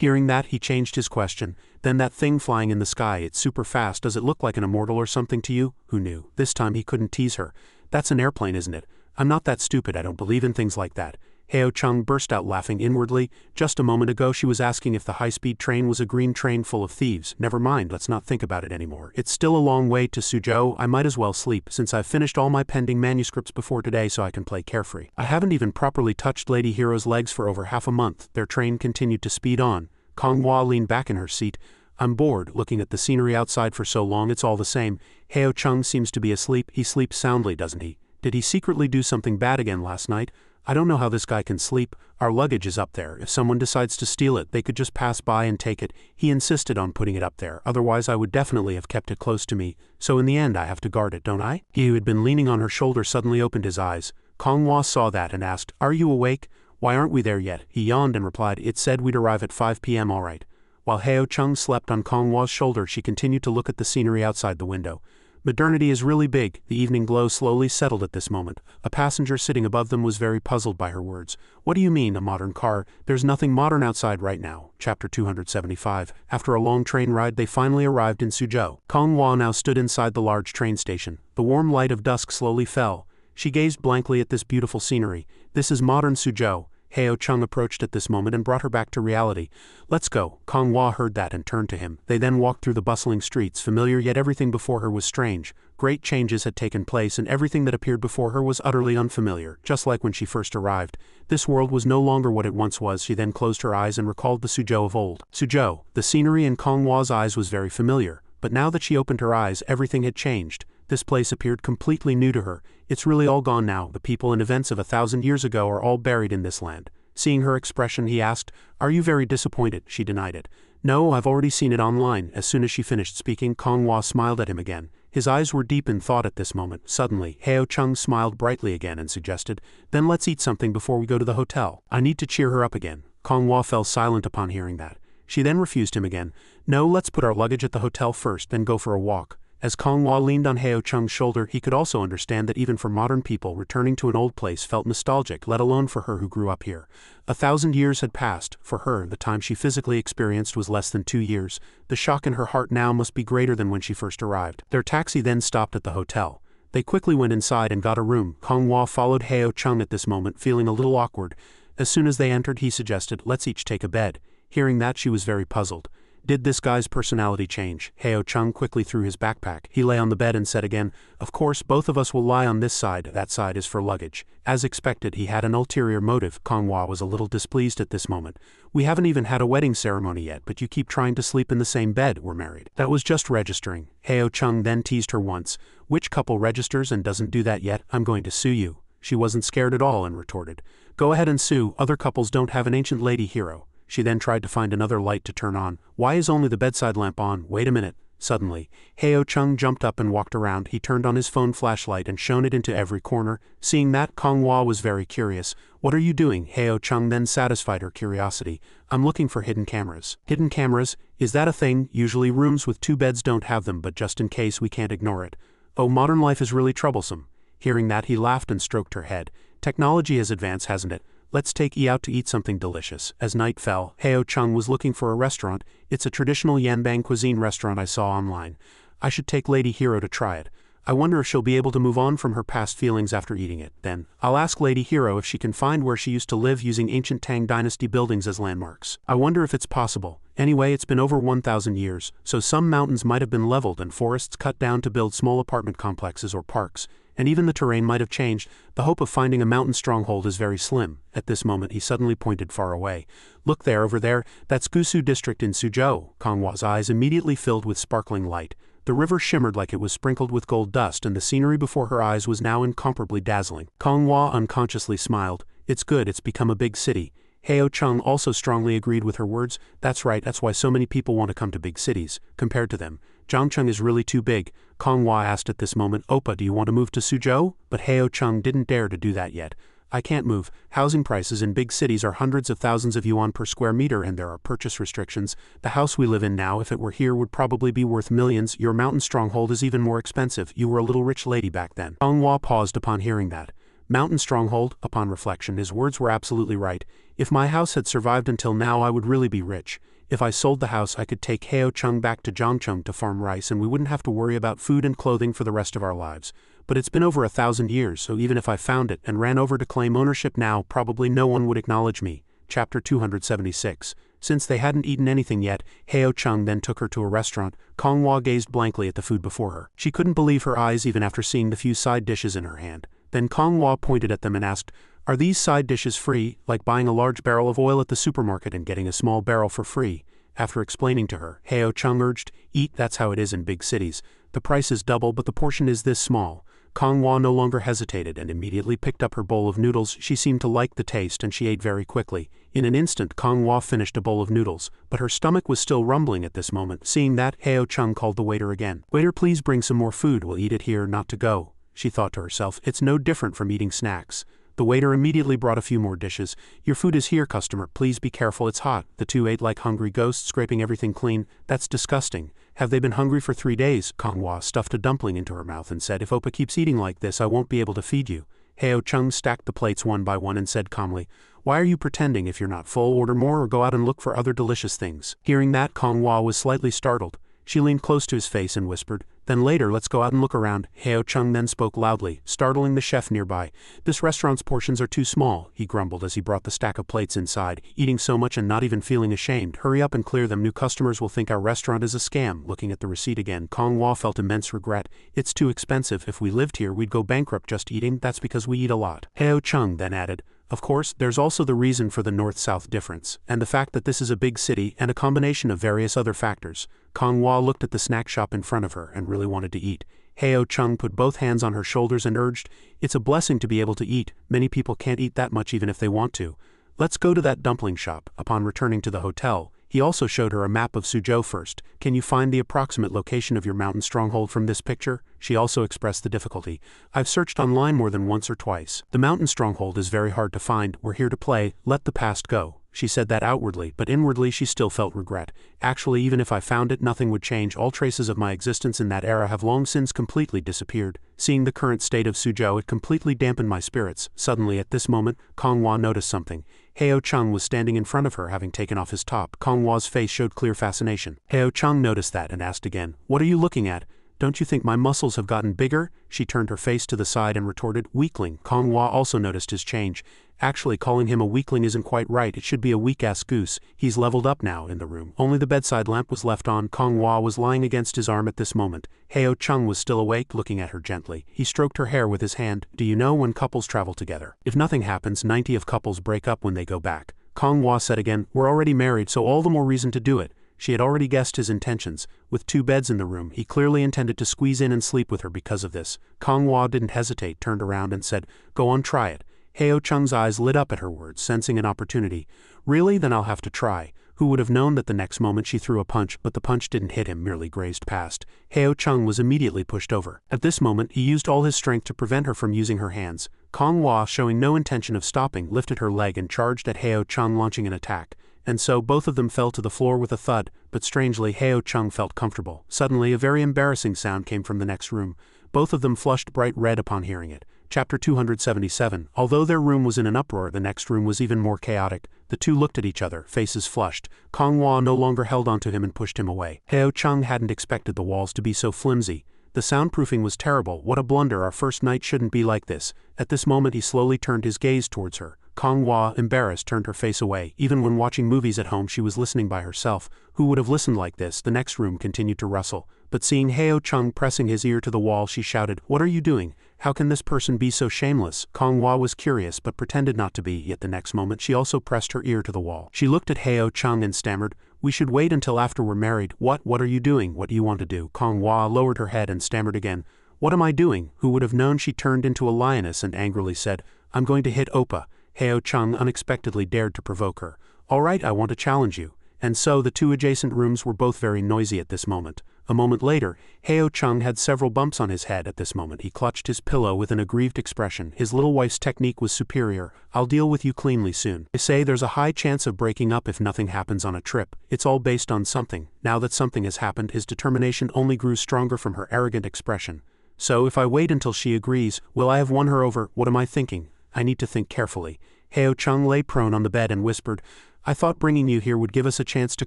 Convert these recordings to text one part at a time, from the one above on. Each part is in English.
Hearing that, he changed his question. Then that thing flying in the sky, it's super fast, does it look like an immortal or something to you? Who knew? This time he couldn't tease her. That's an airplane, isn't it? I'm not that stupid, I don't believe in things like that. Heo Chung burst out laughing inwardly. Just a moment ago she was asking if the high-speed train was a green train full of thieves. Never mind, let's not think about it anymore. It's still a long way to Suzhou. I might as well sleep, since I've finished all my pending manuscripts before today so I can play carefree. I haven't even properly touched Lady Hero's legs for over half a month. Their train continued to speed on. Konghua leaned back in her seat. I'm bored, looking at the scenery outside for so long it's all the same. Heo Chung seems to be asleep. He sleeps soundly, doesn't he? Did he secretly do something bad again last night? I don't know how this guy can sleep. Our luggage is up there. If someone decides to steal it, they could just pass by and take it. He insisted on putting it up there, otherwise I would definitely have kept it close to me. So in the end I have to guard it, don't I? He who had been leaning on her shoulder suddenly opened his eyes. Konghua saw that and asked, Are you awake? Why aren't we there yet? He yawned and replied, It said we'd arrive at 5 p.m. all right. While Heo Chung slept on Konghua's shoulder, she continued to look at the scenery outside the window. Modernity is really big. The evening glow slowly settled at this moment. A passenger sitting above them was very puzzled by her words. What do you mean, a modern car? There's nothing modern outside right now. Chapter 275. After a long train ride, they finally arrived in Suzhou. Konghua now stood inside the large train station. The warm light of dusk slowly fell. She gazed blankly at this beautiful scenery. This is modern Suzhou. Heo Chung approached at this moment and brought her back to reality. Let's go. Konghua heard that and turned to him. They then walked through the bustling streets, familiar yet everything before her was strange. Great changes had taken place and everything that appeared before her was utterly unfamiliar, just like when she first arrived. This world was no longer what it once was. She then closed her eyes and recalled the Suzhou of old. Suzhou. The scenery in Konghua's eyes was very familiar, but now that she opened her eyes, everything had changed. This place appeared completely new to her. It's really all gone now. The people and events of 1,000 years ago are all buried in this land. Seeing her expression, he asked, Are you very disappointed? She denied it. No, I've already seen it online. As soon as she finished speaking, Konghua smiled at him again. His eyes were deep in thought at this moment. Suddenly, Heo Chung smiled brightly again and suggested, Then let's eat something before we go to the hotel. I need to cheer her up again. Konghua fell silent upon hearing that. She then refused him again. No, let's put our luggage at the hotel first, then go for a walk. As Konghua leaned on Heo Chung's shoulder, he could also understand that even for modern people, returning to an old place felt nostalgic, let alone for her who grew up here. 1,000 years had passed. For her, the time she physically experienced was less than 2 years. The shock in her heart now must be greater than when she first arrived. Their taxi then stopped at the hotel. They quickly went inside and got a room. Konghua followed Heo Chung at this moment, feeling a little awkward. As soon as they entered, he suggested, Let's each take a bed. Hearing that, she was very puzzled. Did this guy's personality change? Heo Chung quickly threw his backpack. He lay on the bed and said again, Of course, both of us will lie on this side. That side is for luggage. As expected, he had an ulterior motive. Konghua was a little displeased at this moment. We haven't even had a wedding ceremony yet, but you keep trying to sleep in the same bed. We're married. That was just registering. Heo Chung then teased her once. Which couple registers and doesn't do that yet? I'm going to sue you. She wasn't scared at all and retorted, Go ahead and sue. Other couples don't have an ancient lady hero. She then tried to find another light to turn on. Why is only the bedside lamp on? Wait a minute. Suddenly, Heo Chung jumped up and walked around. He turned on his phone flashlight and shone it into every corner. Seeing that, Konghua was very curious. What are you doing? Heo Chung then satisfied her curiosity. I'm looking for hidden cameras. Hidden cameras? Is that a thing? Usually rooms with 2 beds don't have them, but just in case we can't ignore it. Oh, modern life is really troublesome. Hearing that, he laughed and stroked her head. Technology has advanced, hasn't it? Let's take Yi out to eat something delicious. As night fell, Heo Chung was looking for a restaurant. It's a traditional Yanbang cuisine restaurant I saw online. I should take Lady Hero to try it. I wonder if she'll be able to move on from her past feelings after eating it. Then, I'll ask Lady Hero if she can find where she used to live using ancient Tang Dynasty buildings as landmarks. I wonder if it's possible. Anyway, it's been over 1,000 years, so some mountains might have been leveled and forests cut down to build small apartment complexes or parks. And even the terrain might have changed. The hope of finding a mountain stronghold is very slim. At this moment, he suddenly pointed far away. Look there, over there, that's Gusu district in Suzhou. Konghua's eyes immediately filled with sparkling light. The river shimmered like it was sprinkled with gold dust, and the scenery before her eyes was now incomparably dazzling. Konghua unconsciously smiled. It's good, it's become a big city. Heo Chung also strongly agreed with her words. That's right, that's why so many people want to come to big cities. Compared to them, Zhangcheng is really too big. Konghua asked at this moment, Oppa, do you want to move to Suzhou? But Heo Chung didn't dare to do that yet. I can't move. Housing prices in big cities are hundreds of thousands of yuan per square meter and there are purchase restrictions. The house we live in now, if it were here, would probably be worth millions. Your mountain stronghold is even more expensive. You were a little rich lady back then. Konghua paused upon hearing that. Mountain stronghold, upon reflection, his words were absolutely right. If my house had survived until now, I would really be rich. If I sold the house I could take Heo Chung back to Zhangcheng to farm rice and we wouldn't have to worry about food and clothing for the rest of our lives. But it's been over 1,000 years, so even if I found it and ran over to claim ownership now, probably no one would acknowledge me. Chapter 276. Since they hadn't eaten anything yet, Heo Chung then took her to a restaurant. Kong Hua gazed blankly at the food before her. She couldn't believe her eyes even after seeing the few side dishes in her hand. Then Kong Hua pointed at them and asked, "Are these side dishes free, like buying a large barrel of oil at the supermarket and getting a small barrel for free?" After explaining to her, Heo Chung urged, "Eat, that's how it is in big cities. The price is double but the portion is this small." Kong Hua no longer hesitated and immediately picked up her bowl of noodles. She seemed to like the taste and she ate very quickly. In an instant Kong Hua finished a bowl of noodles, but her stomach was still rumbling at this moment. Seeing that, Heo Chung called the waiter again. "Waiter, please bring some more food, we'll eat it here, not to go." She thought to herself, it's no different from eating snacks. The waiter immediately brought a few more dishes. "Your food is here, customer, please be careful, it's hot." The two ate like hungry ghosts, scraping everything clean. "That's disgusting. Have they been hungry for 3 days? Kong Hua stuffed a dumpling into her mouth and said, "If Oppa keeps eating like this I won't be able to feed you." Heo Chung stacked the plates one by one and said calmly, "Why are you pretending? If you're not full, order more or go out and look for other delicious things." Hearing that, Kong Hua was slightly startled. She leaned close to his face and whispered, "Then later let's go out and look around." Heo Chung then spoke loudly, startling the chef nearby. "This restaurant's portions are too small," he grumbled as he brought the stack of plates inside, "eating so much and not even feeling ashamed. Hurry up and clear them, new customers will think our restaurant is a scam." Looking at the receipt again, Kong Hua felt immense regret. "It's too expensive. If we lived here we'd go bankrupt just eating. That's because we eat a lot." Heo Chung then added, "Of course, there's also the reason for the north-south difference, and the fact that this is a big city and a combination of various other factors." Kong Hua looked at the snack shop in front of her and really wanted to eat. Heo Chung put both hands on her shoulders and urged, "It's a blessing to be able to eat. Many people can't eat that much even if they want to. Let's go to that dumpling shop." Upon returning to the hotel, he also showed her a map of Suzhou first. "Can you find the approximate location of your mountain stronghold from this picture?" She also expressed the difficulty. "I've searched online more than once or twice. The mountain stronghold is very hard to find. We're here to play, let the past go." She said that outwardly, but inwardly she still felt regret. "Actually, even if I found it, nothing would change. All traces of my existence in that era have long since completely disappeared. Seeing the current state of Suzhou, it completely dampened my spirits." Suddenly, at this moment, Kong Hua noticed something. Heo Chung was standing in front of her, having taken off his top. Kong Hua's face showed clear fascination. Heo Chung noticed that and asked again, "What are you looking at? Don't you think my muscles have gotten bigger?" She turned her face to the side and retorted, "Weakling." Kong Hua also noticed his change. Actually, calling him a weakling isn't quite right. It should be a weak-ass goose. He's leveled up now. In the room, only the bedside lamp was left on. Kong Hua was lying against his arm at this moment. Heo Chung was still awake, looking at her gently. He stroked her hair with his hand. "Do you know when couples travel together? If nothing happens, 90 of couples break up when they go back." Kong Hua said again, "We're already married, so all the more reason to do it." She had already guessed his intentions. With 2 beds in the room, he clearly intended to squeeze in and sleep with her because of this. Kong Hua didn't hesitate, turned around and said, "Go on, try it." Heo Chung's eyes lit up at her words, sensing an opportunity. "Really? Then I'll have to try." Who would have known that the next moment she threw a punch, but the punch didn't hit him, merely grazed past. Heo Chung was immediately pushed over. At this moment, he used all his strength to prevent her from using her hands. Kong Hua, showing no intention of stopping, lifted her leg and charged at Heo Chung, launching an attack. And so both of them fell to the floor with a thud, but strangely Heo Chung felt comfortable. Suddenly a very embarrassing sound came from the next room. Both of them flushed bright red upon hearing it. Chapter 277. Although their room was in an uproar, the next room was even more chaotic. The two looked at each other, faces flushed. Kong Hua no longer held onto him and pushed him away. Heo Chung hadn't expected the walls to be so flimsy. The soundproofing was terrible. What a blunder, our first night shouldn't be like this. At this moment he slowly turned his gaze towards her. Kong Hua, embarrassed, turned her face away. Even when watching movies at home she was listening by herself. Who would have listened like this? The next room continued to rustle. But seeing Heo Chung pressing his ear to the wall, she shouted, "What are you doing? How can this person be so shameless?" Kong Hua was curious but pretended not to be, yet the next moment she also pressed her ear to the wall. She looked at Heo Chung and stammered, "We should wait until after we're married." What are you doing? What do you want to do?" Kong Hua lowered her head and stammered again, "What am I doing?" Who would have known? She turned into a lioness and angrily said, "I'm going to hit Oppa." Heo Chung unexpectedly dared to provoke her. "All right, I want to challenge you." And so the two adjacent rooms were both very noisy at this moment. A moment later, Heo Chung had several bumps on his head. At this moment he clutched his pillow with an aggrieved expression. His little wife's technique was superior. "I'll deal with you cleanly soon. They say there's a high chance of breaking up if nothing happens on a trip. It's all based on something." Now that something has happened, his determination only grew stronger from her arrogant expression. "So if I wait until she agrees, will I have won her over? What am I thinking? I need to think carefully." Heo Chung lay prone on the bed and whispered, I thought bringing you here would give us a chance to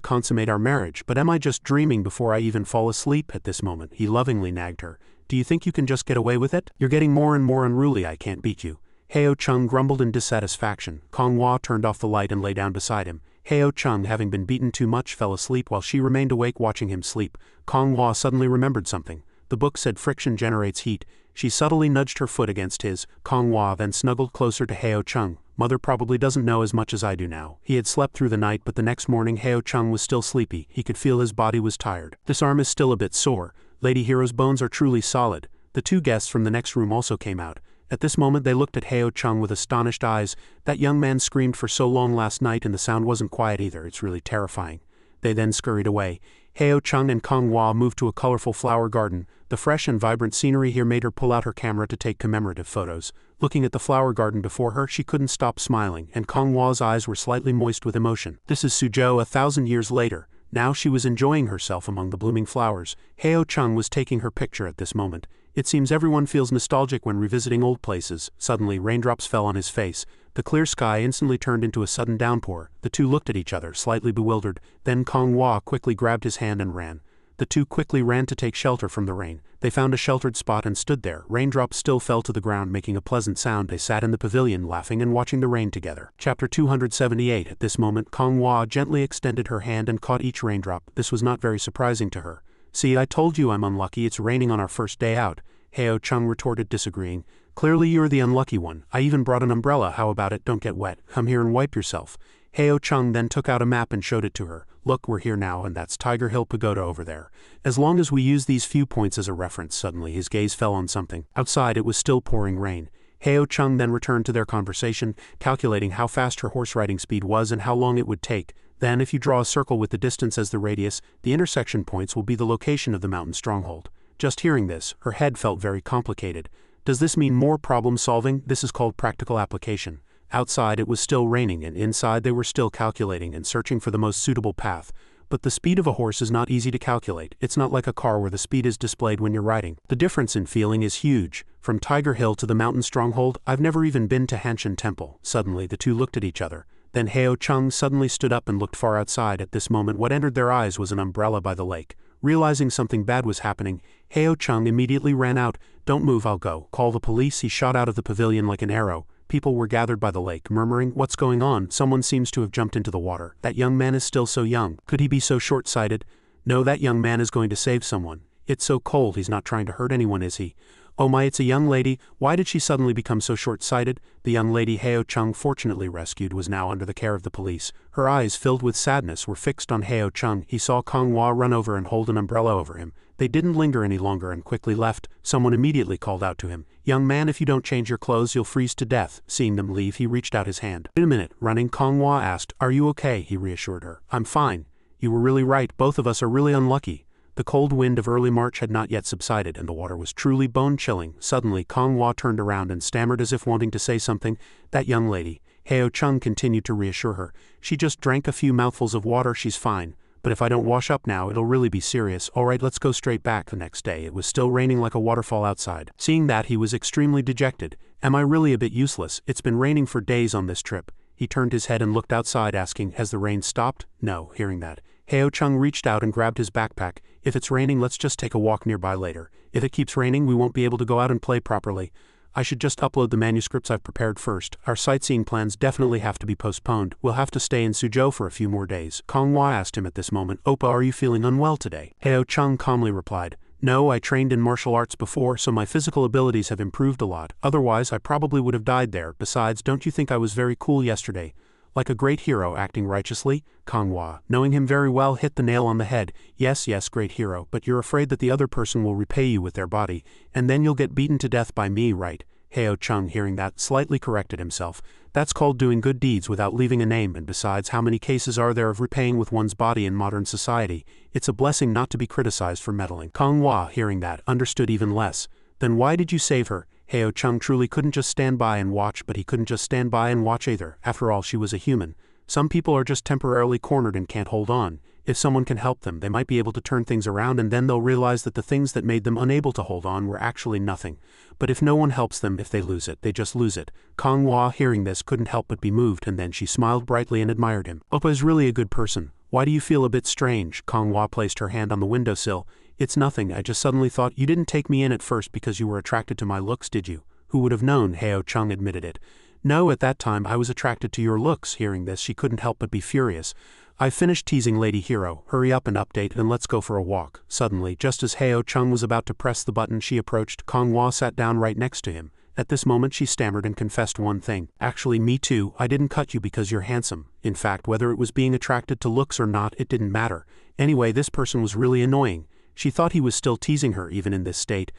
consummate our marriage, but am I just dreaming before I even fall asleep at this moment? He lovingly nagged her. Do you think you can just get away with it? You're getting more and more unruly, I can't beat you. Heo Chung grumbled in dissatisfaction. Kong Hua turned off the light and lay down beside him. Heo Chung, having been beaten too much, fell asleep while she remained awake watching him sleep. Kong Hua suddenly remembered something. The book said friction generates heat. She subtly nudged her foot against his. Kong Hua then snuggled closer to Heo Chung. Mother probably doesn't know as much as I do now. He had slept through the night, but the next morning Heo Chung was still sleepy. He could feel his body was tired. This arm is still a bit sore. Lady Hero's bones are truly solid. The two guests from the next room also came out. At this moment they looked at Heo Chung with astonished eyes. That young man screamed for so long last night and the sound wasn't quiet either. It's really terrifying. They then scurried away. Heo Chung and Kong Hua moved to a colorful flower garden. The fresh and vibrant scenery here made her pull out her camera to take commemorative photos. Looking at the flower garden before her, she couldn't stop smiling, and Kong Hua's eyes were slightly moist with emotion. This is Suzhou 1,000 years later. Now she was enjoying herself among the blooming flowers. Heo Chung was taking her picture at this moment. It seems everyone feels nostalgic when revisiting old places. Suddenly, raindrops fell on his face. The clear sky instantly turned into a sudden downpour. The two looked at each other, slightly bewildered. Then Kong Hua quickly grabbed his hand and ran. The two quickly ran to take shelter from the rain. They found a sheltered spot and stood there. Raindrops still fell to the ground, making a pleasant sound. They sat in the pavilion, laughing and watching the rain together. Chapter 278. At this moment, Kong Hua gently extended her hand and caught each raindrop. This was not very surprising to her. See, I told you I'm unlucky. It's raining on our first day out. Heo Chung retorted, disagreeing. Clearly you're the unlucky one. I even brought an umbrella. How about it? Don't get wet. Come here and wipe yourself. Heo Chung then took out a map and showed it to her. Look, we're here now, and that's Tiger Hill Pagoda over there. As long as we use these few points as a reference. Suddenly his gaze fell on something. Outside it was still pouring rain. Heo Chung then returned to their conversation, calculating how fast her horse riding speed was and how long it would take. Then, if you draw a circle with the distance as the radius, the intersection points will be the location of the mountain stronghold. Just hearing this, her head felt very complicated. Does this mean more problem solving? This is called practical application. Outside it was still raining, and inside they were still calculating and searching for the most suitable path. But the speed of a horse is not easy to calculate. It's not like a car where the speed is displayed when you're riding. The difference in feeling is huge. From Tiger Hill to the mountain stronghold, I've never even been to Hanshin Temple. Suddenly the two looked at each other. Then Heo Chung suddenly stood up and looked far outside. At this moment what entered their eyes was an umbrella by the lake. Realizing something bad was happening, Heo Chung immediately ran out. Don't move, I'll go. Call the police. He shot out of the pavilion like an arrow. People were gathered by the lake, murmuring, what's going on? Someone seems to have jumped into the water. That young man is still so young. Could he be so short-sighted? No, that young man is going to save someone. It's so cold, he's not trying to hurt anyone, is he? Oh my, it's a young lady. Why did she suddenly become so short-sighted? The young lady Heo Chung fortunately rescued was now under the care of the police. Her eyes, filled with sadness, were fixed on Heo Chung. He saw Kong Hua run over and hold an umbrella over him. They didn't linger any longer and quickly left. Someone immediately called out to him. Young man, if you don't change your clothes, you'll freeze to death. Seeing them leave, he reached out his hand. Wait a minute. Running, Kong Hua asked. Are you okay? He reassured her. I'm fine. You were really right. Both of us are really unlucky. The cold wind of early March had not yet subsided, and the water was truly bone-chilling. Suddenly, Kong Hua turned around and stammered as if wanting to say something. That young lady. Heo Chung continued to reassure her. She just drank a few mouthfuls of water. She's fine. But if I don't wash up now, it'll really be serious. Alright, let's go straight back. The next day, it was still raining like a waterfall outside. Seeing that, he was extremely dejected. Am I really a bit useless? It's been raining for days on this trip. He turned his head and looked outside, asking, has the rain stopped? No. Hearing that, Heo Chung reached out and grabbed his backpack. If it's raining, let's just take a walk nearby later. If it keeps raining, we won't be able to go out and play properly. I should just upload the manuscripts I've prepared first. Our sightseeing plans definitely have to be postponed. We'll have to stay in Suzhou for a few more days. Kong Hua asked him at this moment, Oppa, are you feeling unwell today? Heo Chung calmly replied, no, I trained in martial arts before, so my physical abilities have improved a lot. Otherwise, I probably would have died there. Besides, don't you think I was very cool yesterday? Like a great hero acting righteously? Kong Hua, knowing him very well, hit the nail on the head. Yes, great hero, but you're afraid that the other person will repay you with their body, and then you'll get beaten to death by me, right? Heo Chung, hearing that, slightly corrected himself. That's called doing good deeds without leaving a name, and besides, how many cases are there of repaying with one's body in modern society? It's a blessing not to be criticized for meddling. Kong Hua, hearing that, understood even less. Then why did you save her? Heo Chung truly couldn't just stand by and watch, but he couldn't just stand by and watch either. After all, she was a human. Some people are just temporarily cornered and can't hold on. If someone can help them, they might be able to turn things around, and then they'll realize that the things that made them unable to hold on were actually nothing. But if no one helps them, if they lose it, they just lose it. Kong Hua, hearing this, couldn't help but be moved, and then she smiled brightly and admired him. Oppa is really a good person. Why do you feel a bit strange? Kong Hua placed her hand on the windowsill. It's nothing, I just suddenly thought you didn't take me in at first because you were attracted to my looks, did you? Who would have known? Heo Chung admitted it. No, at that time I was attracted to your looks. Hearing this, she couldn't help but be furious. I finished teasing Lady Hero. Hurry up and update, and let's go for a walk. Suddenly, just as Heo Chung was about to press the button, she approached. Kong Hua sat down right next to him. At this moment she stammered and confessed one thing. Actually, me too, I didn't cut you because you're handsome. In fact, whether it was being attracted to looks or not, it didn't matter. Anyway, this person was really annoying. She thought he was still teasing her even in this state.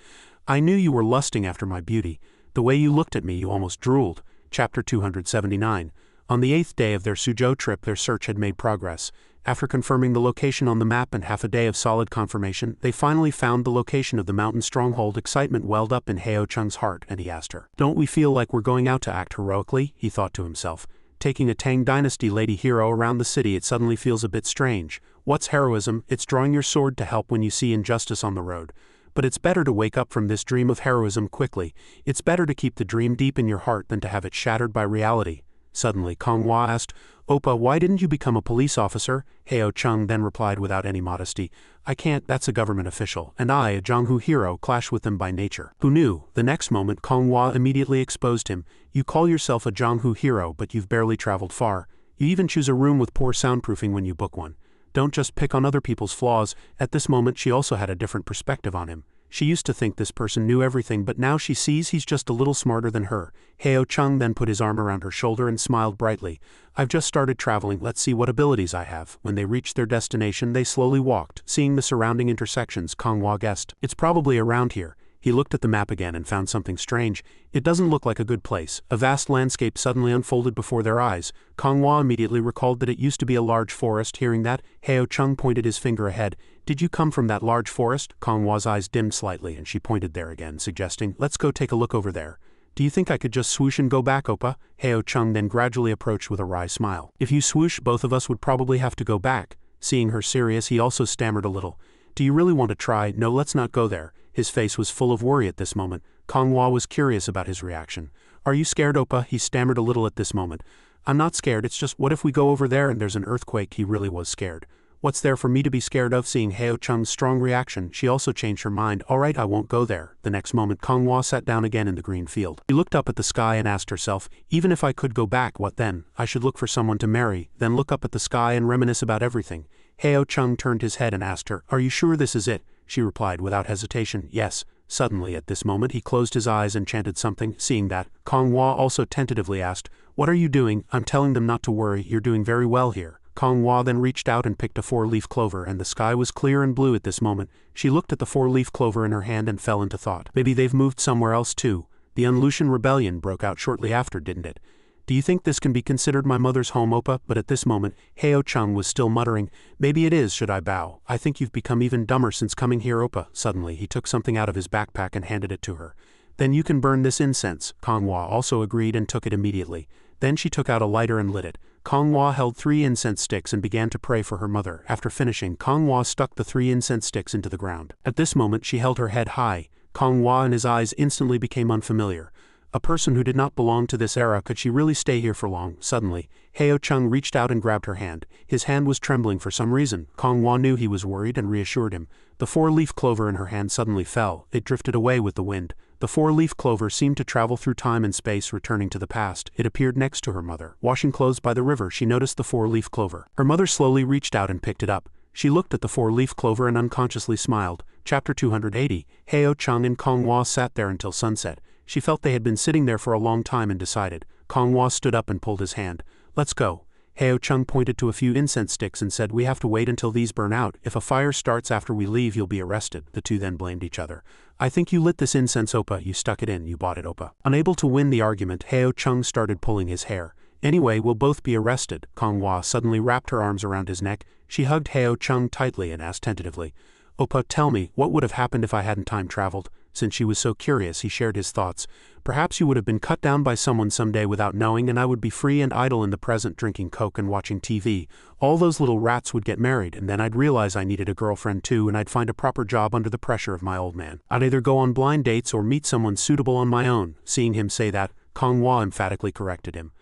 I knew you were lusting after my beauty. The way you looked at me, you almost drooled. Chapter 279. On the 8th day of their Suzhou trip, their search had made progress. After confirming the location on the map and half a day of solid confirmation, they finally found the location of the mountain stronghold. Excitement welled up in Heo Chung's heart, and he asked her, "Don't we feel like we're going out to act heroically?" He thought to himself. Taking a Tang Dynasty lady hero around the city, it suddenly feels a bit strange. What's heroism? It's drawing your sword to help when you see injustice on the road. But it's better to wake up from this dream of heroism quickly. It's better to keep the dream deep in your heart than to have it shattered by reality. Suddenly, Kong Hua asked, "Oppa, why didn't you become a police officer?" Heo Chung then replied without any modesty, "I can't, that's a government official, and I, a Jianghu hero, clash with them by nature." Who knew? The next moment, Kong Hua immediately exposed him. You call yourself a Jianghu hero, but you've barely traveled far. You even choose a room with poor soundproofing when you book one. Don't just pick on other people's flaws. At this moment she also had a different perspective on him. She used to think this person knew everything, but now she sees he's just a little smarter than her. Heo Chung then put his arm around her shoulder and smiled brightly. I've just started traveling, let's see what abilities I have. When they reached their destination, they slowly walked. Seeing the surrounding intersections, Kong Hua guessed, "It's probably around here." He looked at the map again and found something strange. It doesn't look like a good place. A vast landscape suddenly unfolded before their eyes. Kong Hua immediately recalled that it used to be a large forest. Hearing that, Heo Chung pointed his finger ahead. "Did you come from that large forest?" Kong Hua's eyes dimmed slightly and she pointed there again, suggesting, "Let's go take a look over there." "Do you think I could just swoosh and go back, Oppa?" Heo Chung then gradually approached with a wry smile. "If you swoosh, both of us would probably have to go back." Seeing her serious, he also stammered a little. "Do you really want to try? No, let's not go there." His face was full of worry at this moment. Kong Hua was curious about his reaction. "Are you scared, Oppa?" He stammered a little at this moment. "I'm not scared, it's just what if we go over there and there's an earthquake?" He really was scared. "What's there for me to be scared of?" Seeing Heo Chung's strong reaction, she also changed her mind. "Alright, I won't go there." The next moment, Kong Hua sat down again in the green field. She looked up at the sky and asked herself, even if I could go back, what then? I should look for someone to marry, then look up at the sky and reminisce about everything. Heo Chung turned his head and asked her, "Are you sure this is it?" She replied without hesitation, "Yes." Suddenly, at this moment, he closed his eyes and chanted something. Seeing that, Kong Hua also tentatively asked, "What are you doing?" "I'm telling them not to worry, you're doing very well here." Kong Hua then reached out and picked a 4-leaf clover, and the sky was clear and blue at this moment. She looked at the 4-leaf clover in her hand and fell into thought. Maybe they've moved somewhere else too. The Unlushan rebellion broke out shortly after, didn't it? "Do you think this can be considered my mother's home, Oppa?" But at this moment, Heo Chung was still muttering, "Maybe it is, should I bow? I think you've become even dumber since coming here, Oppa." Suddenly, he took something out of his backpack and handed it to her. "Then you can burn this incense." Kong Hua also agreed and took it immediately. Then she took out a lighter and lit it. Kong Hua held 3 incense sticks and began to pray for her mother. After finishing, Kong Hua stuck the 3 incense sticks into the ground. At this moment, she held her head high. Kong Hua and his eyes instantly became unfamiliar. A person who did not belong to this era, could she really stay here for long? Suddenly, Heo Chung reached out and grabbed her hand. His hand was trembling for some reason. Kong Hua knew he was worried and reassured him. The 4-leaf clover in her hand suddenly fell. It drifted away with the wind. The 4-leaf clover seemed to travel through time and space, returning to the past. It appeared next to her mother. Washing clothes by the river, she noticed the 4-leaf clover. Her mother slowly reached out and picked it up. She looked at the 4-leaf clover and unconsciously smiled. Chapter 280. Heo Chung and Kong Hua sat there until sunset. She felt they had been sitting there for a long time and decided. Kong Hua stood up and pulled his hand. "Let's go." Heo Chung pointed to a few incense sticks and said, "We have to wait until these burn out. If a fire starts after we leave, you'll be arrested." The two then blamed each other. "I think you lit this incense, Oppa. You stuck it in. You bought it, Oppa." Unable to win the argument, Heo Chung started pulling his hair. "Anyway, we'll both be arrested." Kong Hua suddenly wrapped her arms around his neck. She hugged Heo Chung tightly and asked tentatively, "Oppa, tell me, what would have happened if I hadn't time traveled?" Since she was so curious, he shared his thoughts. Perhaps you would have been cut down by someone someday without knowing, and I would be free and idle in the present, drinking Coke and watching TV. All those little rats would get married, and then I'd realize I needed a girlfriend too, and I'd find a proper job under the pressure of my old man. I'd either go on blind dates or meet someone suitable on my own. Seeing him say that, Kong Hua emphatically corrected him.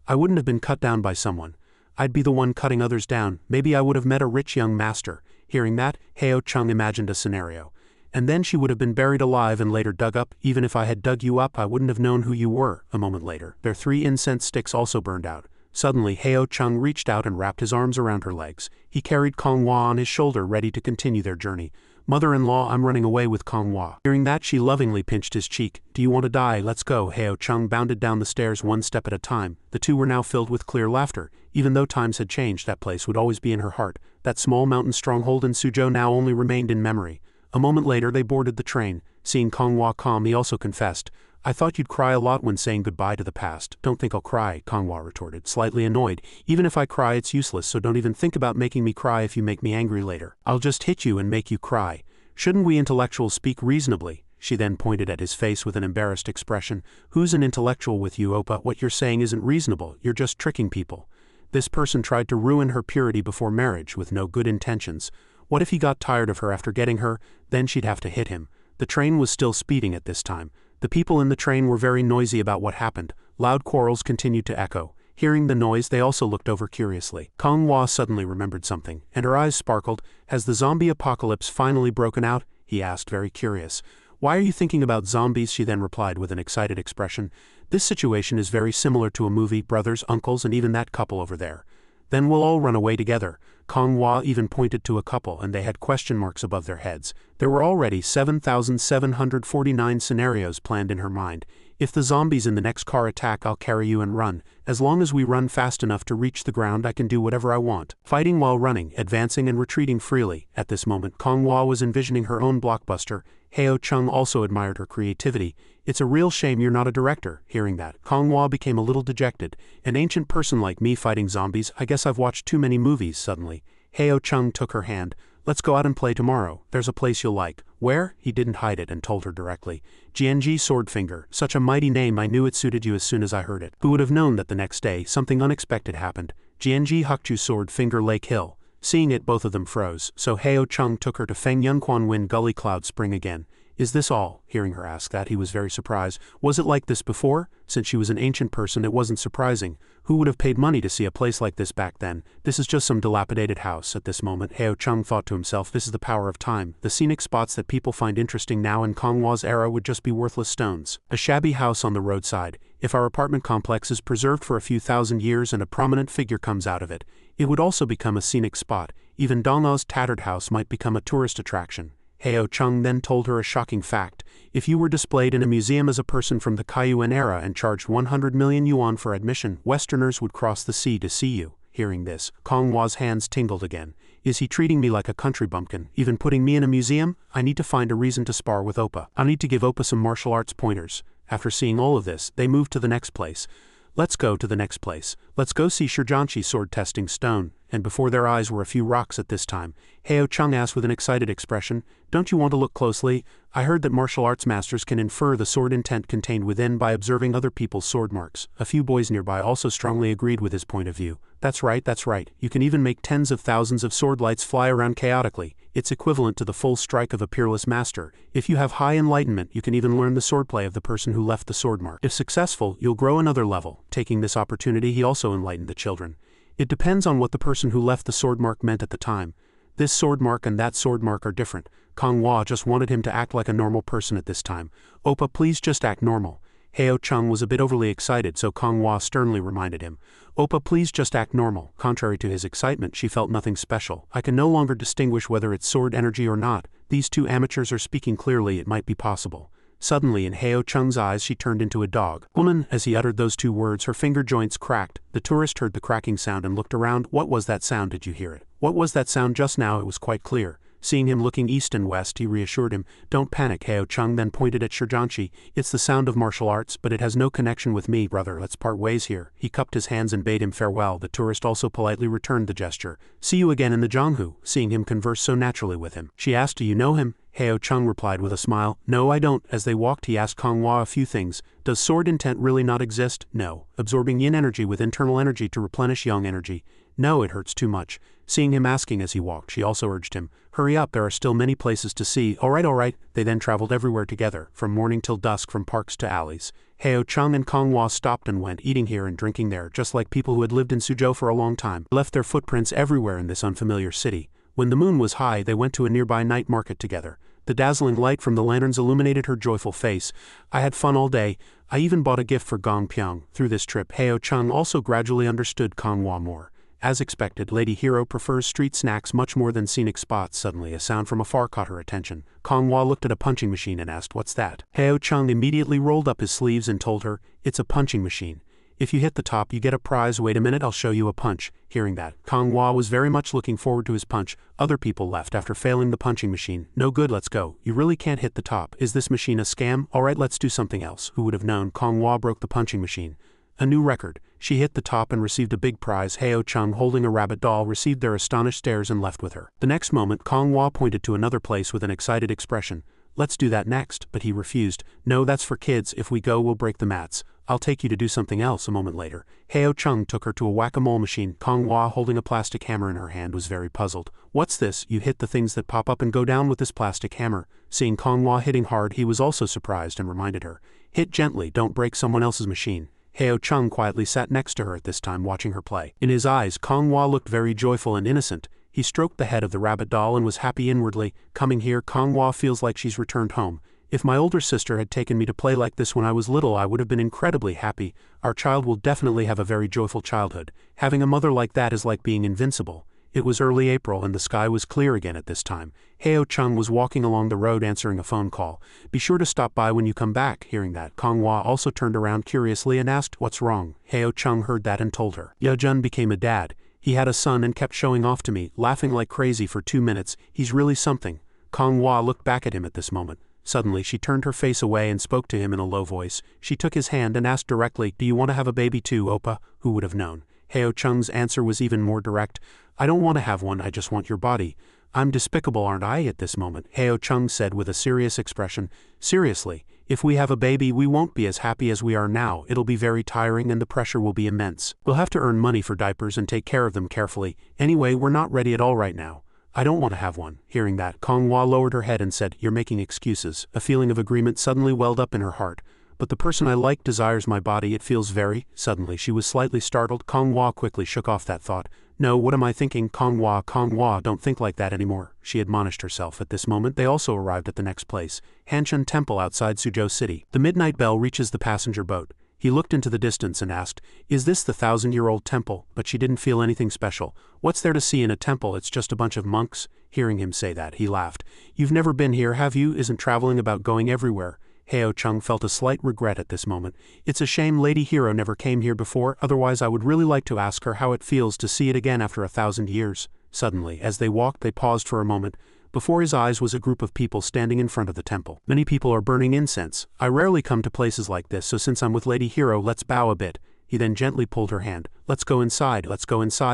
I wouldn't have been cut down by someone. I'd be the one cutting others down. Maybe I would have met a rich young master. Hearing that, Heo Chung imagined a scenario. And then she would have been buried alive and later dug up. Even if I had dug you up, I wouldn't have known who you were. A moment later, their 3 incense sticks also burned out. Suddenly, Heo Chung reached out and wrapped his arms around her legs. He carried Kong Hua on his shoulder, ready to continue their journey. Mother-in-law, I'm running away with Kong Hua. Hearing that, she lovingly pinched his cheek. Do you want to die? Let's go. Heo Chung bounded down the stairs one step at a time. The two were now filled with clear laughter. Even though times had changed, that place would always be in her heart. That small mountain stronghold in Suzhou now only remained in memory. A moment later, they boarded the train. Seeing Kong Hua calm, he also confessed. I thought you'd cry a lot when saying goodbye to the past. Don't think I'll cry, Kong Hua retorted, slightly annoyed. Even if I cry, it's useless, so don't even think about making me cry if you make me angry later. I'll just hit you and make you cry. Shouldn't we intellectuals speak reasonably? She then pointed at his face with an embarrassed expression. Who's an intellectual with you, Oppa? What you're saying isn't reasonable. You're just tricking people. This person tried to ruin her purity before marriage with no good intentions. What if he got tired of her after getting her? Then she'd have to hit him. The train was still speeding at this time. The people in the train were very noisy about what happened. Loud quarrels continued to echo. Hearing the noise, they also looked over curiously. Kong Hua suddenly remembered something, and her eyes sparkled. Has the zombie apocalypse finally broken out? He asked, very curious. Why are you thinking about zombies? She then replied with an excited expression. This situation is very similar to a movie, brothers, uncles, and even that couple over there. Then we'll all run away together. Kong Hua even pointed to a couple, and they had question marks above their heads. There were already 7,749 scenarios planned in her mind. If the zombies in the next car attack, I'll carry you and run. As long as we run fast enough to reach the ground, I can do whatever I want. Fighting while running, advancing and retreating freely. At this moment, Kong Hua was envisioning her own blockbuster. Heo Chung also admired her creativity. It's a real shame you're not a director. Hearing that, Kong Hua became a little dejected. An ancient person like me fighting zombies, I guess I've watched too many movies. Suddenly, Heo Chung took her hand. Let's go out and play tomorrow. There's a place you'll like. Where? He didn't hide it and told her directly. GNG Swordfinger. Such a mighty name, I knew it suited you as soon as I heard it. Who would have known that the next day, something unexpected happened? GNG Hukju Swordfinger Lake Hill. Seeing it, both of them froze, so Heo Chung took her to Feng Yunquan Wind Gully Cloud Spring again. Is this all? Hearing her ask that, he was very surprised. Was it like this before? Since she was an ancient person, it wasn't surprising. Who would have paid money to see a place like this back then? This is just some dilapidated house. At this moment, Heo Chung thought to himself, this is the power of time. The scenic spots that people find interesting now in Kong Hua's era would just be worthless stones. A shabby house on the roadside. If our apartment complex is preserved for a few thousand years and a prominent figure comes out of it, it would also become a scenic spot. Even Dongnao's tattered house might become a tourist attraction. Heo Chung then told her a shocking fact. If you were displayed in a museum as a person from the Kaiyuan era and charged 100 million yuan for admission, Westerners would cross the sea to see you. Hearing this, Kong Hua's hands tingled again. Is he treating me like a country bumpkin, even putting me in a museum? I need to find a reason to spar with Oppa. I need to give Oppa some martial arts pointers. After seeing all of this, they moved to the next place. Let's go to the next place. Let's go see Shirjanshi sword testing stone. And before their eyes were a few rocks at this time, Heo Chung asked with an excited expression, don't you want to look closely? I heard that martial arts masters can infer the sword intent contained within by observing other people's sword marks. A few boys nearby also strongly agreed with his point of view. That's right, that's right. You can even make tens of thousands of sword lights fly around chaotically. It's equivalent to the full strike of a peerless master. If you have high enlightenment, you can even learn the swordplay of the person who left the sword mark. If successful, you'll grow another level. Taking this opportunity, he also enlightened the children. It depends on what the person who left the sword mark meant at the time. This sword mark and that sword mark are different. Kong Hua just wanted him to act like a normal person at this time. Oppa, please just act normal. Heo Chung was a bit overly excited, so Kong Hua sternly reminded him. Oppa, please just act normal. Contrary to his excitement, she felt nothing special. I can no longer distinguish whether it's sword energy or not. These two amateurs are speaking clearly, it might be possible. Suddenly, in Heo Chung's eyes, she turned into a dog. Woman, as he uttered those two words, her finger joints cracked. The tourist heard the cracking sound and looked around. What was that sound? Did you hear it? What was that sound just now? It was quite clear. Seeing him looking east and west, he reassured him. Don't panic. Heo Chung then pointed at Shirjanshi. It's the sound of martial arts, but it has no connection with me, brother. Let's part ways here. He cupped his hands and bade him farewell. The tourist also politely returned the gesture. See you again in the Jianghu. Seeing him converse so naturally with him, she asked, do you know him? Heo Chung replied with a smile. No, I don't. As they walked, he asked Kong Hwa a few things. Does sword intent really not exist? No. Absorbing yin energy with internal energy to replenish yang energy. No, it hurts too much. Seeing him asking as he walked, she also urged him. Hurry up, there are still many places to see. All right. They then traveled everywhere together, from morning till dusk, from parks to alleys. Heo Chung and Kong Hwa stopped and went, eating here and drinking there, just like people who had lived in Suzhou for a long time. They left their footprints everywhere in this unfamiliar city. When the moon was high, they went to a nearby night market together. The dazzling light from the lanterns illuminated her joyful face. I had fun all day. I even bought a gift for Gong Pyong. Through this trip, Heo Chung also gradually understood Kong Hwa more. As expected, Lady Hero prefers street snacks much more than scenic spots. Suddenly, a sound from afar caught her attention. Kong Hwa looked at a punching machine and asked, "What's that?" Heo Chung immediately rolled up his sleeves and told her, "It's a punching machine. If you hit the top, you get a prize. Wait a minute, I'll show you a punch." Hearing that, Kong Hwa was very much looking forward to his punch. Other people left after failing the punching machine. No good, let's go. You really can't hit the top. Is this machine a scam? Alright, let's do something else. Who would have known? Kong Hwa broke the punching machine. A new record. She hit the top and received a big prize. Heo Chung, holding a rabbit doll, received their astonished stares and left with her. The next moment, Kong Hwa pointed to another place with an excited expression. Let's do that next, but he refused. No, that's for kids. If we go, we'll break the mats. I'll take you to do something else. A moment later, Heo Chung took her to a whack-a-mole machine. Kong Hwa, holding a plastic hammer in her hand, was very puzzled. What's this? You hit the things that pop up and go down with this plastic hammer. Seeing Kong Hwa hitting hard, he was also surprised and reminded her. Hit gently, don't break someone else's machine. Heo Chung quietly sat next to her at this time, watching her play. In his eyes, Kong Hwa looked very joyful and innocent. He stroked the head of the rabbit doll and was happy inwardly. Coming here, Kong Hwa feels like she's returned home. If my older sister had taken me to play like this when I was little, I would have been incredibly happy. Our child will definitely have a very joyful childhood. Having a mother like that is like being invincible. It was early April and the sky was clear again at this time. Heo Chung was walking along the road answering a phone call. Be sure to stop by when you come back. Hearing that, Kong Hwa also turned around curiously and asked, "What's wrong?" Heo Chung heard that and told her. Jun became a dad. He had a son and kept showing off to me, laughing like crazy for 2 minutes. He's really something. Kong Hwa looked back at him at this moment. Suddenly, she turned her face away and spoke to him in a low voice. She took his hand and asked directly, "Do you want to have a baby too, Oppa?" Who would have known? Heo Chung's answer was even more direct. "I don't want to have one, I just want your body." "I'm despicable, aren't I?" At this moment, Heo Chung said with a serious expression. "Seriously, if we have a baby, we won't be as happy as we are now. It'll be very tiring and the pressure will be immense. We'll have to earn money for diapers and take care of them carefully. Anyway, we're not ready at all right now. I don't want to have one." Hearing that, Kong Hwa lowered her head and said, "You're making excuses." A feeling of agreement suddenly welled up in her heart. "But the person I like desires my body. It feels very..." Suddenly, she was slightly startled. Kong Hwa quickly shook off that thought. "No, what am I thinking? Kong Hwa, don't think like that anymore," she admonished herself. At this moment, they also arrived at the next place, Hanshan Temple outside Suzhou City. The midnight bell reaches the passenger boat. He looked into the distance and asked, "Is this the 1,000-year-old temple?" But she didn't feel anything special. "What's there to see in a temple? It's just a bunch of monks." Hearing him say that, he laughed. "You've never been here, have you? Isn't traveling about going everywhere?" Heo Chung felt a slight regret at this moment. It's a shame Lady Hero never came here before, otherwise I would really like to ask her how it feels to see it again after 1,000 years. Suddenly, as they walked, they paused for a moment. Before his eyes was a group of people standing in front of the temple. Many people are burning incense. I rarely come to places like this, so since I'm with Lady Hero, let's bow a bit. He then gently pulled her hand. Let's go inside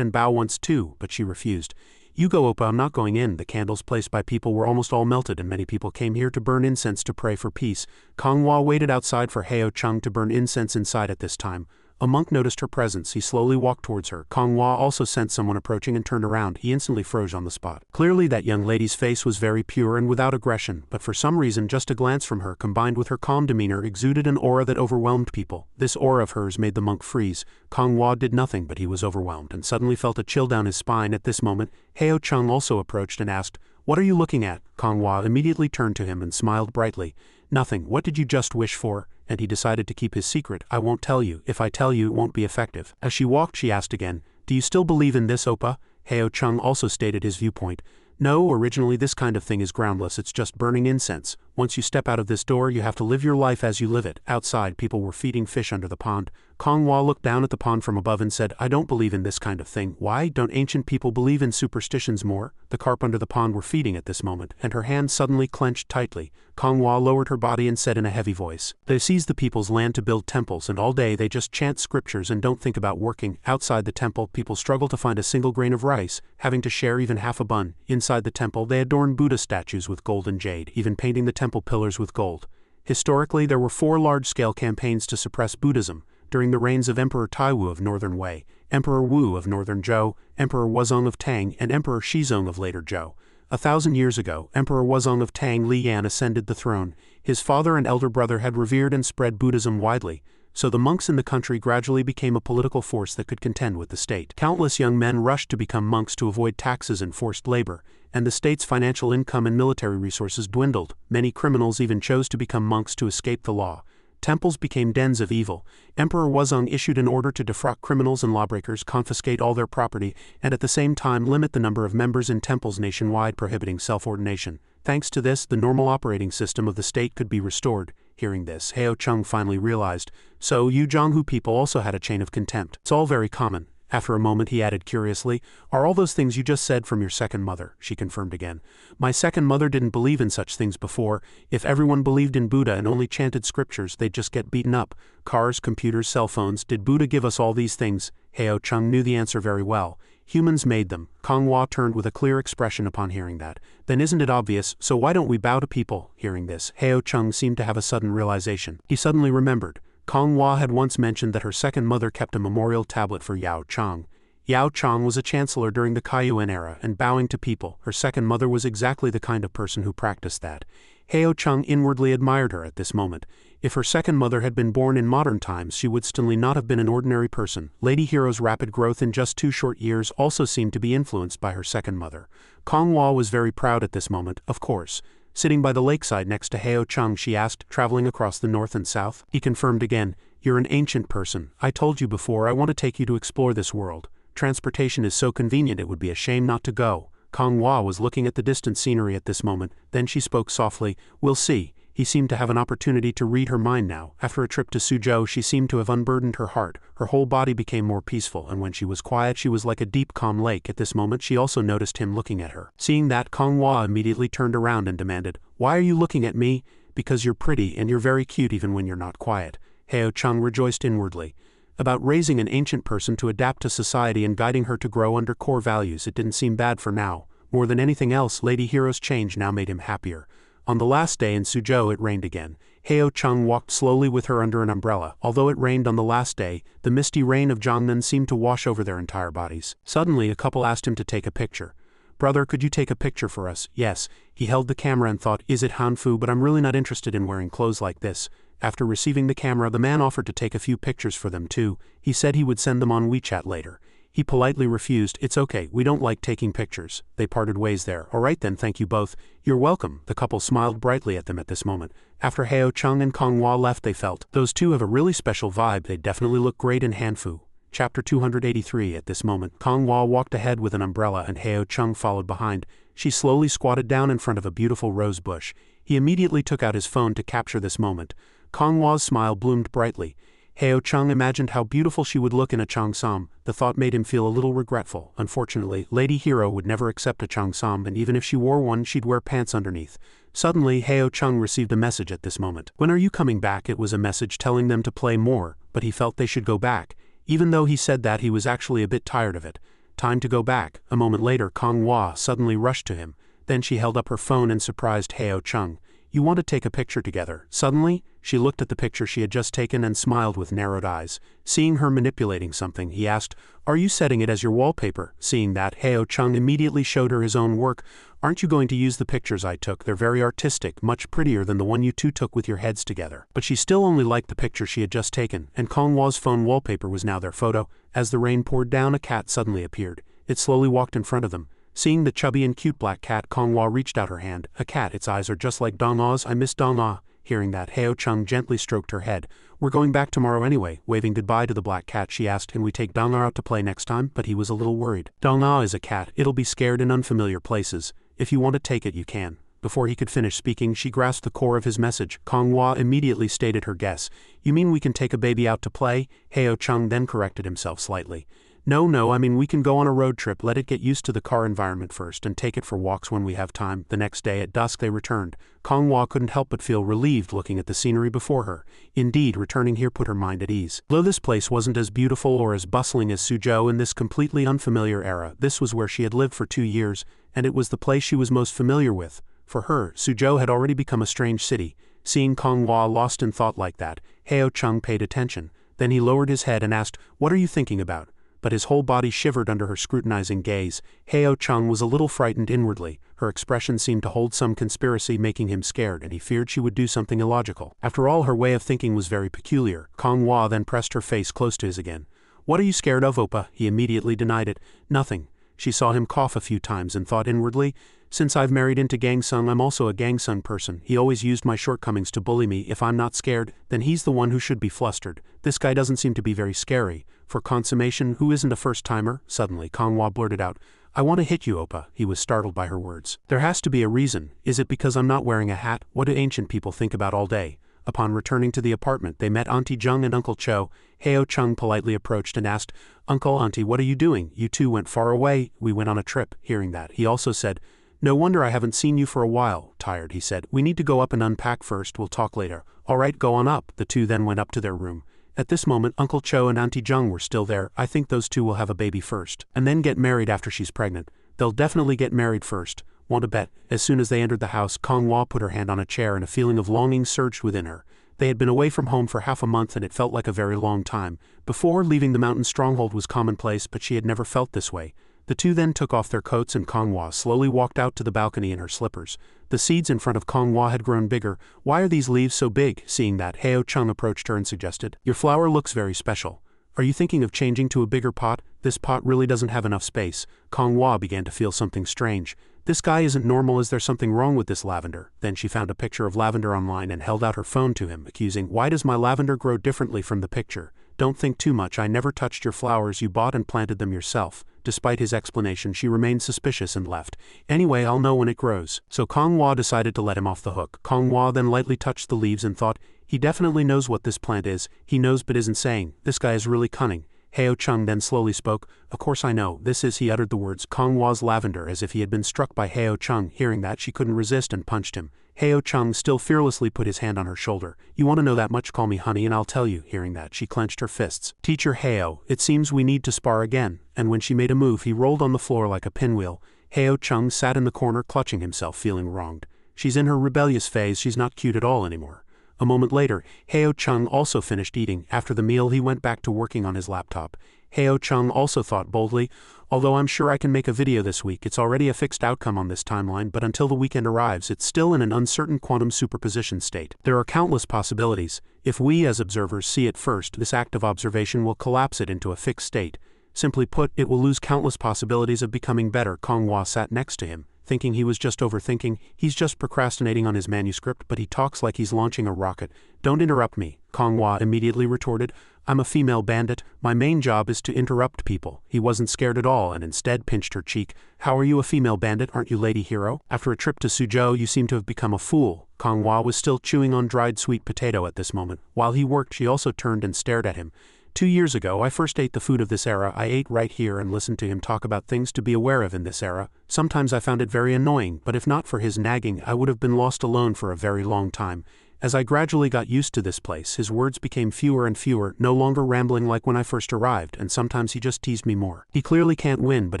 and bow once too," but she refused. "You go, Oppa, I'm not going in." The candles placed by people were almost all melted and many people came here to burn incense to pray for peace. Kong Hwa waited outside for Heo Chung to burn incense inside at this time. A monk noticed her presence. He slowly walked towards her. Kong Hwa also sensed someone approaching and turned around. He instantly froze on the spot. Clearly that young lady's face was very pure and without aggression, but for some reason just a glance from her combined with her calm demeanor exuded an aura that overwhelmed people. This aura of hers made the monk freeze. Kong Hwa did nothing, but he was overwhelmed and suddenly felt a chill down his spine. At this moment, Heo Chung also approached and asked, "What are you looking at?" Kong Hwa immediately turned to him and smiled brightly. "Nothing. What did you just wish for?" And he decided to keep his secret. "I won't tell you. If I tell you, it won't be effective." As she walked, she asked again, "Do you still believe in this, Oppa?" Heo Chung also stated his viewpoint. "No, originally this kind of thing is groundless, it's just burning incense. Once you step out of this door, you have to live your life as you live it. Outside, people were feeding fish under the pond. Konghua looked down at the pond from above and said, I don't believe in this kind of thing. Why don't ancient people believe in superstitions more? The carp under the pond were feeding at this moment, and her hand suddenly clenched tightly. Konghua lowered her body and said in a heavy voice, They seize the people's land to build temples, and all day they just chant scriptures and don't think about working. Outside the temple, people struggle to find a single grain of rice, having to share even half a bun. Inside the temple, they adorn Buddha statues with gold and jade, even painting the temple pillars with gold. Historically, there were 4 large-scale campaigns to suppress Buddhism, during the reigns of Emperor Taiwu of Northern Wei, Emperor Wu of Northern Zhou, Emperor Wuzong of Tang, and Emperor Shizong of later Zhou. 1,000 years ago, Emperor Wuzong of Tang Li Yan ascended the throne. His father and elder brother had revered and spread Buddhism widely, so the monks in the country gradually became a political force that could contend with the state. Countless young men rushed to become monks to avoid taxes and forced labor, and the state's financial income and military resources dwindled. Many criminals even chose to become monks to escape the law. Temples became dens of evil. Emperor Wuzong issued an order to defrock criminals and lawbreakers, confiscate all their property, and at the same time limit the number of members in temples nationwide, prohibiting self-ordination. Thanks to this, the normal operating system of the state could be restored. Hearing this, Heo Chung finally realized, so you Zhonghu people also had a chain of contempt. It's all very common. After a moment he added curiously, Are all those things you just said from your second mother? She confirmed again. My second mother didn't believe in such things before. If everyone believed in Buddha and only chanted scriptures, they'd just get beaten up. Cars, computers, cell phones, did Buddha give us all these things? Heo Chung knew the answer very well. Humans made them. Konghua turned with a clear expression upon hearing that. Then isn't it obvious, so why don't we bow to people? Hearing this, Heo Chung seemed to have a sudden realization. He suddenly remembered. Konghua had once mentioned that her second mother kept a memorial tablet for Yao Chang. Yao Chang was a chancellor during the Kaiyuan era, and bowing to people, her second mother was exactly the kind of person who practiced that. Heo Chung inwardly admired her at this moment. If her second mother had been born in modern times, she would still not have been an ordinary person. Lady Hero's rapid growth in just 2 short years also seemed to be influenced by her second mother. Konghua was very proud at this moment, of course. Sitting by the lakeside next to Heo Chung, she asked, traveling across the north and south. He confirmed again, You're an ancient person. I told you before I want to take you to explore this world. Transportation is so convenient it would be a shame not to go. Konghua was looking at the distant scenery at this moment, then she spoke softly, We'll see. He seemed to have an opportunity to read her mind now. After a trip to Suzhou, she seemed to have unburdened her heart. Her whole body became more peaceful, and when she was quiet she was like a deep calm lake. At this moment she also noticed him looking at her. Seeing that, Konghua immediately turned around and demanded, Why are you looking at me? Because you're pretty and you're very cute even when you're not quiet. Heo Chung rejoiced inwardly. About raising an ancient person to adapt to society and guiding her to grow under core values, it didn't seem bad for now. More than anything else, Lady Hero's change now made him happier. On the last day in Suzhou it rained again. Heo Chung walked slowly with her under an umbrella. Although it rained on the last day, the misty rain of Jiangnan seemed to wash over their entire bodies. Suddenly a couple asked him to take a picture. Brother, could you take a picture for us? Yes. He held the camera and thought, Is it Hanfu? But I'm really not interested in wearing clothes like this. After receiving the camera, the man offered to take a few pictures for them too. He said he would send them on WeChat later. He politely refused. It's okay, we don't like taking pictures. They parted ways there. Alright then, thank you both. You're welcome. The couple smiled brightly at them at this moment. After Heo Chung and Konghua left, they felt, those two have a really special vibe. They definitely look great in Hanfu. Chapter 283. At this moment, Konghua walked ahead with an umbrella and Heo Chung followed behind. She slowly squatted down in front of a beautiful rose bush. He immediately took out his phone to capture this moment. Konghua's smile bloomed brightly. Heo Chung imagined how beautiful she would look in a cheongsam. The thought made him feel a little regretful. Unfortunately, Lady Hero would never accept a cheongsam, and even if she wore one, she'd wear pants underneath. Suddenly, Heo Chung received a message at this moment. When are you coming back? It was a message telling them to play more, but he felt they should go back. Even though he said that, he was actually a bit tired of it. Time to go back. A moment later, Konghua suddenly rushed to him. Then she held up her phone and surprised Heo Chung. You want to take a picture together? Suddenly, she looked at the picture she had just taken and smiled with narrowed eyes. Seeing her manipulating something, he asked, Are you setting it as your wallpaper? Seeing that, Heo Chung immediately showed her his own work. Aren't you going to use the pictures I took? They're very artistic, much prettier than the one you two took with your heads together. But she still only liked the picture she had just taken, and Konghua's phone wallpaper was now their photo. As the rain poured down, a cat suddenly appeared. It slowly walked in front of them. Seeing the chubby and cute black cat, Konghua reached out her hand. A cat, its eyes are just like Donghua's. I miss Donghua. Hearing that, Heo Chung gently stroked her head. We're going back tomorrow anyway. Waving goodbye to the black cat, she asked, Can we take Donghua out to play next time? But he was a little worried. Donghua is a cat. It'll be scared in unfamiliar places. If you want to take it, you can. Before he could finish speaking, she grasped the core of his message. Konghua immediately stated her guess. You mean we can take a baby out to play? Heo Chung then corrected himself slightly. No, I mean we can go on a road trip, let it get used to the car environment first, and take it for walks when we have time. The next day at dusk they returned. Konghua couldn't help but feel relieved looking at the scenery before her. Indeed, returning here put her mind at ease. Though this place wasn't as beautiful or as bustling as Suzhou in this completely unfamiliar era, this was where she had lived for 2 years, and it was the place she was most familiar with. For her, Suzhou had already become a strange city. Seeing Konghua lost in thought like that, Heo Chung paid attention. Then he lowered his head and asked, "What are you thinking about?" But his whole body shivered under her scrutinizing gaze. Heo Chung was a little frightened inwardly. Her expression seemed to hold some conspiracy, making him scared, and he feared she would do something illogical. After all, her way of thinking was very peculiar. Konghua then pressed her face close to his again. "What are you scared of, Oppa?" He immediately denied it. "Nothing." She saw him cough a few times and thought inwardly, "Since I've married into Gangsung, I'm also a Gangsung person. He always used my shortcomings to bully me. If I'm not scared, then he's the one who should be flustered. This guy doesn't seem to be very scary. For consummation, who isn't a first-timer?" Suddenly, Konghua blurted out, "I want to hit you, Oppa." He was startled by her words. "There has to be a reason. Is it because I'm not wearing a hat? What do ancient people think about all day?" Upon returning to the apartment, they met Auntie Jung and Uncle Cho. Heo Chung politely approached and asked, "Uncle, Auntie, what are you doing? You two went far away." "We went on a trip." Hearing that, he also said, "No wonder I haven't seen you for a while." "Tired," he said. "We need to go up and unpack first. We'll talk later." "All right, go on up." The two then went up to their room. At this moment, Uncle Cho and Auntie Jung were still there. "I think those two will have a baby first, and then get married after she's pregnant. They'll definitely get married first. Want to bet?" As soon as they entered the house, Konghua put her hand on a chair and a feeling of longing surged within her. They had been away from home for half a month and it felt like a very long time. Before, leaving the mountain stronghold was commonplace, but she had never felt this way. The two then took off their coats and Konghua slowly walked out to the balcony in her slippers. The seeds in front of Konghua had grown bigger. "Why are these leaves so big?" Seeing that, Heo Chung approached her and suggested, "Your flower looks very special. Are you thinking of changing to a bigger pot? This pot really doesn't have enough space." Konghua began to feel something strange. "This guy isn't normal. Is there something wrong with this lavender?" Then she found a picture of lavender online and held out her phone to him, accusing, "Why does my lavender grow differently from the picture? Don't think too much. I never touched your flowers. You bought and planted them yourself." Despite his explanation, she remained suspicious and left. "Anyway, I'll know when it grows." So Konghua decided to let him off the hook. Konghua then lightly touched the leaves and thought, "He definitely knows what this plant is. He knows but isn't saying. This guy is really cunning." Heo Chung then slowly spoke, "Of course I know. This is," he uttered the words, "Konghua's lavender," as if he had been struck by Heo Chung. Hearing that, she couldn't resist and punched him. Heo Chung still fearlessly put his hand on her shoulder. "You want to know that much? Call me honey and I'll tell you." Hearing that, she clenched her fists. "Teacher Heo, it seems we need to spar again." And when she made a move, he rolled on the floor like a pinwheel. Heo Chung sat in the corner clutching himself, feeling wronged. She's in her rebellious phase. She's not cute at all anymore. A moment later, Heo Chung also finished eating. After the meal, he went back to working on his laptop. Heo Chung also thought boldly, "Although I'm sure I can make a video this week, it's already a fixed outcome on this timeline, but until the weekend arrives, it's still in an uncertain quantum superposition state. There are countless possibilities. If we as observers see it first, this act of observation will collapse it into a fixed state. Simply put, it will lose countless possibilities of becoming better." Konghua sat next to him, thinking he was just overthinking. "He's just procrastinating on his manuscript, but he talks like he's launching a rocket." "Don't interrupt me," Konghua immediately retorted. "I'm a female bandit. My main job is to interrupt people." He wasn't scared at all and instead pinched her cheek. "How are you a female bandit? Aren't you Lady Hero? After a trip to Suzhou, you seem to have become a fool." Konghua was still chewing on dried sweet potato at this moment. While he worked, she also turned and stared at him. 2 years ago, I first ate the food of this era. I ate right here and listened to him talk about things to be aware of in this era. Sometimes I found it very annoying, but if not for his nagging, I would have been lost alone for a very long time. As I gradually got used to this place, his words became fewer and fewer, no longer rambling like when I first arrived, and sometimes he just teased me more. He clearly can't win, but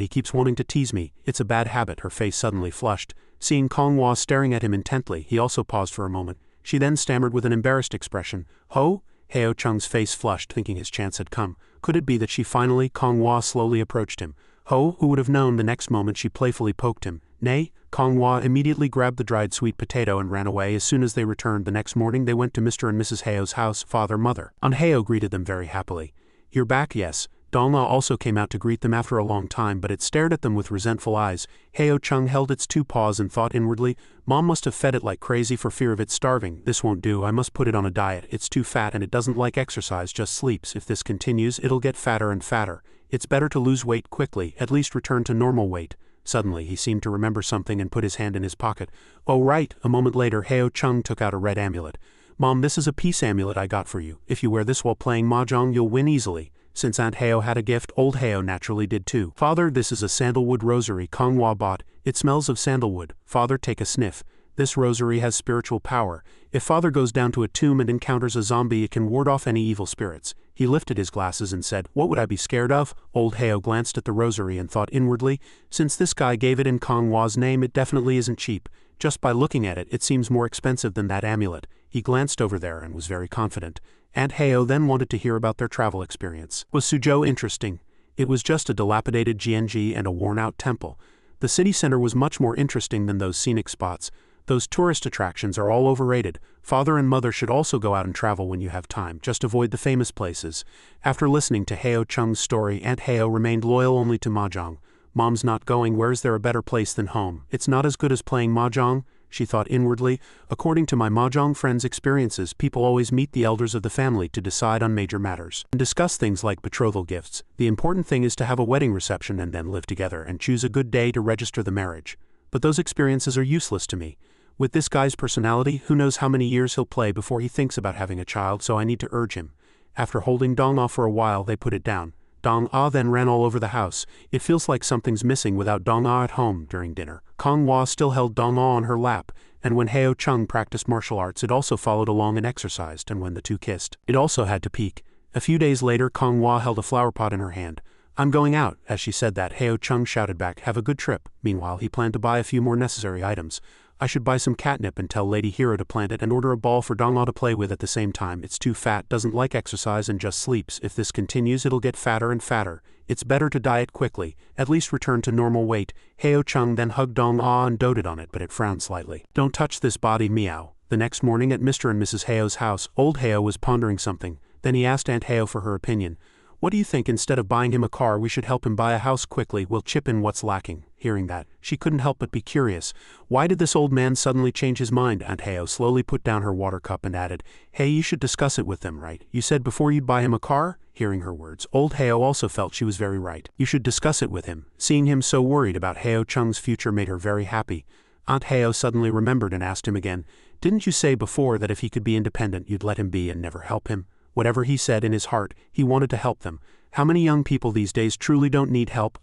he keeps wanting to tease me. It's a bad habit." Her face suddenly flushed. Seeing Konghua staring at him intently, he also paused for a moment. She then stammered with an embarrassed expression, "Ho?" Heo Chung's face flushed, thinking his chance had come. Could it be that she finally? Konghua slowly approached him. "Ho?" Who would have known? The next moment she playfully poked him. "Nay?" Konghua immediately grabbed the dried sweet potato and ran away. As soon as they returned the next morning, they went to Mr. and Mrs. Heo's house. Father, Mother, and Heo greeted them very happily. "You're back, yes." Dalna also came out to greet them after a long time, but it stared at them with resentful eyes. Heo Chung held its 2 paws and thought inwardly, "Mom must have fed it like crazy for fear of it starving. This won't do. I must put it on a diet. It's too fat and it doesn't like exercise, just sleeps. If this continues, it'll get fatter and fatter. It's better to lose weight quickly, at least return to normal weight." Suddenly he seemed to remember something and put his hand in his pocket. "Oh right." A moment later Heo Chung took out a red amulet. "Mom, this is a peace amulet I got for you. If you wear this while playing mahjong you'll win easily." Since Aunt Heo had a gift, old Heo naturally did too. "Father, this is a sandalwood rosary Konghua bought. It smells of sandalwood. Father, take a sniff. This rosary has spiritual power. If Father goes down to a tomb and encounters a zombie, it can ward off any evil spirits." He lifted his glasses and said, "What would I be scared of?" Old Heo glanced at the rosary and thought inwardly, since this guy gave it in Konghua's name, it definitely isn't cheap. Just by looking at it, it seems more expensive than that amulet. He glanced over there and was very confident. Aunt Heo then wanted to hear about their travel experience. Was Suzhou interesting? It was just a dilapidated GNG and a worn-out temple. The city center was much more interesting than those scenic spots. Those tourist attractions are all overrated. Father and Mother should also go out and travel when you have time, just avoid the famous places. After listening to Heo Chung's story, Aunt Heo remained loyal only to mahjong. Mom's not going, where's there a better place than home? It's not as good as playing mahjong, she thought inwardly. According to my mahjong friends' experiences, people always meet the elders of the family to decide on major matters and discuss things like betrothal gifts. The important thing is to have a wedding reception and then live together and choose a good day to register the marriage. But those experiences are useless to me. With this guy's personality, who knows how many years he'll play before he thinks about having a child, so I need to urge him. After holding Dong Ah for a while, they put it down. Dong Ah then ran all over the house. It feels like something's missing without Dong Ah at home during dinner. Konghua still held Dong Ah on her lap, and when Heo Chung practiced martial arts, it also followed along and exercised, and when the two kissed, it also had to peek. A few days later, Konghua held a flower pot in her hand. "I'm going out." As she said that, Heo Chung shouted back, "Have a good trip." Meanwhile, he planned to buy a few more necessary items. "I should buy some catnip and tell Lady Hero to plant it and order a ball for Dong Ah to play with at the same time. It's too fat, doesn't like exercise and just sleeps. If this continues it'll get fatter and fatter. It's better to diet quickly, at least return to normal weight." Heo Chung then hugged Dong Ah and doted on it, but it frowned slightly. "Don't touch this body, meow." The next morning at Mr. and Mrs. Heo's house, old Heo was pondering something. Then he asked Aunt Heo for her opinion. "What do you think, instead of buying him a car we should help him buy a house quickly, we'll chip in what's lacking?" Hearing that, she couldn't help but be curious. Why did this old man suddenly change his mind? Aunt Heo slowly put down her water cup and added, "Hey, you should discuss it with them, right? You said before you'd buy him a car?" Hearing her words, old Heo also felt she was very right. You should discuss it with him. Seeing him so worried about Heo Chung's future made her very happy. Aunt Heo suddenly remembered and asked him again, "Didn't you say before that if he could be independent you'd let him be and never help him?" Whatever he said, in his heart, he wanted to help them. How many young people these days truly don't need help?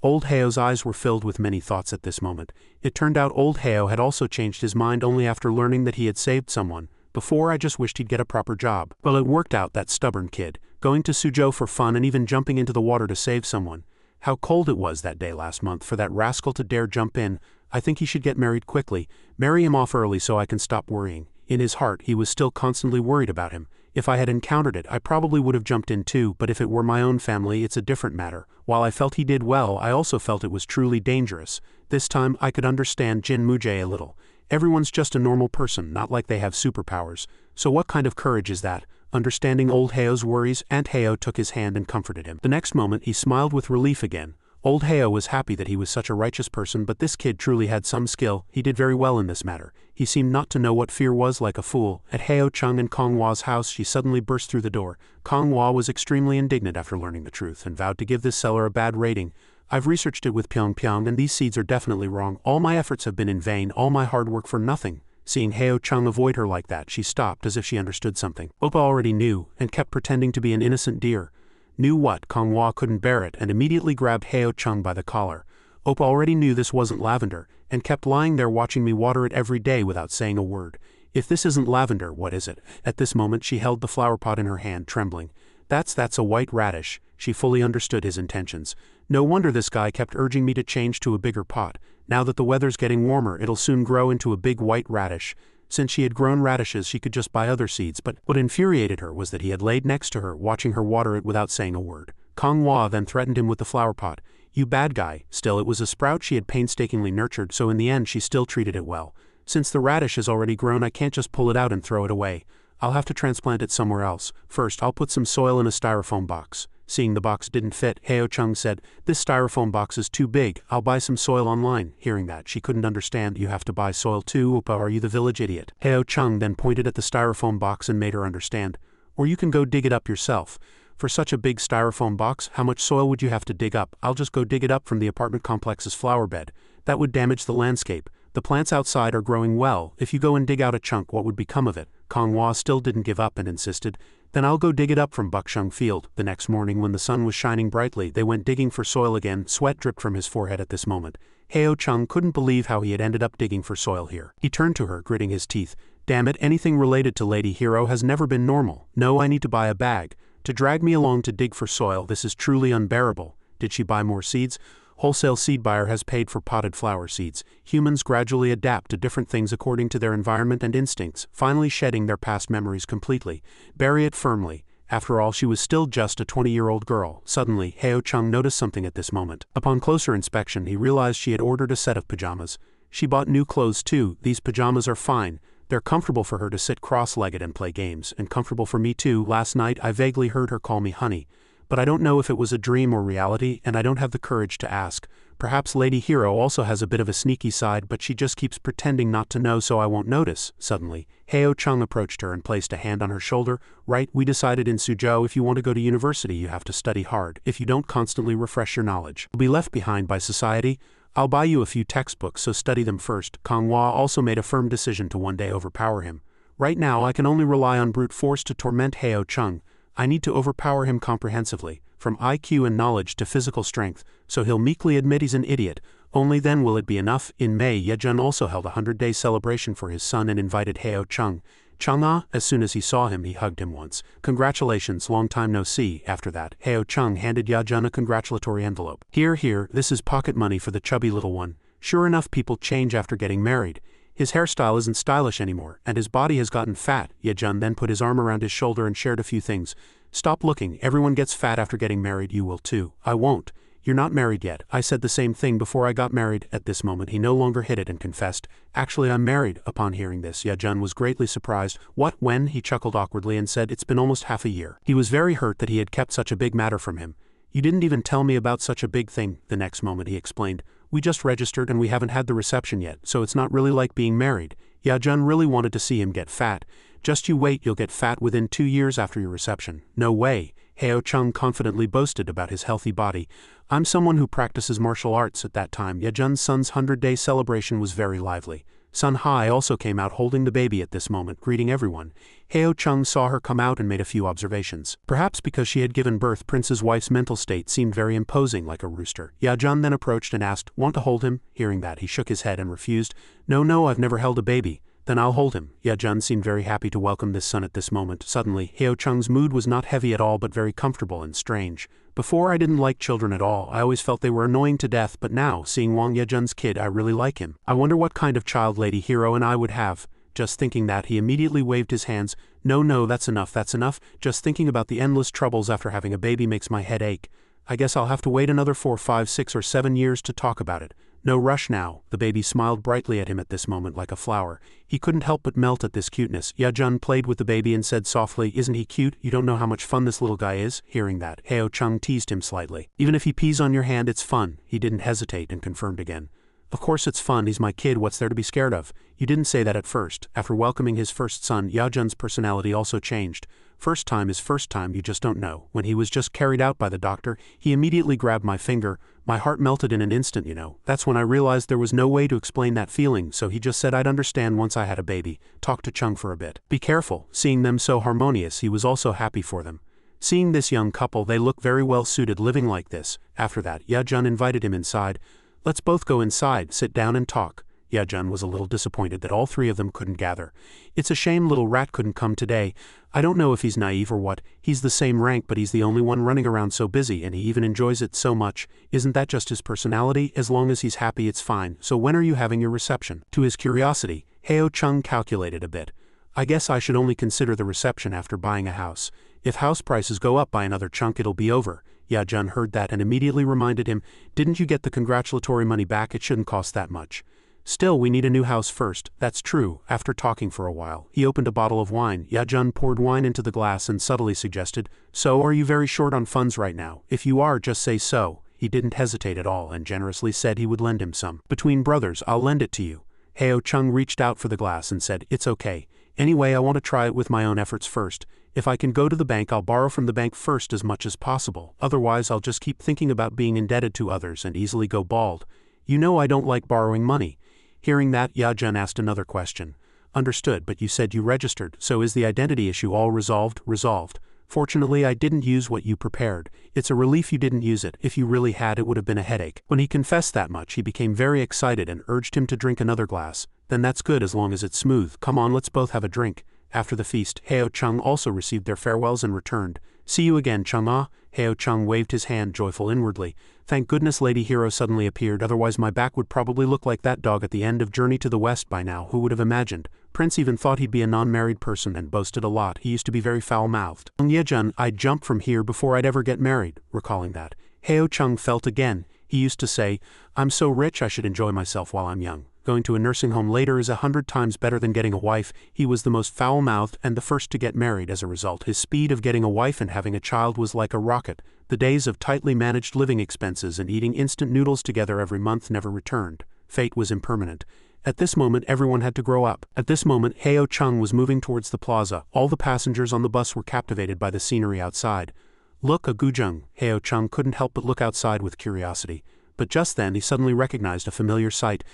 Old Heo's eyes were filled with many thoughts at this moment. It turned out old Heo had also changed his mind only after learning that he had saved someone. Before, I just wished he'd get a proper job. Well, it worked out, that stubborn kid. Going to Suzhou for fun and even jumping into the water to save someone. How cold it was that day last month for that rascal to dare jump in. I think he should get married quickly. Marry him off early so I can stop worrying. In his heart, he was still constantly worried about him. If I had encountered it, I probably would have jumped in too, but if it were my own family, it's a different matter. While I felt he did well, I also felt it was truly dangerous. This time, I could understand Jin Mujie a little. Everyone's just a normal person, not like they have superpowers. So what kind of courage is that? Understanding old Heo's worries, Aunt Heo took his hand and comforted him. The next moment, he smiled with relief again. Old Heo was happy that he was such a righteous person, but this kid truly had some skill. He did very well in this matter. He seemed not to know what fear was, like a fool. At Heo Chung and Konghua's house, she suddenly burst through the door. Konghua was extremely indignant after learning the truth and vowed to give this seller a bad rating. "I've researched it with Pyong and these seeds are definitely wrong. All my efforts have been in vain, all my hard work for nothing." Seeing Heo Chung avoid her like that, she stopped as if she understood something. Oppa already knew, and kept pretending to be an innocent deer. Knew what? Konghua couldn't bear it and immediately grabbed Heo Chung by the collar. Oppa already knew this wasn't lavender, and kept lying there watching me water it every day without saying a word. If this isn't lavender, what is it? At this moment she held the flower pot in her hand, trembling. That's a white radish." She fully understood his intentions. No wonder this guy kept urging me to change to a bigger pot. Now that the weather's getting warmer, it'll soon grow into a big white radish. Since she had grown radishes, she could just buy other seeds, but what infuriated her was that he had laid next to her, watching her water it without saying a word. Konghua then threatened him with the flower pot. "You bad guy." Still, it was a sprout she had painstakingly nurtured, so in the end she still treated it well. "Since the radish is already grown, I can't just pull it out and throw it away. I'll have to transplant it somewhere else. First, I'll put some soil in a styrofoam box." Seeing the box didn't fit, Heo Chung said, "This styrofoam box is too big, I'll buy some soil online." Hearing that, she couldn't understand. "You have to buy soil too, Oppa, are you the village idiot?" Heo Chung then pointed at the styrofoam box and made her understand. "Or you can go dig it up yourself." For such a big styrofoam box, how much soil would you have to dig up? I'll just go dig it up from the apartment complex's flower bed. That would damage the landscape. The plants outside are growing well. If you go and dig out a chunk, what would become of it? Konghua still didn't give up and insisted. Then I'll go dig it up from Bukshung Field. The next morning when the sun was shining brightly, they went digging for soil again. Sweat dripped from his forehead at this moment. Heo Chung couldn't believe how he had ended up digging for soil here. He turned to her, gritting his teeth. Damn it, anything related to Lady Hero has never been normal. No, I need to buy a bag. To drag me along to dig for soil, this is truly unbearable. Did she buy more seeds? Wholesale seed buyer has paid for potted flower seeds. Humans gradually adapt to different things according to their environment and instincts, finally shedding their past memories completely. Bury it firmly. After all, she was still just a 20-year-old girl. Suddenly, Heo Chung noticed something at this moment. Upon closer inspection, he realized she had ordered a set of pajamas. She bought new clothes too. These pajamas are fine. They're comfortable for her to sit cross-legged and play games, and comfortable for me too. Last night, I vaguely heard her call me honey. But I don't know if it was a dream or reality, and I don't have the courage to ask. Perhaps Lady Hero also has a bit of a sneaky side, but she just keeps pretending not to know so I won't notice. Suddenly, Heo Chung approached her and placed a hand on her shoulder. Right, we decided in Suzhou if you want to go to university you have to study hard. If you don't constantly refresh your knowledge, you'll be left behind by society. I'll buy you a few textbooks, so study them first. Konghua also made a firm decision to one day overpower him. Right now I can only rely on brute force to torment Heo Chung. I need to overpower him comprehensively, from IQ and knowledge to physical strength, so he'll meekly admit he's an idiot. Only then will it be enough. In May, Yejun also held a 100-day celebration for his son and invited Heo Chung. Chang'e, as soon as he saw him, he hugged him once. Congratulations, long time no see. After that, Heo Chung handed Yejun a congratulatory envelope. Here, this is pocket money for the chubby little one. Sure enough, people change after getting married. His hairstyle isn't stylish anymore, and his body has gotten fat. Yejun then put his arm around his shoulder and shared a few things. Stop looking, everyone gets fat after getting married, you will too. I won't. You're not married yet. I said the same thing before I got married. At this moment he no longer hid it and confessed, actually I'm married. Upon hearing this, Yejun was greatly surprised. What, when? He chuckled awkwardly and said, it's been almost half a year. He was very hurt that he had kept such a big matter from him. You didn't even tell me about such a big thing. The next moment he explained, we just registered and we haven't had the reception yet, so it's not really like being married. Yejun really wanted to see him get fat. Just you wait, you'll get fat within 2 years after your reception. No way. Heo Chung confidently boasted about his healthy body. I'm someone who practices martial arts. At that time, Yejun's son's 100-day celebration was very lively. Sun Hai also came out holding the baby at this moment, greeting everyone. Heo Chung saw her come out and made a few observations. Perhaps because she had given birth, Prince's wife's mental state seemed very imposing, like a rooster. Yejun then approached and asked, want to hold him? Hearing that, he shook his head and refused. No, I've never held a baby. Then I'll hold him. Yejun seemed very happy to welcome this son at this moment. Suddenly, Heo Chung's mood was not heavy at all but very comfortable and strange. Before I didn't like children at all, I always felt they were annoying to death, but now, seeing Wang Yejun's kid, I really like him. I wonder what kind of child Lady Hero and I would have. Just thinking that, he immediately waved his hands. No, that's enough. Just thinking about the endless troubles after having a baby makes my head ache. I guess I'll have to wait another 4, 5, 6 or 7 years to talk about it. No rush now. The baby smiled brightly at him at this moment like a flower. He couldn't help but melt at this cuteness. Yejun played with the baby and said softly, isn't he cute? You don't know how much fun this little guy is? Hearing that, Heo Chung teased him slightly. Even if he pees on your hand, it's fun. He didn't hesitate and confirmed again. Of course it's fun, he's my kid, what's there to be scared of? You didn't say that at first. After welcoming his first son, Yejun's personality also changed. First time is first time, you just don't know. When he was just carried out by the doctor, he immediately grabbed my finger. My heart melted in an instant, you know. That's when I realized there was no way to explain that feeling, so he just said I'd understand once I had a baby. Talked to Chung for a bit. Be careful. Seeing them so harmonious, he was also happy for them. Seeing this young couple, they look very well suited living like this. After that, Yejun invited him inside. Let's both go inside, sit down and talk. Yejun was a little disappointed that all three of them couldn't gather. It's a shame little rat couldn't come today. I don't know if he's naive or what. He's the same rank, but he's the only one running around so busy, and he even enjoys it so much. Isn't that just his personality? As long as he's happy, it's fine. So when are you having your reception? To his curiosity, Heo Chung calculated a bit. I guess I should only consider the reception after buying a house. If house prices go up by another chunk, it'll be over. Yejun heard that and immediately reminded him, didn't you get the congratulatory money back? It shouldn't cost that much. Still, we need a new house first. That's true. After talking for a while, he opened a bottle of wine. Yejun poured wine into the glass and subtly suggested, so are you very short on funds right now? If you are, just say so. He didn't hesitate at all and generously said he would lend him some. Between brothers, I'll lend it to you. Heo Chung reached out for the glass and said, it's okay. Anyway, I want to try it with my own efforts first. If I can go to the bank, I'll borrow from the bank first as much as possible, otherwise I'll just keep thinking about being indebted to others and easily go bald. You know I don't like borrowing money. Hearing that, Yajun asked another question. Understood, but you said you registered, so is the identity issue all resolved? Resolved. Fortunately, I didn't use what you prepared. It's a relief you didn't use it. If you really had, it would have been a headache. When he confessed that much, he became very excited and urged him to drink another glass. Then that's good as long as it's smooth. Come on, let's both have a drink. After the feast, Heo Chung also received their farewells and returned. See you again, Chung-ah. Heo Chung waved his hand, joyful inwardly. Thank goodness Lady Hero suddenly appeared, otherwise my back would probably look like that dog at the end of Journey to the West by now. Who would have imagined? Prince even thought he'd be a non-married person and boasted a lot. He used to be very foul-mouthed. Yejun, I'd jump from here before I'd ever get married. Recalling that, Heo Chung felt again. He used to say, I'm so rich I should enjoy myself while I'm young. Going to a nursing home later is 100 times better than getting a wife. He was the most foul-mouthed and the first to get married as a result. His speed of getting a wife and having a child was like a rocket. The days of tightly managed living expenses and eating instant noodles together every month never returned. Fate was impermanent. At this moment everyone had to grow up. At this moment Heo Chung was moving towards the plaza. All the passengers on the bus were captivated by the scenery outside. Look, a Gujung. Heo Chung couldn't help but look outside with curiosity. But just then he suddenly recognized a familiar sight.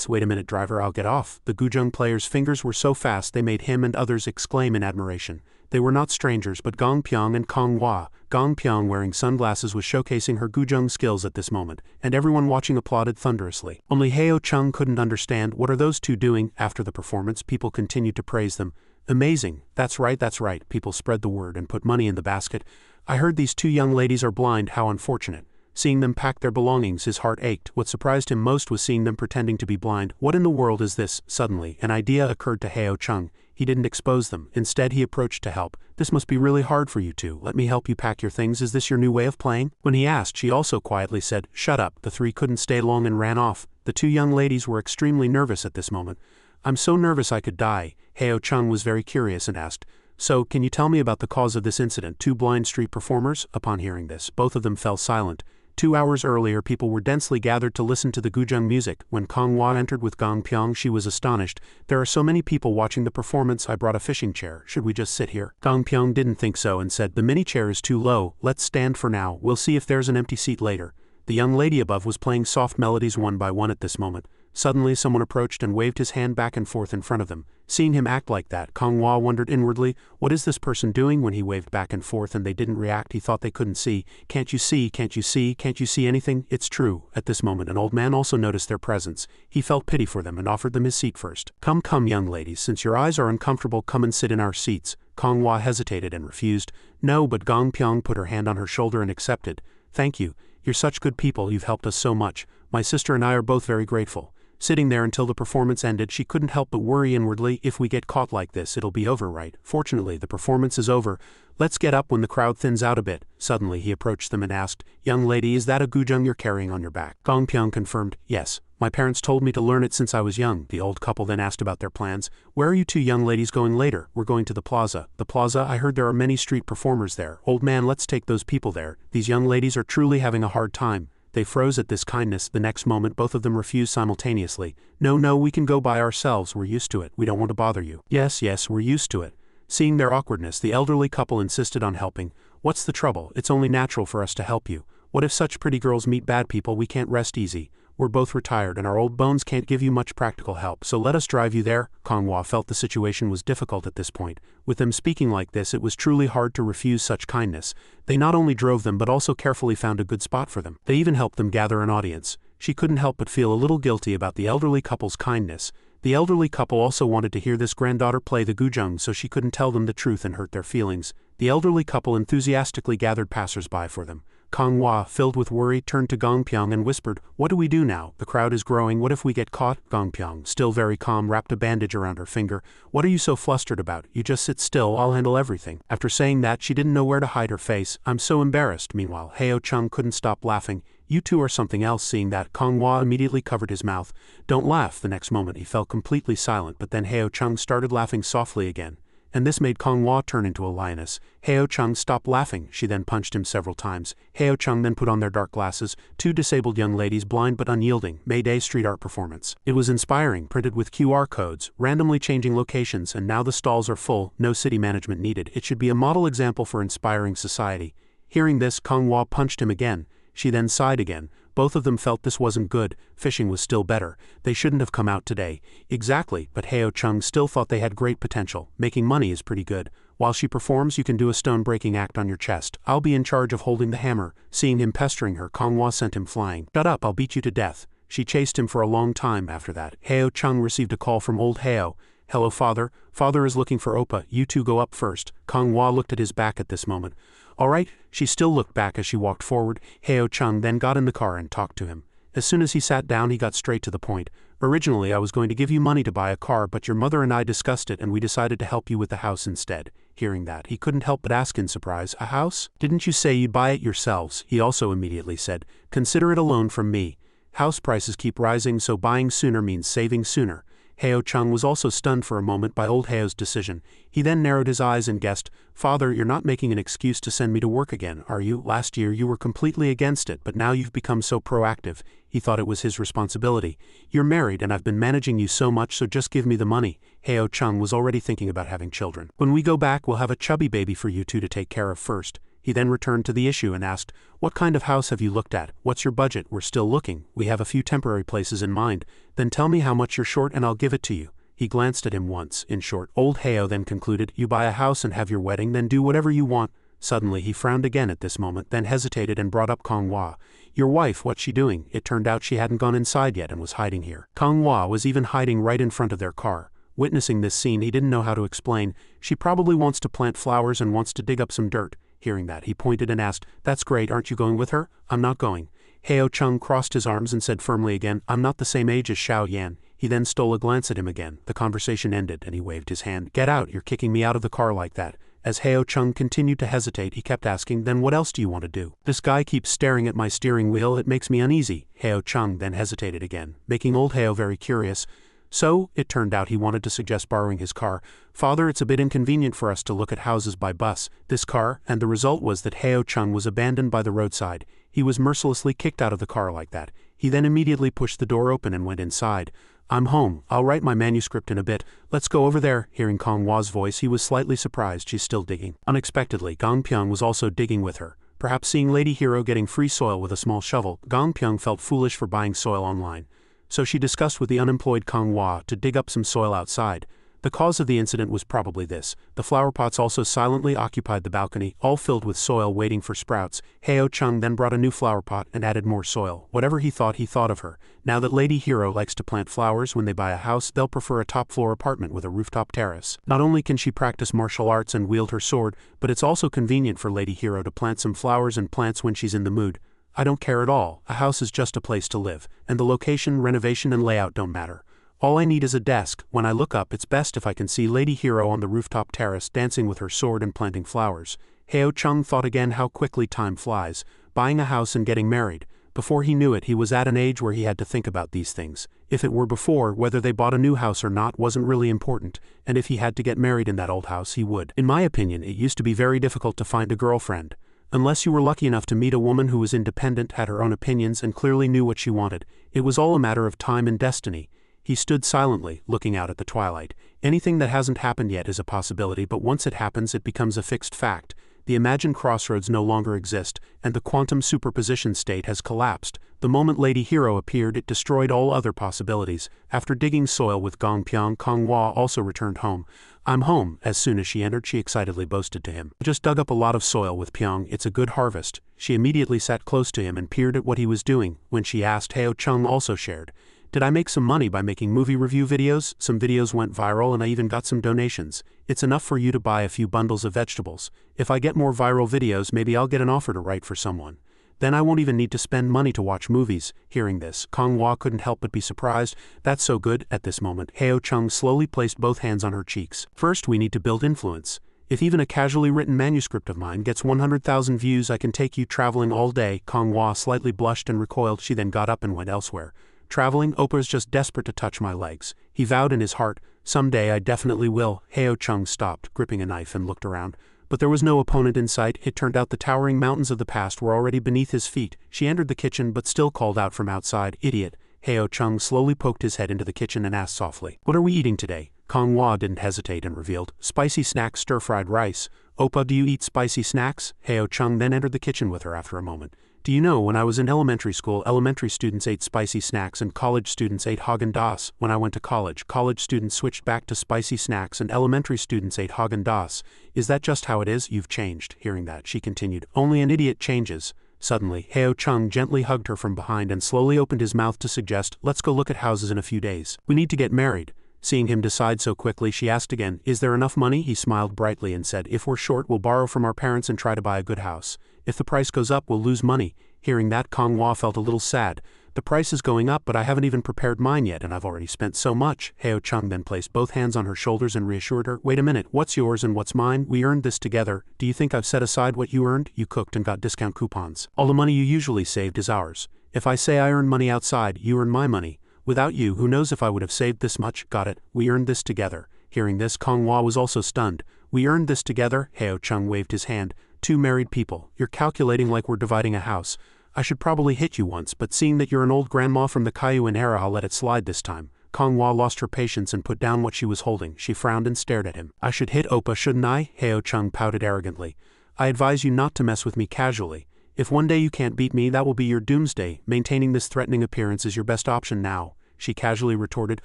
Wait a minute driver, I'll get off. The Gujung player's fingers were so fast they made him and others exclaim in admiration. They were not strangers but Gong Pyong and Kong Hua. Gong Pyong, wearing sunglasses, was showcasing her Gujung skills at this moment, and everyone watching applauded thunderously. Only Heo Chung couldn't understand. What are those two doing? After the performance, people continued to praise them. Amazing. That's right. People spread the word and put money in the basket. I heard these two young ladies are blind. How unfortunate. Seeing them pack their belongings, his heart ached. What surprised him most was seeing them pretending to be blind. What in the world is this? Suddenly, an idea occurred to Heo Chung. He didn't expose them. Instead, he approached to help. This must be really hard for you two. Let me help you pack your things. Is this your new way of playing? When he asked, she also quietly said, shut up. The three couldn't stay long and ran off. The two young ladies were extremely nervous at this moment. I'm so nervous I could die. Heo Chung was very curious and asked, so, can you tell me about the cause of this incident? Two blind street performers? Upon hearing this, both of them fell silent. 2 hours earlier, people were densely gathered to listen to the Gujung music. When Kong Hua entered with Gong Pyong, she was astonished. There are so many people watching the performance, I brought a fishing chair. Should we just sit here? Gong Pyong didn't think so and said, the mini chair is too low. Let's stand for now. We'll see if there's an empty seat later. The young lady above was playing soft melodies one by one at this moment. Suddenly, someone approached and waved his hand back and forth in front of them. Seeing him act like that, Kong Hua wondered inwardly, what is this person doing? When he waved back and forth and they didn't react, he thought they couldn't see. Can't you see? Can't you see? Can't you see anything? It's true. At this moment, an old man also noticed their presence. He felt pity for them and offered them his seat first. Come, young ladies, since your eyes are uncomfortable, come and sit in our seats. Kong Hua hesitated and refused. No, but Gong Pyong put her hand on her shoulder and accepted. Thank you. You're such good people. You've helped us so much. My sister and I are both very grateful. Sitting there until the performance ended, she couldn't help but worry inwardly, if we get caught like this, it'll be over, right? Fortunately, the performance is over. Let's get up when the crowd thins out a bit. Suddenly, he approached them and asked, young lady, is that a Gujung you're carrying on your back? Gong Pyong confirmed, yes. My parents told me to learn it since I was young. The old couple then asked about their plans. Where are you two young ladies going later? We're going to the plaza. The plaza? I heard there are many street performers there. Old man, let's take those people there. These young ladies are truly having a hard time. They froze at this kindness. The next moment, both of them refused simultaneously. No, we can go by ourselves. We're used to it. We don't want to bother you. Yes, we're used to it. Seeing their awkwardness, the elderly couple insisted on helping. What's the trouble? It's only natural for us to help you. What if such pretty girls meet bad people? We can't rest easy. We're both retired and our old bones can't give you much practical help, so let us drive you there. Kong Hua felt the situation was difficult at this point. With them speaking like this, it was truly hard to refuse such kindness. They not only drove them but also carefully found a good spot for them. They even helped them gather an audience. She couldn't help but feel a little guilty about the elderly couple's kindness. The elderly couple also wanted to hear this granddaughter play the Gujung, so she couldn't tell them the truth and hurt their feelings. The elderly couple enthusiastically gathered passers-by for them. Kong Hua, filled with worry, turned to Gong Pyong and whispered, what do we do now? The crowd is growing. What if we get caught? Gong Pyong, still very calm, wrapped a bandage around her finger. What are you so flustered about? You just sit still. I'll handle everything. After saying that, she didn't know where to hide her face. I'm so embarrassed. Meanwhile, Heo Chung couldn't stop laughing. You two are something else. Seeing that, Kong Hua immediately covered his mouth. Don't laugh. The next moment he fell completely silent, but then Heo Chung started laughing softly again. and this made Kong Hua turn into a lioness. Heo Chung stopped laughing. She then punched him several times. Heo Chung then put on their dark glasses. Two disabled young ladies, blind but unyielding, made a street art performance. It was inspiring, printed with QR codes, randomly changing locations, and now the stalls are full, no city management needed. It should be a model example for inspiring society. Hearing this, Kong Hua punched him again. She then sighed again. Both of them felt this wasn't good. Fishing was still better. They shouldn't have come out today. Exactly, but Heo Chung still thought they had great potential. Making money is pretty good. While she performs, you can do a stone-breaking act on your chest. I'll be in charge of holding the hammer. Seeing him pestering her, Kong Hua sent him flying. Shut up, I'll beat you to death. She chased him for a long time after that. Heo Chung received a call from old Heo. Hello, father. Father is looking for Oppa. You two go up first. Kong Hua looked at his back at this moment. All right, she still looked back as she walked forward. Heo Chung then got in the car and talked to him. As soon as he sat down, he got straight to the point. Originally, I was going to give you money to buy a car, but your mother and I discussed it and we decided to help you with the house instead. Hearing that, he couldn't help but ask in surprise, a house? Didn't you say you'd buy it yourselves? He also immediately said, consider it a loan from me. House prices keep rising, so buying sooner means saving sooner. Heo Chung was also stunned for a moment by old Heo's decision. He then narrowed his eyes and guessed, Father, you're not making an excuse to send me to work again, are you? Last year you were completely against it, but now you've become so proactive. He thought it was his responsibility. You're married and I've been managing you so much, so just give me the money. Heo Chung was already thinking about having children. When we go back, we'll have a chubby baby for you two to take care of first. He then returned to the issue and asked, what kind of house have you looked at? What's your budget? We're still looking. We have a few temporary places in mind. Then tell me how much you're short and I'll give it to you. He glanced at him once. In short, old Heo then concluded, you buy a house and have your wedding, then do whatever you want. Suddenly he frowned again at this moment, then hesitated and brought up Kong Hua. Your wife, what's she doing? It turned out she hadn't gone inside yet and was hiding here. Kong Hua was even hiding right in front of their car. Witnessing this scene, he didn't know how to explain. She probably wants to plant flowers and wants to dig up some dirt. Hearing that, he pointed and asked, that's great, aren't you going with her? I'm not going. Heo Chung crossed his arms and said firmly again, I'm not the same age as Xiao Yan. He then stole a glance at him again. The conversation ended and he waved his hand. Get out, you're kicking me out of the car like that. As Heo Chung continued to hesitate, he kept asking, then what else do you want to do? This guy keeps staring at my steering wheel, it makes me uneasy. Heo Chung then hesitated again, making old Heo very curious. So, it turned out he wanted to suggest borrowing his car. Father, it's a bit inconvenient for us to look at houses by bus. This car, and the result was that Heo Chung was abandoned by the roadside. He was mercilessly kicked out of the car like that. He then immediately pushed the door open and went inside. I'm home. I'll write my manuscript in a bit. Let's go over there. Hearing Kong Hua's voice, he was slightly surprised. She's still digging. Unexpectedly, Gong Pyong was also digging with her. Perhaps seeing Lady Hero getting free soil with a small shovel, Gong Pyong felt foolish for buying soil online. So she discussed with the unemployed Kong Hua to dig up some soil outside. The cause of the incident was probably this. The flower pots also silently occupied the balcony, all filled with soil waiting for sprouts. Heo Chung then brought a new flower pot and added more soil. Whatever he thought of her. Now that Lady Hero likes to plant flowers when they buy a house, they'll prefer a top-floor apartment with a rooftop terrace. Not only can she practice martial arts and wield her sword, but it's also convenient for Lady Hero to plant some flowers and plants when she's in the mood. I don't care at all. A house is just a place to live, and the location, renovation, and layout don't matter. All I need is a desk. When I look up, it's best if I can see Lady Hero on the rooftop terrace dancing with her sword and planting flowers. Heo Chung thought again how quickly time flies, buying a house and getting married. Before he knew it, he was at an age where he had to think about these things. If it were before, whether they bought a new house or not wasn't really important, and if he had to get married in that old house, he would. In my opinion, it used to be very difficult to find a girlfriend. Unless you were lucky enough to meet a woman who was independent, had her own opinions, and clearly knew what she wanted, it was all a matter of time and destiny. He stood silently, looking out at the twilight. Anything that hasn't happened yet is a possibility, but once it happens, it becomes a fixed fact. The imagined crossroads no longer exist, and the quantum superposition state has collapsed. The moment Lady Hero appeared, it destroyed all other possibilities. After digging soil with Gong Pyong, Kong Hua also returned home. I'm home. As soon as she entered, she excitedly boasted to him. I just dug up a lot of soil with Pyong, it's a good harvest. She immediately sat close to him and peered at what he was doing. When she asked, Heo Chung also shared. Did I make some money by making movie review videos? Some videos went viral and I even got some donations. It's enough for you to buy a few bundles of vegetables. If I get more viral videos, maybe I'll get an offer to write for someone. Then I won't even need to spend money to watch movies. Hearing this, Kong Hua couldn't help but be surprised. That's so good. At this moment, Heo Chung slowly placed both hands on her cheeks. First, we need to build influence. If even a casually written manuscript of mine gets 100,000 views, I can take you traveling all day. Kong Hua slightly blushed and recoiled. She then got up and went elsewhere. Traveling? Opa's just desperate to touch my legs. He vowed in his heart, someday I definitely will. Heo Chung stopped, gripping a knife, and looked around. But there was no opponent in sight. It turned out the towering mountains of the past were already beneath his feet. She entered the kitchen but still called out from outside, "Idiot." Heo Chung slowly poked his head into the kitchen and asked softly, "What are we eating today?" Kong Hua didn't hesitate and revealed, "Spicy snacks, stir-fried rice." "Opa, do you eat spicy snacks?" Heo Chung then entered the kitchen with her after a moment. "Do you know, when I was in elementary school, elementary students ate spicy snacks and college students ate Haagen-Dazs. When I went to college, college students switched back to spicy snacks and elementary students ate Haagen-Dazs. Is that just how it is? You've changed." Hearing that, she continued, "Only an idiot changes." Suddenly, Heo Chung gently hugged her from behind and slowly opened his mouth to suggest, "Let's go look at houses in a few days. We need to get married." Seeing him decide so quickly, she asked again, "Is there enough money?" He smiled brightly and said, "If we're short, we'll borrow from our parents and try to buy a good house. If the price goes up, we'll lose money." Hearing that, Kong Hua felt a little sad. "The price is going up, but I haven't even prepared mine yet, and I've already spent so much." Heo Chung then placed both hands on her shoulders and reassured her, "Wait a minute, what's yours and what's mine? We earned this together. Do you think I've set aside what you earned? You cooked and got discount coupons. All the money you usually saved is ours. If I say I earn money outside, you earn my money. Without you, who knows if I would have saved this much? Got it? We earned this together." Hearing this, Kong Hua was also stunned. "We earned this together?" Heo Chung waved his hand. "Two married people. You're calculating like we're dividing a house. I should probably hit you once, but seeing that you're an old grandma from the Kaiyuan era, I'll let it slide this time." Kong Hua lost her patience and put down what she was holding. She frowned and stared at him. "I should hit Opa, shouldn't I?" Heo Chung pouted arrogantly. "I advise you not to mess with me casually. If one day you can't beat me, that will be your doomsday. Maintaining this threatening appearance is your best option now," she casually retorted.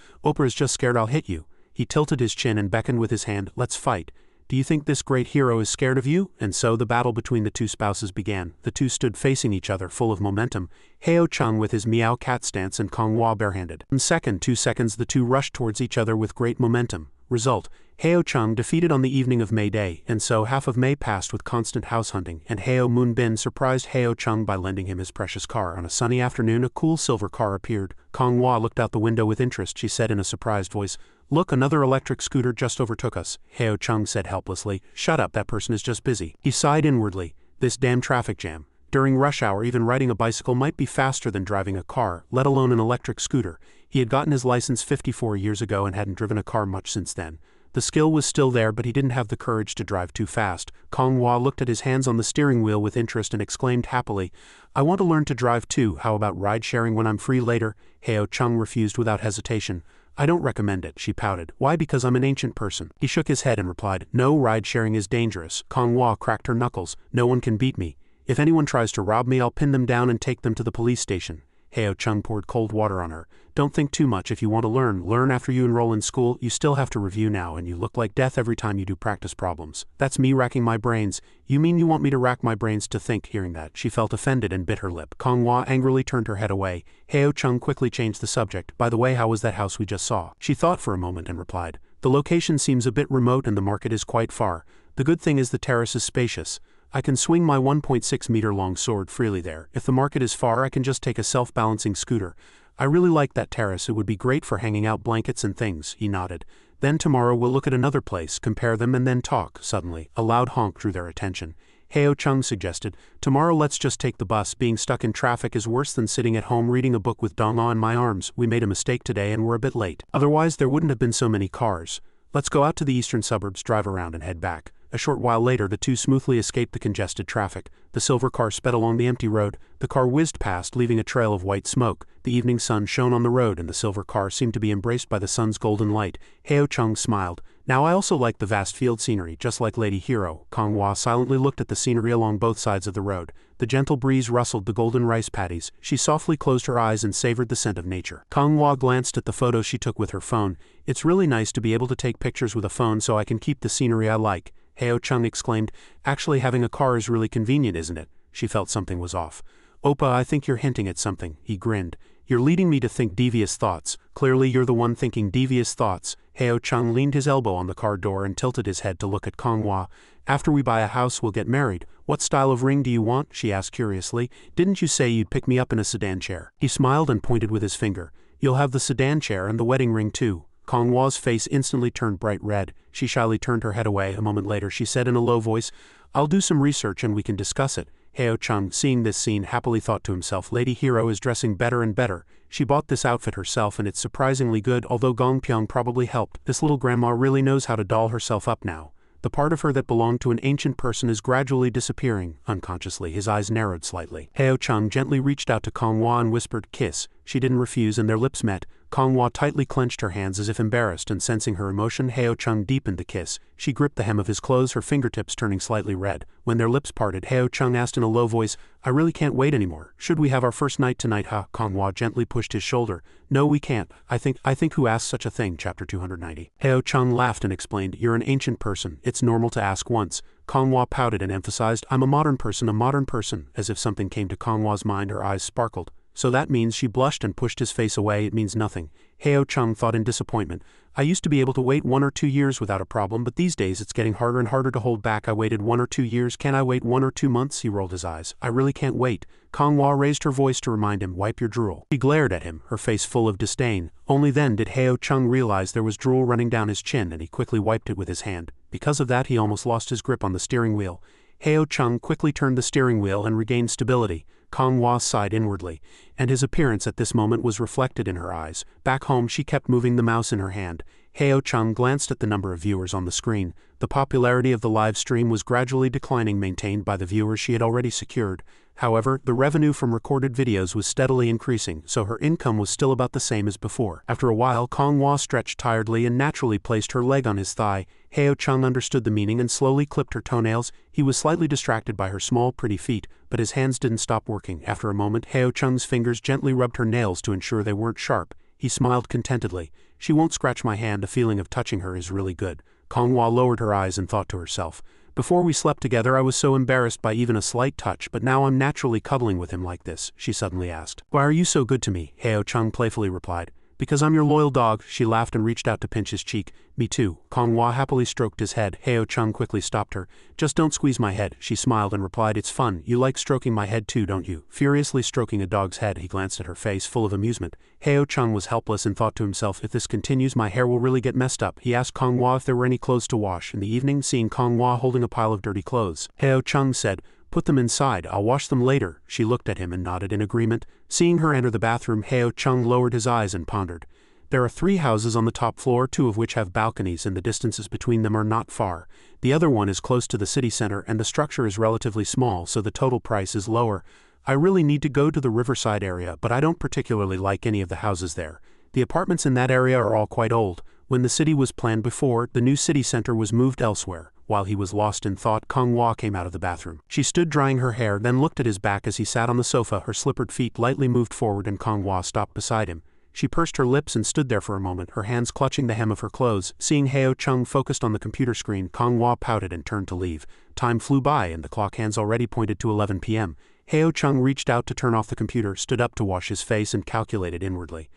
"Opa is just scared I'll hit you." He tilted his chin and beckoned with his hand, "Let's fight. Do you think this great hero is scared of you?" And so the battle between the two spouses began. The two stood facing each other, full of momentum. Heo Chung with his meow cat stance and Kong Hua barehanded. In 2 seconds the two rushed towards each other with great momentum. Result: Heo Chung defeated on the evening of May Day, and so half of May passed with constant house hunting, and Heo Moonbin surprised Heo Chung by lending him his precious car. On a sunny afternoon, a cool silver car appeared. Kong Hua looked out the window with interest. She said in a surprised voice, "Look, another electric scooter just overtook us." Heo Chung said helplessly, "Shut up, that person is just busy." He sighed inwardly. This damn traffic jam. During rush hour, even riding a bicycle might be faster than driving a car, let alone an electric scooter. He had gotten his license 54 years ago and hadn't driven a car much since then. The skill was still there, but he didn't have the courage to drive too fast. Kong Hua looked at his hands on the steering wheel with interest and exclaimed happily, "I want to learn to drive too. How about ride-sharing when I'm free later?" Heo Chung refused without hesitation. "I don't recommend it," she pouted. "Why? Because I'm an ancient person." He shook his head and replied, "No, ride-sharing is dangerous." Kong Hua cracked her knuckles. "No one can beat me. If anyone tries to rob me, I'll pin them down and take them to the police station." Heo Chung poured cold water on her. "Don't think too much. If you want to learn, learn after you enroll in school. You still have to review now, and you look like death every time you do practice problems." "That's me racking my brains." "You mean you want me to rack my brains to think?" Hearing that, she felt offended and bit her lip. Kong Hua angrily turned her head away. Heo Chung quickly changed the subject. "By the way, how was that house we just saw?" She thought for a moment and replied, "The location seems a bit remote and the market is quite far. The good thing is the terrace is spacious. I can swing my 1.6-meter-long sword freely there. If the market is far, I can just take a self-balancing scooter. I really like that terrace. It would be great for hanging out blankets and things." He nodded. "Then tomorrow we'll look at another place, compare them, and then talk." Suddenly, a loud honk drew their attention. Heo Chung suggested, "Tomorrow let's just take the bus. Being stuck in traffic is worse than sitting at home reading a book with Dong-la in my arms. We made a mistake today and we're a bit late. Otherwise there wouldn't have been so many cars. Let's go out to the eastern suburbs, drive around, and head back." A short while later, the two smoothly escaped the congested traffic. The silver car sped along the empty road. The car whizzed past, leaving a trail of white smoke. The evening sun shone on the road, and the silver car seemed to be embraced by the sun's golden light. Heo Chung smiled. "Now I also like the vast field scenery, just like Lady Hero." Kong Hua silently looked at the scenery along both sides of the road. The gentle breeze rustled the golden rice paddies. She softly closed her eyes and savored the scent of nature. Kong Hua glanced at the photos she took with her phone. "It's really nice to be able to take pictures with a phone so I can keep the scenery I like." Heo Chung exclaimed, "Actually having a car is really convenient, isn't it?" She felt something was off. "Opa, I think you're hinting at something." He grinned. "You're leading me to think devious thoughts. Clearly you're the one thinking devious thoughts." Heo Chung leaned his elbow on the car door and tilted his head to look at Kong Hua. "After we buy a house, we'll get married. What style of ring do you want?" she asked curiously. "Didn't you say you'd pick me up in a sedan chair?" He smiled and pointed with his finger. "You'll have the sedan chair and the wedding ring too." Kong Hua's face instantly turned bright red. She shyly turned her head away. A moment later she said in a low voice, "I'll do some research and we can discuss it." Heo Chung, seeing this scene, happily thought to himself, "Lady Hero is dressing better and better. She bought this outfit herself and it's surprisingly good, although Gongpyeong probably helped. This little grandma really knows how to doll herself up now. The part of her that belonged to an ancient person is gradually disappearing. Unconsciously, his eyes narrowed slightly. Heo Chung gently reached out to Konghwa and whispered, "Kiss." She didn't refuse and their lips met. Konghwa tightly clenched her hands as if embarrassed, and sensing her emotion, Heo Chung deepened the kiss. She gripped the hem of his clothes, her fingertips turning slightly red. When their lips parted, Heo Chung asked in a low voice, "I really can't wait anymore. Should we have our first night tonight, huh?" Konghwa gently pushed his shoulder. "No, we can't. I think who asked such a thing?" Chapter 290. Heo Chung laughed and explained, "You're an ancient person. It's normal to ask once." Konghwa pouted and emphasized, "I'm a modern person. As if something came to Konghwa's mind, her eyes sparkled. "So that means," she blushed and pushed his face away, "it means nothing." Heo Chung thought in disappointment, "I used to be able to wait 1 or 2 years without a problem, but these days it's getting harder and harder to hold back. I waited 1 or 2 years, can I wait 1 or 2 months?" He rolled his eyes. "I really can't wait." Konghwa raised her voice to remind him, "Wipe your drool." She glared at him, her face full of disdain. Only then did Heo Chung realize there was drool running down his chin, and he quickly wiped it with his hand. Because of that, he almost lost his grip on the steering wheel. Heo Chung quickly turned the steering wheel and regained stability. Konghwa sighed inwardly, and his appearance at this moment was reflected in her eyes. Back home, she kept moving the mouse in her hand. Heo Chung glanced at the number of viewers on the screen. The popularity of the live stream was gradually declining, maintained by the viewers she had already secured. However, the revenue from recorded videos was steadily increasing, so her income was still about the same as before. After a while, Konghwa stretched tiredly and naturally placed her leg on his thigh. Heo Chung understood the meaning and slowly clipped her toenails. He was slightly distracted by her small, pretty feet, but his hands didn't stop working. After a moment, Heo Chung's fingers gently rubbed her nails to ensure they weren't sharp. He smiled contentedly. "She won't scratch my hand. The feeling of touching her is really good." Konghwa lowered her eyes and thought to herself, "Before we slept together I was so embarrassed by even a slight touch, but now I'm naturally cuddling with him like this." She suddenly asked, "Why are you so good to me?" Heo Chung playfully replied, "Because I'm your loyal dog." She laughed and reached out to pinch his cheek. "Me too." Konghwa happily stroked his head. Heo Chung quickly stopped her. "Just don't squeeze my head." She smiled and replied, "It's fun. You like stroking my head too, don't you?" Furiously stroking a dog's head, he glanced at her face full of amusement. Heo Chung was helpless and thought to himself, "If this continues, my hair will really get messed up." He asked Konghwa if there were any clothes to wash. In the evening, seeing Konghwa holding a pile of dirty clothes, Heo Chung said, "Put them inside. I'll wash them later." She looked at him and nodded in agreement. Seeing her enter the bathroom, Heo Chung lowered his eyes and pondered. There are 3 houses on the top floor, 2 of which have balconies, and the distances between them are not far. The other one is close to the city center, and the structure is relatively small, so the total price is lower. I really need to go to the riverside area, but I don't particularly like any of the houses there. The apartments in that area are all quite old. When the city was planned before, the new city center was moved elsewhere. While he was lost in thought, Konghwa came out of the bathroom. She stood drying her hair, then looked at his back as he sat on the sofa. Her slippered feet lightly moved forward and Konghwa stopped beside him. She pursed her lips and stood there for a moment, her hands clutching the hem of her clothes. Seeing Heo Chung focused on the computer screen, Konghwa pouted and turned to leave. Time flew by and the clock hands already pointed to 11 p.m. Heo Chung reached out to turn off the computer, stood up to wash his face and calculated inwardly.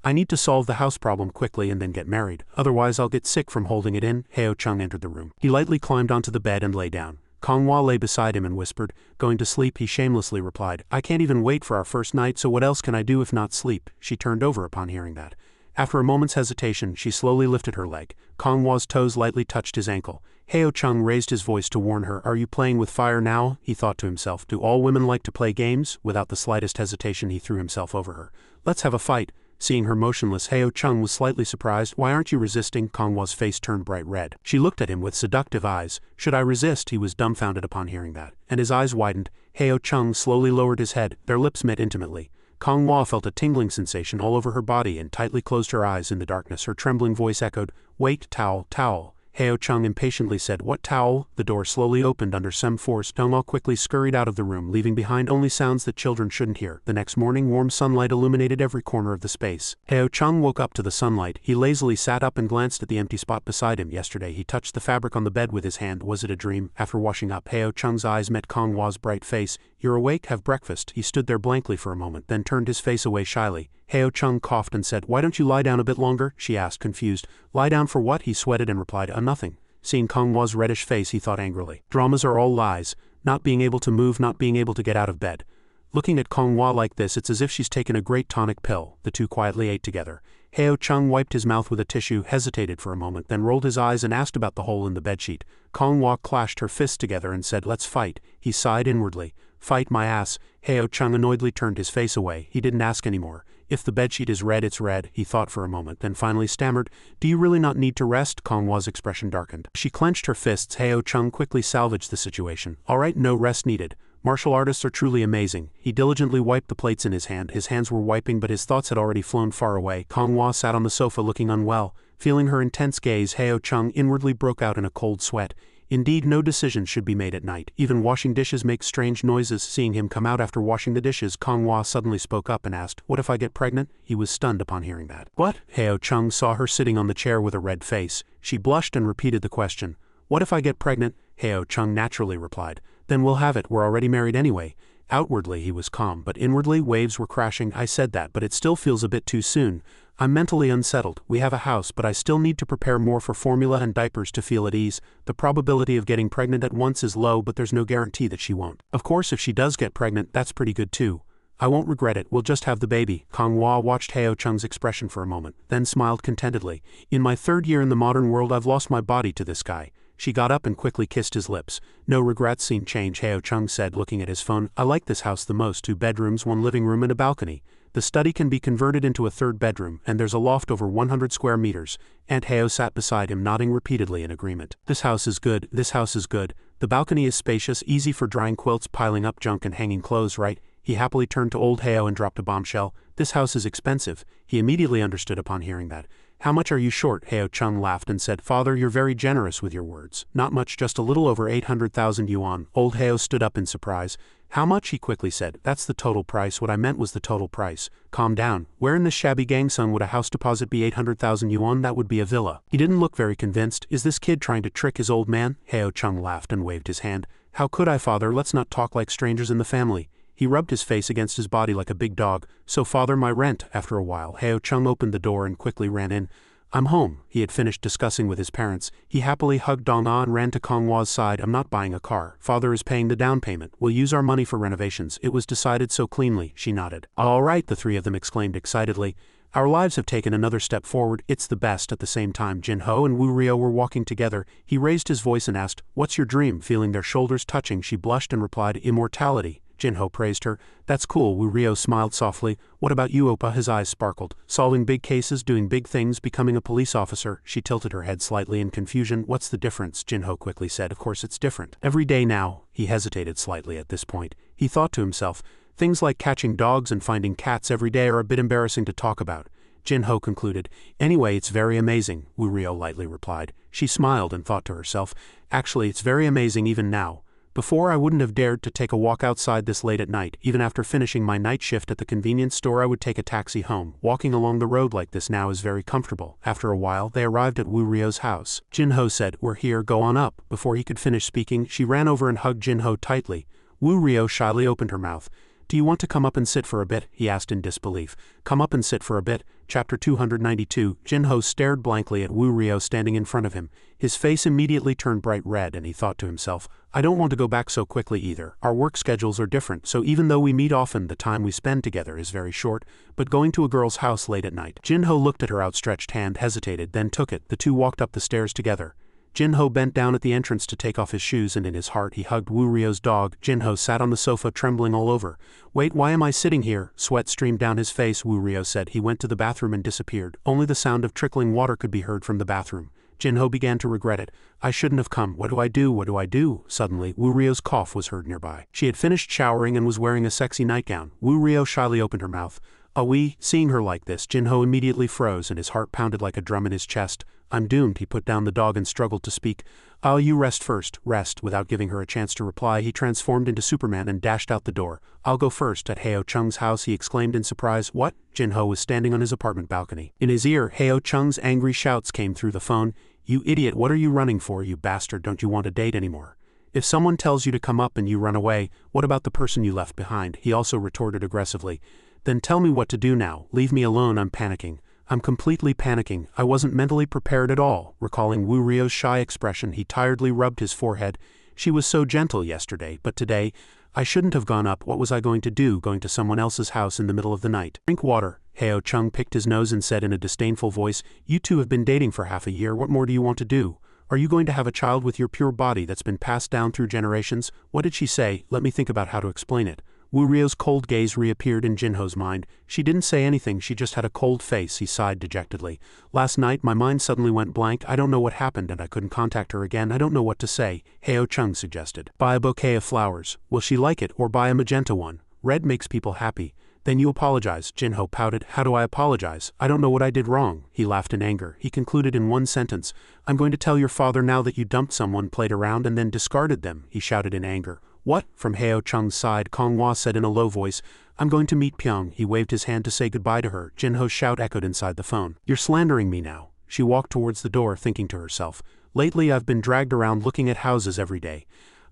"I need to solve the house problem quickly and then get married. Otherwise I'll get sick from holding it in." Heo Chung entered the room. He lightly climbed onto the bed and lay down. Konghwa lay beside him and whispered, "Going to sleep?" He shamelessly replied, "I can't even wait for our first night, so what else can I do if not sleep?" She turned over upon hearing that. After a moment's hesitation, she slowly lifted her leg. Konghwa's toes lightly touched his ankle. Heo Chung raised his voice to warn her, "Are you playing with fire now?" He thought to himself, "Do all women like to play games?" Without the slightest hesitation, he threw himself over her. "Let's have a fight." Seeing her motionless, Heo Chung was slightly surprised. "Why aren't you resisting?" Konghwa's face turned bright red. She looked at him with seductive eyes. "Should I resist?" He was dumbfounded upon hearing that, and his eyes widened. Heo Chung slowly lowered his head. Their lips met intimately. Konghwa felt a tingling sensation all over her body and tightly closed her eyes. In the darkness, her trembling voice echoed, "Wait, towel, towel." Heo Chung impatiently said, "What towel?" The door slowly opened under some force. Konghwa quickly scurried out of the room, leaving behind only sounds that children shouldn't hear. The next morning, warm sunlight illuminated every corner of the space. Heo Chung woke up to the sunlight. He lazily sat up and glanced at the empty spot beside him. Yesterday, he touched the fabric on the bed with his hand. Was it a dream? After washing up, Heo Chung's eyes met Konghwa's bright face. "You're awake? Have breakfast." He stood there blankly for a moment, then turned his face away shyly. Heo Chung coughed and said, "Why don't you lie down a bit longer?" She asked, confused. "Lie down for what?" He sweated and replied, "Nothing." Seeing Konghwa's reddish face, he thought angrily. Dramas are all lies. Not being able to move, not being able to get out of bed. Looking at Konghwa like this, it's as if she's taken a great tonic pill. The two quietly ate together. Heo Chung wiped his mouth with a tissue, hesitated for a moment, then rolled his eyes and asked about the hole in the bedsheet. Konghwa clashed her fists together and said, "Let's fight." He sighed inwardly. "Fight my ass." Heo Chung annoyedly turned his face away. He didn't ask anymore. If the bedsheet is red, it's red, he thought for a moment, then finally stammered, do you really not need to rest? Konghua's expression darkened. She clenched her fists. Heo Chung quickly salvaged the situation. All right, no rest needed. Martial artists are truly amazing. He diligently wiped the plates in his hand. His hands were wiping, but his thoughts had already flown far away. Konghua sat on the sofa looking unwell. Feeling her intense gaze, Heo Chung inwardly broke out in a cold sweat. Indeed, no decisions should be made at night. Even washing dishes makes strange noises. Seeing him come out after washing the dishes, Konghua suddenly spoke up and asked, what if I get pregnant? He was stunned upon hearing that. What? Heo Chung saw her sitting on the chair with a red face. She blushed and repeated the question. What if I get pregnant? Heo Chung naturally replied. Then we'll have it, we're already married anyway. Outwardly he was calm, but inwardly waves were crashing. I said that, but it still feels a bit too soon. I'm mentally unsettled. We have a house, but I still need to prepare more for formula and diapers to feel at ease. The probability of getting pregnant at once is low, but there's no guarantee that she won't. Of course, if she does get pregnant, that's pretty good too. I won't regret it, we'll just have the baby. Konghua watched Heo Chung's expression for a moment, then smiled contentedly. In my 3rd year in the modern world, I've lost my body to this guy. She got up and quickly kissed his lips. No regrets, seen change, Heo Chung said, looking at his phone. I like this house the most. 2 bedrooms, 1 living room and a balcony. The study can be converted into a 3rd bedroom, and there's a loft over 100 square meters. Aunt Heo sat beside him, nodding repeatedly in agreement. This house is good, this house is good. The balcony is spacious, easy for drying quilts, piling up junk and hanging clothes, right? He happily turned to old Heo and dropped a bombshell. This house is expensive. He immediately understood upon hearing that. How much are you short? Heo Chung laughed and said, Father, you're very generous with your words. Not much, just a little over 800,000 yuan. Old Heo stood up in surprise. How much? He quickly said. That's the total price. What I meant was the total price. Calm down. Where in this shabby gangsun would a house deposit be 800,000 yuan? That would be a villa. He didn't look very convinced. Is this kid trying to trick his old man? Heo Chung laughed and waved his hand. How could I, Father? Let's not talk like strangers in the family. He rubbed his face against his body like a big dog. So, Father, my rent. After a while, Heo Chung opened the door and quickly ran in. I'm home. He had finished discussing with his parents. He happily hugged Dong-ah and ran to Konghua's side. I'm not buying a car. Father is paying the down payment. We'll use our money for renovations. It was decided so cleanly. She nodded. All right, the 3 of them exclaimed excitedly. Our lives have taken another step forward. It's the best. At the same time, Jin-ho and Wu Rio were walking together. He raised his voice and asked, What's your dream? Feeling their shoulders touching, she blushed and replied, Immortality. Jin-ho praised her. That's cool. Wu Rio smiled softly. What about you, Oppa? His eyes sparkled. Solving big cases, doing big things, becoming a police officer. She tilted her head slightly in confusion. What's the difference? Jin-ho quickly said. Of course it's different. Every day now. He hesitated slightly at this point. He thought to himself, things like catching dogs and finding cats every day are a bit embarrassing to talk about. Jin-ho concluded. Anyway, it's very amazing, Wu Rio lightly replied. She smiled and thought to herself, actually it's very amazing even now. Before, I wouldn't have dared to take a walk outside this late at night. Even after finishing my night shift at the convenience store, I would take a taxi home. Walking along the road like this now is very comfortable. After a while, they arrived at Wu Rio's house. Jin-ho said, We're here, go on up. Before he could finish speaking, she ran over and hugged Jin-ho tightly. Wu Rio shyly opened her mouth. Do you want to come up and sit for a bit? He asked in disbelief. Come up and sit for a bit. Chapter 292. Jin-ho stared blankly at Wu Rio standing in front of him. His face immediately turned bright red and he thought to himself, I don't want to go back so quickly either. Our work schedules are different, so even though we meet often, the time we spend together is very short. But going to a girl's house late at night. Jin-ho looked at her outstretched hand, hesitated, then took it. The two walked up the stairs together. Jin-ho bent down at the entrance to take off his shoes and in his heart he hugged Wu Rio's dog. Jin-ho sat on the sofa trembling all over. Wait, why am I sitting here? Sweat streamed down his face, Wu Rio said. He went to the bathroom and disappeared. Only the sound of trickling water could be heard from the bathroom. Jin-ho began to regret it. I shouldn't have come. What do I do? What do I do? Suddenly, Wu Rio's cough was heard nearby. She had finished showering and was wearing a sexy nightgown. Wu Rio shyly opened her mouth. Oui, seeing her like this, Jin-ho immediately froze and his heart pounded like a drum in his chest. I'm doomed. He put down the dog and struggled to speak. Oh, you rest first. Rest. Without giving her a chance to reply, he transformed into Superman and dashed out the door. I'll go first. At Heo Chung's house, he exclaimed in surprise. What? Jin-ho was standing on his apartment balcony. In his ear, Heo Chung's angry shouts came through the phone. You idiot, what are you running for, you bastard? Don't you want a date anymore? If someone tells you to come up and you run away, what about the person you left behind? He also retorted aggressively. Then tell me what to do now. Leave me alone, I'm panicking. I'm completely panicking. I wasn't mentally prepared at all. Recalling Wu Rio's shy expression, he tiredly rubbed his forehead. She was so gentle yesterday, but today, I shouldn't have gone up. What was I going to do, going to someone else's house in the middle of the night? Drink water. Heo Chung picked his nose and said in a disdainful voice, You two have been dating for half a year. What more do you want to do? Are you going to have a child with your pure body that's been passed down through generations? What did she say? Let me think about how to explain it. Wu Rio's cold gaze reappeared in Jinho's mind. She didn't say anything, she just had a cold face. He sighed dejectedly. Last night my mind suddenly went blank. I don't know what happened and I couldn't contact her again. I don't know what to say. Heo Chung suggested. Buy a bouquet of flowers. Will she like it, or buy a magenta one? Red makes people happy. Then you apologize, Jinho pouted. How do I apologize? I don't know what I did wrong. He laughed in anger. He concluded in one sentence. I'm going to tell your father now that you dumped someone, played around, and then discarded them. He shouted in anger. What? From Heo Chung's side, Konghua said in a low voice. I'm going to meet Pyong. He waved his hand to say goodbye to her. Jinho's shout echoed inside the phone. You're slandering me now. She walked towards the door, thinking to herself. Lately I've been dragged around looking at houses every day.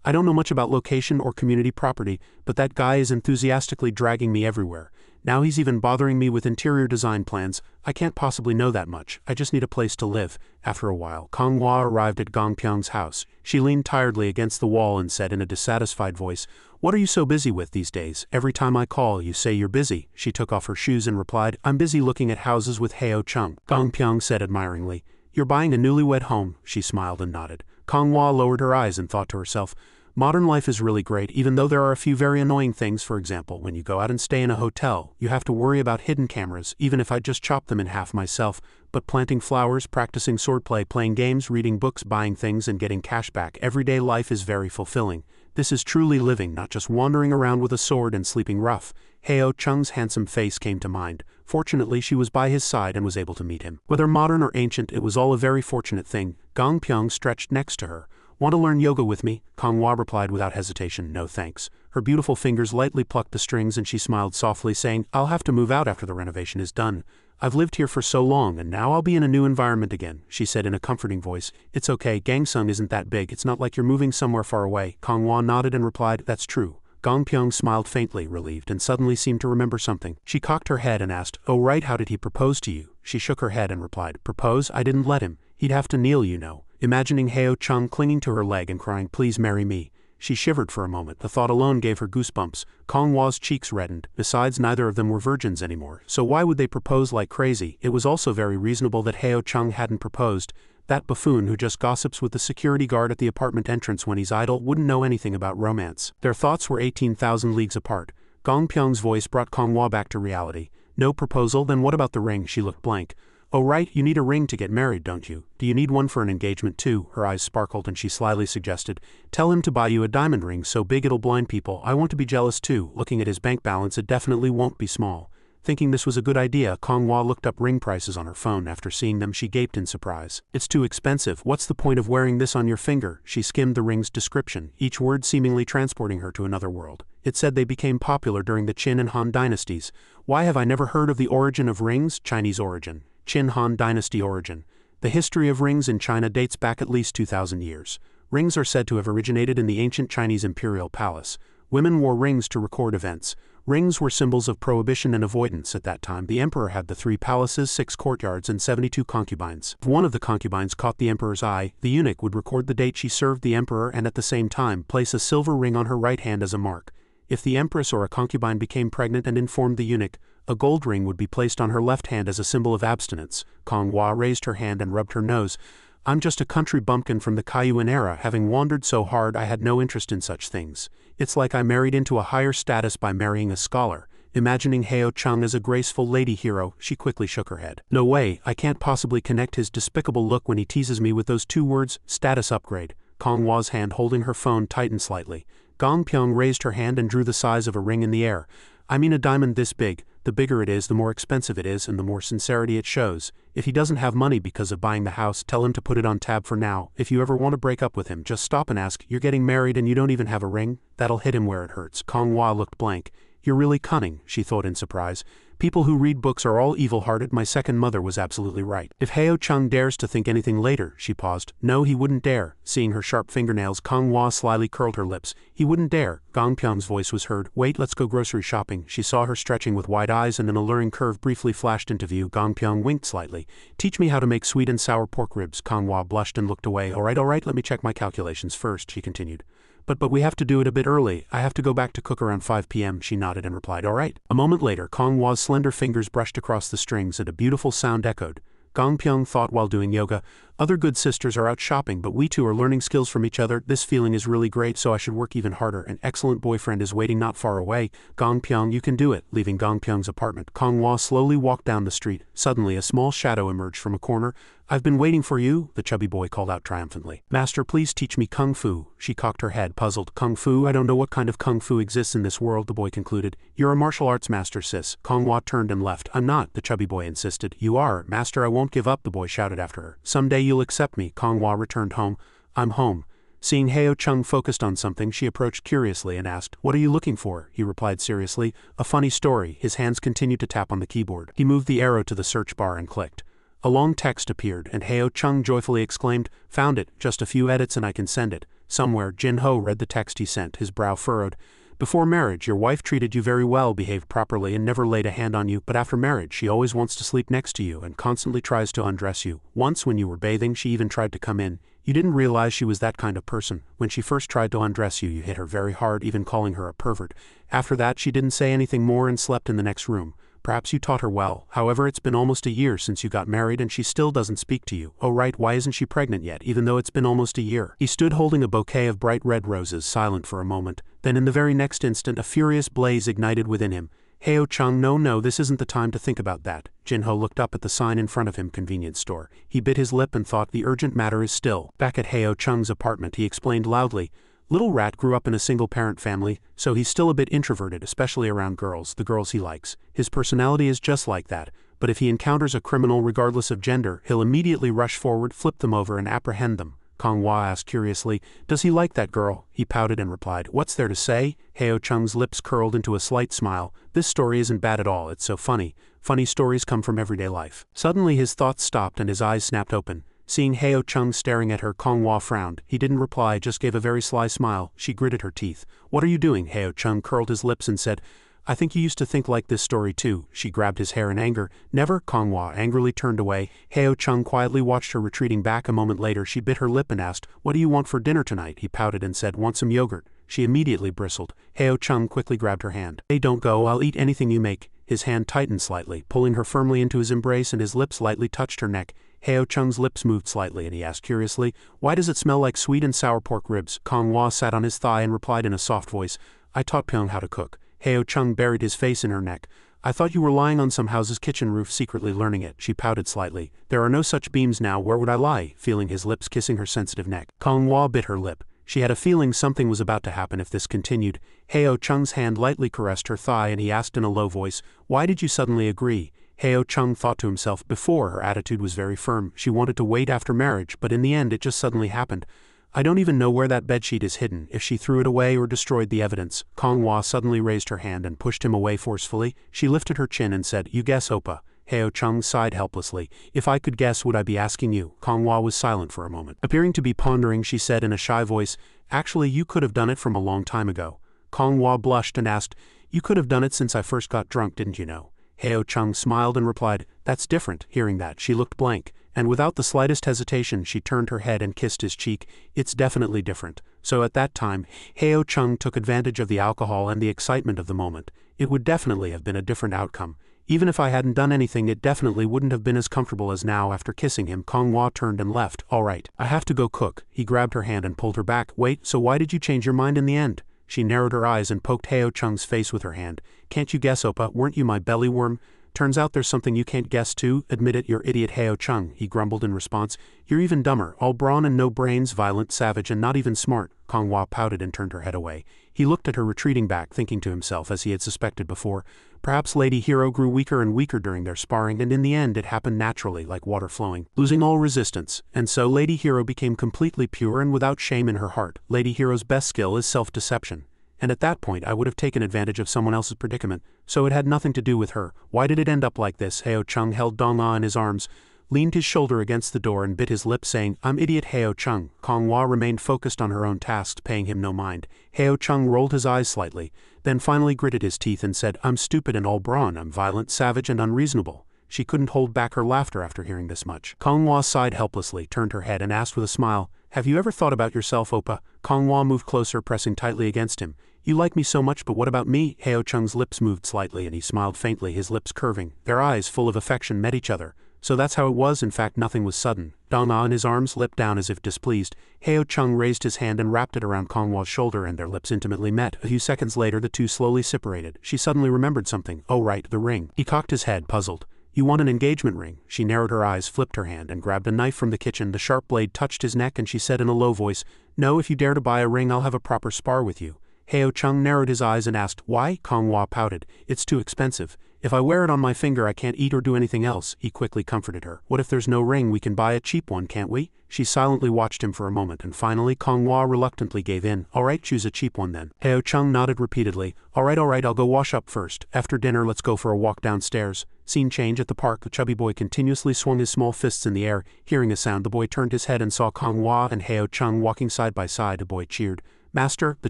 I don't know much about location or community property, but that guy is enthusiastically dragging me everywhere. Now he's even bothering me with interior design plans. I can't possibly know that much. I just need a place to live. After a while, Konghua arrived at Gong Pyong's house. She leaned tiredly against the wall and said in a dissatisfied voice, What are you so busy with these days? Every time I call, you say you're busy. She took off her shoes and replied, I'm busy looking at houses with Heo Chung. Gong Pyong said admiringly, You're buying a newlywed home. She smiled and nodded. Konghua lowered her eyes and thought to herself, Modern life is really great, even though there are a few very annoying things. For example, when you go out and stay in a hotel, you have to worry about hidden cameras, even if I just chop them in half myself. But planting flowers, practicing swordplay, playing games, reading books, buying things, and getting cash back, everyday life is very fulfilling. This is truly living, not just wandering around with a sword and sleeping rough. Heo Chung's handsome face came to mind. Fortunately, she was by his side and was able to meet him. Whether modern or ancient, it was all a very fortunate thing. Gong Pyong stretched next to her. Want to learn yoga with me? Konghua replied without hesitation, no thanks. Her beautiful fingers lightly plucked the strings and she smiled softly, saying, I'll have to move out after the renovation is done. I've lived here for so long and now I'll be in a new environment again, she said in a comforting voice. It's okay, Gangsung isn't that big, it's not like you're moving somewhere far away. Konghua nodded and replied, That's true. Gong Pyong smiled faintly, relieved, and suddenly seemed to remember something. She cocked her head and asked, Oh right, how did he propose to you? She shook her head and replied, Propose? I didn't let him. He'd have to kneel, you know. Imagining Heo Chung clinging to her leg and crying, Please marry me. She shivered for a moment. The thought alone gave her goosebumps. Konghua's cheeks reddened. Besides, neither of them were virgins anymore, so why would they propose like crazy? It was also very reasonable that Heo Chung hadn't proposed. That buffoon who just gossips with the security guard at the apartment entrance when he's idle wouldn't know anything about romance. Their thoughts were 18,000 leagues apart. Gong Pyong's voice brought Konghua back to reality. No proposal? Then what about the ring? She looked blank. Oh right, you need a ring to get married, don't you? Do you need one for an engagement too? Her eyes sparkled and she slyly suggested. Tell him to buy you a diamond ring so big it'll blind people. I want to be jealous too. Looking at his bank balance, it definitely won't be small. Thinking this was a good idea, Konghua looked up ring prices on her phone. After seeing them, she gaped in surprise. It's too expensive. What's the point of wearing this on your finger? She skimmed the ring's description, each word seemingly transporting her to another world. It said they became popular during the Qin and Han dynasties. Why have I never heard of the origin of rings? Chinese origin. Qin Han Dynasty origin. The history of rings in China dates back at least 2,000 years. Rings are said to have originated in the ancient Chinese imperial palace. Women wore rings to record events. Rings were symbols of prohibition and avoidance. At that time, the emperor had the 3 palaces, 6 courtyards, and 72 concubines. If one of the concubines caught the emperor's eye, the eunuch would record the date she served the emperor and at the same time place a silver ring on her right hand as a mark. If the empress or a concubine became pregnant and informed the eunuch, a gold ring would be placed on her left hand as a symbol of abstinence. Konghua raised her hand and rubbed her nose. I'm just a country bumpkin from the Kaiyuan era, having wandered so hard I had no interest in such things. It's like I married into a higher status by marrying a scholar. Imagining Heo Chung as a graceful lady hero, she quickly shook her head. No way, I can't possibly connect his despicable look when he teases me with those 2 words, status upgrade. Konghua's hand holding her phone tightened slightly. Gong Pyong raised her hand and drew the size of a ring in the air. I mean a diamond this big. The bigger it is, the more expensive it is, and the more sincerity it shows. If he doesn't have money because of buying the house, tell him to put it on tab for now. If you ever want to break up with him, just stop and ask, You're getting married and you don't even have a ring? That'll hit him where it hurts. Konghua looked blank. You're really cunning, she thought in surprise. People who read books are all evil-hearted. My second mother was absolutely right. If Heo Chung dares to think anything later, she paused. No, he wouldn't dare. Seeing her sharp fingernails, Konghua slyly curled her lips. He wouldn't dare. Gong Pyong's voice was heard. Wait, let's go grocery shopping. She saw her stretching with wide eyes and an alluring curve briefly flashed into view. Gong Pyong winked slightly. Teach me how to make sweet and sour pork ribs. Konghua blushed and looked away. All right, let me check my calculations first, she continued. But we have to do it a bit early. I have to go back to cook around 5 p.m. She nodded and replied, all right. A moment later, Konghua's slender fingers brushed across the strings and a beautiful sound echoed. Gong Pyong thought while doing yoga, Other good sisters are out shopping, but we two are learning skills from each other. This feeling is really great, so I should work even harder. An excellent boyfriend is waiting not far away. Gongpyeong, you can do it. Leaving Gongpyeong's apartment, Konghwa slowly walked down the street. Suddenly, a small shadow emerged from a corner. I've been waiting for you, the chubby boy called out triumphantly. Master, please teach me kung fu. She cocked her head, puzzled. Kung fu? I don't know what kind of kung fu exists in this world, the boy concluded. You're a martial arts master, sis. Konghwa turned and left. I'm not, the chubby boy insisted. You are. Master, I won't give up, the boy shouted after her. Someday you'll accept me. Konghwa returned home. I'm home. Seeing Heo Chung focused on something, she approached curiously and asked, What are you looking for? He replied seriously. A funny story. His hands continued to tap on the keyboard. He moved the arrow to the search bar and clicked. A long text appeared, and Heo Chung joyfully exclaimed, Found it, just a few edits and I can send it. Somewhere, Jin Ho read the text he sent, his brow furrowed. Before marriage, your wife treated you very well, behaved properly, and never laid a hand on you, but after marriage, she always wants to sleep next to you and constantly tries to undress you. Once, when you were bathing, she even tried to come in. You didn't realize she was that kind of person. When she first tried to undress you, you hit her very hard, even calling her a pervert. After that, she didn't say anything more and slept in the next room. Perhaps you taught her well. However, it's been almost a year since you got married and she still doesn't speak to you. Oh right, why isn't she pregnant yet, even though it's been almost a year? He stood holding a bouquet of bright red roses, silent for a moment. Then in the very next instant, a furious blaze ignited within him. Heo Chung, no, this isn't the time to think about that. Jin-ho looked up at the sign in front of him, convenience store. He bit his lip and thought, the urgent matter is still. Back at Heo Chung's apartment, he explained loudly, Little Rat grew up in a single-parent family, so he's still a bit introverted, especially around girls, the girls he likes. His personality is just like that, but if he encounters a criminal regardless of gender, he'll immediately rush forward, flip them over, and apprehend them. Konghwa asked curiously, Does he like that girl? He pouted and replied, What's there to say? Heo Chung's lips curled into a slight smile. This story isn't bad at all, it's so funny. Funny stories come from everyday life. Suddenly his thoughts stopped and his eyes snapped open. Seeing Heo Chung staring at her, Konghwa frowned. He didn't reply, just gave a very sly smile. She gritted her teeth. What are you doing? Heo Chung curled his lips and said, I think you used to think like this story too. She grabbed his hair in anger. Never. Konghwa angrily turned away. Heo Chung quietly watched her retreating back. A moment later she bit her lip and asked, What do you want for dinner tonight? He pouted and said, Want some yogurt? She immediately bristled. Heo Chung quickly grabbed her hand. Hey, don't go, I'll eat anything you make. His hand tightened slightly, pulling her firmly into his embrace, and his lips lightly touched her neck. Heo Chung's lips moved slightly and he asked curiously, Why does it smell like sweet and sour pork ribs? Konghwa sat on his thigh and replied in a soft voice, I taught Pyong how to cook. Heo Chung buried his face in her neck. I thought you were lying on some house's kitchen roof secretly learning it. She pouted slightly. There are no such beams now, where would I lie? Feeling his lips kissing her sensitive neck. Konghwa bit her lip. She had a feeling something was about to happen if this continued. Heo Chung's hand lightly caressed her thigh and he asked in a low voice, Why did you suddenly agree? Heo Chung thought to himself. Before, her attitude was very firm. She wanted to wait after marriage, but in the end it just suddenly happened. I don't even know where that bedsheet is hidden, if she threw it away or destroyed the evidence. Konghwa suddenly raised her hand and pushed him away forcefully. She lifted her chin and said, You guess, Oppa. Heo Chung sighed helplessly. If I could guess, would I be asking you? Konghwa was silent for a moment. Appearing to be pondering, she said in a shy voice, Actually, you could have done it from a long time ago. Konghwa blushed and asked, You could have done it since I first got drunk, didn't you know? Heo Chung smiled and replied, That's different. Hearing that, she looked blank, and without the slightest hesitation she turned her head and kissed his cheek. It's definitely different. So at that time, Heo Chung took advantage of the alcohol and the excitement of the moment. It would definitely have been a different outcome. Even if I hadn't done anything, it definitely wouldn't have been as comfortable as now after kissing him. Konghwa turned and left. All right, I have to go cook. He grabbed her hand and pulled her back. Wait, so why did you change your mind in the end? She narrowed her eyes and poked Heo Chung's face with her hand. Can't you guess, Oppa? Weren't you my belly worm? Turns out there's something you can't guess too. Admit it, you're idiot, Heo Chung, he grumbled in response. You're even dumber, all brawn and no brains, violent, savage, and not even smart. Konghwa pouted and turned her head away. He looked at her retreating back, thinking to himself, as he had suspected before, perhaps Lady Hero grew weaker and weaker during their sparring, and in the end it happened naturally, like water flowing, losing all resistance. And so Lady Hero became completely pure and without shame in her heart. Lady Hero's best skill is self-deception. And at that point I would have taken advantage of someone else's predicament, so it had nothing to do with her. Why did it end up like this? Heo Chung held Dong-ah in his arms, leaned his shoulder against the door and bit his lip, saying, I'm idiot Heo Chung. Konghwa remained focused on her own tasks, paying him no mind. Heo Chung rolled his eyes slightly, then finally gritted his teeth and said, I'm stupid and all brawn, I'm violent, savage, and unreasonable. She couldn't hold back her laughter after hearing this much. Konghwa sighed helplessly, turned her head and asked with a smile, Have you ever thought about yourself, Oppa? Konghwa moved closer, pressing tightly against him. You like me so much, but what about me? Heo Chung's lips moved slightly and he smiled faintly, his lips curving. Their eyes, full of affection, met each other. So that's how it was. In fact, nothing was sudden. Dong-ah in his arms leapt down as if displeased. Heo Chung raised his hand and wrapped it around Kong-Hwa's shoulder, and their lips intimately met. A few seconds later the two slowly separated. She suddenly remembered something. Oh right, the ring. He cocked his head, puzzled. You want an engagement ring? She narrowed her eyes, flipped her hand, and grabbed a knife from the kitchen. The sharp blade touched his neck and she said in a low voice, No, if you dare to buy a ring I'll have a proper spar with you. Heo Chung narrowed his eyes and asked, Why? Kong-Hwa pouted. It's too expensive. If I wear it on my finger I can't eat or do anything else. He quickly comforted her. What if there's no ring? We can buy a cheap one, can't we? She silently watched him for a moment and finally Kong-Hwa reluctantly gave in. Alright, choose a cheap one then. Heo Chung nodded repeatedly. Alright, I'll go wash up first. After dinner let's go for a walk downstairs. Scene change at the park. The chubby boy continuously swung his small fists in the air. Hearing a sound, the boy turned his head and saw Kong-Hwa and Heo Chung walking side by side. The boy cheered. Master, the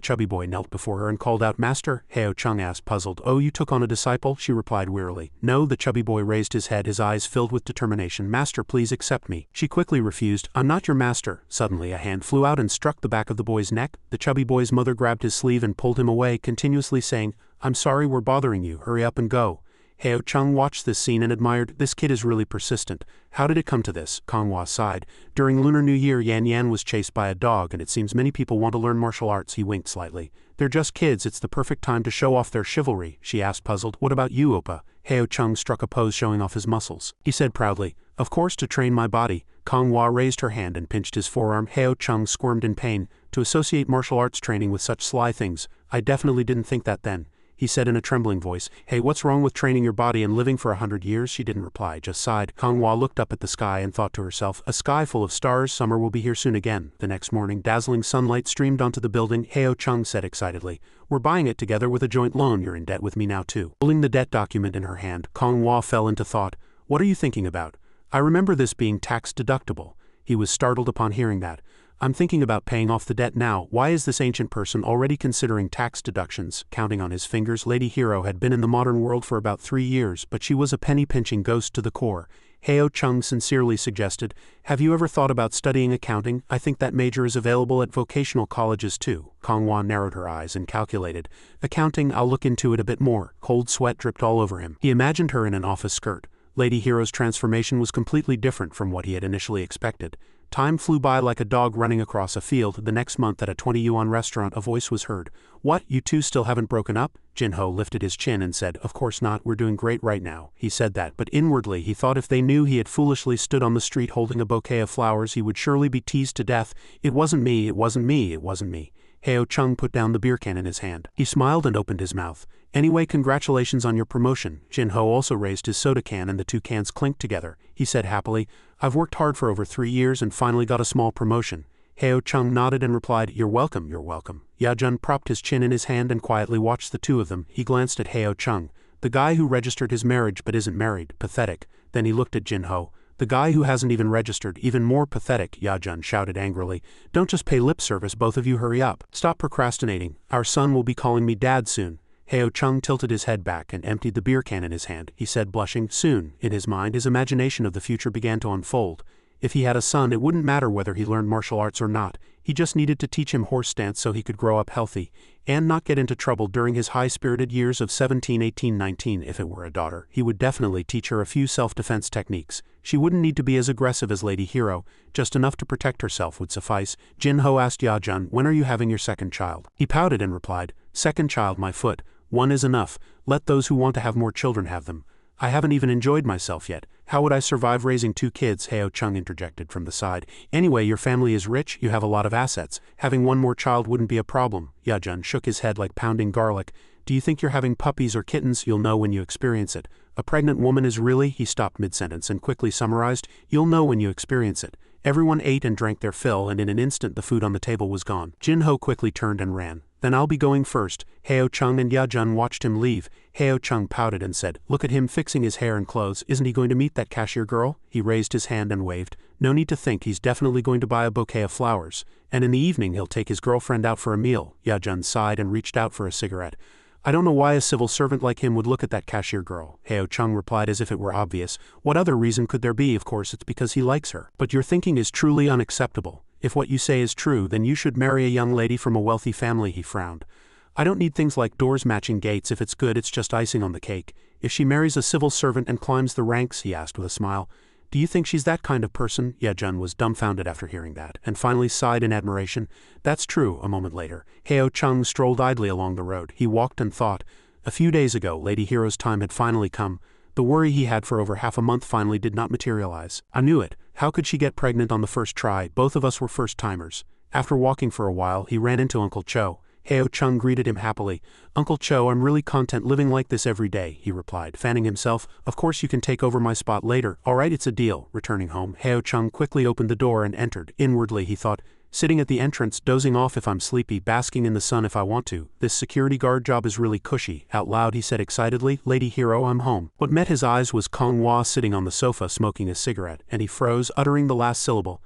chubby boy knelt before her and called out, Master? Heo Chung asked, puzzled. Oh, you took on a disciple? She replied wearily. No, the chubby boy raised his head, his eyes filled with determination. Master, please accept me. She quickly refused. I'm not your master. Suddenly a hand flew out and struck the back of the boy's neck. The chubby boy's mother grabbed his sleeve and pulled him away, continuously saying, I'm sorry we're bothering you, hurry up and go. Heo Chung watched this scene and admired. This kid is really persistent. How did it come to this? Kong-Hwa sighed. During Lunar New Year, Yan Yan was chased by a dog, and it seems many people want to learn martial arts. He winked slightly. They're just kids. It's the perfect time to show off their chivalry. She asked, puzzled. What about you, Oppa? Heo Chung struck a pose showing off his muscles. He said proudly, Of course, to train my body. Kong-Hwa raised her hand and pinched his forearm. Heo Chung squirmed in pain. To associate martial arts training with such sly things. I definitely didn't think that then. He said in a trembling voice, Hey, what's wrong with training your body and living for 100 years? She didn't reply, just sighed. Kong-Hwa looked up at the sky and thought to herself, a sky full of stars, summer will be here soon again. The next morning, dazzling sunlight streamed onto the building. Heo Chung said excitedly, We're buying it together with a joint loan. You're in debt with me now too. Holding the debt document in her hand, Kong-Hwa fell into thought. What are you thinking about? I remember this being tax deductible. He was startled upon hearing that. I'm thinking about paying off the debt now. Why is this ancient person already considering tax deductions? Counting on his fingers, Lady Hero had been in the modern world for about 3 years, but she was a penny-pinching ghost to the core. Heo Chung sincerely suggested, Have you ever thought about studying accounting? I think that major is available at vocational colleges too. Kong-Hwa narrowed her eyes and calculated. Accounting, I'll look into it a bit more. Cold sweat dripped all over him. He imagined her in an office skirt. Lady Hero's transformation was completely different from what he had initially expected. Time flew by like a dog running across a field. The next month at a 20 yuan restaurant a voice was heard. What, you two still haven't broken up? Jin-Ho lifted his chin and said, Of course not, we're doing great right now. He said that, but inwardly he thought if they knew he had foolishly stood on the street holding a bouquet of flowers he would surely be teased to death. It wasn't me, it wasn't me, it wasn't me. Heo Chung put down the beer can in his hand. He smiled and opened his mouth. Anyway, congratulations on your promotion. Jin-Ho also raised his soda can and the two cans clinked together. He said happily, I've worked hard for over 3 years and finally got a small promotion. Heo Chung nodded and replied, You're welcome, you're welcome. Ya-Jun propped his chin in his hand and quietly watched the two of them. He glanced at Heo Chung. The guy who registered his marriage but isn't married. Pathetic. Then he looked at Jin-Ho. The guy who hasn't even registered, even more pathetic, Ya-Jun shouted angrily. Don't just pay lip service, both of you hurry up. Stop procrastinating. Our son will be calling me dad soon. Heo Chung tilted his head back and emptied the beer can in his hand. He said, blushing, soon. In his mind, his imagination of the future began to unfold. If he had a son, it wouldn't matter whether he learned martial arts or not. He just needed to teach him horse stance so he could grow up healthy and not get into trouble during his high-spirited years of 17, 18, 19. If it were a daughter, he would definitely teach her a few self-defense techniques. She wouldn't need to be as aggressive as Lady Hero, just enough to protect herself would suffice. Jin-Ho asked Ya-Jun, when are you having your second child? He pouted and replied, second child, my foot. One is enough. Let those who want to have more children have them. I haven't even enjoyed myself yet. How would I survive raising 2 kids? Heo Chung interjected from the side. Anyway, your family is rich, you have a lot of assets. Having one more child wouldn't be a problem. Ya-Jun shook his head like pounding garlic. Do you think you're having puppies or kittens? You'll know when you experience it. A pregnant woman is really, he stopped mid-sentence and quickly summarized, you'll know when you experience it. Everyone ate and drank their fill and in an instant the food on the table was gone. Jin-Ho quickly turned and ran. Then I'll be going first. Heo Chung and Ya-Jun watched him leave. Heo Chung pouted and said, look at him fixing his hair and clothes. Isn't he going to meet that cashier girl? He raised his hand and waved. No need to think, he's definitely going to buy a bouquet of flowers. And in the evening he'll take his girlfriend out for a meal. Ya-Jun sighed and reached out for a cigarette. I don't know why a civil servant like him would look at that cashier girl. Heo Chung replied as if it were obvious. What other reason could there be? Of course it's because he likes her. But your thinking is truly unacceptable. If what you say is true, then you should marry a young lady from a wealthy family, he frowned. I don't need things like doors matching gates. If it's good, it's just icing on the cake. If she marries a civil servant and climbs the ranks, he asked with a smile, Do you think she's that kind of person? Ye-jun was dumbfounded after hearing that, and finally sighed in admiration. That's true. A moment later, Heo-chung strolled idly along the road. He walked and thought. A few days ago, Lady Hero's time had finally come. The worry he had for over half a month finally did not materialize. I knew it. How could she get pregnant on the first try? Both of us were first-timers. After walking for a while, he ran into Uncle Cho. Heo-chung greeted him happily. Uncle Cho, I'm really content living like this every day, he replied, fanning himself. Of course you can take over my spot later. All right, it's a deal. Returning home, Heo-chung quickly opened the door and entered. Inwardly, he thought, sitting at the entrance, dozing off if I'm sleepy, basking in the sun if I want to. This security guard job is really cushy. Out loud, he said excitedly, Lady Hero, I'm home. What met his eyes was Kong-hwa sitting on the sofa smoking a cigarette, and he froze, uttering the last syllable.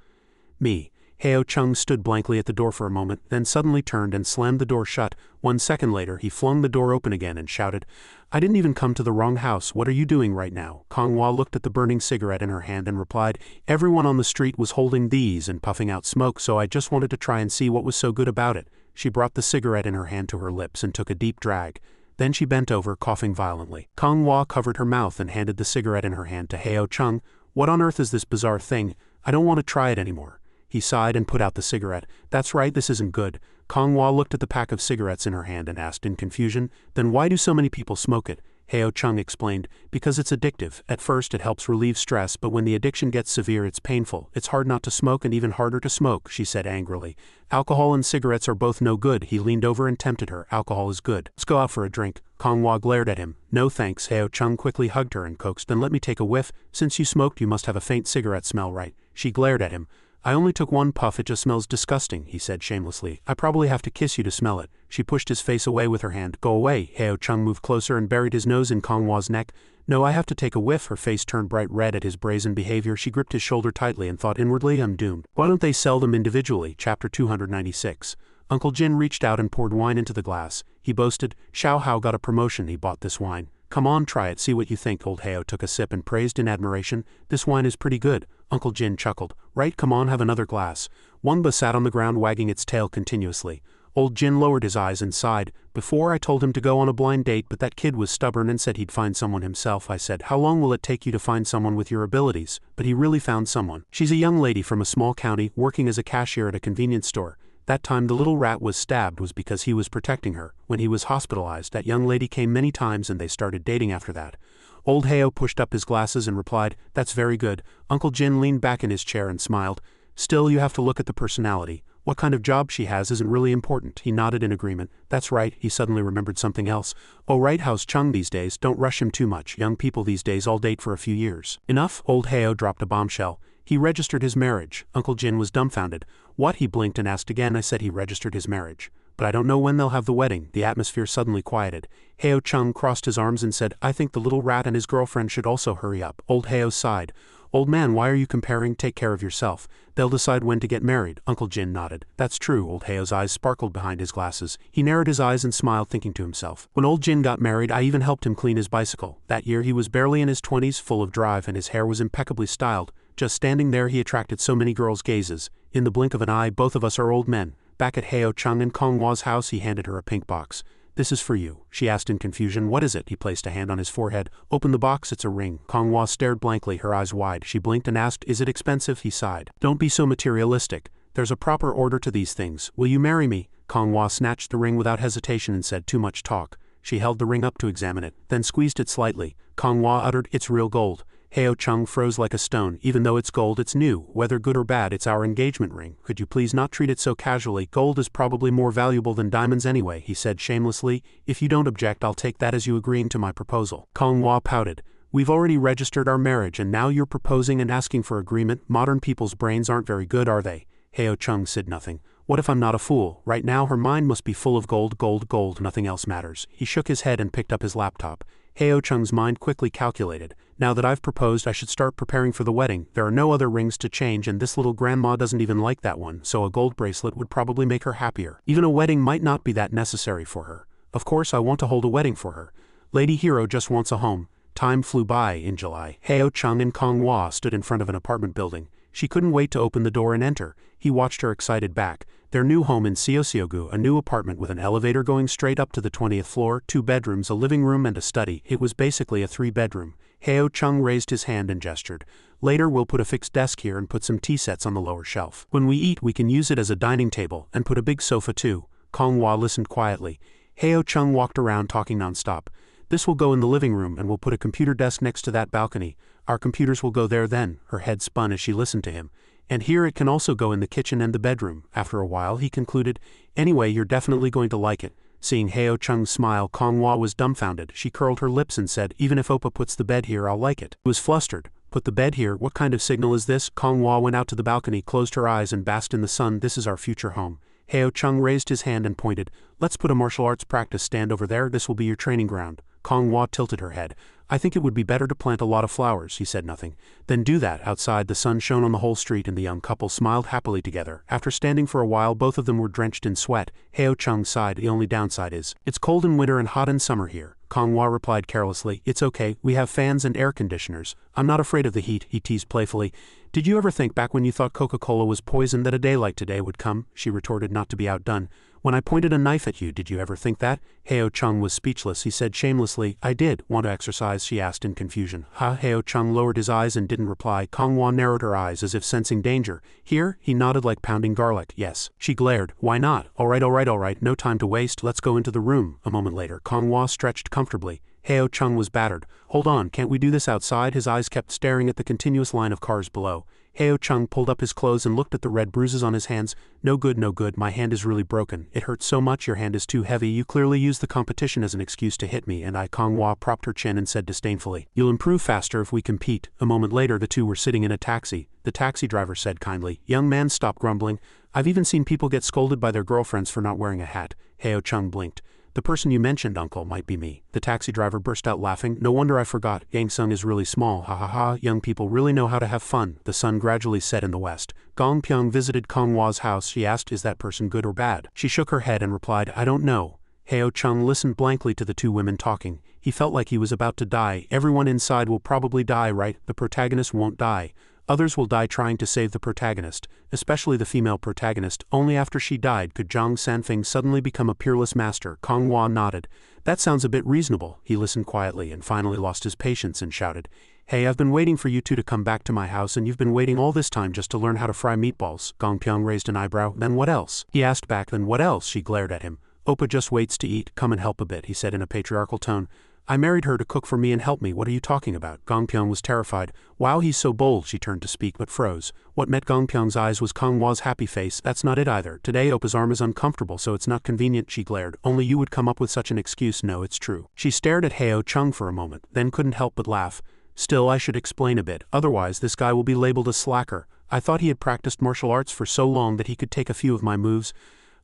Me. Heo-chung stood blankly at the door for a moment, then suddenly turned and slammed the door shut. 1 second later, he flung the door open again and shouted, I didn't even come to the wrong house. What are you doing right now? Kong-hwa looked at the burning cigarette in her hand and replied, everyone on the street was holding these and puffing out smoke, so I just wanted to try and see what was so good about it. She brought the cigarette in her hand to her lips and took a deep drag. Then she bent over, coughing violently. Kong-hwa covered her mouth and handed the cigarette in her hand to Heo-chung. What on earth is this bizarre thing? I don't want to try it anymore. He sighed and put out the cigarette. That's right, this isn't good. Kong-hwa looked at the pack of cigarettes in her hand and asked in confusion, then why do so many people smoke it? Heo-chung explained, because it's addictive. At first it helps relieve stress, but when the addiction gets severe it's painful. It's hard not to smoke and even harder to smoke, she said angrily. Alcohol and cigarettes are both no good. He leaned over and tempted her. Alcohol is good. Let's go out for a drink. Kong-hwa glared at him. No thanks. Heo-chung quickly hugged her and coaxed, then let me take a whiff. Since you smoked you must have a faint cigarette smell, right? She glared at him. I only took one puff, it just smells disgusting, he said shamelessly. I probably have to kiss you to smell it. She pushed his face away with her hand. Go away. Heo-chung moved closer and buried his nose in Kong-hwa's neck. No, I have to take a whiff. Her face turned bright red at his brazen behavior. She gripped his shoulder tightly and thought inwardly, I'm doomed. Why don't they sell them individually? Chapter 296. Uncle Jin reached out and poured wine into the glass. He boasted, Xiao Hao got a promotion, he bought this wine. Come on, try it, see what you think. Old Heo took a sip and praised in admiration. This wine is pretty good. Uncle Jin chuckled. Right, come on, have another glass. Wangba sat on the ground wagging its tail continuously. Old Jin lowered his eyes and sighed. Before I told him to go on a blind date, but that kid was stubborn and said he'd find someone himself. I said, how long will it take you to find someone with your abilities? But he really found someone. She's a young lady from a small county, working as a cashier at a convenience store. That time the little rat was stabbed was because he was protecting her. When he was hospitalized, that young lady came many times and they started dating after that. Old Heo pushed up his glasses and replied, that's very good. Uncle Jin leaned back in his chair and smiled. Still, you have to look at the personality. What kind of job she has isn't really important. He nodded in agreement. That's right. He suddenly remembered something else. Oh right, how's Chung these days? Don't rush him too much. Young people these days all date for a few years. Enough? Old Heo dropped a bombshell. He registered his marriage. Uncle Jin was dumbfounded. What? He blinked and asked again. I said he registered his marriage. But I don't know when they'll have the wedding. The atmosphere suddenly quieted. Heo-chung crossed his arms and said, I think the little rat and his girlfriend should also hurry up. Old Heo sighed. Old man, why are you comparing? Take care of yourself. They'll decide when to get married. Uncle Jin nodded. That's true. Old Heo's eyes sparkled behind his glasses. He narrowed his eyes and smiled, thinking to himself. When old Jin got married, I even helped him clean his bicycle. That year he was barely in his 20s, full of drive, and his hair was impeccably styled. Just standing there he attracted so many girls' gazes. In the blink of an eye, both of us are old men. Back at Heo-chung and Kong-hwa's house, he handed her a pink box. This is for you, she asked in confusion. What is it? He placed a hand on his forehead. Open the box, it's a ring. Kong-hwa stared blankly, her eyes wide. She blinked and asked, is it expensive? He sighed. Don't be so materialistic. There's a proper order to these things. Will you marry me? Kong-hwa snatched the ring without hesitation and said, too much talk. She held the ring up to examine it, then squeezed it slightly. Kong-hwa uttered, it's real gold. Heo-chung froze like a stone. Even though it's gold, it's new. Whether good or bad, it's our engagement ring. Could you please not treat it so casually? Gold is probably more valuable than diamonds anyway, he said shamelessly. If you don't object, I'll take that as you agreeing to my proposal. Kong-hwa pouted. We've already registered our marriage and now you're proposing and asking for agreement? Modern people's brains aren't very good, are they? Heo-chung said nothing. What if I'm not a fool? Right now her mind must be full of gold, gold, gold. Nothing else matters. He shook his head and picked up his laptop. Heo-chung's mind quickly calculated. Now that I've proposed, I should start preparing for the wedding. There are no other rings to change and this little grandma doesn't even like that one, so a gold bracelet would probably make her happier. Even a wedding might not be that necessary for her. Of course I want to hold a wedding for her. Lady Hero just wants a home. Time flew by. In July, Heo-chung and Kong-hwa stood in front of an apartment building. She couldn't wait to open the door and enter. He watched her excited back. Their new home in Seoseogu, a new apartment with an elevator going straight up to the 20th floor, 2 bedrooms, a living room and a study. It was basically a 3-bedroom. Heo Chung raised his hand and gestured. Later we'll put a fixed desk here and put some tea sets on the lower shelf. When we eat we can use it as a dining table and put a big sofa too. Konghua listened quietly. Heo Chung walked around talking non-stop. This will go in the living room and we'll put a computer desk next to that balcony. Our computers will go there then. Her head spun as she listened to him. And here it can also go in the kitchen and the bedroom. After a while he concluded, anyway you're definitely going to like it. Seeing Heo Chung's smile, Konghua was dumbfounded. She curled her lips and said, even if Oppa puts the bed here I'll like it. He was flustered. Put the bed here, what kind of signal is this? Konghua went out to the balcony, closed her eyes and basked in the sun. This is our future home. Heo Chung raised his hand and pointed. Let's put a martial arts practice stand over there, this will be your training ground. Konghua tilted her head. I think it would be better to plant a lot of flowers. He said nothing. Then do that. Outside the sun shone on the whole street and the young couple smiled happily together. After standing for a while both of them were drenched in sweat. Heo Chung sighed. The only downside is, it's cold in winter and hot in summer here. Konghua replied carelessly. It's okay, we have fans and air conditioners. I'm not afraid of the heat, he teased playfully. Did you ever think back when you thought Coca-Cola was poison that a day like today would come? She retorted, not to be outdone. When I pointed a knife at you, did you ever think that? Heo Chung was speechless. He said shamelessly, I did. Want to exercise? She asked in confusion. Heo Chung lowered his eyes and didn't reply. Konghua narrowed her eyes as if sensing danger. Here? He nodded like pounding garlic. Yes. She glared. Why not? All right. No time to waste. Let's go into the room. A moment later, Konghua stretched comfortably. Heo Chung was battered. Hold on, can't we do this outside? His eyes kept staring at the continuous line of cars below. Heo Chung pulled up his clothes and looked at the red bruises on his hands. No good, my hand is really broken. It hurts so much, your hand is too heavy. You clearly used the competition as an excuse to hit me, and Konghua propped her chin and said disdainfully, you'll improve faster if we compete. A moment later the two were sitting in a taxi. The taxi driver said kindly, young man, stop grumbling. I've even seen people get scolded by their girlfriends for not wearing a hat. Heo Chung blinked. The person you mentioned, uncle, might be me. The taxi driver burst out laughing. No wonder I forgot. Gangsung is really small. Ha ha ha. Young people really know how to have fun. The sun gradually set in the west. Gong Pyong visited Konghua's house. She asked, is that person good or bad? She shook her head and replied, I don't know. Heo Chung listened blankly to the two women talking. He felt like he was about to die. Everyone inside will probably die, right? The protagonist won't die. Others will die trying to save the protagonist, especially the female protagonist. Only after she died could Zhang Sanfeng suddenly become a peerless master. Konghua nodded. That sounds a bit reasonable. He listened quietly and finally lost his patience and shouted, hey, I've been waiting for you two to come back to my house and you've been waiting all this time just to learn how to fry meatballs. Gong Pyong raised an eyebrow. Then what else? He asked back. Then what else? She glared at him. Oppa just waits to eat. Come and help a bit, he said in a patriarchal tone. I married her to cook for me and help me. What are you talking about? Gong Pyong was terrified. Wow, he's so bold. She turned to speak but froze. What met Gong Pyong's eyes was Konghua's happy face. That's not it either. Today Oppa's arm is uncomfortable so it's not convenient, she glared. Only you would come up with such an excuse. No, it's true. She stared at Heo Chung for a moment, then couldn't help but laugh. Still, I should explain a bit, otherwise this guy will be labeled a slacker. I thought he had practiced martial arts for so long that he could take a few of my moves.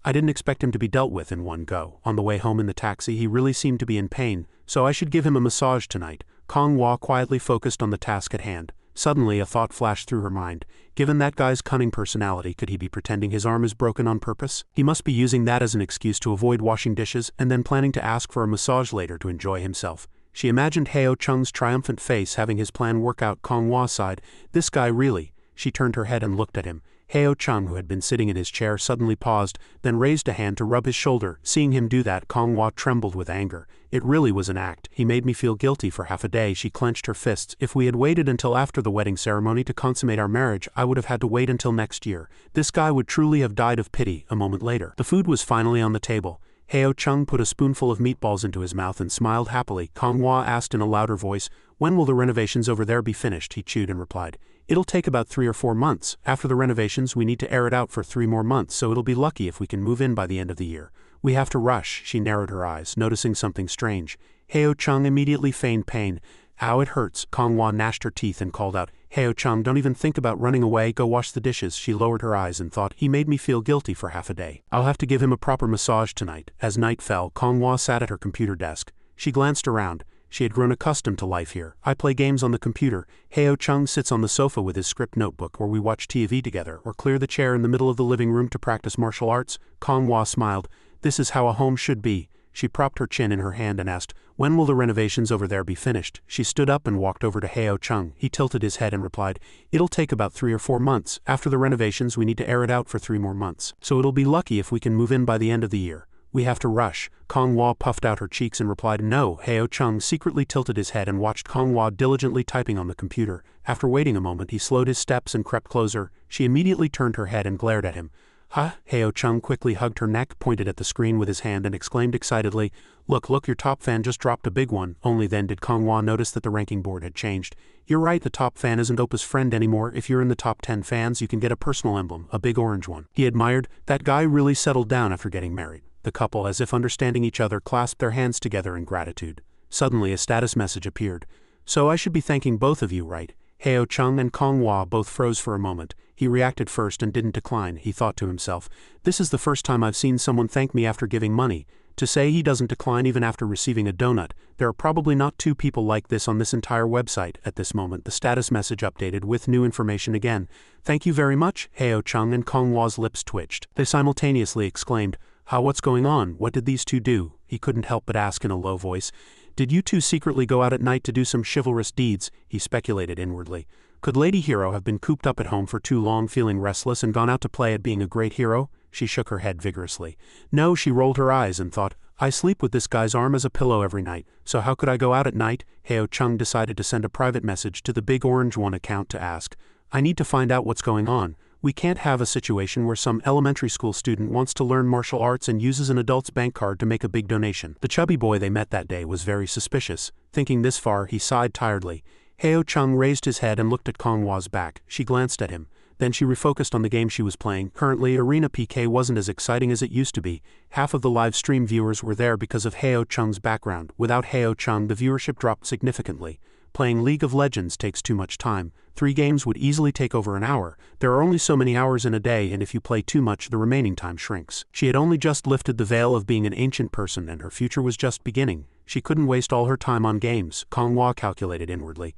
I didn't expect him to be dealt with in one go. On the way home in the taxi he really seemed to be in pain, so I should give him a massage tonight. Konghua quietly focused on the task at hand. Suddenly a thought flashed through her mind. Given that guy's cunning personality, could he be pretending his arm is broken on purpose? He must be using that as an excuse to avoid washing dishes and then planning to ask for a massage later to enjoy himself. She imagined Heo Chung's triumphant face having his plan work out. Konghua sighed. This guy really. She turned her head and looked at him. Heo Chung, who had been sitting in his chair, suddenly paused, then raised a hand to rub his shoulder. Seeing him do that, Konghua trembled with anger. It really was an act. He made me feel guilty for half a day. She clenched her fists. If we had waited until after the wedding ceremony to consummate our marriage, I would have had to wait until next year. This guy would truly have died of pity. A moment later, the food was finally on the table. Heo Chung put a spoonful of meatballs into his mouth and smiled happily. Konghua asked in a louder voice, when will the renovations over there be finished? He chewed and replied, it'll take about 3 or 4 months. After the renovations we need to air it out for 3 more months, so it'll be lucky if we can move in by the end of the year. We have to rush. She narrowed her eyes, noticing something strange. Heo Chung immediately feigned pain. Ow, it hurts. Konghua gnashed her teeth and called out, Heo Chung, don't even think about running away, go wash the dishes. She lowered her eyes and thought, he made me feel guilty for half a day. I'll have to give him a proper massage tonight. As night fell, Konghua sat at her computer desk. She glanced around. She had grown accustomed to life here. I play games on the computer. Heo Chung sits on the sofa with his script notebook, or we watch TV together, or clear the chair in the middle of the living room to practice martial arts. Konghua smiled. This is how a home should be. She propped her chin in her hand and asked, when will the renovations over there be finished? She stood up and walked over to Heo Chung. He tilted his head and replied, it'll take about 3 or 4 months. After the renovations we need to air it out for 3 more months. So it'll be lucky if we can move in by the end of the year. We have to rush. Kong Hua puffed out her cheeks and replied no. Heo Chung secretly tilted his head and watched Kong Hua diligently typing on the computer. After waiting a moment he slowed his steps and crept closer. She immediately turned her head and glared at him. Huh? Heo Chung quickly hugged her neck, pointed at the screen with his hand and exclaimed excitedly, Look, your top fan just dropped a big one. Only then did Kong Hua notice that the ranking board had changed. You're right, the top fan isn't Oppa's friend anymore. If you're in the top 10 fans you can get a personal emblem, a big orange one. He admired. That guy really settled down after getting married. The couple, as if understanding each other, clasped their hands together in gratitude. Suddenly a status message appeared. So I should be thanking both of you, right? Heo Chung and Kong Hua both froze for a moment. He reacted first and didn't decline. He thought to himself, this is the first time I've seen someone thank me after giving money. To say he doesn't decline even after receiving a donut. There are probably not two people like this on this entire website. At this moment the status message updated with new information again. Thank you very much. Heo Chung and Kong Hua's lips twitched. They simultaneously exclaimed, what's going on? What did these two do? He couldn't help but ask in a low voice. Did you two secretly go out at night to do some chivalrous deeds? He speculated inwardly. Could Lady Hero have been cooped up at home for too long feeling restless and gone out to play at being a great hero? She shook her head vigorously. No, she rolled her eyes and thought, I sleep with this guy's arm as a pillow every night, so how could I go out at night? Heo Chung decided to send a private message to the Big Orange One account to ask, I need to find out what's going on. We can't have a situation where some elementary school student wants to learn martial arts and uses an adult's bank card to make a big donation. The chubby boy they met that day was very suspicious. Thinking this far, he sighed tiredly. Heo Chung raised his head and looked at Kong Hua's back. She glanced at him. Then she refocused on the game she was playing. Currently, Arena PK wasn't as exciting as it used to be. Half of the live stream viewers were there because of Heo Chung's background. Without Heo Chung, the viewership dropped significantly. Playing League of Legends takes too much time. 3 games would easily take over an hour. There are only so many hours in a day, and if you play too much, the remaining time shrinks. She had only just lifted the veil of being an ancient person, and her future was just beginning. She couldn't waste all her time on games, Kong Hua calculated inwardly.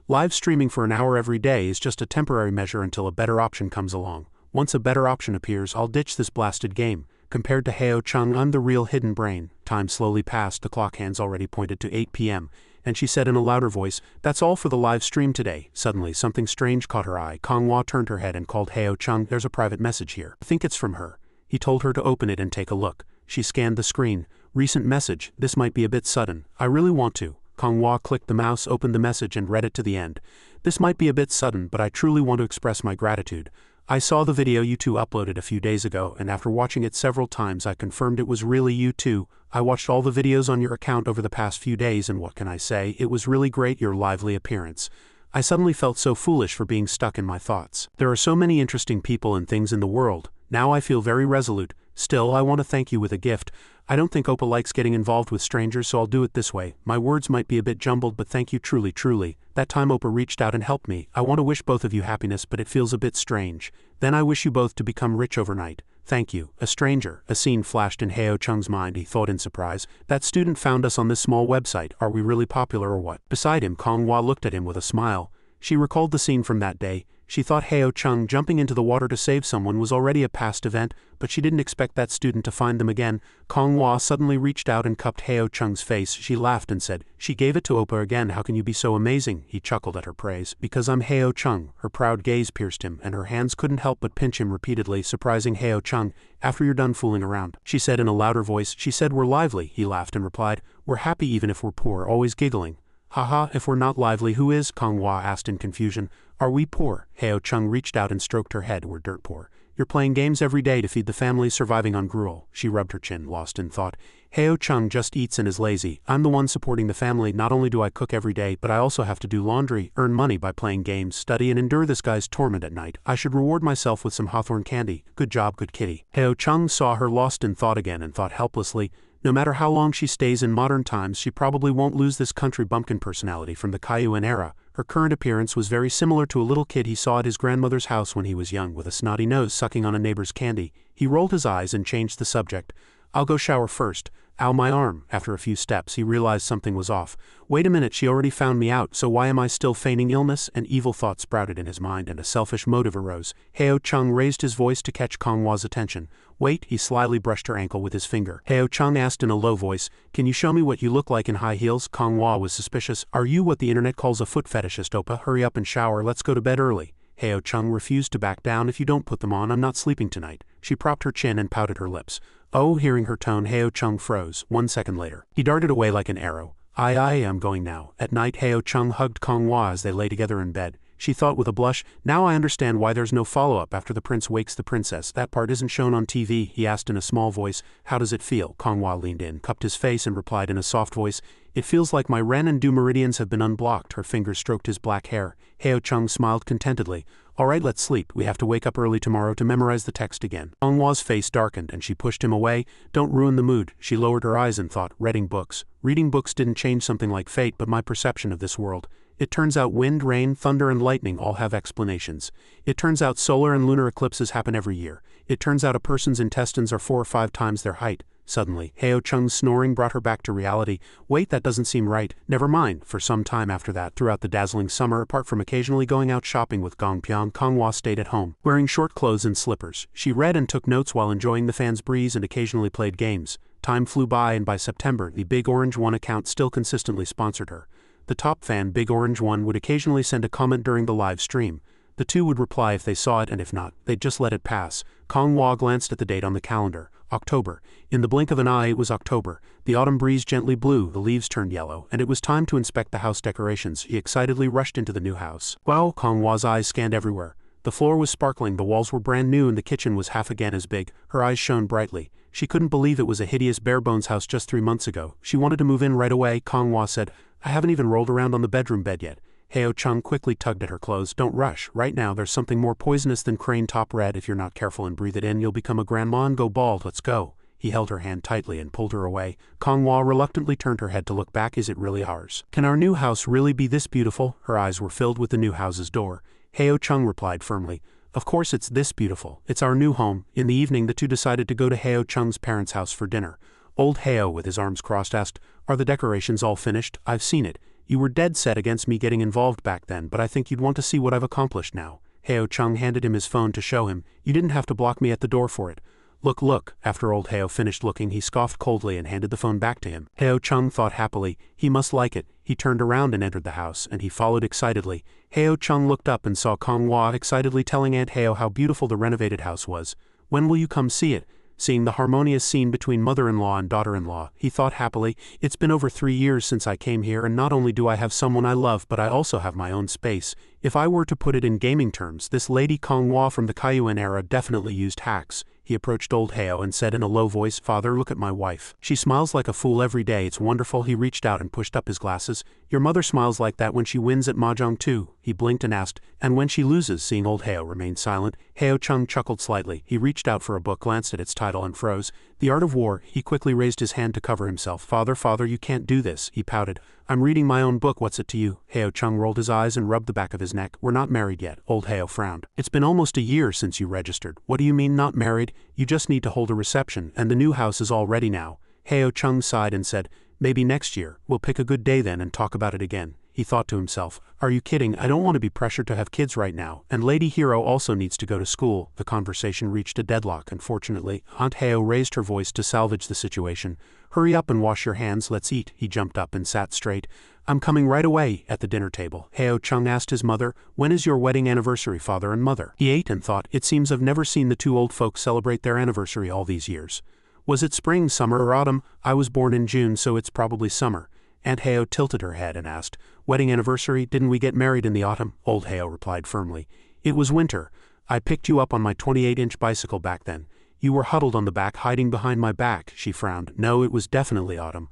Live streaming for an hour every day is just a temporary measure until a better option comes along. Once a better option appears, I'll ditch this blasted game. Compared to Heo Chung, I'm the real hidden brain. Time slowly passed. The clock hands already pointed to 8 p.m. And she said in a louder voice, that's all for the live stream today. Suddenly, something strange caught her eye. Kong Hua turned her head and called Heo Chung, there's a private message here. I think it's from her. He told her to open it and take a look. She scanned the screen. Recent message. This might be a bit sudden. I really want to. Kong Hua clicked the mouse, opened the message and read it to the end. This might be a bit sudden, but I truly want to express my gratitude. I saw the video you two uploaded a few days ago, and after watching it several times I confirmed it was really you two. I watched all the videos on your account over the past few days, and what can I say, it was really great, your lively appearance. I suddenly felt so foolish for being stuck in my thoughts. There are so many interesting people and things in the world. Now I feel very resolute. Still, I want to thank you with a gift. I don't think Oppa likes getting involved with strangers, so I'll do it this way. My words might be a bit jumbled, but thank you truly. That time Oppa reached out and helped me. I want to wish both of you happiness, but it feels a bit strange. Then I wish you both to become rich overnight. Thank you. A stranger. A scene flashed in Heo Chung's mind. He thought in surprise. That student found us on this small website. Are we really popular or what? Beside him, Kong Hua looked at him with a smile. She recalled the scene from that day. She thought Heo Chung jumping into the water to save someone was already a past event, but she didn't expect that student to find them again. Kong Hua suddenly reached out and cupped Heo Chung's face. She laughed and said, she gave it to Oppa again. How can you be so amazing? He chuckled at her praise. Because I'm Heo Chung. Her proud gaze pierced him, and her hands couldn't help but pinch him repeatedly, surprising Heo Chung. After you're done fooling around, she said in a louder voice. She said we're lively. He laughed and replied, we're happy even if we're poor, always giggling. Haha, if we're not lively, who is? Kong Hua asked in confusion. Are we poor? Heo Chung reached out and stroked her head. We're dirt poor. You're playing games every day to feed the family surviving on gruel. She rubbed her chin, lost in thought. Heo Chung just eats and is lazy. I'm the one supporting the family. Not only do I cook every day, but I also have to do laundry, earn money by playing games, study and endure this guy's torment at night. I should reward myself with some hawthorn candy. Good job, good kitty. Heo Chung saw her lost in thought again and thought helplessly, no matter how long she stays in modern times, she probably won't lose this country bumpkin personality from the Kaiyuan era. Her current appearance was very similar to a little kid he saw at his grandmother's house when he was young, with a snotty nose sucking on a neighbor's candy. He rolled his eyes and changed the subject. I'll go shower first. Ow, my arm. After a few steps, he realized something was off. Wait a minute, she already found me out, so why am I still feigning illness? An evil thought sprouted in his mind and a selfish motive arose. Heo Chung raised his voice to catch Kong Hua's attention. Wait, he slyly brushed her ankle with his finger. Heo Chung asked in a low voice, can you show me what you look like in high heels? Kong Hua was suspicious. Are you what the internet calls a foot fetishist, Oppa? Hurry up and shower, let's go to bed early. Heo Chung refused to back down. If you don't put them on, I'm not sleeping tonight. She propped her chin and pouted her lips. Oh, hearing her tone, Heo Chung froze. 1 second later, he darted away like an arrow. I am going now. At night, Heo Chung hugged Kong Hwa as they lay together in bed. She thought with a blush, now I understand why there's no follow-up after the prince wakes the princess. That part isn't shown on TV, he asked in a small voice. How does it feel? Kong Hwa leaned in, cupped his face and replied in a soft voice. It feels like my Ren and Du meridians have been unblocked. Her fingers stroked his black hair. Heo Chung smiled contentedly. All right, let's sleep. We have to wake up early tomorrow to memorize the text again. Kong Hwa's face darkened and she pushed him away. Don't ruin the mood. She lowered her eyes and thought, reading books. Reading books didn't change something like fate but my perception of this world. It turns out wind, rain, thunder and lightning all have explanations. It turns out solar and lunar eclipses happen every year. It turns out a person's intestines are 4 or 5 times their height. Suddenly, Heo Chung's snoring brought her back to reality. Wait, that doesn't seem right. Never mind. For some time after that, throughout the dazzling summer, apart from occasionally going out shopping with Gong Pyong, Kong Hwa stayed at home, wearing short clothes and slippers. She read and took notes while enjoying the fan's breeze and occasionally played games. Time flew by and by September, the Big Orange One account still consistently sponsored her. The top fan, Big Orange One, would occasionally send a comment during the live stream. The two would reply if they saw it and if not, they'd just let it pass. Kong Hwa glanced at the date on the calendar. October. In the blink of an eye it was October. The autumn breeze gently blew, the leaves turned yellow, and it was time to inspect the house decorations. He excitedly rushed into the new house. Wow! Kong Hwa's eyes scanned everywhere. The floor was sparkling, the walls were brand new and the kitchen was half again as big. Her eyes shone brightly. She couldn't believe it was a hideous bare-bones house just 3 months ago. She wanted to move in right away. Kong Hwa said, I haven't even rolled around on the bedroom bed yet. Heo Chung quickly tugged at her clothes. Don't rush. Right now there's something more poisonous than crane top red. If you're not careful and breathe it in, you'll become a grandma and go bald. Let's go. He held her hand tightly and pulled her away. Kong Hwa reluctantly turned her head to look back. Is it really ours? Can our new house really be this beautiful? Her eyes were filled with the new house's door. Heo Chung replied firmly. Of course it's this beautiful. It's our new home. In the evening the two decided to go to Heo Chung's parents' house for dinner. Old Heo, with his arms crossed, asked, Are the decorations all finished? I've seen it. You were dead set against me getting involved back then, but I think you'd want to see what I've accomplished now. Heo Chung handed him his phone to show him. You didn't have to block me at the door for it. Look. After old Heo finished looking, he scoffed coldly and handed the phone back to him. Heo Chung thought happily, he must like it. He turned around and entered the house, and he followed excitedly. Heo Chung looked up and saw Kong Hwa excitedly telling Aunt Heo how beautiful the renovated house was. When will you come see it? Seeing the harmonious scene between mother-in-law and daughter-in-law, he thought happily, it's been over 3 years since I came here, and not only do I have someone I love, but I also have my own space. If I were to put it in gaming terms, this lady Kong Hwa from the Kaiyuan era definitely used hacks. He approached old Heo and said in a low voice, Father, look at my wife. She smiles like a fool every day. It's wonderful. He reached out and pushed up his glasses. Your mother smiles like that when she wins at Mahjong too. He blinked and asked, and when she loses? Seeing old Heo remain silent, Heo Chung chuckled slightly. He reached out for a book, glanced at its title and froze. The Art of War. He quickly raised his hand to cover himself. Father, you can't do this. He pouted. I'm reading my own book. What's it to you? Heo Chung rolled his eyes and rubbed the back of his neck. We're not married yet. Old Heo frowned. It's been almost a year since you registered. What do you mean not married? You just need to hold a reception, and the new house is all ready now. Heo Chung sighed and said, maybe next year. We'll pick a good day then and talk about it again. He thought to himself, are you kidding? I don't want to be pressured to have kids right now, and Lady Hero also needs to go to school. The conversation reached a deadlock. Unfortunately, Aunt Heo raised her voice to salvage the situation. Hurry up and wash your hands, let's eat. He jumped up and sat straight. I'm coming right away. At the dinner table, Heo Chung asked his mother, when is your wedding anniversary, father and mother? He ate and thought, it seems I've never seen the two old folks celebrate their anniversary all these years. Was it spring, summer, or autumn? I was born in June, so it's probably summer. Aunt Heo tilted her head and asked, wedding anniversary? Didn't we get married in the autumn? Old Heo replied firmly. It was winter. I picked you up on my 28-inch bicycle back then. You were huddled on the back, hiding behind my back. She frowned. No, it was definitely autumn.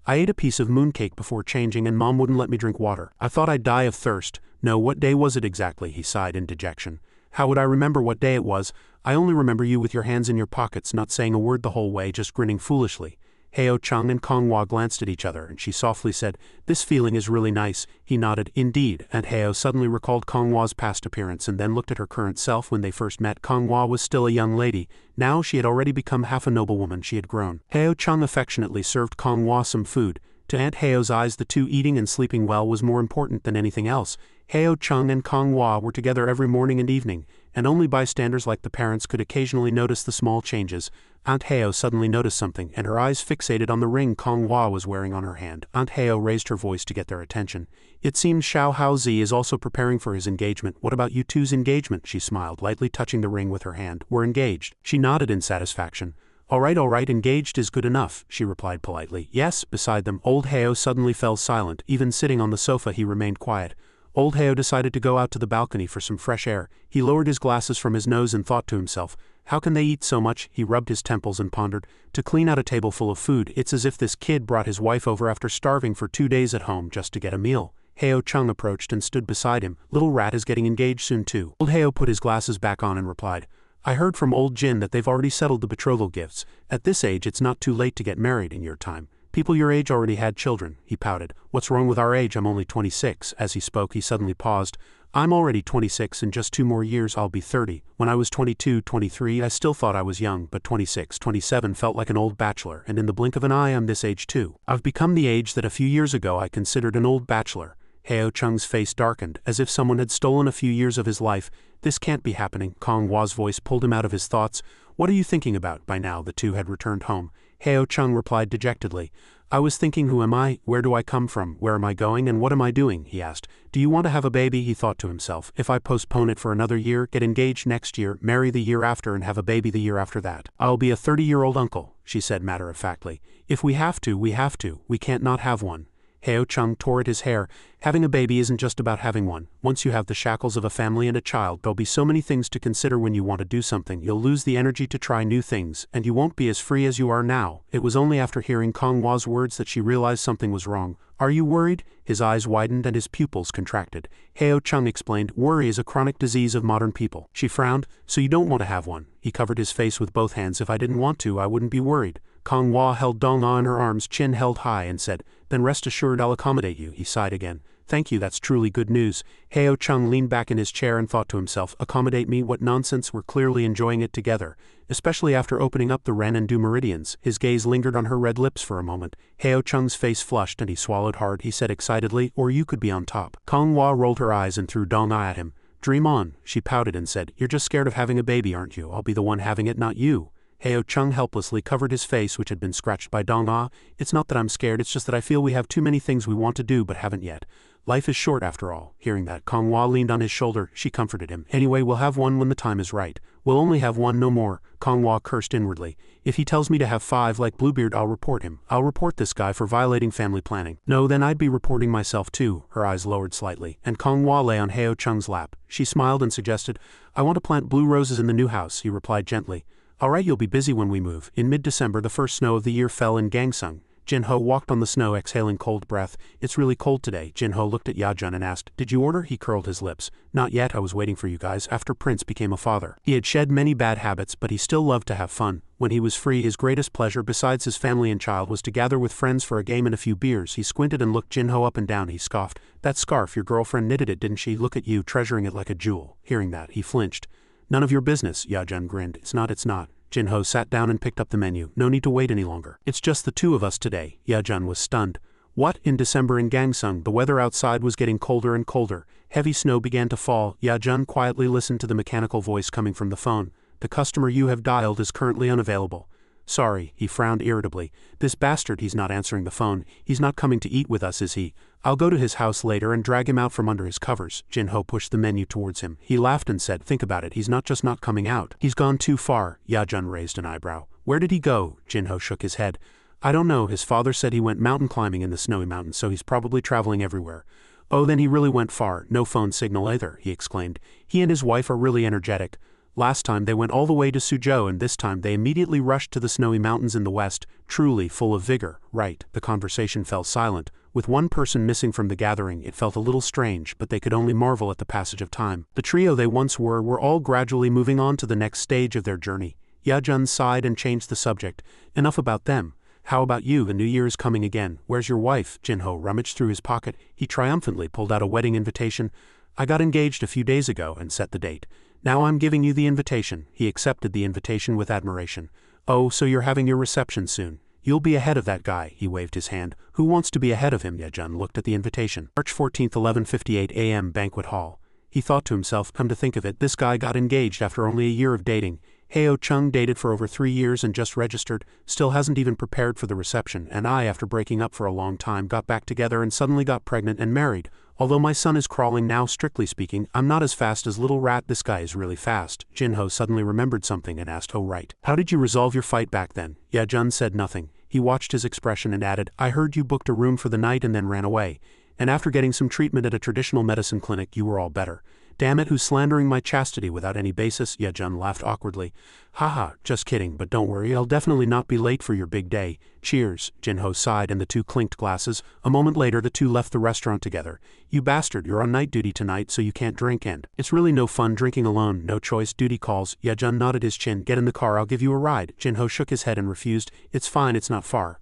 I ate a piece of mooncake before changing and Mom wouldn't let me drink water. I thought I'd die of thirst. No, what day was it exactly? He sighed in dejection. How would I remember what day it was? I only remember you with your hands in your pockets, not saying a word the whole way, just grinning foolishly. Heo Chung and Kong Hwa glanced at each other, and she softly said, this feeling is really nice. He nodded. Indeed. And Heo suddenly recalled Kong Hwa's past appearance and then looked at her current self. When they first met, Kong Hwa was still a young lady. Now she had already become half a noblewoman. She had grown. Heo Chung affectionately served Kong Hwa some food. To Aunt Heo's eyes, the two eating and sleeping well was more important than anything else. Heo Chung and Kong Hwa were together every morning and evening, and only bystanders like the parents could occasionally notice the small changes. Aunt Heo suddenly noticed something, and her eyes fixated on the ring Kong Hua was wearing on her hand. Aunt Heo raised her voice to get their attention. It seems Xiao Haozi is also preparing for his engagement. What about you two's engagement? She smiled, lightly touching the ring with her hand. We're engaged. She nodded in satisfaction. All right, engaged is good enough, she replied politely. Yes, beside them, old Heo suddenly fell silent. Even sitting on the sofa he remained quiet. Old Heo decided to go out to the balcony for some fresh air. He lowered his glasses from his nose and thought to himself, how can they eat so much? He rubbed his temples and pondered. To clean out a table full of food, it's as if this kid brought his wife over after starving for 2 days at home just to get a meal. Heo Chung approached and stood beside him. Little Rat is getting engaged soon too. Old Heo put his glasses back on and replied, I heard from old Jin that they've already settled the betrothal gifts. At this age it's not too late to get married in your time. People your age already had children. He pouted. What's wrong with our age? I'm only 26. As he spoke he suddenly paused. I'm already 26. In just 2 more years I'll be 30. When I was 22, 23 I still thought I was young, but 26, 27 felt like an old bachelor, and in the blink of an eye I'm this age too. I've become the age that a few years ago I considered an old bachelor. Heo Chung's face darkened, as if someone had stolen a few years of his life. This can't be happening. Kong Hua's voice pulled him out of his thoughts. What are you thinking about? By now the two had returned home. Heo Chung replied dejectedly. I was thinking, who am I? Where do I come from? Where am I going? And what am I doing? He asked. Do you want to have a baby? He thought to himself. If I postpone it for another year, get engaged next year, marry the year after and have a baby the year after that, I'll be a 30-year-old uncle, she said matter-of-factly. If we have to, we have to. We can't not have one. Heo Chung tore at his hair. Having a baby isn't just about having one. Once you have the shackles of a family and a child, there'll be so many things to consider when you want to do something. You'll lose the energy to try new things, and you won't be as free as you are now. It was only after hearing Kong Hua's words that she realized something was wrong. Are you worried? His eyes widened and his pupils contracted. Heo Chung explained, worry is a chronic disease of modern people. She frowned. So you don't want to have one? He covered his face with both hands. If I didn't want to, I wouldn't be worried. Kong Hua held Dong Ah in her arms, chin held high, and said, then rest assured I'll accommodate you. He sighed again. Thank you, that's truly good news. Heo Chung leaned back in his chair and thought to himself, accommodate me? What nonsense. We're clearly enjoying it together. Especially after opening up the Ren and Du meridians. His gaze lingered on her red lips for a moment. Heo Chung's face flushed and he swallowed hard. He said excitedly, or you could be on top. Kong Hua rolled her eyes and threw Dong Ah at him. Dream on. She pouted and said, you're just scared of having a baby, aren't you? I'll be the one having it, not you. Heo Chung helplessly covered his face, which had been scratched by Dong Ah. It's not that I'm scared, it's just that I feel we have too many things we want to do but haven't yet. Life is short after all. Hearing that, Kong Hua leaned on his shoulder. She comforted him. Anyway, we'll have one when the time is right. We'll only have one, no more. Kong Hua cursed inwardly. If he tells me to have 5 like Bluebeard, I'll report him. I'll report this guy for violating family planning. No, then I'd be reporting myself too. Her eyes lowered slightly, and Kong Hua lay on Heo Chung's lap. She smiled and suggested, I want to plant blue roses in the new house. He replied gently. All right, you'll be busy when we move. In mid-December, the first snow of the year fell in Gangsung. Jin-ho walked on the snow, exhaling cold breath. It's really cold today. Jin-ho looked at Ya-jun and asked, did you order? He curled his lips. Not yet, I was waiting for you guys. After Prince became a father, he had shed many bad habits, but he still loved to have fun. When he was free, his greatest pleasure besides his family and child was to gather with friends for a game and a few beers. He squinted and looked Jin-ho up and down. He scoffed. That scarf, your girlfriend knitted it, didn't she? Look at you, treasuring it like a jewel. Hearing that, he flinched. None of your business, Ya-jun grinned. It's not. Jin-ho sat down and picked up the menu. No need to wait any longer. It's just the two of us today. Ya-jun was stunned. What? In December in Gangsung, the weather outside was getting colder and colder. Heavy snow began to fall. Ya-jun quietly listened to the mechanical voice coming from the phone. The customer you have dialed is currently unavailable. Sorry, he frowned irritably. This bastard, he's not answering the phone. He's not coming to eat with us, is he? I'll go to his house later and drag him out from under his covers. Jin-ho pushed the menu towards him. He laughed and said, think about it, he's not just not coming out. He's gone too far. Ya-jun raised an eyebrow. Where did he go? Jin-ho shook his head. I don't know, his father said he went mountain climbing in the snowy mountains, so he's probably traveling everywhere. Oh, then he really went far. No phone signal either, he exclaimed. He and his wife are really energetic. Last time they went all the way to Suzhou, and this time they immediately rushed to the snowy mountains in the west, truly full of vigor. Right. The conversation fell silent. With one person missing from the gathering, it felt a little strange, but they could only marvel at the passage of time. The trio they once were all gradually moving on to the next stage of their journey. Ya-jun sighed and changed the subject. Enough about them. How about you? The new year is coming again. Where's your wife? Jin-ho rummaged through his pocket. He triumphantly pulled out a wedding invitation. I got engaged a few days ago and set the date. Now I'm giving you the invitation. He accepted the invitation with admiration. Oh, so you're having your reception soon. You'll be ahead of that guy. He waved his hand. Who wants to be ahead of him? Ya-jun looked at the invitation. March 14th, 11:58 a.m. Banquet Hall. He thought to himself, come to think of it, this guy got engaged after only a year of dating. Heo Chung dated for over 3 years and just registered, still hasn't even prepared for the reception, and I, after breaking up for a long time, got back together and suddenly got pregnant and married. Although my son is crawling now, strictly speaking, I'm not as fast as Little Rat. This guy is really fast. Jinho suddenly remembered something and asked, oh right. How did you resolve your fight back then? Yajun said nothing. He watched his expression and added, I heard you booked a room for the night and then ran away. And after getting some treatment at a traditional medicine clinic, you were all better. Damn it, who's slandering my chastity without any basis? Yajun laughed awkwardly. Haha, just kidding, but don't worry, I'll definitely not be late for your big day. Cheers, Jinho sighed and the two clinked glasses. A moment later the two left the restaurant together. You bastard, you're on night duty tonight so you can't drink and it's really no fun drinking alone, no choice, duty calls. Yajun nodded his chin. Get in the car, I'll give you a ride. Jinho shook his head and refused. It's fine, it's not far.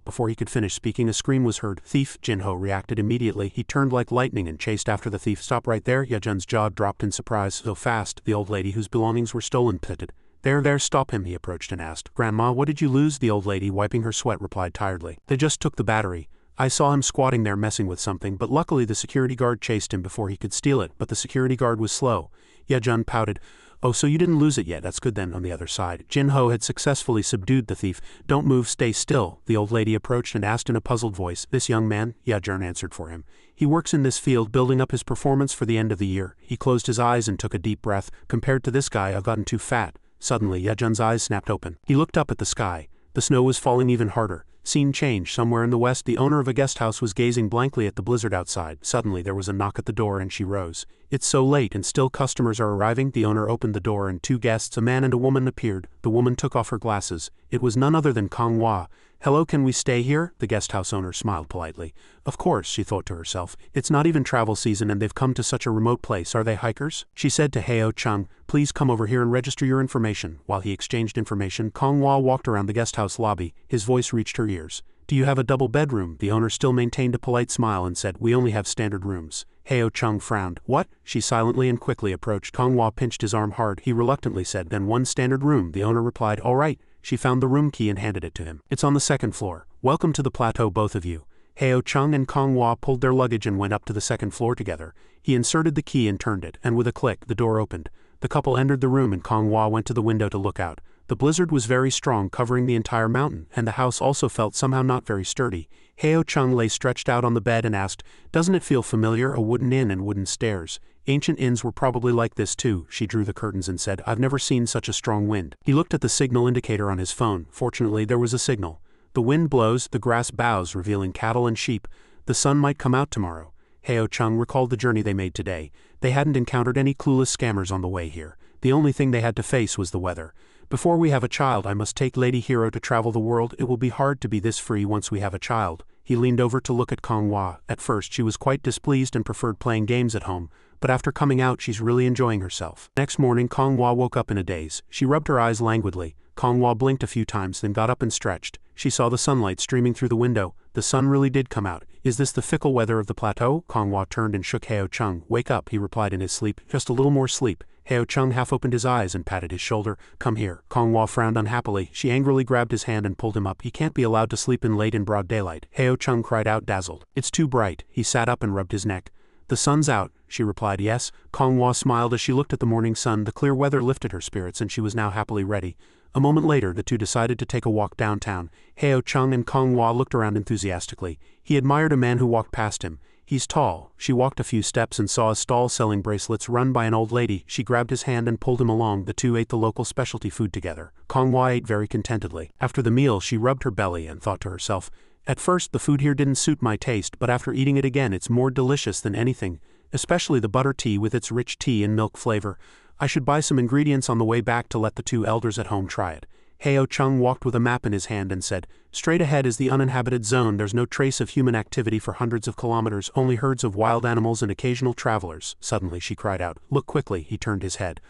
Before he could finish speaking a scream was heard. Thief, Jinho reacted immediately. He turned like lightning and chased after the thief. Stop right there. Yajun's jaw dropped in surprise. So fast, the old lady whose belongings were stolen pitted. There, stop him, he approached and asked. Grandma, what did you lose? The old lady, wiping her sweat, replied tiredly. They just took the battery. I saw him squatting there messing with something, but luckily the security guard chased him before he could steal it, but the security guard was slow. Yajun pouted. Oh, so you didn't lose it yet, that's good then. On the other side, Jinho had successfully subdued the thief. Don't move, stay still. The old lady approached and asked in a puzzled voice. This young man? Yajun answered for him. He works in this field, building up his performance for the end of the year. He closed his eyes and took a deep breath. Compared to this guy, I've gotten too fat. Suddenly, Yajun's eyes snapped open. He looked up at the sky. The snow was falling even harder. Scene changed. Somewhere in the west, the owner of a guest house was gazing blankly at the blizzard outside. Suddenly, there was a knock at the door and she rose. It's so late and still customers are arriving. The owner opened the door and two guests, a man and a woman, appeared. The woman took off her glasses. It was none other than Manhua. Hello, can we stay here? The guest house owner smiled politely. Of course, she thought to herself. It's not even travel season and they've come to such a remote place. Are they hikers? She said to Heo Chung, please come over here and register your information. While he exchanged information, Manhua walked around the guest house lobby. His voice reached her ears. Do you have a double bedroom? The owner still maintained a polite smile and said, we only have standard rooms. Heo Chung frowned. What? She silently and quickly approached. Manhua pinched his arm hard. He reluctantly said, then one standard room. The owner replied, all right. She found the room key and handed it to him. It's on the second floor. Welcome to the plateau, both of you. Heo Chung and Manhua pulled their luggage and went up to the second floor together. He inserted the key and turned it, and with a click, the door opened. The couple entered the room and Manhua went to the window to look out. The blizzard was very strong, covering the entire mountain, and the house also felt somehow not very sturdy. Heo Chung lay stretched out on the bed and asked, doesn't it feel familiar, a wooden inn and wooden stairs? Ancient inns were probably like this too. She drew the curtains and said, I've never seen such a strong wind. He looked at the signal indicator on his phone. Fortunately, there was a signal. The wind blows, the grass bows, revealing cattle and sheep. The sun might come out tomorrow. Heo Chung recalled the journey they made today. They hadn't encountered any clueless scammers on the way here. The only thing they had to face was the weather. Before we have a child, I must take Lady Hero to travel the world. It will be hard to be this free once we have a child. He leaned over to look at Manhua. At first she was quite displeased and preferred playing games at home, but after coming out she's really enjoying herself. Next morning Manhua woke up in a daze. She rubbed her eyes languidly. Manhua blinked a few times, then got up and stretched. She saw the sunlight streaming through the window. The sun really did come out. Is this the fickle weather of the plateau? Manhua turned and shook Heo Chung. Wake up, he replied in his sleep. Just a little more sleep. Heo Chung half opened his eyes and patted his shoulder. Come here. Manhua frowned unhappily. She angrily grabbed his hand and pulled him up. He can't be allowed to sleep in late in broad daylight. Heo Chung cried out, dazzled. It's too bright. He sat up and rubbed his neck. The sun's out, she replied. Yes. Manhua smiled as she looked at the morning sun. The clear weather lifted her spirits and she was now happily ready. A moment later the two decided to take a walk downtown. Heo Chung and Manhua looked around enthusiastically. He admired a man who walked past him. He's tall. She walked a few steps and saw a stall selling bracelets run by an old lady. She grabbed his hand and pulled him along. The two ate the local specialty food together. Manhua ate very contentedly. After the meal she rubbed her belly and thought to herself, at first the food here didn't suit my taste, but after eating it again it's more delicious than anything, especially the butter tea with its rich tea and milk flavor. I should buy some ingredients on the way back to let the two elders at home try it. Heo Chung walked with a map in his hand and said, straight ahead is the uninhabited zone. There's no trace of human activity for hundreds of kilometers, only herds of wild animals and occasional travelers. Suddenly she cried out, look quickly. He turned his head.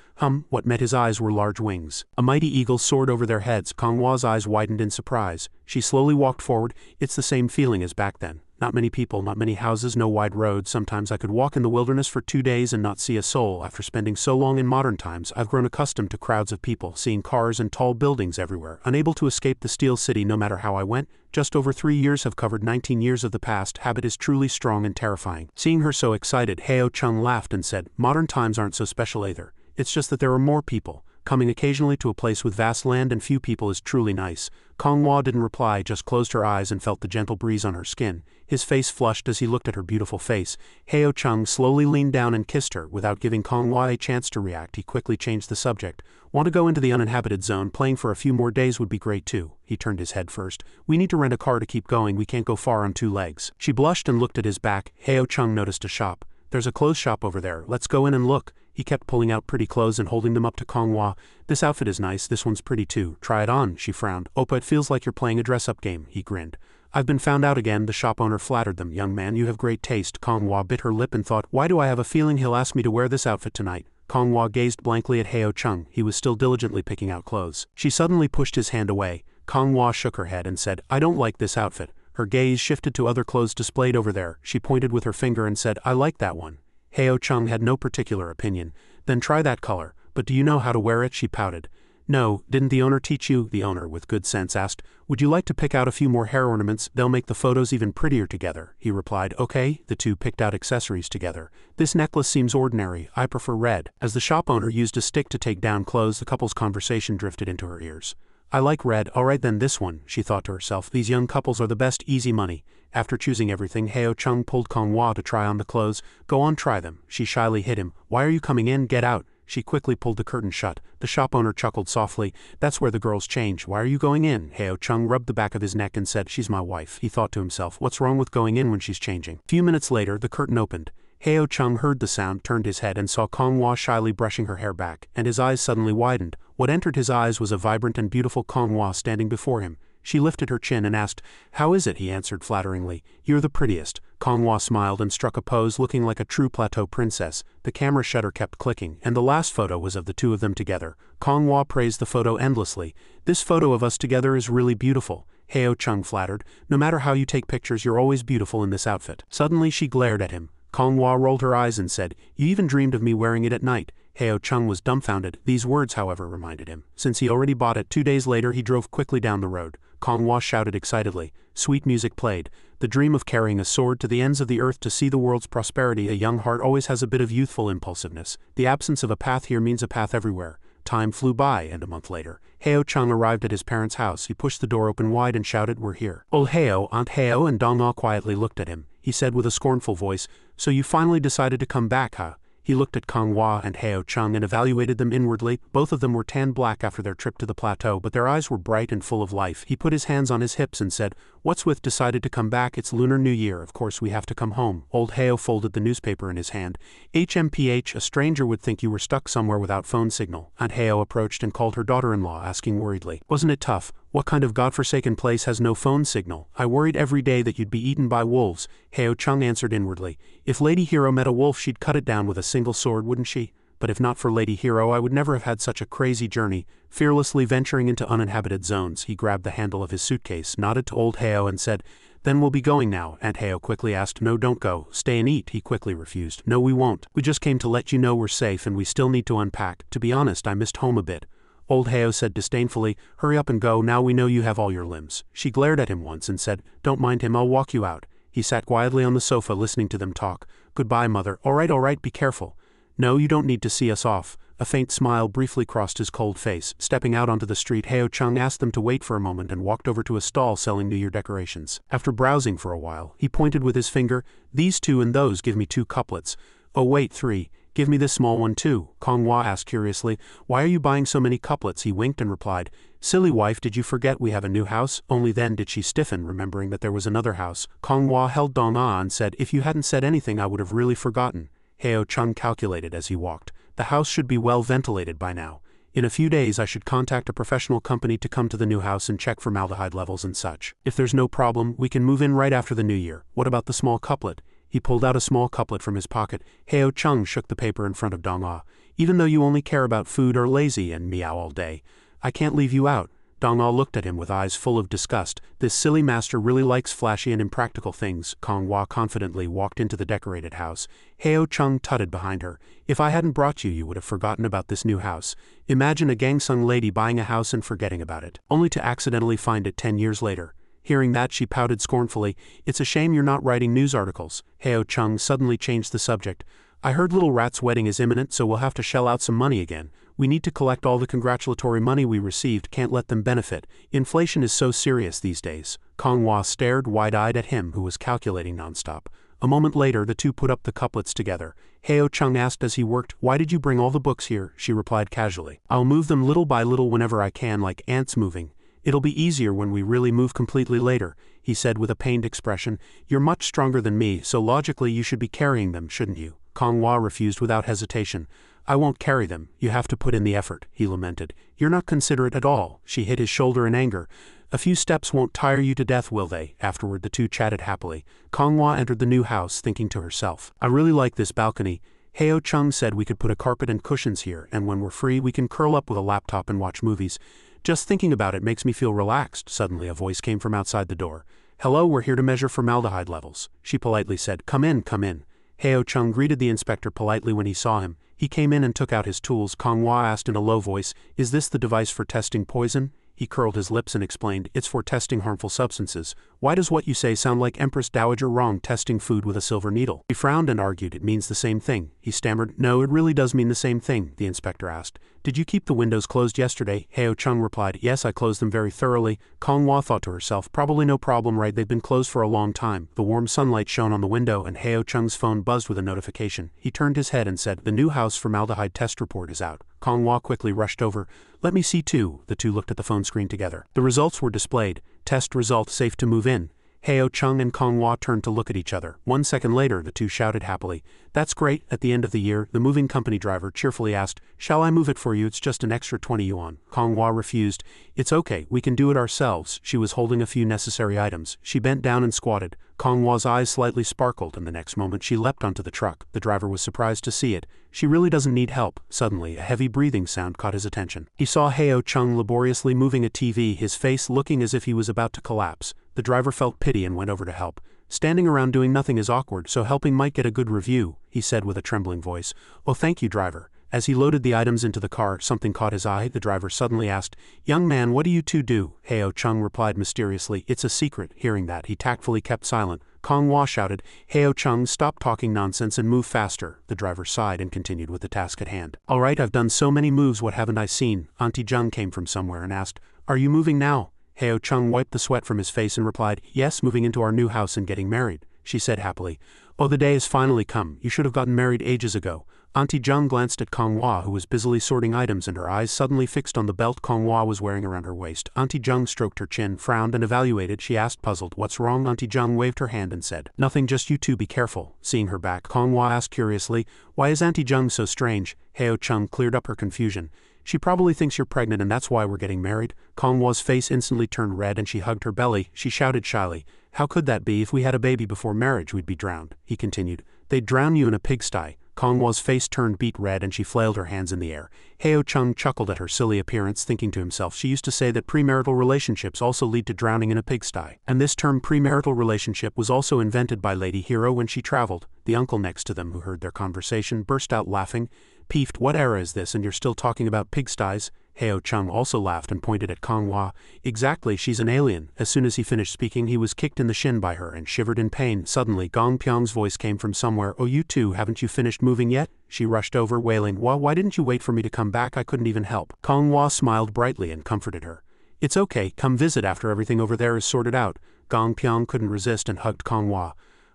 What met his eyes were large wings. A mighty eagle soared over their heads. Manhua's eyes widened in surprise. She slowly walked forward. It's the same feeling as back then. Not many people, not many houses, no wide roads. Sometimes I could walk in the wilderness for 2 days and not see a soul. After spending so long in modern times, I've grown accustomed to crowds of people, seeing cars and tall buildings everywhere, unable to escape the steel city no matter how I went. Just over 3 years have covered 19 years of the past. Habit is truly strong and terrifying. Seeing her so excited, Heo Chung laughed and said, modern times aren't so special either. It's just that there are more people. Coming occasionally to a place with vast land and few people is truly nice. Konghua didn't reply, just closed her eyes and felt the gentle breeze on her skin. His face flushed as he looked at her beautiful face. Heo Chung slowly leaned down and kissed her. Without giving Konghua a chance to react, he quickly changed the subject. Want to go into the uninhabited zone? Playing for a few more days would be great too. He turned his head first. We need to rent a car to keep going. We can't go far on 2 legs. She blushed and looked at his back. Heo Chung noticed a shop. There's a clothes shop over there. Let's go in and look. He kept pulling out pretty clothes and holding them up to Konghua. This outfit is nice. This one's pretty too. Try it on. She frowned. Oppa, it feels like you're playing a dress-up game. He grinned. I've been found out again. The shop owner flattered them. Young man, you have great taste. Konghua bit her lip and thought, why do I have a feeling he'll ask me to wear this outfit tonight? Konghua gazed blankly at Heo Chung. He was still diligently picking out clothes. She suddenly pushed his hand away. Konghua shook her head and said, I don't like this outfit. Her gaze shifted to other clothes displayed over there. She pointed with her finger and said, I like that one. Heo Chung had no particular opinion. Then try that color. But do you know how to wear it? She pouted. No, didn't the owner teach you? The owner, with good sense, asked, would you like to pick out a few more hair ornaments? They'll make the photos even prettier together. He replied, okay. The two picked out accessories together. This necklace seems ordinary. I prefer red. As the shop owner used a stick to take down clothes, the couple's conversation drifted into her ears. I like red. Alright then, this one, she thought to herself. These young couples are the best. Easy money. After choosing everything, Heo Chung pulled Konghua to try on the clothes. Go on, try them. She shyly hit him. Why are you coming in? Get out. She quickly pulled the curtain shut. The shop owner chuckled softly. That's where the girls change. Why are you going in? Heo Chung rubbed the back of his neck and said, she's my wife. He thought to himself, what's wrong with going in when she's changing? Few minutes later, the curtain opened. Heo Chung heard the sound, turned his head and saw Konghua shyly brushing her hair back, and his eyes suddenly widened. What entered his eyes was a vibrant and beautiful Konghua standing before him. She lifted her chin and asked, how is it? He answered flatteringly, you're the prettiest. Konghua smiled and struck a pose looking like a true plateau princess. The camera shutter kept clicking, and the last photo was of the two of them together. Konghua praised the photo endlessly. This photo of us together is really beautiful. Heo Chung flattered, no matter how you take pictures, you're always beautiful in this outfit. Suddenly she glared at him. Konghua rolled her eyes and said, you even dreamed of me wearing it at night. Heo Chung was dumbfounded. These words, however, reminded him. Since he already bought it, 2 days later he drove quickly down the road. Konghua shouted excitedly. Sweet music played. The dream of carrying a sword to the ends of the earth to see the world's prosperity. A young heart always has a bit of youthful impulsiveness. The absence of a path here means a path everywhere. Time flew by, and a month later, Heo Chung arrived at his parents' house. He pushed the door open wide and shouted, we're here. Old Heo, Aunt Heo and Dongna quietly looked at him. He said with a scornful voice, so you finally decided to come back, huh? He looked at Konghua and Heo Chung and evaluated them inwardly. Both of them were tan black after their trip to the plateau, but their eyes were bright and full of life. He put his hands on his hips and said, what's with decided to come back? It's Lunar New Year. Of course we have to come home. Old Heo folded the newspaper in his hand. HMPH, a stranger would think you were stuck somewhere without phone signal. Aunt Heo approached and called her daughter-in-law, asking worriedly, wasn't it tough? What kind of godforsaken place has no phone signal? I worried every day that you'd be eaten by wolves. Heo Chung answered inwardly. If Lady Hero met a wolf, she'd cut it down with a single sword, wouldn't she? But if not for Lady Hero, I would never have had such a crazy journey. Fearlessly venturing into uninhabited zones, he grabbed the handle of his suitcase, nodded to old Heo and said, then we'll be going now. Aunt Heo quickly asked, no, don't go. Stay and eat. He quickly refused. No, we won't. We just came to let you know we're safe and we still need to unpack. To be honest, I missed home a bit. Old Heo said disdainfully, hurry up and go, now we know you have all your limbs. She glared at him once and said, don't mind him, I'll walk you out. He sat quietly on the sofa listening to them talk. Goodbye, mother. All right, be careful. No, you don't need to see us off. A faint smile briefly crossed his cold face. Stepping out onto the street, Heo Chung asked them to wait for a moment and walked over to a stall selling New Year decorations. After browsing for a while, he pointed with his finger, these two and those give me 2 couplets. Oh wait, 3. Give me this small one too. Konghua asked curiously, why are you buying so many couplets? He winked and replied, silly wife, did you forget we have a new house? Only then did she stiffen, remembering that there was another house. Konghua held Dongna and said, if you hadn't said anything I would have really forgotten. Heo Chung calculated as he walked. The house should be well ventilated by now. In a few days I should contact a professional company to come to the new house and check formaldehyde levels and such. If there's no problem, we can move in right after the new year. What about the small couplet? He pulled out a small couplet from his pocket. Heo Chung shook the paper in front of Dongna. Even though you only care about food or lazy and meow all day, I can't leave you out. Dong Ah looked at him with eyes full of disgust. This silly master really likes flashy and impractical things. Kong Hua confidently walked into the decorated house. Heo Chung tutted behind her. If I hadn't brought you, you would have forgotten about this new house. Imagine a Gangsung lady buying a house and forgetting about it, only to accidentally find it 10 years later. Hearing that, she pouted scornfully. It's a shame you're not writing news articles. Heo Chung suddenly changed the subject. I heard Little Rat's wedding is imminent, so we'll have to shell out some money again. We need to collect all the congratulatory money we received, can't let them benefit. Inflation is so serious these days. Kong Hua stared wide-eyed at him, who was calculating nonstop. A moment later, the two put up the couplets together. Heo Chung asked as he worked, "Why did you bring all the books here?" She replied casually. "I'll move them little by little whenever I can, like ants moving. It'll be easier when we really move completely later," he said with a pained expression. "You're much stronger than me, so logically you should be carrying them, shouldn't you?" Kong Hua refused without hesitation. "I won't carry them, you have to put in the effort," he lamented. "You're not considerate at all." She hit his shoulder in anger. "A few steps won't tire you to death, will they?" Afterward the two chatted happily. Kong Hua entered the new house, thinking to herself, "I really like this balcony. Heo Chung said we could put a carpet and cushions here, and when we're free we can curl up with a laptop and watch movies. Just thinking about it makes me feel relaxed." Suddenly a voice came from outside the door. "Hello, we're here to measure formaldehyde levels," she politely said. Come in, come in." Heo Chung greeted the inspector politely when he saw him. He came in and took out his tools. Kong Hua asked in a low voice, "Is this the device for testing poison?" He curled his lips and explained, "It's for testing harmful substances." "Why does what you say sound like Empress Dowager Wrong testing food with a silver needle?" He frowned and argued, "It means the same thing." He stammered, "No, it really does mean the same thing," the inspector asked. "Did you keep the windows closed yesterday?" Heo Chung replied, "Yes, I closed them very thoroughly." Kong Hua thought to herself, "Probably no problem, right? They've been closed for a long time." The warm sunlight shone on the window and Heo Chung's phone buzzed with a notification. He turned his head and said, "The new house formaldehyde test report is out." Kong Hua quickly rushed over. "Let me see too." The two looked at the phone screen together. The results were displayed. Test result, safe to move in. Heo Chung and Kong Hua turned to look at each other. 1 second later, the two shouted happily, "That's great." At the end of the year, the moving company driver cheerfully asked, "Shall I move it for you? It's just an extra 20 yuan. Kong Hua refused. "It's okay, we can do it ourselves." She was holding a few necessary items. She bent down and squatted. Kong Hua's eyes slightly sparkled, and the next moment she leapt onto the truck. The driver was surprised to see it. She really doesn't need help. Suddenly, a heavy breathing sound caught his attention. He saw Heo Chung laboriously moving a TV, his face looking as if he was about to collapse. The driver felt pity and went over to help. "Standing around doing nothing is awkward, so helping might get a good review," he said with a trembling voice. "Oh, thank you, driver." As he loaded the items into the car, something caught his eye. The driver suddenly asked, "Young man, what do you two do?" Heo Chung replied mysteriously, "It's a secret." Hearing that, he tactfully kept silent. Kong Hua shouted, "Heo Chung, stop talking nonsense and move faster." The driver sighed and continued with the task at hand. "All right, I've done so many moves, what haven't I seen?" Auntie Jung came from somewhere and asked, "Are you moving now?" Heo Chung wiped the sweat from his face and replied, "Yes, moving into our new house and getting married." She said happily, "Oh, the day has finally come. You should have gotten married ages ago." Auntie Jung glanced at Kong Hua, who was busily sorting items, and her eyes suddenly fixed on the belt Kong Hua was wearing around her waist. Auntie Jung stroked her chin, frowned, and evaluated. She asked, puzzled, "What's wrong?" Auntie Jung waved her hand and said, "Nothing, just you two be careful." Seeing her back, Kong Hua asked curiously, "Why is Auntie Jung so strange?" Heo Chung cleared up her confusion. "She probably thinks you're pregnant and that's why we're getting married." Kong Hua's face instantly turned red and she hugged her belly. She shouted shyly, "How could that be? If we had a baby before marriage, we'd be drowned." He continued, "They'd drown you in a pigsty." Kong Hua's face turned beet red and she flailed her hands in the air. Heo Chung chuckled at her silly appearance, thinking to himself, she used to say that premarital relationships also lead to drowning in a pigsty. And this term premarital relationship was also invented by Lady Hero when she traveled. The uncle next to them, who heard their conversation, burst out laughing. Peeved, "What era is this and you're still talking about pigsties?" Heo Chung also laughed and pointed at Kong Hua. "Exactly, she's an alien." As soon as he finished speaking, he was kicked in the shin by her and shivered in pain. Suddenly, Gong Pyong's voice came from somewhere. "Oh, you two, haven't you finished moving yet?" She rushed over, wailing, Why didn't you wait for me to come back? I couldn't even help." Kong Hua smiled brightly and comforted her. "It's okay, come visit after everything over there is sorted out." Gong Pyong couldn't resist and hugged Kong Hua.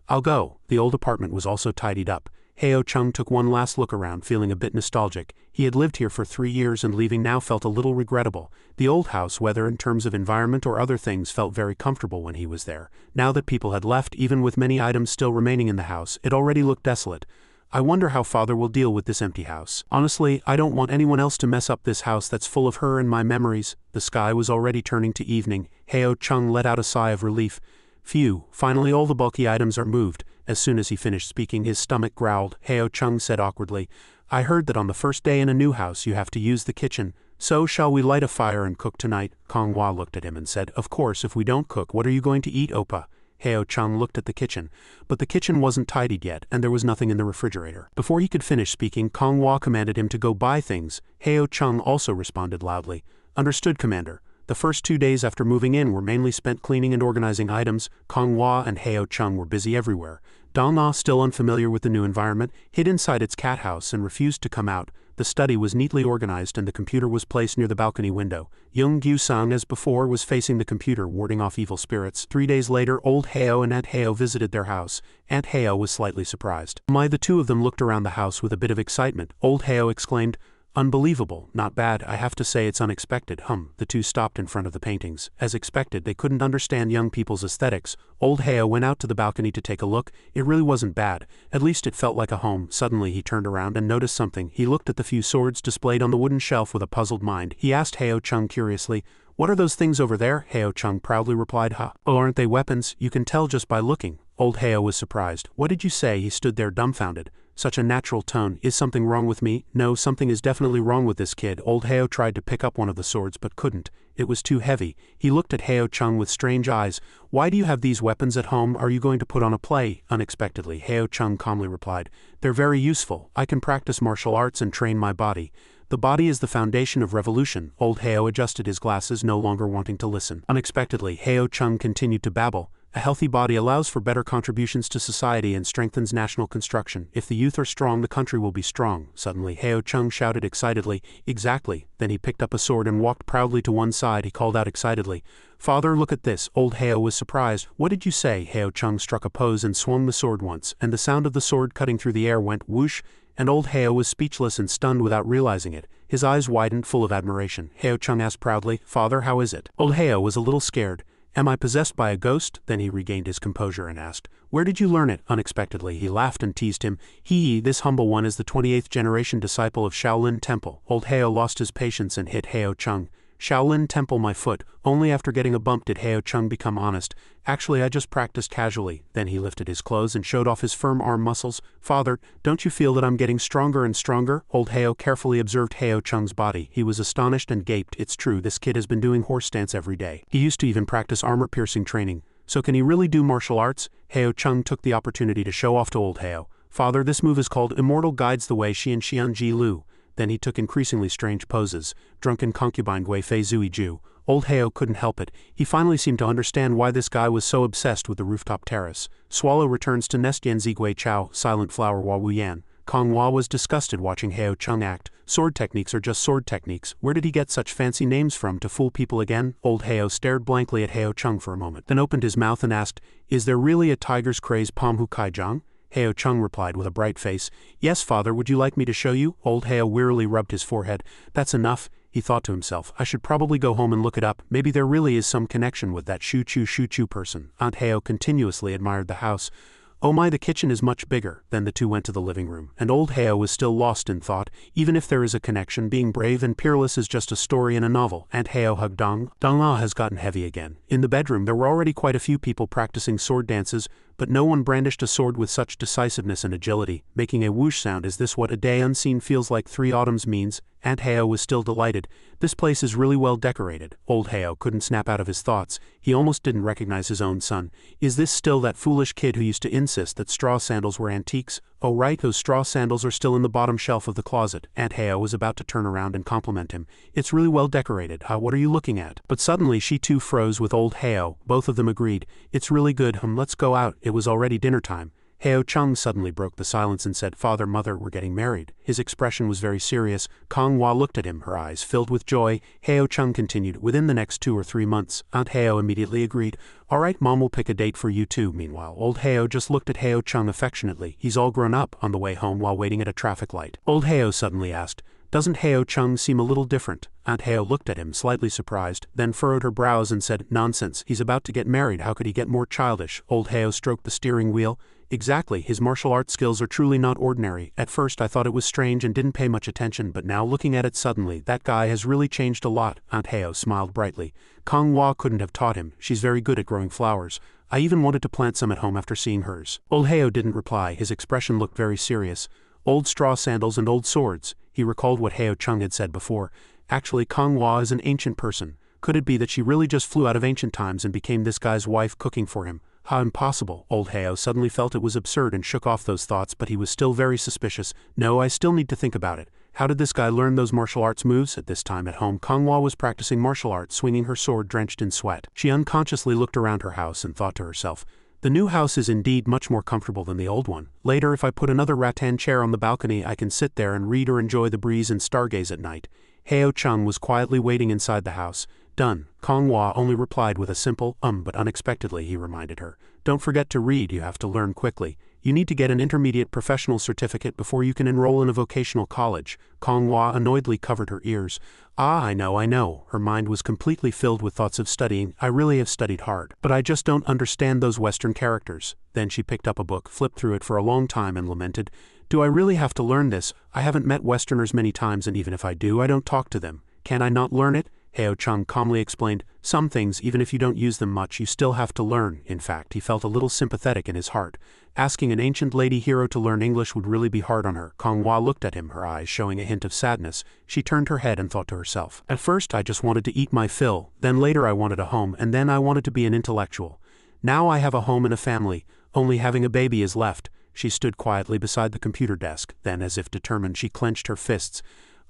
"I'll go." The old apartment was also tidied up. Heo Chung took one last look around, feeling a bit nostalgic. He had lived here for 3 years and leaving now felt a little regrettable. The old house, whether in terms of environment or other things, felt very comfortable when he was there. Now that people had left, even with many items still remaining in the house, it already looked desolate. "I wonder how father will deal with this empty house. Honestly, I don't want anyone else to mess up this house that's full of her and my memories." The sky was already turning to evening. Heo Chung let out a sigh of relief. "Phew, finally all the bulky items are moved." As soon as he finished speaking, his stomach growled. Heo Chung said awkwardly, "I heard that on the first day in a new house you have to use the kitchen." So shall we light a fire and cook tonight? Kong Hua looked at him and said, of course, if we don't cook, what are you going to eat, Oppa? Heo Chung looked at the kitchen, but the kitchen wasn't tidied yet, and there was nothing in the refrigerator. Before he could finish speaking, Kong Hua commanded him to go buy things. Heo Chung also responded loudly. Understood, Commander. The first 2 days after moving in were mainly spent cleaning and organizing items. Kong Hua and Heo Chung were busy everywhere. Dong Na, still unfamiliar with the new environment, hid inside its cat house and refused to come out. The study was neatly organized and the computer was placed near the balcony window. Young Gyu-sang, as before, was facing the computer, warding off evil spirits. 3 days later, old Heo and Aunt Heo visited their house. Aunt Heo was slightly surprised. The two of them looked around the house with a bit of excitement. Old Heo exclaimed, unbelievable, not bad, I have to say it's unexpected. The two stopped in front of the paintings. As expected, they couldn't understand young people's aesthetics. Old Heo went out to the balcony to take a look. It really wasn't bad. At least it felt like a home. Suddenly he turned around and noticed something. He looked at the few swords displayed on the wooden shelf with a puzzled mind. He asked Heo Chung curiously, what are those things over there? Heo Chung proudly replied, Oh, aren't they weapons? You can tell just by looking. Old Heo was surprised. What did you say? He stood there dumbfounded. Such a natural tone. Is something wrong with me? No, something is definitely wrong with this kid. Old Heo tried to pick up one of the swords but couldn't. It was too heavy. He looked at Heo Chung with strange eyes. Why do you have these weapons at home? Are you going to put on a play? Unexpectedly, Heo Chung calmly replied. They're very useful. I can practice martial arts and train my body. The body is the foundation of revolution. Old Heo adjusted his glasses, no longer wanting to listen. Unexpectedly, Heo Chung continued to babble. A healthy body allows for better contributions to society and strengthens national construction. If the youth are strong, the country will be strong. Suddenly, Heo Chung shouted excitedly, exactly. Then he picked up a sword and walked proudly to one side. He called out excitedly, Father, look at this. Old Heo was surprised. What did you say? Heo Chung struck a pose and swung the sword once, and the sound of the sword cutting through the air went whoosh, and old Heo was speechless and stunned without realizing it. His eyes widened, full of admiration. Heo Chung asked proudly, Father, how is it? Old Heo was a little scared. Am I possessed by a ghost? Then he regained his composure and asked, where did you learn it? Unexpectedly, he laughed and teased him. This humble one is the 28th generation disciple of Shaolin Temple. Old Heo lost his patience and hit Heo Chung. Shaolin Temple, my foot. Only after getting a bump did Heo Chung become honest. Actually, I just practiced casually. Then he lifted his clothes and showed off his firm arm muscles. Father, don't you feel that I'm getting stronger and stronger? Old Heo carefully observed Heo Chung's body. He was astonished and gaped. It's true, this kid has been doing horse dance every day. He used to even practice armor-piercing training. So can he really do martial arts? Heo Chung took the opportunity to show off to old Heo. Father, this move is called Immortal Guides the Way Xian Xian Ji Lu. Then he took increasingly strange poses. Drunken concubine Gui Fei Zui Ju. Old Heo couldn't help it. He finally seemed to understand why this guy was so obsessed with the rooftop terrace. Swallow returns to nest Yan Zigui Chao, silent flower Hua Wu Yan. Kong Hua was disgusted watching Heo Chung act. Sword techniques are just sword techniques. Where did he get such fancy names from to fool people again? Old Heo stared blankly at Heo Chung for a moment, then opened his mouth and asked, is there really a tiger's craze Pom Hu Kai Jang? Heo Chung replied with a bright face, yes, father, would you like me to show you? Old Heo wearily rubbed his forehead. That's enough, he thought to himself. I should probably go home and look it up. Maybe there really is some connection with that Shu Chu person. Aunt Heo continuously admired the house. Oh my, the kitchen is much bigger. Then the two went to the living room, and old Heo was still lost in thought. Even if there is a connection, being brave and peerless is just a story in a novel. Aunt Heo hugged Dong. Dong La has gotten heavy again. In the bedroom there were already quite a few people practicing sword dances, but no one brandished a sword with such decisiveness and agility, making a whoosh sound. Is this what a day unseen feels like 3 autumns means? Aunt Heo was still delighted. This place is really well decorated. Old Heo couldn't snap out of his thoughts. He almost didn't recognize his own son. Is this still that foolish kid who used to insist that straw sandals were antiques? Oh right, those straw sandals are still in the bottom shelf of the closet. Aunt Heo was about to turn around and compliment him. It's really well decorated. What are you looking at? But suddenly she too froze with old Heo. Both of them agreed. It's really good. Let's go out. It was already dinner time. Heo Chung suddenly broke the silence and said, Father, Mother, we're getting married. His expression was very serious. Kong Hua looked at him, her eyes filled with joy. Heo Chung continued, within the next 2 or 3 months. Aunt Heo immediately agreed. All right, Mom will pick a date for you too. Meanwhile, old Heo just looked at Heo Chung affectionately. He's all grown up. On the way home while waiting at a traffic light, old Heo suddenly asked, doesn't Heo Chung seem a little different? Aunt Heo looked at him, slightly surprised, then furrowed her brows and said, nonsense, he's about to get married, how could he get more childish? Old Heo stroked the steering wheel. Exactly, his martial arts skills are truly not ordinary. At first I thought it was strange and didn't pay much attention, but now looking at it suddenly, that guy has really changed a lot. Aunt Heo smiled brightly. Kong Hua couldn't have taught him. She's very good at growing flowers. I even wanted to plant some at home after seeing hers. Old Heo didn't reply. His expression looked very serious. Old straw sandals and old swords. He recalled what Heo Chung had said before. Actually, Konghua is an ancient person. Could it be that she really just flew out of ancient times and became this guy's wife cooking for him? How impossible. Old Heo suddenly felt it was absurd and shook off those thoughts, but he was still very suspicious. No, I still need to think about it. How did this guy learn those martial arts moves? At this time at home, Konghua was practicing martial arts, swinging her sword drenched in sweat. She unconsciously looked around her house and thought to herself, the new house is indeed much more comfortable than the old one. Later, if I put another rattan chair on the balcony, I can sit there and read or enjoy the breeze and stargaze at night. Heo Chung was quietly waiting inside the house. Done. Konghua only replied with a simple, but unexpectedly he reminded her. Don't forget to read, you have to learn quickly. You need to get an intermediate professional certificate before you can enroll in a vocational college. Konghua annoyedly covered her ears. Ah, I know. Her mind was completely filled with thoughts of studying. I really have studied hard. But I just don't understand those Western characters. Then she picked up a book, flipped through it for a long time and lamented. Do I really have to learn this? I haven't met Westerners many times, and even if I do, I don't talk to them. Can I not learn it? Heo Chung calmly explained, some things, even if you don't use them much, you still have to learn. In fact, he felt a little sympathetic in his heart. Asking an ancient lady hero to learn English would really be hard on her. Konghua looked at him, her eyes showing a hint of sadness. She turned her head and thought to herself, at first I just wanted to eat my fill, then later I wanted a home, and then I wanted to be an intellectual. Now I have a home and a family, only having a baby is left. She stood quietly beside the computer desk, then as if determined she clenched her fists.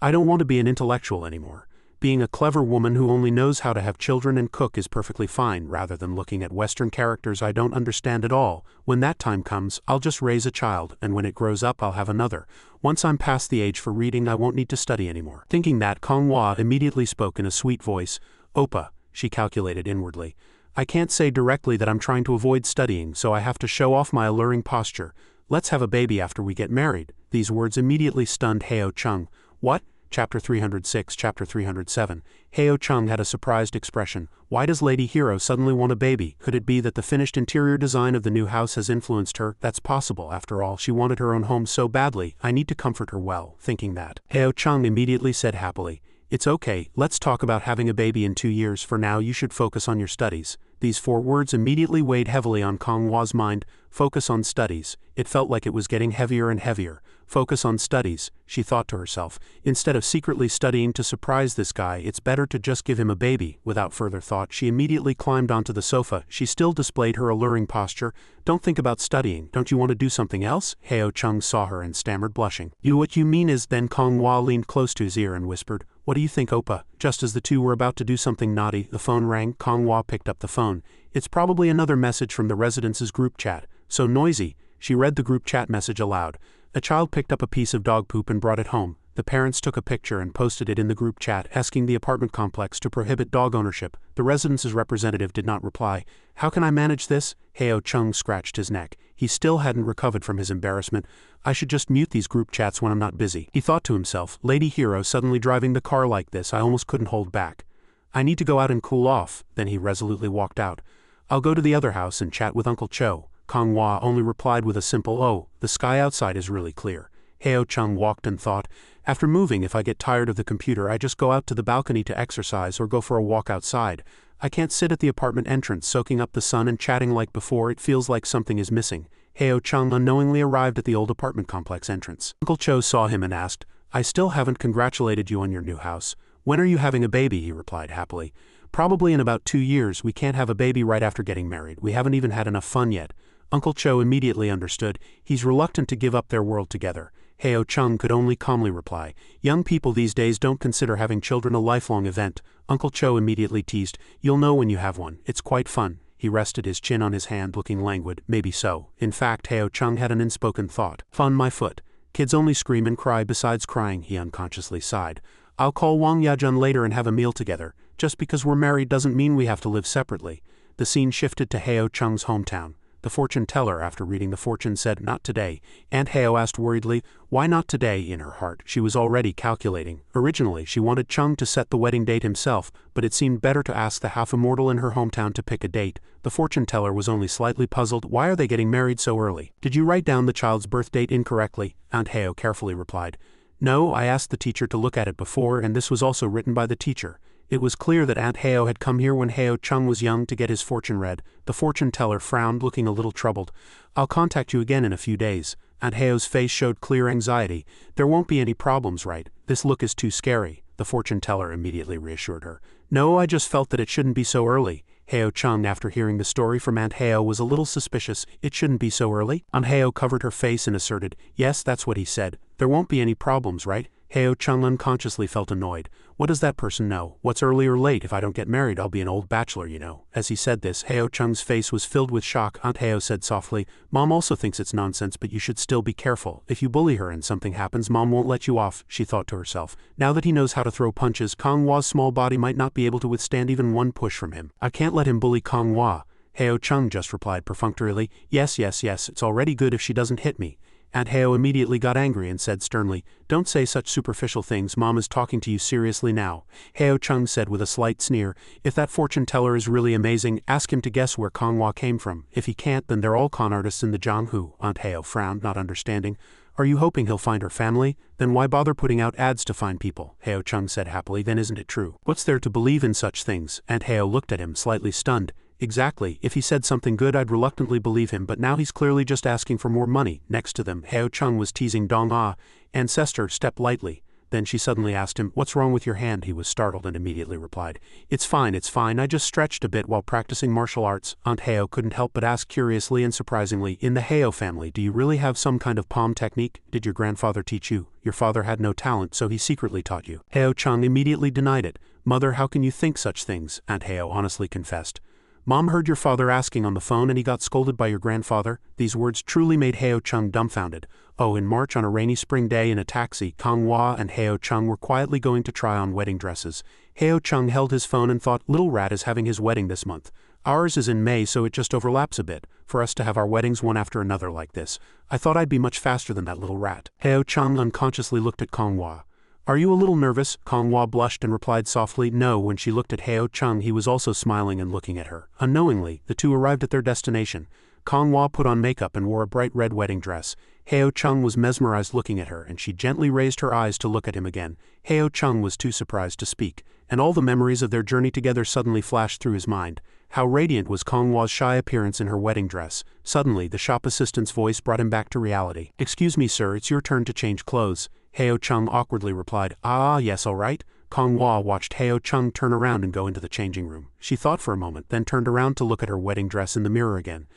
I don't want to be an intellectual anymore. Being a clever woman who only knows how to have children and cook is perfectly fine, rather than looking at Western characters I don't understand at all. When that time comes, I'll just raise a child, and when it grows up I'll have another. Once I'm past the age for reading, I won't need to study anymore. Thinking that, Konghua immediately spoke in a sweet voice. Oppa, she calculated inwardly. I can't say directly that I'm trying to avoid studying, so I have to show off my alluring posture. Let's have a baby after we get married. These words immediately stunned Heo Chung. What? Chapter 306, Chapter 307. Heo Chung had a surprised expression. Why does Lady Hero suddenly want a baby? Could it be that the finished interior design of the new house has influenced her? That's possible. After all, she wanted her own home so badly. I need to comfort her well. Thinking that, Heo Chung immediately said happily, it's okay, let's talk about having a baby in 2 years. For now, you should focus on your studies. These 4 words immediately weighed heavily on Konghua's mind. Focus on studies. It felt like it was getting heavier and heavier. Focus on studies, she thought to herself. Instead of secretly studying to surprise this guy, it's better to just give him a baby. Without further thought, she immediately climbed onto the sofa. She still displayed her alluring posture. Don't think about studying. Don't you want to do something else? Heo Chung saw her and stammered, blushing. What you mean is, then Konghua leaned close to his ear and whispered, what do you think, Oppa? Just as the two were about to do something naughty, the phone rang. Konghua picked up the phone. It's probably another message from the residence's group chat. So noisy. She read the group chat message aloud. A child picked up a piece of dog poop and brought it home. The parents took a picture and posted it in the group chat, asking the apartment complex to prohibit dog ownership. The residence's representative did not reply. How can I manage this? Heo Chung scratched his neck. He still hadn't recovered from his embarrassment. I should just mute these group chats when I'm not busy. He thought to himself, Lady Hero suddenly driving the car like this, I almost couldn't hold back. I need to go out and cool off. Then he resolutely walked out. I'll go to the other house and chat with Uncle Cho. Konghua only replied with a simple, oh, the sky outside is really clear. Heo Chung walked and thought, after moving, if I get tired of the computer, I just go out to the balcony to exercise or go for a walk outside. I can't sit at the apartment entrance soaking up the sun and chatting like before. It feels like something is missing. Heo Chung unknowingly arrived at the old apartment complex entrance. Uncle Cho saw him and asked, I still haven't congratulated you on your new house. When are you having a baby? He replied happily. Probably in about 2 years. We can't have a baby right after getting married. We haven't even had enough fun yet. Uncle Cho immediately understood. He's reluctant to give up their world together. Heo Chung could only calmly reply, young people these days don't consider having children a lifelong event. Uncle Cho immediately teased, you'll know when you have one. It's quite fun. He rested his chin on his hand, looking languid. Maybe so. In fact, Heo Chung had an unspoken thought. Fun my foot. Kids only scream and cry. Besides crying, he unconsciously sighed. I'll call Wang Yajun later and have a meal together. Just because we're married doesn't mean we have to live separately. The scene shifted to Heo Chung's hometown. The fortune teller, after reading the fortune, said, not today. Aunt Heo asked worriedly, why not today? In her heart, she was already calculating. Originally, she wanted Chung to set the wedding date himself, but it seemed better to ask the half-immortal in her hometown to pick a date. The fortune teller was only slightly puzzled. Why are they getting married so early? Did you write down the child's birth date incorrectly? Aunt Heo carefully replied. No, I asked the teacher to look at it before, and this was also written by the teacher. It was clear that Aunt Heo had come here when Heo Chung was young to get his fortune read. The fortune teller frowned, looking a little troubled. I'll contact you again in a few days. Aunt Heo's face showed clear anxiety. There won't be any problems, right? This look is too scary. the fortune teller immediately reassured her. No, I just felt that it shouldn't be so early. Heo Chung, after hearing the story from Aunt Heo, was a little suspicious. It shouldn't be so early? Aunt Heo covered her face and asserted, yes, that's what he said. There won't be any problems, right? Heo Chung unconsciously felt annoyed. What does that person know? What's early or late? If I don't get married, I'll be an old bachelor, you know. As he said this, Heo Chung's face was filled with shock. Aunt Heo said softly, Mom also thinks it's nonsense, but you should still be careful. If you bully her and something happens, Mom won't let you off, she thought to herself. Now that he knows how to throw punches, Kong Hwa's small body might not be able to withstand even one push from him. I can't let him bully Kong Hwa. Heo Chung just replied perfunctorily, yes, it's already good if she doesn't hit me. Aunt Heo immediately got angry and said sternly, don't say such superficial things, Mom is talking to you seriously now. Heo Chung said with a slight sneer, if that fortune teller is really amazing, ask him to guess where Kong Hwa came from. If he can't, then they're all con artists in the Jianghu. Aunt Heo frowned, not understanding. Are you hoping he'll find her family? Then why bother putting out ads to find people? Heo Chung said happily, then isn't it true? What's there to believe in such things? Aunt Heo looked at him, slightly stunned. Exactly, if he said something good I'd reluctantly believe him, but now he's clearly just asking for more money. Next to them, Heo Chung was teasing Dong Ah. Ancestor, step lightly. Then she suddenly asked him, what's wrong with your hand? He was startled and immediately replied, it's fine, I just stretched a bit while practicing martial arts. Aunt Heo couldn't help but ask curiously and surprisingly, in the Heo family, do you really have some kind of palm technique? Did your grandfather teach you? Your father had no talent, so he secretly taught you. Heo Chung immediately denied it. Mother, how can you think such things? Aunt Heo honestly confessed. Mom heard your father asking on the phone and he got scolded by your grandfather. These words truly made Heo Chung dumbfounded. Oh, in March on a rainy spring day in a taxi, Kong Hwa and Heo Chung were quietly going to try on wedding dresses. Heo Chung held his phone and thought, little rat is having his wedding this month. Ours is in May, so it just overlaps a bit, for us to have our weddings one after another like this. I thought I'd be much faster than that little rat. Heo Chung unconsciously looked at Kong Hwa. Are you a little nervous? Kong Hwa blushed and replied softly, no. When she looked at Heo Chung, he was also smiling and looking at her. Unknowingly, the two arrived at their destination. Kong Hwa put on makeup and wore a bright red wedding dress. Heo Chung was mesmerized looking at her, and she gently raised her eyes to look at him again. Heo Chung was too surprised to speak, and all the memories of their journey together suddenly flashed through his mind. How radiant was Kong Hwa's shy appearance in her wedding dress. Suddenly, the shop assistant's voice brought him back to reality. Excuse me, sir, it's your turn to change clothes. Heo Chung awkwardly replied, yes, all right. Kong Hwa watched Heo Chung turn around and go into the changing room. She thought for a moment, then turned around to look at her wedding dress in the mirror again.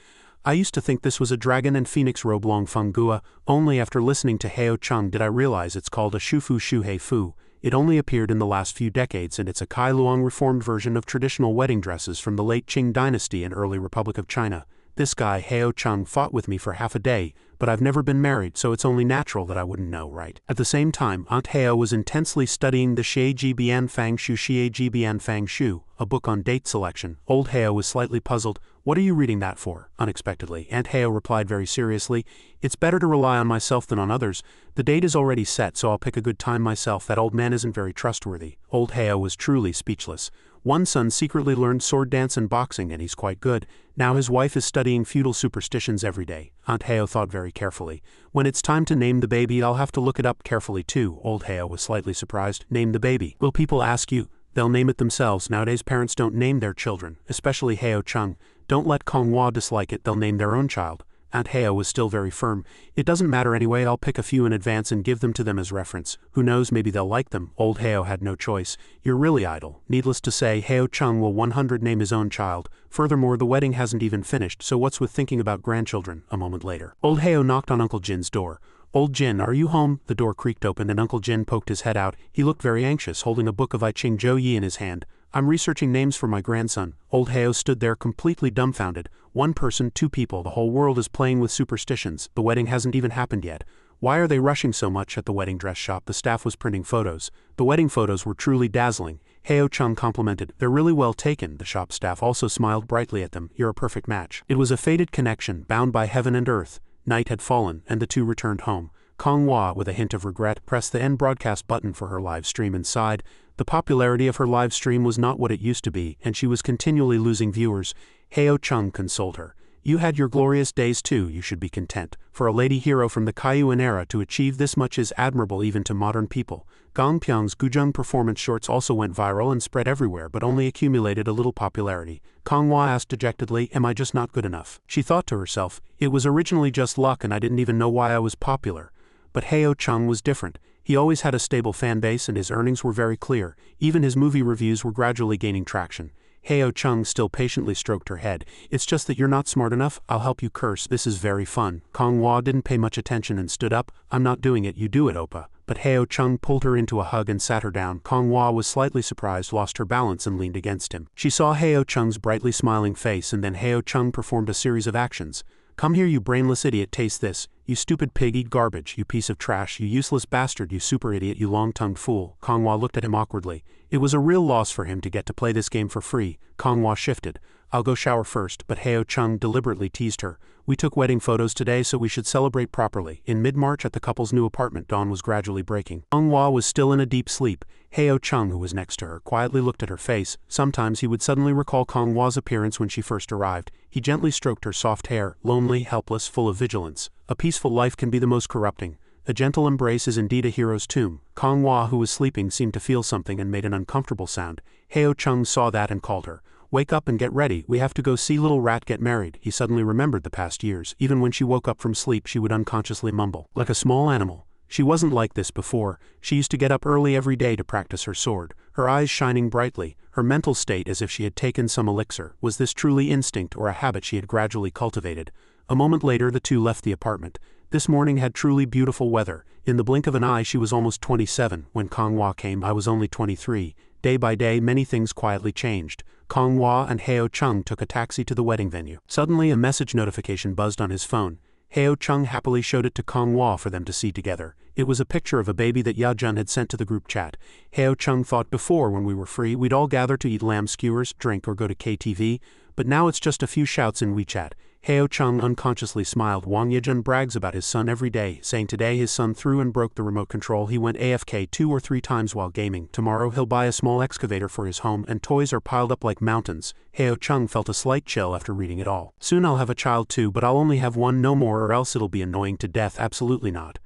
I used to think this was a dragon and phoenix robe long fengua, only after listening to Heo Chung did I realize it's called a shufu shuhei fu. It only appeared in the last few decades and it's a Kai Luang reformed version of traditional wedding dresses from the late Qing dynasty and early Republic of China. This guy, Heo Chung, fought with me for half a day, but I've never been married, so it's only natural that I wouldn't know, right? At the same time, Aunt Heo was intensely studying the Xie Ji Bian Fang Shu Xie Ji Bian Fang Shu, a book on date selection. Old Heo was slightly puzzled. What are you reading that for? Unexpectedly, Aunt Heo replied very seriously. It's better to rely on myself than on others. The date is already set, so I'll pick a good time myself. That old man isn't very trustworthy. Old Heo was truly speechless. One son secretly learned sword dance and boxing, and he's quite good. Now his wife is studying feudal superstitions every day. Aunt Heo thought very carefully. When it's time to name the baby, I'll have to look it up carefully too. Old Heo was slightly surprised. Name the baby. Will people ask you? They'll name it themselves. Nowadays parents don't name their children, especially Heo Chung. Don't let Kong Hwa dislike it, they'll name their own child. Aunt Heo was still very firm. It doesn't matter anyway, I'll pick a few in advance and give them to them as reference. Who knows, maybe they'll like them. Old Heo had no choice. You're really idle. Needless to say, Heo Chung will 100 name his own child. Furthermore, the wedding hasn't even finished, so what's with thinking about grandchildren? A moment later, Old Heo knocked on Uncle Jin's door. Old Jin, are you home? The door creaked open and Uncle Jin poked his head out. He looked very anxious, holding a book of I Ching Zhou Yi in his hand. I'm researching names for my grandson. Old Heo stood there completely dumbfounded. One person, two people, the whole world is playing with superstitions. The wedding hasn't even happened yet. Why are they rushing so much at the wedding dress shop? The staff was printing photos. The wedding photos were truly dazzling. Heo Chung complimented. They're really well taken. The shop staff also smiled brightly at them. You're a perfect match. It was a fated connection, bound by heaven and earth. Night had fallen, and the two returned home. Kong Hwa, with a hint of regret, pressed the end broadcast button for her live stream and sighed. The popularity of her live stream was not what it used to be, and she was continually losing viewers. Heo Chung consoled her. You had your glorious days too, you should be content. For a lady hero from the Kaiyuan era to achieve this much is admirable even to modern people. Gong Pyong's Guzheng performance shorts also went viral and spread everywhere but only accumulated a little popularity. Kong Hwa asked dejectedly, am I just not good enough? She thought to herself, it was originally just luck and I didn't even know why I was popular. But Heo Chung was different. He always had a stable fan base and his earnings were very clear. Even his movie reviews were gradually gaining traction. Heo Chung still patiently stroked her head. It's just that you're not smart enough. I'll help you curse. This is very fun. Kong Hua didn't pay much attention and stood up. I'm not doing it. You do it, Oppa. But Heo Chung pulled her into a hug and sat her down. Kong Hua was slightly surprised, lost her balance and leaned against him. She saw Heo Chung's brightly smiling face and then Heo Chung performed a series of actions. Come here, you brainless idiot, taste this. You stupid pig, eat garbage, you piece of trash, you useless bastard, you super idiot, you long-tongued fool. Kong Hua looked at him awkwardly. It was a real loss for him to get to play this game for free. Kong Hua shifted. I'll go shower first, but Heo Chung deliberately teased her. We took wedding photos today, so we should celebrate properly. In mid-March at the couple's new apartment, dawn was gradually breaking. Kong Hua was still in a deep sleep. Heo Chung, who was next to her, quietly looked at her face. Sometimes he would suddenly recall Kong Hua's appearance when she first arrived. He gently stroked her soft hair, lonely, helpless, full of vigilance. A peaceful life can be the most corrupting. A gentle embrace is indeed a hero's tomb. Kong Hua, who was sleeping, seemed to feel something and made an uncomfortable sound. Heo Chung saw that and called her. Wake up and get ready, we have to go see little rat get married. He suddenly remembered the past years. Even when she woke up from sleep she would unconsciously mumble, like a small animal. She wasn't like this before. She used to get up early every day to practice her sword, her eyes shining brightly, her mental state as if she had taken some elixir. Was this truly instinct or a habit she had gradually cultivated? A moment later the two left the apartment. This morning had truly beautiful weather. In the blink of an eye she was almost 27. When Kong Hua came I was only 23. Day by day many things quietly changed. Kong Hua and Heo Chung took a taxi to the wedding venue. Suddenly a message notification buzzed on his phone. Heo Chung happily showed it to Kong Hua for them to see together. It was a picture of a baby that Ya Jun had sent to the group chat. Heo Chung thought before, when we were free, we'd all gather to eat lamb skewers, drink or go to KTV, but now it's just a few shouts in WeChat. Heo Chung unconsciously smiled. Wang Yejun brags about his son every day, saying today his son threw and broke the remote control. He went AFK 2 or 3 times while gaming. Tomorrow he'll buy a small excavator for his home and toys are piled up like mountains. Heo Chung felt a slight chill after reading it all. Soon I'll have a child too, but I'll only have one, no more, or else it'll be annoying to death. Absolutely not.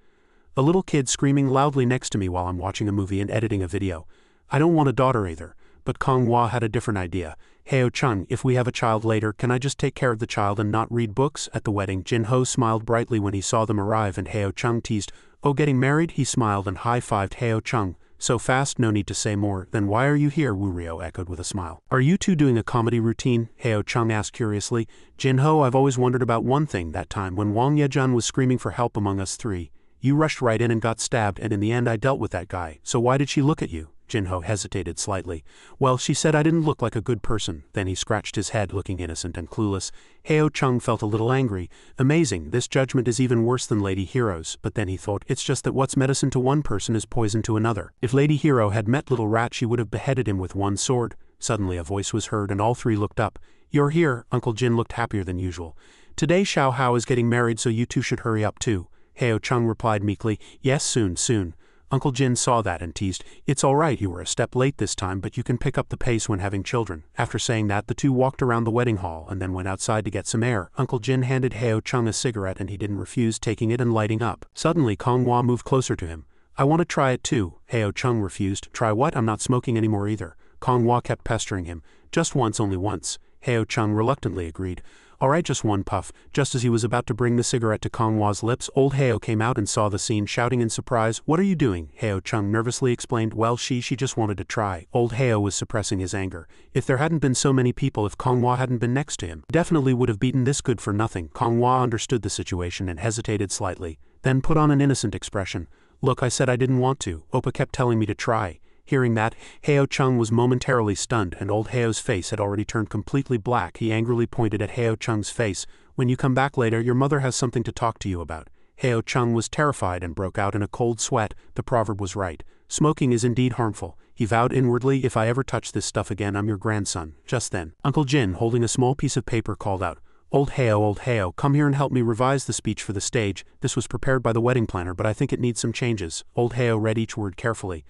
A little kid screaming loudly next to me while I'm watching a movie and editing a video. I don't want a daughter either. But Kong Hua had a different idea. Heo Chung, if we have a child later, can I just take care of the child and not read books? At the wedding, Jin Ho smiled brightly when he saw them arrive and Heo Chung teased, oh, getting married? He smiled and high-fived Heo Chung. So fast, no need to say more. Then why are you here? Wu Rio echoed with a smile. Are you two doing a comedy routine? Heo Chung asked curiously. Jin Ho, I've always wondered about one thing. That time when Wang Yejun was screaming for help among us three. You rushed right in and got stabbed, and in the end I dealt with that guy. So why did she look at you? Jinho hesitated slightly. Well, she said I didn't look like a good person. Then he scratched his head, looking innocent and clueless. Heo Chung felt a little angry. Amazing, this judgment is even worse than Lady Hero's. But then he thought, it's just that what's medicine to one person is poison to another. If Lady Hero had met Little Rat she would have beheaded him with one sword. Suddenly a voice was heard and all three looked up. You're here. Uncle Jin looked happier than usual. Today Xiao Hao is getting married, so you two should hurry up too. Heo Chung replied meekly, yes, soon. Uncle Jin saw that and teased, it's all right, you were a step late this time, but you can pick up the pace when having children. After saying that, the two walked around the wedding hall and then went outside to get some air. Uncle Jin handed Heo Chung a cigarette and he didn't refuse, taking it and lighting up. Suddenly Kong Hua moved closer to him. I want to try it too. Heo Chung refused. Try what? I'm not smoking anymore either. Kong Hua kept pestering him. Just once, only once. Heo Chung reluctantly agreed. Alright, just one puff. Just as he was about to bring the cigarette to Kong Hua's lips, old Heo came out and saw the scene, shouting in surprise, what are you doing? Heo Chung nervously explained, well, she just wanted to try. Old Heo was suppressing his anger. If there hadn't been so many people, if Kong Hua hadn't been next to him, definitely would have beaten this good for nothing. Kong Hua understood the situation and hesitated slightly, then put on an innocent expression. Look, I said I didn't want to. Oppa kept telling me to try. Hearing that, Heo Chung was momentarily stunned and old Heo's face had already turned completely black. He angrily pointed at Heo Chung's face. When you come back later, your mother has something to talk to you about. Heo Chung was terrified and broke out in a cold sweat. The proverb was right. Smoking is indeed harmful. He vowed inwardly, if I ever touch this stuff again, I'm your grandson. Just then, Uncle Jin, holding a small piece of paper, called out, Old Heo, come here and help me revise the speech for the stage. This was prepared by the wedding planner, but I think it needs some changes. Old Heo read each word carefully.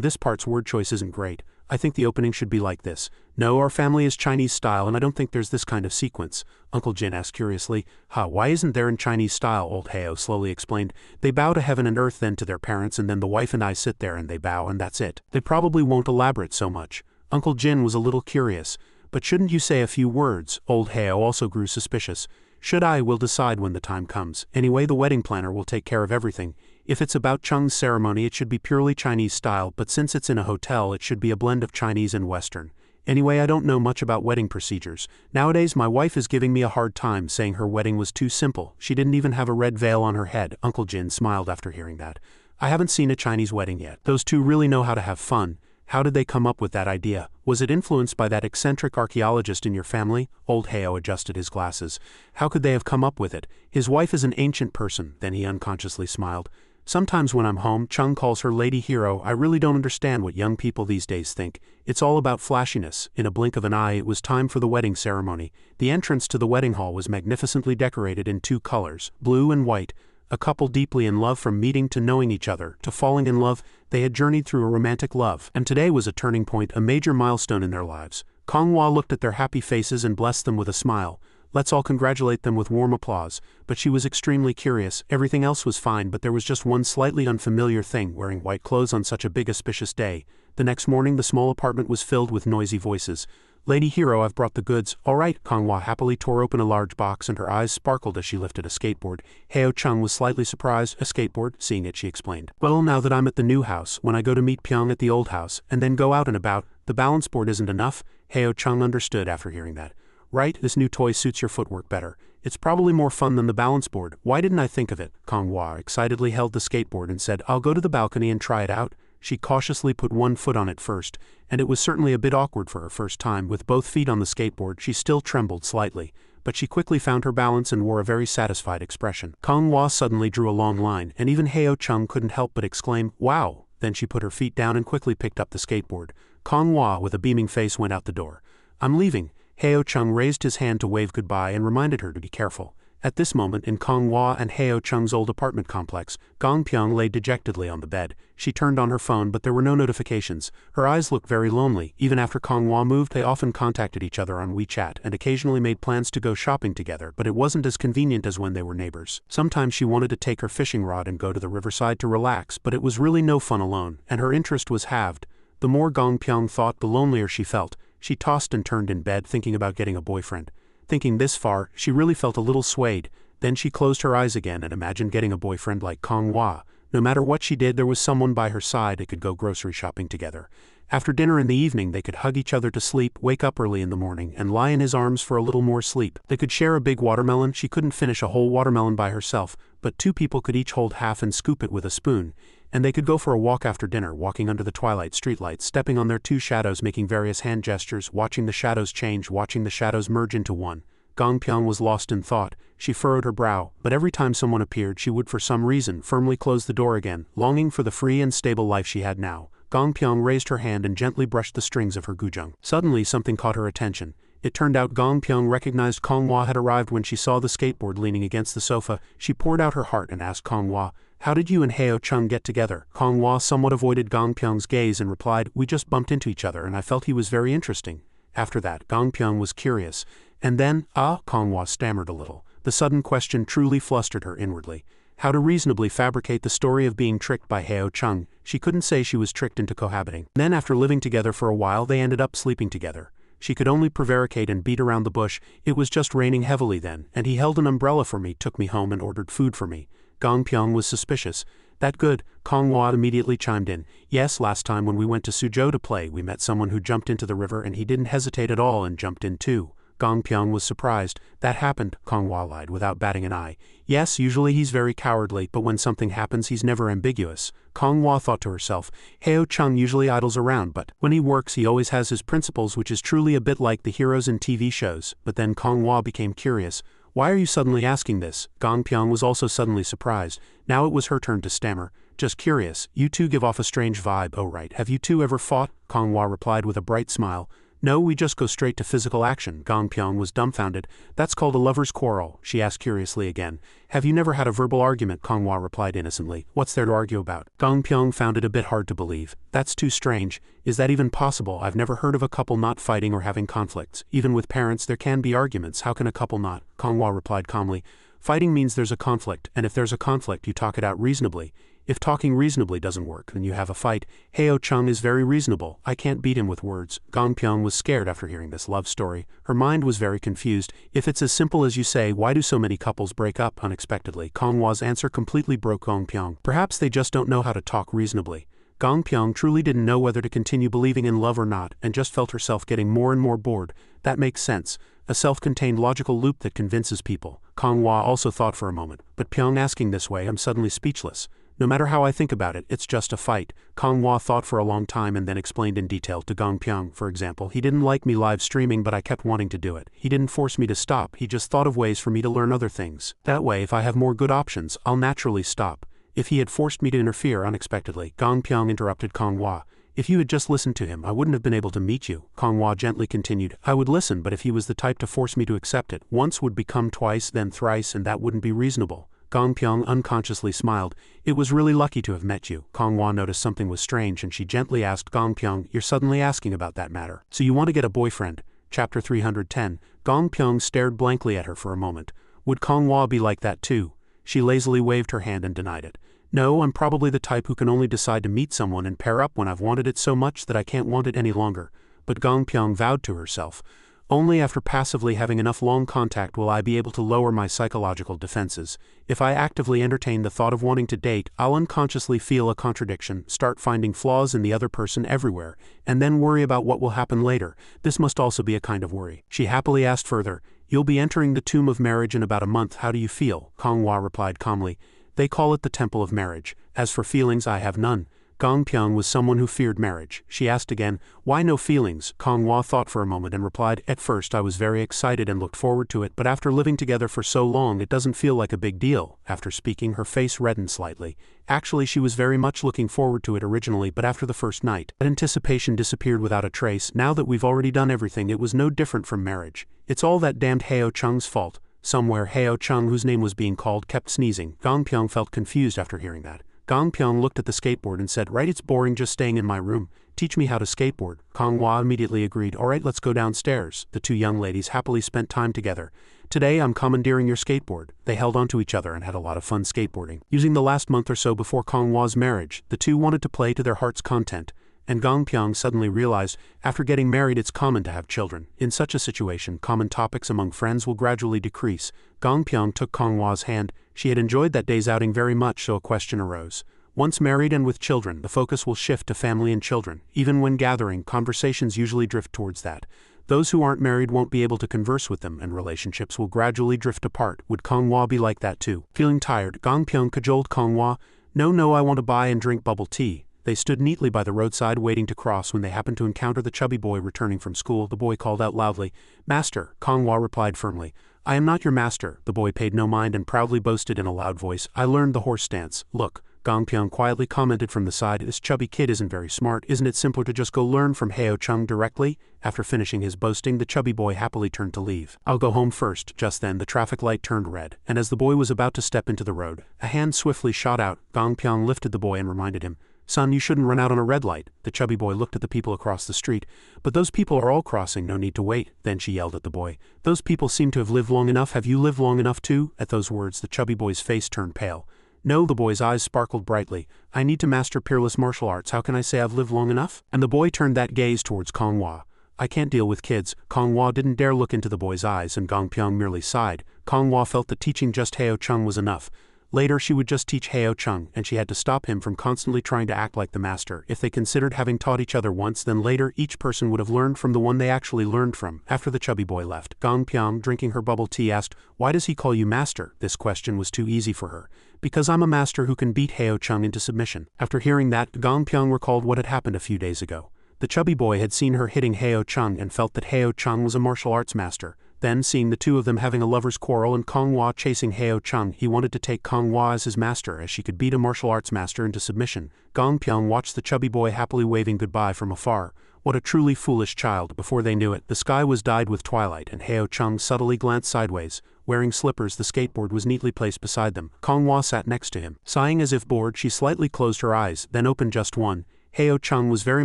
This part's word choice isn't great. I think the opening should be like this. No, our family is Chinese style and I don't think there's this kind of sequence. Uncle Jin asked curiously. Why isn't there in Chinese style? Old Heo slowly explained. They bow to heaven and earth, then to their parents, and then the wife and I sit there and they bow and that's it. They probably won't elaborate so much. Uncle Jin was a little curious. But shouldn't you say a few words? Old Heo also grew suspicious. Should I? We'll decide when the time comes. Anyway, the wedding planner will take care of everything. If it's about Chung's ceremony it should be purely Chinese style, but since it's in a hotel it should be a blend of Chinese and Western. Anyway, I don't know much about wedding procedures. Nowadays my wife is giving me a hard time saying her wedding was too simple. She didn't even have a red veil on her head. Uncle Jin smiled after hearing that. I haven't seen a Chinese wedding yet. Those two really know how to have fun. How did they come up with that idea? Was it influenced by that eccentric archaeologist in your family? Old Heo adjusted his glasses. How could they have come up with it? His wife is an ancient person. Then he unconsciously smiled. Sometimes when I'm home, Chung calls her Lady Hero. I really don't understand what young people these days think. It's all about flashiness. In a blink of an eye, it was time for the wedding ceremony. The entrance to the wedding hall was magnificently decorated in two colors, blue and white. A couple deeply in love, from meeting to knowing each other, to falling in love, they had journeyed through a romantic love. And today was a turning point, a major milestone in their lives. Konghua looked at their happy faces and blessed them with a smile. Let's all congratulate them with warm applause. But she was extremely curious. Everything else was fine, but there was just one slightly unfamiliar thing: wearing white clothes on such a big auspicious day. The next morning the small apartment was filled with noisy voices. Lady Hero, I've brought the goods. All right. Konghua happily tore open a large box and her eyes sparkled as she lifted a skateboard. Heo Chung was slightly surprised. A skateboard? Seeing it, she explained. Well, now that I'm at the new house, when I go to meet Pyong at the old house, and then go out and about, the balance board isn't enough? Heo Chung understood after hearing that. Right, this new toy suits your footwork better. It's probably more fun than the balance board. Why didn't I think of it? Konghua excitedly held the skateboard and said, I'll go to the balcony and try it out. She cautiously put one foot on it first, and it was certainly a bit awkward for her first time. With both feet on the skateboard, she still trembled slightly, but she quickly found her balance and wore a very satisfied expression. Konghua suddenly drew a long line, and even Heo Chung couldn't help but exclaim, wow! Then she put her feet down and quickly picked up the skateboard. Konghua, with a beaming face, went out the door. I'm leaving. Heo Chung raised his hand to wave goodbye and reminded her to be careful. At this moment, in Konghua and Heo Chung's old apartment complex, Gong Pyong lay dejectedly on the bed. She turned on her phone, but there were no notifications. Her eyes looked very lonely. Even after Konghua moved, they often contacted each other on WeChat and occasionally made plans to go shopping together, but it wasn't as convenient as when they were neighbors. Sometimes she wanted to take her fishing rod and go to the riverside to relax, but it was really no fun alone, and her interest was halved. The more Gong Pyong thought, the lonelier she felt. She tossed and turned in bed, thinking about getting a boyfriend. Thinking this far, she really felt a little swayed. Then she closed her eyes again and imagined getting a boyfriend like Konghua. No matter what she did, there was someone by her side. They could go grocery shopping together. After dinner in the evening, they could hug each other to sleep, wake up early in the morning, and lie in his arms for a little more sleep. They could share a big watermelon. She couldn't finish a whole watermelon by herself, but two people could each hold half and scoop it with a spoon. And they could go for a walk after dinner, walking under the twilight streetlights, stepping on their two shadows, making various hand gestures, watching the shadows change, watching the shadows merge into one. Gong Pyong was lost in thought. She furrowed her brow, but every time someone appeared she would for some reason firmly close the door again, longing for the free and stable life she had now. Gong Pyong raised her hand and gently brushed the strings of her gujang. Suddenly something caught her attention. It turned out Gong Pyong recognized Konghua had arrived. When she saw the skateboard leaning against the sofa, she poured out her heart and asked Konghua, how did you and Heo Chung get together? Konghua somewhat avoided Gong Pyong's gaze and replied, we just bumped into each other and I felt he was very interesting. After that, Gong Pyong was curious. And then, Konghua stammered a little. The sudden question truly flustered her inwardly. How to reasonably fabricate the story of being tricked by Heo Chung. She couldn't say she was tricked into cohabiting. Then after living together for a while they ended up sleeping together. She could only prevaricate and beat around the bush. It was just raining heavily then, and he held an umbrella for me, took me home and ordered food for me. Gong Pyong was suspicious. That good? Konghua immediately chimed in. Yes, last time when we went to Suzhou to play we met someone who jumped into the river and he didn't hesitate at all and jumped in too. Gong Pyong was surprised. That happened, Konghua lied without batting an eye. Yes, usually he's very cowardly, but when something happens he's never ambiguous. Konghua thought to herself, Heo Chung usually idles around, but when he works he always has his principles, which is truly a bit like the heroes in TV shows. But then Konghua became curious. Why are you suddenly asking this? Gong Pyong was also suddenly surprised. Now it was her turn to stammer. Just curious. You two give off a strange vibe. Oh right. Have you two ever fought? Konghua replied with a bright smile. No, we just go straight to physical action. Gong Pyong was dumbfounded. That's called a lover's quarrel, she asked curiously again. Have you never had a verbal argument? Konghua replied innocently. What's there to argue about? Gong Pyong found it a bit hard to believe. That's too strange. Is that even possible? I've never heard of a couple not fighting or having conflicts. Even with parents there can be arguments. How can a couple not? Konghua replied calmly. Fighting means there's a conflict, and if there's a conflict you talk it out reasonably. If talking reasonably doesn't work, then you have a fight. Heo Chung is very reasonable. I can't beat him with words. Gong Pyong was scared after hearing this love story. Her mind was very confused. If it's as simple as you say, why do so many couples break up unexpectedly? Kong Hua's answer completely broke Gong Pyong. Perhaps they just don't know how to talk reasonably. Gong Pyong truly didn't know whether to continue believing in love or not, and just felt herself getting more and more bored. That makes sense. A self-contained logical loop that convinces people. Kong Hua also thought for a moment, but Pyong asking this way, I'm suddenly speechless. No matter how I think about it, it's just a fight. Kong Hua thought for a long time and then explained in detail to Gong Pyong. For example, he didn't like me live streaming, but I kept wanting to do it. He didn't force me to stop, he just thought of ways for me to learn other things. That way, if I have more good options, I'll naturally stop. If he had forced me to interfere unexpectedly, Gong Pyong interrupted Kong Hua. If you had just listened to him, I wouldn't have been able to meet you. Kong Hua gently continued, I would listen, but if he was the type to force me to accept it, once would become twice, then thrice, and that wouldn't be reasonable. Gong Pyong unconsciously smiled. It was really lucky to have met you. Kong Hua noticed something was strange and she gently asked Gong Pyong, you're suddenly asking about that matter. So you want to get a boyfriend? Chapter 310. Gong Pyong stared blankly at her for a moment. Would Kong Hua be like that too? She lazily waved her hand and denied it. No, I'm probably the type who can only decide to meet someone and pair up when I've wanted it so much that I can't want it any longer. But Gong Pyong vowed to herself, only after passively having enough long contact will I be able to lower my psychological defenses. If I actively entertain the thought of wanting to date, I'll unconsciously feel a contradiction, start finding flaws in the other person everywhere, and then worry about what will happen later. This must also be a kind of worry. She happily asked further, you'll be entering the tomb of marriage in about a month, how do you feel? Kong Hua replied calmly, they call it the temple of marriage. As for feelings, I have none. Gong Pyong was someone who feared marriage. She asked again, why no feelings? Kong Hua thought for a moment and replied, at first I was very excited and looked forward to it, but after living together for so long it doesn't feel like a big deal. After speaking, her face reddened slightly. Actually, she was very much looking forward to it originally, but after the first night, that anticipation disappeared without a trace. Now that we've already done everything, it was no different from marriage. It's all that damned Heo Chung's fault. Somewhere Heo Chung, whose name was being called, kept sneezing. Gong Pyong felt confused after hearing that. Gong Pyong looked at the skateboard and said, right, it's boring just staying in my room. Teach me how to skateboard. Kong Hua immediately agreed, alright, let's go downstairs. The two young ladies happily spent time together. Today I'm commandeering your skateboard. They held onto each other and had a lot of fun skateboarding. Using the last month or so before Kong Hua's marriage, the two wanted to play to their heart's content. And Gong Pyong suddenly realized, after getting married it's common to have children. In such a situation, common topics among friends will gradually decrease. Gong Pyong took Kong Hua's hand. She had enjoyed that day's outing very much, so a question arose. Once married and with children, the focus will shift to family and children. Even when gathering, conversations usually drift towards that. Those who aren't married won't be able to converse with them, and relationships will gradually drift apart. Would Kong Hua be like that too? Feeling tired, Gong Pyong cajoled Kong Hua. No, I want to buy and drink bubble tea. They stood neatly by the roadside waiting to cross when they happened to encounter the chubby boy returning from school. The boy called out loudly, Master. Kong Hua replied firmly, I am not your master. The boy paid no mind and proudly boasted in a loud voice, I learned the horse stance. Look. Gong Pyong quietly commented from the side, this chubby kid isn't very smart. Isn't it simpler to just go learn from Heo Chung directly? After finishing his boasting, the chubby boy happily turned to leave. I'll go home first. Just then the traffic light turned red, and as the boy was about to step into the road, a hand swiftly shot out. Gong Pyong lifted the boy and reminded him, Son, you shouldn't run out on a red light. The chubby boy looked at the people across the street. But those people are all crossing, no need to wait. Then she yelled at the boy, those people seem to have lived long enough. Have you lived long enough too? At those words, the chubby boy's face turned pale. No, the boy's eyes sparkled brightly. I need to master peerless martial arts. How can I say I've lived long enough? And the boy turned that gaze towards Kong Hua. I can't deal with kids. Kong Hua didn't dare look into the boy's eyes, and Gong Pyong merely sighed. Kong Hua felt that teaching just Heo Chung was enough. Later she would just teach Heo Chung, and she had to stop him from constantly trying to act like the master. If they considered having taught each other once, then later each person would have learned from the one they actually learned from. After the chubby boy left, Gong Pyong, drinking her bubble tea, asked, why does he call you master? This question was too easy for her. Because I'm a master who can beat Heo Chung into submission. After hearing that, Gong Pyong recalled what had happened a few days ago. The chubby boy had seen her hitting Heo Chung and felt that Heo Chung was a martial arts master. Then, seeing the two of them having a lover's quarrel and Kong Hua chasing Heo Chung, he wanted to take Kong Hua as his master, as she could beat a martial arts master into submission. Gong Pyong watched the chubby boy happily waving goodbye from afar. What a truly foolish child. Before they knew it, the sky was dyed with twilight, and Heo Chung subtly glanced sideways. Wearing slippers, the skateboard was neatly placed beside them. Kong Hua sat next to him. Sighing as if bored, she slightly closed her eyes, then opened just one. Heo Chung was very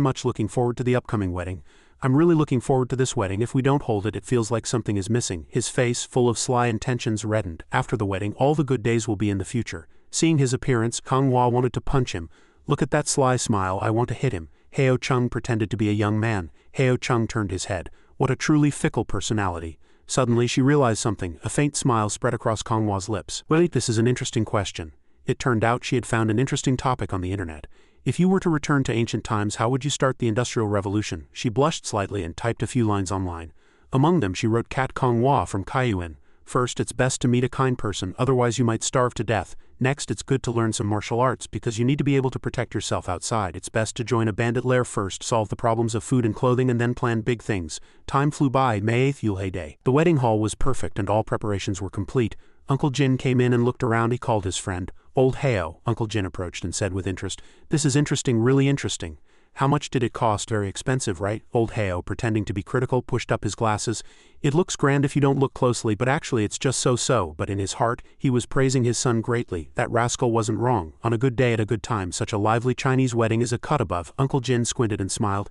much looking forward to the upcoming wedding. I'm really looking forward to this wedding. If we don't hold it, it feels like something is missing. His face, full of sly intentions, reddened. After the wedding, all the good days will be in the future. Seeing his appearance, Kang Hua wanted to punch him. Look at that sly smile, I want to hit him. Heo Chung pretended to be a young man. Heo Chung turned his head. What a truly fickle personality. Suddenly she realized something. A faint smile spread across Kang Hua's lips. Wait, this is an interesting question. It turned out she had found an interesting topic on the internet. If you were to return to ancient times, how would you start the Industrial Revolution? She blushed slightly and typed a few lines online. Among them she wrote Cat Kang Hua from Kaiyuan. First, it's best to meet a kind person, otherwise you might starve to death. Next, it's good to learn some martial arts because you need to be able to protect yourself outside. It's best to join a bandit lair first, solve the problems of food and clothing, and then plan big things. Time flew by. May 8th, Yulhei Day. The wedding hall was perfect and all preparations were complete. Uncle Jin came in and looked around. He called his friend. Old Heo. Uncle Jin approached and said with interest, "This is interesting, really interesting. How much did it cost? Very expensive, right?" Old Heo, pretending to be critical, pushed up his glasses. "It looks grand if you don't look closely, but actually it's just so-so." But in his heart, he was praising his son greatly. That rascal wasn't wrong. On a good day at a good time, such a lively Chinese wedding is a cut above. Uncle Jin squinted and smiled.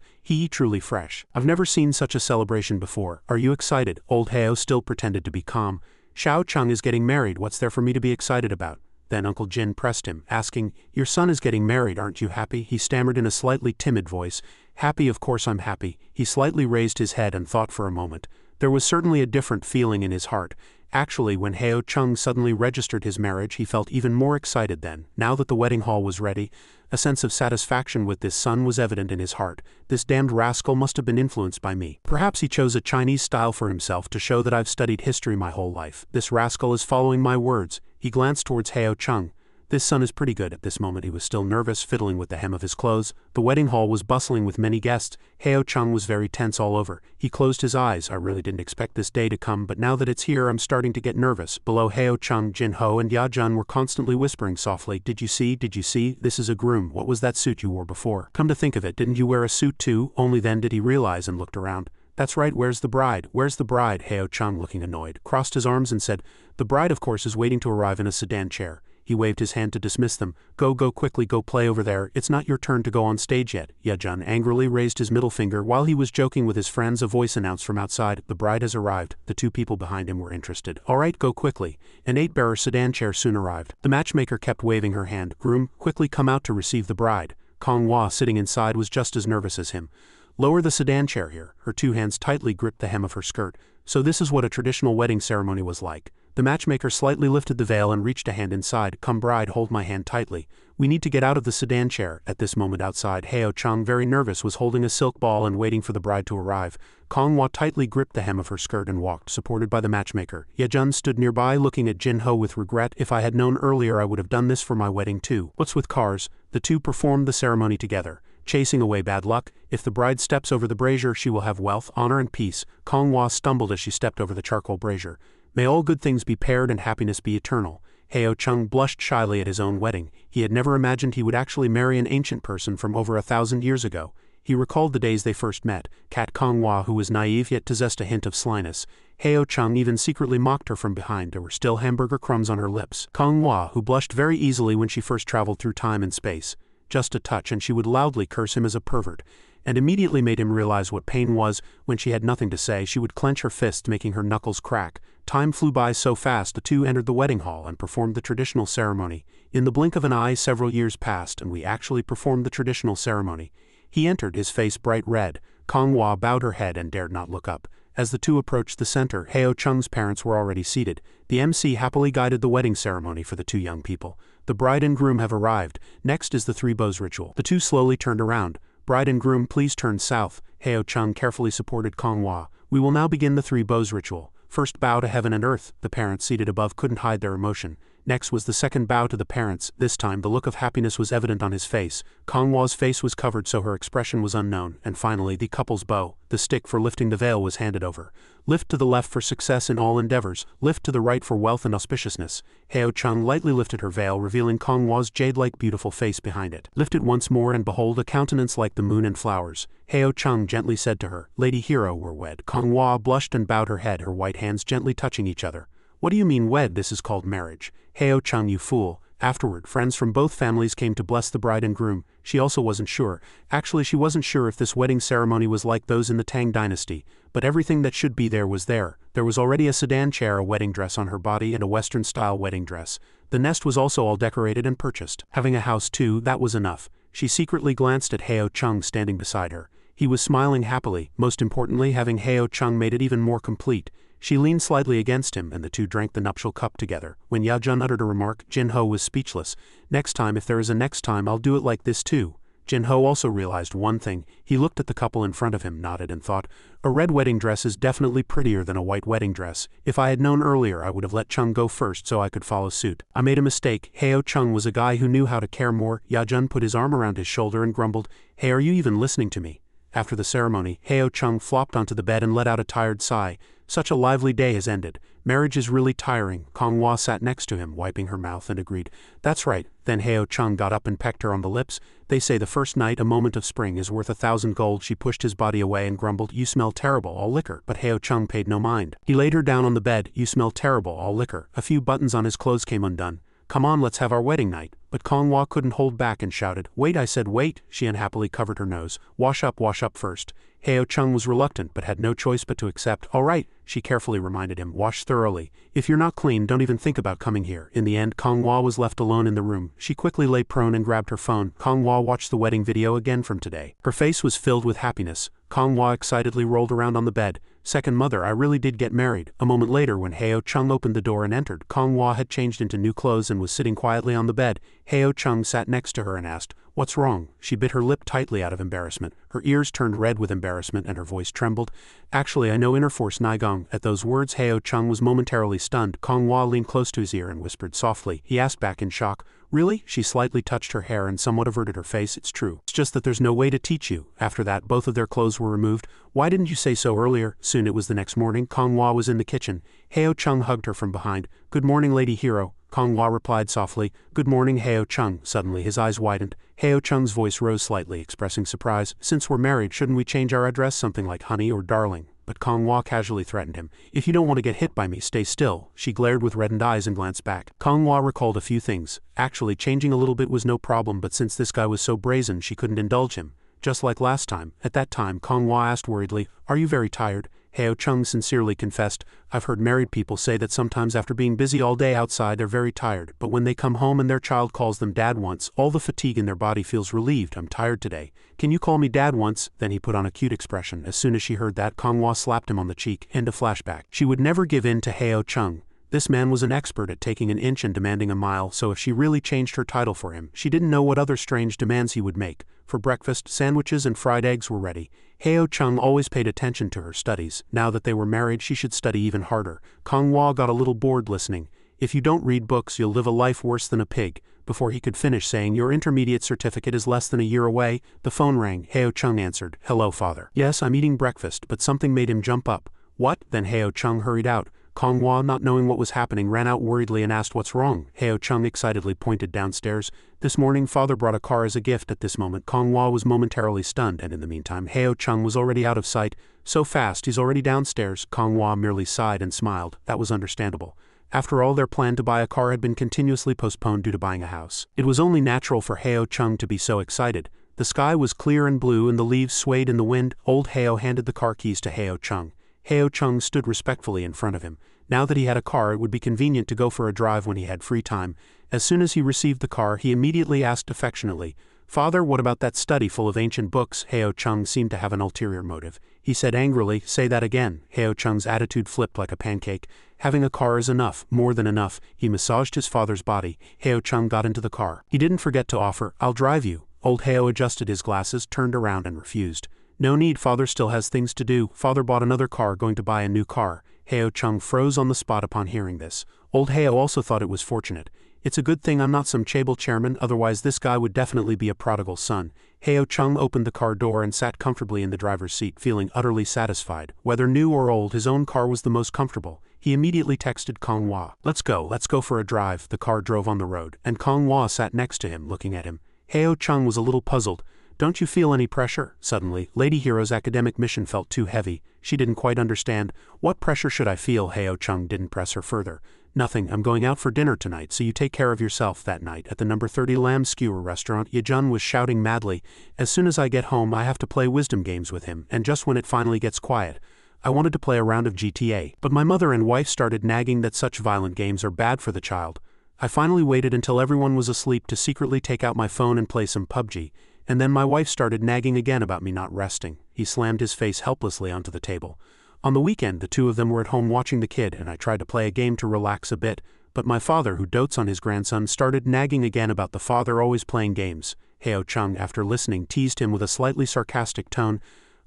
Truly fresh. I've never seen such a celebration before. Are you excited? Old Heo still pretended to be calm. Xiao Chung is getting married. What's there for me to be excited about? Then Uncle Jin pressed him, asking, "Your son is getting married, aren't you happy?" He stammered in a slightly timid voice. "Happy, of course I'm happy." He slightly raised his head and thought for a moment. There was certainly a different feeling in his heart. Actually, when Heo Chung suddenly registered his marriage, he felt even more excited then. Now that the wedding hall was ready, a sense of satisfaction with this son was evident in his heart. This damned rascal must have been influenced by me. Perhaps he chose a Chinese style for himself to show that I've studied history my whole life. This rascal is following my words. He glanced towards Heo Chung. This son is pretty good. At this moment he was still nervous, fiddling with the hem of his clothes. The wedding hall was bustling with many guests. Heo Chung was very tense all over. He closed his eyes. I really didn't expect this day to come, but now that it's here I'm starting to get nervous. Below Heo Chung, Jin Ho and Ya Jun were constantly whispering softly, Did you see? This is a groom. What was that suit you wore before? Come to think of it, didn't you wear a suit too?" Only then did he realize and looked around. "That's right, where's the bride? Where's the bride?" Heo Chung, looking annoyed, crossed his arms and said, "The bride of course is waiting to arrive in a sedan chair." He waved his hand to dismiss them. Go quickly, go play over there. It's not your turn to go on stage yet." Yejun angrily raised his middle finger. While he was joking with his friends, a voice announced from outside, "The bride has arrived." The two people behind him were interested. "All right, go quickly." An 8-bearer sedan chair soon arrived. The matchmaker kept waving her hand. "Groom, quickly come out to receive the bride." Kang Hua, sitting inside, was just as nervous as him. "Lower the sedan chair here." Her two hands tightly gripped the hem of her skirt. So this is what a traditional wedding ceremony was like. The matchmaker slightly lifted the veil and reached a hand inside. "Come bride, hold my hand tightly. We need to get out of the sedan chair." At this moment outside, Heo Chung, very nervous, was holding a silk ball and waiting for the bride to arrive. Kang Hua tightly gripped the hem of her skirt and walked, supported by the matchmaker. Yejun stood nearby looking at Jin Ho with regret. "If I had known earlier I would have done this for my wedding too." What's with cars? The two performed the ceremony together. Chasing away bad luck, if the bride steps over the brazier she will have wealth, honor and peace. Kang Hua stumbled as she stepped over the charcoal brazier. "May all good things be paired and happiness be eternal." Heo Chung blushed shyly at his own wedding. He had never imagined he would actually marry an ancient person from over 1,000 years ago. He recalled the days they first met. Cat Kang Hua, who was naive yet possessed a hint of slyness. Heo Chung even secretly mocked her from behind. There were still hamburger crumbs on her lips. Kang Hua, who blushed very easily when she first traveled through time and space. Just a touch and she would loudly curse him as a pervert, and immediately made him realize what pain was. When she had nothing to say, she would clench her fists, making her knuckles crack. Time flew by so fast. The two entered the wedding hall and performed the traditional ceremony. In the blink of an eye several years passed and we actually performed the traditional ceremony. He entered, his face bright red. Kang Hua bowed her head and dared not look up. As the two approached the center, Heo Chung's parents were already seated. The MC happily guided the wedding ceremony for the two young people. The bride and groom have arrived. Next is the three bows ritual. The two slowly turned around. "Bride and groom, please turn south." Heo Chung carefully supported Kang Hua. "We will now begin the three bows ritual. First bow to heaven and earth." The parents seated above couldn't hide their emotion. Next was the second bow to the parents. This time the look of happiness was evident on his face. Kang Hua's face was covered so her expression was unknown. And finally the couple's bow, the stick for lifting the veil, was handed over. "Lift to the left for success in all endeavors. Lift to the right for wealth and auspiciousness." Heo Chung lightly lifted her veil, revealing Kang Hua's jade-like beautiful face behind it. "Lift it once more and behold a countenance like the moon and flowers." Heo Chung gently said to her, "Lady Hero, we're wed." Kang Hua blushed and bowed her head, her white hands gently touching each other. "What do you mean wed? This is called marriage." "Heo Chung, you fool." Afterward, friends from both families came to bless the bride and groom. She also wasn't sure. Actually, she wasn't sure if this wedding ceremony was like those in the Tang dynasty, but everything that should be there was there. There was already a sedan chair, a wedding dress on her body, and a Western-style wedding dress. The nest was also all decorated and purchased. Having a house too, that was enough. She secretly glanced at Heo Chung standing beside her. He was smiling happily. Most importantly, having Heo Chung made it even more complete. She leaned slightly against him, and the two drank the nuptial cup together. When Ya-jun uttered a remark, Jin-ho was speechless. Next time, if there is a next time, I'll do it like this too. Jin-ho also realized one thing. He looked at the couple in front of him, nodded, and thought, a red wedding dress is definitely prettier than a white wedding dress. If I had known earlier, I would have let Chung go first so I could follow suit. I made a mistake. Heo Chung was a guy who knew how to care more. Ya-jun put his arm around his shoulder and grumbled, hey, are you even listening to me? After the ceremony, Heo Chung flopped onto the bed and let out a tired sigh. Such a lively day has ended. Marriage is really tiring. Konghwa sat next to him, wiping her mouth, and agreed. That's right. Then Heo Chung got up and pecked her on the lips. They say the first night, a moment of spring, is worth 1,000 gold. She pushed his body away and grumbled, you smell terrible, all liquor. But Heo Chung paid no mind. He laid her down on the bed. You smell terrible, all liquor. A few buttons on his clothes came undone. Come on, let's have our wedding night. But Konghwa couldn't hold back and shouted, wait, I said wait. She unhappily covered her nose. Wash up first. Heo Chung was reluctant but had no choice but to accept. All right, she carefully reminded him, wash thoroughly. If you're not clean, don't even think about coming here. In the end, Konghwa was left alone in the room. She quickly lay prone and grabbed her phone. Konghwa watched the wedding video again from today. Her face was filled with happiness. Konghwa excitedly rolled around on the bed. Second mother, I really did get married. A moment later, when Heo Chung opened the door and entered, Konghwa had changed into new clothes and was sitting quietly on the bed. Heo Chung sat next to her and asked, what's wrong? She bit her lip tightly out of embarrassment. Her ears turned red with embarrassment and her voice trembled. Actually, I know Inner Force Naigong. At those words, Heo Chung was momentarily stunned. Konghwa leaned close to his ear and whispered softly. He asked back in shock, really? She slightly touched her hair and somewhat averted her face. It's true. It's just that there's no way to teach you. After that, both of their clothes were removed. Why didn't you say so earlier? Soon it was the next morning. Konghwa was in the kitchen. Heo Chung hugged her from behind. Good morning, Lady Hero. Konghwa replied softly. Good morning, Heo Chung. Suddenly his eyes widened. Heo Chung's voice rose slightly, expressing surprise. Since we're married, shouldn't we change our address something like honey or darling? But Konghwa casually threatened him. If you don't want to get hit by me, stay still. She glared with reddened eyes and glanced back. Konghwa recalled a few things. Actually, changing a little bit was no problem, but since this guy was so brazen, she couldn't indulge him. Just like last time. At that time, Konghwa asked worriedly, are you very tired? Heo Chung sincerely confessed, I've heard married people say that sometimes after being busy all day outside they're very tired, but when they come home and their child calls them dad once, all the fatigue in their body feels relieved. I'm tired today. Can you call me dad once? Then he put on a cute expression. As soon as she heard that, Konghwa slapped him on the cheek. End of flashback. She would never give in to Heo Chung. This man was an expert at taking an inch and demanding a mile, so if she really changed her title for him, she didn't know what other strange demands he would make. For breakfast, sandwiches and fried eggs were ready. Heo Chung always paid attention to her studies. Now that they were married, she should study even harder. Konghwa got a little bored listening. If you don't read books, you'll live a life worse than a pig. Before he could finish saying, your intermediate certificate is less than a year away, the phone rang. Heo Chung answered, hello, father. Yes, I'm eating breakfast, but something made him jump up. What? Then Heo Chung hurried out. Konghwa, not knowing what was happening, ran out worriedly and asked what's wrong. Heo Chung excitedly pointed downstairs. This morning father brought a car as a gift. At this moment Konghwa was momentarily stunned, and in the meantime Heo Chung was already out of sight. So fast, he's already downstairs. Konghwa merely sighed and smiled. That was understandable. After all, their plan to buy a car had been continuously postponed due to buying a house. It was only natural for Heo Chung to be so excited. The sky was clear and blue and the leaves swayed in the wind. Old Heo handed the car keys to Heo Chung. Heo Chung stood respectfully in front of him. Now that he had a car, it would be convenient to go for a drive when he had free time. As soon as he received the car, he immediately asked affectionately, Father, what about that study full of ancient books? Heo Chung seemed to have an ulterior motive. He said angrily, say that again. Heo Chung's attitude flipped like a pancake. Having a car is enough, more than enough. He massaged his father's body. Heo Chung got into the car. He didn't forget to offer, I'll drive you. Old Heo adjusted his glasses, turned around and refused. No need, father still has things to do. Father bought another car, going to buy a new car. Heo Chung froze on the spot upon hearing this. Old Heo also thought it was fortunate. It's a good thing I'm not some chaebol chairman, otherwise this guy would definitely be a prodigal son. Heo Chung opened the car door and sat comfortably in the driver's seat, feeling utterly satisfied. Whether new or old, his own car was the most comfortable. He immediately texted Konghwa. Let's go for a drive. The car drove on the road, and Konghwa sat next to him, looking at him. Heo Chung was a little puzzled. Don't you feel any pressure? Suddenly, Lady Hero's academic mission felt too heavy. She didn't quite understand. What pressure should I feel? Heo Chung didn't press her further. Nothing, I'm going out for dinner tonight, so you take care of yourself. That night, at the number 30 lamb skewer restaurant, Yejun was shouting madly, as soon as I get home I have to play wisdom games with him, and just when it finally gets quiet. I wanted to play a round of GTA, but my mother and wife started nagging that such violent games are bad for the child. I finally waited until everyone was asleep to secretly take out my phone and play some PUBG, and then my wife started nagging again about me not resting. He slammed his face helplessly onto the table. On the weekend, the two of them were at home watching the kid, and I tried to play a game to relax a bit, but my father, who dotes on his grandson, started nagging again about the father always playing games. Heo Chung, after listening, teased him with a slightly sarcastic tone.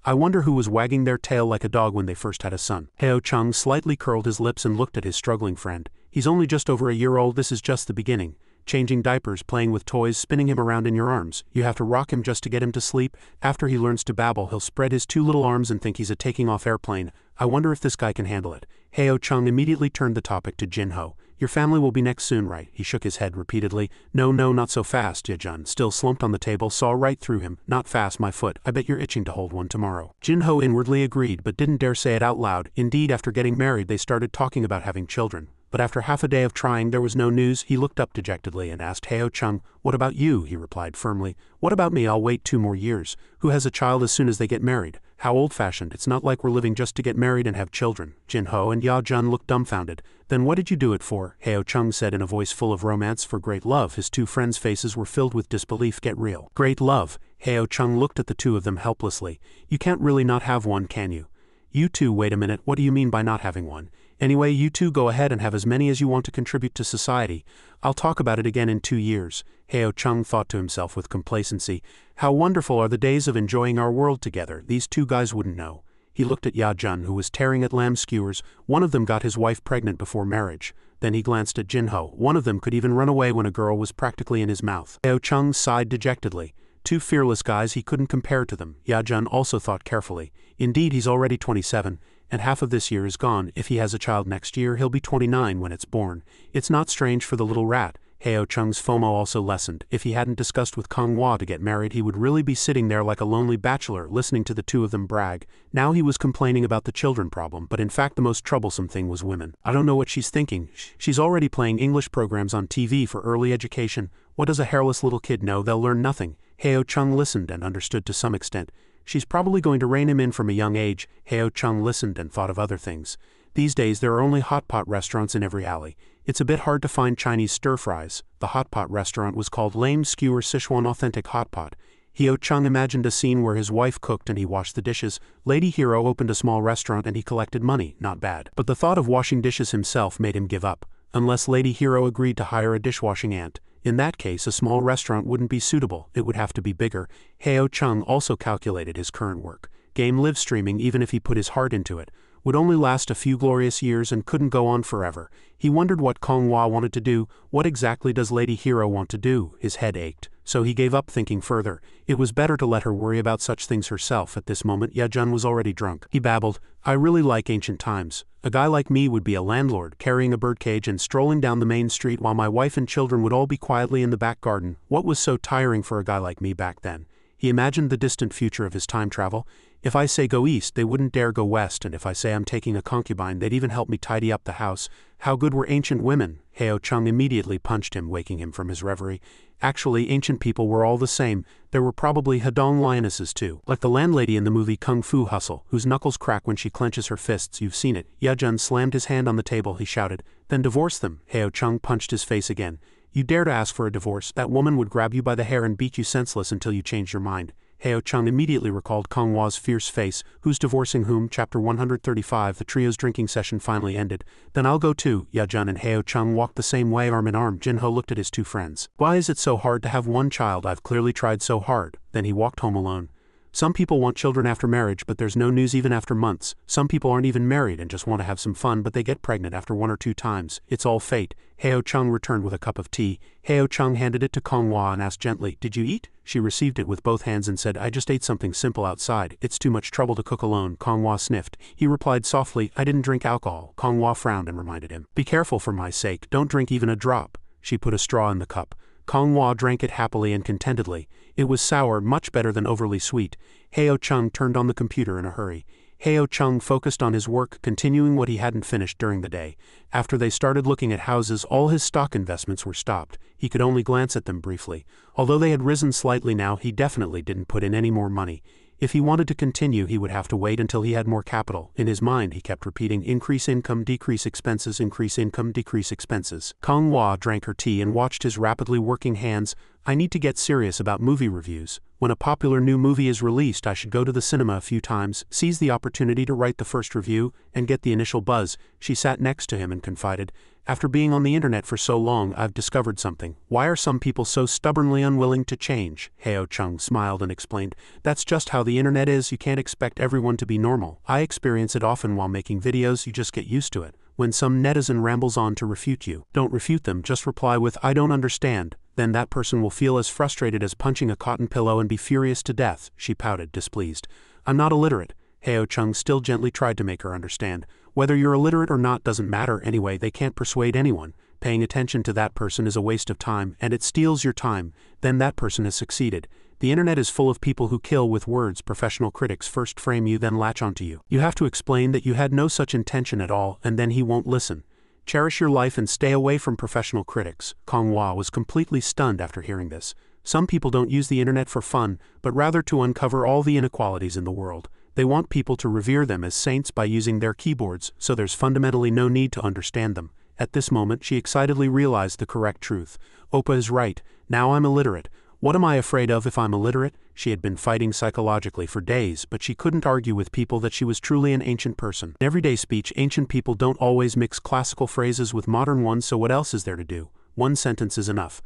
I wonder who was wagging their tail like a dog when they first had a son. Heo Chung slightly curled his lips and looked at his struggling friend. He's only just over a year old. This is just the beginning. Changing diapers, playing with toys, spinning him around in your arms. You have to rock him just to get him to sleep. After he learns to babble, he'll spread his two little arms and think he's a taking off airplane. I wonder if this guy can handle it. Heo Chung immediately turned the topic to Jinho. Your family will be next soon, right? He shook his head repeatedly. No, not so fast. Yejun, still slumped on the table, saw right through him. Not fast, my foot. I bet you're itching to hold one tomorrow. Jinho inwardly agreed, but didn't dare say it out loud. Indeed, after getting married, they started talking about having children. But after half a day of trying, there was no news. He looked up dejectedly and asked Heo Chung, "What about you?" He replied firmly. "What about me? I'll wait 2 more years. Who has a child as soon as they get married? How old-fashioned. It's not like we're living just to get married and have children." Jinho and Ya-jun looked dumbfounded. "Then what did you do it for?" Heo Chung said in a voice full of romance. "For great love." His two friends' faces were filled with disbelief. "Get real." "Great love?" Heo Chung looked at the two of them helplessly. "You can't really not have one, can you?" "You two, wait a minute, what do you mean by not having one?" "Anyway, you two go ahead and have as many as you want to contribute to society. I'll talk about it again in 2 years. Heo Chung thought to himself with complacency. How wonderful are the days of enjoying our world together. These two guys wouldn't know. He looked at Ya-jun, who was tearing at lamb skewers. One of them got his wife pregnant before marriage. Then he glanced at Jinho. One of them could even run away when a girl was practically in his mouth. Heo Chung sighed dejectedly. Two fearless guys he couldn't compare to them. Ya-jun also thought carefully. Indeed, he's already 27. And half of this year is gone. If he has a child next year, he'll be 29 when it's born. It's not strange for the little rat. Heo Chung's FOMO also lessened. If he hadn't discussed with Kong Hwa to get married, he would really be sitting there like a lonely bachelor, listening to the two of them brag. Now he was complaining about the children problem, but in fact the most troublesome thing was women. I don't know what she's thinking. She's already playing English programs on TV for early education. What does a hairless little kid know? They'll learn nothing. Heo Chung listened and understood to some extent. She's probably going to rein him in from a young age. Heo Chung listened and thought of other things. These days there are only hot pot restaurants in every alley. It's a bit hard to find Chinese stir-fries. The hot pot restaurant was called Lame Skewer Sichuan Authentic Hot Pot. Heo Chung imagined a scene where his wife cooked and he washed the dishes. Lady Hero opened a small restaurant and he collected money. Not bad. But the thought of washing dishes himself made him give up. Unless Lady Hero agreed to hire a dishwashing ant. In that case, a small restaurant wouldn't be suitable. It would have to be bigger. Heo Chung also calculated his current work. Game live streaming, even if he put his heart into it, would only last a few glorious years and couldn't go on forever. He wondered what Kong Hwa wanted to do. What exactly does Lady Hero want to do? His head ached. So he gave up thinking further. It was better to let her worry about such things herself. At this moment, Ya-jun was already drunk. He babbled, "I really like ancient times. A guy like me would be a landlord, carrying a birdcage and strolling down the main street while my wife and children would all be quietly in the back garden. What was so tiring for a guy like me back then?" He imagined the distant future of his time travel. If I say go east, they wouldn't dare go west, and if I say I'm taking a concubine, they'd even help me tidy up the house. How good were ancient women? Heo Chung immediately punched him, waking him from his reverie. Actually, ancient people were all the same. There were probably Hedong lionesses too, like the landlady in the movie Kung Fu Hustle, whose knuckles crack when she clenches her fists. You've seen it. Ya-jun slammed his hand on the table. He shouted, "Then divorce them." Heo Chung punched his face again. "You dare to ask for a divorce? That woman would grab you by the hair and beat you senseless until you changed your mind." Heo Chung immediately recalled Kong Hwa's fierce face. Who's divorcing whom? Chapter 135. The trio's drinking session finally ended. "Then I'll go too." Ya-jun and Heo Chung walked the same way, arm in arm. Jinho looked at his two friends. "Why is it so hard to have one child? I've clearly tried so hard." Then he walked home alone. Some people want children after marriage, but there's no news even after months. Some people aren't even married and just want to have some fun, but they get pregnant after 1 or 2 times. It's all fate. Heo Chung returned with a cup of tea. Heo Chung handed it to Kong Hwa and asked gently, "Did you eat?" She received it with both hands and said, "I just ate something simple outside. It's too much trouble to cook alone." Kong Hwa sniffed. He replied softly, "I didn't drink alcohol." Kong Hwa frowned and reminded him, "Be careful for my sake. Don't drink even a drop." She put a straw in the cup. Kong Hwa drank it happily and contentedly. It was sour, much better than overly sweet. Heo Chung turned on the computer in a hurry. Heo Chung focused on his work, continuing what he hadn't finished during the day. After they started looking at houses, all his stock investments were stopped. He could only glance at them briefly. Although they had risen slightly now, he definitely didn't put in any more money. If he wanted to continue, he would have to wait until he had more capital. In his mind, he kept repeating, increase income, decrease expenses, increase income, decrease expenses. Kong Hua drank her tea and watched his rapidly working hands. I need to get serious about movie reviews. When a popular new movie is released, I should go to the cinema a few times, seize the opportunity to write the first review, and get the initial buzz. She sat next to him and confided, after being on the internet for so long, I've discovered something. Why are some people so stubbornly unwilling to change? Heo Chung smiled and explained, that's just how the internet is. You can't expect everyone to be normal. I experience it often while making videos. You just get used to it. When some netizen rambles on to refute you, don't refute them, just reply with, I don't understand. Then that person will feel as frustrated as punching a cotton pillow and be furious to death. She pouted, displeased. I'm not illiterate. Heo Chung still gently tried to make her understand. Whether you're illiterate or not doesn't matter anyway. They can't persuade anyone. Paying attention to that person is a waste of time, and it steals your time. Then that person has succeeded. The internet is full of people who kill with words. Professional critics first frame you, then latch onto you. You have to explain that you had no such intention at all, and then he won't listen. Cherish your life and stay away from professional critics. Kong Hua was completely stunned after hearing this. Some people don't use the internet for fun, but rather to uncover all the inequalities in the world. They want people to revere them as saints by using their keyboards, so there's fundamentally no need to understand them. At this moment, she excitedly realized the correct truth. Oppa is right. Now I'm illiterate. What am I afraid of if I'm illiterate? She had been fighting psychologically for days, but she couldn't argue with people that she was truly an ancient person. In everyday speech, ancient people don't always mix classical phrases with modern ones, so what else is there to do? One sentence is enough.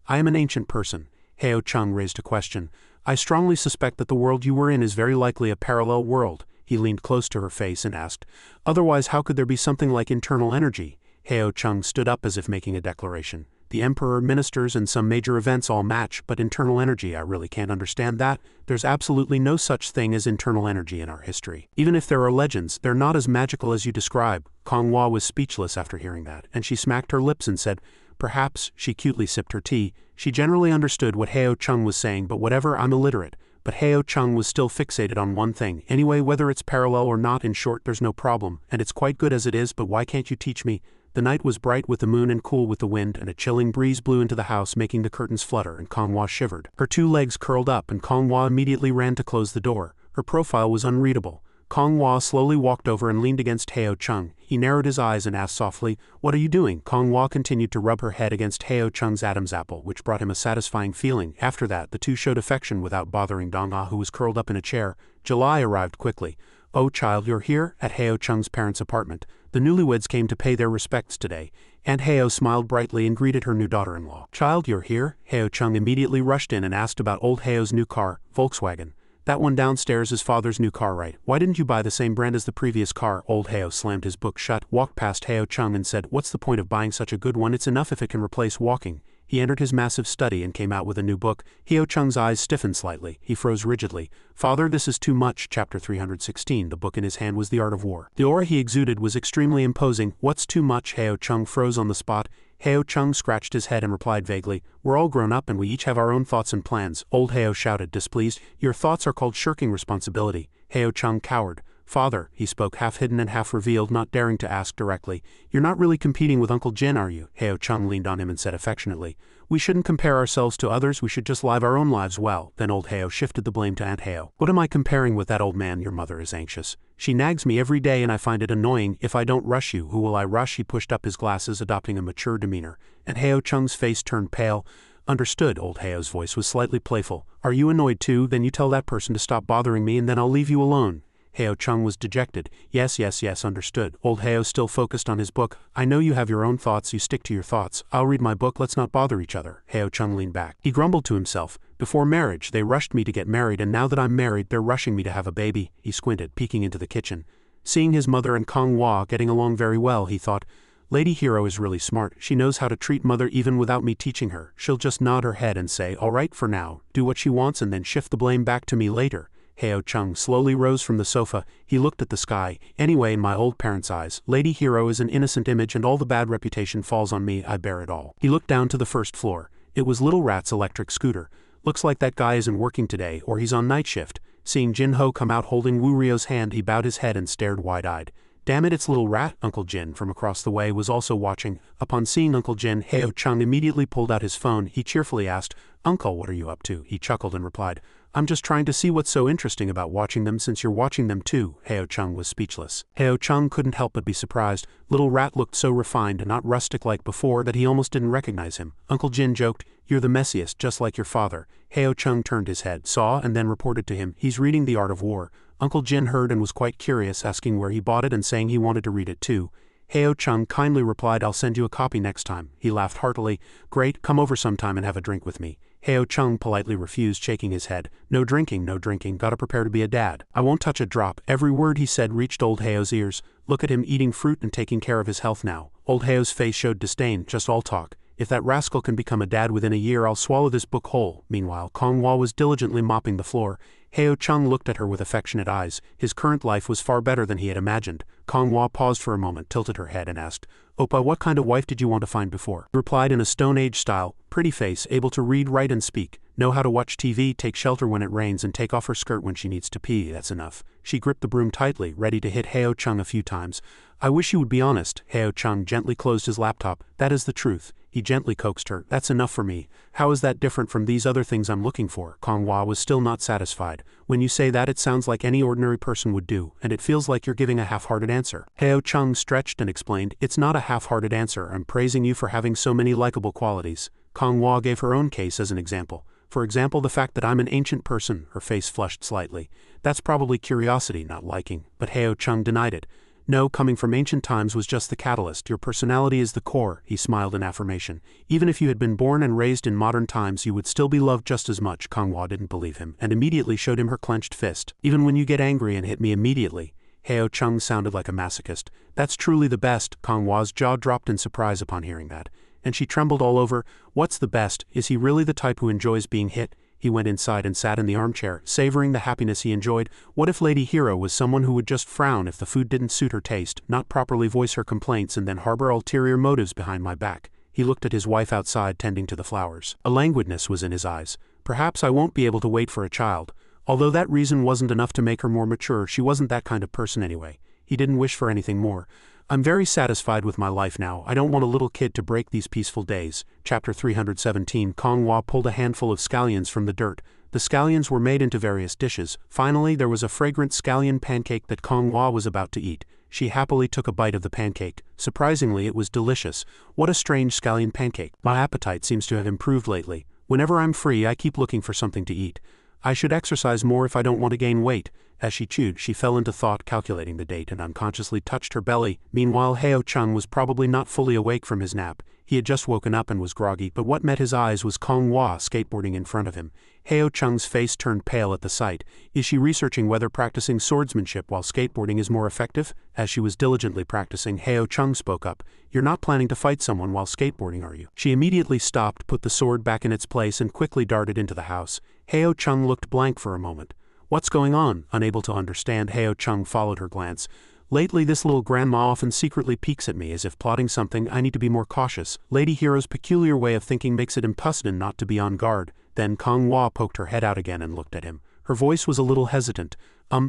I am an ancient person. Heo Chung raised a question. I strongly suspect that the world you were in is very likely a parallel world. He leaned close to her face and asked, otherwise how could there be something like internal energy? Heo Chung stood up as if making a declaration. The emperor, ministers, and some major events all match, but internal energy, I really can't understand that. There's absolutely no such thing as internal energy in our history. Even if there are legends, they're not as magical as you describe. Kong Hua was speechless after hearing that, and she smacked her lips and said, perhaps. She cutely sipped her tea. She generally understood what Heo Chung was saying, but whatever, I'm illiterate. But Heo Chung was still fixated on one thing. Anyway, whether it's parallel or not, in short, there's no problem, and it's quite good as it is, but why can't you teach me? The night was bright with the moon and cool with the wind, and a chilling breeze blew into the house, making the curtains flutter, and Kong Hua shivered. Her two legs curled up, and Kong Hua immediately ran to close the door. Her profile was unreadable. Kong Hua slowly walked over and leaned against Heo Chung. He narrowed his eyes and asked softly, what are you doing? Kong Hua continued to rub her head against Heo Chung's Adam's apple, which brought him a satisfying feeling. After that, the two showed affection without bothering Dong-ah, who was curled up in a chair. July arrived quickly. Oh child, you're here? At Heo Chung's parents' apartment. The newlyweds came to pay their respects today. Aunt Heo smiled brightly and greeted her new daughter-in-law. Child, you're here? Heo Chung immediately rushed in and asked about old Heo's new car, Volkswagen. That one downstairs is father's new car, right? Why didn't you buy the same brand as the previous car? Old Heo slammed his book shut, walked past Heo Chung and said, what's the point of buying such a good one? It's enough if it can replace walking. He entered his massive study and came out with a new book. Heo Chung's eyes stiffened slightly. He froze rigidly. Father, this is too much. Chapter 316. The book in his hand was The Art of War. The aura he exuded was extremely imposing. What's too much? Heo Chung froze on the spot. Heo Chung scratched his head and replied vaguely, we're all grown up and we each have our own thoughts and plans. Old Heo shouted, displeased, your thoughts are called shirking responsibility. Heo Chung cowered. Father, he spoke half hidden and half revealed, not daring to ask directly, you're not really competing with Uncle Jin, are you? Heo Chung leaned on him and said affectionately, we shouldn't compare ourselves to others, we should just live our own lives well. Then old Heo shifted the blame to Aunt Heo. What am I comparing with that old man? Your mother is anxious. She nags me every day and I find it annoying. If I don't rush you, who will I rush? He pushed up his glasses, adopting a mature demeanor. And Heo Chung's face turned pale. Understood. Old Heo's voice was slightly playful. Are you annoyed too? Then you tell that person to stop bothering me and then I'll leave you alone. Heo Chung was dejected. Yes, understood. Old Heo still focused on his book. I know you have your own thoughts, you stick to your thoughts. I'll read my book, let's not bother each other. Heo Chung leaned back. He grumbled to himself. Before marriage, they rushed me to get married, and now that I'm married, they're rushing me to have a baby. He squinted, peeking into the kitchen. Seeing his mother and Kong Hua getting along very well, he thought, Lady Hero is really smart. She knows how to treat mother even without me teaching her. She'll just nod her head and say, all right for now, do what she wants and then shift the blame back to me later. Heo Chung slowly rose from the sofa. He looked at the sky. Anyway, in my old parents' eyes, Lady Hero is an innocent image and all the bad reputation falls on me. I bear it all. He looked down to the first floor. It was Little Rat's electric scooter. Looks like that guy isn't working today, or he's on night shift. Seeing Jin Ho come out holding Wu Rio's hand, he bowed his head and stared wide-eyed. Damn it, it's Little Rat. Uncle Jin, from across the way, was also watching. Upon seeing Uncle Jin, Heo Chung immediately pulled out his phone. He cheerfully asked, Uncle, what are you up to? He chuckled and replied, I'm just trying to see what's so interesting about watching them since you're watching them too. Heo Chung was speechless. Heo Chung couldn't help but be surprised. Little Rat looked so refined and not rustic like before that he almost didn't recognize him. Uncle Jin joked, "You're the messiest, just like your father." Heo Chung turned his head, saw, and then reported to him, "He's reading The Art of War." Uncle Jin heard and was quite curious, asking where he bought it and saying he wanted to read it too. Heo Chung kindly replied, "I'll send you a copy next time." He laughed heartily. "Great, come over sometime and have a drink with me." Heo Chung politely refused, shaking his head. "No drinking, no drinking, gotta prepare to be a dad. I won't touch a drop." Every word he said reached old Heo's ears. Look at him eating fruit and taking care of his health now. Old Heo's face showed disdain. "Just all talk. If that rascal can become a dad within a year, I'll swallow this book whole." Meanwhile, Kong Hua was diligently mopping the floor. Heo Chung looked at her with affectionate eyes. His current life was far better than he had imagined. Kong Hua paused for a moment, tilted her head, and asked, "Oppa, what kind of wife did you want to find before?" He replied in a Stone Age style, "Pretty face, able to read, write, and speak. Know how to watch TV, take shelter when it rains, and take off her skirt when she needs to pee. That's enough." She gripped the broom tightly, ready to hit Heo Chung a few times. "I wish you would be honest." Heo Chung gently closed his laptop. "That is the truth." He gently coaxed her. "That's enough for me. How is that different from these other things I'm looking for?" Kong Hua was still not satisfied. "When you say that, it sounds like any ordinary person would do, and it feels like you're giving a half-hearted answer." Heo Chung stretched and explained, "It's not a half-hearted answer. I'm praising you for having so many likable qualities." Kong Hua gave her own case as an example. "For example, the fact that I'm an ancient person." Her face flushed slightly. "That's probably curiosity, not liking." But Heo Chung denied it. "No, coming from ancient times was just the catalyst. Your personality is the core." He smiled in affirmation. "Even if you had been born and raised in modern times, you would still be loved just as much." Kong Hua didn't believe him, and immediately showed him her clenched fist. "Even when you get angry and hit me immediately." Heo Chung sounded like a masochist. "That's truly the best." Kong Hua's jaw dropped in surprise upon hearing that, and she trembled all over. "What's the best? Is he really the type who enjoys being hit?" He went inside and sat in the armchair, savoring the happiness he enjoyed. What if Lady Hero was someone who would just frown if the food didn't suit her taste, not properly voice her complaints, and then harbor ulterior motives behind my back? He looked at his wife outside tending to the flowers. A languidness was in his eyes. "Perhaps I won't be able to wait for a child." Although that reason wasn't enough to make her more mature, she wasn't that kind of person anyway. He didn't wish for anything more. "I'm very satisfied with my life now. I don't want a little kid to break these peaceful days." Chapter 317. Kong Hua pulled a handful of scallions from the dirt. The scallions were made into various dishes. Finally, there was a fragrant scallion pancake that Kong Hua was about to eat. She happily took a bite of the pancake. Surprisingly, it was delicious. What a strange scallion pancake. My appetite seems to have improved lately. Whenever I'm free, I keep looking for something to eat. I should exercise more if I don't want to gain weight. As she chewed, she fell into thought, calculating the date, and unconsciously touched her belly. Meanwhile, Heo Chung was probably not fully awake from his nap. He had just woken up and was groggy, but what met his eyes was Kong Hua skateboarding in front of him. Heo Chung's face turned pale at the sight. Is she researching whether practicing swordsmanship while skateboarding is more effective? As she was diligently practicing, Heo Chung spoke up. "You're not planning to fight someone while skateboarding, are you?" She immediately stopped, put the sword back in its place, and quickly darted into the house. Heo Chung looked blank for a moment. "What's going on?" Unable to understand, Heo Chung followed her glance. "Lately, this little grandma often secretly peeks at me as if plotting something. I need to be more cautious. Lady Hero's peculiar way of thinking makes it impossible not to be on guard." Then Kong Hua poked her head out again and looked at him. Her voice was a little hesitant.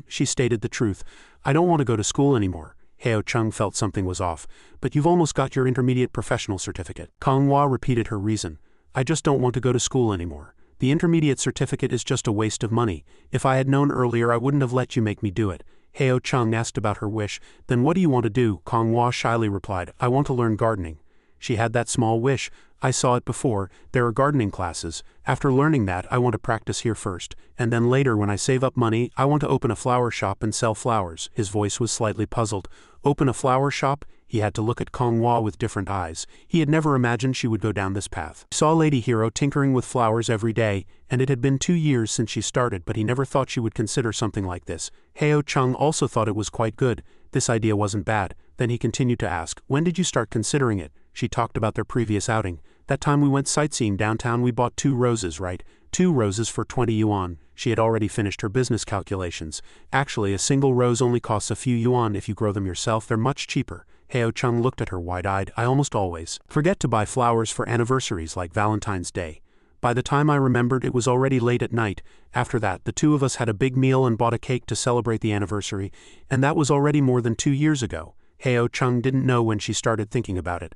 She stated the truth. "I don't want to go to school anymore." Heo Chung felt something was off. "But you've almost got your intermediate professional certificate." Kong Hua repeated her reason. "I just don't want to go to school anymore. The intermediate certificate is just a waste of money. If I had known earlier, I wouldn't have let you make me do it." Heo Chung asked about her wish. "Then what do you want to do?" Kong Hua shyly replied, "I want to learn gardening." She had that small wish. "I saw it before. There are gardening classes. After learning that, I want to practice here first. And then later, when I save up money, I want to open a flower shop and sell flowers." His voice was slightly puzzled. Open a flower shop? He had to look at Kong Hua with different eyes. He had never imagined she would go down this path. He saw Lady Hero tinkering with flowers every day, and it had been 2 years since she started, but he never thought she would consider something like this. Heo Chung also thought it was quite good. This idea wasn't bad. Then he continued to ask, "When did you start considering it?" She talked about their previous outing. "That time we went sightseeing downtown, we bought 2 roses, right? 2 roses for 20 yuan. She had already finished her business calculations. Actually, a single rose only costs a few yuan. If you grow them yourself, they're much cheaper. Heo Chung looked at her wide-eyed. "I almost always forget to buy flowers for anniversaries like Valentine's Day." By the time I remembered, it was already late at night. After that, the 2 of us had a big meal and bought a cake to celebrate the anniversary, and that was already more than 2 years ago. Heo Chung didn't know when she started thinking about it.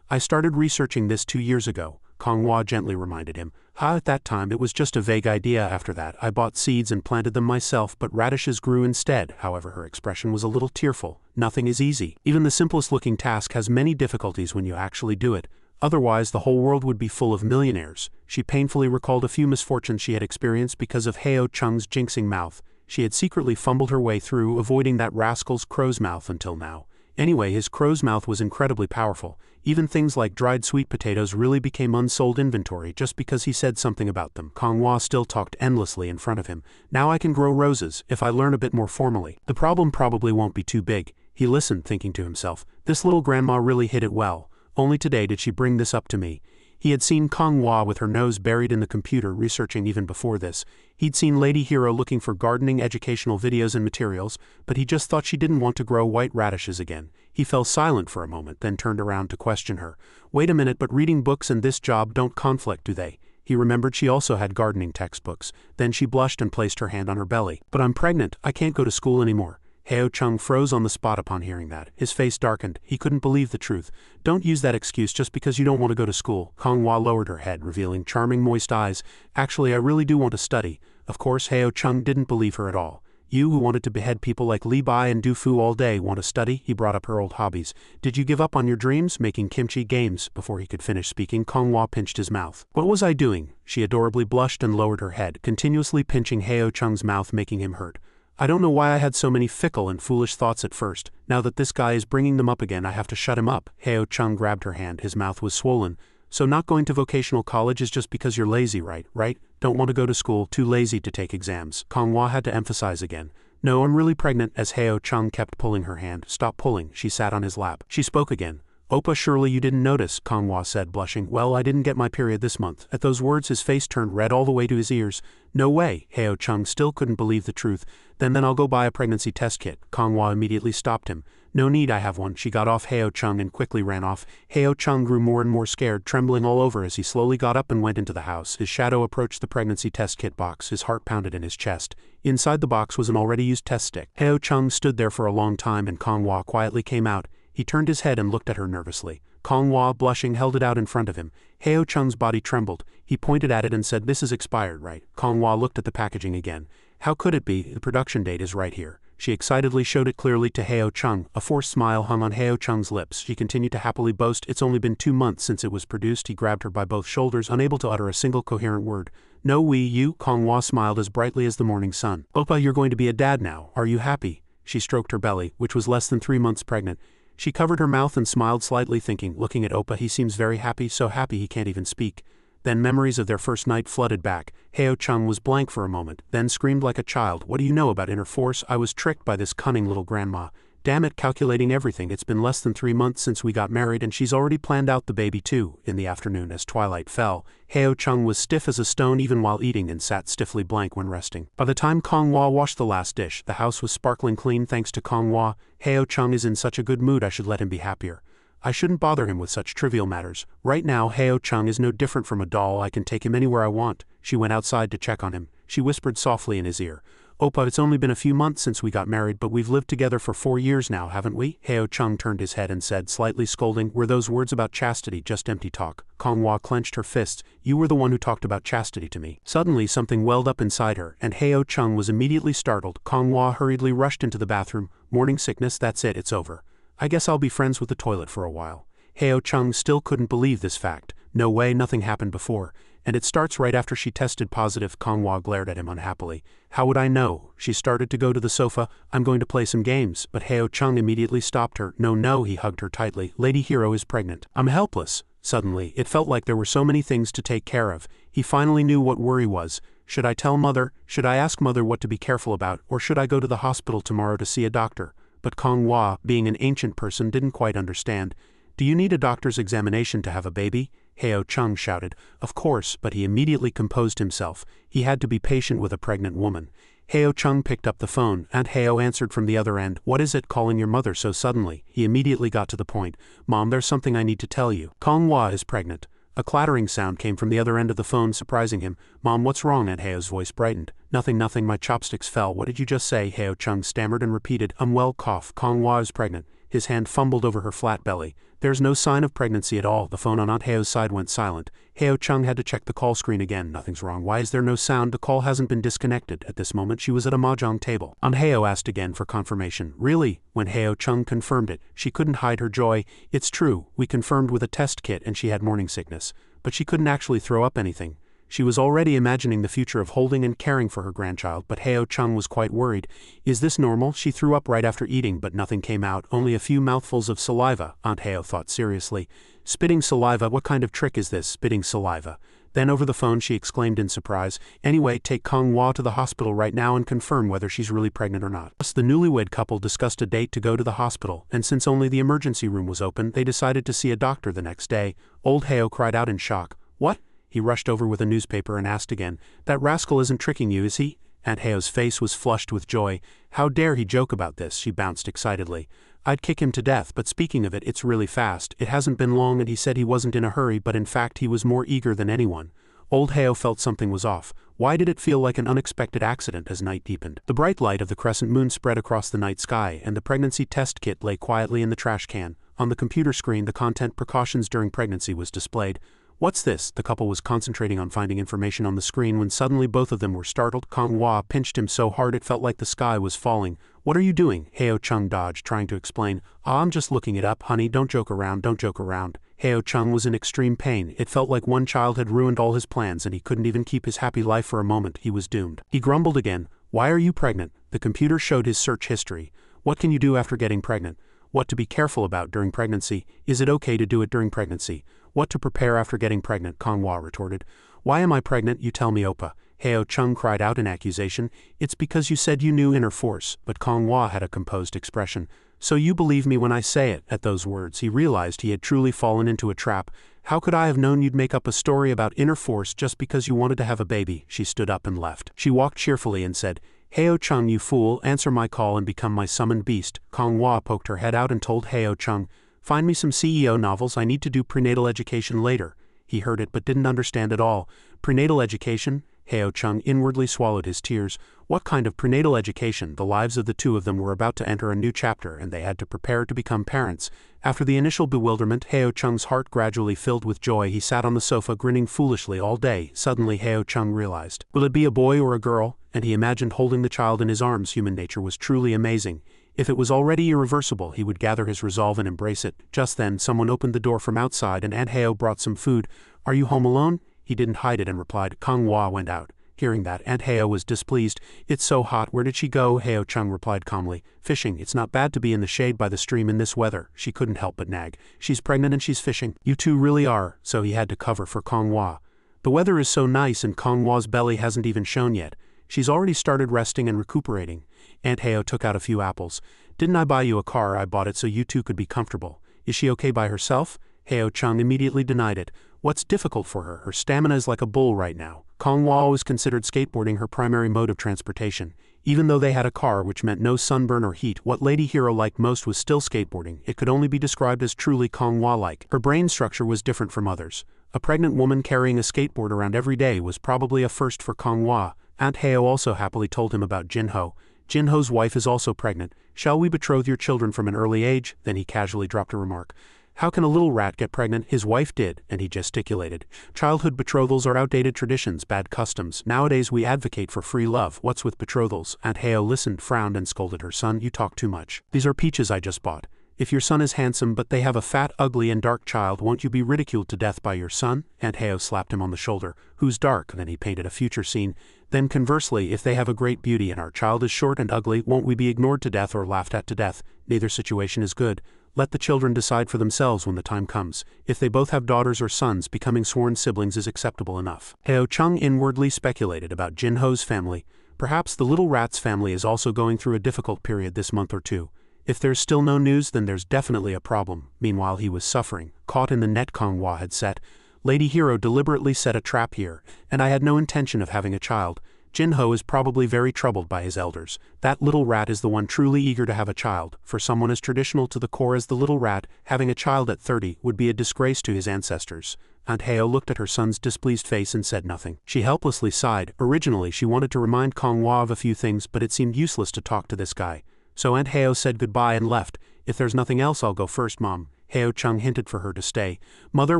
"I started researching this 2 years ago." Kong Hua gently reminded him. At that time it was just a vague idea. After that, I bought seeds and planted them myself, but radishes grew instead. However, her expression was a little tearful. Nothing is easy. Even the simplest looking task has many difficulties when you actually do it. Otherwise, the whole world would be full of millionaires. She painfully recalled a few misfortunes she had experienced because of Heo Chung's jinxing mouth. She had secretly fumbled her way through, avoiding that rascal's crow's mouth until now. Anyway, his crow's mouth was incredibly powerful. Even things like dried sweet potatoes really became unsold inventory just because he said something about them. Kong Hua still talked endlessly in front of him. Now I can grow roses, if I learn a bit more formally. The problem probably won't be too big. He listened, thinking to himself, this little grandma really hid it well. Only today did she bring this up to me. He had seen Kong Hua with her nose buried in the computer researching even before this. He'd seen Lady Hero looking for gardening educational videos and materials, but he just thought she didn't want to grow white radishes again. He fell silent for a moment, then turned around to question her. Wait a minute, but reading books and this job don't conflict, do they? He remembered she also had gardening textbooks. Then she blushed and placed her hand on her belly. But I'm pregnant, I can't go to school anymore. Heo Chung froze on the spot upon hearing that. His face darkened. He couldn't believe the truth. Don't use that excuse just because you don't want to go to school. Kong Hua lowered her head, revealing charming moist eyes. Actually, I really do want to study. Of course, Heo Chung didn't believe her at all. You who wanted to behead people like Li Bai and Du Fu all day want to study? He brought up her old hobbies. Did you give up on your dreams, making kimchi games? Before he could finish speaking, Kong Hua pinched his mouth. What was I doing? She adorably blushed and lowered her head, continuously pinching Heo Chung's mouth, making him hurt. I don't know why I had so many fickle and foolish thoughts at first. Now that this guy is bringing them up again, I have to shut him up. Heo Chung grabbed her hand. His mouth was swollen. So not going to vocational college is just because you're lazy, right? Don't want to go to school, too lazy to take exams. Kong Hua had to emphasize again. No, I'm really pregnant, as Heo Chung kept pulling her hand. Stop pulling. She sat on his lap. She spoke again. Oppa, surely you didn't notice, Kong Hua said, blushing. Well, I didn't get my period this month. At those words his face turned red all the way to his ears. No way. Heo Chung still couldn't believe the truth. Then I'll go buy a pregnancy test kit. Kong Hua immediately stopped him. No need, I have one. She got off Heo Chung and quickly ran off. Heo Chung grew more and more scared, trembling all over as he slowly got up and went into the house. His shadow approached the pregnancy test kit box. His heart pounded in his chest. Inside the box was an already used test stick. Heo Chung stood there for a long time and Kong Hua quietly came out. He turned his head and looked at her nervously. Kong Hua, blushing, held it out in front of him. Heo Chung's body trembled. He pointed at it and said, this is expired, right? Kong Hua looked at the packaging again. How could it be? The production date is right here. She excitedly showed it clearly to Heo Chung. A forced smile hung on Heo Chung's lips. She continued to happily boast, it's only been 2 months since it was produced. He grabbed her by both shoulders, unable to utter a single coherent word. No, you? Kong Hua smiled as brightly as the morning sun. Oppa, you're going to be a dad now. Are you happy? She stroked her belly, which was less than 3 months pregnant. She covered her mouth and smiled slightly, thinking, looking at Oppa, he seems very happy, so happy he can't even speak. Then memories of their first night flooded back. Heo Chung was blank for a moment, then screamed like a child. What do you know about inner force? I was tricked by this cunning little grandma. Damn it, calculating everything. It's been less than 3 months since we got married and she's already planned out the baby too. In the afternoon, as twilight fell, Heo Chung was stiff as a stone even while eating and sat stiffly blank when resting. By the time Kong Hua washed the last dish, the house was sparkling clean thanks to Kong Hua. Heo Chung is in such a good mood, I should let him be happier. I shouldn't bother him with such trivial matters. Right now, Heo Chung is no different from a doll. I can take him anywhere I want. She went outside to check on him. She whispered softly in his ear. Oppa, it's only been a few months since we got married, but we've lived together for 4 years now, haven't we? Heo Chung turned his head and said, slightly scolding, were those words about chastity just empty talk? Kong Hua clenched her fists. You were the one who talked about chastity to me. Suddenly something welled up inside her, and Heo Chung was immediately startled. Kong Hua hurriedly rushed into the bathroom. Morning sickness, that's it, it's over. I guess I'll be friends with the toilet for a while. Heo Chung still couldn't believe this fact. No way, nothing happened before. And it starts right after she tested positive. Kong Hua glared at him unhappily. How would I know? She started to go to the sofa. I'm going to play some games. But Heo Chung immediately stopped her. No, he hugged her tightly. Lady Hero is pregnant. I'm helpless. Suddenly, it felt like there were so many things to take care of. He finally knew what worry was. Should I tell Mother? Should I ask Mother what to be careful about? Or should I go to the hospital tomorrow to see a doctor? But Kong Hua, being an ancient person, didn't quite understand. Do you need a doctor's examination to have a baby? Heo Chung shouted. Of course, but he immediately composed himself. He had to be patient with a pregnant woman. Heo Chung picked up the phone, and Heo answered from the other end. What is it, calling your mother so suddenly? He immediately got to the point. Mom, there's something I need to tell you. Kong Hua is pregnant. A clattering sound came from the other end of the phone, surprising him. Mom, what's wrong? And Heo's voice brightened. Nothing, my chopsticks fell. What did you just say? Heo Chung stammered and repeated, well, cough. Kong Hua is pregnant. His hand fumbled over her flat belly. There's no sign of pregnancy at all. The phone on Aunt Heo's side went silent. Heo Chung had to check the call screen again. Nothing's wrong. Why is there no sound? The call hasn't been disconnected. At this moment she was at a mahjong table. Aunt Heo asked again for confirmation. Really? When Heo Chung confirmed it, she couldn't hide her joy. It's true, we confirmed with a test kit and she had morning sickness. But she couldn't actually throw up anything. She was already imagining the future of holding and caring for her grandchild, but Heo Chung was quite worried. Is this normal? She threw up right after eating, but nothing came out, only a few mouthfuls of saliva. Aunt Heo thought seriously. Spitting saliva? What kind of trick is this, spitting saliva? Then over the phone she exclaimed in surprise, anyway, take Kong Hwa to the hospital right now and confirm whether she's really pregnant or not. Thus the newlywed couple discussed a date to go to the hospital, and since only the emergency room was open, they decided to see a doctor the next day. Old Heo cried out in shock. What? He rushed over with a newspaper and asked again, that rascal isn't tricking you, is he? Aunt Heo's face was flushed with joy. How dare he joke about this? She bounced excitedly. I'd kick him to death, but speaking of it, it's really fast. It hasn't been long and he said he wasn't in a hurry, but in fact he was more eager than anyone. Old Heo felt something was off. Why did it feel like an unexpected accident as night deepened? The bright light of the crescent moon spread across the night sky, and the pregnancy test kit lay quietly in the trash can. On the computer screen, the content precautions during pregnancy was displayed. What's this? The couple was concentrating on finding information on the screen when suddenly both of them were startled. Kong Hwa pinched him so hard it felt like the sky was falling. What are you doing? Heo Chung dodged, trying to explain. I'm just looking it up, honey, don't joke around, don't joke around. Heo Chung was in extreme pain. It felt like one child had ruined all his plans and he couldn't even keep his happy life for a moment. He was doomed. He grumbled again. Why are you pregnant? The computer showed his search history. What can you do after getting pregnant? What to be careful about during pregnancy? Is it okay to do it during pregnancy? What to prepare after getting pregnant? Kong Hwa retorted. Why am I pregnant? You tell me, Oppa. Heo Chung cried out in accusation. It's because you said you knew inner force, but Kong Hwa had a composed expression. So you believe me when I say it? At those words he realized he had truly fallen into a trap. How could I have known you'd make up a story about inner force just because you wanted to have a baby? She stood up and left. She walked cheerfully and said, Heo Chung, you fool, answer my call and become my summoned beast. Kong Hwa poked her head out and told Heo Chung, find me some CEO novels, I need to do prenatal education later. He heard it but didn't understand at all. Prenatal education? Heo Chung inwardly swallowed his tears. What kind of prenatal education? The lives of the two of them were about to enter a new chapter and they had to prepare to become parents. After the initial bewilderment, Heo Chung's heart gradually filled with joy. He sat on the sofa grinning foolishly all day. Suddenly Heo Chung realized, will it be a boy or a girl? And he imagined holding the child in his arms. Human nature was truly amazing. If it was already irreversible, he would gather his resolve and embrace it. Just then, someone opened the door from outside and Aunt Heo brought some food. Are you home alone? He didn't hide it and replied. Kong Hwa went out. Hearing that, Aunt Heo was displeased. It's so hot. Where did she go? Heo Chung replied calmly. Fishing. It's not bad to be in the shade by the stream in this weather. She couldn't help but nag. She's pregnant and she's fishing. You two really are. So he had to cover for Kong Hwa. The weather is so nice and Kong Hwa's belly hasn't even shown yet. She's already started resting and recuperating. Aunt Heo took out a few apples. Didn't I buy you a car? I bought it so you two could be comfortable. Is she okay by herself? Heo Chung immediately denied it. What's difficult for her? Her stamina is like a bull right now. Kong Hwa always considered skateboarding her primary mode of transportation. Even though they had a car which meant no sunburn or heat, what Lady Hero liked most was still skateboarding. It could only be described as truly Kong Hwa-like. Her brain structure was different from others. A pregnant woman carrying a skateboard around every day was probably a first for Kong Hwa. Aunt Heo also happily told him about Jinho. Jinho's wife is also pregnant. Shall we betroth your children from an early age? Then he casually dropped a remark. How can a little rat get pregnant? His wife did, and he gesticulated. Childhood betrothals are outdated traditions, bad customs. Nowadays we advocate for free love. What's with betrothals? Aunt Heo listened, frowned, and scolded her son. You talk too much. These are peaches I just bought. If your son is handsome but they have a fat, ugly, and dark child, won't you be ridiculed to death by your son? Aunt Heo slapped him on the shoulder. Who's dark? Then he painted a future scene. Then conversely, if they have a great beauty and our child is short and ugly, won't we be ignored to death or laughed at to death? Neither situation is good. Let the children decide for themselves when the time comes. If they both have daughters or sons, becoming sworn siblings is acceptable enough. Heo Chung inwardly speculated about Jinho's family. Perhaps the little rat's family is also going through a difficult period this month or two. If there's still no news, then there's definitely a problem. Meanwhile, he was suffering, caught in the net Kong Hwa had set. Lady Hero deliberately set a trap here, and I had no intention of having a child. Jinho is probably very troubled by his elders. That little rat is the one truly eager to have a child. For someone as traditional to the core as the little rat, having a child at 30 would be a disgrace to his ancestors. Aunt Heo looked at her son's displeased face and said nothing. She helplessly sighed. Originally she wanted to remind Kong Hwa of a few things, but it seemed useless to talk to this guy. So Aunt Heo said goodbye and left. If there's nothing else, I'll go first, Mom. Heo Chung hinted for her to stay. Mother,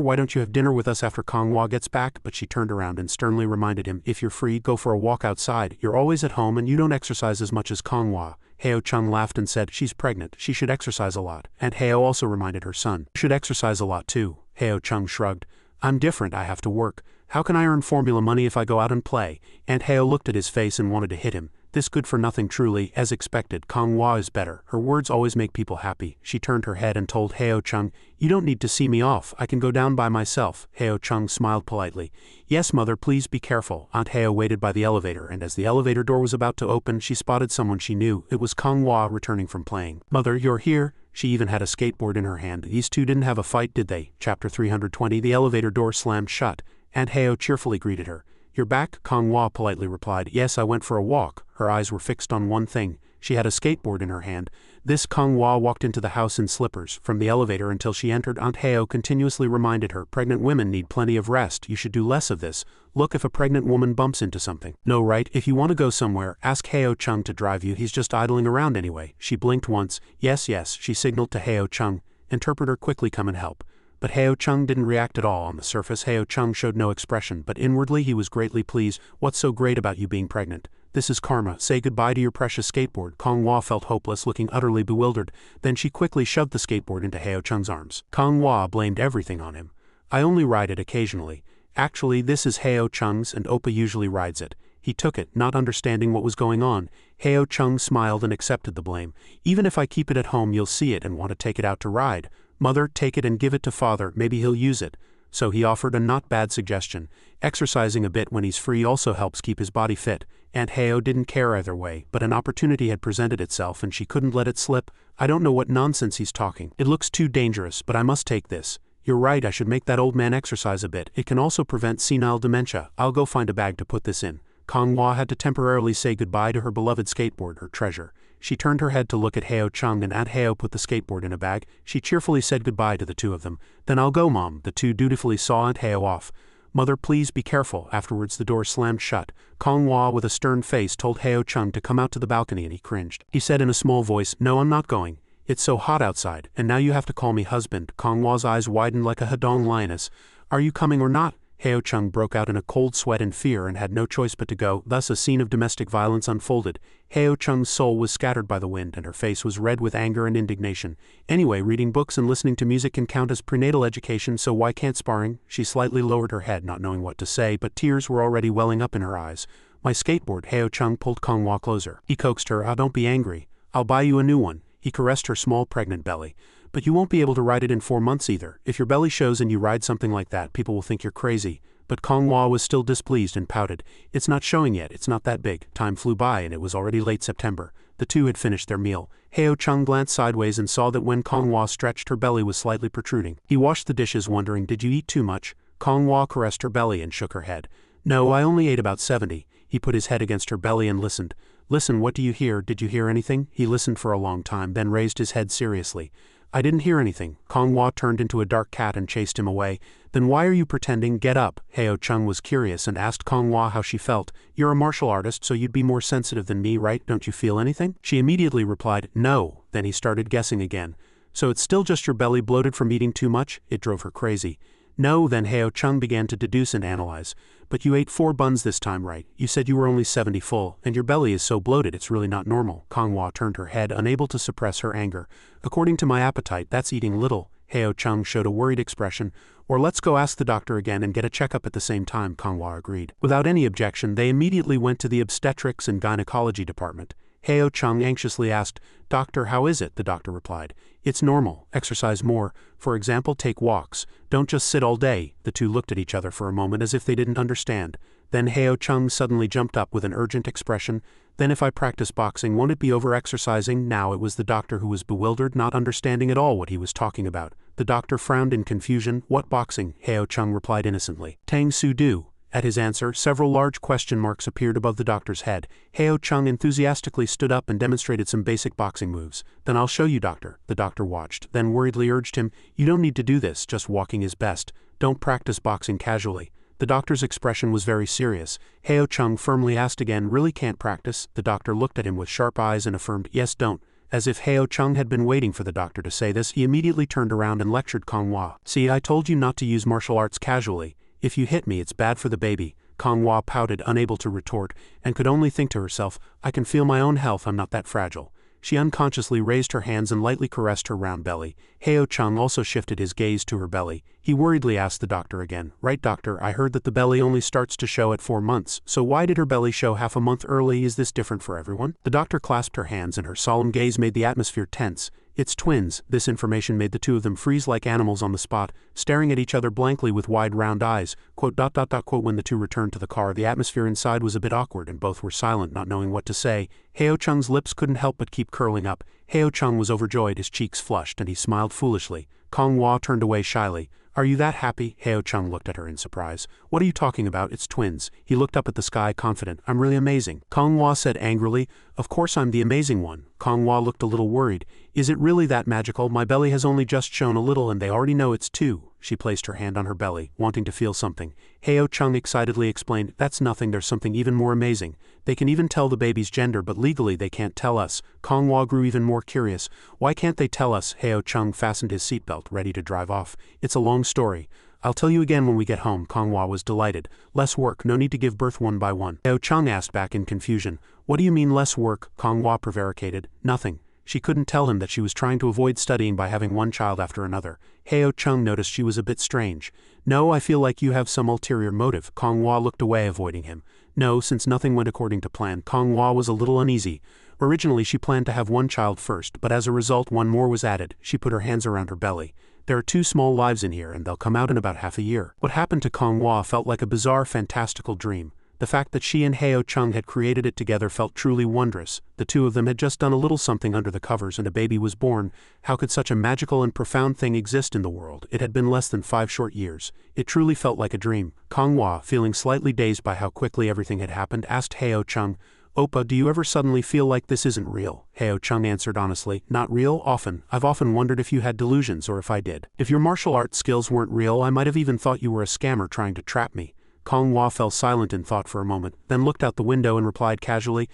why don't you have dinner with us after Konghua gets back? But she turned around and sternly reminded him, if you're free, go for a walk outside. You're always at home and you don't exercise as much as Konghua. Heo Chung laughed and said, she's pregnant, she should exercise a lot. And Heo also reminded her son, you should exercise a lot too. Heo Chung shrugged. I'm different, I have to work. How can I earn formula money if I go out and play? Aunt Heo looked at his face and wanted to hit him. This good for nothing truly, as expected, Konghua is better. Her words always make people happy. She turned her head and told Heo Chung, you don't need to see me off, I can go down by myself. Heo Chung smiled politely. Yes, Mother, please be careful. Aunt Heo waited by the elevator, and as the elevator door was about to open, she spotted someone she knew. It was Konghua returning from playing. Mother, you're here? She even had a skateboard in her hand. These two didn't have a fight, did they? Chapter 320. The elevator door slammed shut. Aunt Heo cheerfully greeted her. You're back? Konghua politely replied. Yes, I went for a walk. Her eyes were fixed on one thing. She had a skateboard in her hand. This Konghua walked into the house in slippers. From the elevator until she entered, Aunt Heo continuously reminded her, pregnant women need plenty of rest. You should do less of this. Look, if a pregnant woman bumps into something. No, right? If you want to go somewhere, ask Heo Chung to drive you. He's just idling around anyway. She blinked once. Yes, she signaled to Heo Chung. Interpreter, quickly come and help. But Heo Chung didn't react at all. On the surface, Heo Chung showed no expression, but inwardly he was greatly pleased. What's so great about you being pregnant? This is karma. Say goodbye to your precious skateboard. Konghua felt hopeless, looking utterly bewildered. Then she quickly shoved the skateboard into Heo Chung's arms. Konghua blamed everything on him. I only ride it occasionally. Actually, this is Heo Chung's and Oppa usually rides it. He took it, not understanding what was going on. Heo Chung smiled and accepted the blame. Even if I keep it at home, you'll see it and want to take it out to ride. Mother, take it and give it to father, maybe he'll use it. So he offered a not bad suggestion. Exercising a bit when he's free also helps keep his body fit. Aunt Heo didn't care either way, but an opportunity had presented itself and she couldn't let it slip. I don't know what nonsense he's talking. It looks too dangerous, but I must take this. You're right, I should make that old man exercise a bit. It can also prevent senile dementia. I'll go find a bag to put this in. Konghua had to temporarily say goodbye to her beloved skateboard, her treasure. She turned her head to look at Heo Chung and Aunt Heo put the skateboard in a bag. She cheerfully said goodbye to the two of them. Then I'll go, Mom. The two dutifully saw Aunt Heo off. Mother, please be careful. Afterwards the door slammed shut. Konghua with a stern face told Heo Chung to come out to the balcony and he cringed. He said in a small voice, no, I'm not going. It's so hot outside, and now you have to call me husband. Konghua's eyes widened like a Hedong lioness. Are you coming or not? Heo Chung broke out in a cold sweat in fear and had no choice but to go. Thus a scene of domestic violence unfolded. Heo Chung's soul was scattered by the wind and her face was red with anger and indignation. Anyway, reading books and listening to music can count as prenatal education, so why can't sparring? She slightly lowered her head, not knowing what to say, but tears were already welling up in her eyes. My skateboard. Heo Chung pulled Konghua closer. He coaxed her. Don't be angry. I'll buy you a new one. He caressed her small pregnant belly. But you won't be able to ride it in 4 months either. If your belly shows and you ride something like that, people will think you're crazy. But Konghua was still displeased and pouted. It's not showing yet, it's not that big. Time flew by and it was already late September. The two had finished their meal. Heo Chung glanced sideways and saw that when Konghua stretched, her belly was slightly protruding. He washed the dishes, wondering, did you eat too much? Konghua caressed her belly and shook her head. No, I only ate about 70. He put his head against her belly and listened. Listen, what do you hear? Did you hear anything? He listened for a long time, then raised his head seriously. I didn't hear anything. Konghua turned into a dark cat and chased him away. Then why are you pretending? Get up. Heo Chung was curious and asked Konghua how she felt. You're a martial artist, so you'd be more sensitive than me, right? Don't you feel anything? She immediately replied, no. Then he started guessing again. So it's still just your belly bloated from eating too much? It drove her crazy. No, then Heo Chung began to deduce and analyze. But you ate 4 buns this time, right? You said you were only 70 full, and your belly is so bloated it's really not normal. Konghua turned her head, unable to suppress her anger. According to my appetite, that's eating little. Heo Chung showed a worried expression. Or let's go ask the doctor again and get a checkup at the same time, Konghua agreed. Without any objection, they immediately went to the obstetrics and gynecology department. Heo Chung anxiously asked, Doctor, how is it? The doctor replied, it's normal. Exercise more. For example, take walks. Don't just sit all day. The two looked at each other for a moment as if they didn't understand. Then Heo Chung suddenly jumped up with an urgent expression. Then if I practice boxing, won't it be over-exercising? Now it was the doctor who was bewildered, not understanding at all what he was talking about. The doctor frowned in confusion. What boxing? Heo Chung replied innocently. Tang Su Do. At his answer, several large question marks appeared above the doctor's head. Heo Chung enthusiastically stood up and demonstrated some basic boxing moves. Then I'll show you, doctor. The doctor watched, then worriedly urged him, you don't need to do this, just walking is best. Don't practice boxing casually. The doctor's expression was very serious. Heo Chung firmly asked again, really can't practice? The doctor looked at him with sharp eyes and affirmed, yes, don't. As if Heo Chung had been waiting for the doctor to say this, he immediately turned around and lectured Kong Hua. "See, I told you not to use martial arts casually. If you hit me, it's bad for the baby." Kong Hua pouted, unable to retort, and could only think to herself, "I can feel my own health, I'm not that fragile." She unconsciously raised her hands and lightly caressed her round belly. Heo Chung also shifted his gaze to her belly. He worriedly asked the doctor again, "Right, doctor, I heard that the belly only starts to show at 4 months, so why did her belly show half a month early? Is this different for everyone?" The doctor clasped her hands and her solemn gaze made the atmosphere tense. "It's twins." This information made the two of them freeze like animals on the spot, staring at each other blankly with wide round eyes. When the two returned to the car, the atmosphere inside was a bit awkward and both were silent, not knowing what to say. Heo Chung's lips couldn't help but keep curling up. Heo Chung was overjoyed, his cheeks flushed, and he smiled foolishly. Kong Hua turned away shyly. "Are you that happy?" Heo Chung looked at her in surprise. "What are you talking about? It's twins." He looked up at the sky, confident. "I'm really amazing." Kong Hua said angrily, "Of course I'm the amazing one." Kong Hua looked a little worried. "Is it really that magical? My belly has only just shown a little and they already know it's two." She placed her hand on her belly, wanting to feel something. Heo Chung excitedly explained, "That's nothing, there's something even more amazing. They can even tell the baby's gender, but legally they can't tell us." Kong Hua grew even more curious. "Why can't they tell us?" Heo Chung fastened his seatbelt, ready to drive off. "It's a long story. I'll tell you again when we get home." Kong Hua was delighted. "Less work, no need to give birth one by one." Heo Chung asked back in confusion. "What do you mean less work?" Kong Hua prevaricated. "Nothing." She couldn't tell him that she was trying to avoid studying by having one child after another. Heo Chung noticed she was a bit strange. "No, I feel like you have some ulterior motive." Kong Hua looked away, avoiding him. "No, since nothing went according to plan." Kong Hua was a little uneasy. Originally she planned to have one child first, but as a result one more was added. She put her hands around her belly. "There are 2 small lives in here and they'll come out in about half a year." What happened to Kong Hua felt like a bizarre, fantastical dream. The fact that she and Heo Chung had created it together felt truly wondrous. The two of them had just done a little something under the covers and a baby was born. How could such a magical and profound thing exist in the world? It had been less than 5 short years. It truly felt like a dream. Kong Hua, feeling slightly dazed by how quickly everything had happened, asked Heo Chung, "Oppa, do you ever suddenly feel like this isn't real?" Heo Chung answered honestly, "Not real? Often. I've often wondered if you had delusions or if I did. If your martial arts skills weren't real, I might have even thought you were a scammer trying to trap me." Kong Hua fell silent in thought for a moment, then looked out the window and replied casually,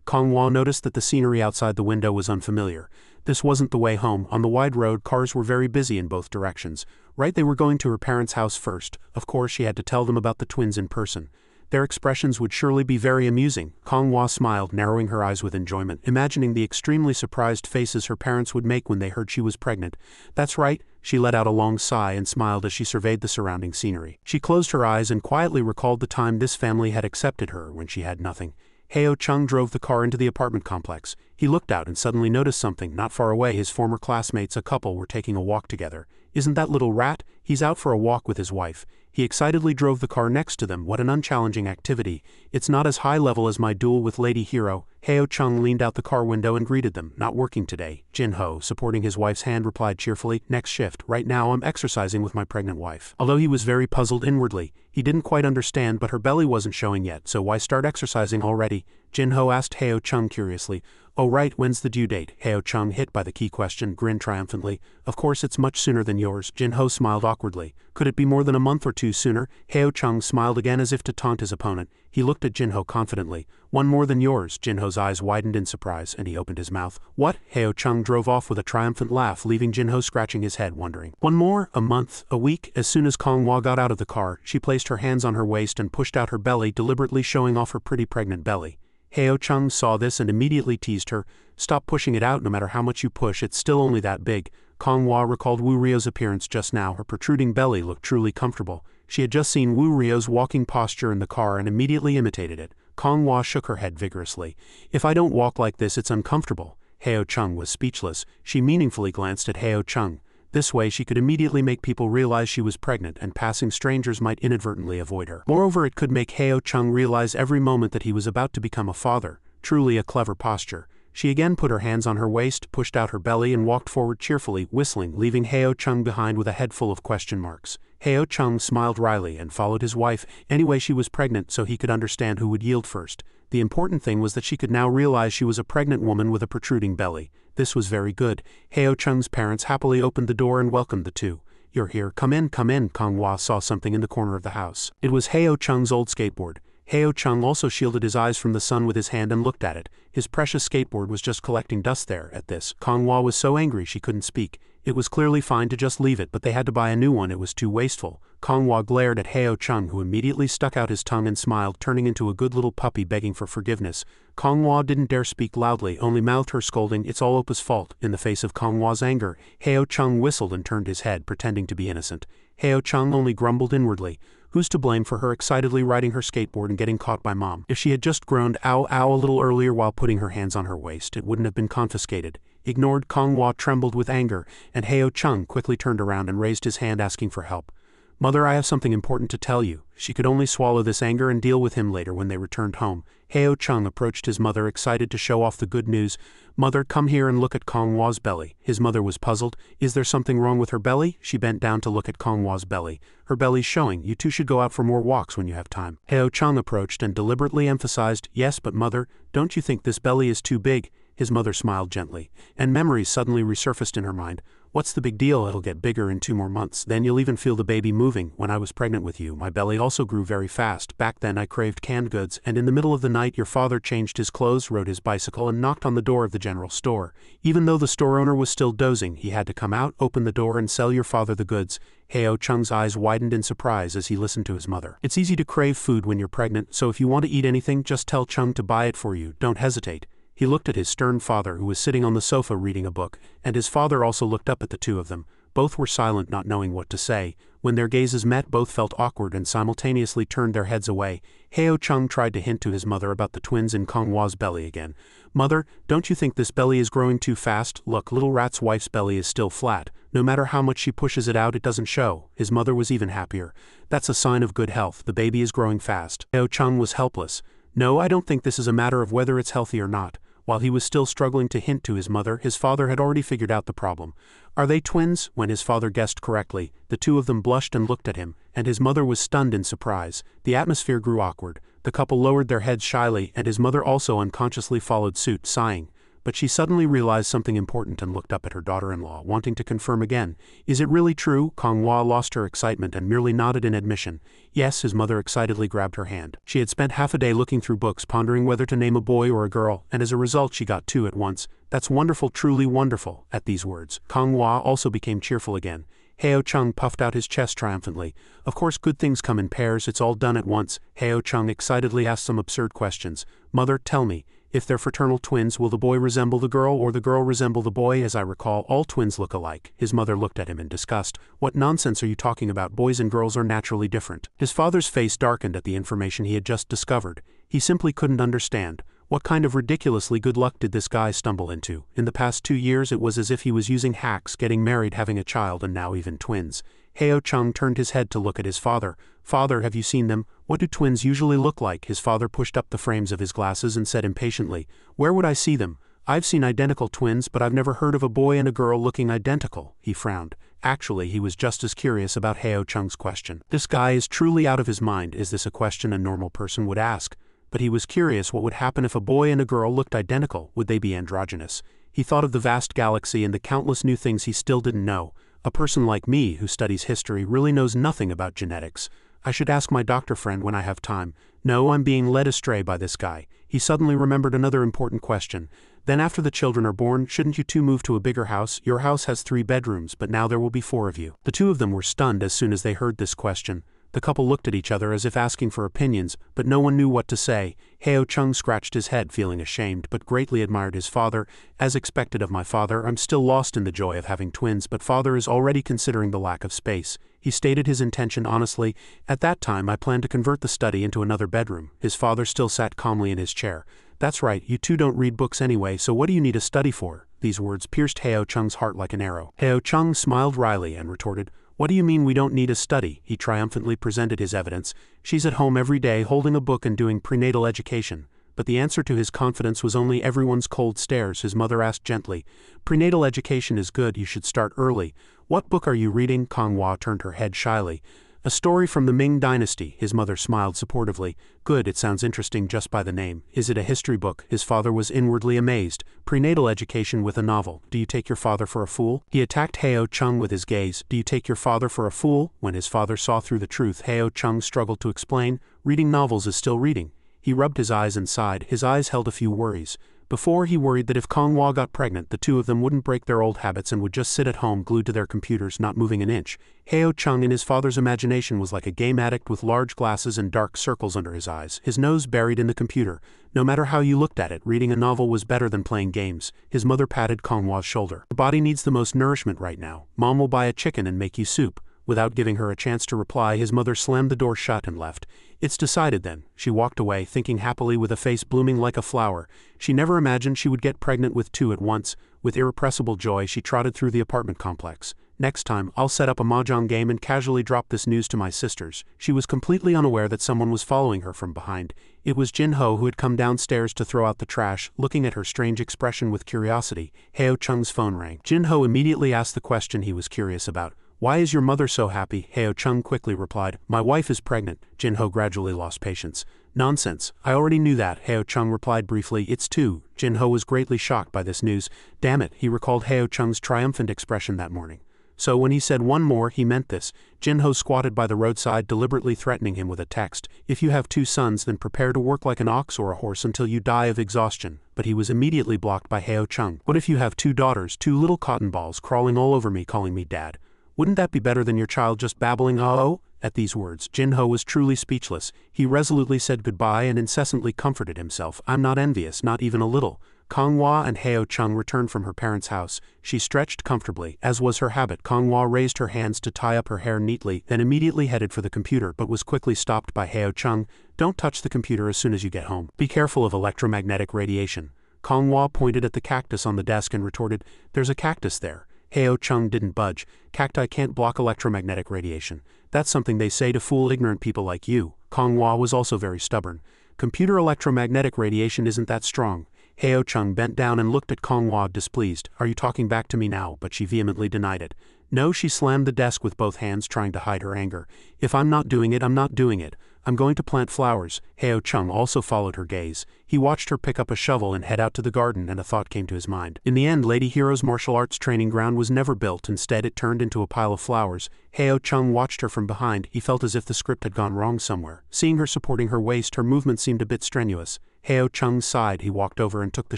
Kong Hua noticed that the scenery outside the window was unfamiliar. This wasn't the way home. On the wide road, cars were very busy in both directions. Right, they were going to her parents' house first. Of course, she had to tell them about the twins in person. Their expressions would surely be very amusing. Kong Hua smiled, narrowing her eyes with enjoyment, imagining the extremely surprised faces her parents would make when they heard she was pregnant. "That's right." She let out a long sigh and smiled as she surveyed the surrounding scenery. She closed her eyes and quietly recalled the time this family had accepted her when she had nothing. Heo Chung drove the car into the apartment complex. He looked out and suddenly noticed something. Not far away, his former classmates, a couple, were taking a walk together. "Isn't that little rat? He's out for a walk with his wife." He excitedly drove the car next to them. "What an unchallenging activity. It's not as high level as my duel with Lady Hero." Heo Chung leaned out the car window and greeted them. "Not working today." Jin Ho, supporting his wife's hand, replied cheerfully, "Next shift. Right now I'm exercising with my pregnant wife." Although he was very puzzled inwardly, he didn't quite understand, but her belly wasn't showing yet, so why start exercising already? Jin Ho asked Heo Chung curiously. "Oh right, when's the due date?" Heo Chung, hit by the key question, grinned triumphantly. "Of course it's much sooner than yours." Jin Ho smiled awkwardly. "Could it be more than a month or 2 sooner?" Heo Chung smiled again as if to taunt his opponent. He looked at Jin Ho confidently. "1 more than yours." Jin Ho's eyes widened in surprise, and he opened his mouth. "What?" Heo Chung drove off with a triumphant laugh, leaving Jin Ho scratching his head, wondering. 1 more? A month? A week? As soon as Kong Hua got out of the car, she placed her hands on her waist and pushed out her belly, deliberately showing off her pretty pregnant belly. Heo Chung saw this and immediately teased her. "Stop pushing it out. No matter how much you push, it's still only that big." Kong Hua recalled Wu Rio's appearance just now. Her protruding belly looked truly comfortable. She had just seen Wu Rio's walking posture in the car and immediately imitated it. Kong Hua shook her head vigorously. "If I don't walk like this, it's uncomfortable." Heo Chung was speechless. She meaningfully glanced at Heo Chung. This way she could immediately make people realize she was pregnant, and passing strangers might inadvertently avoid her. Moreover, it could make Heo Chung realize every moment that he was about to become a father. Truly a clever posture. She again put her hands on her waist, pushed out her belly, and walked forward cheerfully, whistling, leaving Heo Chung behind with a head full of question marks. Heo Chung smiled wryly and followed his wife. Anyway, she was pregnant, so he could understand who would yield first. The important thing was that she could now realize she was a pregnant woman with a protruding belly. This was very good. Heo Chung's parents happily opened the door and welcomed the two. "You're here. Come in, come in." Kong Hua saw something in the corner of the house. It was Heo Chung's old skateboard. Heo Chung also shielded his eyes from the sun with his hand and looked at it. His precious skateboard was just collecting dust there. At this, Konghua was so angry she couldn't speak. It was clearly fine to just leave it, but they had to buy a new one. It was too wasteful. Konghua glared at Heo Chung, who immediately stuck out his tongue and smiled, turning into a good little puppy begging for forgiveness. Konghua didn't dare speak loudly, only mouthed her scolding, "It's all Oppa's fault." In the face of Konghua's anger, Heo Chung whistled and turned his head, pretending to be innocent. Heo Chung only grumbled inwardly. Who's to blame for her excitedly riding her skateboard and getting caught by mom? If she had just groaned "ow ow" a little earlier while putting her hands on her waist, it wouldn't have been confiscated. Ignored, Konghua trembled with anger, and Heo Chung quickly turned around and raised his hand asking for help. "Mother, I have something important to tell you." She could only swallow this anger and deal with him later when they returned home. Heo Chung approached his mother, excited to show off the good news. "Mother, come here and look at Konghua's belly." His mother was puzzled. "Is there something wrong with her belly?" She bent down to look at Konghua's belly. "Her belly's showing. You two should go out for more walks when you have time." Heo Chung approached and deliberately emphasized, "Yes, but mother, don't you think this belly is too big?" His mother smiled gently, and memories suddenly resurfaced in her mind. "What's the big deal? It'll get bigger in 2 more months. Then you'll even feel the baby moving. When I was pregnant with you, my belly also grew very fast. Back then I craved canned goods, and in the middle of the night your father changed his clothes, rode his bicycle, and knocked on the door of the general store. Even though the store owner was still dozing, he had to come out, open the door, and sell your father the goods." Heo Chung's eyes widened in surprise as he listened to his mother. "It's easy to crave food when you're pregnant, so if you want to eat anything, just tell Chung to buy it for you. Don't hesitate." He looked at his stern father, who was sitting on the sofa reading a book, and his father also looked up at the two of them. Both were silent, not knowing what to say. When their gazes met, both felt awkward and simultaneously turned their heads away. Heo Chung tried to hint to his mother about the twins in Konghua's belly again. "Mother, don't you think this belly is growing too fast? Look, little rat's wife's belly is still flat. No matter how much she pushes it out, it doesn't show." His mother was even happier. "That's a sign of good health. The baby is growing fast." Heo Chung was helpless. "No, I don't think this is a matter of whether it's healthy or not." While he was still struggling to hint to his mother, his father had already figured out the problem. "Are they twins?" When his father guessed correctly, the two of them blushed and looked at him, and his mother was stunned in surprise. The atmosphere grew awkward. The couple lowered their heads shyly, and his mother also unconsciously followed suit, sighing. But she suddenly realized something important and looked up at her daughter-in-law, wanting to confirm again. "Is it really true?" Konghua lost her excitement and merely nodded in admission. "Yes." His mother excitedly grabbed her hand. She had spent half a day looking through books, pondering whether to name a boy or a girl, and as a result she got 2 at once. "That's wonderful, truly wonderful." At these words, Konghua also became cheerful again. Heo Chung puffed out his chest triumphantly. "Of course good things come in pairs, it's all done at once." Heo Chung excitedly asked some absurd questions. "Mother, tell me, if they're fraternal twins, will the boy resemble the girl or the girl resemble the boy? As I recall, all twins look alike." His mother looked at him in disgust. "What nonsense are you talking about? Boys and girls are naturally different." His father's face darkened at the information he had just discovered. He simply couldn't understand. What kind of ridiculously good luck did this guy stumble into? In the past 2 years it was as if he was using hacks, getting married, having a child, and now even twins. Heo Chung turned his head to look at his father. "Father, have you seen them? What do twins usually look like?" His father pushed up the frames of his glasses and said impatiently, "Where would I see them? I've seen identical twins, but I've never heard of a boy and a girl looking identical." He frowned. Actually, he was just as curious about Heo Chung's question. This guy is truly out of his mind. Is this a question a normal person would ask? But he was curious what would happen if a boy and a girl looked identical. Would they be androgynous? He thought of the vast galaxy and the countless new things he still didn't know. A person like me, who studies history, really knows nothing about genetics. I should ask my doctor friend when I have time. No, I'm being led astray by this guy. He suddenly remembered another important question. "Then after the children are born, shouldn't you two move to a bigger house? Your house has 3 bedrooms, but now there will be 4 of you." The two of them were stunned as soon as they heard this question. The couple looked at each other as if asking for opinions, but no one knew what to say. Heo Chung scratched his head, feeling ashamed, but greatly admired his father. "As expected of my father, I'm still lost in the joy of having twins, but father is already considering the lack of space." He stated his intention honestly. "At that time I planned to convert the study into another bedroom." His father still sat calmly in his chair. "That's right, you two don't read books anyway, so what do you need a study for?" These words pierced Heo Chung's heart like an arrow. Heo Chung smiled wryly and retorted, "What do you mean we don't need a study?" He triumphantly presented his evidence. "She's at home every day holding a book and doing prenatal education." But the answer to his confidence was only everyone's cold stares. His mother asked gently, "Prenatal education is good, you should start early. What book are you reading?" Konghua turned her head shyly. A story from the Ming Dynasty, his mother smiled supportively. Good, it sounds interesting just by the name. Is it a history book? His father was inwardly amazed. Prenatal education with a novel. Do you take your father for a fool? He attacked Heo Chung with his gaze. Do you take your father for a fool? When his father saw through the truth, Heo Chung struggled to explain. Reading novels is still reading. He rubbed his eyes and sighed. His eyes held a few worries. Before, he worried that if Konghua got pregnant, the two of them wouldn't break their old habits and would just sit at home glued to their computers, not moving an inch. Heo Chung in his father's imagination was like a game addict with large glasses and dark circles under his eyes, his nose buried in the computer. No matter how you looked at it, reading a novel was better than playing games. His mother patted Konghua's shoulder. Your body needs the most nourishment right now. Mom will buy a chicken and make you soup. Without giving her a chance to reply, his mother slammed the door shut and left. It's decided then. She walked away, thinking happily with a face blooming like a flower. She never imagined she would get pregnant with two at once. With irrepressible joy, she trotted through the apartment complex. Next time, I'll set up a mahjong game and casually drop this news to my sisters. She was completely unaware that someone was following her from behind. It was Jin Ho, who had come downstairs to throw out the trash, looking at her strange expression with curiosity. Heo Chung's phone rang. Jin Ho immediately asked the question he was curious about. Why is your mother so happy? Heo Chung quickly replied. My wife is pregnant. Jin Ho gradually lost patience. Nonsense. I already knew that, Heo Chung replied briefly. It's two. Jin Ho was greatly shocked by this news. Damn it, he recalled Heo Chung's triumphant expression that morning. So when he said one more, he meant this. Jin Ho squatted by the roadside, deliberately threatening him with a text. If you have two sons, then prepare to work like an ox or a horse until you die of exhaustion. But he was immediately blocked by Heo Chung. What if you have two daughters, two little cotton balls, crawling all over me, calling me dad? Wouldn't that be better than your child just babbling oh? At these words, Jin Ho was truly speechless. He resolutely said goodbye and incessantly comforted himself. I'm not envious, not even a little. Konghua and Heo Chung returned from her parents' house. She stretched comfortably, as was her habit. Konghua raised her hands to tie up her hair neatly, then immediately headed for the computer, but was quickly stopped by Heo Chung. Don't touch the computer as soon as you get home. Be careful of electromagnetic radiation. Konghua pointed at the cactus on the desk and retorted, There's a cactus there. Heo Chung didn't budge. Cacti can't block electromagnetic radiation. That's something they say to fool ignorant people like you. Konghua was also very stubborn. Computer electromagnetic radiation isn't that strong. Heo Chung bent down and looked at Konghua displeased. Are you talking back to me now? But she vehemently denied it. No, she slammed the desk with both hands, trying to hide her anger. If I'm not doing it, I'm not doing it. I'm going to plant flowers. Heo Chung also followed her gaze. He watched her pick up a shovel and head out to the garden, and a thought came to his mind. In the end, Lady Hero's martial arts training ground was never built. Instead, it turned into a pile of flowers. Heo Chung watched her from behind. He felt as if the script had gone wrong somewhere. Seeing her supporting her waist, her movement seemed a bit strenuous. Heo Chung sighed. He walked over and took the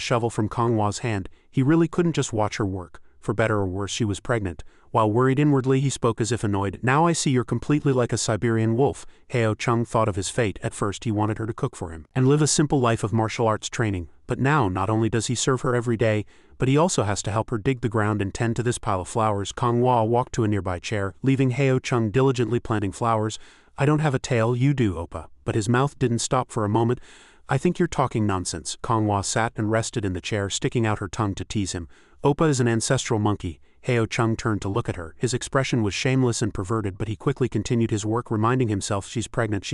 shovel from Konghua's hand. He really couldn't just watch her work. For better or worse, she was pregnant. While worried inwardly, he spoke as if annoyed. Now I see you're completely like a Siberian wolf. Heo Chung thought of his fate. At first, he wanted her to cook for him and live a simple life of martial arts training. But now, not only does he serve her every day, but he also has to help her dig the ground and tend to this pile of flowers. Konghua walked to a nearby chair, leaving Heo Chung diligently planting flowers. I don't have a tail, you do, Oppa. But his mouth didn't stop for a moment. I think you're talking nonsense. Konghua sat and rested in the chair, sticking out her tongue to tease him. Oppa is an ancestral monkey. Heo Chung turned to look at her. His expression was shameless and perverted, but he quickly continued his work, reminding himself, she's pregnant,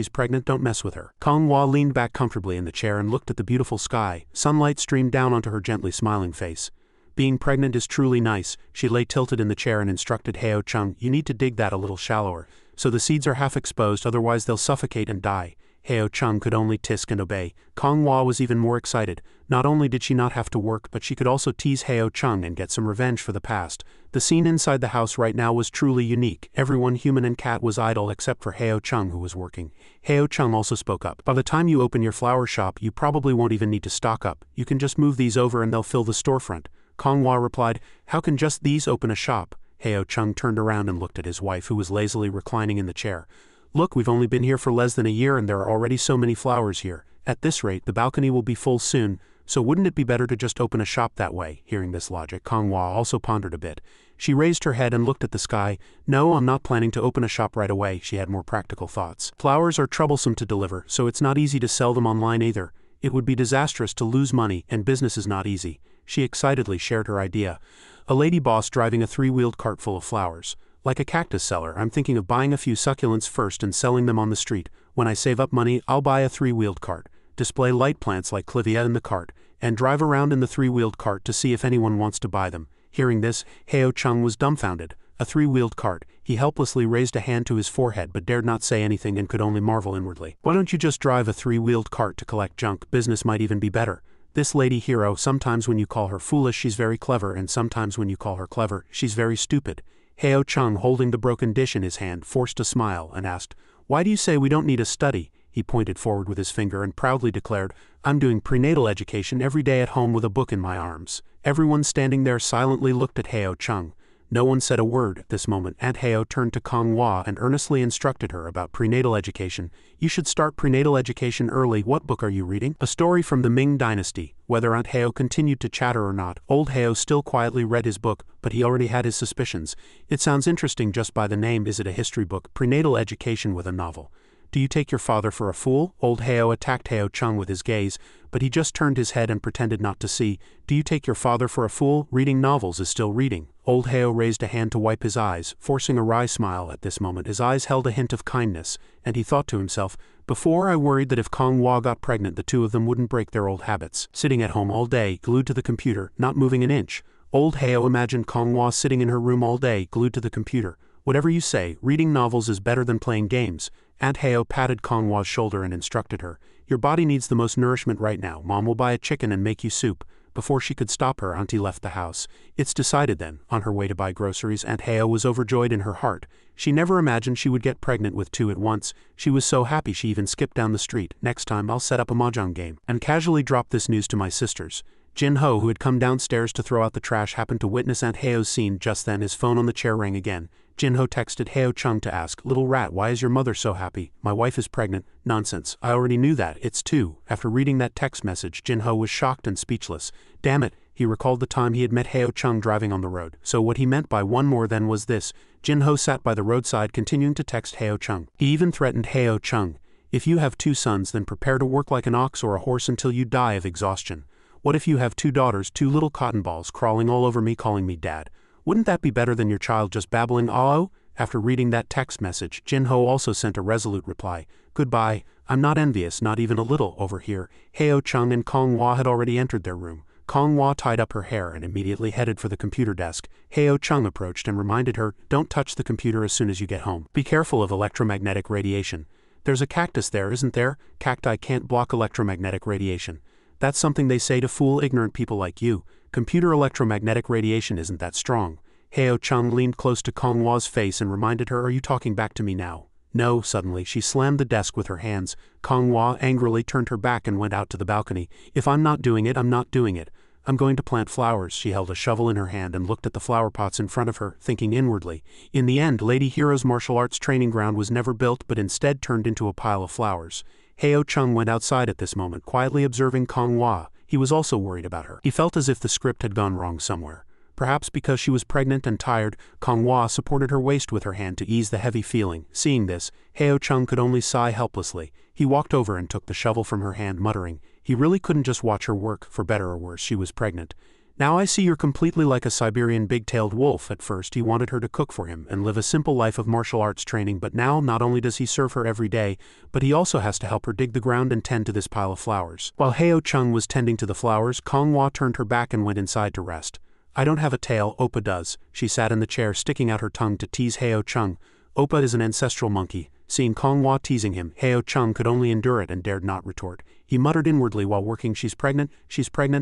don't mess with her. Konghua leaned back comfortably in the chair and looked at the beautiful sky. Sunlight streamed down onto her gently smiling face. Being pregnant is truly nice. She lay tilted in the chair and instructed Heo Chung, you need to dig that a little shallower, so the seeds are half exposed, otherwise they'll suffocate and die. Heo Chung could only tisk and obey. Konghua was even more excited. Not only did she not have to work, but she could also tease Heo Chung and get some revenge for the past. The scene inside the house right now was truly unique. Everyone, human and cat, was idle except for Heo Chung, who was working. Heo Chung also spoke up. By the time you open your flower shop, you probably won't even need to stock up. You can just move these over and they'll fill the storefront. Konghua replied, how can just these open a shop? Heo Chung turned around and looked at his wife, who was lazily reclining in the chair. Look, we've only been here for less than a year and there are already so many flowers here. At this rate, the balcony will be full soon, so wouldn't it be better to just open a shop that way? Hearing this logic, Konghua also pondered a bit. She raised her head and looked at the sky. No, I'm not planning to open a shop right away. She had more practical thoughts. Flowers are troublesome to deliver, so it's not easy to sell them online either. It would be disastrous to lose money, and business is not easy. She excitedly shared her idea. A lady boss driving a three-wheeled cart full of flowers. Like a cactus seller, I'm thinking of buying a few succulents first and selling them on the street. When I save up money, I'll buy a three-wheeled cart, display light plants like clivia in the cart, and drive around in the three-wheeled cart to see if anyone wants to buy them. Hearing this, Heo Chung was dumbfounded. A three-wheeled cart. He helplessly raised a hand to his forehead but dared not say anything and could only marvel inwardly. Why don't you just drive a three-wheeled cart to collect junk? Business might even be better. This lady hero, sometimes when you call her foolish she's very clever, and sometimes when you call her clever she's very stupid. Heo Chung, holding the broken dish in his hand, forced a smile and asked, "Why do you say we don't need a study?" He pointed forward with his finger and proudly declared, "I'm doing prenatal education every day at home with a book in my arms." Everyone standing there silently looked at Heo Chung. No one said a word at this moment. Aunt Heo turned to Kong Hua and earnestly instructed her about prenatal education. "You should start prenatal education early. What book are you reading?" A story from the Ming Dynasty. Whether Aunt Heo continued to chatter or not, old Heo still quietly read his book, but he already had his suspicions. It sounds interesting just by the name. Is it a history book? Prenatal education with a novel. Do you take your father for a fool? Old Heo attacked Heo Chung with his gaze, but he just turned his head and pretended not to see. Do you take your father for a fool? Reading novels is still reading. Old Heo raised a hand to wipe his eyes, forcing a wry smile at this moment. His eyes held a hint of kindness, and he thought to himself, "Before I worried that if Kong Hua got pregnant the two of them wouldn't break their old habits. Sitting at home all day, glued to the computer, not moving an inch." Old Heo imagined Kong Hua sitting in her room all day, glued to the computer. "Whatever you say, reading novels is better than playing games." Aunt Heo patted Kong Hua's shoulder and instructed her, "Your body needs the most nourishment right now. Mom will buy a chicken and make you soup." Before she could stop her, Auntie left the house. "It's decided then." On her way to buy groceries, Aunt Heo was overjoyed in her heart. She never imagined she would get pregnant with two at once. She was so happy she even skipped down the street. "Next time I'll set up a mahjong game," and casually dropped this news to my sisters. Jin Ho, who had come downstairs to throw out the trash, happened to witness Aunt Heo's scene. Just then his phone on the chair rang again. Jin Ho texted Heo Chung to ask, "Little rat, why is your mother so happy?" "My wife is pregnant." "Nonsense, I already knew that, it's two." After reading that text message, Jin Ho was shocked and speechless. Damn it, he recalled the time he had met Heo Chung driving on the road. So what he meant by one more then was this. Jin Ho sat by the roadside continuing to text Heo Chung. He even threatened Heo Chung, "If you have two sons, then prepare to work like an ox or a horse until you die of exhaustion. What if you have two daughters, two little cotton balls crawling all over me calling me dad? Wouldn't that be better than your child just babbling oh?" After reading that text message, Jin Ho also sent a resolute reply. "Goodbye, I'm not envious, not even a little." Over here, Heo Chung and Kong Hua had already entered their room. Kong Hua tied up her hair and immediately headed for the computer desk. Heo Chung approached and reminded her, "Don't touch the computer as soon as you get home. Be careful of electromagnetic radiation." "There's a cactus there, isn't there?" "Cacti can't block electromagnetic radiation." "That's something they say to fool ignorant people like you. Computer electromagnetic radiation isn't that strong." Heo Chung leaned close to Kong Hua's face and reminded her, "Are you talking back to me now?" "No." Suddenly, she slammed the desk with her hands. Kong Hua angrily turned her back and went out to the balcony. "If I'm not doing it, I'm not doing it. I'm going to plant flowers." She held a shovel in her hand and looked at the flower pots in front of her, thinking inwardly. In the end, Lady Hero's martial arts training ground was never built but instead turned into a pile of flowers. Heo Chung went outside at this moment, quietly observing Kong Hua. He was also worried about her. He felt as if the script had gone wrong somewhere. Perhaps because she was pregnant and tired, Kong Hua supported her waist with her hand to ease the heavy feeling. Seeing this, Heo Chung could only sigh helplessly. He walked over and took the shovel from her hand, muttering, he really couldn't just watch her work. For better or worse, she was pregnant. "Now I see you're completely like a Siberian big-tailed wolf." At first he wanted her to cook for him and live a simple life of martial arts training, but now not only does he serve her every day, but he also has to help her dig the ground and tend to this pile of flowers. While Heo Chung was tending to the flowers, Kong Hua turned her back and went inside to rest. "I don't have a tail, Oppa does." She sat in the chair, sticking out her tongue to tease Heo Chung. Oppa is an ancestral monkey. Seeing Kong Hua teasing him, Heo Chung could only endure it and dared not retort. He muttered inwardly while working, she's pregnant,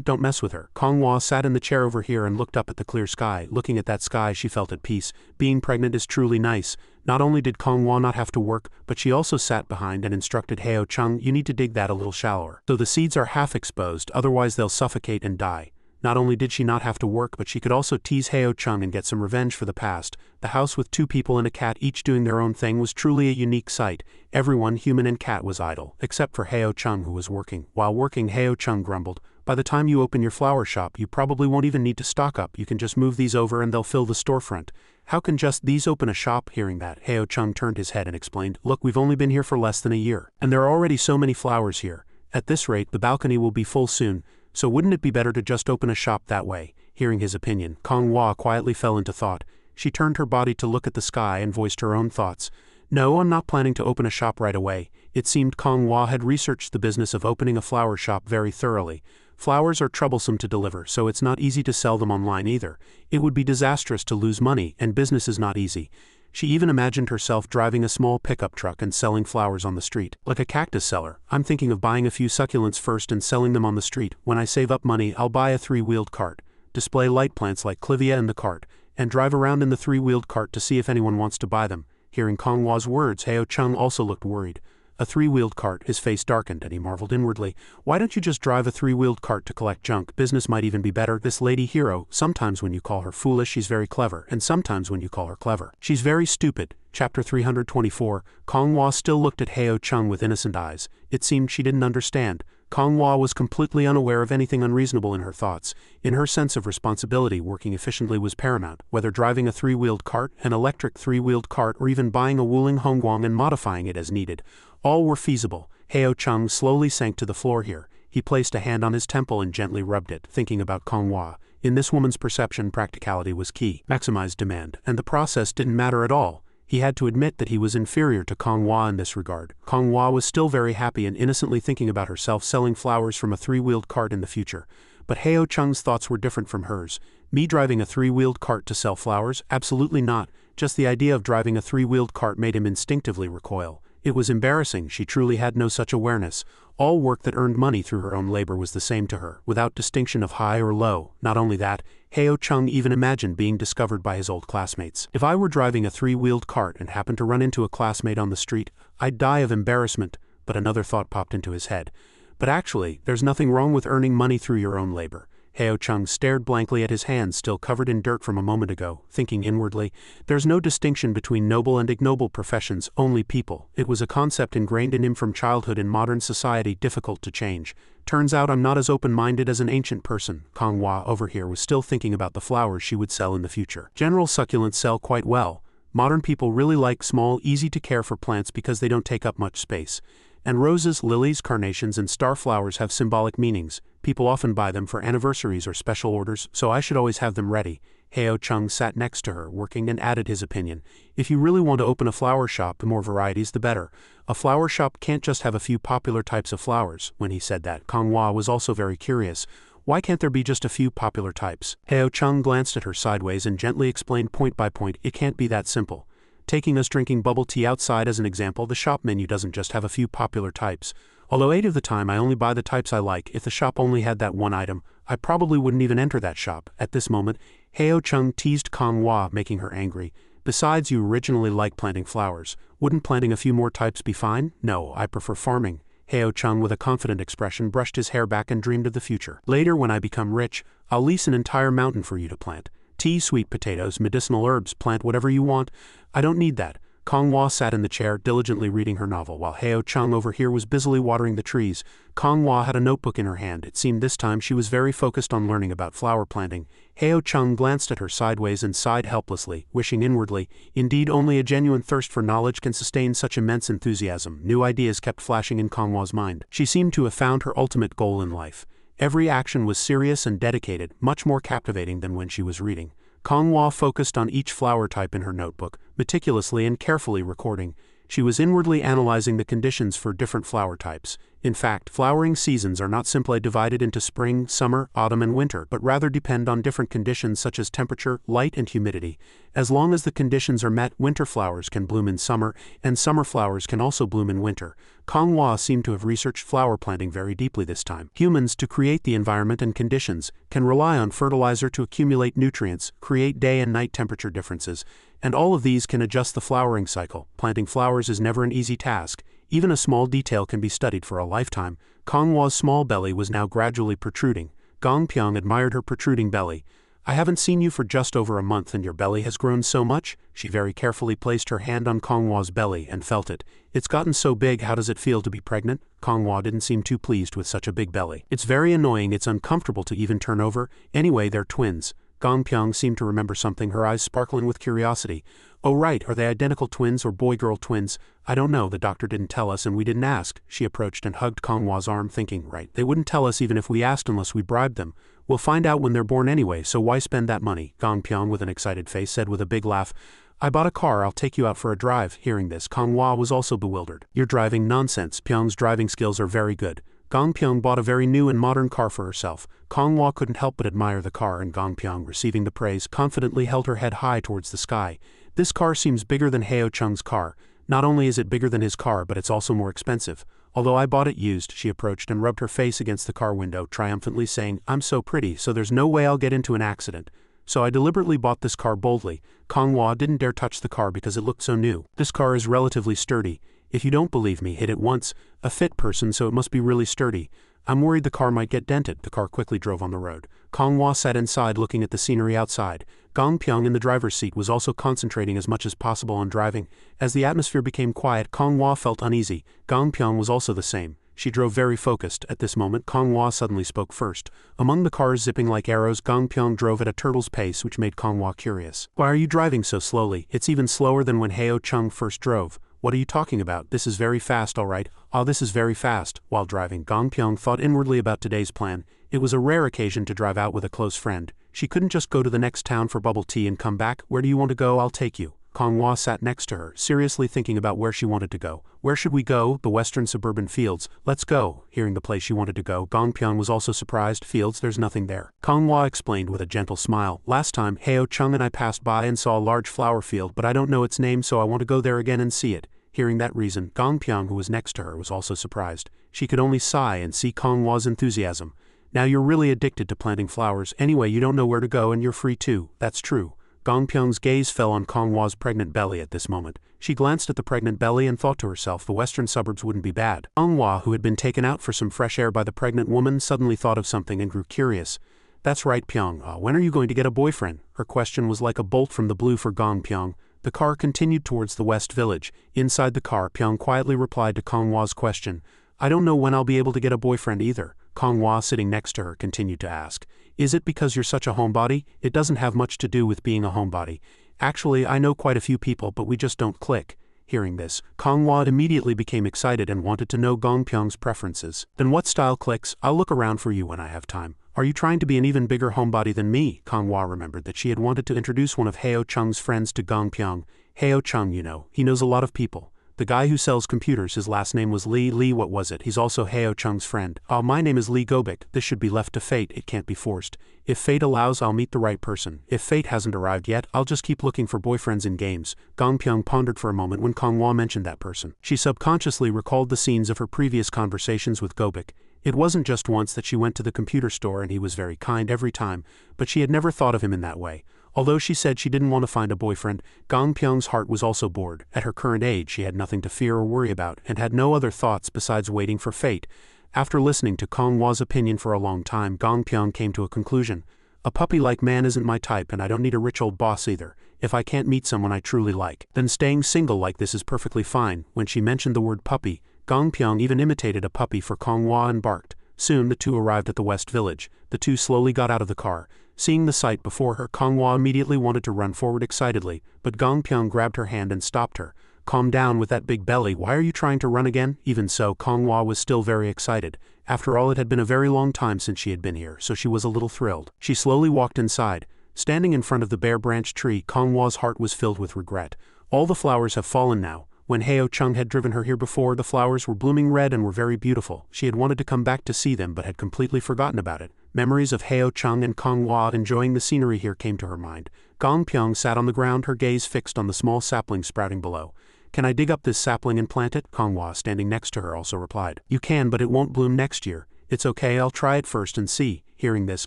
don't mess with her." Kong Hua sat in the chair over here and looked up at the clear sky. Looking at that sky, she felt at peace. Being pregnant is truly nice. Not only did Kong Hua not have to work, but she also sat behind and instructed Heo Chung, "You need to dig that a little shallower, so the seeds are half exposed, otherwise they'll suffocate and die." Not only did she not have to work, but she could also tease Heo Chung and get some revenge for the past. The house with two people and a cat each doing their own thing was truly a unique sight. Everyone, human and cat, was idle, except for Heo Chung, who was working. While working, Heo Chung grumbled, "By the time you open your flower shop, you probably won't even need to stock up. You can just move these over and they'll fill the storefront." "How can just these open a shop?" Hearing that, Heo Chung turned his head and explained, "Look, we've only been here for less than a year, and there are already so many flowers here. At this rate, the balcony will be full soon. So wouldn't it be better to just open a shop that way?" Hearing his opinion, Kong Hua quietly fell into thought. She turned her body to look at the sky and voiced her own thoughts. "No, I'm not planning to open a shop right away." It seemed Kong Hua had researched the business of opening a flower shop very thoroughly. Flowers are troublesome to deliver, so it's not easy to sell them online either. It would be disastrous to lose money, and business is not easy. She even imagined herself driving a small pickup truck and selling flowers on the street. Like a cactus seller, I'm thinking of buying a few succulents first and selling them on the street. When I save up money, I'll buy a 3-wheeled cart, display light plants like clivia in the cart, and drive around in the 3-wheeled cart to see if anyone wants to buy them. Hearing Kong Hua's words, Heo Chung also looked worried. A 3-wheeled cart, his face darkened and he marveled inwardly. Why don't you just drive a 3-wheeled cart to collect junk? Business might even be better. This lady hero, sometimes when you call her foolish she's very clever, and sometimes when you call her clever, she's very stupid. Chapter 324, Kong Hua still looked at Heo Chung with innocent eyes. It seemed she didn't understand. Kong Hua was completely unaware of anything unreasonable in her thoughts. In her sense of responsibility, working efficiently was paramount. Whether driving a 3-wheeled cart, an electric 3-wheeled cart, or even buying a Wuling Hongguang and modifying it as needed, all were feasible. Heo Chung slowly sank to the floor here. He placed a hand on his temple and gently rubbed it, thinking about Kong Hua. In this woman's perception, practicality was key. Maximized demand, and the process didn't matter at all. He had to admit that he was inferior to Kong Hua in this regard. Kong Hua was still very happy and innocently thinking about herself selling flowers from a 3-wheeled cart in the future. But Heo Chung's thoughts were different from hers. Me driving a 3-wheeled cart to sell flowers? Absolutely not. Just the idea of driving a 3-wheeled cart made him instinctively recoil. It was embarrassing. She truly had no such awareness. All work that earned money through her own labor was the same to her, without distinction of high or low. Not only that, Heo Chung even imagined being discovered by his old classmates. If I were driving a 3-wheeled cart and happened to run into a classmate on the street, I'd die of embarrassment. But another thought popped into his head. But actually, there's nothing wrong with earning money through your own labor. Heo Chung stared blankly at his hands still covered in dirt from a moment ago, thinking inwardly, there's no distinction between noble and ignoble professions, only people. It was a concept ingrained in him from childhood in modern society, difficult to change. Turns out I'm not as open-minded as an ancient person. Kong Hua over here was still thinking about the flowers she would sell in the future. General succulents sell quite well. Modern people really like small, easy-to-care-for plants because they don't take up much space. And roses, lilies, carnations, and starflowers have symbolic meanings. People often buy them for anniversaries or special orders, so I should always have them ready. Heo Chung sat next to her, working, and added his opinion. If you really want to open a flower shop, the more varieties the better. A flower shop can't just have a few popular types of flowers. When he said that, Kong Hua was also very curious. Why can't there be just a few popular types? Heo Chung glanced at her sideways and gently explained point by point, it can't be that simple. Taking us drinking bubble tea outside as an example, the shop menu doesn't just have a few popular types. Although 8 of the time I only buy the types I like, if the shop only had that one item, I probably wouldn't even enter that shop. At this moment, Heo Chung teased Kong Hua, making her angry. Besides, you originally like planting flowers. Wouldn't planting a few more types be fine? No, I prefer farming. Heo Chung with a confident expression brushed his hair back and dreamed of the future. Later, when I become rich, I'll lease an entire mountain for you to plant. Tea, sweet potatoes, medicinal herbs, plant whatever you want. I don't need that. Kong Hua sat in the chair, diligently reading her novel, while Heo Chung over here was busily watering the trees. Kong Hua had a notebook in her hand. It seemed this time she was very focused on learning about flower planting. Heo Chung glanced at her sideways and sighed helplessly, wishing inwardly, indeed only a genuine thirst for knowledge can sustain such immense enthusiasm. New ideas kept flashing in Kong Hua's mind. She seemed to have found her ultimate goal in life. Every action was serious and dedicated, much more captivating than when she was reading. Kong Hua focused on each flower type in her notebook, meticulously and carefully recording. She was inwardly analyzing the conditions for different flower types. In fact, flowering seasons are not simply divided into spring, summer, autumn, and winter, but rather depend on different conditions such as temperature, light, and humidity. As long as the conditions are met, winter flowers can bloom in summer, and summer flowers can also bloom in winter. Kong Hua seemed to have researched flower planting very deeply this time. Humans, to create the environment and conditions, can rely on fertilizer to accumulate nutrients, create day and night temperature differences, and all of these can adjust the flowering cycle. Planting flowers is never an easy task. Even a small detail can be studied for a lifetime. Kong Hua's small belly was now gradually protruding. Gong Pyong admired her protruding belly. I haven't seen you for just over a month and your belly has grown so much? She very carefully placed her hand on Kong Hua's belly and felt it. It's gotten so big, how does it feel to be pregnant? Kong Hua didn't seem too pleased with such a big belly. It's very annoying, it's uncomfortable to even turn over. Anyway, they're twins. Gong Pyong seemed to remember something, her eyes sparkling with curiosity. Oh right, are they identical twins or boy-girl twins? I don't know, the doctor didn't tell us and we didn't ask. She approached and hugged Kong Hua's arm, thinking, right, they wouldn't tell us even if we asked unless we bribed them. We'll find out when they're born anyway, so why spend that money? Gong Pyong with an excited face said with a big laugh, I bought a car, I'll take you out for a drive. Hearing this, Kong Hua was also bewildered. You're driving nonsense, Pyong's driving skills are very good. Gong Pyong bought a very new and modern car for herself. Kong Hua couldn't help but admire the car, and Gong Pyong, receiving the praise, confidently held her head high towards the sky. This car seems bigger than Heo Chung's car. Not only is it bigger than his car, but it's also more expensive. Although I bought it used, she approached and rubbed her face against the car window, triumphantly saying, I'm so pretty, so there's no way I'll get into an accident. So I deliberately bought this car boldly. Konghua didn't dare touch the car because it looked so new. This car is relatively sturdy. If you don't believe me, hit it once. A fit person, so it must be really sturdy. I'm worried the car might get dented. The car quickly drove on the road. Konghua sat inside looking at the scenery outside. Gong Pyong in the driver's seat was also concentrating as much as possible on driving. As the atmosphere became quiet, Konghua felt uneasy. Gong Pyong was also the same. She drove very focused. At this moment, Konghua suddenly spoke first. Among the cars zipping like arrows, Gong Pyong drove at a turtle's pace, which made Konghua curious. Why are you driving so slowly? It's even slower than when Heo Chung first drove. What are you talking about? This is very fast, all right. Oh, this is very fast. While driving, Gong Pyong thought inwardly about today's plan. It was a rare occasion to drive out with a close friend. She couldn't just go to the next town for bubble tea and come back. Where do you want to go? I'll take you. Konghua sat next to her, seriously thinking about where she wanted to go. Where should we go? The western suburban fields. Let's go. Hearing the place she wanted to go, Gong Pyong was also surprised. Fields, there's nothing there. Konghua explained with a gentle smile. Last time, Heo Chung and I passed by and saw a large flower field, but I don't know its name, so I want to go there again and see it. Hearing that reason, Gong Pyong, who was next to her, was also surprised. She could only sigh and see Konghua's enthusiasm. Now you're really addicted to planting flowers. Anyway, you don't know where to go and you're free too. That's true. Gong Pyong's gaze fell on Konghua's pregnant belly at this moment. She glanced at the pregnant belly and thought to herself the western suburbs wouldn't be bad. Konghua, who had been taken out for some fresh air by the pregnant woman, suddenly thought of something and grew curious. That's right, Pyong. When are you going to get a boyfriend? Her question was like a bolt from the blue for Gong Pyong. The car continued towards the west village. Inside the car, Pyong quietly replied to Konghua's question. I don't know when I'll be able to get a boyfriend either. Konghua, sitting next to her, continued to ask. Is it because you're such a homebody? It doesn't have much to do with being a homebody. Actually, I know quite a few people, but we just don't click. Hearing this, Konghua immediately became excited and wanted to know Gong Pyong's preferences. Then what style clicks? I'll look around for you when I have time. Are you trying to be an even bigger homebody than me? Konghua remembered that she had wanted to introduce one of Heo Chung's friends to Gong Pyong. Heo Chung, you know, he knows a lot of people. The guy who sells computers, his last name was Lee, what was it? He's also Heo Chung's friend. My name is Lee Gobik. This should be left to fate, it can't be forced. If fate allows, I'll meet the right person. If fate hasn't arrived yet, I'll just keep looking for boyfriends in games. Gong Pyong pondered for a moment when Konghua mentioned that person. She subconsciously recalled the scenes of her previous conversations with Gobik. It wasn't just once that she went to the computer store and he was very kind every time, but she had never thought of him in that way. Although she said she didn't want to find a boyfriend, Gong Pyong's heart was also bored. At her current age, she had nothing to fear or worry about, and had no other thoughts besides waiting for fate. After listening to Konghua's opinion for a long time, Gong Pyong came to a conclusion. A puppy-like man isn't my type, and I don't need a rich old boss either. If I can't meet someone I truly like, then staying single like this is perfectly fine. When she mentioned the word puppy, Gong Pyong even imitated a puppy for Konghua and barked. Soon the two arrived at the west village. The two slowly got out of the car. Seeing the sight before her, Konghua immediately wanted to run forward excitedly, but Gong Pyong grabbed her hand and stopped her. Calm down with that big belly, why are you trying to run again? Even so, Konghua was still very excited. After all, it had been a very long time since she had been here, so she was a little thrilled. She slowly walked inside. Standing in front of the bare branch tree, Konghua's heart was filled with regret. All the flowers have fallen now. When Heo Chung had driven her here before, the flowers were blooming red and were very beautiful. She had wanted to come back to see them but had completely forgotten about it. Memories of Heo Chung and Konghua enjoying the scenery here came to her mind. Gong Pyong sat on the ground, her gaze fixed on the small sapling sprouting below. Can I dig up this sapling and plant it? Konghua, standing next to her, also replied. You can, but it won't bloom next year. It's okay, I'll try it first and see. Hearing this,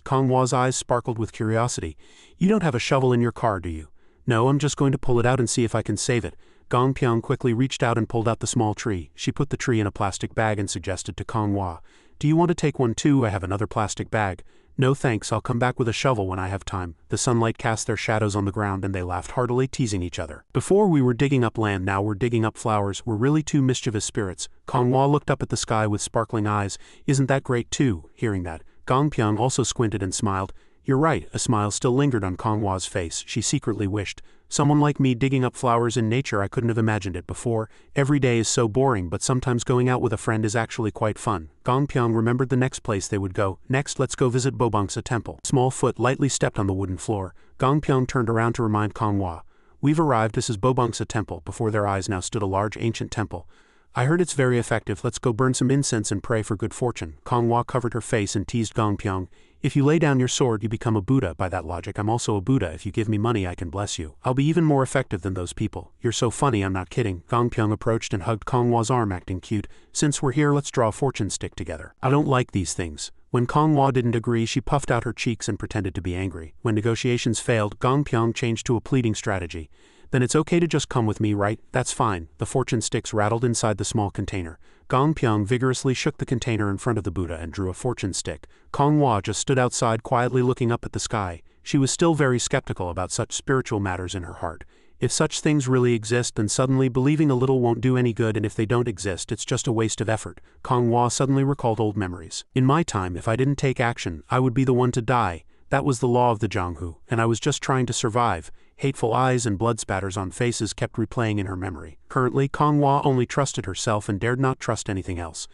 Konghua's eyes sparkled with curiosity. You don't have a shovel in your car, do you? No, I'm just going to pull it out and see if I can save it. Gong Pyong quickly reached out and pulled out the small tree. She put the tree in a plastic bag and suggested to Konghua. Do you want to take one too? I have another plastic bag. No thanks, I'll come back with a shovel when I have time. The sunlight cast their shadows on the ground and they laughed heartily, teasing each other. Before we were digging up land, now we're digging up flowers. We're really two mischievous spirits. Konghua looked up at the sky with sparkling eyes. Isn't that great too? Hearing that, Gong Pyong also squinted and smiled. You're right, a smile still lingered on Konghua's face. She secretly wished. Someone like me digging up flowers in nature, I couldn't have imagined it before. Every day is so boring, but sometimes going out with a friend is actually quite fun. Gong Pyong remembered the next place they would go. Next, let's go visit Bobongsa Temple. Small foot lightly stepped on the wooden floor. Gong Pyong turned around to remind Konghua. We've arrived, this is Bobongsa Temple. Before their eyes now stood a large ancient temple. I heard it's very effective. Let's go burn some incense and pray for good fortune. Konghua covered her face and teased Gongpyong. If you lay down your sword, you become a Buddha. By that logic, I'm also a Buddha. If you give me money, I can bless you. I'll be even more effective than those people. You're so funny, I'm not kidding. Gongpyong approached and hugged Konghua's arm, acting cute. Since we're here, let's draw a fortune stick together. I don't like these things. When Konghua didn't agree, she puffed out her cheeks and pretended to be angry. When negotiations failed, Gongpyong changed to a pleading strategy. Then it's okay to just come with me, right? That's fine. The fortune sticks rattled inside the small container. Gongpyong vigorously shook the container in front of the Buddha and drew a fortune stick. Konghua just stood outside quietly looking up at the sky. She was still very skeptical about such spiritual matters in her heart. If such things really exist, then suddenly believing a little won't do any good, and if they don't exist, it's just a waste of effort. Konghua suddenly recalled old memories. In my time, if I didn't take action, I would be the one to die. That was the law of the Jianghu, and I was just trying to survive. Hateful eyes and blood spatters on faces kept replaying in her memory. Currently, Konghua only trusted herself and dared not trust anything else.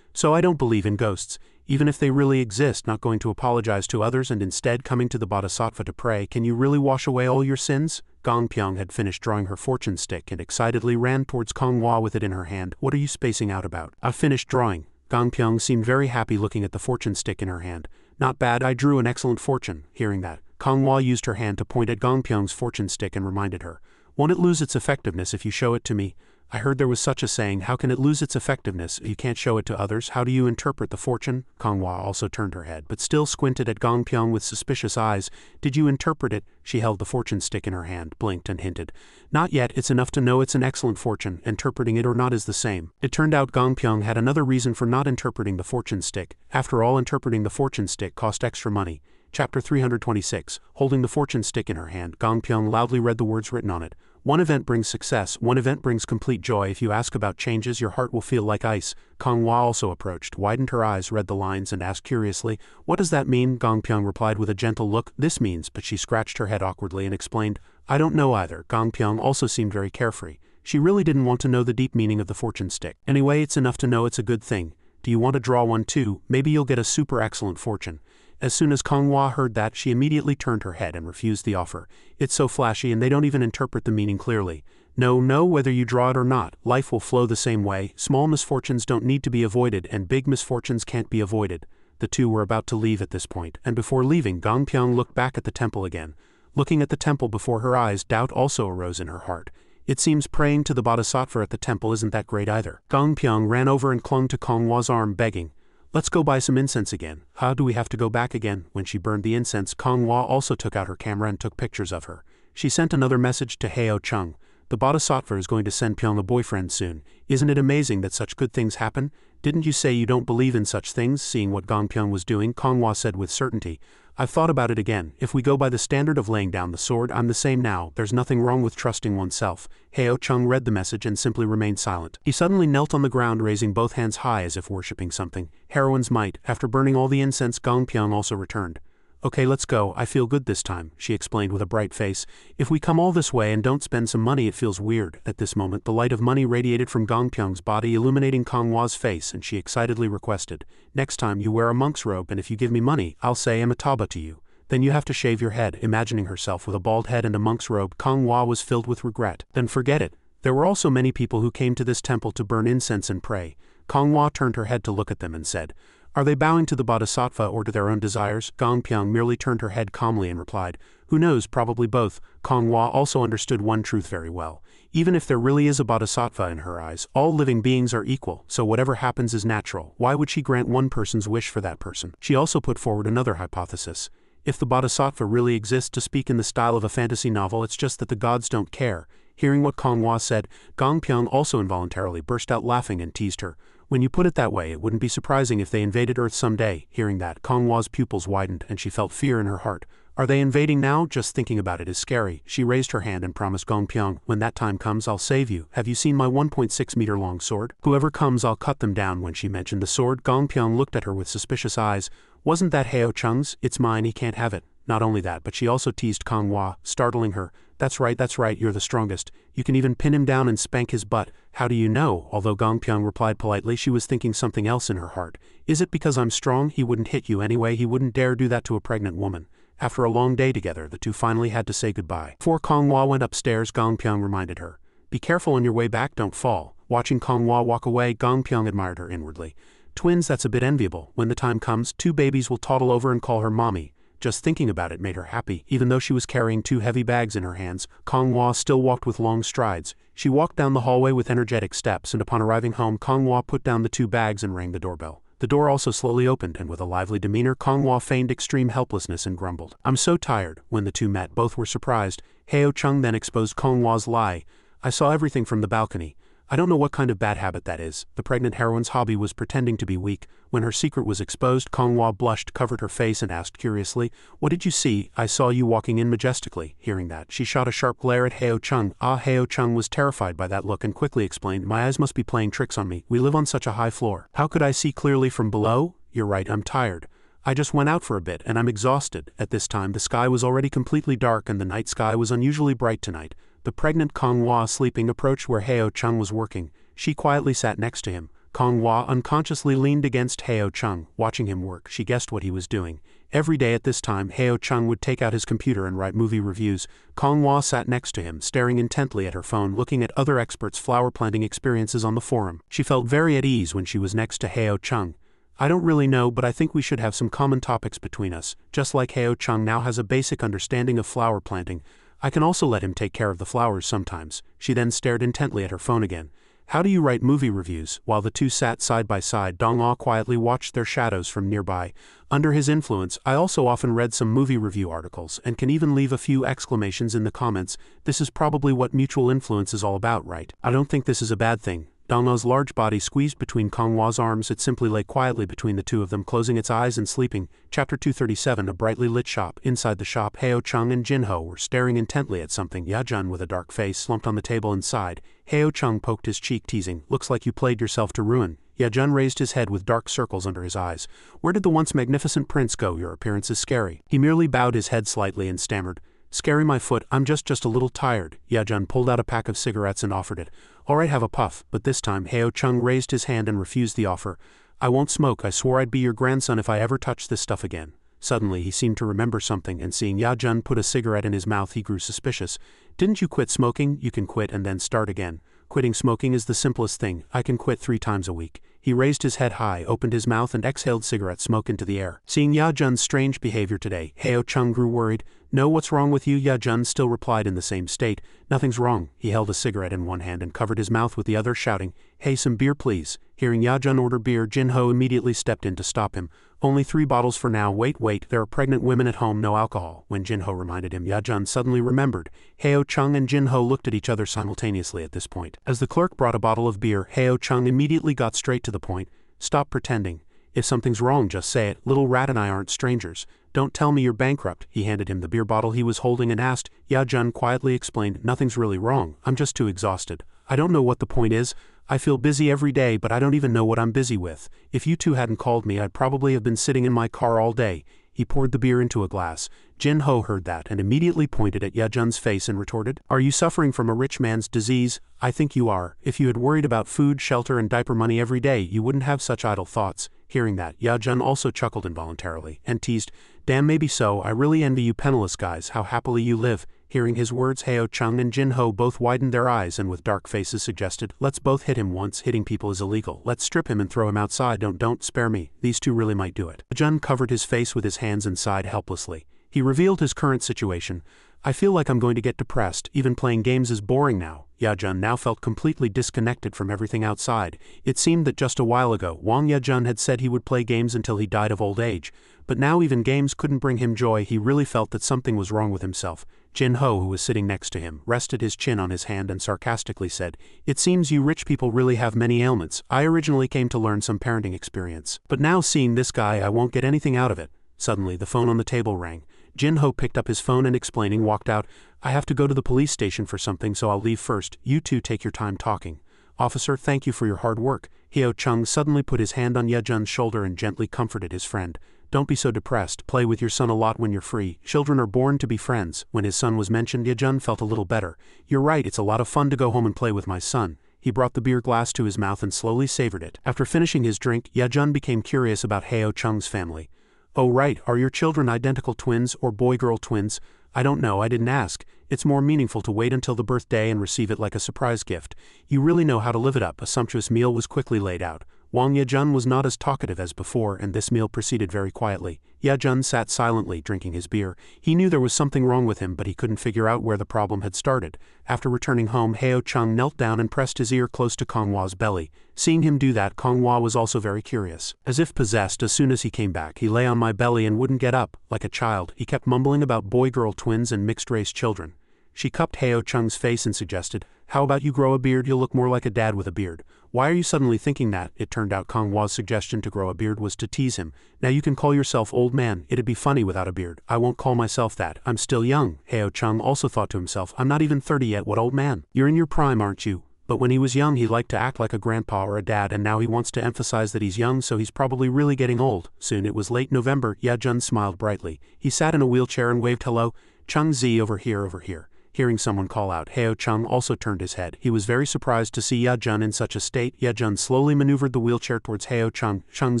So I don't believe in ghosts. Even if they really exist, not going to apologize to others and instead coming to the Bodhisattva to pray. Can you really wash away all your sins? Gongpyong had finished drawing her fortune stick and excitedly ran towards Konghua with it in her hand. What are you spacing out about? I've finished drawing. Gongpyong seemed very happy looking at the fortune stick in her hand. Not bad, I drew an excellent fortune. Hearing that, Konghua used her hand to point at Gongpyong's fortune stick and reminded her, won't it lose its effectiveness if you show it to me? I heard there was such a saying. How can it lose its effectiveness if you can't show it to others? How do you interpret the fortune? Konghua also turned her head, but still squinted at Gongpyong with suspicious eyes. Did you interpret it? She held the fortune stick in her hand, blinked and hinted. Not yet, it's enough to know it's an excellent fortune. Interpreting it or not is the same. It turned out Gongpyong had another reason for not interpreting the fortune stick. After all, interpreting the fortune stick cost extra money. Chapter 326. Holding the fortune stick in her hand, Gongpyong loudly read the words written on it. One event brings success, one event brings complete joy. If you ask about changes, your heart will feel like ice. Konghua also approached, widened her eyes, read the lines, and asked curiously, what does that mean? Gongpyong replied with a gentle look, this means, but she scratched her head awkwardly and explained, I don't know either. Gongpyong also seemed very carefree. She really didn't want to know the deep meaning of the fortune stick. Anyway, it's enough to know it's a good thing. Do you want to draw one too? Maybe you'll get a super excellent fortune. As soon as Konghua heard that, she immediately turned her head and refused the offer. It's so flashy and they don't even interpret the meaning clearly. No, whether you draw it or not, life will flow the same way. Small misfortunes don't need to be avoided and big misfortunes can't be avoided. The two were about to leave at this point, and before leaving, Gongpyong looked back at the temple again. Looking at the temple before her eyes, doubt also arose in her heart. It seems praying to the Bodhisattva at the temple isn't that great either. Gongpyong ran over and clung to Konghua's arm, begging, let's go buy some incense again. How do we have to go back again? When she burned the incense, Konghua also took out her camera and took pictures of her. She sent another message to Heo Chung. The Bodhisattva is going to send Pyong a boyfriend soon. Isn't it amazing that such good things happen? Didn't you say you don't believe in such things? Seeing what Gongpyong was doing, Konghua said with certainty, I've thought about it again. If we go by the standard of laying down the sword, I'm the same now. There's nothing wrong with trusting oneself. Heo Chung read the message and simply remained silent. He suddenly knelt on the ground, raising both hands high as if worshipping something. Heroine's might. After burning all the incense, Gongpyong also returned. Okay, let's go. I feel good this time, she explained with a bright face. If we come all this way and don't spend some money, it feels weird. At this moment, the light of money radiated from Gongpyong's body, illuminating Konghua's face, and she excitedly requested, next time you wear a monk's robe, and if you give me money, I'll say Amitabha to you. Then you have to shave your head. Imagining herself with a bald head and a monk's robe, Konghua was filled with regret. Then forget it. There were also many people who came to this temple to burn incense and pray. Konghua turned her head to look at them and said, are they bowing to the Bodhisattva or to their own desires? Gongpyong merely turned her head calmly and replied, who knows, probably both. Konghua also understood one truth very well. Even if there really is a Bodhisattva in her eyes, all living beings are equal, so whatever happens is natural. Why would she grant one person's wish for that person? She also put forward another hypothesis. If the Bodhisattva really exists, to speak in the style of a fantasy novel, it's just that the gods don't care. Hearing what Konghua said, Gongpyong also involuntarily burst out laughing and teased her. When you put it that way, it wouldn't be surprising if they invaded Earth someday. Hearing that, Konghua's pupils widened and she felt fear in her heart. Are they invading now? Just thinking about it is scary. She raised her hand and promised Gongpyong, when that time comes, I'll save you. Have you seen my 1.6 meter long sword? Whoever comes, I'll cut them down. When she mentioned the sword, Gongpyong looked at her with suspicious eyes. Wasn't that Heo Chung's? It's mine, he can't have it. Not only that, but she also teased Konghua, startling her. That's right, you're the strongest. You can even pin him down and spank his butt. How do you know? Although Gongpyong replied politely, she was thinking something else in her heart. Is it because I'm strong? He wouldn't hit you anyway. He wouldn't dare do that to a pregnant woman. After a long day together, the two finally had to say goodbye. Before Konghua went upstairs, Gongpyong reminded her, be careful on your way back, don't fall. Watching Konghua walk away, Gong Pyong admired her inwardly. Twins, that's a bit enviable. When the time comes, 2 babies will toddle over and call her mommy. Just thinking about it made her happy. Even though she was carrying 2 heavy bags in her hands, Konghua still walked with long strides. She walked down the hallway with energetic steps, and upon arriving home, Konghua put down the 2 bags and rang the doorbell. The door also slowly opened, and with a lively demeanor, Konghua feigned extreme helplessness and grumbled, "I'm so tired." When the 2 met, both were surprised. Heo Chung then exposed Konghua's lie. "I saw everything from the balcony. I don't know what kind of bad habit that is." The pregnant heroine's hobby was pretending to be weak. When her secret was exposed, Konghua blushed, covered her face, and asked curiously, "What did you see? I saw you walking in majestically." Hearing that, she shot a sharp glare at Heo Chung. Heo Chung was terrified by that look and quickly explained, "My eyes must be playing tricks on me. We live on such a high floor. How could I see clearly from below? You're right, I'm tired. I just went out for a bit, and I'm exhausted." At this time, the sky was already completely dark, and the night sky was unusually bright tonight. The pregnant Konghua, sleeping, approached where Heo Chung was working. She quietly sat next to him. Konghua unconsciously leaned against Heo Chung, watching him work. She guessed what he was doing. Every day at this time, Heo Chung would take out his computer and write movie reviews. Konghua sat next to him, staring intently at her phone, looking at other experts' flower planting experiences on the forum. She felt very at ease when she was next to Heo Chung. "I don't really know, but I think we should have some common topics between us. Just like Heo Chung now has a basic understanding of flower planting, I can also let him take care of the flowers sometimes." She then stared intently at her phone again. "How do you write movie reviews?" While the 2 sat side by side, Donghua quietly watched their shadows from nearby. Under his influence, I also often read some movie review articles, and can even leave a few exclamations in the comments. This is probably what mutual influence is all about, right? I don't think this is a bad thing. Donghua's large body squeezed between Konghua's arms. It simply lay quietly between the 2 of them, closing its eyes and sleeping. Chapter 237. A brightly lit shop. Inside the shop, Heo Chung and Jinho were staring intently at something. Yajun, with a dark face, slumped on the table inside. Heo Chung poked his cheek, teasing, "Looks like you played yourself to ruin." Yajun raised his head with dark circles under his eyes. "Where did the once magnificent prince go? Your appearance is scary." He merely bowed his head slightly and stammered, "Scary my foot, I'm just a little tired." Yajun pulled out a pack of cigarettes and offered it. "All right, have a puff." But this time, Heo Chung raised his hand and refused the offer. "I won't smoke. I swore I'd be your grandson if I ever touched this stuff again." Suddenly, he seemed to remember something, and seeing Yajun put a cigarette in his mouth, he grew suspicious. "Didn't you quit smoking? You can quit and then start again. Quitting smoking is the simplest thing. I can quit 3 times a week." He raised his head high, opened his mouth, and exhaled cigarette smoke into the air. Seeing Yajun's strange behavior today, Heo Chung grew worried. "No, what's wrong with you?" Yajun still replied in the same state. "Nothing's wrong." He held a cigarette in one hand and covered his mouth with the other, shouting, "Hey, some beer please." Hearing Yajun order beer, Jinho immediately stepped in to stop him. "Only 3 bottles for now. Wait, there are pregnant women at home, no alcohol." When Jinho reminded him, Yajun suddenly remembered. Heo Chung and Jinho looked at each other simultaneously at this point. As the clerk brought a bottle of beer, Heo Chung immediately got straight to the point. "Stop pretending. If something's wrong, just say it. Little Rat and I aren't strangers. Don't tell me you're bankrupt." He handed him the beer bottle he was holding and asked. Yajun quietly explained, "Nothing's really wrong. I'm just too exhausted. I don't know what the point is. I feel busy every day, but I don't even know what I'm busy with. If you 2 hadn't called me, I'd probably have been sitting in my car all day." He poured the beer into a glass. Jinho heard that and immediately pointed at Yajun's face and retorted, "Are you suffering from a rich man's disease? I think you are. If you had worried about food, shelter, and diaper money every day, you wouldn't have such idle thoughts." Hearing that, Yajun also chuckled involuntarily and teased, "Damn, maybe so. I really envy you penniless guys, how happily you live." Hearing his words, Heo Chung and Jinho both widened their eyes and with dark faces suggested, "Let's both hit him once. Hitting people is illegal. Let's strip him and throw him outside. Don't spare me. These 2 really might do it." Yajun covered his face with his hands and sighed helplessly. He revealed his current situation. "I feel like I'm going to get depressed. Even playing games is boring now." Yajun now felt completely disconnected from everything outside. It seemed that just a while ago, Wang Yajun had said he would play games until he died of old age. But now even games couldn't bring him joy. He really felt that something was wrong with himself. Jinho, who was sitting next to him, rested his chin on his hand and sarcastically said, "It seems you rich people really have many ailments. I originally came to learn some parenting experience. But now seeing this guy, I won't get anything out of it." Suddenly, the phone on the table rang. Jinho picked up his phone and explaining, walked out. "I have to go to the police station for something, so I'll leave first. You 2 take your time talking." "Officer, thank you for your hard work." Heo Chung suddenly put his hand on Yajun's shoulder and gently comforted his friend. "Don't be so depressed. Play with your son a lot when you're free. Children are born to be friends." When his son was mentioned, Yajun felt a little better. "You're right, it's a lot of fun to go home and play with my son." He brought the beer glass to his mouth and slowly savored it. After finishing his drink, Yajun became curious about Heo Chung's family. Oh right, are your children identical twins or boy-girl twins? I don't know, I didn't ask. It's more meaningful to wait until the birthday and receive it like a surprise gift. You really know how to live it up. A sumptuous meal was quickly laid out. Wang Yejun was not as talkative as before, and this meal proceeded very quietly. Yejun sat silently drinking his beer. He knew there was something wrong with him, but he couldn't figure out where the problem had started. After returning home, Heo Chung knelt down and pressed his ear close to Kong Hua's belly. Seeing him do that, Kong Hua was also very curious. As if possessed, as soon as he came back, he lay on my belly and wouldn't get up. Like a child, he kept mumbling about boy-girl twins and mixed-race children. She cupped Heo Chung's face and suggested, "How about you grow a beard? You'll look more like a dad with a beard." "Why are you suddenly thinking that?" It turned out Kong Hua's suggestion to grow a beard was to tease him. "Now you can call yourself old man. It'd be funny without a beard." "I won't call myself that. I'm still young." Heo Chung also thought to himself, "I'm not even 30 yet. What old man? You're in your prime, aren't you?" But when he was young he liked to act like a grandpa or a dad, and now he wants to emphasize that he's young, so he's probably really getting old. Soon it was late November. Yejun smiled brightly. He sat in a wheelchair and waved, "Hello, Chung Zi, over here, over here." Hearing someone call out, Heo Chung also turned his head. He was very surprised to see Yejun in such a state. Yejun slowly maneuvered the wheelchair towards Heo Chung. "Chung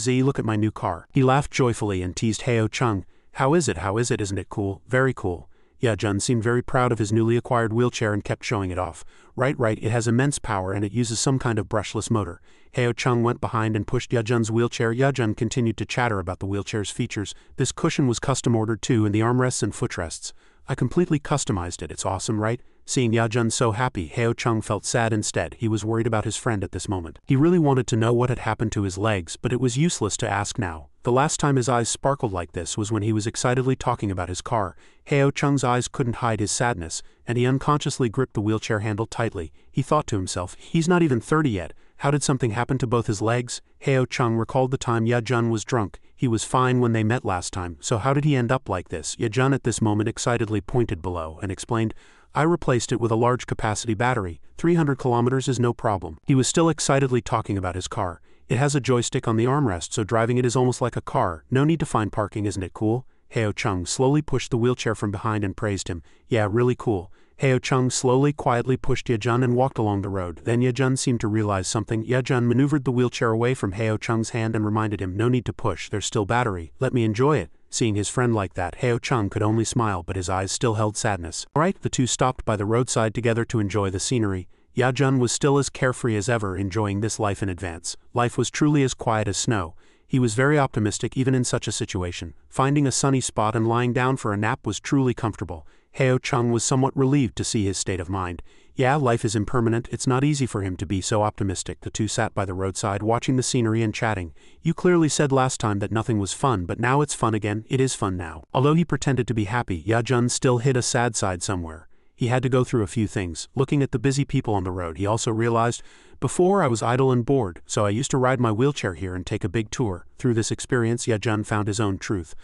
Zi, look at my new car." He laughed joyfully and teased Heo Chung. How is it? Isn't it cool?" "Very cool." Yejun seemed very proud of his newly acquired wheelchair and kept showing it off. Right, it has immense power and it uses some kind of brushless motor." Heo Chung went behind and pushed Yejun's wheelchair. Yejun continued to chatter about the wheelchair's features. "This cushion was custom ordered too, and the armrests and footrests. I completely customized it. It's awesome, right?" Seeing Yejun so happy, Heo Chung felt sad instead. He was worried about his friend at this moment. He really wanted to know what had happened to his legs, but it was useless to ask now. The last time his eyes sparkled like this was when he was excitedly talking about his car. Heo Chung's eyes couldn't hide his sadness, and he unconsciously gripped the wheelchair handle tightly. He thought to himself, he's not even 30 yet. How did something happen to both his legs? Heo Chung recalled the time Yejun was drunk. He was fine when they met last time, so how did he end up like this? Yejun at this moment excitedly pointed below and explained, "I replaced it with a large capacity battery. 300 kilometers is no problem." He was still excitedly talking about his car. "It has a joystick on the armrest, so driving it is almost like a car. No need to find parking, isn't it cool?" Heo Chung slowly pushed the wheelchair from behind and praised him. "Yeah, really cool." Heo Chung slowly, quietly pushed Yejun and walked along the road. Then Yejun seemed to realize something. Yejun maneuvered the wheelchair away from Heo Chung's hand and reminded him, "No need to push, there's still battery. Let me enjoy it." Seeing his friend like that, Heo Chung could only smile, but his eyes still held sadness. Alright, the two stopped by the roadside together to enjoy the scenery. Yejun was still as carefree as ever, enjoying this life in advance. Life was truly as quiet as snow. He was very optimistic even in such a situation. Finding a sunny spot and lying down for a nap was truly comfortable. Heo Chung was somewhat relieved to see his state of mind. Yeah, life is impermanent. It's not easy for him to be so optimistic. The two sat by the roadside watching the scenery and chatting. "You clearly said last time that nothing was fun, but now it's fun again." "It is fun now." Although he pretended to be happy, Yejun still hid a sad side somewhere. He had to go through a few things. Looking at the busy people on the road, he also realized, "Before I was idle and bored, so I used to ride my wheelchair here and take a big tour." Through this experience, Yejun found his own truth.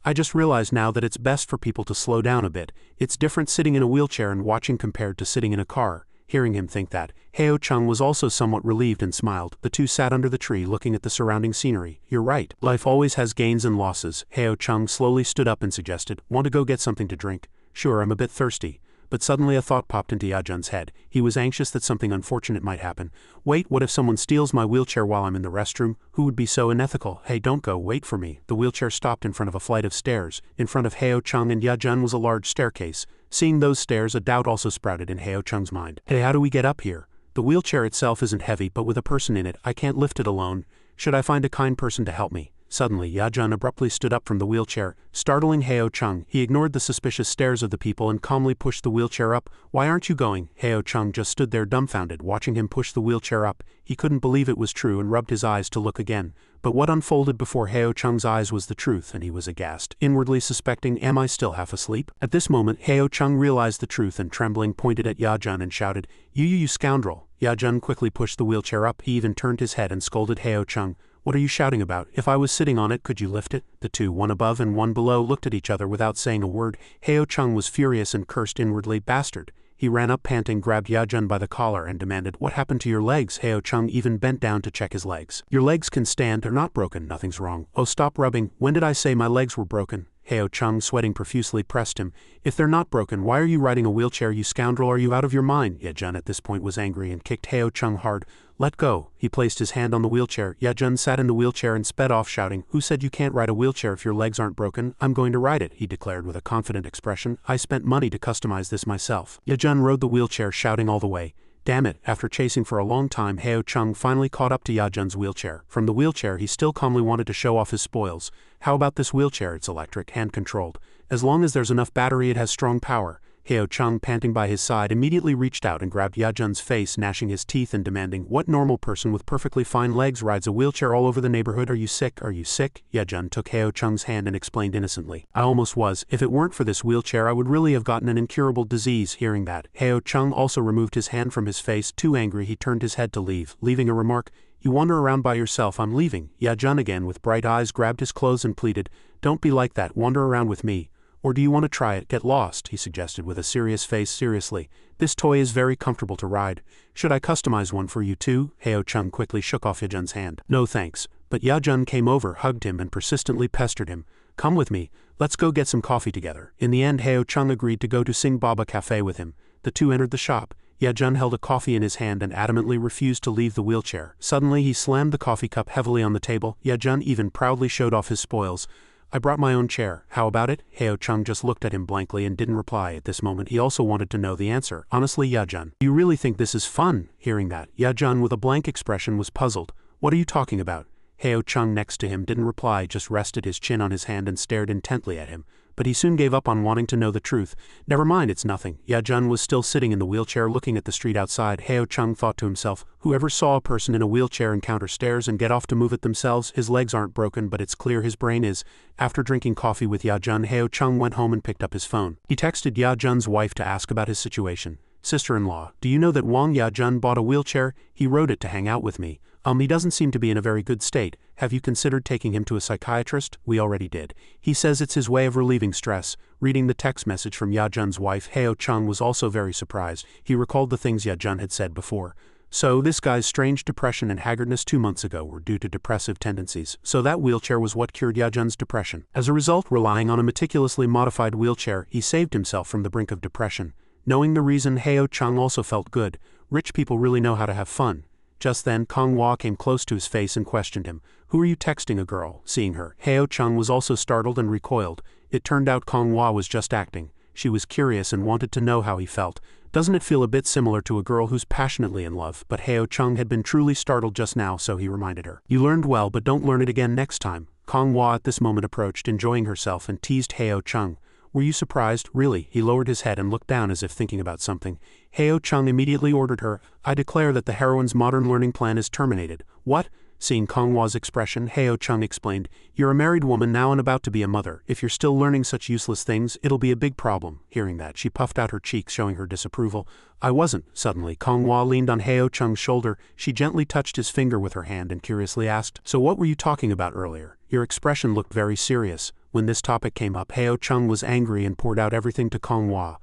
"I just realized now that it's best for people to slow down a bit. It's different sitting in a wheelchair and watching compared to sitting in a car." Hearing him think that, Heo Chung was also somewhat relieved and smiled. The two sat under the tree looking at the surrounding scenery. "You're right. Life always has gains and losses." Heo Chung slowly stood up and suggested, "Want to go get something to drink?" "Sure, I'm a bit thirsty." But suddenly a thought popped into Yejun's head. He was anxious that something unfortunate might happen. "Wait, what if someone steals my wheelchair while I'm in the restroom? Who would be so unethical?" "Hey, don't go, wait for me." The wheelchair stopped in front of a flight of stairs. In front of Heo Chung and Yejun was a large staircase. Seeing those stairs, a doubt also sprouted in Heo Chung's mind. "Hey, how do we get up here? The wheelchair itself isn't heavy, but with a person in it, I can't lift it alone. Should I find a kind person to help me?" Suddenly, Yejun abruptly stood up from the wheelchair, startling Heo Chung. He ignored the suspicious stares of the people and calmly pushed the wheelchair up. "Why aren't you going?" Heo Chung just stood there dumbfounded, watching him push the wheelchair up. He couldn't believe it was true and rubbed his eyes to look again. But what unfolded before Heo Chung's eyes was the truth, and he was aghast, inwardly suspecting, "Am I still half asleep?" At this moment, Heo Chung realized the truth and trembling pointed at Yejun and shouted, You scoundrel." Yejun quickly pushed the wheelchair up. He even turned his head and scolded Heo Chung. "What are you shouting about? If I was sitting on it, could you lift it?" The two, one above and one below, looked at each other without saying a word. Heo Chung was furious and cursed inwardly, "Bastard." He ran up panting, grabbed Yejun by the collar and demanded, "What happened to your legs?" Heo Chung even bent down to check his legs. "Your legs can stand, they're not broken, nothing's wrong." "Oh, stop rubbing. When did I say my legs were broken?" Heo Chung, sweating profusely, pressed him. If they're not broken, why are you riding a wheelchair, you scoundrel? Are you out of your mind? Yejun at this point was angry and kicked Heo Chung hard. Let go. He placed his hand on the wheelchair. Yejun sat in the wheelchair and sped off, shouting, Who said you can't ride a wheelchair if your legs aren't broken? I'm going to ride it, he declared with a confident expression. I spent money to customize this myself. Yejun rode the wheelchair, shouting all the way. Damn it, after chasing for a long time, Heo Chung finally caught up to Yejun's wheelchair. From the wheelchair, he still calmly wanted to show off his spoils. How about this wheelchair? It's electric, hand-controlled. As long as there's enough battery, it has strong power. Heo Chung, panting by his side, immediately reached out and grabbed Yejun's face, gnashing his teeth and demanding, What normal person with perfectly fine legs rides a wheelchair all over the neighborhood? Are you sick? Are you sick? Yejun took Heo Chung's hand and explained innocently. I almost was. If it weren't for this wheelchair, I would really have gotten an incurable disease. Hearing that, Heo Chung also removed his hand from his face. Too angry, he turned his head to leave, leaving a remark, You wander around by yourself, I'm leaving. Yejun, again with bright eyes, grabbed his clothes and pleaded, Don't be like that, wander around with me. Or do you want to try it? Get lost, he suggested with a serious face. Seriously, this toy is very comfortable to ride. Should I customize one for you too? Heo Chung quickly shook off Yejun's hand. No thanks. But Yejun came over, hugged him and persistently pestered him. Come with me, let's go get some coffee together. In the end, Heo Chung agreed to go to Sing Baba Cafe with him. The two entered the shop. Yejun held a coffee in his hand and adamantly refused to leave the wheelchair. Suddenly he slammed the coffee cup heavily on the table. Yejun even proudly showed off his spoils. I brought my own chair. How about it? Heo Chung just looked at him blankly and didn't reply. At this moment he also wanted to know the answer. Honestly, Yejun, do you really think this is fun? Hearing that, Yejun with a blank expression was puzzled. What are you talking about? Heo Chung next to him didn't reply, just rested his chin on his hand and stared intently at him. But he soon gave up on wanting to know the truth. Never mind, it's nothing. Yejun was still sitting in the wheelchair looking at the street outside. Heo Chung thought to himself, whoever saw a person in a wheelchair encounter stairs and get off to move it themselves, his legs aren't broken, but it's clear his brain is. After drinking coffee with Yejun, Heo Chung went home and picked up his phone. He texted Yejun's wife to ask about his situation. Sister-in-law, do you know that Wang Yejun bought a wheelchair? He rode it to hang out with me. He doesn't seem to be in a very good state. Have you considered taking him to a psychiatrist? We already did. He says it's his way of relieving stress. Reading the text message from Yejun's wife, Heo Chung was also very surprised. He recalled the things Yejun had said before. So this guy's strange depression and haggardness 2 months ago were due to depressive tendencies. So that wheelchair was what cured Yejun's depression. As a result, relying on a meticulously modified wheelchair, he saved himself from the brink of depression. Knowing the reason, Heo Chung also felt good. Rich people really know how to have fun. Just then, Kong Hua came close to his face and questioned him. Who are you texting, a girl? Seeing her, Heo Chung was also startled and recoiled. It turned out Kong Hua was just acting. She was curious and wanted to know how he felt. Doesn't it feel a bit similar to a girl who's passionately in love? But Heo Chung had been truly startled just now, so he reminded her. You learned well, but don't learn it again next time. Kong Hua at this moment approached, enjoying herself, and teased Heo Chung. Were you surprised? Really? He lowered his head and looked down as if thinking about something. Heo Chung immediately ordered her, I declare that the heroine's modern learning plan is terminated. What? Seeing Kong Hua's expression, Heo Chung explained, You're a married woman now and about to be a mother. If you're still learning such useless things, it'll be a big problem. Hearing that, she puffed out her cheeks, showing her disapproval. I wasn't. Suddenly, Kong Hua leaned on Heo Chung's shoulder. She gently touched his finger with her hand and curiously asked, So what were you talking about earlier? Your expression looked very serious. When this topic came up, Heo Chung was angry and poured out everything to Kong Hua.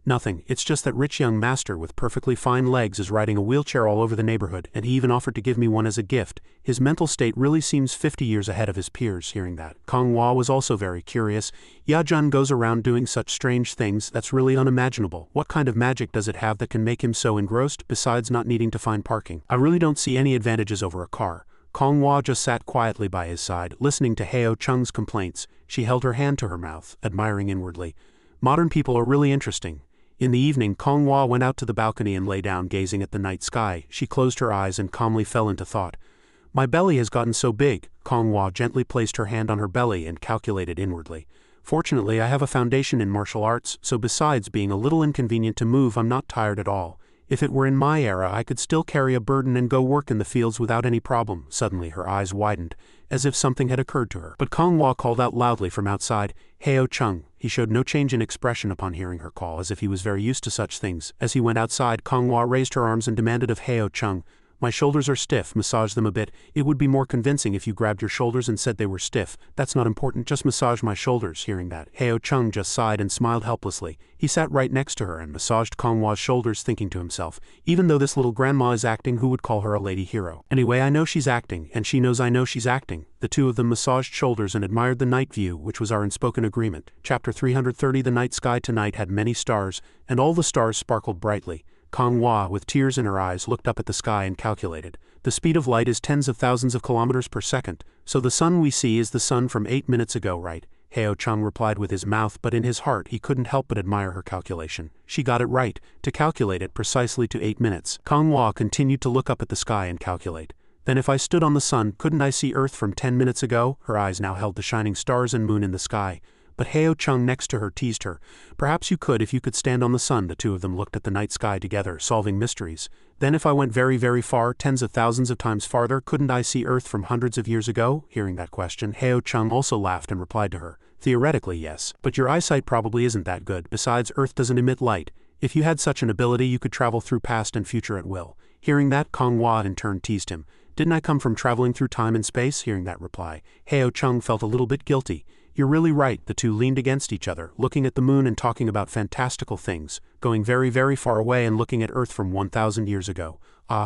Nothing, it's just that rich young master with perfectly fine legs is riding a wheelchair all over the neighborhood, and he even offered to give me one as a gift. His mental state really seems 50 years ahead of his peers. Hearing that, Kong Hua was also very curious. Yejun goes around doing such strange things, that's really unimaginable. What kind of magic does it have that can make him so engrossed, besides not needing to find parking? I really don't see any advantages over a car. Kong Hua just sat quietly by his side, listening to Heo Chung's complaints. She held her hand to her mouth, admiring inwardly. Modern people are really interesting. In the evening, Kong Hua went out to the balcony and lay down gazing at the night sky. She closed her eyes and calmly fell into thought. My belly has gotten so big. Kong Hua gently placed her hand on her belly and calculated inwardly. Fortunately, I have a foundation in martial arts, so besides being a little inconvenient to move, I'm not tired at all. If it were in my era, I could still carry a burden and go work in the fields without any problem. Suddenly her eyes widened, as if something had occurred to her. But Kong Hua called out loudly from outside, Heo Chung. He showed no change in expression upon hearing her call, as if he was very used to such things. As he went outside, Kong Hua raised her arms and demanded of Heo Chung, My shoulders are stiff, massage them a bit. It would be more convincing if you grabbed your shoulders and said they were stiff. That's not important, just massage my shoulders. Hearing that, Heo Chung just sighed and smiled helplessly. He sat right next to her and massaged Konghwa's shoulders, thinking to himself, even though this little grandma is acting, who would call her a lady hero? Anyway, I know she's acting, and she knows I know she's acting. The two of them massaged shoulders and admired the night view, which was our unspoken agreement. Chapter 330. The night sky tonight had many stars, and all the stars sparkled brightly. Konghwa, with tears in her eyes, looked up at the sky and calculated. The speed of light is tens of thousands of kilometers per second, so the sun we see is the sun from 8 minutes ago, right? Heo Chung replied with his mouth, but in his heart he couldn't help but admire her calculation. She got it right, to calculate it precisely to 8 minutes. Konghwa continued to look up at the sky and calculate. Then if I stood on the sun, couldn't I see Earth from 10 minutes ago? Her eyes now held the shining stars and moon in the sky. But Heo Chung next to her teased her. Perhaps you could if you could stand on the sun. The two of them looked at the night sky together, solving mysteries. Then if I went very, very far, tens of thousands of times farther, couldn't I see Earth from hundreds of years ago? Hearing that question, Heo Chung also laughed and replied to her. Theoretically, yes. But your eyesight probably isn't that good. Besides, Earth doesn't emit light. If you had such an ability, you could travel through past and future at will. Hearing that, Konghwa in turn teased him. Didn't I come from traveling through time and space? Hearing that reply, Heo Chung felt a little bit guilty. You're really right. The two leaned against each other, looking at the moon and talking about fantastical things, going very, very far away and looking at Earth from 1,000 years ago.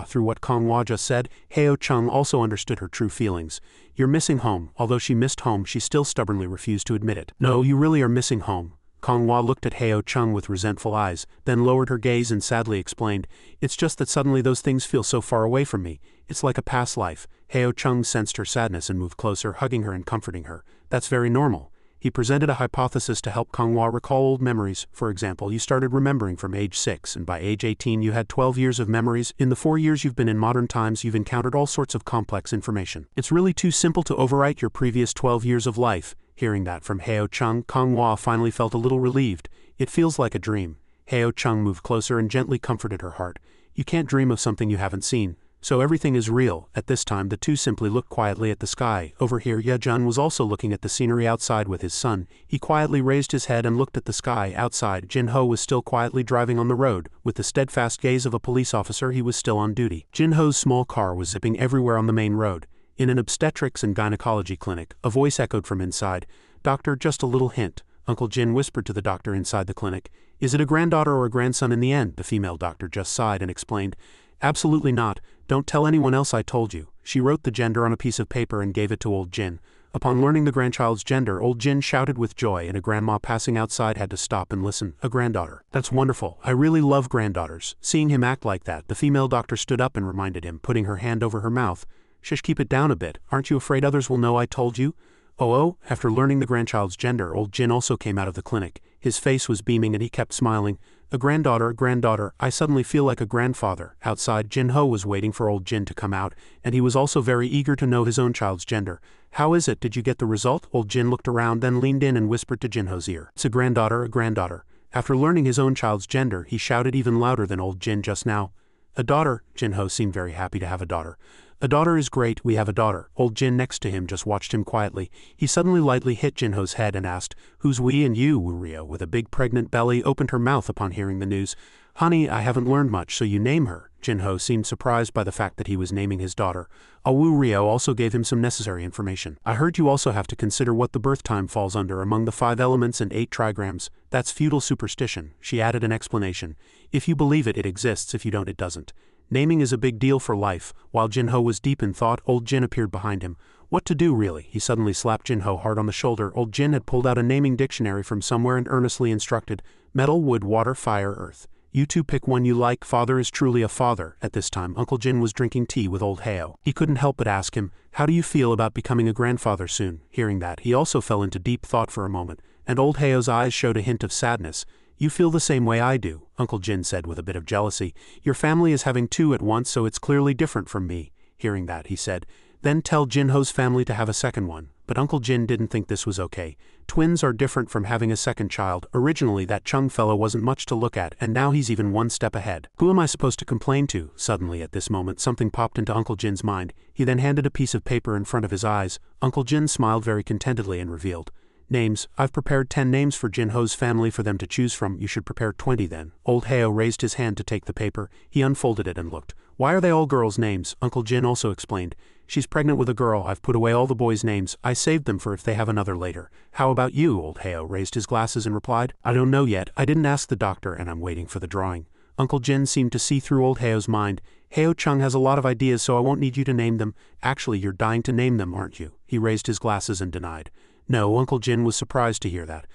Through what Konghwa just said, Heo Chung also understood her true feelings. You're missing home. Although she missed home, she still stubbornly refused to admit it. No, you really are missing home. Konghwa looked at Heo Chung with resentful eyes, then lowered her gaze and sadly explained, it's just that suddenly those things feel so far away from me. It's like a past life. Heo Chung sensed her sadness and moved closer, hugging her and comforting her. That's very normal. He presented a hypothesis to help Konghwa recall old memories. For example, you started remembering from age 6, and by age 18 you had 12 years of memories. In the 4 years you've been in modern times, you've encountered all sorts of complex information. It's really too simple to overwrite your previous 12 years of life. Hearing that from Heo Chung, Konghwa finally felt a little relieved. It feels like a dream. Heo Chung moved closer and gently comforted her heart. You can't dream of something you haven't seen. So everything is real. At this time the two simply looked quietly at the sky. Over here Ye-jun was also looking at the scenery outside with his son. He quietly raised his head and looked at the sky. Outside, Jin-ho was still quietly driving on the road. With the steadfast gaze of a police officer, he was still on duty. Jin-ho's small car was zipping everywhere on the main road. In an obstetrics and gynecology clinic, a voice echoed from inside. Doctor, just a little hint. Uncle Jin whispered to the doctor inside the clinic. Is it a granddaughter or a grandson in the end? The female doctor just sighed and explained. Absolutely not. Don't tell anyone else I told you. She wrote the gender on a piece of paper and gave it to old Jin. Upon learning the grandchild's gender, old Jin shouted with joy, and a grandma passing outside had to stop and listen. A granddaughter. That's wonderful. I really love granddaughters. Seeing him act like that, the female doctor stood up and reminded him, putting her hand over her mouth. Shush, keep it down a bit. Aren't you afraid others will know I told you? Oh, after learning the grandchild's gender, old Jin also came out of the clinic. His face was beaming and he kept smiling. A granddaughter, I suddenly feel like a grandfather. Outside, Jin-ho was waiting for old Jin to come out, and he was also very eager to know his own child's gender. How is it? Did you get the result? Old Jin looked around, then leaned in and whispered to Jin-ho's ear. It's a granddaughter. After learning his own child's gender, he shouted even louder than old Jin just now. A daughter. Jin-ho seemed very happy to have a daughter. A daughter is great, we have a daughter. Old Jin next to him just watched him quietly. He suddenly lightly hit Jin-ho's head and asked, Who's we and you? Wu-rio, with a big pregnant belly, opened her mouth upon hearing the news. Honey, I haven't learned much, so you name her. Jin-ho seemed surprised by the fact that he was naming his daughter. Wu-rio also gave him some necessary information. I heard you also have to consider what the birth time falls under among the 5 elements and 8 trigrams. That's feudal superstition. She added an explanation. If you believe it, it exists. If you don't, it doesn't. Naming is a big deal for life. While Jin-ho was deep in thought, old Jin appeared behind him. What to do, really? He suddenly slapped Jin-ho hard on the shoulder. Old Jin had pulled out a naming dictionary from somewhere and earnestly instructed, metal, wood, water, fire, earth. You two pick one you like. Father is truly a father. At this time, Uncle Jin was drinking tea with old Heo. He couldn't help but ask him, how do you feel about becoming a grandfather soon? Hearing that, he also fell into deep thought for a moment, and old Heo's eyes showed a hint of sadness. You feel the same way I do, Uncle Jin said with a bit of jealousy. Your family is having 2 at once, so it's clearly different from me. Hearing that, he said, then tell Jin-ho's family to have a second one. But Uncle Jin didn't think this was okay. Twins are different from having a second child. Originally that Chung fellow wasn't much to look at, and now he's even one step ahead. Who am I supposed to complain to? Suddenly at this moment something popped into Uncle Jin's mind. He then handed a piece of paper in front of his eyes. Uncle Jin smiled very contentedly and revealed. Names. I've prepared 10 names for Jin-ho's family for them to choose from. You should prepare 20 then. Old Heo raised his hand to take the paper. He unfolded it and looked. Why are they all girls' names? Uncle Jin also explained. She's pregnant with a girl. I've put away all the boys' names. I saved them for if they have another later. How about you? Old Heo raised his glasses and replied. I don't know yet. I didn't ask the doctor and I'm waiting for the drawing. Uncle Jin seemed to see through old Heo's mind. Heo-chung has a lot of ideas, so I won't need you to name them. Actually, you're dying to name them, aren't you? He raised his glasses and denied. No, Uncle Jin was surprised to hear that.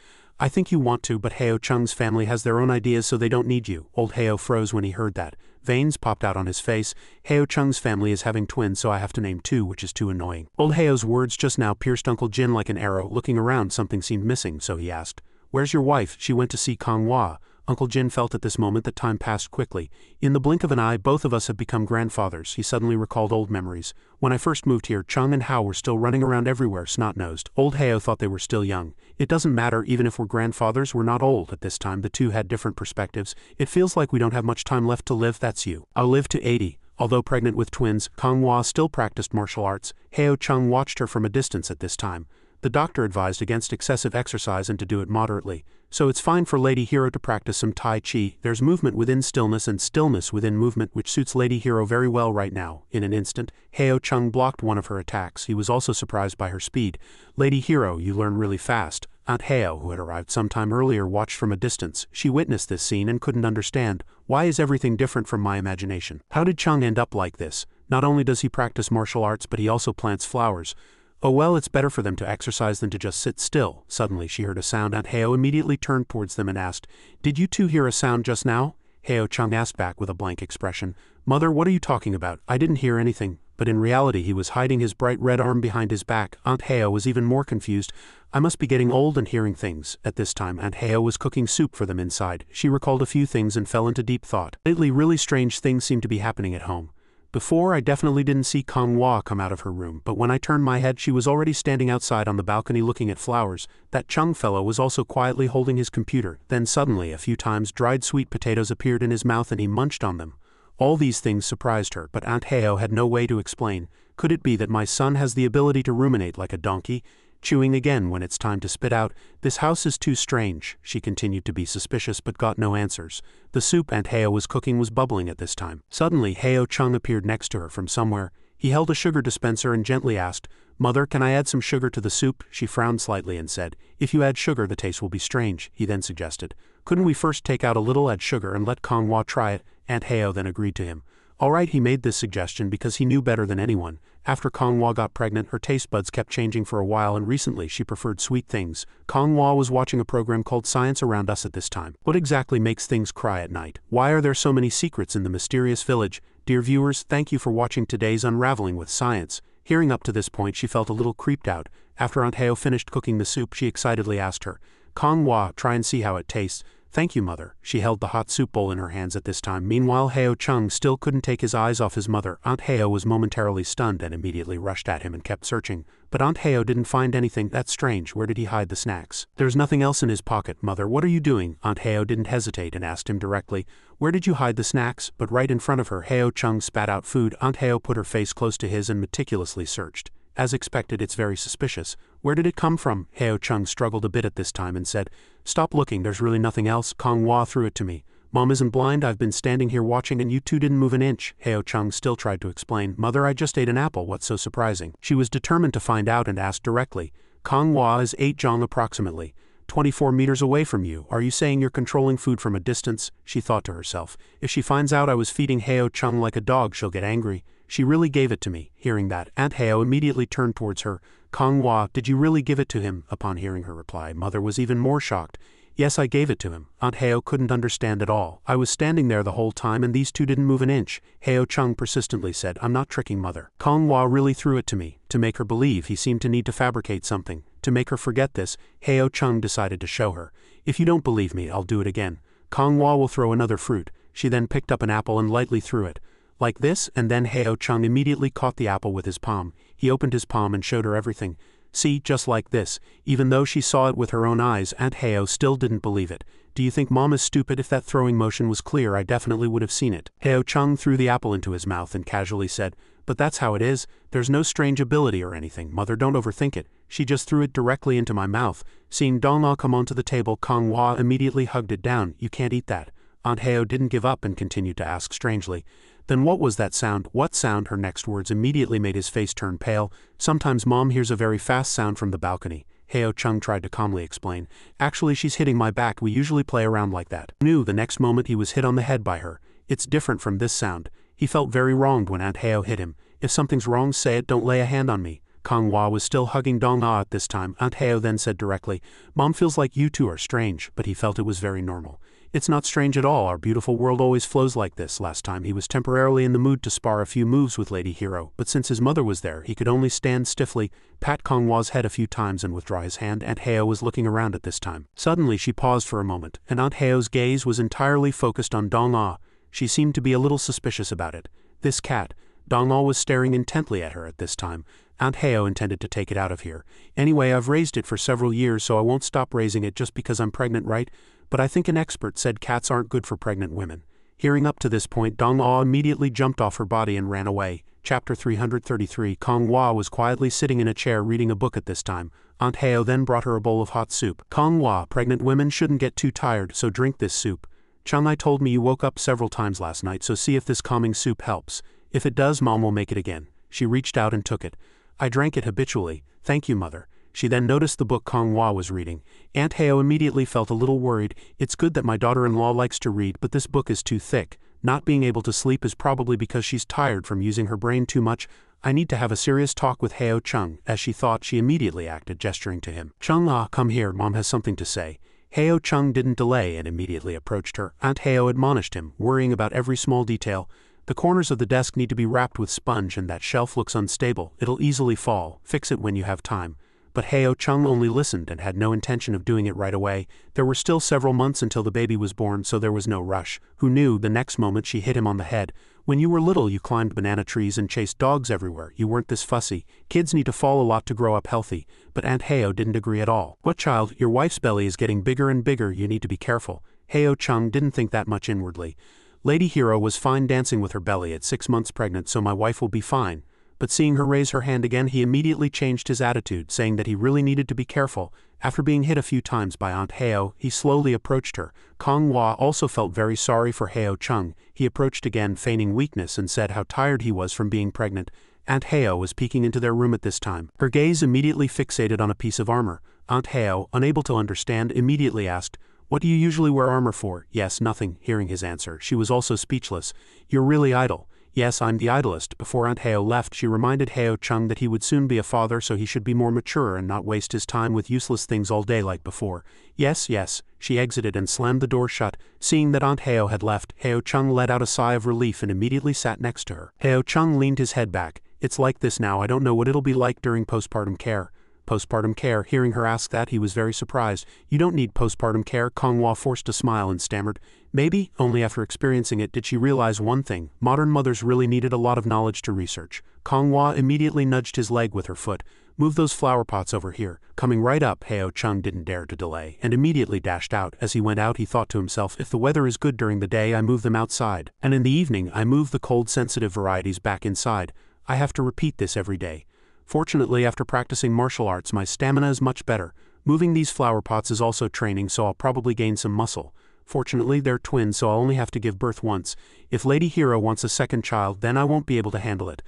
I think you want to, but Heo-chung's family has their own ideas, so they don't need you. Old Heo froze when he heard that. Veins popped out on his face. Heo-chung's family is having twins, so I have to name two, which is too annoying. Old Heo's words just now pierced Uncle Jin like an arrow. Looking around, something seemed missing, so he asked, Where's your wife? She went to see Kanghua. Uncle Jin felt at this moment that time passed quickly. In the blink of an eye, both of us have become grandfathers. He suddenly recalled old memories. When I first moved here, Chung and Hao were still running around everywhere, snot-nosed. Old Heo thought they were still young. It doesn't matter, even if we're grandfathers, we're not old. At this time, the two had different perspectives. It feels like we don't have much time left to live. That's you. I'll live to 80. Although pregnant with twins, Kanghua still practiced martial arts. Heo-chung watched her from a distance at this time. The doctor advised against excessive exercise and to do it moderately. So it's fine for Lady Hero to practice some Tai Chi. There's movement within stillness and stillness within movement, which suits Lady Hero very well right now. In an instant, Heo-chung blocked one of her attacks. He was also surprised by her speed. Lady Hero, you learn really fast. Aunt Heo, who had arrived some time earlier, watched from a distance. She witnessed this scene and couldn't understand. Why is everything different from my imagination? How did Chung end up like this? Not only does he practice martial arts, but he also plants flowers. Oh well, it's better for them to exercise than to just sit still. Suddenly she heard a sound. Aunt Heo immediately turned towards them and asked, Did you two hear a sound just now? Heo-chung asked back with a blank expression. Mother, what are you talking about? I didn't hear anything. But in reality he was hiding his bright red arm behind his back. Aunt Heo was even more confused. I must be getting old and hearing things. At this time Aunt Heo was cooking soup for them inside. She recalled a few things and fell into deep thought. Lately really strange things seem to be happening at home. Before, I definitely didn't see Kanghua come out of her room, but when I turned my head she was already standing outside on the balcony looking at flowers. That Chung fellow was also quietly holding his computer. Then suddenly, a few times, dried sweet potatoes appeared in his mouth and he munched on them. All these things surprised her, but Aunt Heo had no way to explain. Could it be that my son has the ability to ruminate like a donkey? Chewing again when it's time to spit out. This house is too strange. She continued to be suspicious but got no answers. The soup Aunt Heo was cooking was bubbling at this time. Suddenly Heo-chung appeared next to her from somewhere. He held a sugar dispenser and gently asked, Mother, can I add some sugar to the soup? She frowned slightly and said, If you add sugar the taste will be strange. He then suggested, Couldn't we first take out a little, add sugar and let Kanghua try it? Aunt Heo then agreed to him. Alright, he made this suggestion because he knew better than anyone. After Kanghua got pregnant, her taste buds kept changing for a while and recently she preferred sweet things. Kanghua was watching a program called Science Around Us at this time. What exactly makes things cry at night? Why are there so many secrets in the mysterious village? Dear viewers, thank you for watching today's Unraveling with Science. Hearing up to this point she felt a little creeped out. After Aunt Heo finished cooking the soup she excitedly asked her, Kanghua, try and see how it tastes. Thank you, Mother. She held the hot soup bowl in her hands at this time. Meanwhile, Heo-chung still couldn't take his eyes off his mother. Aunt Heo was momentarily stunned and immediately rushed at him and kept searching. But Aunt Heo didn't find anything. That's strange. Where did he hide the snacks? There's nothing else in his pocket. Mother, what are you doing? Aunt Heo didn't hesitate and asked him directly, Where did you hide the snacks? But right in front of her, Heo-chung spat out food. Aunt Heo put her face close to his and meticulously searched. As expected, it's very suspicious. Where did it come from? Heo-chung struggled a bit at this time and said, Stop looking, there's really nothing else. Kanghua threw it to me. Mom isn't blind, I've been standing here watching and you two didn't move an inch. Heo-chung still tried to explain. Mother, I just ate an apple, what's so surprising? She was determined to find out and asked directly. Kanghua is 8 jong approximately. 24 meters away from you. Are you saying you're controlling food from a distance? She thought to herself. If she finds out I was feeding Heo-chung like a dog, she'll get angry. She really gave it to me. Hearing that, Aunt Heo immediately turned towards her. Kanghua, did you really give it to him? Upon hearing her reply, Mother was even more shocked. Yes, I gave it to him. Aunt Heo couldn't understand at all. I was standing there the whole time and these two didn't move an inch. Heo-chung persistently said, I'm not tricking Mother. Kanghua really threw it to me. To make her believe, he seemed to need to fabricate something. To make her forget this, Heo-chung decided to show her. If you don't believe me, I'll do it again. Kanghua will throw another fruit. She then picked up an apple and lightly threw it. Like this, and then Heo-chung immediately caught the apple with his palm. He opened his palm and showed her everything. See, just like this. Even though she saw it with her own eyes, Aunt Heo still didn't believe it. Do you think Mom is stupid? If that throwing motion was clear, I definitely would have seen it. Heo-chung threw the apple into his mouth and casually said, But that's how it is. There's no strange ability or anything. Mother, don't overthink it. She just threw it directly into my mouth. Seeing Dong-ah come onto the table, Kanghua immediately hugged it down. You can't eat that. Aunt Heo didn't give up and continued to ask strangely, Then what was that sound? What sound? Her next words immediately made his face turn pale. Sometimes Mom hears a very fast sound from the balcony. Heo Chung tried to calmly explain. Actually, she's hitting my back. We usually play around like that. Knew the next moment he was hit on the head by her. It's different from this sound. He felt very wronged when Aunt Heo hit him. If something's wrong, say it. Don't lay a hand on me. Kong Hua was still hugging Dong Ah at this time. Aunt Heo then said directly, Mom feels like you two are strange, but he felt it was very normal. It's not strange at all. Our beautiful world always flows like this. Last time he was temporarily in the mood to spar a few moves with Lady Hero, but since his mother was there, he could only stand stiffly, pat Kong Hua's head a few times and withdraw his hand. Aunt Heo was looking around at this time. Suddenly she paused for a moment, and Aunt Heo's gaze was entirely focused on Dong Ah. She seemed to be a little suspicious about it. This cat. Dong Ah was staring intently at her at this time. Aunt Heo intended to take it out of here. Anyway, I've raised it for several years, so I won't stop raising it just because I'm pregnant, right? But I think an expert said cats aren't good for pregnant women. Hearing up to this point, Dong Ah immediately jumped off her body and ran away. Chapter 333. Kong Hua was quietly sitting in a chair reading a book at this time. Aunt Heo then brought her a bowl of hot soup. Kong Hua, pregnant women shouldn't get too tired, so drink this soup. Chung-ai told me you woke up several times last night, so see if this calming soup helps. If it does, Mom will make it again. She reached out and took it. I drank it habitually. Thank you, Mother. She then noticed the book Kong Hua was reading. Aunt Heo immediately felt a little worried. It's good that my daughter-in-law likes to read, but this book is too thick. Not being able to sleep is probably because she's tired from using her brain too much. I need to have a serious talk with Heo Chung. As she thought, she immediately acted, gesturing to him. Chung-ah, come here, Mom has something to say. Heo Chung didn't delay and immediately approached her. Aunt Heo admonished him, worrying about every small detail. The corners of the desk need to be wrapped with sponge and that shelf looks unstable. It'll easily fall. Fix it when you have time. But Heo Chung only listened and had no intention of doing it right away. There were still several months until the baby was born, so there was no rush. Who knew, the next moment she hit him on the head. When you were little, you climbed banana trees and chased dogs everywhere. You weren't this fussy. Kids need to fall a lot to grow up healthy. But Aunt Heo didn't agree at all. What child? Your wife's belly is getting bigger and bigger. You need to be careful. Heo Chung didn't think that much inwardly. Lady Hero was fine dancing with her belly at 6 months pregnant, so my wife will be fine. But seeing her raise her hand again, he immediately changed his attitude, saying that he really needed to be careful. After being hit a few times by Aunt Heo, he slowly approached her. Kong Hua also felt very sorry for Heo Chung. He approached again, feigning weakness, and said how tired he was from being pregnant. Aunt Heo was peeking into their room at this time. Her gaze immediately fixated on a piece of armor. Aunt Heo, unable to understand, immediately asked, "What do you usually wear armor for?" "Yes, nothing." Hearing his answer, she was also speechless. "You're really idle." "Yes, I'm the idlest." Before Aunt Heo left, she reminded Heo Chung that he would soon be a father, so he should be more mature and not waste his time with useless things all day like before. "Yes, yes." She exited and slammed the door shut. Seeing that Aunt Heo had left, Heo Chung let out a sigh of relief and immediately sat next to her. Heo Chung leaned his head back. "It's like this now. I don't know what it'll be like during postpartum care." Postpartum care. Hearing her ask that, he was very surprised. "You don't need postpartum care." Kong Hua forced a smile and stammered, "Maybe." Only after experiencing it did she realize one thing. Modern mothers really needed a lot of knowledge to research. Kong Hua immediately nudged his leg with her foot. "Move those flower pots over here." Coming right up, Heo Chung didn't dare to delay, and immediately dashed out. As he went out, he thought to himself, if the weather is good during the day, I move them outside. And in the evening, I move the cold-sensitive varieties back inside. I have to repeat this every day. Fortunately, after practicing martial arts, my stamina is much better. Moving these flower pots is also training, so I'll probably gain some muscle. Fortunately, they're twins, so I'll only have to give birth once. If Lady Hero wants a second child, then I won't be able to handle it.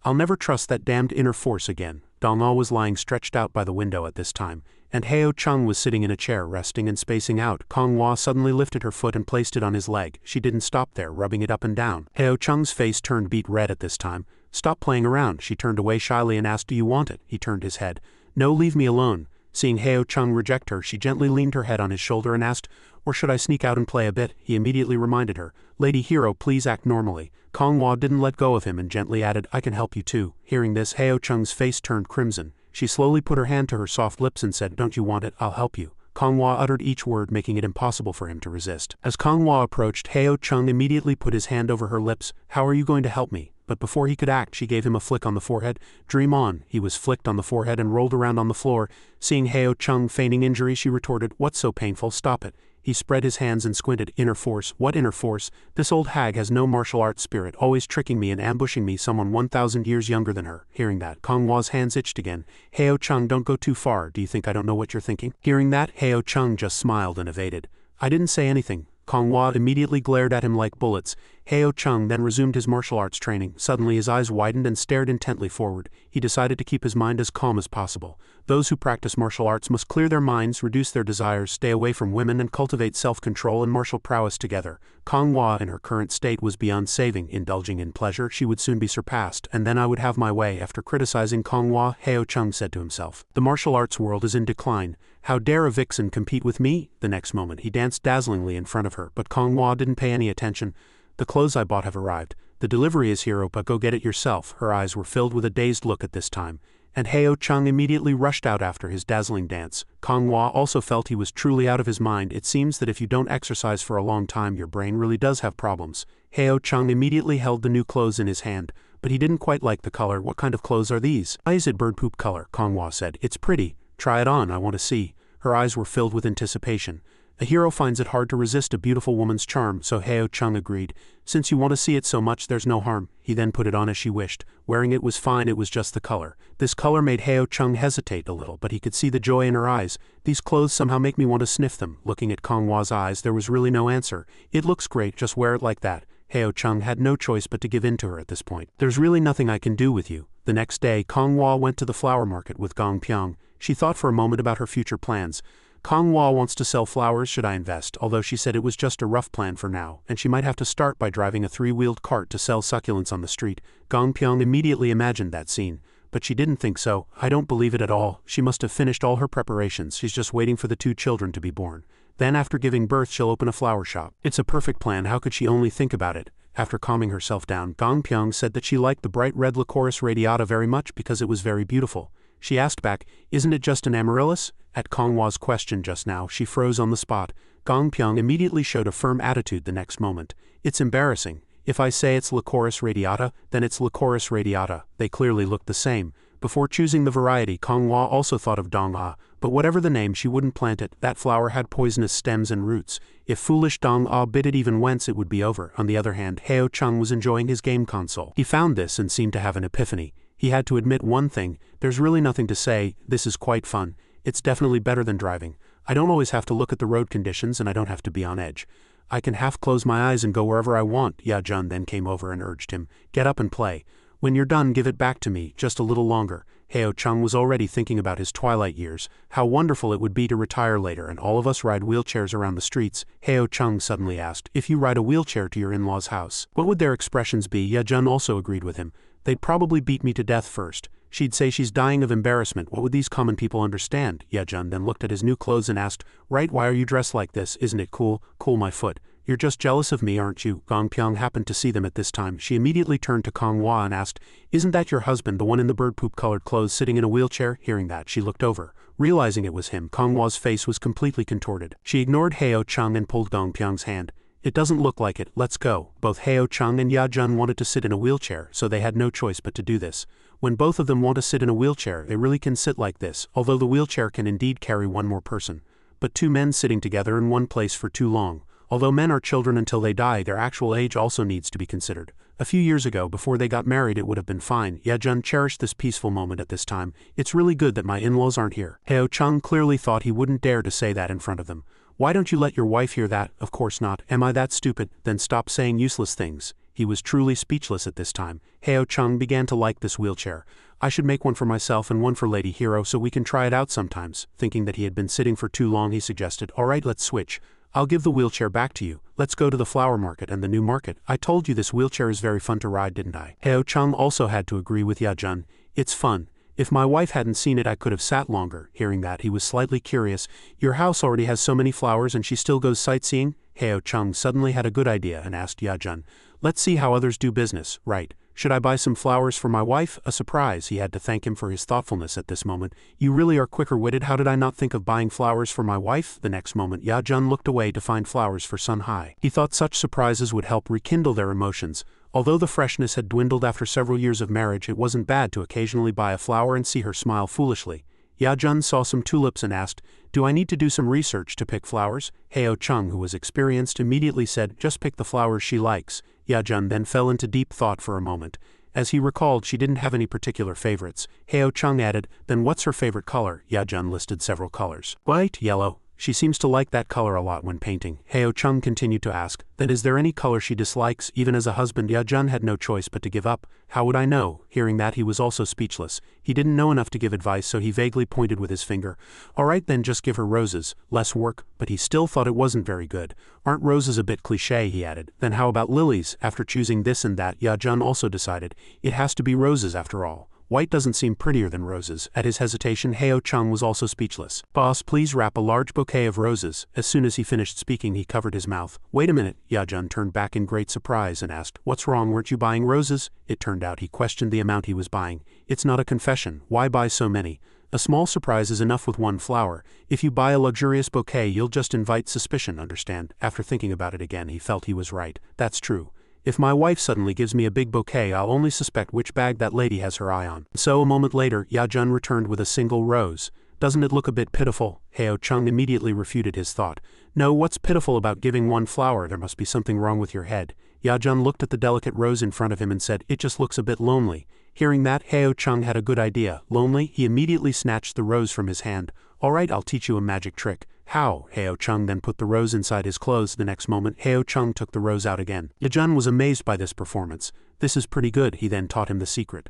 I'll never trust that damned inner force again. Dong Ah was lying stretched out by the window at this time, and Heo Chung was sitting in a chair, resting and spacing out. Kong Hua suddenly lifted her foot and placed it on his leg. She didn't stop there, rubbing it up and down. Heo Chung's face turned beet red at this time. "Stop playing around." She turned away shyly and asked, "Do you want it?" He turned his head. "No, leave me alone." Seeing Heo Chung reject her, she gently leaned her head on his shoulder and asked, "Or should I sneak out and play a bit?" He immediately reminded her, "Lady Hero, please act normally." Kong Hua didn't let go of him and gently added, "I can help you too." Hearing this, Heo Chung's face turned crimson. She slowly put her hand to her soft lips and said, "Don't you want it? I'll help you." Kong Hua uttered each word, making it impossible for him to resist. As Kong Hua approached, Heo Chung immediately put his hand over her lips. "How are you going to help me?" But before he could act, she gave him a flick on the forehead. "Dream on." He was flicked on the forehead and rolled around on the floor. Seeing Heo Chung feigning injury, she retorted, "What's so painful? Stop it." He spread his hands and squinted. "Inner force? What inner force? This old hag has no martial arts spirit, always tricking me and ambushing me, someone 1,000 years younger than her." Hearing that, Kong Hua's hands itched again. "Heo Chung, don't go too far. Do you think I don't know what you're thinking?" Hearing that, Heo Chung just smiled and evaded. "I didn't say anything." Kong Hua immediately glared at him like bullets. Heo Chung then resumed his martial arts training. Suddenly his eyes widened and stared intently forward. He decided to keep his mind as calm as possible. Those who practice martial arts must clear their minds, reduce their desires, stay away from women, and cultivate self-control and martial prowess together. Kong Hua in her current state was beyond saving. Indulging in pleasure, she would soon be surpassed, and then I would have my way. After criticizing Kong Hua, Heo Chung said to himself, "The martial arts world is in decline. How dare a vixen compete with me?" The next moment he danced dazzlingly in front of her, but Kong Hua didn't pay any attention. "The clothes I bought have arrived. The delivery is here, but go get it yourself." Her eyes were filled with a dazed look at this time, and Heo Chung immediately rushed out after his dazzling dance. Kong Hua also felt he was truly out of his mind. It seems that if you don't exercise for a long time, your brain really does have problems. Heo Chung immediately held the new clothes in his hand, but he didn't quite like the color. "What kind of clothes are these?" "Why is it bird poop color?" Kong Hua said. "It's pretty. Try it on, I want to see." Her eyes were filled with anticipation. A hero finds it hard to resist a beautiful woman's charm, so Heo Chung agreed. "Since you want to see it so much, there's no harm." He then put it on as she wished. Wearing it was fine, it was just the color. This color made Heo Chung hesitate a little, but he could see the joy in her eyes. "These clothes somehow make me want to sniff them." Looking at Kong Hua's eyes, there was really no answer. "It looks great, just wear it like that." Heo Chung had no choice but to give in to her at this point. "There's really nothing I can do with you." The next day, Kong Hua went to the flower market with Gong Pyong. She thought for a moment about her future plans. Kong Hua wants to sell flowers. Should I invest? Although she said it was just a rough plan for now, and she might have to start by driving a three-wheeled cart to sell succulents on the street. Gong Pyong immediately imagined that scene, but she didn't think so. "I don't believe it at all. She must have finished all her preparations. She's just waiting for the 2 children to be born. Then after giving birth she'll open a flower shop. It's a perfect plan. How could she only think about it?" After calming herself down, Gong Pyong said that she liked the bright red Lycoris radiata very much because it was very beautiful. She asked back, "Isn't it just an amaryllis?" At Kong Hua's question just now, she froze on the spot. Gong Pyong immediately showed a firm attitude the next moment. "It's embarrassing. If I say it's Lycoris radiata, then it's Lycoris radiata." They clearly looked the same. Before choosing the variety, Kong Hua also thought of Dong Ah, but whatever the name, she wouldn't plant it. That flower had poisonous stems and roots. If foolish Dong Ah bit it even once, it would be over. On the other hand, Heo Chung was enjoying his game console. He found this and seemed to have an epiphany. He had to admit one thing: there's really nothing to say. This is quite fun. It's definitely better than driving. I don't always have to look at the road conditions, and I don't have to be on edge. I can half close my eyes and go wherever I want. Ya Jun then came over and urged him, "Get up and play. When you're done, give it back to me, just a little longer." Heo Chung was already thinking about his twilight years, how wonderful it would be to retire later and all of us ride wheelchairs around the streets. Heo Chung suddenly asked, "If you ride a wheelchair to your in-laws' house, what would their expressions be?" Ya Jun also agreed with him. "They'd probably beat me to death first. She'd say she's dying of embarrassment. What would these common people understand?" Yejun then looked at his new clothes and asked, "Right, why are you dressed like this? Isn't it cool?" "Cool my foot. You're just jealous of me, aren't you?" Gong Pyong happened to see them at this time. She immediately turned to Kong Hua and asked, "Isn't that your husband, the one in the bird poop colored clothes sitting in a wheelchair?" Hearing that, she looked over. Realizing it was him, Kong Hua's face was completely contorted. She ignored Heo Chung and pulled Gong Pyong's hand. "It doesn't look like it. Let's go." Both Heo Chung and Ya Jun wanted to sit in a wheelchair, so they had no choice but to do this. When both of them want to sit in a wheelchair, they really can sit like this, although the wheelchair can indeed carry one more person. But 2 men sitting together in one place for too long. Although men are children until they die, their actual age also needs to be considered. A few years ago, before they got married, it would have been fine. Ya Jun cherished this peaceful moment at this time. "It's really good that my in-laws aren't here." Heo Chung clearly thought he wouldn't dare to say that in front of them. "Why don't you let your wife hear that?" "Of course not. Am I that stupid?" "Then stop saying useless things." He was truly speechless at this time. Heo Chung began to like this wheelchair. "I should make one for myself and one for Lady Hero so we can try it out sometimes." Thinking that he had been sitting for too long, he suggested, "All right, let's switch. I'll give the wheelchair back to you. Let's go to the flower market and the new market. I told you this wheelchair is very fun to ride, didn't I?" Heo Chung also had to agree with Ya Jun. "It's fun. If my wife hadn't seen it, I could have sat longer." Hearing that, he was slightly curious. "Your house already has so many flowers and she still goes sightseeing?" Heo Chung suddenly had a good idea and asked Ya Jun, "Let's see how others do business, right? Should I buy some flowers for my wife?" A surprise. He had to thank him for his thoughtfulness at this moment. "You really are quicker-witted. How did I not think of buying flowers for my wife?" The next moment, Ya Jun looked away to find flowers for Sun Hai. He thought such surprises would help rekindle their emotions. Although the freshness had dwindled after several years of marriage, it wasn't bad to occasionally buy a flower and see her smile foolishly. Ya Jun saw some tulips and asked, "Do I need to do some research to pick flowers?" Heo Chung, who was experienced, immediately said, "Just pick the flowers she likes." Ya Jun then fell into deep thought for a moment. As he recalled, she didn't have any particular favorites. Heo Chung added, "Then what's her favorite color?" Ya Jun listed several colors. "White, yellow." She seems to like that color a lot when painting. Heo Chung continued to ask, then is there any color she dislikes? Even as a husband, Ya-jun had no choice but to give up. How would I know? Hearing that, he was also speechless. He didn't know enough to give advice, so he vaguely pointed with his finger. Alright then, just give her roses. Less work, but he still thought it wasn't very good. Aren't roses a bit cliché, he added. Then how about lilies? After choosing this and that, Ya-jun also decided, it has to be roses after all. White doesn't seem prettier than roses. At his hesitation, Heo Chung was also speechless. Boss, please wrap a large bouquet of roses. As soon as he finished speaking, he covered his mouth. Wait a minute. Ya-jun turned back in great surprise and asked, what's wrong, weren't you buying roses? It turned out he questioned the amount he was buying. It's not a confession. Why buy so many? A small surprise is enough with one flower. If you buy a luxurious bouquet, you'll just invite suspicion, understand? After thinking about it again, he felt he was right. That's true. If my wife suddenly gives me a big bouquet, I'll only suspect which bag that lady has her eye on. So a moment later, Ya-jun returned with a single rose. Doesn't it look a bit pitiful? Heo Chung immediately refuted his thought. No, what's pitiful about giving one flower? There must be something wrong with your head. Ya-jun looked at the delicate rose in front of him and said, it just looks a bit lonely. Hearing that, Heo Chung had a good idea. Lonely? He immediately snatched the rose from his hand. Alright, I'll teach you a magic trick. How? Heo Chung then put the rose inside his clothes. The next moment, Heo Chung took the rose out again. Ya-jun was amazed by this performance. This is pretty good, he then taught him the secret.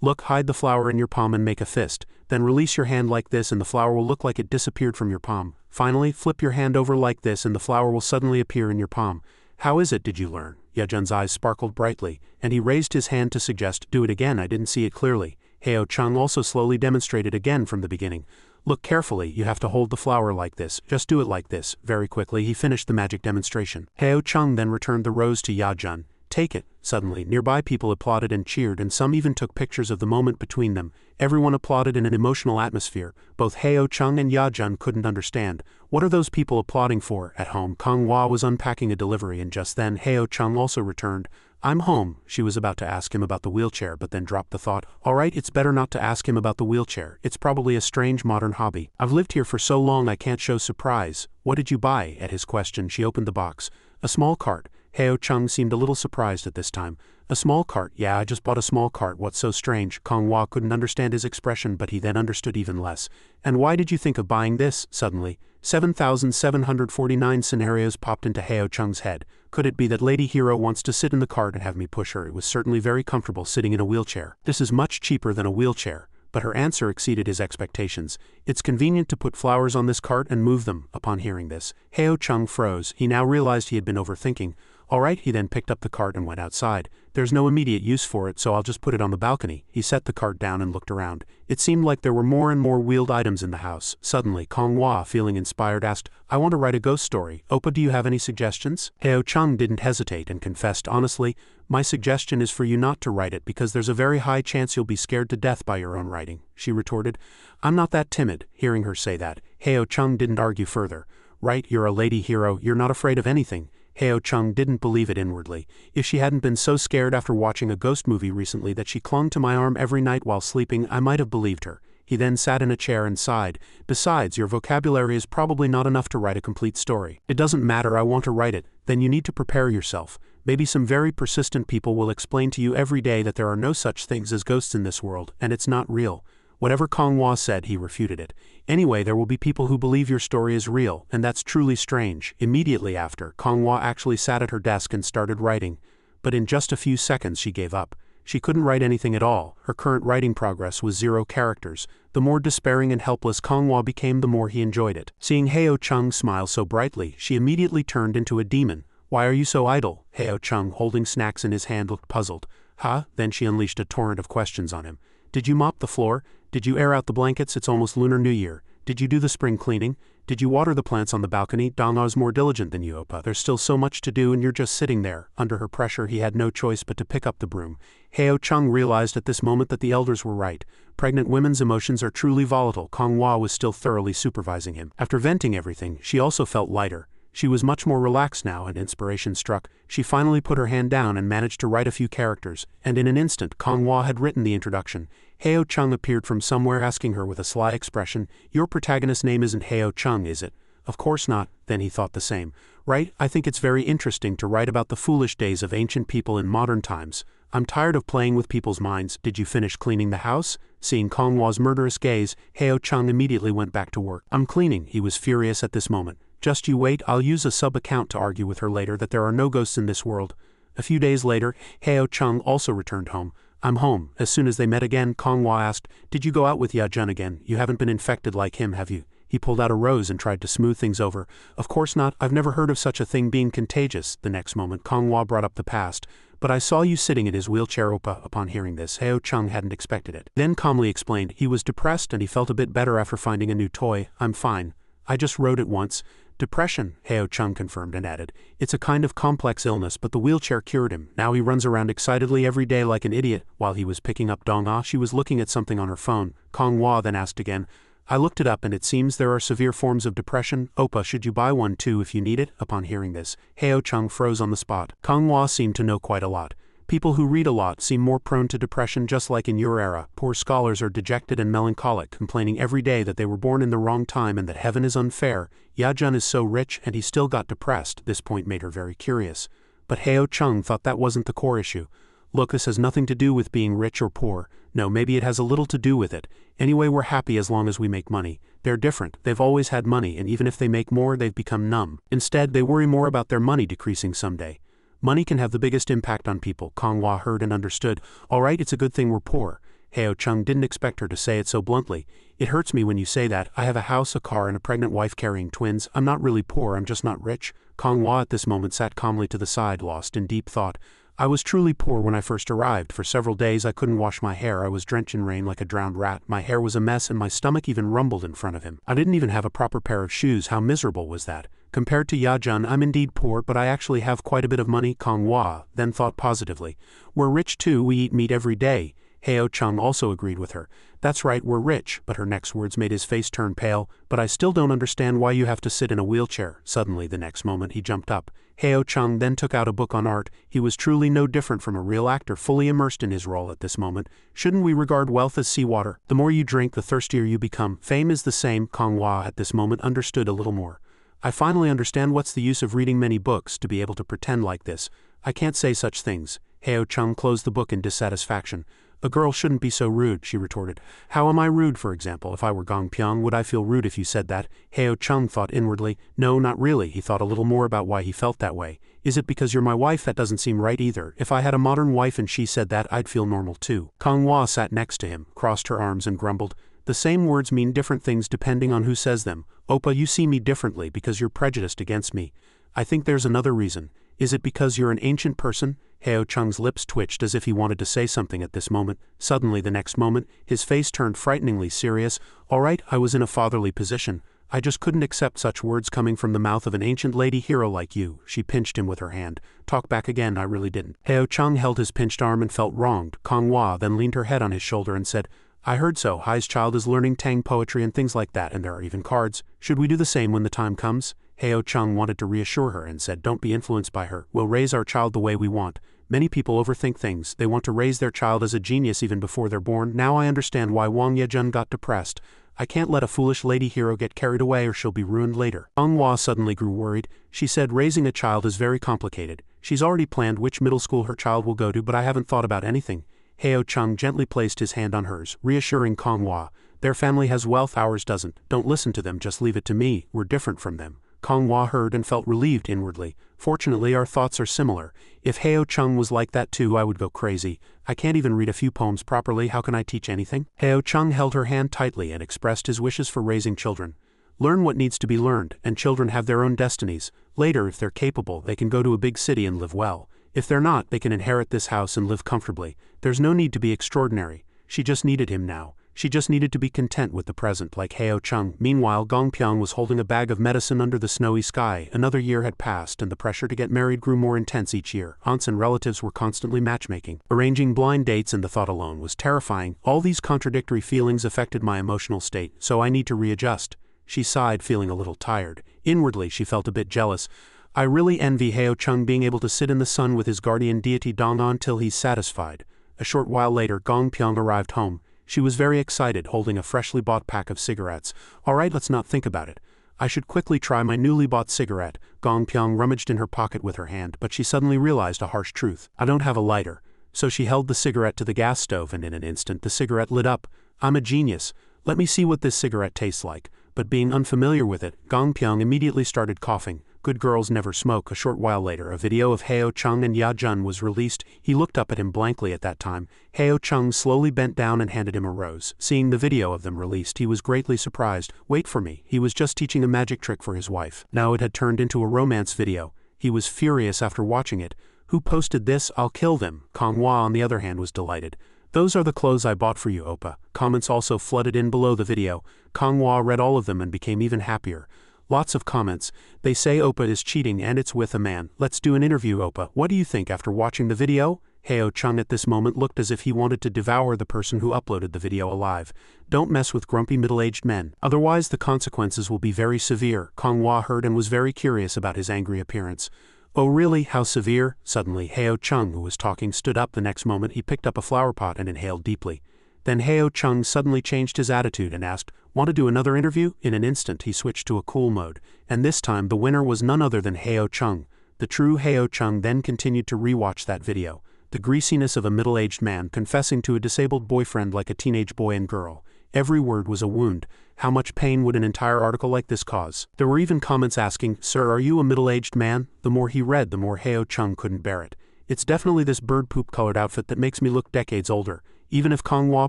Look, hide the flower in your palm and make a fist. Then release your hand like this and the flower will look like it disappeared from your palm. Finally, flip your hand over like this and the flower will suddenly appear in your palm. How is it, did you learn? Ya-jun's eyes sparkled brightly, and he raised his hand to suggest, do it again, I didn't see it clearly. Heo Chung also slowly demonstrated again from the beginning. Look carefully, you have to hold the flower like this, just do it like this. Very quickly he finished the magic demonstration. Heo Chung then returned the rose to Ya-jun. Take it. Suddenly, nearby people applauded and cheered, and some even took pictures of the moment between them. Everyone applauded in an emotional atmosphere. Both Heo Chung and Ya-jun couldn't understand. What are those people applauding for? At home, Kong Hwa was unpacking a delivery, and just then Heo Chung also returned. I'm home. She was about to ask him about the wheelchair, but then dropped the thought. Alright, it's better not to ask him about the wheelchair. It's probably a strange modern hobby. I've lived here for so long I can't show surprise. What did you buy? At his question, she opened the box. A small cart. Heo Chung seemed a little surprised at this time. A small cart? Yeah, I just bought a small cart. What's so strange? Kong Hwa couldn't understand his expression, but he then understood even less. And why did you think of buying this? Suddenly, 7,749 scenarios popped into Heo Chung's head. Could it be that Lady Hero wants to sit in the cart and have me push her? It was certainly very comfortable sitting in a wheelchair. This is much cheaper than a wheelchair. But her answer exceeded his expectations. It's convenient to put flowers on this cart and move them. Upon hearing this, Heo Chung froze. He now realized he had been overthinking. Alright, he then picked up the cart and went outside. There's no immediate use for it, so I'll just put it on the balcony. He set the cart down and looked around. It seemed like there were more and more wheeled items in the house. Suddenly, Kong Hwa, feeling inspired, asked, I want to write a ghost story. Oppa, do you have any suggestions? Heo Chung didn't hesitate and confessed honestly, my suggestion is for you not to write it because there's a very high chance you'll be scared to death by your own writing. She retorted, I'm not that timid. Hearing her say that, Heo Chung didn't argue further. Right, you're a lady hero, you're not afraid of anything. Heo Chung didn't believe it inwardly. If she hadn't been so scared after watching a ghost movie recently that she clung to my arm every night while sleeping, I might have believed her. He then sat in a chair and sighed. Besides, your vocabulary is probably not enough to write a complete story. It doesn't matter, I want to write it. Then you need to prepare yourself. Maybe some very persistent people will explain to you every day that there are no such things as ghosts in this world, and it's not real. Whatever Kong Hwa said, he refuted it. Anyway, there will be people who believe your story is real, and that's truly strange. Immediately after, Kong Hwa actually sat at her desk and started writing. But in just a few seconds she gave up. She couldn't write anything at all. Her current writing progress was 0 characters. The more despairing and helpless Kong Hwa became, the more he enjoyed it. Seeing Heo Chung smile so brightly, she immediately turned into a demon. Why are you so idle? Heo Chung, holding snacks in his hand, looked puzzled. Huh? Then she unleashed a torrent of questions on him. Did you mop the floor? Did you air out the blankets? It's almost Lunar New Year. Did you do the spring cleaning? Did you water the plants on the balcony? Dongna's more diligent than you, Oppa. There's still so much to do and you're just sitting there. Under her pressure, he had no choice but to pick up the broom. Heo Chung realized at this moment that the elders were right. Pregnant women's emotions are truly volatile. Kong Hwa was still thoroughly supervising him. After venting everything, she also felt lighter. She was much more relaxed now, and inspiration struck. She finally put her hand down and managed to write a few characters, and in an instant Kong Hwa had written the introduction. Heo Chung appeared from somewhere, asking her with a sly expression, Your protagonist's name isn't Heo Chung, is it? Of course not. Then he thought the same. Right, I think it's very interesting to write about the foolish days of ancient people in modern times. I'm tired of playing with people's minds. Did you finish cleaning the house? Seeing Konghwa's murderous gaze, Heo Chung immediately went back to work. I'm cleaning, he was furious at this moment. Just you wait, I'll use a sub-account to argue with her later that there are no ghosts in this world. A few days later, Heo Chung also returned home. I'm home. As soon as they met again, Konghwa asked, did you go out with Ya-jun again? You haven't been infected like him, have you? He pulled out a rose and tried to smooth things over. Of course not, I've never heard of such a thing being contagious. The next moment, Konghwa brought up the past. But I saw you sitting in his wheelchair, Oppa. Upon hearing this, Heo Chung hadn't expected it. Then calmly explained, he was depressed and he felt a bit better after finding a new toy. I'm fine. I just rode it once. Depression, Heo Chung confirmed and added. It's a kind of complex illness, but the wheelchair cured him. Now he runs around excitedly every day like an idiot. While he was picking up Dong-ah, she was looking at something on her phone. Konghwa then asked again, I looked it up and it seems there are severe forms of depression. Oppa, should you buy one too if you need it? Upon hearing this, Heo Chung froze on the spot. Konghwa seemed to know quite a lot. People who read a lot seem more prone to depression, just like in your era. Poor scholars are dejected and melancholic, complaining every day that they were born in the wrong time and that heaven is unfair. Ya-jun is so rich and he still got depressed. This point made her very curious. But Heo Chung thought that wasn't the core issue. Look, this has nothing to do with being rich or poor. No, maybe it has a little to do with it. Anyway, we're happy as long as we make money. They're different. They've always had money, and even if they make more, they've become numb. Instead, they worry more about their money decreasing someday. Money can have the biggest impact on people. Konghwa heard and understood. All right, it's a good thing we're poor. Heo Chung didn't expect her to say it so bluntly. It hurts me when you say that. I have a house, a car, and a pregnant wife carrying twins. I'm not really poor, I'm just not rich. Konghwa at this moment sat calmly to the side, lost in deep thought. I was truly poor when I first arrived. For several days I couldn't wash my hair. I was drenched in rain like a drowned rat. My hair was a mess and my stomach even rumbled in front of him. I didn't even have a proper pair of shoes. How miserable was that? Compared to Ya-jun, I'm indeed poor, but I actually have quite a bit of money. Konghwa then thought positively. We're rich too, we eat meat every day. Heo Chung also agreed with her. That's right, we're rich, but her next words made his face turn pale. But I still don't understand why you have to sit in a wheelchair. Suddenly, the next moment, he jumped up. Heo Chung then took out a book on art. He was truly no different from a real actor, fully immersed in his role at this moment. Shouldn't we regard wealth as seawater? The more you drink, the thirstier you become. Fame is the same. Konghwa at this moment understood a little more. I finally understand what's the use of reading many books to be able to pretend like this. I can't say such things. Heo Chung closed the book in dissatisfaction. A girl shouldn't be so rude, she retorted. How am I rude, for example? If I were Gong Pyong, would I feel rude if you said that? Heo Chung thought inwardly. No, not really. He thought a little more about why he felt that way. Is it because you're my wife? That doesn't seem right either. If I had a modern wife and she said that, I'd feel normal too. Konghwa sat next to him, crossed her arms and grumbled. The same words mean different things depending on who says them. Oppa, you see me differently because you're prejudiced against me. I think there's another reason. Is it because you're an ancient person? Heo Chung's lips twitched as if he wanted to say something at this moment. Suddenly, the next moment, his face turned frighteningly serious. All right, I was in a fatherly position. I just couldn't accept such words coming from the mouth of an ancient lady hero like you. She pinched him with her hand. Talk back again, I really didn't. Heo Chung held his pinched arm and felt wronged. Konghwa then leaned her head on his shoulder and said, I heard so. Hai's child is learning Tang poetry and things like that, and there are even cards. Should we do the same when the time comes? Heo Chung wanted to reassure her and said, don't be influenced by her. We'll raise our child the way we want. Many people overthink things. They want to raise their child as a genius even before they're born. Now I understand why Wang Yejun got depressed. I can't let a foolish lady hero get carried away or she'll be ruined later. Konghwa suddenly grew worried. She said raising a child is very complicated. She's already planned which middle school her child will go to, but I haven't thought about anything. Heo Chung gently placed his hand on hers, reassuring Konghwa. Their family has wealth, ours doesn't. Don't listen to them, just leave it to me. We're different from them. Konghwa heard and felt relieved inwardly. Fortunately, our thoughts are similar. If Heo Chung was like that too, I would go crazy. I can't even read a few poems properly, how can I teach anything? Heo Chung held her hand tightly and expressed his wishes for raising children. Learn what needs to be learned, and children have their own destinies. Later, if they're capable, they can go to a big city and live well. If they're not, they can inherit this house and live comfortably. There's no need to be extraordinary. She just needed him now. She just needed to be content with the present, like Heo Chung. Meanwhile, Gong Pyong was holding a bag of medicine under the snowy sky. Another year had passed, and the pressure to get married grew more intense each year. Aunts and relatives were constantly matchmaking. Arranging blind dates and the thought alone was terrifying. All these contradictory feelings affected my emotional state, so I need to readjust. She sighed, feeling a little tired. Inwardly, she felt a bit jealous. I really envy Heo Chung being able to sit in the sun with his guardian deity Dong until he's satisfied. A short while later, Gong Pyong arrived home. She was very excited, holding a freshly bought pack of cigarettes. All right, let's not think about it. I should quickly try my newly bought cigarette. Gong Pyong rummaged in her pocket with her hand, but she suddenly realized a harsh truth. I don't have a lighter. So she held the cigarette to the gas stove and in an instant the cigarette lit up. I'm a genius. Let me see what this cigarette tastes like. But being unfamiliar with it, Gong Pyong immediately started coughing. Good girls never smoke. A short while later, a video of Heo Chung and Ya Jun was released. He looked up at him blankly at that time. Heo Chung slowly bent down and handed him a rose. Seeing the video of them released, he was greatly surprised. Wait for me. He was just teaching a magic trick for his wife. Now it had turned into a romance video. He was furious after watching it. Who posted this? I'll kill them. Kong Hwa, on the other hand, was delighted. Those are the clothes I bought for you, Oppa. Comments also flooded in below the video. Kong Hwa read all of them and became even happier. Lots of comments. They say Oppa is cheating and it's with a man. Let's do an interview, Oppa. What do you think after watching the video? Heo Chung at this moment looked as if he wanted to devour the person who uploaded the video alive. Don't mess with grumpy middle-aged men. Otherwise the consequences will be very severe. Kong Hwa heard and was very curious about his angry appearance. Oh really, how severe? Suddenly Heo Chung, who was talking, stood up. The next moment he picked up a flower pot and inhaled deeply. Then Heo Chung suddenly changed his attitude and asked, "Want to do another interview?" In an instant he switched to a cool mode, and this time the winner was none other than Heo Chung. The true Heo Chung then continued to rewatch that video. The greasiness of a middle-aged man confessing to a disabled boyfriend like a teenage boy and girl. Every word was a wound. How much pain would an entire article like this cause? There were even comments asking, "Sir, are you a middle-aged man?" The more he read, the more Heo Chung couldn't bear it. It's definitely this bird poop-colored outfit that makes me look decades older. Even if Kong Hwa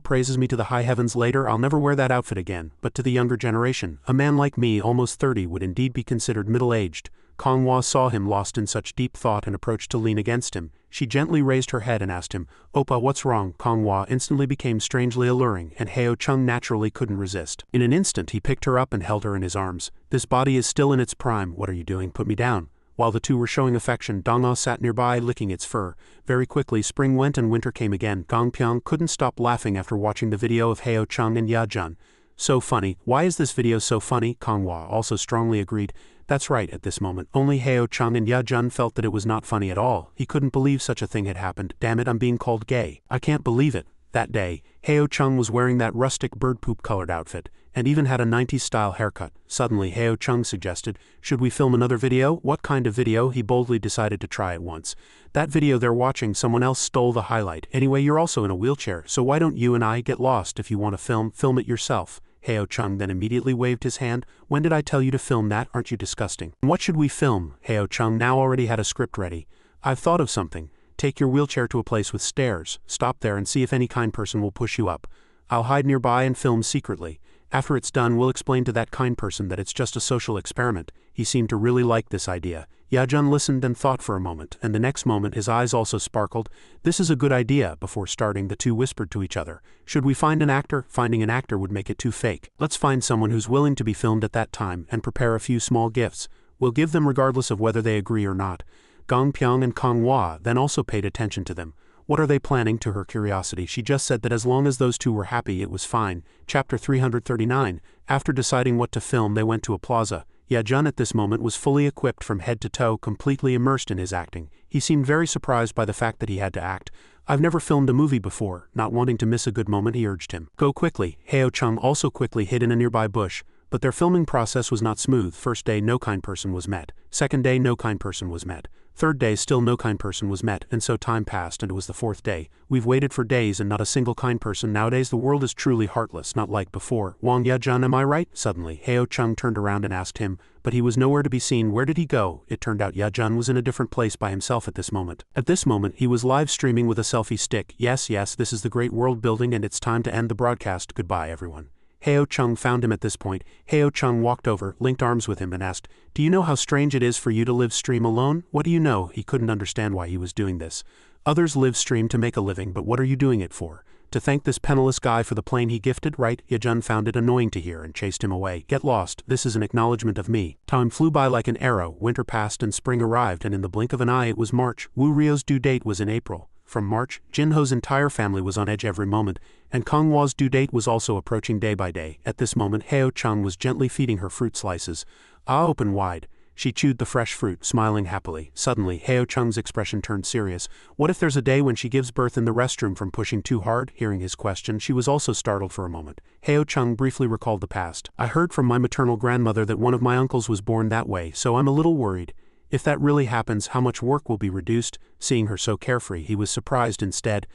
praises me to the high heavens later, I'll never wear that outfit again. But to the younger generation, a man like me, almost 30, would indeed be considered middle-aged. Kong Hwa saw him lost in such deep thought and approached to lean against him. She gently raised her head and asked him, "Oppa, what's wrong?" Kong Hwa instantly became strangely alluring, and Heo Chung naturally couldn't resist. In an instant he picked her up and held her in his arms. "This body is still in its prime. What are you doing? Put me down." While the two were showing affection, Dong-ah sat nearby licking its fur. Very quickly spring went and winter came again. Gong Pyong couldn't stop laughing after watching the video of Heo Chung and Ya Jun. So funny. Why is this video so funny? Kong Hwa also strongly agreed. That's right. At this moment, only Heo Chung and Ya Jun felt that it was not funny at all. He couldn't believe such a thing had happened. Damn it, I'm being called gay. I can't believe it. That day, Heo Chung was wearing that rustic bird poop-colored outfit, and even had a 90s-style haircut. Suddenly, Heo Chung suggested, "Should we film another video?" What kind of video? He boldly decided to try at once. "That video they're watching, someone else stole the highlight. Anyway, you're also in a wheelchair, so why don't you and I get lost? If you want to film it yourself." Heo Chung then immediately waved his hand. "When did I tell you to film that? Aren't you disgusting?" "What should we film?" Heo Chung now already had a script ready. "I've thought of something. Take your wheelchair to a place with stairs. Stop there and see if any kind person will push you up. I'll hide nearby and film secretly. After it's done, we'll explain to that kind person that it's just a social experiment." He seemed to really like this idea. Ya Jun listened and thought for a moment, and the next moment his eyes also sparkled. "This is a good idea." Before starting, the two whispered to each other. "Should we find an actor? Finding an actor would make it too fake. Let's find someone who's willing to be filmed at that time and prepare a few small gifts. We'll give them regardless of whether they agree or not." Gong Pyong and Kong Hwa then also paid attention to them. "What are they planning?" To her curiosity, she just said that as long as those two were happy, it was fine. Chapter 339. After deciding what to film, they went to a plaza. Ya Jun at this moment was fully equipped from head to toe, completely immersed in his acting. He seemed very surprised by the fact that he had to act. "I've never filmed a movie before." Not wanting to miss a good moment, he urged him. "Go quickly." Heo Chung also quickly hid in a nearby bush. But their filming process was not smooth. First day, no kind person was met. Second day, no kind person was met. Third day, still no kind person was met, and so time passed and it was the fourth day. "We've waited for days and not a single kind person. Nowadays the world is truly heartless, not like before. Wang Ya Jun, am I right?" Suddenly, Heo Chung turned around and asked him, but he was nowhere to be seen. Where did he go? It turned out Ya Jun was in a different place by himself at this moment. At this moment, he was live streaming with a selfie stick. Yes, this is the great world building and it's time to end the broadcast. Goodbye, everyone. Heo Chung found him at this point. Heo Chung walked over, linked arms with him and asked, "Do you know how strange it is for you to live stream alone?" "What do you know?" He couldn't understand why he was doing this. "Others live stream to make a living, but what are you doing it for? To thank this penniless guy for the plane he gifted, right?" Ya Jun found it annoying to hear and chased him away. "Get lost. This is an acknowledgement of me." Time flew by like an arrow. Winter passed and spring arrived, and in the blink of an eye it was March. Wu Rio's due date was in April. From March, Jinho's entire family was on edge every moment, and Kong Hwa's due date was also approaching day by day. At this moment, Heo Chung was gently feeding her fruit slices. Open wide. She chewed the fresh fruit, smiling happily. Suddenly, Heo Chung's expression turned serious. "What if there's a day when she gives birth in the restroom from pushing too hard?" Hearing his question, she was also startled for a moment. Heo Chung briefly recalled the past. "I heard from my maternal grandmother that one of my uncles was born that way, so I'm a little worried. If that really happens, how much work will be reduced?" Seeing her so carefree, he was surprised instead.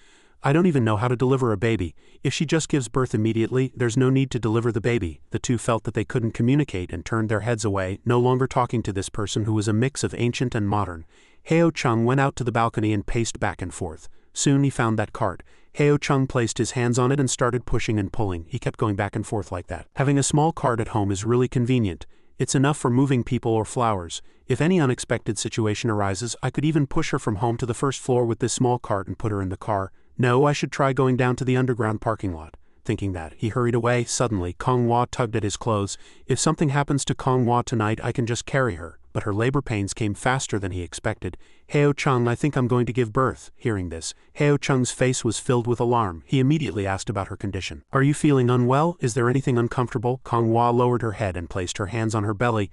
I don't even know how to deliver a baby. If she just gives birth immediately, there's no need to deliver the baby. The two felt that they couldn't communicate and turned their heads away, no longer talking to this person who was a mix of ancient and modern. Heo Chung went out to the balcony and paced back and forth. Soon he found that cart. Heo Chung placed his hands on it and started pushing and pulling. He kept going back and forth like that. Having a small cart at home is really convenient. It's enough for moving people or flowers. If any unexpected situation arises, I could even push her from home to the first floor with this small cart and put her in the car. No, I should try going down to the underground parking lot. Thinking that, he hurried away. Suddenly, Kong Hua tugged at his clothes. If something happens to Kong Hua tonight, I can just carry her. But her labor pains came faster than he expected. Heo Chung, I think I'm going to give birth. Hearing this, Heo Chung's face was filled with alarm. He immediately asked about her condition. Are you feeling unwell? Is there anything uncomfortable? Kong Hua lowered her head and placed her hands on her belly.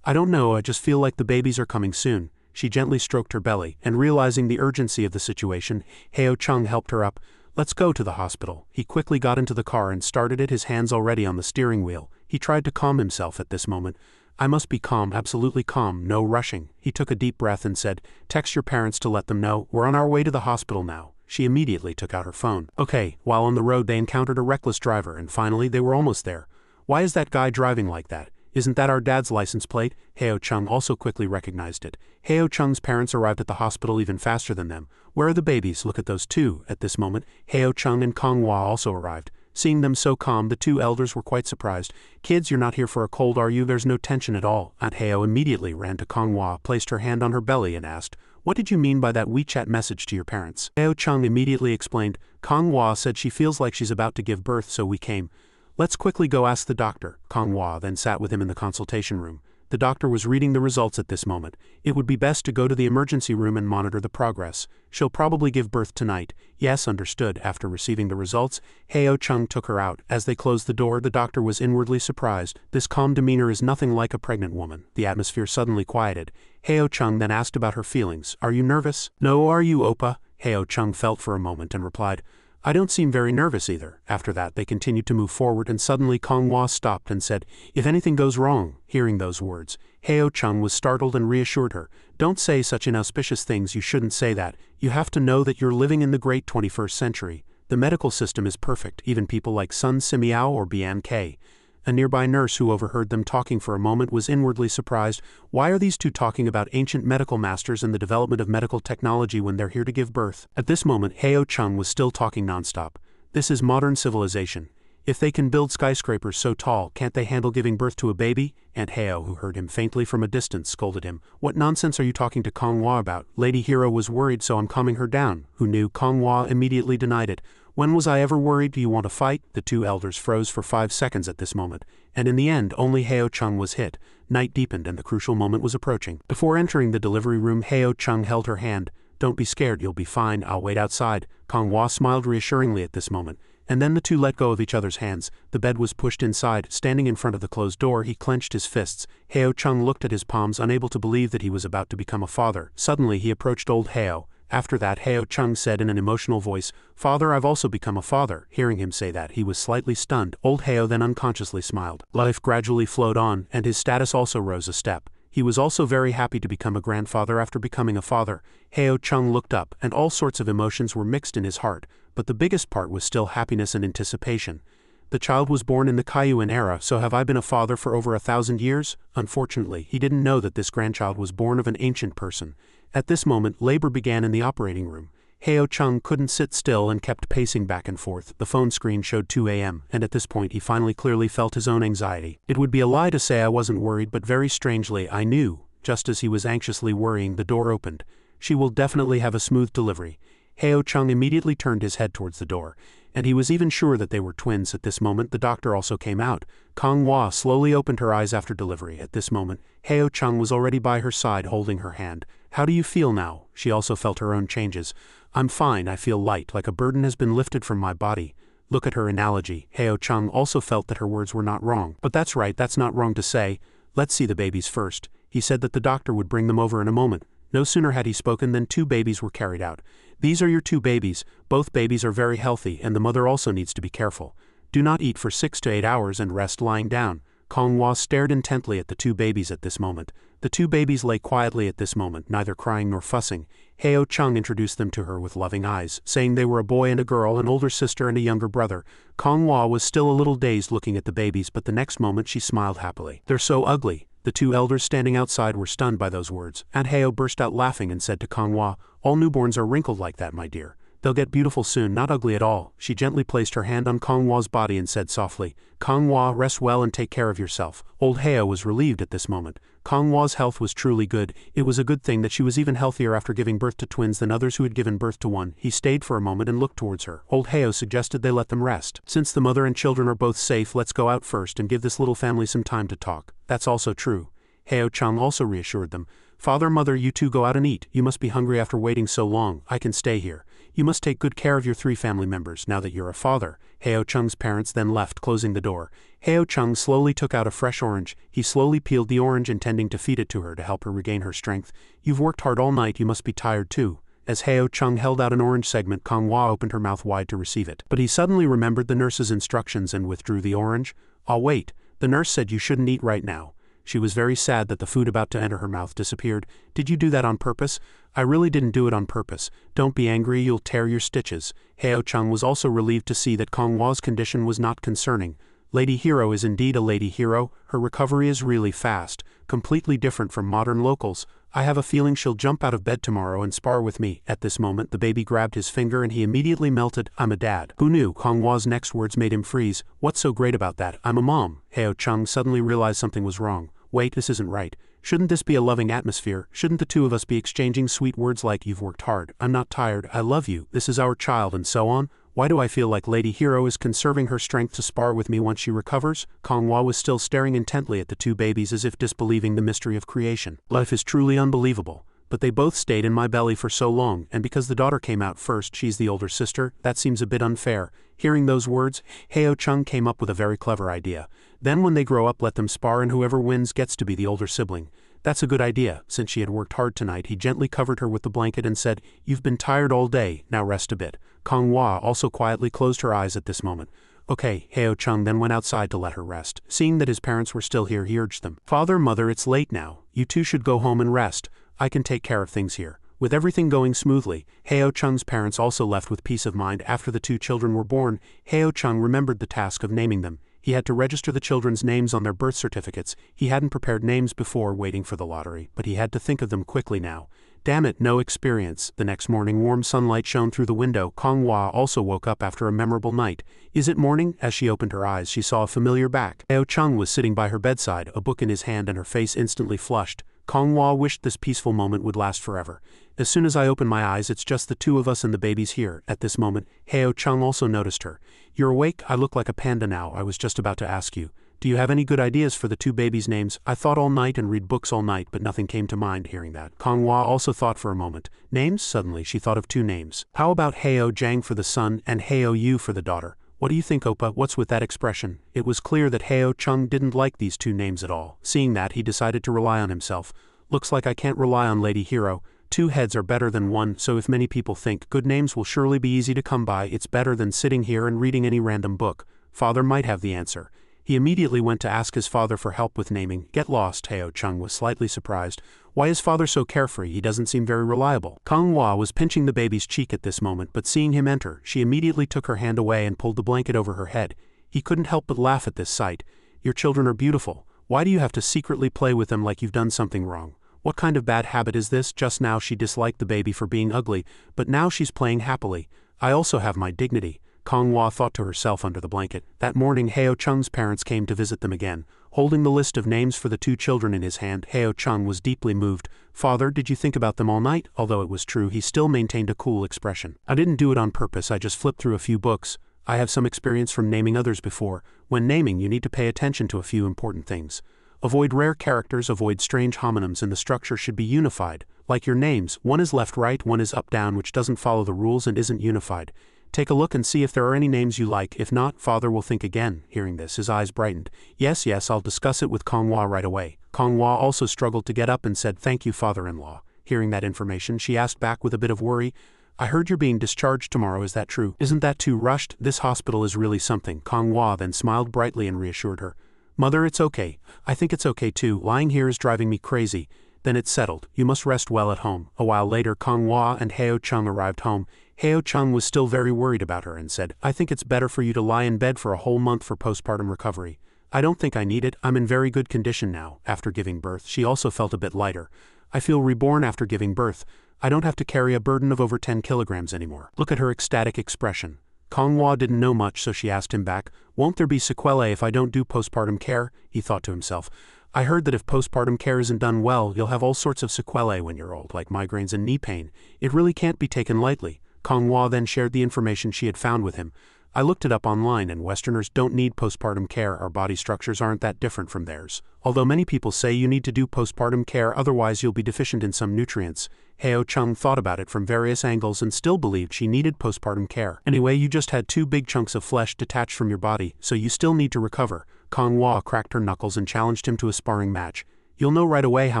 I don't know, I just feel like the babies are coming soon. She gently stroked her belly, and realizing the urgency of the situation, Heo Chung helped her up. Let's go to the hospital. He quickly got into the car and started it, his hands already on the steering wheel. He tried to calm himself at this moment. I must be calm, absolutely calm, no rushing. He took a deep breath and said, text your parents to let them know, we're on our way to the hospital now. She immediately took out her phone. Okay, while on the road they encountered a reckless driver and finally they were almost there. Why is that guy driving like that? Isn't that our dad's license plate? Heo Chung also quickly recognized it. Heo Chung's parents arrived at the hospital even faster than them. Where are the babies? Look at those two. At this moment, Heo Chung and Kong Hua also arrived. Seeing them so calm, the two elders were quite surprised. Kids, you're not here for a cold, are you? There's no tension at all. Aunt Heo immediately ran to Kong Hua, placed her hand on her belly and asked, what did you mean by that WeChat message to your parents? Heo Chung immediately explained, Kong Hua said she feels like she's about to give birth, so we came. Let's quickly go ask the doctor. Kong Hua then sat with him in the consultation room. The doctor was reading the results at this moment. It would be best to go to the emergency room and monitor the progress. She'll probably give birth tonight. Yes, understood. After receiving the results, Heo Chung took her out. As they closed the door, the doctor was inwardly surprised. This calm demeanor is nothing like a pregnant woman. The atmosphere suddenly quieted. Heo Chung then asked about her feelings. Are you nervous? No, are you, Oppa? Heo Chung felt for a moment and replied, I don't seem very nervous either. After that, they continued to move forward and suddenly Kong Hua stopped and said, if anything goes wrong. Hearing those words, Heo Chung was startled and reassured her. Don't say such inauspicious things, you shouldn't say that. You have to know that you're living in the great 21st century. The medical system is perfect, even people like Sun Simiao or Bian K. A nearby nurse who overheard them talking for a moment was inwardly surprised. Why are these two talking about ancient medical masters and the development of medical technology when they're here to give birth? At this moment, Heo Chung was still talking nonstop. This is modern civilization. If they can build skyscrapers so tall, can't they handle giving birth to a baby? Aunt Heo, who heard him faintly from a distance, scolded him. What nonsense are you talking to Kong Hua about? Lady Hero was worried, so I'm calming her down. Who knew? Kong Hua immediately denied it. When was I ever worried? Do you want to fight? The two elders froze for 5 seconds at this moment, and in the end only Heo Chung was hit. Night deepened and the crucial moment was approaching. Before entering the delivery room, Heo Chung held her hand. Don't be scared, you'll be fine, I'll wait outside. Kong Hua smiled reassuringly at this moment, and then the two let go of each other's hands. The bed was pushed inside. Standing in front of the closed door, he clenched his fists. Heo Chung looked at his palms, unable to believe that he was about to become a father. Suddenly he approached old Heo. After that, Heo Chung said in an emotional voice, Father, I've also become a father. Hearing him say that, he was slightly stunned. Old Heo then unconsciously smiled. Life gradually flowed on, and his status also rose a step. He was also very happy to become a grandfather after becoming a father. Heo Chung looked up, and all sorts of emotions were mixed in his heart, but the biggest part was still happiness and anticipation. The child was born in the Kaiyuan era, so have I been a father for over 1,000 years? Unfortunately, he didn't know that this grandchild was born of an ancient person. At this moment, labor began in the operating room. Heo Chung couldn't sit still and kept pacing back and forth. The phone screen showed 2 a.m., and at this point he finally clearly felt his own anxiety. It would be a lie to say I wasn't worried, but very strangely, I knew. Just as he was anxiously worrying, the door opened. She will definitely have a smooth delivery. Heo Chung immediately turned his head towards the door, and he was even sure that they were twins. At this moment, the doctor also came out. Kong Hua slowly opened her eyes after delivery. At this moment, Heo Chung was already by her side holding her hand. How do you feel now? She also felt her own changes. I'm fine, I feel light, like a burden has been lifted from my body. Look at her analogy. Heo Chung also felt that her words were not wrong. But that's right, that's not wrong to say. Let's see the babies first. He said that the doctor would bring them over in a moment. No sooner had he spoken than 2 babies were carried out. These are your 2 babies. Both babies are very healthy, and the mother also needs to be careful. Do not eat for 6 to 8 hours and rest lying down. Kong Hua stared intently at the two babies at this moment. The two babies lay quietly at this moment, neither crying nor fussing. Heo Chung introduced them to her with loving eyes, saying they were a boy and a girl, an older sister and a younger brother. Kong Hua was still a little dazed looking at the babies, but the next moment she smiled happily. "They're so ugly." The two elders standing outside were stunned by those words. Aunt Heo burst out laughing and said to Kong Hua, "All newborns are wrinkled like that, my dear. They'll get beautiful soon, not ugly at all." She gently placed her hand on Kong Hua's body and said softly, "Kong Hua, rest well and take care of yourself." Old Heo was relieved at this moment. Kong Hua's health was truly good. It was a good thing that she was even healthier after giving birth to twins than others who had given birth to one. He stayed for a moment and looked towards her. Old Heo suggested they let them rest. "Since the mother and children are both safe, let's go out first and give this little family some time to talk." "That's also true." Heo Chung also reassured them. "Father, mother, you two go out and eat. You must be hungry after waiting so long. I can stay here. You must take good care of your three family members now that you're a father." Heo Chung's parents then left, closing the door. Heo Chung slowly took out a fresh orange. He slowly peeled the orange, intending to feed it to her to help her regain her strength. "You've worked hard all night, you must be tired too." As Heo Chung held out an orange segment, Kong Hua opened her mouth wide to receive it. But he suddenly remembered the nurse's instructions and withdrew the orange. "I'll wait. The nurse said you shouldn't eat right now." She was very sad that the food about to enter her mouth disappeared. "Did you do that on purpose?" "I really didn't do it on purpose. Don't be angry, you'll tear your stitches." Heo Chung was also relieved to see that Kong Hua's condition was not concerning. Lady Hero is indeed a lady hero. Her recovery is really fast, completely different from modern locals. "I have a feeling she'll jump out of bed tomorrow and spar with me." At this moment the baby grabbed his finger and he immediately melted. "I'm a dad." Who knew? Kong Hua's next words made him freeze. "What's so great about that? I'm a mom." Heo Chung suddenly realized something was wrong. "Wait, this isn't right. Shouldn't this be a loving atmosphere? Shouldn't the two of us be exchanging sweet words like 'You've worked hard, I'm not tired, I love you, this is our child,' and so on? Why do I feel like Lady Hero is conserving her strength to spar with me once she recovers?" Kong Hua was still staring intently at the two babies as if disbelieving the mystery of creation. "Life is truly unbelievable. But they both stayed in my belly for so long, and because the daughter came out first, she's the older sister, that seems a bit unfair." Hearing those words, Heo Chung came up with a very clever idea. "Then when they grow up, let them spar and whoever wins gets to be the older sibling." "That's a good idea." Since she had worked hard tonight, he gently covered her with the blanket and said, "You've been tired all day, now rest a bit." Kong Hua also quietly closed her eyes at this moment. "Okay." Heo Chung then went outside to let her rest. Seeing that his parents were still here, he urged them, "Father, mother, it's late now. You two should go home and rest. I can take care of things here." With everything going smoothly, Heo Chung's parents also left with peace of mind. After the two children were born, Heo Chung remembered the task of naming them. He had to register the children's names on their birth certificates. He hadn't prepared names before waiting for the lottery, but he had to think of them quickly now. Damn it, no experience. The next morning warm sunlight shone through the window. Kong Hua also woke up after a memorable night. "Is it morning?" As she opened her eyes, she saw a familiar back. Heo Chung was sitting by her bedside, a book in his hand, and her face instantly flushed. Kong Hua wished this peaceful moment would last forever. "As soon as I open my eyes, it's just the two of us and the babies here." At this moment, Heo Chung also noticed her. "You're awake? I look like a panda now. I was just about to ask you. Do you have any good ideas for the two babies' names? I thought all night and read books all night, but nothing came to mind." Hearing that, Kong Hua also thought for a moment. Names? Suddenly she thought of two names. "How about Heo Jang for the son and Heo Yu for the daughter? What do you think, Oppa? What's with that expression?" It was clear that Heo Chung didn't like these two names at all. Seeing that, he decided to rely on himself. "Looks like I can't rely on Lady Hero. Two heads are better than one, so if many people think good names will surely be easy to come by, it's better than sitting here and reading any random book. Father might have the answer." He immediately went to ask his father for help with naming. "Get lost." Heo Chung was slightly surprised. Why is father so carefree? He doesn't seem very reliable. Kong Hua was pinching the baby's cheek at this moment, but seeing him enter, she immediately took her hand away and pulled the blanket over her head. He couldn't help but laugh at this sight. "Your children are beautiful. Why do you have to secretly play with them like you've done something wrong? What kind of bad habit is this?" Just now she disliked the baby for being ugly, but now she's playing happily. "I also have my dignity," Kong Hua thought to herself under the blanket. That morning Heo Chung's parents came to visit them again. Holding the list of names for the two children in his hand, Heo Chung was deeply moved. "Father, did you think about them all night?" Although it was true, he still maintained a cool expression. "I didn't do it on purpose, I just flipped through a few books. I have some experience from naming others before. When naming, you need to pay attention to a few important things. Avoid rare characters, avoid strange homonyms, and the structure should be unified. Like your names, one is left-right, one is up-down, which doesn't follow the rules and isn't unified. Take a look and see if there are any names you like. If not, father will think again." Hearing this, his eyes brightened. Yes, I'll discuss it with Kong Hua right away." Kong Hua also struggled to get up and said, "Thank you, father-in-law." Hearing that information, she asked back with a bit of worry, "I heard you're being discharged tomorrow, is that true? Isn't that too rushed? This hospital is really something." Kong Hua then smiled brightly and reassured her. Mother, it's okay. I think it's okay too. Lying here is driving me crazy. Then it's settled. You must rest well at home. A while later, Kong Hua and Heo Chung arrived home. Heo Chung was still very worried about her and said, I think it's better for you to lie in bed for a whole month for postpartum recovery. I don't think I need it. I'm in very good condition now. After giving birth, she also felt a bit lighter. I feel reborn after giving birth. I don't have to carry a burden of over 10 kilograms anymore. Look at her ecstatic expression. Kong Hua didn't know much, so she asked him back, won't there be sequelae if I don't do postpartum care? He thought to himself. I heard that if postpartum care isn't done well, you'll have all sorts of sequelae when you're old, like migraines and knee pain. It really can't be taken lightly. Kong Hua then shared the information she had found with him. I looked it up online, and Westerners don't need postpartum care. Our body structures aren't that different from theirs. Although many people say you need to do postpartum care, otherwise you'll be deficient in some nutrients. Heo Chung thought about it from various angles and still believed she needed postpartum care. Anyway, you just had 2 big chunks of flesh detached from your body, so you still need to recover. Kong Hua cracked her knuckles and challenged him to a sparring match. You'll know right away how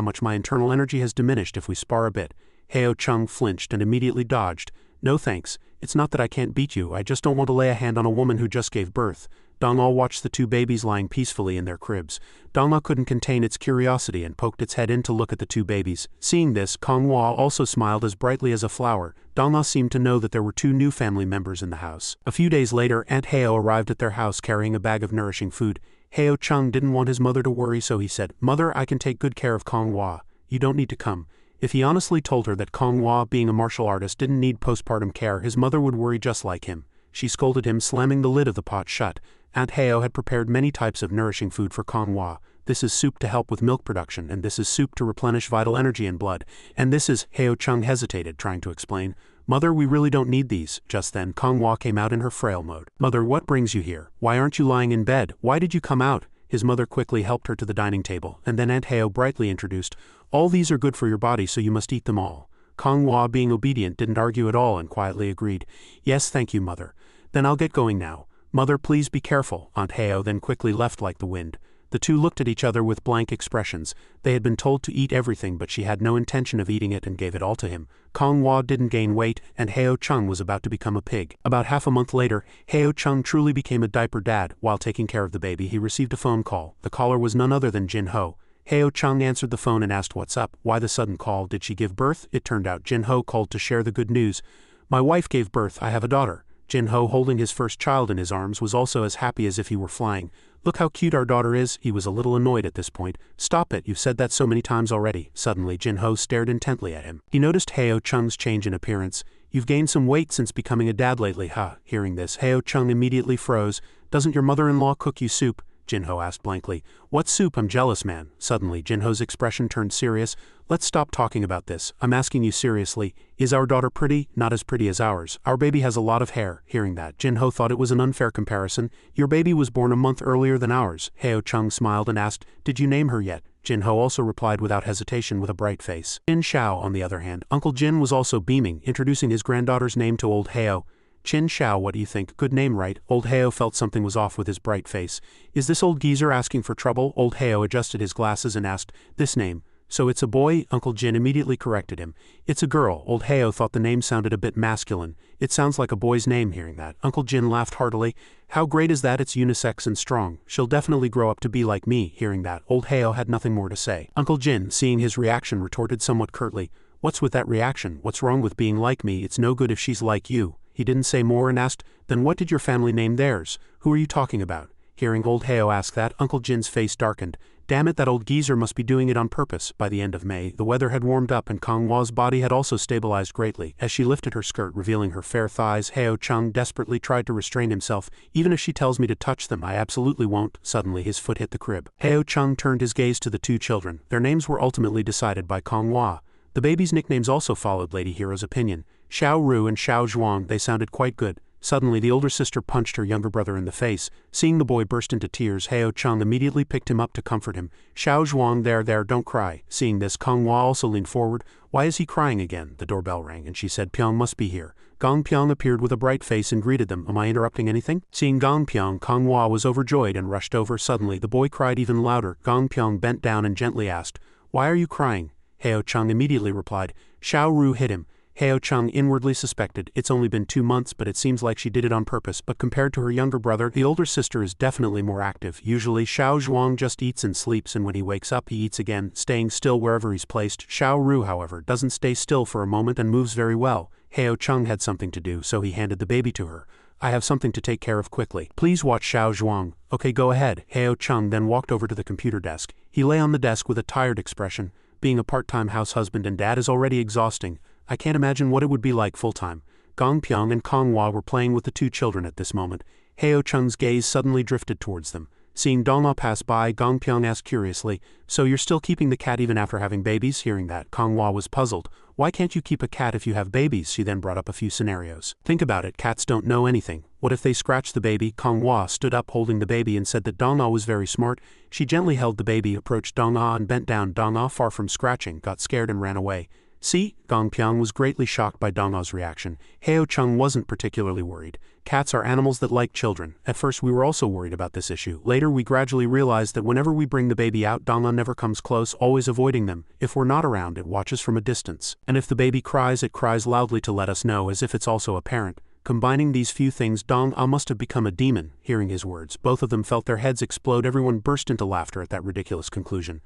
much my internal energy has diminished if we spar a bit. Heo Chung flinched and immediately dodged. No thanks. It's not that I can't beat you, I just don't want to lay a hand on a woman who just gave birth. Dong-al watched the 2 babies lying peacefully in their cribs. Dong-al couldn't contain its curiosity and poked its head in to look at the 2 babies. Seeing this, Kong Hua also smiled as brightly as a flower. Dong-al seemed to know that there were 2 new family members in the house. A few days later, Aunt Heo arrived at their house carrying a bag of nourishing food. Heo Chung didn't want his mother to worry, so he said, Mother, I can take good care of Kong Hua. You don't need to come. If he honestly told her that Kong Hua, being a martial artist, didn't need postpartum care, his mother would worry just like him. She scolded him, slamming the lid of the pot shut. Aunt Heo had prepared many types of nourishing food for Kong Hua. This is soup to help with milk production, and this is soup to replenish vital energy and blood. And this is, Heo Chung hesitated, trying to explain. Mother, we really don't need these. Just then, Kong Hua came out in her frail mode. Mother, what brings you here? Why aren't you lying in bed? Why did you come out? His mother quickly helped her to the dining table, and then Aunt Heo brightly introduced, all these are good for your body, so you must eat them all. Kong Hua, being obedient, didn't argue at all and quietly agreed. Yes, thank you, Mother. Then I'll get going now. Mother, please be careful. Aunt Heo then quickly left like the wind. The 2 looked at each other with blank expressions. They had been told to eat everything, but she had no intention of eating it and gave it all to him. Kong Hua didn't gain weight, and Heo Chung was about to become a pig. About half a month later, Heo Chung truly became a diaper dad. While taking care of the baby, he received a phone call. The caller was none other than Jin Ho. Heo Chung answered the phone and asked what's up. Why the sudden call? Did she give birth? It turned out Jin Ho called to share the good news. My wife gave birth. I have a daughter. Jin Ho, holding his first child in his arms, was also as happy as if he were flying. Look how cute our daughter is. He was a little annoyed at this point. Stop it, you've said that so many times already. Suddenly, Jin Ho stared intently at him. He noticed Heo Chung's change in appearance. You've gained some weight since becoming a dad lately, huh? Hearing this, Heo Chung immediately froze. Doesn't your mother-in-law cook you soup? Jin Ho asked blankly. What soup? I'm jealous, man. Suddenly, Jin Ho's expression turned serious. Let's stop talking about this. I'm asking you seriously. Is our daughter pretty? Not as pretty as ours. Our baby has a lot of hair. Hearing that, Jin Ho thought it was an unfair comparison. Your baby was born a month earlier than ours. Heo Chung smiled and asked, did you name her yet? Jin Ho also replied without hesitation with a bright face. Jin Shao, on the other hand, Uncle Jin was also beaming, introducing his granddaughter's name to old Heo. Chin Shao, what do you think? Good name, right? Old Heo felt something was off with his bright face. Is this old geezer asking for trouble? Old Heo adjusted his glasses and asked, this name. So it's a boy? Uncle Jin immediately corrected him. It's a girl. Old Heo thought the name sounded a bit masculine. It sounds like a boy's name. Hearing that, Uncle Jin laughed heartily. How great is that? It's unisex and strong. She'll definitely grow up to be like me. Hearing that, Old Heo had nothing more to say. Uncle Jin, seeing his reaction, retorted somewhat curtly. What's with that reaction? What's wrong with being like me? It's no good if she's like you. He didn't say more and asked, then what did your family name theirs? Who are you talking about? Hearing old Heo ask that, Uncle Jin's face darkened. Damn it, that old geezer must be doing it on purpose. By the end of May, the weather had warmed up and Kong Hua's body had also stabilized greatly. As she lifted her skirt, revealing her fair thighs, Heo Chung desperately tried to restrain himself. Even if she tells me to touch them, I absolutely won't. Suddenly, his foot hit the crib. Heo Chung turned his gaze to the 2 children. Their names were ultimately decided by Kong Hua. The babies' nicknames also followed Lady Hero's opinion. Xiao Ru and Xiao Zhuang, they sounded quite good. Suddenly, the older sister punched her younger brother in the face. Seeing the boy burst into tears, Heo Chung immediately picked him up to comfort him. Xiao Zhuang, there, don't cry. Seeing this, Kong Hua also leaned forward. Why is he crying again? The doorbell rang, and she said Pyong must be here. Gong Pyong appeared with a bright face and greeted them. Am I interrupting anything? Seeing Gong Pyong, Kong Hua was overjoyed and rushed over. Suddenly, the boy cried even louder. Gong Pyong bent down and gently asked, why are you crying? Heo Chung immediately replied, Xiao Ru hit him. Heo Chung inwardly suspected. It's only been 2 months, but it seems like she did it on purpose. But compared to her younger brother, the older sister is definitely more active. Usually Xiao Zhuang just eats and sleeps, and when he wakes up he eats again, staying still wherever he's placed. Xiao Ru, however, doesn't stay still for a moment and moves very well. Heo Chung had something to do, so he handed the baby to her. I have something to take care of quickly. Please watch Xiao Zhuang. Okay, go ahead. Heo Chung then walked over to the computer desk. He lay on the desk with a tired expression. Being a part-time house husband and dad is already exhausting. I can't imagine what it would be like full-time. Gong Pyong and Kong Hua were playing with the 2 children at this moment. Heo Chung's gaze suddenly drifted towards them. Seeing Dong Hua pass by, Gong Pyong asked curiously, "So you're still keeping the cat even after having babies?" Hearing that, Kong Hua was puzzled. "Why can't you keep a cat if you have babies?" She then brought up a few scenarios. "Think about it, cats don't know anything. What if they scratch the baby?" Kong Hua stood up holding the baby and said that Dong Hua was very smart. She gently held the baby, approached Dong Hua and bent down. Dong Hua, far from scratching, got scared and ran away. See? Gong Pyong was greatly shocked by Dong Hua's reaction. Heo Chung wasn't particularly worried. Cats are animals that like children. At first we were also worried about this issue. Later we gradually realized that whenever we bring the baby out, Dong Hua never comes close, always avoiding them. If we're not around, it watches from a distance. And if the baby cries, it cries loudly to let us know, as if it's also a parent. Combining these few things, Dong Hua must have become a demon. Hearing his words, both of them felt their heads explode. Everyone burst into laughter at that ridiculous conclusion.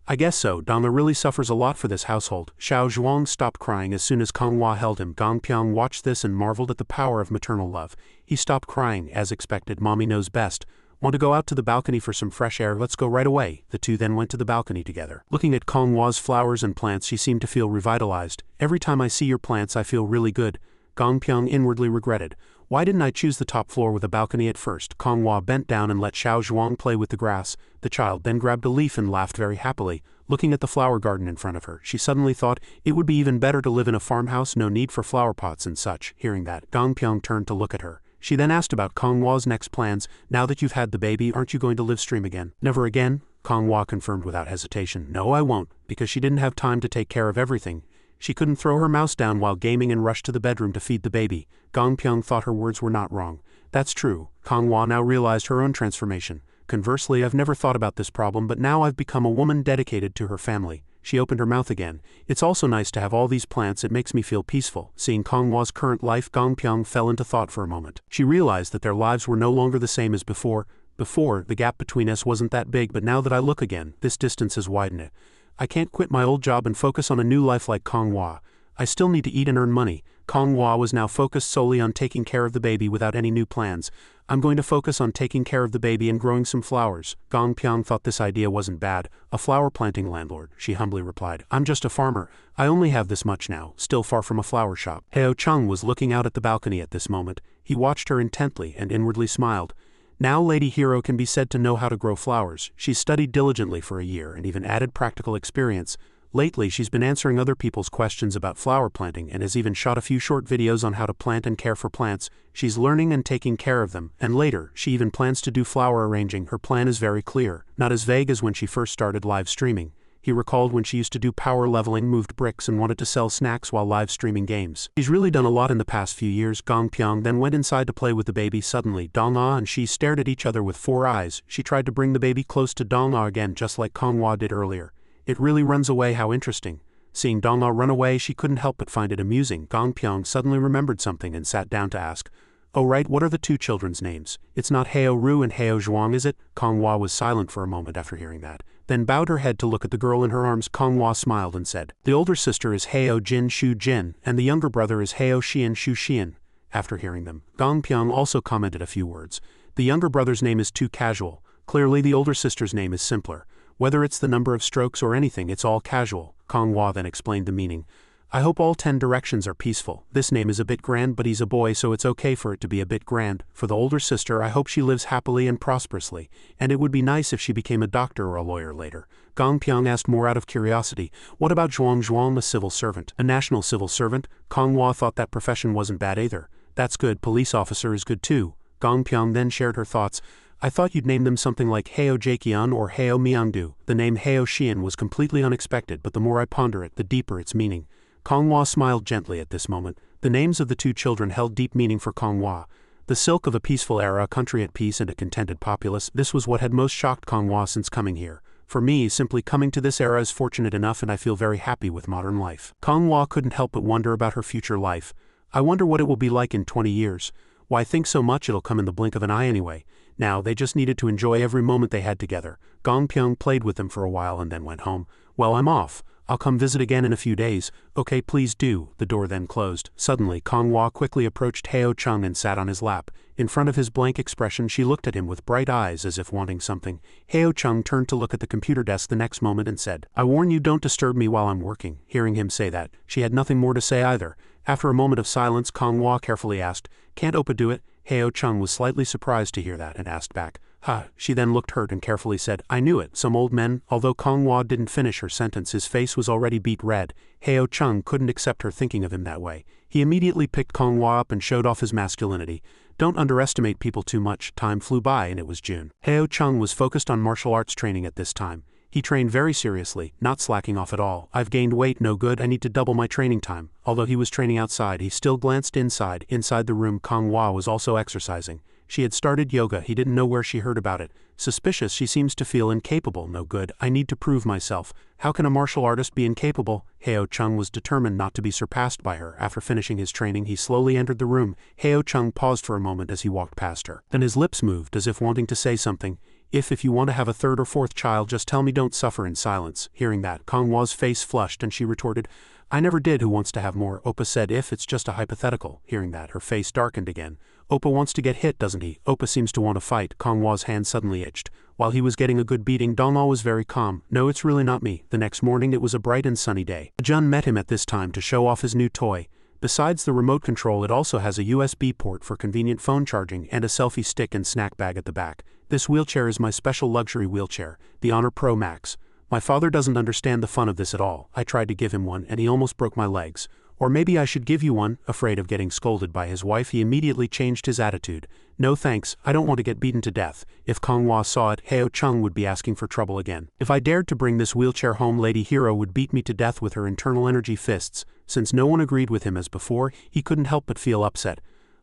I guess so. Dong Hua really suffers a lot for this household. Xiao Zhuang stopped crying as soon as Kong Hua held him. Gong Pyong watched this and marveled at the power of maternal love. He stopped crying, as expected. Mommy knows best. Want to go out to the balcony for some fresh air? Let's go right away. The 2 then went to the balcony together. Looking at Kong Hua's flowers and plants, she seemed to feel revitalized. Every time I see your plants, I feel really good. Gong Pyong inwardly regretted. Why didn't I choose the top floor with a balcony at first? Kong Hua bent down and let Xiao Zhuang play with the grass. The child then grabbed a leaf and laughed very happily. Looking at the flower garden in front of her, she suddenly thought it would be even better to live in a farmhouse, no need for flower pots and such. Hearing that, Gong Pyong turned to look at her. She then asked about Kong Hua's next plans. Now that you've had the baby, aren't you going to live stream again? Never again? Kong Hua confirmed without hesitation. No, I won't, because she didn't have time to take care of everything. She couldn't throw her mouse down while gaming and rushed to the bedroom to feed the baby. Gong Pyong thought her words were not wrong. That's true. Kong Hua now realized her own transformation. Conversely, I've never thought about this problem, but now I've become a woman dedicated to her family. She opened her mouth again. It's also nice to have all these plants, it makes me feel peaceful. Seeing Kong Hua's current life, Gong Pyong fell into thought for a moment. She realized that their lives were no longer the same as before. Before, the gap between us wasn't that big, but now that I look again, this distance has widened it. I can't quit my old job and focus on a new life like Kong Hua. I still need to eat and earn money. Kong Hua was now focused solely on taking care of the baby without any new plans. I'm going to focus on taking care of the baby and growing some flowers. Gong Pyong thought this idea wasn't bad. A flower planting landlord, she humbly replied. I'm just a farmer. I only have this much now, still far from a flower shop. Heo Chung was looking out at the balcony at this moment. He watched her intently and inwardly smiled. Now Lady Hero can be said to know how to grow flowers. She's studied diligently for a year and even added practical experience. Lately she's been answering other people's questions about flower planting and has even shot a few short videos on how to plant and care for plants. She's learning and taking care of them, and later, she even plans to do flower arranging. Her plan is very clear, not as vague as when she first started live streaming. He recalled when she used to do power leveling, moved bricks and wanted to sell snacks while live streaming games. She's really done a lot in the past few years. Gong Pyong then went inside to play with the baby. Suddenly, Dong Hua and she stared at each other with 4 eyes. She tried to bring the baby close to Dong Hua again, just like Kong Hua did earlier. It really runs away, how interesting. Seeing Dong Hua run away, she couldn't help but find it amusing. Gong Pyong suddenly remembered something and sat down to ask, "Oh right, what are the 2 children's names? It's not Heo Ru and Heo Zhuang, is it?" Kong Hua was silent for a moment after hearing that, then bowed her head to look at the girl in her arms. Kong Hua smiled and said, "The older sister is Heo Jin Shu Jin, and the younger brother is Heo Xian Shu Xian." After hearing them, Gong Pyong also commented a few words. The younger brother's name is too casual. Clearly the older sister's name is simpler. Whether it's the number of strokes or anything, it's all casual. Kong Hua then explained the meaning. I hope all 10 directions are peaceful. This name is a bit grand, but he's a boy, so it's okay for it to be a bit grand. For the older sister, I hope she lives happily and prosperously, and it would be nice if she became a doctor or a lawyer later. Gong Pyong asked more out of curiosity. What about Zhuang Zhuang, a civil servant? A national civil servant? Kong Hua thought that profession wasn't bad either. That's good, police officer is good too. Gong Pyong then shared her thoughts. I thought you'd name them something like Heo Jaekian or Heo Miangdu. The name Heo Xian was completely unexpected, but the more I ponder it, the deeper its meaning. Kong Hua smiled gently at this moment. The names of the 2 children held deep meaning for Kong Hua. The silk of a peaceful era, a country at peace and a contented populace, this was what had most shocked Kong Hua since coming here. For me, simply coming to this era is fortunate enough and I feel very happy with modern life. Konghua couldn't help but wonder about her future life. I wonder what it will be like in 20 years. Why think so much, it'll come in the blink of an eye anyway. Now, they just needed to enjoy every moment they had together. Gongpyeong played with them for a while and then went home. Well, I'm off. I'll come visit again in a few days. Okay, please do. The door then closed. Suddenly, Konghua quickly approached Heo Chung and sat on his lap. In front of his blank expression, she looked at him with bright eyes as if wanting something. Heo Chung turned to look at the computer desk the next moment and said, "I warn you, don't disturb me while I'm working." Hearing him say that, she had nothing more to say either. After a moment of silence, Konghua carefully asked, "Can't Oppa do it?" Heo Chung was slightly surprised to hear that and asked back, "Huh." She then looked hurt and carefully said, "I knew it, some old men." Although Konghua didn't finish her sentence, his face was already beet red. Heo Chung couldn't accept her thinking of him that way. He immediately picked Konghua up and showed off his masculinity. Don't underestimate people too much. Time flew by and it was June. Heo Chung was focused on martial arts training at this time. He trained very seriously, not slacking off at all. "I've gained weight, no good, I need to double my training time." Although he was training outside, he still glanced inside. Inside the room, Konghua was also exercising. She had started yoga, he didn't know where she heard about it. Suspicious, she seems to feel incapable, no good, I need to prove myself. How can a martial artist be incapable? Heo Chung was determined not to be surpassed by her. After finishing his training, he slowly entered the room. Heo Chung paused for a moment as he walked past her. Then his lips moved as if wanting to say something. If you want to have a third or fourth child, just tell me, don't suffer in silence." Hearing that, Konghua's face flushed and she retorted, "I never did. Who wants to have more?" Oppa said, "If it's just a hypothetical." Hearing that, her face darkened again. "Oppa wants to get hit, doesn't he?" Oppa seems to want to fight. Konghua's hand suddenly itched. While he was getting a good beating, Donghua was very calm. "No, it's really not me." The next morning it was a bright and sunny day. Jun met him at this time to show off his new toy. Besides the remote control, it also has a USB port for convenient phone charging and a selfie stick and snack bag at the back. "This wheelchair is my special luxury wheelchair, the Honor Pro Max. My father doesn't understand the fun of this at all. I tried to give him one and he almost broke my legs. Or maybe I should give you one." Afraid of getting scolded by his wife, he immediately changed his attitude. "No thanks, I don't want to get beaten to death." If Konghua saw it, Heo Chung would be asking for trouble again. "If I dared to bring this wheelchair home, Lady Hero would beat me to death with her internal energy fists." Since no one agreed with him as before, he couldn't help but feel upset.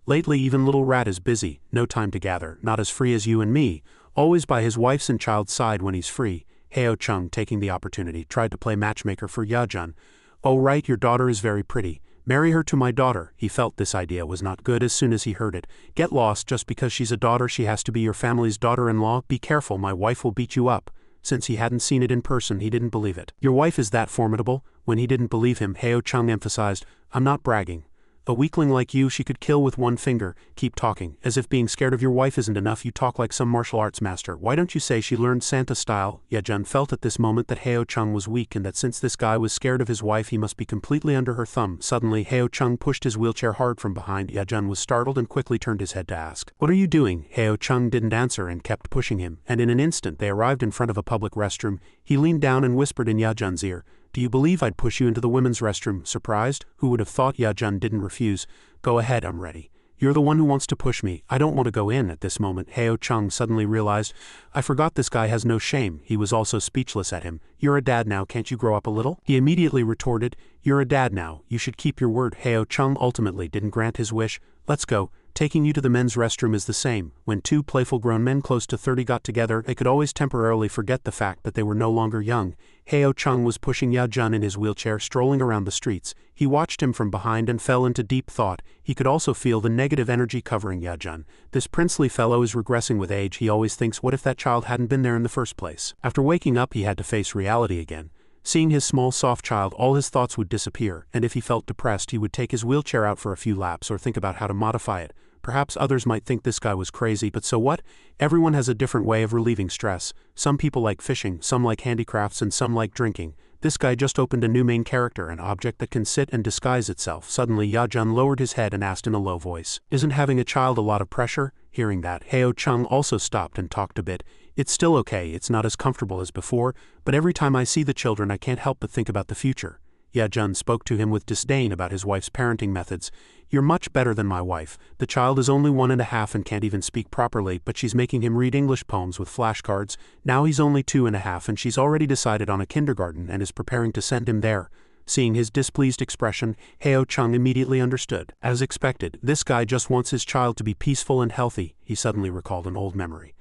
Lately even little rat is busy, no time to gather, not as free as you and me, always by his wife's and child's side when he's free. Heo Chung, taking the opportunity, tried to play matchmaker for Yajun. "Oh right, your daughter is very pretty. Marry her to my daughter." He felt this idea was not good as soon as he heard it. "Get lost, just because she's a daughter she has to be your family's daughter-in-law? Be careful, my wife will beat you up." Since he hadn't seen it in person, he didn't believe it. "Your wife is that formidable?" When he didn't believe him, Heo Chung emphasized, "I'm not bragging. A weakling like you she could kill with one finger." "Keep talking. As if being scared of your wife isn't enough, you talk like some martial arts master. Why don't you say she learned Santa style?" Yajun felt at this moment that Heo Chung was weak and that since this guy was scared of his wife he must be completely under her thumb. Suddenly Heo Chung pushed his wheelchair hard from behind. Yajun was startled and quickly turned his head to ask, "What are you doing?" Heo Chung didn't answer and kept pushing him, and in an instant they arrived in front of a public restroom. He leaned down and whispered in Yajun's ear, "Do you believe I'd push you into the women's restroom?" Surprised? Who would have thought? Yajun didn't refuse. "Go ahead, I'm ready." "You're the one who wants to push me. I don't want to go in." At this moment, Heo Chung suddenly realized, I forgot this guy has no shame. He was also speechless at him. "You're a dad now, can't you grow up a little?" He immediately retorted, "You're a dad now, you should keep your word." Heo Chung ultimately didn't grant his wish. "Let's go. Taking you to the men's restroom is the same." When two playful grown men close to 30 got together, they could always temporarily forget the fact that they were no longer young. Heo Chung was pushing Yajun in his wheelchair, strolling around the streets. He watched him from behind and fell into deep thought. He could also feel the negative energy covering Yajun. This princely fellow is regressing with age. He always thinks, what if that child hadn't been there in the first place? After waking up, he had to face reality again. Seeing his small soft child, all his thoughts would disappear, and if he felt depressed, he would take his wheelchair out for a few laps or think about how to modify it. Perhaps others might think this guy was crazy, but so what? Everyone has a different way of relieving stress. Some people like fishing, some like handicrafts, and some like drinking. This guy just opened a new main character, an object that can sit and disguise itself. Suddenly Yajun lowered his head and asked in a low voice, "Isn't having a child a lot of pressure?" Hearing that, Heo Chung also stopped and talked a bit. "It's still okay, it's not as comfortable as before, but every time I see the children I can't help but think about the future." Yajun spoke to him with disdain about his wife's parenting methods. "You're much better than my wife. The child is only 1.5 and can't even speak properly, but she's making him read English poems with flashcards. Now he's only 2.5 and she's already decided on a kindergarten and is preparing to send him there." Seeing his displeased expression, Heo Chung immediately understood. As expected, this guy just wants his child to be peaceful and healthy. He suddenly recalled an old memory.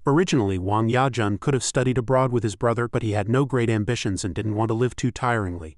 Originally, Wang Yajun could have studied abroad with his brother, but he had no great ambitions and didn't want to live too tiringly.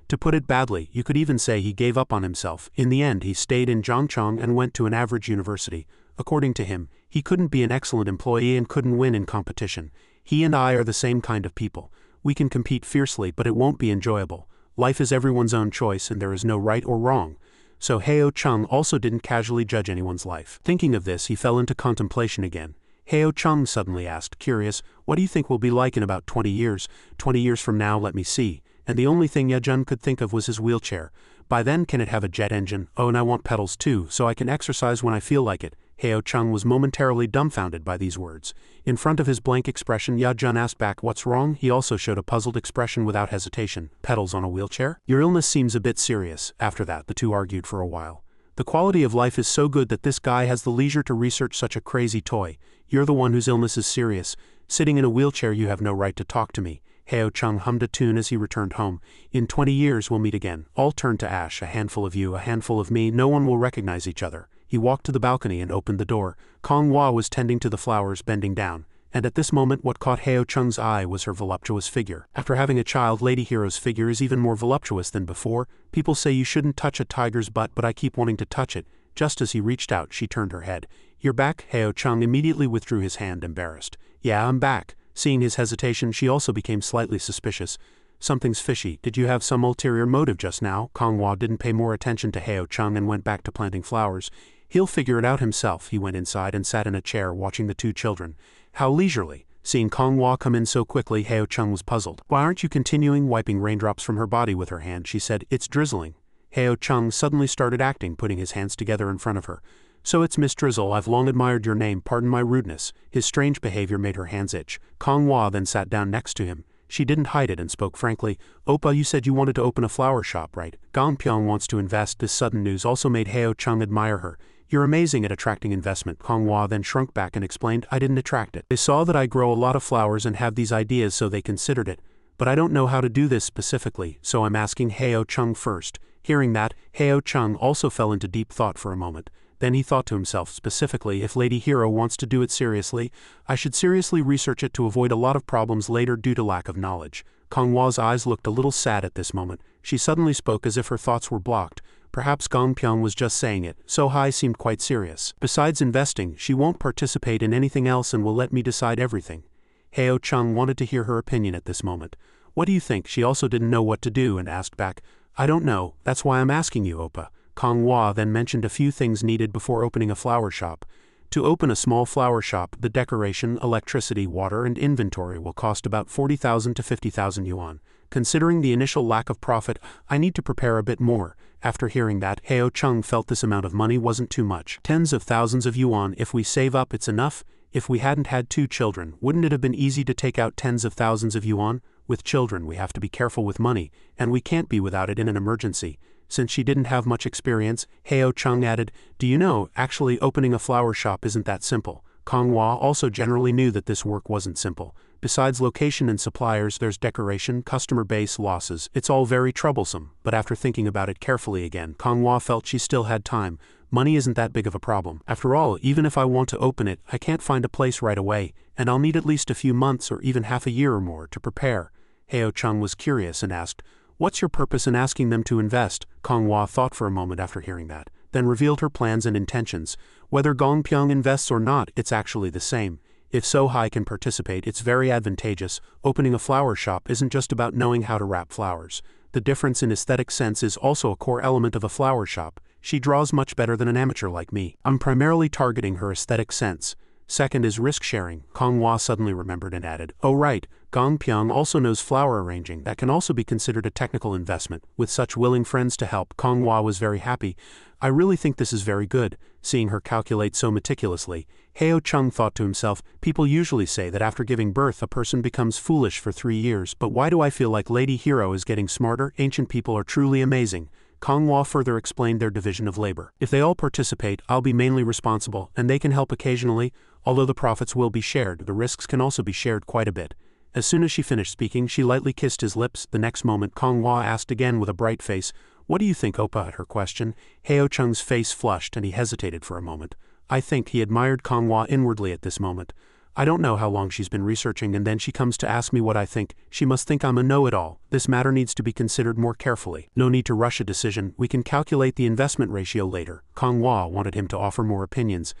To put it badly, you could even say he gave up on himself. In the end, he stayed in Zhangcheng and went to an average university. According to him, he couldn't be an excellent employee and couldn't win in competition. He and I are the same kind of people. We can compete fiercely, but it won't be enjoyable. Life is everyone's own choice and there is no right or wrong. So Heo Chung also didn't casually judge anyone's life. Thinking of this, he fell into contemplation again. Heo Chung suddenly asked, curious, what do you think we'll be like in about 20 years? 20 years from now, let me see. And the only thing Yajun could think of was his wheelchair. By then, can it have a jet engine? Oh, and I want pedals too, so I can exercise when I feel like it. Heo Chung was momentarily dumbfounded by these words. In front of his blank expression, Yajun asked back, what's wrong? He also showed a puzzled expression without hesitation. Pedals on a wheelchair? Your illness seems a bit serious. After that, the two argued for a while. The quality of life is so good that this guy has the leisure to research such a crazy toy. You're the one whose illness is serious. Sitting in a wheelchair, you have no right to talk to me. Heo Chung hummed a tune as he returned home. In 20 years we'll meet again. All turned to ash, a handful of you, a handful of me, no one will recognize each other. He walked to the balcony and opened the door. Kong Hua was tending to the flowers, bending down. And at this moment what caught Heo Chung's eye was her voluptuous figure. After having a child, Lady Hero's figure is even more voluptuous than before. People say you shouldn't touch a tiger's butt, but I keep wanting to touch it. Just as he reached out, she turned her head. You're back? Heo Chung immediately withdrew his hand, embarrassed. Yeah, I'm back. Seeing his hesitation, she also became slightly suspicious. Something's fishy. Did you have some ulterior motive just now? Kong Hua didn't pay more attention to Heo Chung and went back to planting flowers. He'll figure it out himself. He went inside and sat in a chair watching the two children. How leisurely. Seeing Kong Hua come in so quickly, Heo Chung was puzzled. Why aren't you continuing? Wiping raindrops from her body with her hand, she said, it's drizzling. Heo Chung suddenly started acting, putting his hands together in front of her. So it's Miss Drizzle, I've long admired your name, pardon my rudeness. His strange behavior made her hands itch. Kong Hua then sat down next to him. She didn't hide it and spoke frankly. Oppa, you said you wanted to open a flower shop, right? Gong Pyong wants to invest. This sudden news also made Heo Chung admire her. You're amazing at attracting investment. Kong Hua then shrunk back and explained, I didn't attract it. They saw that I grow a lot of flowers and have these ideas, so they considered it. But I don't know how to do this specifically, so I'm asking Heo Chung first. Hearing that, Heo Chung also fell into deep thought for a moment. Then he thought to himself, specifically, if Lady Hero wants to do it seriously, I should seriously research it to avoid a lot of problems later due to lack of knowledge. Kong Hua's eyes looked a little sad at this moment. She suddenly spoke as if her thoughts were blocked. Perhaps Gong Pyong was just saying it. So Hai seemed quite serious. Besides investing, she won't participate in anything else and will let me decide everything. Heo Chung wanted to hear her opinion at this moment. What do you think? She also didn't know what to do and asked back. I don't know, that's why I'm asking you, Oppa. Kong Hua then mentioned a few things needed before opening a flower shop. To open a small flower shop, the decoration, electricity, water, and inventory will cost about 40,000 to 50,000 yuan. Considering the initial lack of profit, I need to prepare a bit more. After hearing that, Heo Chung felt this amount of money wasn't too much. Tens of thousands of yuan. If we save up, it's enough. If we hadn't had 2 children, wouldn't it have been easy to take out tens of thousands of yuan? With children, we have to be careful with money, and we can't be without it in an emergency. Since she didn't have much experience, Heo Chung added, do you know, actually opening a flower shop isn't that simple. Kong Hua also generally knew that this work wasn't simple. Besides location and suppliers, there's decoration, customer base, losses. It's all very troublesome. But after thinking about it carefully again, Kong Hua felt she still had time. Money isn't that big of a problem. After all, even if I want to open it, I can't find a place right away, and I'll need at least a few months or even half a year or more to prepare. Heo Chung was curious and asked, what's your purpose in asking them to invest? Kong Hua thought for a moment after hearing that, then revealed her plans and intentions. Whether Gong Pyong invests or not, it's actually the same. If So Hai can participate, it's very advantageous. Opening a flower shop isn't just about knowing how to wrap flowers. The difference in aesthetic sense is also a core element of a flower shop. She draws much better than an amateur like me. I'm primarily targeting her aesthetic sense. Second is risk sharing. Kong Hua suddenly remembered and added, oh right, Gong Pyong also knows flower arranging. That can also be considered a technical investment. With such willing friends to help, Kong Hua was very happy. I really think this is very good. Seeing her calculate so meticulously, Heo Chung thought to himself, people usually say that after giving birth a person becomes foolish for 3 years, but why do I feel like Lady Hero is getting smarter? Ancient people are truly amazing. Kong Hua further explained their division of labor. If they all participate, I'll be mainly responsible, and they can help occasionally. Although the profits will be shared, the risks can also be shared quite a bit. As soon as she finished speaking, she lightly kissed his lips. The next moment, Kong Hua asked again with a bright face, what do you think, Oppa? At her question, Heo Chung's face flushed and he hesitated for a moment. I think he admired Kong Hua inwardly at this moment. I don't know how long she's been researching and then she comes to ask me what I think. She must think I'm a know-it-all. This matter needs to be considered more carefully. No need to rush a decision. We can calculate the investment ratio later. Kong Hua wanted him to offer more opinions.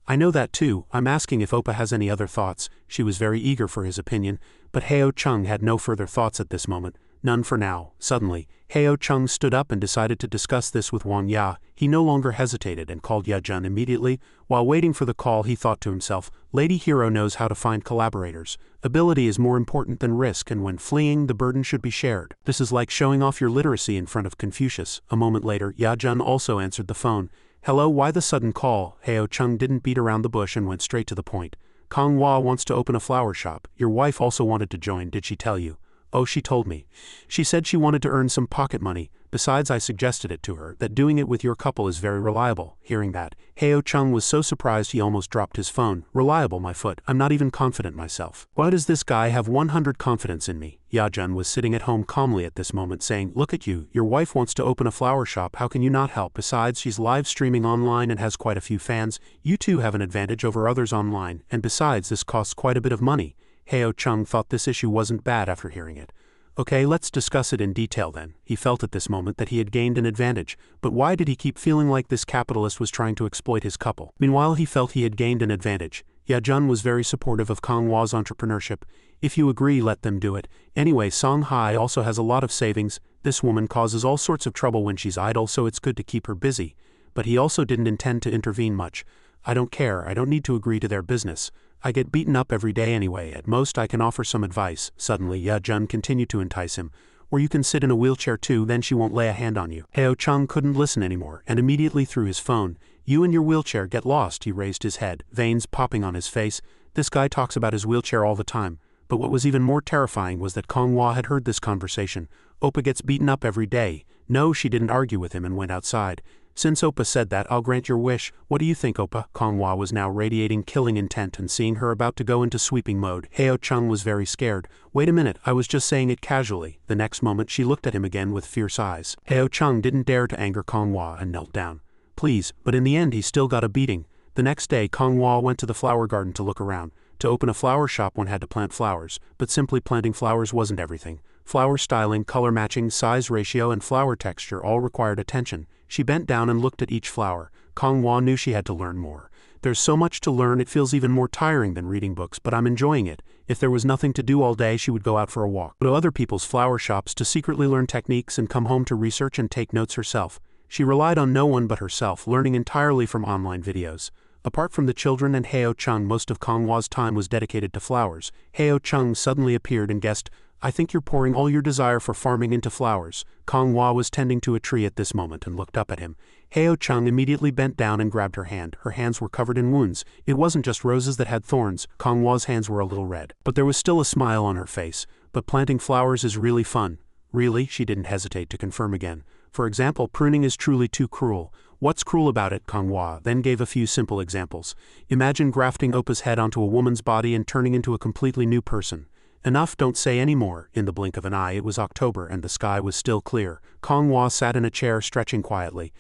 I know that too. I'm asking if Oppa has any other thoughts. She was very eager for his opinion, but Heo Chung had no further thoughts at this moment. None for now. Suddenly, Heo Chung stood up and decided to discuss this with Wang Ya. He no longer hesitated and called Ya Jun immediately. While waiting for the call, he thought to himself, Lady Hero knows how to find collaborators. Ability is more important than risk, and when fleeing, the burden should be shared. This is like showing off your literacy in front of Confucius. A moment later, Ya Jun also answered the phone. Hello, why the sudden call? Heo Chung didn't beat around the bush and went straight to the point. Kong Hua wants to open a flower shop. Your wife also wanted to join, did she tell you? Oh, she told me. She said she wanted to earn some pocket money. Besides, I suggested it to her, that doing it with your couple is very reliable. Hearing that, Heo Chung was so surprised he almost dropped his phone. Reliable, my foot. I'm not even confident myself. Why does this guy have 100 confidence in me? Ya Jun was sitting at home calmly at this moment saying, look at you, your wife wants to open a flower shop, how can you not help? Besides, she's live streaming online and has quite a few fans. You too have an advantage over others online, and besides, this costs quite a bit of money. Heo Chung thought this issue wasn't bad after hearing it. Okay, let's discuss it in detail then. He felt at this moment that he had gained an advantage, but why did he keep feeling like this capitalist was trying to exploit his couple? Meanwhile, he felt he had gained an advantage. Ya Jun was very supportive of Kong Hua's entrepreneurship. If you agree, let them do it. Anyway, Song Hai also has a lot of savings. This woman causes all sorts of trouble when she's idle, so it's good to keep her busy. But he also didn't intend to intervene much. I don't care, I don't need to agree to their business. I get beaten up every day anyway, at most I can offer some advice. Suddenly, Ya Jun continued to entice him. Or you can sit in a wheelchair too, then she won't lay a hand on you. Heo Chung couldn't listen anymore, and immediately threw his phone. You and your wheelchair, get lost. He raised his head, veins popping on his face. This guy talks about his wheelchair all the time. But what was even more terrifying was that Kong Hua had heard this conversation. Oppa gets beaten up every day. No, she didn't argue with him and went outside. Since Oppa said that, I'll grant your wish. What do you think, Oppa? Kong Hua was now radiating killing intent, and seeing her about to go into sweeping mode, Heo Chung was very scared. Wait a minute, I was just saying it casually. The next moment she looked at him again with fierce eyes. Heo Chung didn't dare to anger Kong Hua and knelt down. Please, but in the end he still got a beating. The next day Kong Hua went to the flower garden to look around. To open a flower shop one had to plant flowers, but simply planting flowers wasn't everything. Flower styling, color matching, size ratio and flower texture all required attention. She bent down and looked at each flower. Kong Hua knew she had to learn more. There's so much to learn, it feels even more tiring than reading books, but I'm enjoying it. If there was nothing to do all day, she would go out for a walk, go to other people's flower shops to secretly learn techniques and come home to research and take notes herself. She relied on no one but herself, learning entirely from online videos. Apart from the children and Heo Chung, most of Kong Hua's time was dedicated to flowers. Heo Chung suddenly appeared and guessed, I think you're pouring all your desire for farming into flowers. Kong Hua was tending to a tree at this moment and looked up at him. Heo Chung immediately bent down and grabbed her hand. Her hands were covered in wounds. It wasn't just roses that had thorns. Kong Hua's hands were a little red, but there was still a smile on her face. But planting flowers is really fun. Really? She didn't hesitate to confirm again. For example, pruning is truly too cruel. What's cruel about it? Kong Hua then gave a few simple examples. Imagine grafting Oppa's head onto a woman's body and turning into a completely new person. Enough, don't say any more. In the blink of an eye it was October and the sky was still clear. Kong Hua sat in a chair stretching quietly.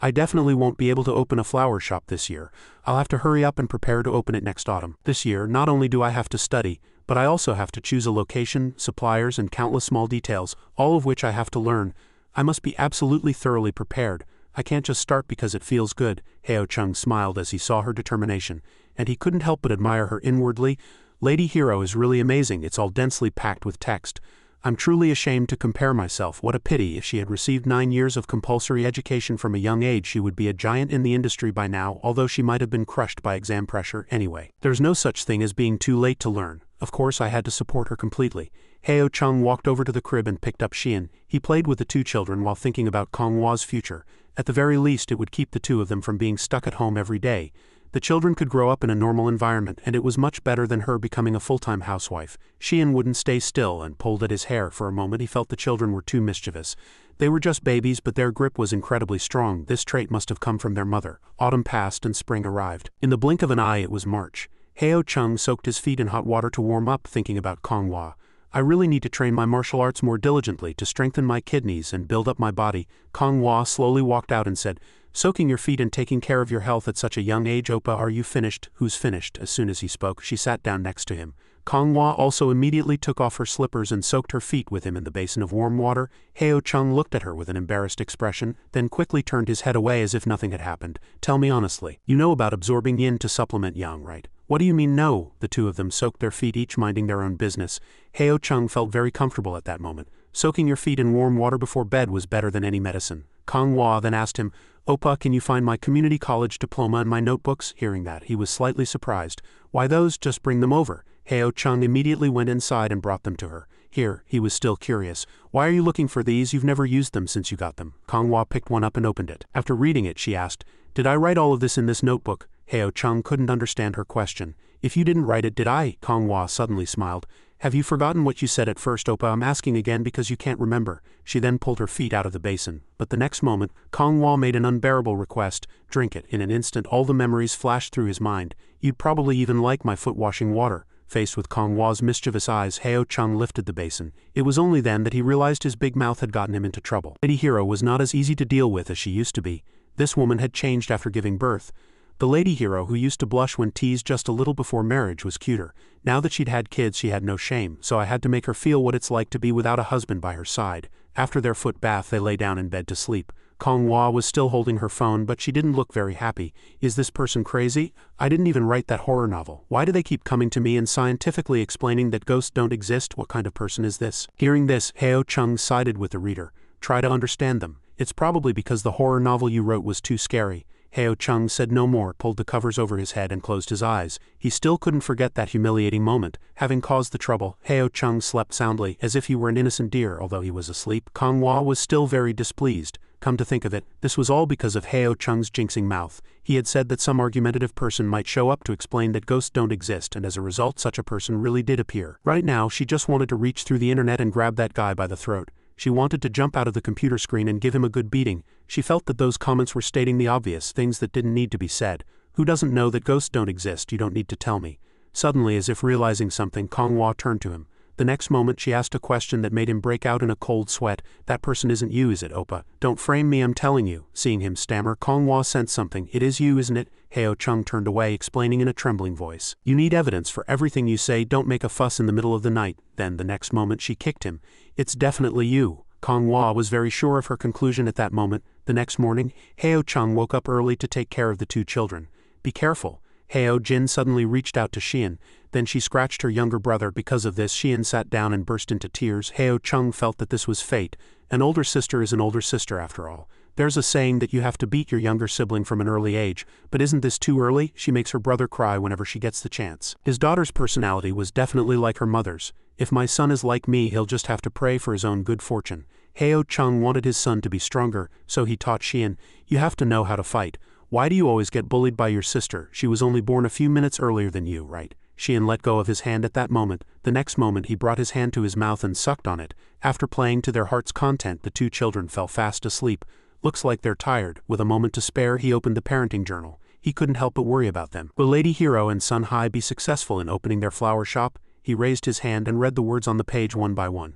I definitely won't be able to open a flower shop this year. I'll have to hurry up and prepare to open it next autumn. This year, not only do I have to study, but I also have to choose a location, suppliers and countless small details, all of which I have to learn. I must be absolutely thoroughly prepared. I can't just start because it feels good. Heo Chung smiled as he saw her determination, and he couldn't help but admire her inwardly. Lady Hero is really amazing, it's all densely packed with text. I'm truly ashamed to compare myself. What a pity. If she had received 9 years of compulsory education from a young age, she would be a giant in the industry by now, although she might have been crushed by exam pressure anyway. There's no such thing as being too late to learn. Of course I had to support her completely. Heo Chung walked over to the crib and picked up Xian. He played with the two children while thinking about Kong Hua's future. At the very least it would keep the two of them from being stuck at home every day. The children could grow up in a normal environment, and it was much better than her becoming a full-time housewife. Xian wouldn't stay still and pulled at his hair. For a moment he felt the children were too mischievous. They were just babies, but their grip was incredibly strong. This trait must have come from their mother. Autumn passed and spring arrived. In the blink of an eye it was March. Heo Chung soaked his feet in hot water to warm up, thinking about Kong Hua. I really need to train my martial arts more diligently to strengthen my kidneys and build up my body. Kong Hua slowly walked out and said, Soaking your feet and taking care of your health at such a young age. Oppa, are you finished? Who's finished? As soon as he spoke, she sat down next to him. Konghua also immediately took off her slippers and soaked her feet with him in the basin of warm water. Heo Chung looked at her with an embarrassed expression, then quickly turned his head away as if nothing had happened. Tell me honestly, you know about absorbing yin to supplement yang, right? What do you mean no? The two of them soaked their feet, each minding their own business. Heo Chung felt very comfortable at that moment. Soaking your feet in warm water before bed was better than any medicine. Konghua then asked him, Oppa, can you find my community college diploma and my notebooks? Hearing that, he was slightly surprised. Why those? Just bring them over. Heo Chung immediately went inside and brought them to her. Here, he was still curious. Why are you looking for these? You've never used them since you got them. Konghua picked one up and opened it. After reading it, she asked, Did I write all of this in this notebook? Heo Chung couldn't understand her question. If you didn't write it, did I? Konghua suddenly smiled. Have you forgotten what you said at first, Oppa? I'm asking again because you can't remember. She then pulled her feet out of the basin. But the next moment, Konghua made an unbearable request. Drink it. In an instant, all the memories flashed through his mind. You'd probably even like my foot-washing water. Faced with Konghua's mischievous eyes, Heo Chung lifted the basin. It was only then that he realized his big mouth had gotten him into trouble. Lady Hero was not as easy to deal with as she used to be. This woman had changed after giving birth. The lady hero who used to blush when teased just a little before marriage was cuter. Now that she'd had kids, she had no shame, so I had to make her feel what it's like to be without a husband by her side. After their foot bath, they lay down in bed to sleep. Konghua was still holding her phone, but she didn't look very happy. Is this person crazy? I didn't even write that horror novel. Why do they keep coming to me and scientifically explaining that ghosts don't exist? What kind of person is this? Hearing this, Heo Chung sided with the reader. Try to understand them. It's probably because the horror novel you wrote was too scary. Heo Chung said no more, pulled the covers over his head and closed his eyes. He still couldn't forget that humiliating moment. Having caused the trouble, Heo Chung slept soundly, as if he were an innocent deer. Although he was asleep, Konghua was still very displeased. Come to think of it, this was all because of Heo Chung's jinxing mouth. He had said that some argumentative person might show up to explain that ghosts don't exist, and as a result such a person really did appear. Right now, she just wanted to reach through the internet and grab that guy by the throat. She wanted to jump out of the computer screen and give him a good beating. She felt that those comments were stating the obvious, things that didn't need to be said. Who doesn't know that ghosts don't exist? You don't need to tell me. Suddenly, as if realizing something, Konghua turned to him. The next moment she asked a question that made him break out in a cold sweat. That person isn't you, is it, Oppa? Don't frame me, I'm telling you. Seeing him stammer, Konghua sensed something. It is you, isn't it? Heo Chung turned away, explaining in a trembling voice. You need evidence for everything you say, don't make a fuss in the middle of the night. Then, the next moment she kicked him. It's definitely you. Konghua was very sure of her conclusion at that moment. The next morning, Heo Chung woke up early to take care of the two children. Be careful. Heo Jin suddenly reached out to Xian. Then she scratched her younger brother. Because of this, Xian sat down and burst into tears. Heo Chung felt that this was fate. An older sister is an older sister after all. There's a saying that you have to beat your younger sibling from an early age, but isn't this too early? She makes her brother cry whenever she gets the chance. His daughter's personality was definitely like her mother's. If my son is like me, he'll just have to pray for his own good fortune. Heo Chung wanted his son to be stronger, so he taught Xian, you have to know how to fight. Why do you always get bullied by your sister? She was only born a few minutes earlier than you, right? Xian let go of his hand at that moment. The next moment he brought his hand to his mouth and sucked on it. After playing to their heart's content, the two children fell fast asleep. Looks like they're tired. With a moment to spare, he opened the parenting journal. He couldn't help but worry about them. Will Lady Hero and Sun Hai be successful in opening their flower shop? He raised his hand and read the words on the page one by one.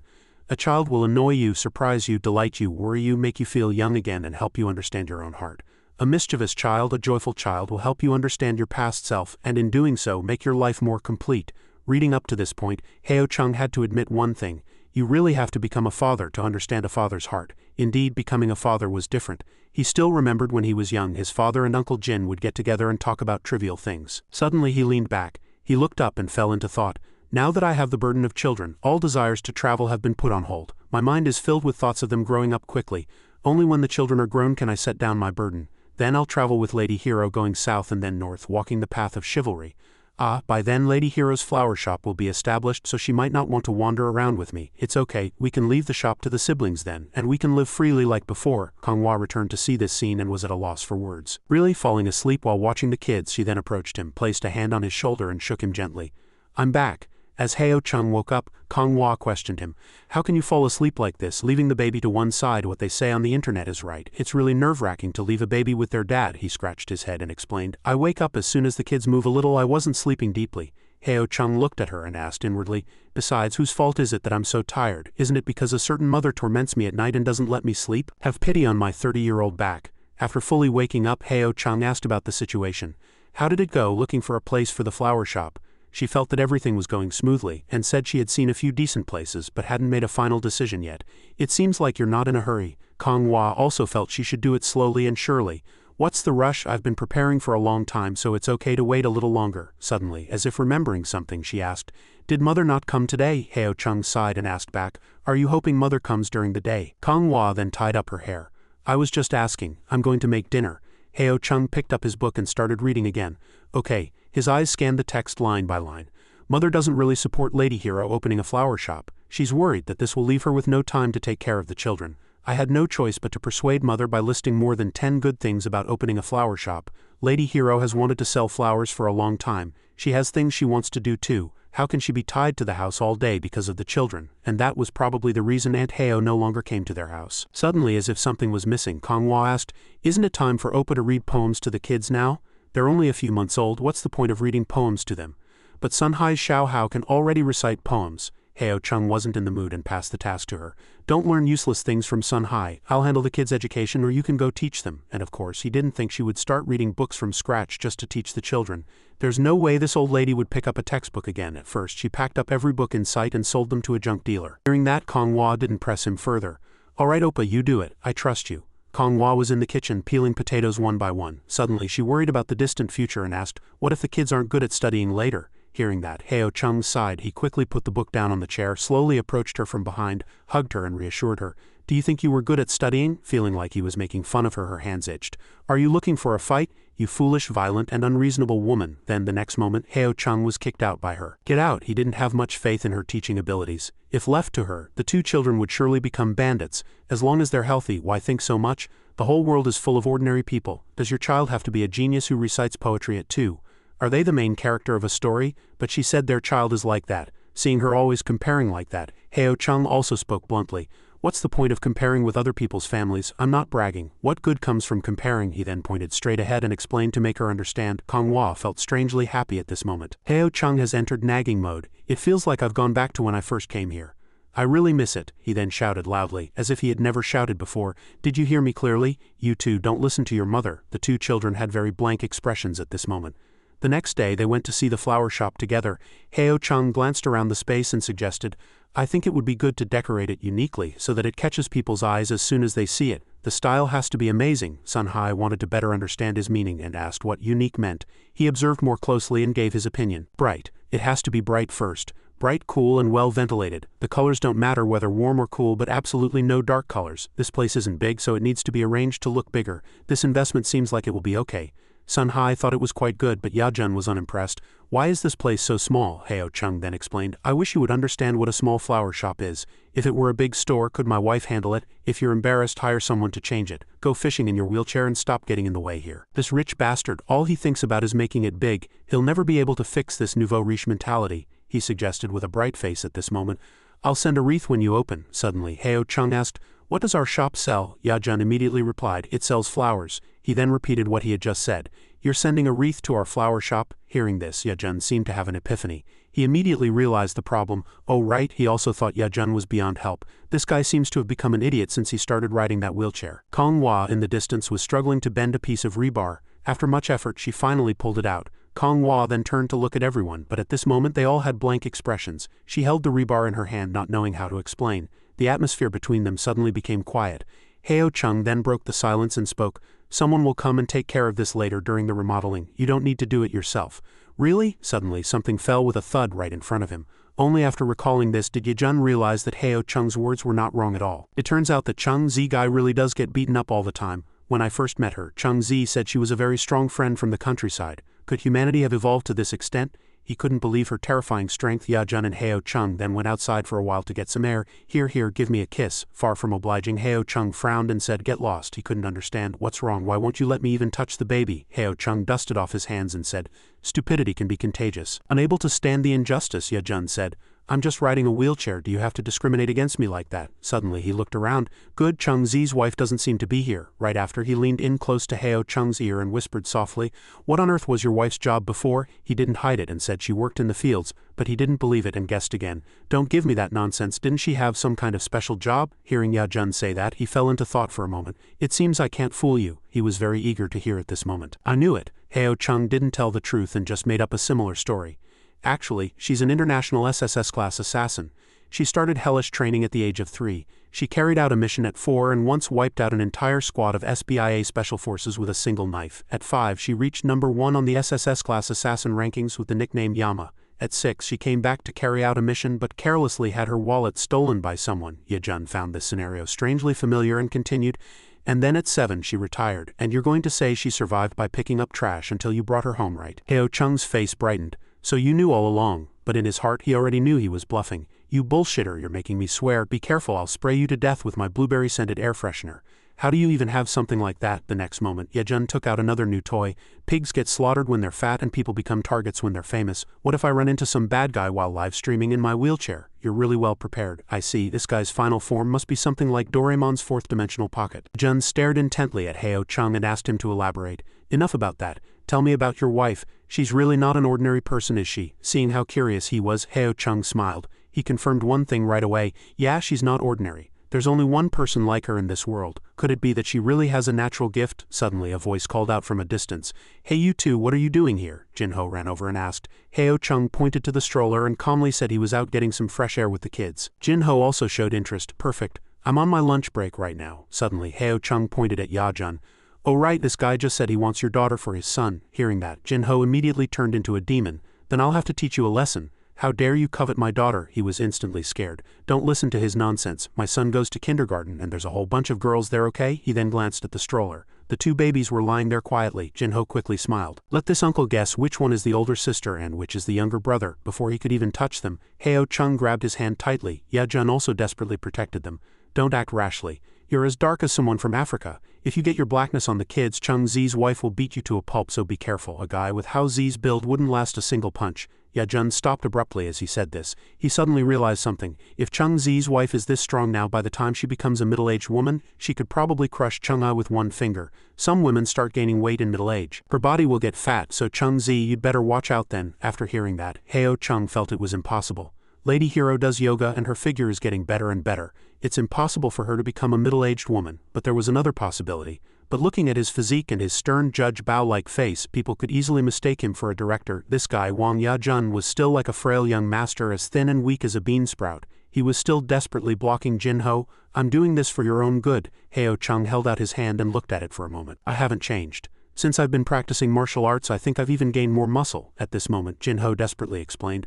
A child will annoy you, surprise you, delight you, worry you, make you feel young again, and help you understand your own heart. A mischievous child, a joyful child will help you understand your past self, and in doing so, make your life more complete. Reading up to this point, Heo Chung had to admit one thing. You really have to become a father to understand a father's heart. Indeed, becoming a father was different. He still remembered when he was young, his father and Uncle Jin would get together and talk about trivial things. Suddenly he leaned back. He looked up and fell into thought. Now that I have the burden of children, all desires to travel have been put on hold. My mind is filled with thoughts of them growing up quickly. Only when the children are grown can I set down my burden. Then I'll travel with Lady Hero going south and then north, walking the path of chivalry. By then Lady Hero's flower shop will be established, so she might not want to wander around with me. It's okay, we can leave the shop to the siblings then, and we can live freely like before. Konghua returned to see this scene and was at a loss for words. Really falling asleep while watching the kids, she then approached him, placed a hand on his shoulder and shook him gently. I'm back. As Heo Chung woke up, Konghua questioned him. How can you fall asleep like this, leaving the baby to one side? What they say on the internet is right. It's really nerve-wracking to leave a baby with their dad. He scratched his head and explained. I wake up as soon as the kids move a little. I wasn't sleeping deeply. Heo Chung looked at her and asked inwardly, besides, whose fault is it that I'm so tired? Isn't it because a certain mother torments me at night and doesn't let me sleep? Have pity on my 30-year-old back. After fully waking up, Heo Chung asked about the situation. How did it go looking for a place for the flower shop? She felt that everything was going smoothly, and said she had seen a few decent places but hadn't made a final decision yet. It seems like you're not in a hurry. Kong Hua also felt she should do it slowly and surely. What's the rush? I've been preparing for a long time, so it's okay to wait a little longer. Suddenly, as if remembering something, she asked, Did Mother not come today? Heo Chung sighed and asked back, Are you hoping Mother comes during the day? Kong Hua then tied up her hair. I was just asking. I'm going to make dinner. Heo Chung picked up his book and started reading again. Okay. His eyes scanned the text line by line. Mother doesn't really support Lady Hero opening a flower shop. She's worried that this will leave her with no time to take care of the children. I had no choice but to persuade Mother by listing more than 10 good things about opening a flower shop. Lady Hero has wanted to sell flowers for a long time. She has things she wants to do too. How can she be tied to the house all day because of the children? And that was probably the reason Aunt Heo no longer came to their house. Suddenly, as if something was missing, Kong Hua asked, Isn't it time for Oppa to read poems to the kids now? They're only a few months old, what's the point of reading poems to them? But Sun Hai's Xiao Hao can already recite poems. Heo Chung wasn't in the mood and passed the task to her. Don't learn useless things from Sun Hai. I'll handle the kids' education or you can go teach them. And of course, he didn't think she would start reading books from scratch just to teach the children. There's no way this old lady would pick up a textbook again. At first, she packed up every book in sight and sold them to a junk dealer. Hearing that, Kong Hua didn't press him further. All right, Oppa, you do it. I trust you. Kong Hua was in the kitchen peeling potatoes one by one. Suddenly, she worried about the distant future and asked, What if the kids aren't good at studying later? Hearing that, Heo Chung sighed. He quickly put the book down on the chair, slowly approached her from behind, hugged her and reassured her. Do you think you were good at studying? Feeling like he was making fun of her, her hands itched. Are you looking for a fight? You foolish, violent, and unreasonable woman. Then the next moment, Heo Chung was kicked out by her. Get out. He didn't have much faith in her teaching abilities. If left to her, the two children would surely become bandits. As long as they're healthy, why think so much? The whole world is full of ordinary people. Does your child have to be a genius who recites poetry at 2? Are they the main character of a story? But she said their child is like that. Seeing her always comparing like that, Heo Chung also spoke bluntly. What's the point of comparing with other people's families? I'm not bragging. What good comes from comparing? He then pointed straight ahead and explained to make her understand. Kong Hua felt strangely happy at this moment. Heo Chung has entered nagging mode. It feels like I've gone back to when I first came here. I really miss it, he then shouted loudly, as if he had never shouted before. Did you hear me clearly? You two don't listen to your mother. The two children had very blank expressions at this moment. The next day they went to see the flower shop together. Heo Chung glanced around the space and suggested, I think it would be good to decorate it uniquely so that it catches people's eyes as soon as they see it. The style has to be amazing. Sun Hai wanted to better understand his meaning and asked what unique meant. He observed more closely and gave his opinion. Bright. It has to be bright first. Bright, cool, and well ventilated. The colors don't matter whether warm or cool, but absolutely no dark colors. This place isn't big, so it needs to be arranged to look bigger. This investment seems like it will be okay. Sun Hai thought it was quite good, but Yajun was unimpressed. Why is this place so small? Heo Chung then explained. I wish you would understand what a small flower shop is. If it were a big store, could my wife handle it? If you're embarrassed, hire someone to change it. Go fishing in your wheelchair and stop getting in the way here. This rich bastard, all he thinks about is making it big. He'll never be able to fix this nouveau riche mentality, he suggested with a bright face at this moment. I'll send a wreath when you open. Suddenly, Heo Chung asked, What does our shop sell? Yajun immediately replied, It sells flowers. He then repeated what he had just said. You're sending a wreath to our flower shop? Hearing this, Yajun seemed to have an epiphany. He immediately realized the problem. Oh right, he also thought Yajun was beyond help. This guy seems to have become an idiot since he started riding that wheelchair. Kong Hua in the distance was struggling to bend a piece of rebar. After much effort, she finally pulled it out. Kong Hua then turned to look at everyone, but at this moment they all had blank expressions. She held the rebar in her hand, not knowing how to explain. The atmosphere between them suddenly became quiet. Heo Chung then broke the silence and spoke. Someone will come and take care of this later during the remodeling. You don't need to do it yourself. Really? Suddenly something fell with a thud right in front of him. Only after recalling this did Yajun realize that Heo Chung's words were not wrong at all. It turns out that Chung Zi guy really does get beaten up all the time. When I first met her, Chung Zi said she was a very strong friend from the countryside. Could humanity have evolved to this extent? He couldn't believe her terrifying strength. Yajun and Heo Chung then went outside for a while to get some air. Here, give me a kiss. Far from obliging, Heo Chung frowned and said, Get lost. He couldn't understand. What's wrong? Why won't you let me even touch the baby? Heo Chung dusted off his hands and said, Stupidity can be contagious. Unable to stand the injustice, Yajun said, I'm just riding a wheelchair, do you have to discriminate against me like that? Suddenly he looked around. Good, Chung Zi's wife doesn't seem to be here. Right after, he leaned in close to Heo Chung's ear and whispered softly, what on earth was your wife's job before? He didn't hide it and said she worked in the fields, but he didn't believe it and guessed again. Don't give me that nonsense, didn't she have some kind of special job? Hearing Ya Jun say that, he fell into thought for a moment. It seems I can't fool you. He was very eager to hear it this moment. I knew it. Heo Chung didn't tell the truth and just made up a similar story. Actually, she's an international SSS-class assassin. She started hellish training at the age of 3. She carried out a mission at 4 and once wiped out an entire squad of SBIA Special Forces with a single knife. At 5, she reached number 1 on the SSS-class assassin rankings with the nickname Yama. At 6, she came back to carry out a mission but carelessly had her wallet stolen by someone. Ye Jun found this scenario strangely familiar and continued, and then at 7 she retired. And you're going to say she survived by picking up trash until you brought her home, right? Heo Chung's face brightened. So you knew all along, but in his heart he already knew he was bluffing. You bullshitter, you're making me swear. Be careful, I'll spray you to death with my blueberry-scented air freshener. How do you even have something like that? The next moment, Ye Jun took out another new toy. Pigs get slaughtered when they're fat and people become targets when they're famous. What if I run into some bad guy while live streaming in my wheelchair? You're really well prepared. I see, this guy's final form must be something like Doraemon's fourth-dimensional pocket. Jun stared intently at Heo Chung and asked him to elaborate. Enough about that. Tell me about your wife. She's really not an ordinary person, is she? Seeing how curious he was, Heo Chung smiled. He confirmed one thing right away. Yeah, she's not ordinary. There's only one person like her in this world. Could it be that she really has a natural gift? Suddenly a voice called out from a distance. Hey you two, what are you doing here? Jinho ran over and asked. Heo Chung pointed to the stroller and calmly said he was out getting some fresh air with the kids. Jinho also showed interest. Perfect. I'm on my lunch break right now. Suddenly Heo Chung pointed at Ya Jun. Oh right, this guy just said he wants your daughter for his son. Hearing that, Jinho immediately turned into a demon. Then I'll have to teach you a lesson. How dare you covet my daughter? He was instantly scared. Don't listen to his nonsense. My son goes to kindergarten and there's a whole bunch of girls there, okay? He then glanced at the stroller. The two babies were lying there quietly. Jinho quickly smiled. Let this uncle guess which one is the older sister and which is the younger brother. Before he could even touch them, Heo Chung grabbed his hand tightly. Ya Jun also desperately protected them. Don't act rashly. You're as dark as someone from Africa. If you get your blackness on the kids, Chung Zi's wife will beat you to a pulp, so be careful. A guy with Hao Zi's build wouldn't last a single punch. Ya Jun stopped abruptly as he said this. He suddenly realized something. If Chung Zi's wife is this strong now, by the time she becomes a middle-aged woman, she could probably crush Chung Ah with one finger. Some women start gaining weight in middle age. Her body will get fat, so Chung Zi, you'd better watch out then. After hearing that, Heo Chung felt it was impossible. Lady Hero does yoga and her figure is getting better and better. It's impossible for her to become a middle-aged woman, but there was another possibility. But looking at his physique and his stern Judge Bao-like face, people could easily mistake him for a director. This guy, Wang Ya Jun, was still like a frail young master, as thin and weak as a bean sprout. He was still desperately blocking Jinho. I'm doing this for your own good. Heo Chung held out his hand and looked at it for a moment. I haven't changed. Since I've been practicing martial arts, I think I've even gained more muscle. At this moment, Jinho desperately explained.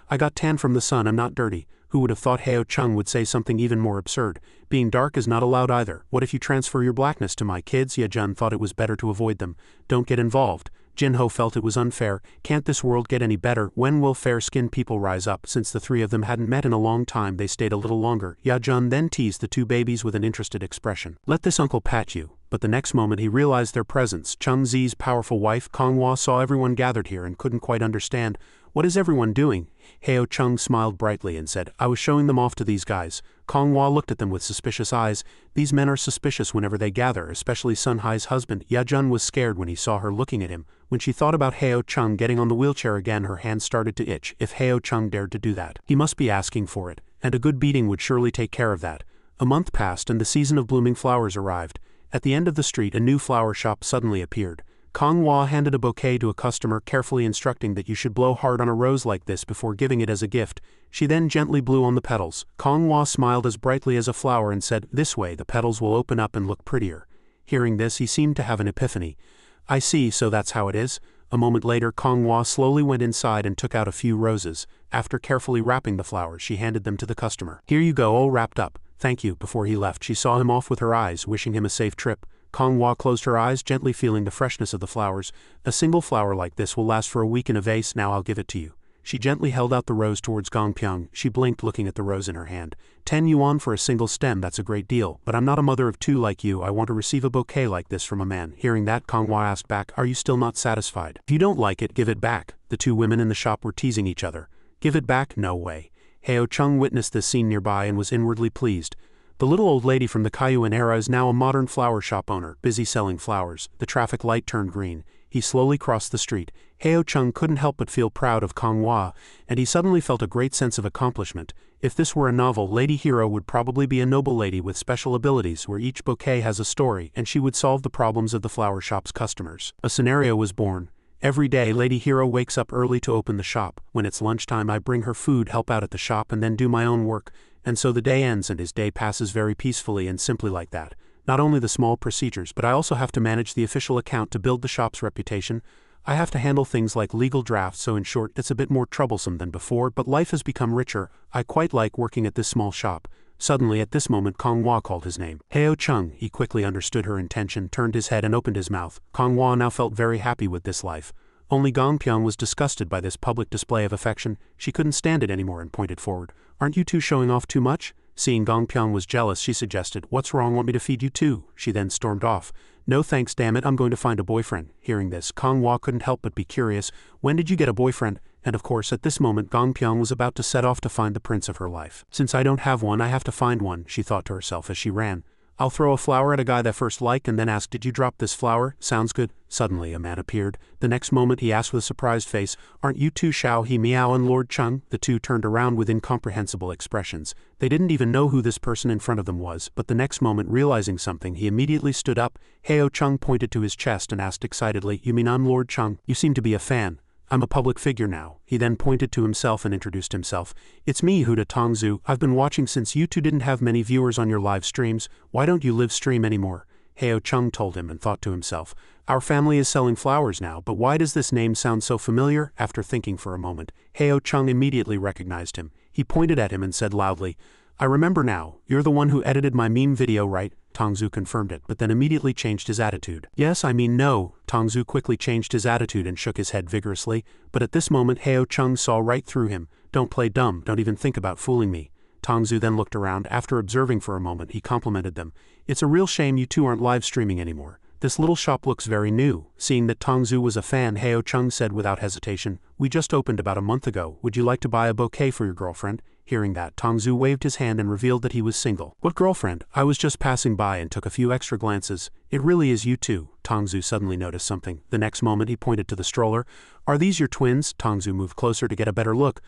I got tan from the sun, I'm not dirty. Who would have thought Heo Chung would say something even more absurd? Being dark is not allowed either. What if you transfer your blackness to my kids? Ye Jun thought it was better to avoid them. Don't get involved. Jinho felt it was unfair. Can't this world get any better? When will fair-skinned people rise up? Since the three of them hadn't met in a long time, they stayed a little longer. Ya Jun then teased the two babies with an interested expression. Let this uncle pat you. But the next moment he realized their presence. Chung Zi's powerful wife, Konghua, saw everyone gathered here and couldn't quite understand. What is everyone doing? Heo Chung smiled brightly and said, I was showing them off to these guys. Konghua looked at them with suspicious eyes. These men are suspicious whenever they gather, especially Sun Hai's husband. Ya Jun was scared when he saw her looking at him. When she thought about Heo Chung getting on the wheelchair again, her hand started to itch. If Heo Chung dared to do that, he must be asking for it, and a good beating would surely take care of that. A month passed and the season of blooming flowers arrived. At the end of the street, a new flower shop suddenly appeared. Konghua handed a bouquet to a customer, carefully instructing that you should blow hard on a rose like this before giving it as a gift. She then gently blew on the petals. Konghua smiled as brightly as a flower and said, This way the petals will open up and look prettier. Hearing this, he seemed to have an epiphany. I see, so that's how it is. A moment later, Konghua slowly went inside and took out a few roses. After carefully wrapping the flowers, she handed them to the customer. Here you go, all wrapped up. Thank you. Before he left, she saw him off with her eyes, wishing him a safe trip. Konghua closed her eyes, gently feeling the freshness of the flowers. A single flower like this will last for a week in a vase, now I'll give it to you. She gently held out the rose towards Gongpyeong. She blinked, looking at the rose in her hand. 10 yuan for a single stem, that's a great deal, but I'm not a mother of two like you. I want to receive a bouquet like this from a man. Hearing that, Konghua asked back, Are you still not satisfied? If you don't like it, give it back. The two women in the shop were teasing each other. Give it back? No way. Heo Chung witnessed this scene nearby and was inwardly pleased. The little old lady from the Kaiyuan era is now a modern flower shop owner, busy selling flowers. The traffic light turned green. He slowly crossed the street. Heo Chung couldn't help but feel proud of Kong Hua, and he suddenly felt a great sense of accomplishment. If this were a novel, Lady Hero would probably be a noble lady with special abilities where each bouquet has a story and she would solve the problems of the flower shop's customers. A scenario was born. Every day, Lady Hero wakes up early to open the shop. When it's lunchtime, I bring her food, help out at the shop, and then do my own work. And so the day ends and his day passes very peacefully and simply like that. Not only the small procedures, but I also have to manage the official account to build the shop's reputation. I have to handle things like legal drafts, so in short, it's a bit more troublesome than before, but life has become richer. I quite like working at this small shop. Suddenly at this moment Kong Hua called his name. Heo Chung. He quickly understood her intention, turned his head and opened his mouth. Kong Hua now felt very happy with this life. Only Gong Pyong was disgusted by this public display of affection. She couldn't stand it anymore and pointed forward. Aren't you two showing off too much? Seeing Gong Pyong was jealous, she suggested, what's wrong, want me to feed you too? She then stormed off. No thanks, damn it, I'm going to find a boyfriend. Hearing this, Kong Hua couldn't help but be curious. When did you get a boyfriend? And of course at this moment Gong Pyong was about to set off to find the prince of her life. Since I don't have one, I have to find one, she thought to herself as she ran. I'll throw a flower at a guy that first like and then ask, did you drop this flower? Sounds good. Suddenly a man appeared. The next moment he asked with a surprised face, aren't you two Xiao He Miao and Lord Chung? The two turned around with incomprehensible expressions. They didn't even know who this person in front of them was, but the next moment realizing something he immediately stood up. Heo Chung pointed to his chest and asked excitedly, you mean I'm Lord Chung? You seem to be a fan. I'm a public figure now. He then pointed to himself and introduced himself. It's me, Huda Tongzu. I've been watching since you two didn't have many viewers on your live streams. Why don't you live stream anymore? Heo Chung told him and thought to himself. Our family is selling flowers now, but why does this name sound so familiar? After thinking for a moment, Heo Chung immediately recognized him. He pointed at him and said loudly, I remember now. You're the one who edited my meme video, right? Tongzu confirmed it, but then immediately changed his attitude. Yes, I mean no. Tongzu quickly changed his attitude and shook his head vigorously, but at this moment Heo Chung saw right through him. Don't play dumb, don't even think about fooling me. Tongzu then looked around. After observing for a moment, he complimented them. It's a real shame you two aren't live streaming anymore. This little shop looks very new. Seeing that Tongzu was a fan, Heo Chung said without hesitation, we just opened about a month ago. Would you like to buy a bouquet for your girlfriend? Hearing that, Tongzu waved his hand and revealed that he was single. What girlfriend? I was just passing by and took a few extra glances. It really is you two. Tongzu suddenly noticed something. The next moment he pointed to the stroller. Are these your twins? Tongzu moved closer to get a better look.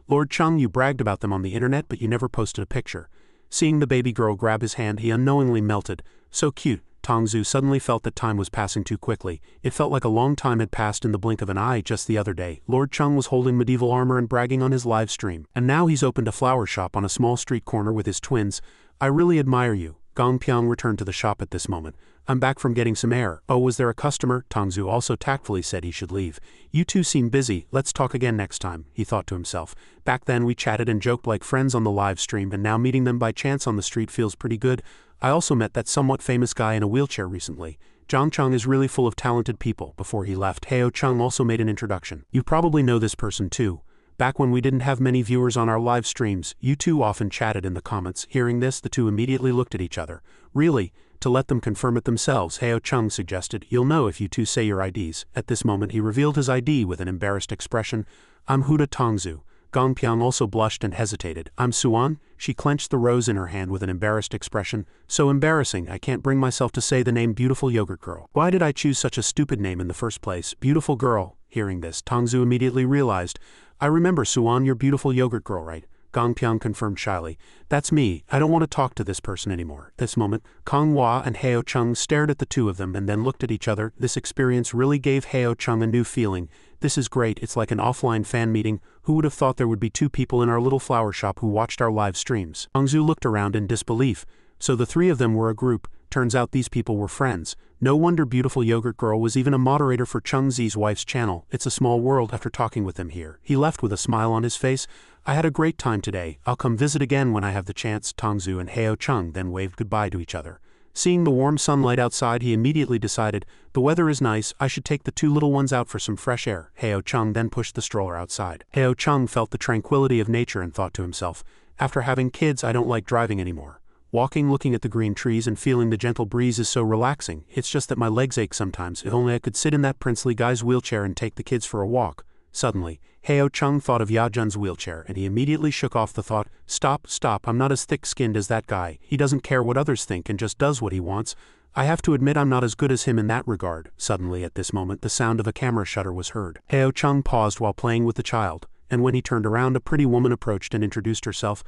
Lord Chung, you bragged about them on the internet, but you never posted a picture. Seeing the baby girl grab his hand, he unknowingly melted. So cute. Tongzu suddenly felt that time was passing too quickly. It felt like a long time had passed in the blink of an eye. Just the other day, Lord Chung was holding medieval armor and bragging on his live stream. And now he's opened a flower shop on a small street corner with his twins. I really admire you. Gong Pyong returned to the shop at this moment. I'm back from getting some air. Oh, was there a customer? Tongzu also tactfully said he should leave. You two seem busy. Let's talk again next time, he thought to himself. Back then we chatted and joked like friends on the live stream, and now meeting them by chance on the street feels pretty good. I also met that somewhat famous guy in a wheelchair recently. Zhangcheng is really full of talented people. Before he left, Heo Chung also made an introduction. You probably know this person too. Back when we didn't have many viewers on our live streams, you two often chatted in the comments. Hearing this, the two immediately looked at each other. Really? To let them confirm it themselves, Heo Chung suggested. You'll know if you two say your IDs. At this moment he revealed his ID with an embarrassed expression. I'm Huda Tongzu. Gong Pyong also blushed and hesitated. I'm Suan. She clenched the rose in her hand with an embarrassed expression. So embarrassing, I can't bring myself to say the name Beautiful Yogurt Girl. Why did I choose such a stupid name in the first place? Beautiful Girl. Hearing this, Tongzu immediately realized. I remember, Suan, you're Beautiful Yogurt Girl, right? Gong Pyong confirmed shyly. That's me. I don't want to talk to this person anymore. At this moment, Kong Hua and Heo Chung stared at the two of them and then looked at each other. This experience really gave Heo Chung a new feeling. This is great. It's like an offline fan meeting. Who would have thought there would be two people in our little flower shop who watched our live streams? Tongzu looked around in disbelief. So the three of them were a group. Turns out these people were friends. No wonder Beautiful Yogurt Girl was even a moderator for Chung Zi's wife's channel. It's a small world. After talking with them here, he left with a smile on his face. I had a great time today. I'll come visit again when I have the chance. Tongzu and Heo Chung then waved goodbye to each other. Seeing the warm sunlight outside, he immediately decided, the weather is nice, I should take the two little ones out for some fresh air. Heo Chung then pushed the stroller outside. Heo Chung felt the tranquility of nature and thought to himself, after having kids I don't like driving anymore. Walking, looking at the green trees and feeling the gentle breeze is so relaxing. It's just that my legs ache sometimes. If only I could sit in that princely guy's wheelchair and take the kids for a walk. Suddenly, Heo Chung thought of Ya Jun's wheelchair and he immediately shook off the thought, stop, I'm not as thick-skinned as that guy, he doesn't care what others think and just does what he wants. I have to admit I'm not as good as him in that regard. Suddenly at this moment the sound of a camera shutter was heard. Heo Chung paused while playing with the child, and when he turned around a pretty woman approached and introduced herself.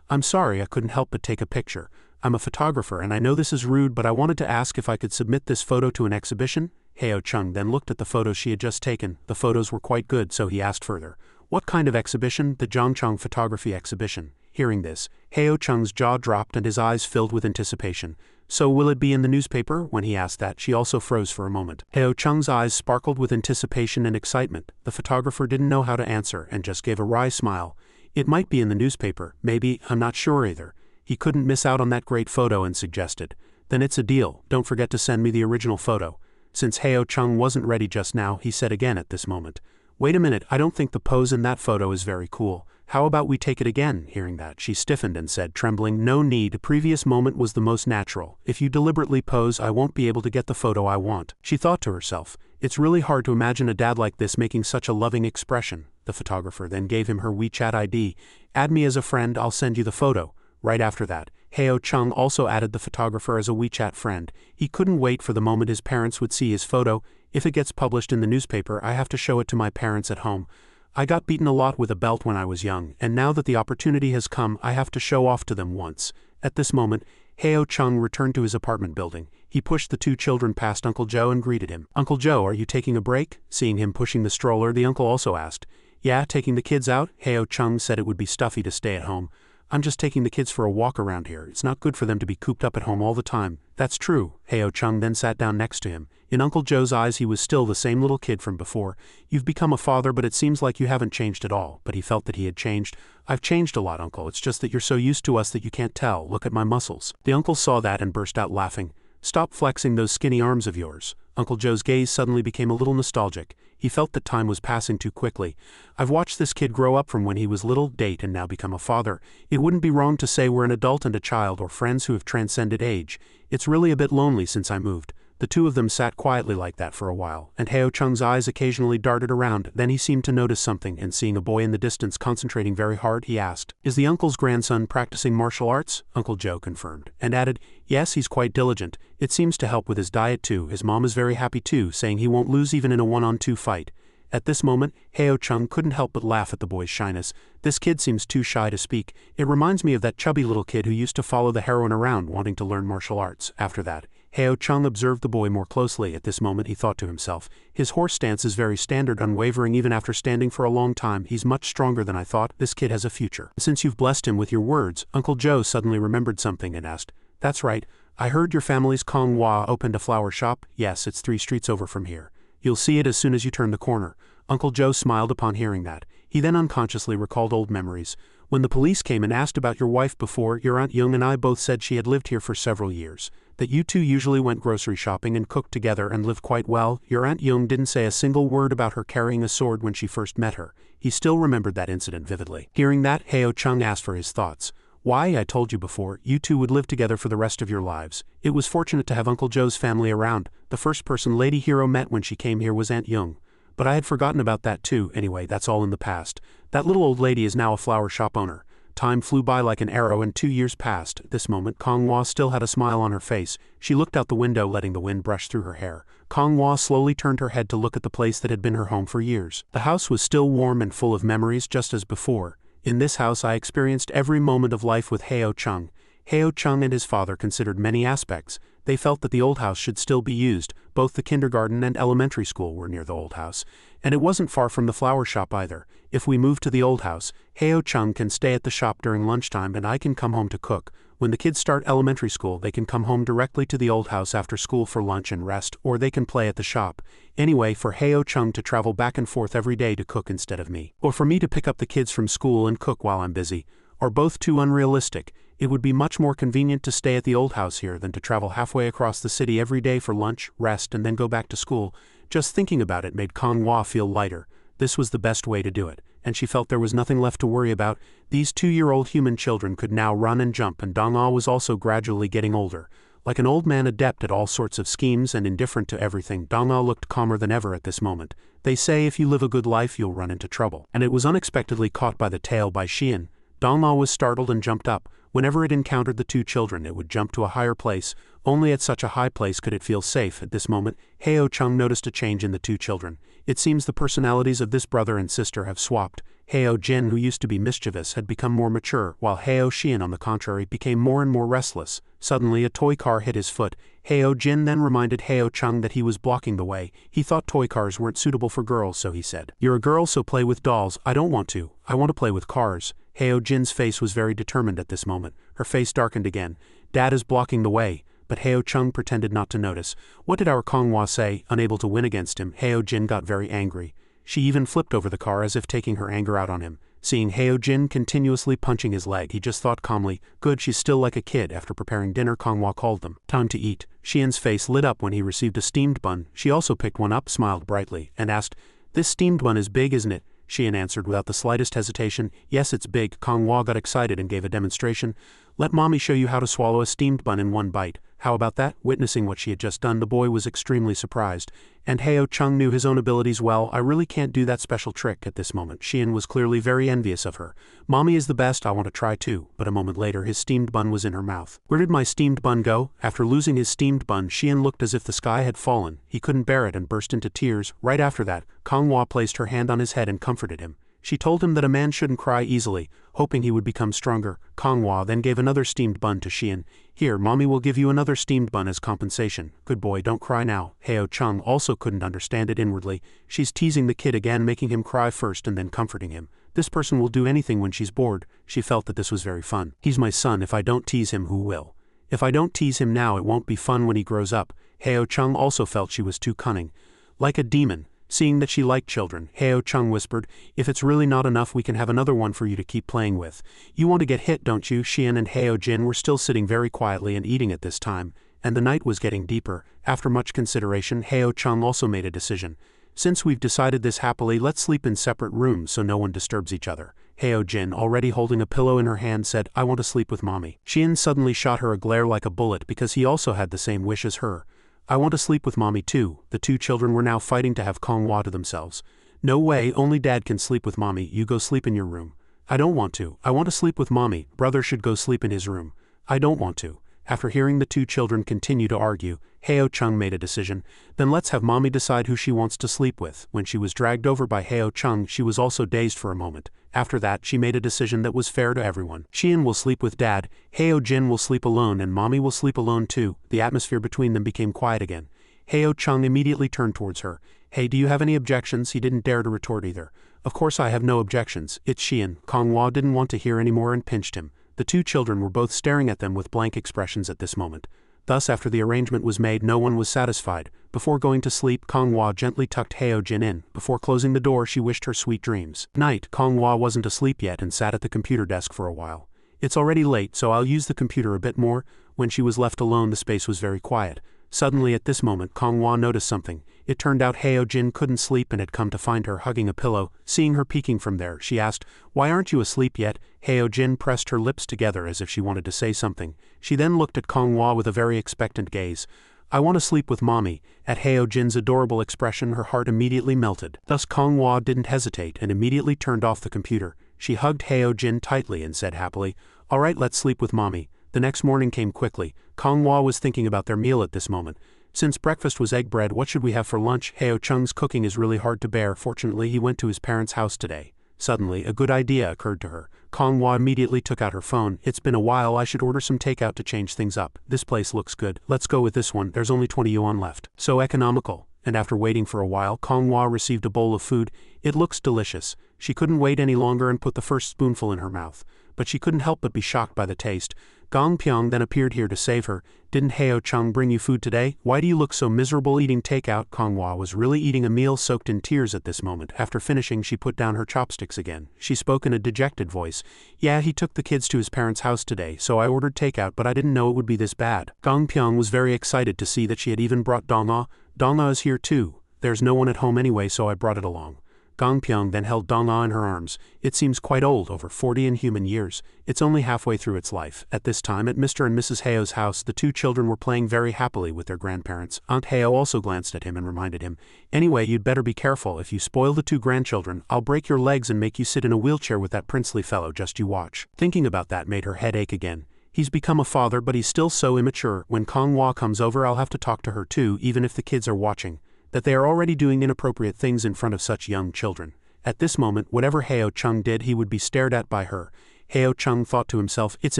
I'm sorry, I couldn't help but take a picture. I'm a photographer and I know this is rude, but I wanted to ask if I could submit this photo to an exhibition. Heo Chung then looked at the photos she had just taken. The photos were quite good, so he asked further. What kind of exhibition? The Zhongchang Photography Exhibition. Hearing this, Heo Chung's jaw dropped and his eyes filled with anticipation. So will it be in the newspaper? When he asked that, she also froze for a moment. Heo Chung's eyes sparkled with anticipation and excitement. The photographer didn't know how to answer and just gave a wry smile. It might be in the newspaper, maybe, I'm not sure either. He couldn't miss out on that great photo and suggested. Then it's a deal, don't forget to send me the original photo. Since Heo Chung wasn't ready just now, he said again at this moment. Wait a minute, I don't think the pose in that photo is very cool. How about we take it again? Hearing that, she stiffened and said, trembling, no need, the previous moment was the most natural. If you deliberately pose, I won't be able to get the photo I want. She thought to herself, it's really hard to imagine a dad like this making such a loving expression. The photographer then gave him her WeChat ID. Add me as a friend, I'll send you the photo. Right after that, Heo Chung also added the photographer as a WeChat friend. He couldn't wait for the moment his parents would see his photo. If it gets published in the newspaper, I have to show it to my parents at home. I got beaten a lot with a belt when I was young, and now that the opportunity has come, I have to show off to them once. At this moment, Heo Chung returned to his apartment building. He pushed the two children past Uncle Joe and greeted him. Uncle Joe, are you taking a break? Seeing him pushing the stroller, the uncle also asked. Yeah, taking the kids out? Heo Chung said it would be stuffy to stay at home. I'm just taking the kids for a walk around here. It's not good for them to be cooped up at home all the time. That's true. Heo Chung then sat down next to him. In Uncle Joe's eyes he was still the same little kid from before. You've become a father, but it seems like you haven't changed at all. But he felt that he had changed. I've changed a lot, Uncle. It's just that you're so used to us that you can't tell. Look at my muscles. The uncle saw that and burst out laughing. Stop flexing those skinny arms of yours. Uncle Joe's gaze suddenly became a little nostalgic. He felt that time was passing too quickly. I've watched this kid grow up from when he was little, date, and now become a father. It wouldn't be wrong to say we're an adult and a child or friends who have transcended age. It's really a bit lonely since I moved. The two of them sat quietly like that for a while, and Heo Chung's eyes occasionally darted around. Then he seemed to notice something, and seeing a boy in the distance concentrating very hard, he asked, Is the uncle's grandson practicing martial arts? Uncle Joe confirmed, and added, Yes, he's quite diligent. It seems to help with his diet too. His mom is very happy too, saying he won't lose even in a one-on-two fight. At this moment, Heo Chung couldn't help but laugh at the boy's shyness. This kid seems too shy to speak. It reminds me of that chubby little kid who used to follow the heroine around wanting to learn martial arts. After that, Heo Chung observed the boy more closely. At this moment he thought to himself, his horse stance is very standard, unwavering even after standing for a long time. He's much stronger than I thought. This kid has a future. Since you've blessed him with your words, Uncle Joe suddenly remembered something and asked, That's right, I heard your family's Kong Hua opened a flower shop. Yes, it's 3 streets over from here. You'll see it as soon as you turn the corner. Uncle Joe smiled upon hearing that. He then unconsciously recalled old memories. When the police came and asked about your wife before, your Aunt Young and I both said she had lived here for several years. That you two usually went grocery shopping and cooked together and lived quite well. Your Aunt Young didn't say a single word about her carrying a sword when she first met her. He still remembered that incident vividly. Hearing that, Heo Chung asked for his thoughts. Why, I told you before, you two would live together for the rest of your lives. It was fortunate to have Uncle Joe's family around. The first person Lady Hero met when she came here was Aunt Young. But I had forgotten about that too. Anyway, that's all in the past. That little old lady is now a flower shop owner. Time flew by like an arrow and 2 years passed. At this moment, Kong Hua still had a smile on her face. She looked out the window, letting the wind brush through her hair. Kong Hua slowly turned her head to look at the place that had been her home for years. The house was still warm and full of memories, just as before. In this house I experienced every moment of life with Heo Chung. Heo Chung and his father considered many aspects. They felt that the old house should still be used. Both the kindergarten and elementary school were near the old house. And it wasn't far from the flower shop either. If we move to the old house, Heo Chung can stay at the shop during lunchtime and I can come home to cook. When the kids start elementary school, they can come home directly to the old house after school for lunch and rest, or they can play at the shop. Anyway, for Heo Chung to travel back and forth every day to cook instead of me, or for me to pick up the kids from school and cook while I'm busy, are both too unrealistic. It would be much more convenient to stay at the old house here than to travel halfway across the city every day for lunch, rest, and then go back to school. Just thinking about it made Kong Hua feel lighter. This was the best way to do it, and she felt there was nothing left to worry about. These 2-year-old human children could now run and jump, and Dong Ah was also gradually getting older. Like an old man adept at all sorts of schemes and indifferent to everything, Dong-a looked calmer than ever at this moment. They say if you live a good life you'll run into trouble. And it was unexpectedly caught by the tail by Xian. Dong-a was startled and jumped up. Whenever it encountered the two children it would jump to a higher place. Only at such a high place could it feel safe. At this moment, Heo Chung noticed a change in the two children. It seems the personalities of this brother and sister have swapped. Heo Jin, who used to be mischievous, had become more mature, while Heo Xian on the contrary became more and more restless. Suddenly a toy car hit his foot. Heo Jin then reminded Heo Chung that he was blocking the way. He thought toy cars weren't suitable for girls, so he said, "You're a girl, so play with dolls." "I don't want to. I want to play with cars." Heo Jin's face was very determined at this moment. Her face darkened again. "Dad is blocking the way." But Heo Chung pretended not to notice. What did our Konghua say? Unable to win against him, Heo Jin got very angry. She even flipped over the car as if taking her anger out on him. Seeing Heo Jin continuously punching his leg, he just thought calmly, "Good, she's still like a kid." After preparing dinner, Konghua called them. "Time to eat." Xian's face lit up when he received a steamed bun. She also picked one up, smiled brightly, and asked, "This steamed bun is big, isn't it?" Xian answered without the slightest hesitation, "Yes, it's big." Konghua got excited and gave a demonstration. "Let mommy show you how to swallow a steamed bun in one bite." How about that? Witnessing what she had just done, the boy was extremely surprised. And Heo Chung knew his own abilities well. "I really can't do that special trick." At this moment, Xian was clearly very envious of her. "Mommy is the best, I want to try too." But a moment later his steamed bun was in her mouth. "Where did my steamed bun go?" After losing his steamed bun, Xian looked as if the sky had fallen. He couldn't bear it and burst into tears. Right after that, Konghua placed her hand on his head and comforted him. She told him that a man shouldn't cry easily, hoping he would become stronger. Konghua then gave another steamed bun to Xian. "Here, mommy will give you another steamed bun as compensation. Good boy, don't cry now." Heo Chung also couldn't understand it inwardly. She's teasing the kid again, making him cry first and then comforting him. This person will do anything when she's bored. She felt that this was very fun. "He's my son. If I don't tease him, who will? If I don't tease him now, it won't be fun when he grows up." Heo Chung also felt she was too cunning. Like a demon. Seeing that she liked children, Heo Chung whispered, "If it's really not enough, we can have another one for you to keep playing with. You want to get hit, don't you?" Xian and Heo Jin were still sitting very quietly and eating at this time, and the night was getting deeper. After much consideration, Heo Chung also made a decision. "Since we've decided this happily, let's sleep in separate rooms so no one disturbs each other." Heo Jin, already holding a pillow in her hand, said, "I want to sleep with mommy." Xian suddenly shot her a glare like a bullet because he also had the same wish as her. "I want to sleep with mommy too." The two children were now fighting to have Konghua to themselves. "No way, only dad can sleep with mommy. You go sleep in your room." "I don't want to. I want to sleep with mommy. Brother should go sleep in his room." "I don't want to." After hearing the two children continue to argue, Heo Chung made a decision. "Then let's have mommy decide who she wants to sleep with." When she was dragged over by Heo Chung, she was also dazed for a moment. After that, she made a decision that was fair to everyone. Xian will sleep with dad, Heo Jin will sleep alone, and mommy will sleep alone too. The atmosphere between them became quiet again. Heo Chung immediately turned towards her. "Hey, do you have any objections?" He didn't dare to retort either. "Of course I have no objections. It's Xian." Konghua didn't want to hear any more and pinched him. The two children were both staring at them with blank expressions at this moment. Thus, after the arrangement was made, no one was satisfied. Before going to sleep, Konghua gently tucked Heo Jin in. Before closing the door, she wished her sweet dreams. Night, Konghua wasn't asleep yet and sat at the computer desk for a while. "It's already late, so I'll use the computer a bit more." When she was left alone, the space was very quiet. Suddenly at this moment, Konghua noticed something. It turned out Heo Jin couldn't sleep and had come to find her hugging a pillow. Seeing her peeking from there, she asked, "Why aren't you asleep yet?" Heo Jin pressed her lips together as if she wanted to say something. She then looked at Konghua with a very expectant gaze. "I want to sleep with mommy." At Heo Jin's adorable expression, her heart immediately melted. Thus Konghua didn't hesitate and immediately turned off the computer. She hugged Heo Jin tightly and said happily, "All right, let's sleep with mommy." The next morning came quickly. Konghua was thinking about their meal at this moment. Since breakfast was egg bread, what should we have for lunch? Heo Chung's cooking is really hard to bear. Fortunately, he went to his parents' house today. Suddenly, a good idea occurred to her. Konghua immediately took out her phone. "It's been a while, I should order some takeout to change things up. This place looks good. Let's go with this one. There's only 20 yuan left. So economical." And after waiting for a while, Konghua received a bowl of food. It looks delicious. She couldn't wait any longer and put the first spoonful in her mouth. But she couldn't help but be shocked by the taste. Gong Pyong then appeared here to save her. "Didn't Heo Chung bring you food today? Why do you look so miserable eating takeout?" Konghua was really eating a meal soaked in tears at this moment. After finishing, she put down her chopsticks again. She spoke in a dejected voice. "Yeah, he took the kids to his parents' house today, so I ordered takeout, but I didn't know it would be this bad." Gong Pyong was very excited to see that she had even brought Dong-a. "Dong-a is here too. There's no one at home anyway, so I brought it along." Gongpyeong then held Dong-ah in her arms. It seems quite old, over 40 in human years. It's only halfway through its life. At this time at Mr. and Mrs. Heo's house, the two children were playing very happily with their grandparents. Aunt Heo also glanced at him and reminded him, "Anyway, you'd better be careful. If you spoil the two grandchildren, I'll break your legs and make you sit in a wheelchair with that princely fellow, just you watch." Thinking about that made her head ache again. He's become a father, but he's still so immature. When Konghwa comes over, I'll have to talk to her too, even if the kids are watching. That they are already doing inappropriate things in front of such young children. At this moment, whatever Heo Chung did, he would be stared at by her. Heo Chung thought to himself, it's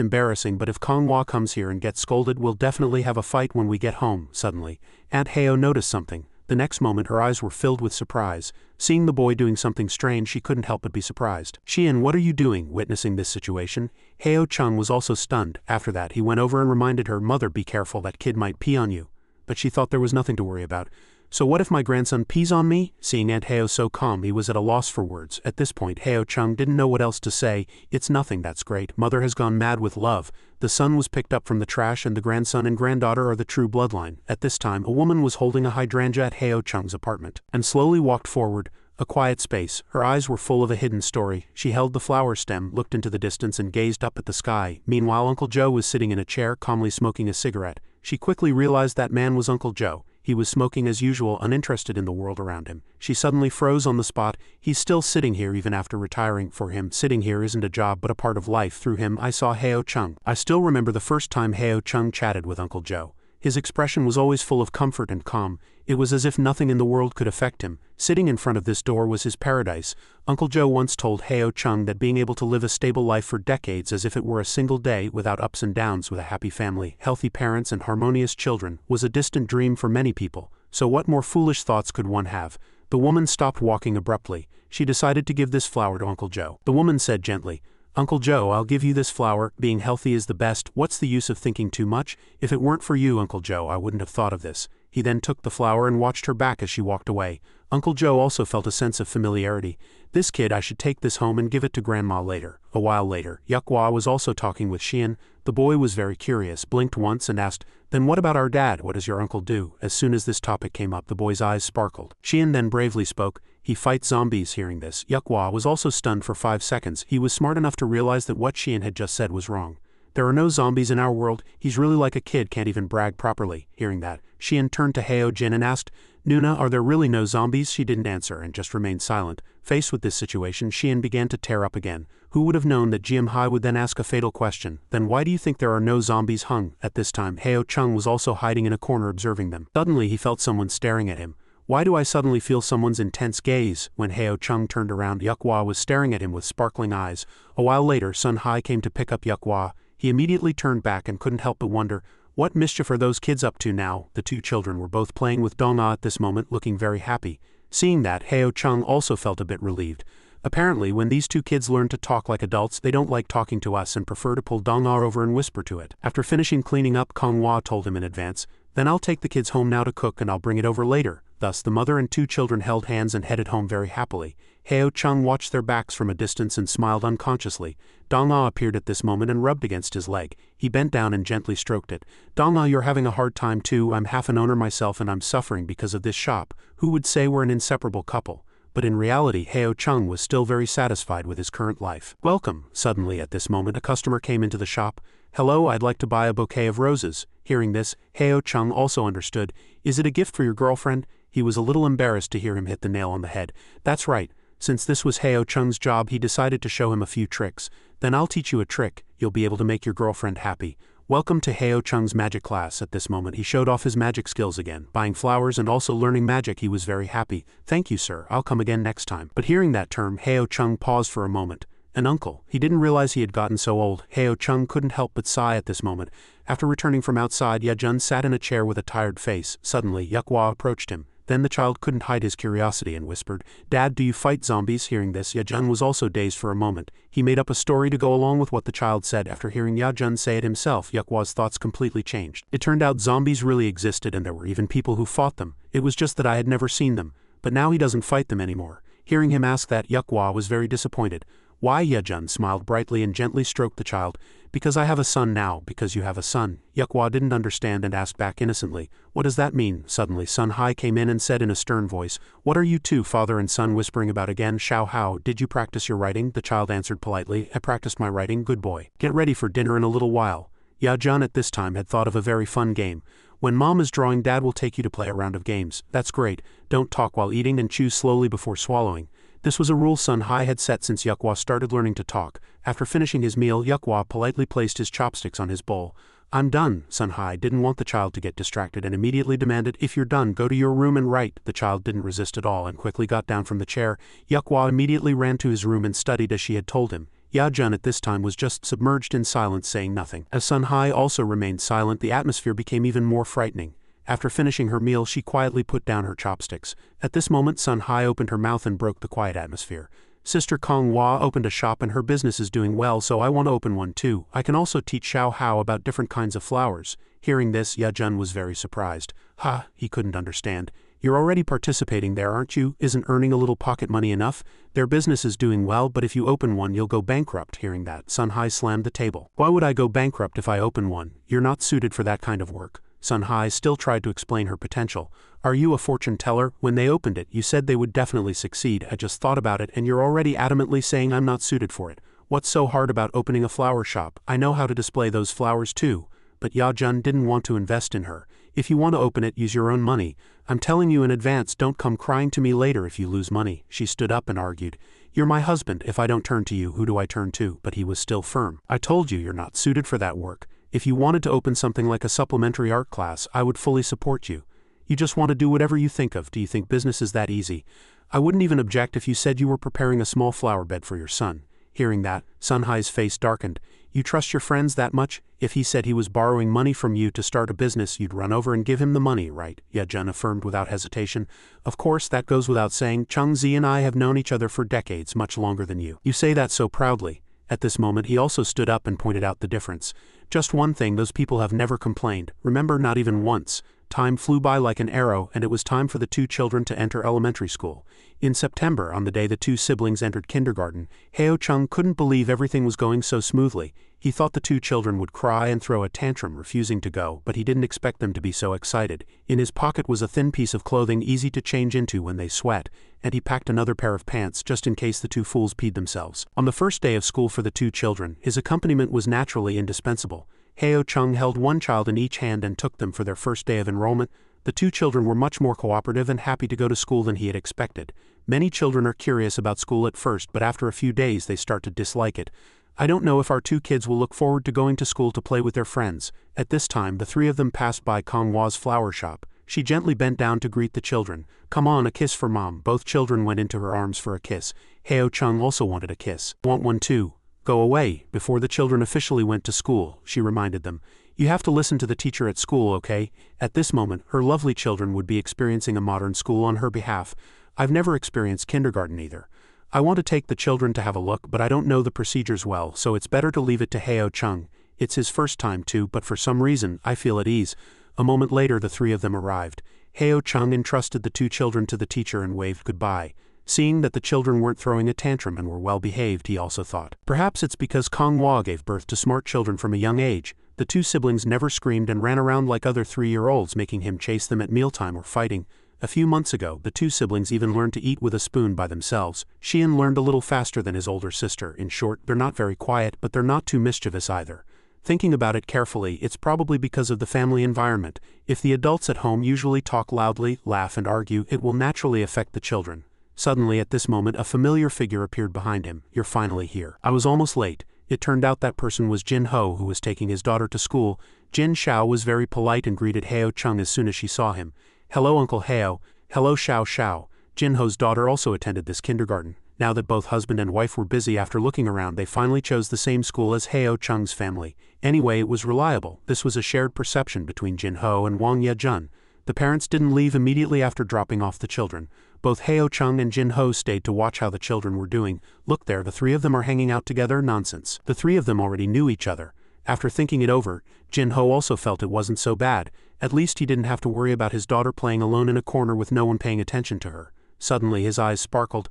embarrassing, but if Konghwa comes here and gets scolded, we'll definitely have a fight when we get home. Suddenly, Aunt Heo noticed something. The next moment her eyes were filled with surprise. Seeing the boy doing something strange, she couldn't help but be surprised. "Xian, what are you doing?" Witnessing this situation, Heo Chung was also stunned. After that, he went over and reminded her, "Mother, be careful, that kid might pee on you." But she thought there was nothing to worry about. "So what if my grandson pees on me?" Seeing Aunt Heo so calm, he was at a loss for words. At this point, Heo Chung didn't know what else to say. "It's nothing, that's great. Mother has gone mad with love." The son was picked up from the trash and the grandson and granddaughter are the true bloodline. At this time, a woman was holding a hydrangea at Heo Chung's apartment, and slowly walked forward. A quiet space. Her eyes were full of a hidden story. She held the flower stem, looked into the distance and gazed up at the sky. Meanwhile, Uncle Joe was sitting in a chair, calmly smoking a cigarette. She quickly realized that man was Uncle Joe. He was smoking as usual, uninterested in the world around him. She suddenly froze on the spot. He's still sitting here even after retiring. For him, sitting here isn't a job but a part of life. Through him, I saw Heo Chung. I still remember the first time Heo Chung chatted with Uncle Joe. His expression was always full of comfort and calm. It was as if nothing in the world could affect him. Sitting in front of this door was his paradise. Uncle Joe once told Heo Chung that being able to live a stable life for decades as if it were a single day without ups and downs, with a happy family, healthy parents and harmonious children, was a distant dream for many people. So what more foolish thoughts could one have? The woman stopped walking abruptly. She decided to give this flower to Uncle Joe. The woman said gently, "Uncle Joe, I'll give you this flower. Being healthy is the best. What's the use of thinking too much? If it weren't for you, Uncle Joe, I wouldn't have thought of this." He then took the flower and watched her back as she walked away. Uncle Joe also felt a sense of familiarity. "This kid, I should take this home and give it to Grandma later." A while later, Yukhwa was also talking with Xian. The boy was very curious, blinked once and asked, "Then what about our dad? What does your uncle do?" As soon as this topic came up, the boy's eyes sparkled. Xian then bravely spoke, "He fights zombies." Hearing this, Yukhwa was also stunned for 5 seconds. He was smart enough to realize that what Xian had just said was wrong. "There are no zombies in our world. He's really like a kid, can't even brag properly." Hearing that, Xian turned to Heo Jin and asked, "Nuna, are there really no zombies?" She didn't answer and just remained silent. Faced with this situation, Xian began to tear up again. Who would have known that Jiam Hai would then ask a fatal question? "Then why do you think there are no zombies hung?" At this time, Heo Chung was also hiding in a corner observing them. Suddenly he felt someone staring at him. "Why do I suddenly feel someone's intense gaze?" When Heo Chung turned around, Yukhwa was staring at him with sparkling eyes. A while later, Sun Hai came to pick up Yukhwa. He immediately turned back and couldn't help but wonder, what mischief are those kids up to now? The two children were both playing with Dong-ah at this moment, looking very happy. Seeing that, Heo Chung also felt a bit relieved. Apparently, when these two kids learn to talk like adults, they don't like talking to us and prefer to pull Dong-ah over and whisper to it. After finishing cleaning up, Konghwa told him in advance, "Then I'll take the kids home now to cook and I'll bring it over later." Thus, the mother and two children held hands and headed home very happily. Heo Chung watched their backs from a distance and smiled unconsciously. Dong-ah appeared at this moment and rubbed against his leg. He bent down and gently stroked it. "Dong-ah, you're having a hard time too. I'm half an owner myself and I'm suffering because of this shop. Who would say we're an inseparable couple?" But in reality, Heo Chung was still very satisfied with his current life. "Welcome." Suddenly at this moment a customer came into the shop. "Hello, I'd like to buy a bouquet of roses." Hearing this, Heo Chung also understood. "Is it a gift for your girlfriend?" He was a little embarrassed to hear him hit the nail on the head. That's right. Since this was Heo Chung's job, he decided to show him a few tricks. "Then I'll teach you a trick. You'll be able to make your girlfriend happy." Welcome to Heo Chung's magic class. At this moment he showed off his magic skills again. Buying flowers and also learning magic, he was very happy. "Thank you, sir. I'll come again next time." But hearing that term, Heo Chung paused for a moment. An uncle. He didn't realize he had gotten so old. Heo Chung couldn't help but sigh at this moment. After returning from outside, Yejun sat in a chair with a tired face. Suddenly, Yukhwa approached him. Then the child couldn't hide his curiosity and whispered, "Dad, do you fight zombies?" Hearing this, Yejun was also dazed for a moment. He made up a story to go along with what the child said. After hearing Yejun say it himself, Yukhwa's thoughts completely changed. It turned out zombies really existed and there were even people who fought them. It was just that I had never seen them. But now he doesn't fight them anymore. Hearing him ask that, Yukhwa was very disappointed. Why? Yejun smiled brightly and gently stroked the child. Because I have a son now, because you have a son. Yuhua didn't understand and asked back innocently, what does that mean? Suddenly Sun Hai came in and said in a stern voice, what are you two father and son whispering about again? Xiao Hao, did you practice your writing? The child answered politely, I practiced my writing, good boy. Get ready for dinner in a little while. Yejun at this time had thought of a very fun game. When mom is drawing, dad will take you to play a round of games. That's great. Don't talk while eating and chew slowly before swallowing. This was a rule Sun Hai had set since Yuhua started learning to talk. After finishing his meal, Yuhua politely placed his chopsticks on his bowl. I'm done. Sun Hai didn't want the child to get distracted and immediately demanded, if you're done, go to your room and write. The child didn't resist at all and quickly got down from the chair. Yuhua immediately ran to his room and studied as she had told him. Yejun at this time was just submerged in silence, saying nothing. As Sun Hai also remained silent, the atmosphere became even more frightening. After finishing her meal, she quietly put down her chopsticks. At this moment, Sun Hai opened her mouth and broke the quiet atmosphere. Sister Kong Hua opened a shop and her business is doing well, so I want to open one too. I can also teach Xiao Hao about different kinds of flowers. Hearing this, Yejun was very surprised. Ha, he couldn't understand. You're already participating there, aren't you? Isn't earning a little pocket money enough? Their business is doing well, but if you open one, you'll go bankrupt. Hearing that, Sun Hai slammed the table. Why would I go bankrupt if I open one? You're not suited for that kind of work. Sun Hai still tried to explain her potential. Are you a fortune teller? When they opened it, you said they would definitely succeed. I just thought about it and you're already adamantly saying I'm not suited for it. What's so hard about opening a flower shop? I know how to display those flowers too. But Yejun didn't want to invest in her. If you want to open it, use your own money. I'm telling you in advance, don't come crying to me later if you lose money. She stood up and argued. You're my husband. If I don't turn to you, who do I turn to? But he was still firm. I told you you're not suited for that work. If you wanted to open something like a supplementary art class, I would fully support you. You just want to do whatever you think of. Do you think business is that easy? I wouldn't even object if you said you were preparing a small flower bed for your son. Hearing that, Sun Hai's face darkened. You trust your friends that much? If he said he was borrowing money from you to start a business, you'd run over and give him the money, right? Yejun affirmed without hesitation. Of course, that goes without saying. Cheng Zi and I have known each other for decades, much longer than you. You say that so proudly. At this moment, he also stood up and pointed out the difference. Just one thing, those people have never complained. Remember, not even once. Time flew by like an arrow, and it was time for the two children to enter elementary school. In September, on the day the two siblings entered kindergarten, Heo Chung couldn't believe everything was going so smoothly. He thought the two children would cry and throw a tantrum, refusing to go, but he didn't expect them to be so excited. In his pocket was a thin piece of clothing easy to change into when they sweat, and he packed another pair of pants just in case the two fools peed themselves. On the first day of school for the two children, his accompaniment was naturally indispensable. Heo Chung held one child in each hand and took them for their first day of enrollment. The two children were much more cooperative and happy to go to school than he had expected. Many children are curious about school at first, but after a few days they start to dislike it. I don't know if our two kids will look forward to going to school to play with their friends. At this time, the three of them passed by Kong Hua's flower shop. She gently bent down to greet the children. Come on, a kiss for mom. Both children went into her arms for a kiss. Heo Chung also wanted a kiss. Want one too? Go away. Before the children officially went to school, she reminded them. You have to listen to the teacher at school, okay? At this moment, her lovely children would be experiencing a modern school on her behalf. I've never experienced kindergarten either. I want to take the children to have a look, but I don't know the procedures well, so it's better to leave it to Heo Chung. It's his first time too, but for some reason, I feel at ease. A moment later, the three of them arrived. Heo Chung entrusted the two children to the teacher and waved goodbye. Seeing that the children weren't throwing a tantrum and were well behaved, he also thought. Perhaps it's because Kong Hua gave birth to smart children from a young age. The two siblings never screamed and ran around like other 3-year-olds, making him chase them at mealtime or fighting. A few months ago, the two siblings even learned to eat with a spoon by themselves. Xian learned a little faster than his older sister. In short, they're not very quiet, but they're not too mischievous either. Thinking about it carefully, it's probably because of the family environment. If the adults at home usually talk loudly, laugh and argue, it will naturally affect the children. Suddenly, at this moment, a familiar figure appeared behind him. You're finally here. I was almost late. It turned out that person was Jin Ho, who was taking his daughter to school. Jin Xiao was very polite and greeted Heo Chung as soon as she saw him. Hello, Uncle Heo. Hello, Xiao Xiao. Jin Ho's daughter also attended this kindergarten. Now that both husband and wife were busy after looking around, they finally chose the same school as Heo Chung's family. Anyway, it was reliable. This was a shared perception between Jin Ho and Wang Yejun. The parents didn't leave immediately after dropping off the children. Both Heo Chung and Jin Ho stayed to watch how the children were doing. Look there, the three of them are hanging out together? Nonsense. The three of them already knew each other. After thinking it over, Jin Ho also felt it wasn't so bad. At least he didn't have to worry about his daughter playing alone in a corner with no one paying attention to her. Suddenly his eyes sparkled.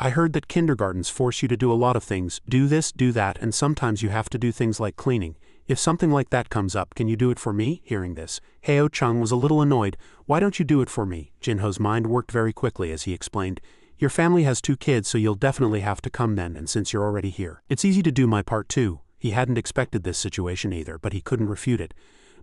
I heard that kindergartens force you to do a lot of things, do this, do that, and sometimes you have to do things like cleaning. If something like that comes up, can you do it for me? Hearing this, Heo Chung was a little annoyed. Why don't you do it for me? Jinho's mind worked very quickly as he explained. Your family has 2 kids, so you'll definitely have to come then, and since you're already here, it's easy to do my part too. He hadn't expected this situation either, but he couldn't refute it.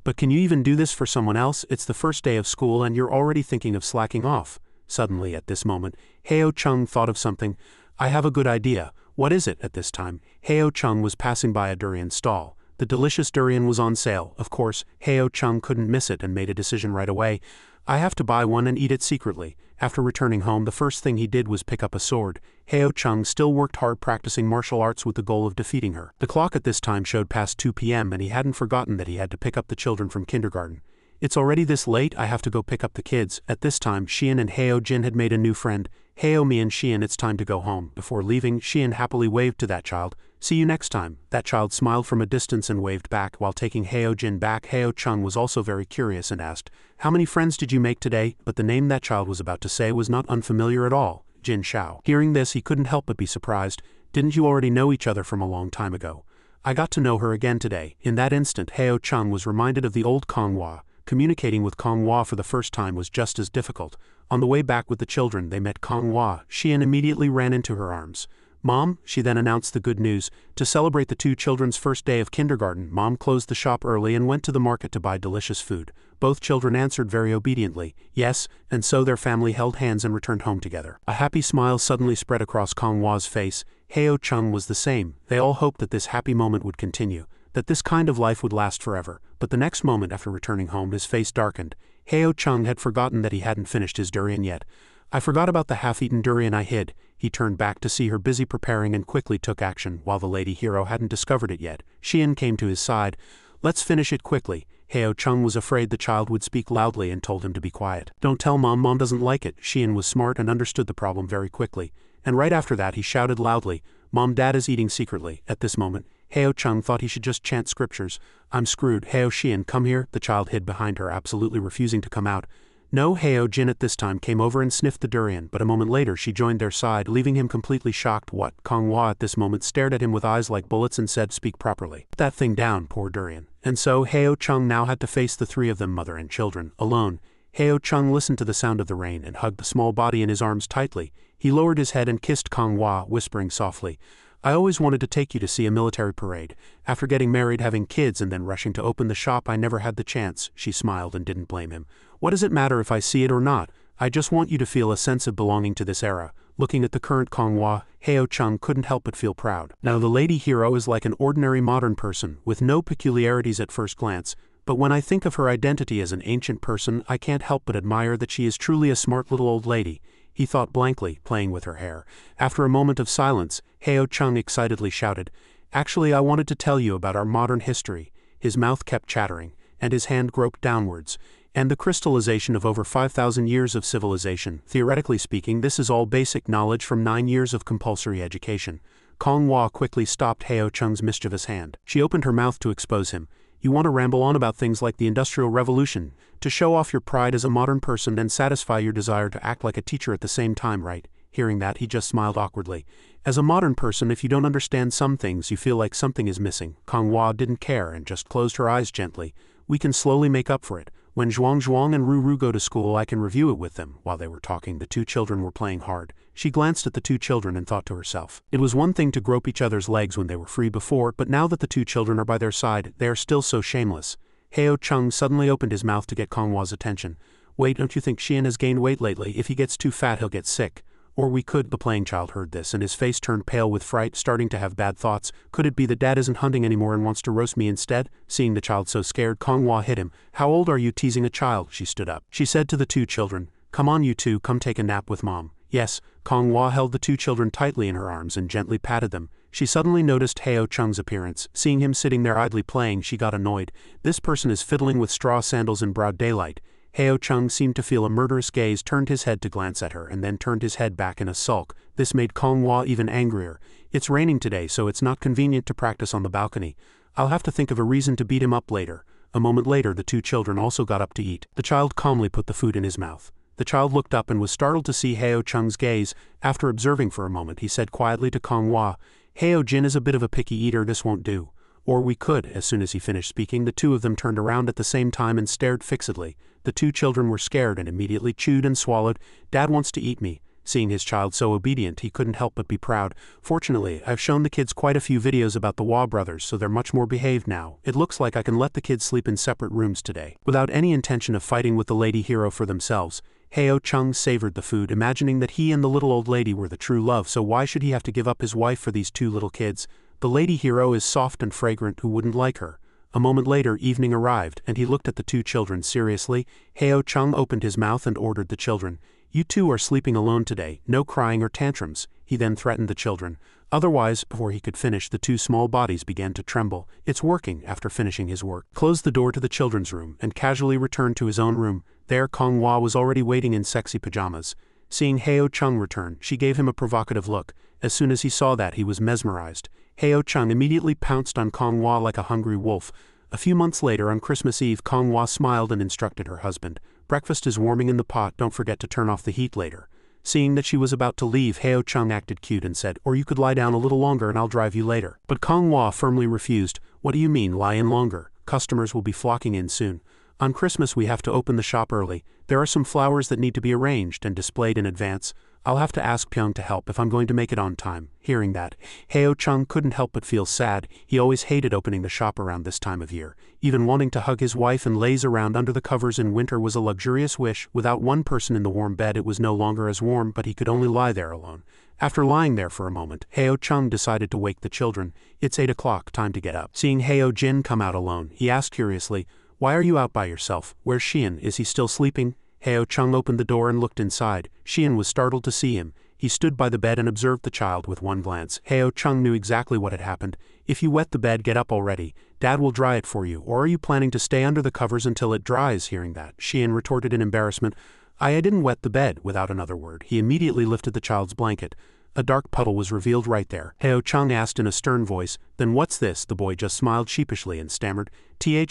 But can you even do this for someone else? It's the first day of school and you're already thinking of slacking off. Suddenly, at this moment, Heo Chung thought of something. I have a good idea. What is it? At this time, Heo Chung was passing by a durian stall. The delicious durian was on sale. Of course, Heo Chung couldn't miss it and made a decision right away. I have to buy one and eat it secretly. After returning home, the first thing he did was pick up a sword. Heo Chung still worked hard practicing martial arts with the goal of defeating her. The clock at this time showed past 2 p.m. and he hadn't forgotten that he had to pick up the children from kindergarten. It's already this late, I have to go pick up the kids. At this time, Xian and Heo Jin had made a new friend. Heo me and Xian, it's time to go home. Before leaving, Xian happily waved to that child. See you next time. That child smiled from a distance and waved back while taking Heo Jin back. Heo Chung was also very curious and asked, how many friends did you make today? But the name that child was about to say was not unfamiliar at all. Jin Xiao. Hearing this, he couldn't help but be surprised. Didn't you already know each other from a long time ago? I got to know her again today. In that instant, Heo Chung was reminded of the old Konghua. Communicating with Konghua for the first time was just as difficult. On the way back with the children, they met Konghua. Xian immediately ran into her arms. Mom, she then announced the good news. To celebrate the 2 children's first day of kindergarten, Mom closed the shop early and went to the market to buy delicious food. Both children answered very obediently, yes, and so their family held hands and returned home together. A happy smile suddenly spread across Konghua's face. Heo Chung was the same. They all hoped that this happy moment would continue, that this kind of life would last forever. But the next moment after returning home, his face darkened. Heo Chung had forgotten that he hadn't finished his durian yet. I forgot about the half-eaten durian I hid. He turned back to see her busy preparing and quickly took action, while the lady hero hadn't discovered it yet. Xian came to his side. Let's finish it quickly. Heo Chung was afraid the child would speak loudly and told him to be quiet. Don't tell Mom, Mom doesn't like it. Xian was smart and understood the problem very quickly. And right after that he shouted loudly, Mom, Dad is eating secretly. At this moment, Heo Chung thought he should just chant scriptures. I'm screwed. Heo Xian, come here. The child hid behind her, absolutely refusing to come out. No, Heo Jin at this time came over and sniffed the durian, but a moment later she joined their side, leaving him completely shocked. What? Konghua at this moment stared at him with eyes like bullets and said, speak properly. Put that thing down, poor durian. And so Heo Chung now had to face the 3 of them, mother and children, alone. Heo Chung listened to the sound of the rain and hugged the small body in his arms tightly. He lowered his head and kissed Konghua, whispering softly, I always wanted to take you to see a military parade. After getting married, having kids, and then rushing to open the shop, I never had the chance. She smiled and didn't blame him. What does it matter if I see it or not? I just want you to feel a sense of belonging to this era. Looking at the current Konghua, Heo Chung couldn't help but feel proud. Now the lady hero is like an ordinary modern person, with no peculiarities at first glance, but when I think of her identity as an ancient person, I can't help but admire that she is truly a smart little old lady. He thought blankly, playing with her hair. After a moment of silence, Heo Chung excitedly shouted, Actually, I wanted to tell you about our modern history. His mouth kept chattering, and his hand groped downwards. And the crystallization of over 5,000 years of civilization. Theoretically speaking, this is all basic knowledge from 9 years of compulsory education. Konghua quickly stopped Heo Chung's mischievous hand. She opened her mouth to expose him. You want to ramble on about things like the Industrial Revolution, to show off your pride as a modern person and satisfy your desire to act like a teacher at the same time, right? Hearing that, he just smiled awkwardly. As a modern person, if you don't understand some things, you feel like something is missing. Konghua didn't care and just closed her eyes gently. We can slowly make up for it. When Zhuang and Ruru go to school, I can review it with them. While they were talking, the 2 children were playing hard. She glanced at the 2 children and thought to herself. It was one thing to grope each other's legs when they were free before, but now that the 2 children are by their side, they are still so shameless. Heo Chung suddenly opened his mouth to get Konghua's attention. Wait, don't you think Xian has gained weight lately? If he gets too fat, he'll get sick. Or we could. The playing child heard this, and his face turned pale with fright, starting to have bad thoughts. Could it be that Dad isn't hunting anymore and wants to roast me instead? Seeing the child so scared, Konghua hit him. How old are you, teasing a child? She stood up. She said to the 2 children, Come on, you 2, come take a nap with Mom. Yes. Konghua held the 2 children tightly in her arms and gently patted them. She suddenly noticed Heo Chung's appearance. Seeing him sitting there idly playing, she got annoyed. This person is fiddling with straw sandals in broad daylight. Heo Chung seemed to feel a murderous gaze, turned his head to glance at her, and then turned his head back in a sulk. This made Konghua even angrier. It's raining today, so it's not convenient to practice on the balcony. I'll have to think of a reason to beat him up later. A moment later, the 2 children also got up to eat. The child calmly put the food in his mouth. The child looked up and was startled to see Heo Chung's gaze. After observing for a moment, he said quietly to Kong Hua, "Heo Jin is a bit of a picky eater, this won't do." Or we could. As soon as he finished speaking, the two of them turned around at the same time and stared fixedly. The two children were scared and immediately chewed and swallowed. "Dad wants to eat me." Seeing his child so obedient, he couldn't help but be proud. "Fortunately, I've shown the kids quite a few videos about the Hua brothers, so they're much more behaved now. It looks like I can let the kids sleep in separate rooms today." Without any intention of fighting with the lady hero for themselves, Heo Chung savored the food, imagining that he and the little old lady were the true love, so why should he have to give up his wife for these two little kids? The lady hero is soft and fragrant, who wouldn't like her? A moment later, evening arrived, and he looked at the two children seriously. Heo Chung opened his mouth and ordered the children, "You two are sleeping alone today, no crying or tantrums." He then threatened the children. Otherwise, before he could finish, the two small bodies began to tremble. "It's working." After finishing his work, closed the door to the children's room, and casually returned to his own room. There, Kong Hua was already waiting in sexy pajamas. Seeing Heo Chung return, she gave him a provocative look. As soon as he saw that, he was mesmerized. Heo Chung immediately pounced on Kong Hua like a hungry wolf. A few months later, on Christmas Eve, Kong Hua smiled and instructed her husband, "Breakfast is warming in the pot, don't forget to turn off the heat later." Seeing that she was about to leave, Heo Chung acted cute and said, "Or you could lie down a little longer and I'll drive you later." But Kong Hua firmly refused. "What do you mean, lie in longer? Customers will be flocking in soon. On Christmas we have to open the shop early. There are some flowers that need to be arranged and displayed in advance. I'll have to ask Pyong to help if I'm going to make it on time." Hearing that, Heo Chung couldn't help but feel sad. He always hated opening the shop around this time of year. Even wanting to hug his wife and laze around under the covers in winter was a luxurious wish. Without one person in the warm bed, it was no longer as warm, but he could only lie there alone. After lying there for a moment, Heo Chung decided to wake the children. "It's 8 o'clock, time to get up." Seeing Heo Jin come out alone, he asked curiously, "Why are you out by yourself? Where's Xian? Is he still sleeping?" Heo Chung opened the door and looked inside. Xian was startled to see him. He stood by the bed and observed the child with one glance. Heo Chung knew exactly what had happened. "If you wet the bed, get up already. Dad will dry it for you, or are you planning to stay under the covers until it dries?" Hearing that, Xian retorted in embarrassment, I didn't wet the bed." Without another word, he immediately lifted the child's blanket. A dark puddle was revealed right there. Heo Chung asked in a stern voice, "Then what's this?" The boy just smiled sheepishly and stammered,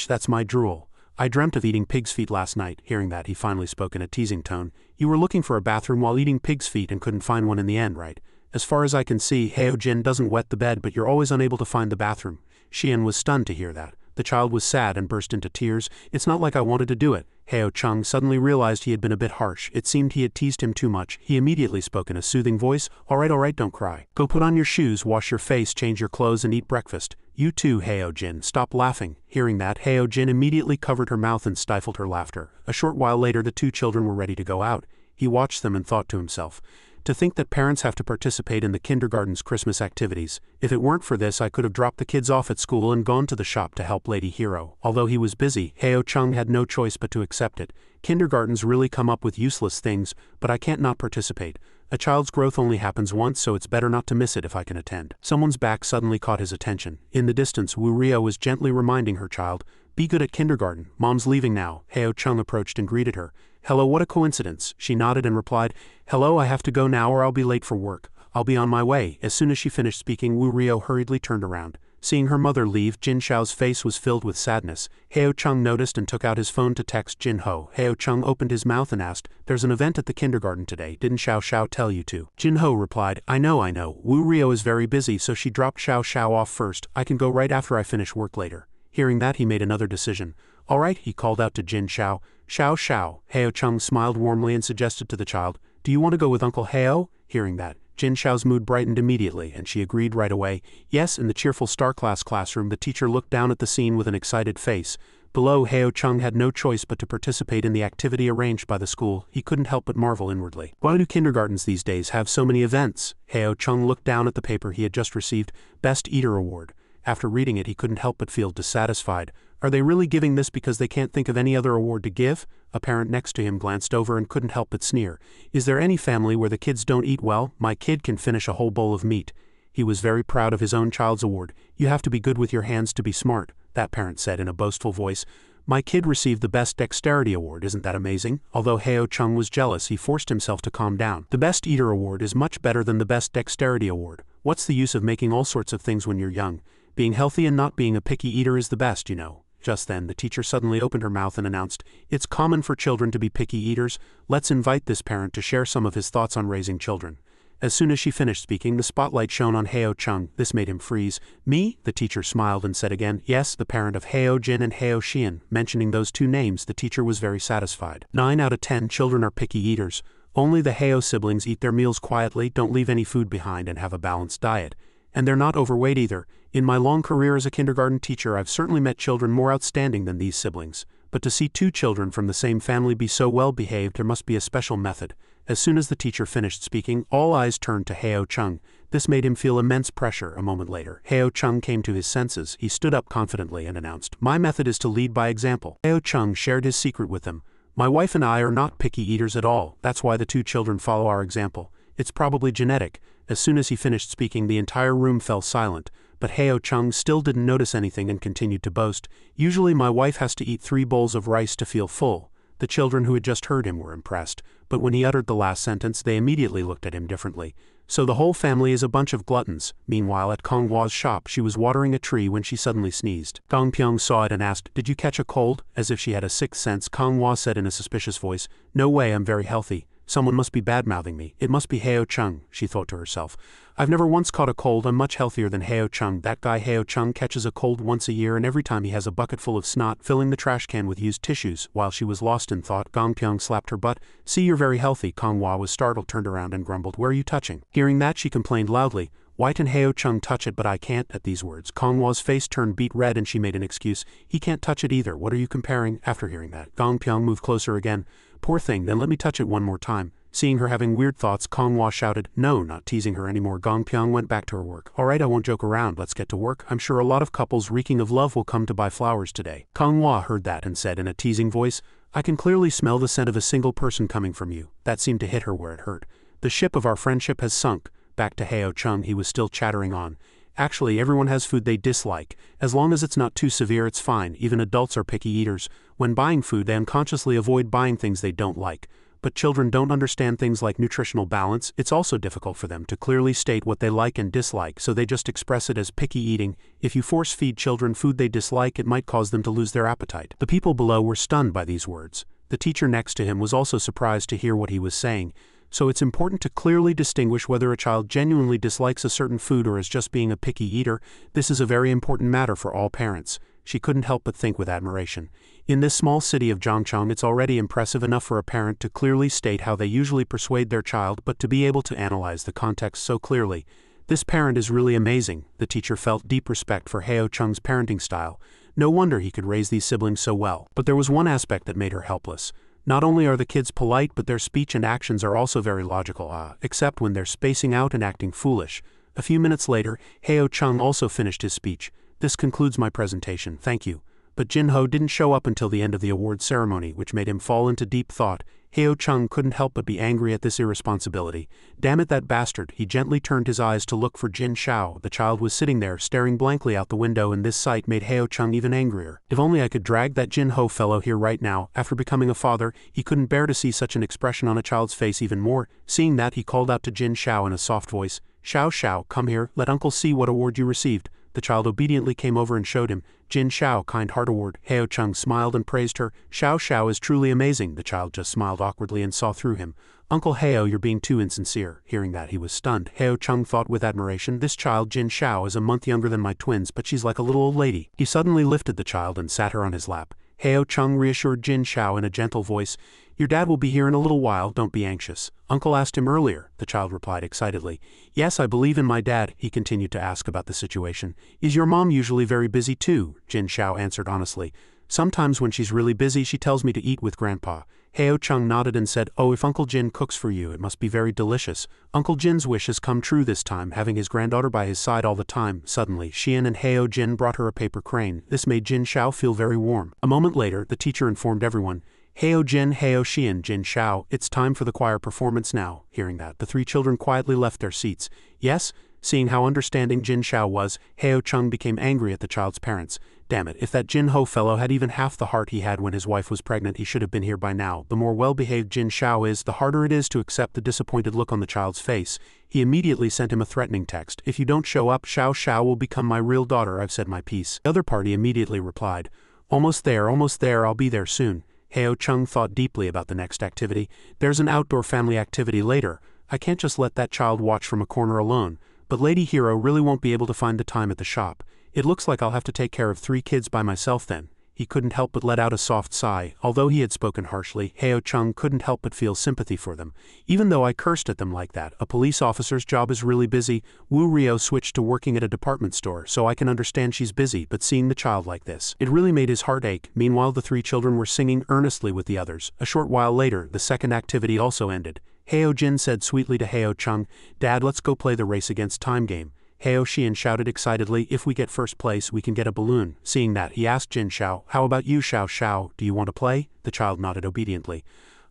That's my drool. I dreamt of eating pig's feet last night." Hearing that, he finally spoke in a teasing tone, "You were looking for a bathroom while eating pig's feet and couldn't find one in the end, right? As far as I can see, Heo Jin doesn't wet the bed, but you're always unable to find the bathroom." Xian was stunned to hear that. The child was sad and burst into tears. "It's not like I wanted to do it." Heo Chung suddenly realized he had been a bit harsh. It seemed he had teased him too much. He immediately spoke in a soothing voice, all right, don't cry. Go put on your shoes, wash your face, change your clothes, and eat breakfast. You too, Heo Jin, stop laughing." Hearing that, Heo Jin immediately covered her mouth and stifled her laughter. A short while later, the two children were ready to go out. He watched them and thought to himself, "To think that parents have to participate in the kindergarten's Christmas activities. If it weren't for this, I could have dropped the kids off at school and gone to the shop to help Lady Hero." Although he was busy, Heo Chung had no choice but to accept it. Kindergartens really come up with useless things, but I can't not participate. A child's growth only happens once, so it's better not to miss it if I can attend. Someone's back suddenly caught his attention. In the distance, Wu Rio was gently reminding her child, "Be good at kindergarten, Mom's leaving now." Heo Chung approached and greeted her. "Hello, what a coincidence." She nodded and replied, "Hello, I have to go now or I'll be late for work. I'll be on my way." As soon as she finished speaking, Wu Rio hurriedly turned around. Seeing her mother leave, Jin Xiao's face was filled with sadness. Heo Chung noticed and took out his phone to text Jin Ho. Heo Chung opened his mouth and asked, "There's an event at the kindergarten today, didn't Xiao Xiao tell you to?" Jin Ho replied, I know. Wu Rio is very busy, so she dropped Xiao Xiao off first. I can go right after I finish work later." Hearing that, he made another decision. "All right," he called out to Jin Xiao. "Xiao Xiao." Heo Chung smiled warmly and suggested to the child, "Do you want to go with Uncle Heo?" Hearing that, Jin Xiao's mood brightened immediately, and she agreed right away. Yes, in the cheerful Star Class classroom, the teacher looked down at the scene with an excited face. Below, Heo Chung had no choice but to participate in the activity arranged by the school. He couldn't help but marvel inwardly. Why do kindergartens these days have so many events? Heo Chung looked down at the paper he had just received, Best Eater Award. After reading it, he couldn't help but feel dissatisfied. Are they really giving this because they can't think of any other award to give? A parent next to him glanced over and couldn't help but sneer. Is there any family where the kids don't eat well? My kid can finish a whole bowl of meat. He was very proud of his own child's award. You have to be good with your hands to be smart, that parent said in a boastful voice. My kid received the Best Dexterity Award, isn't that amazing? Although Heo Chung was jealous, he forced himself to calm down. The Best Eater Award is much better than the Best Dexterity Award. What's the use of making all sorts of things when you're young? Being healthy and not being a picky eater is the best, you know. Just then, the teacher suddenly opened her mouth and announced, "It's common for children to be picky eaters. Let's invite this parent to share some of his thoughts on raising children." As soon as she finished speaking, the spotlight shone on Heo Chung. This made him freeze. "Me?" The teacher smiled and said again, "Yes, the parent of Heo Jin and Heo Xian." Mentioning those two names, the teacher was very satisfied. 9 out of 10 children are picky eaters. Only the Heo siblings eat their meals quietly, don't leave any food behind, and have a balanced diet. And they're not overweight either. In my long career as a kindergarten teacher, I've certainly met children more outstanding than these siblings. But to see 2 children from the same family be so well behaved, there must be a special method. As soon as the teacher finished speaking, all eyes turned to Heo Chung. This made him feel immense pressure. A moment later, Heo Chung came to his senses. He stood up confidently and announced, "My method is to lead by example." Heo Chung shared his secret with them. "My wife and I are not picky eaters at all. That's why the 2 children follow our example. It's probably genetic." As soon as he finished speaking, the entire room fell silent. But Heo Chung still didn't notice anything and continued to boast, "Usually my wife has to eat 3 bowls of rice to feel full." The children who had just heard him were impressed, but when he uttered the last sentence, they immediately looked at him differently. "So the whole family is a bunch of gluttons." Meanwhile, at Kong Hua's shop, she was watering a tree when she suddenly sneezed. Gong Pyong saw it and asked, "Did you catch a cold?" As if she had a sixth sense, Kong Hua said in a suspicious voice, "No way, I'm very healthy. Someone must be bad-mouthing me. It must be Heo Chung," she thought to herself. "I've never once caught a cold. I'm much healthier than Heo Chung. That guy Heo Chung catches a cold once a year, and every time he has a bucket full of snot, filling the trash can with used tissues." While she was lost in thought, Gong Pyong slapped her butt. "See, you're very healthy." Kong Hua was startled, turned around and grumbled, "Where are you touching?" Hearing that, she complained loudly, "Why can Heo Chung touch it but I can't?" At these words, Kong Hua's face turned beet red and she made an excuse. "He can't touch it either. What are you comparing?" After hearing that, Gong Pyong moved closer again. "Poor thing, then let me touch it one more time." Seeing her having weird thoughts, Kong Hua shouted, "No," not teasing her anymore. Gong Pyong went back to her work. "All right, I won't joke around. Let's get to work. I'm sure a lot of couples reeking of love will come to buy flowers today." Kong Hua heard that and said in a teasing voice, "I can clearly smell the scent of a single person coming from you." That seemed to hit her where it hurt. "The ship of our friendship has sunk." Back to Heo Chung, he was still chattering on. "Actually, everyone has food they dislike. As long as it's not too severe, it's fine. Even adults are picky eaters. When buying food, they unconsciously avoid buying things they don't like. But children don't understand things like nutritional balance. It's also difficult for them to clearly state what they like and dislike, so they just express it as picky eating. If you force-feed children food they dislike, it might cause them to lose their appetite." The people below were stunned by these words. The teacher next to him was also surprised to hear what he was saying. So it's important to clearly distinguish whether a child genuinely dislikes a certain food or is just being a picky eater. This is a very important matter for all parents. She couldn't help but think with admiration. In this small city of Zhangcheng, it's already impressive enough for a parent to clearly state how they usually persuade their child, but to be able to analyze the context so clearly. This parent is really amazing. The teacher felt deep respect for Heo Chung's parenting style. No wonder he could raise these siblings so well. But there was one aspect that made her helpless. Not only are the kids polite, but their speech and actions are also very logical, except when they're spacing out and acting foolish. A few minutes later, Heo Chung also finished his speech. "This concludes my presentation, thank you." But Jin Ho didn't show up until the end of the award ceremony, which made him fall into deep thought. Heo Chung couldn't help but be angry at this irresponsibility. "Damn it, that bastard." He gently turned his eyes to look for Jin Shao. The child was sitting there, staring blankly out the window, and this sight made Heo Chung even angrier. If only I could drag that Jin Ho fellow here right now. After becoming a father, he couldn't bear to see such an expression on a child's face even more. Seeing that, he called out to Jin Shao in a soft voice, "Shao Shao, come here, let uncle see what award you received." The child obediently came over and showed him. "Jin Shao, Kind Heart Award." Heo Chung smiled and praised her. "Shao Shao is truly amazing." The child just smiled awkwardly and saw through him. "Uncle Heo, you're being too insincere." Hearing that, he was stunned. Heo Chung thought with admiration, "This child, Jin Shao, is a month younger than my twins, but she's like a little old lady." He suddenly lifted the child and sat her on his lap. Heo Chung reassured Jin Shao in a gentle voice, "Your dad will be here in a little while, don't be anxious." "Uncle asked him earlier," the child replied excitedly. "Yes, I believe in my dad." He continued to ask about the situation. "Is your mom usually very busy too?" Jin Shao answered honestly. "Sometimes when she's really busy, she tells me to eat with Grandpa." Heo Chung nodded and said, "Oh, if Uncle Jin cooks for you, it must be very delicious." Uncle Jin's wish has come true this time, having his granddaughter by his side all the time. Suddenly, Xian and Heo Jin brought her a paper crane. This made Jin Shao feel very warm. A moment later, the teacher informed everyone, "Heo Jin, Heo Xian, Jin Shao, it's time for the choir performance now." Hearing that, the 3 children quietly left their seats. "Yes?" Seeing how understanding Jin Shao was, Heo Chung became angry at the child's parents. "Damn it, if that Jin Ho fellow had even half the heart he had when his wife was pregnant, he should have been here by now." The more well-behaved Jin Shao is, the harder it is to accept the disappointed look on the child's face. He immediately sent him a threatening text. "If you don't show up, Shao Shao will become my real daughter. I've said my piece." The other party immediately replied, almost there, I'll be there soon. Heo Chung thought deeply about the next activity. There's an outdoor family activity later. I can't just let that child watch from a corner alone. But Lady Hero really won't be able to find the time at the shop. It looks like I'll have to take care of 3 kids by myself then. He couldn't help but let out a soft sigh. Although he had spoken harshly, Heo Chung couldn't help but feel sympathy for them. Even though I cursed at them like that, a police officer's job is really busy. Wu Rio switched to working at a department store, so I can understand she's busy, but seeing the child like this, it really made his heart ache. Meanwhile, the 3 children were singing earnestly with the others. A short while later, the second activity also ended. Heo Jin said sweetly to Heo Chung, "Dad, let's go play the race against time game." Heo Xian shouted excitedly, "If we get first place, we can get a balloon." Seeing that, he asked Jin Xiao, "How about you, Xiao Xiao? Do you want to play?" The child nodded obediently.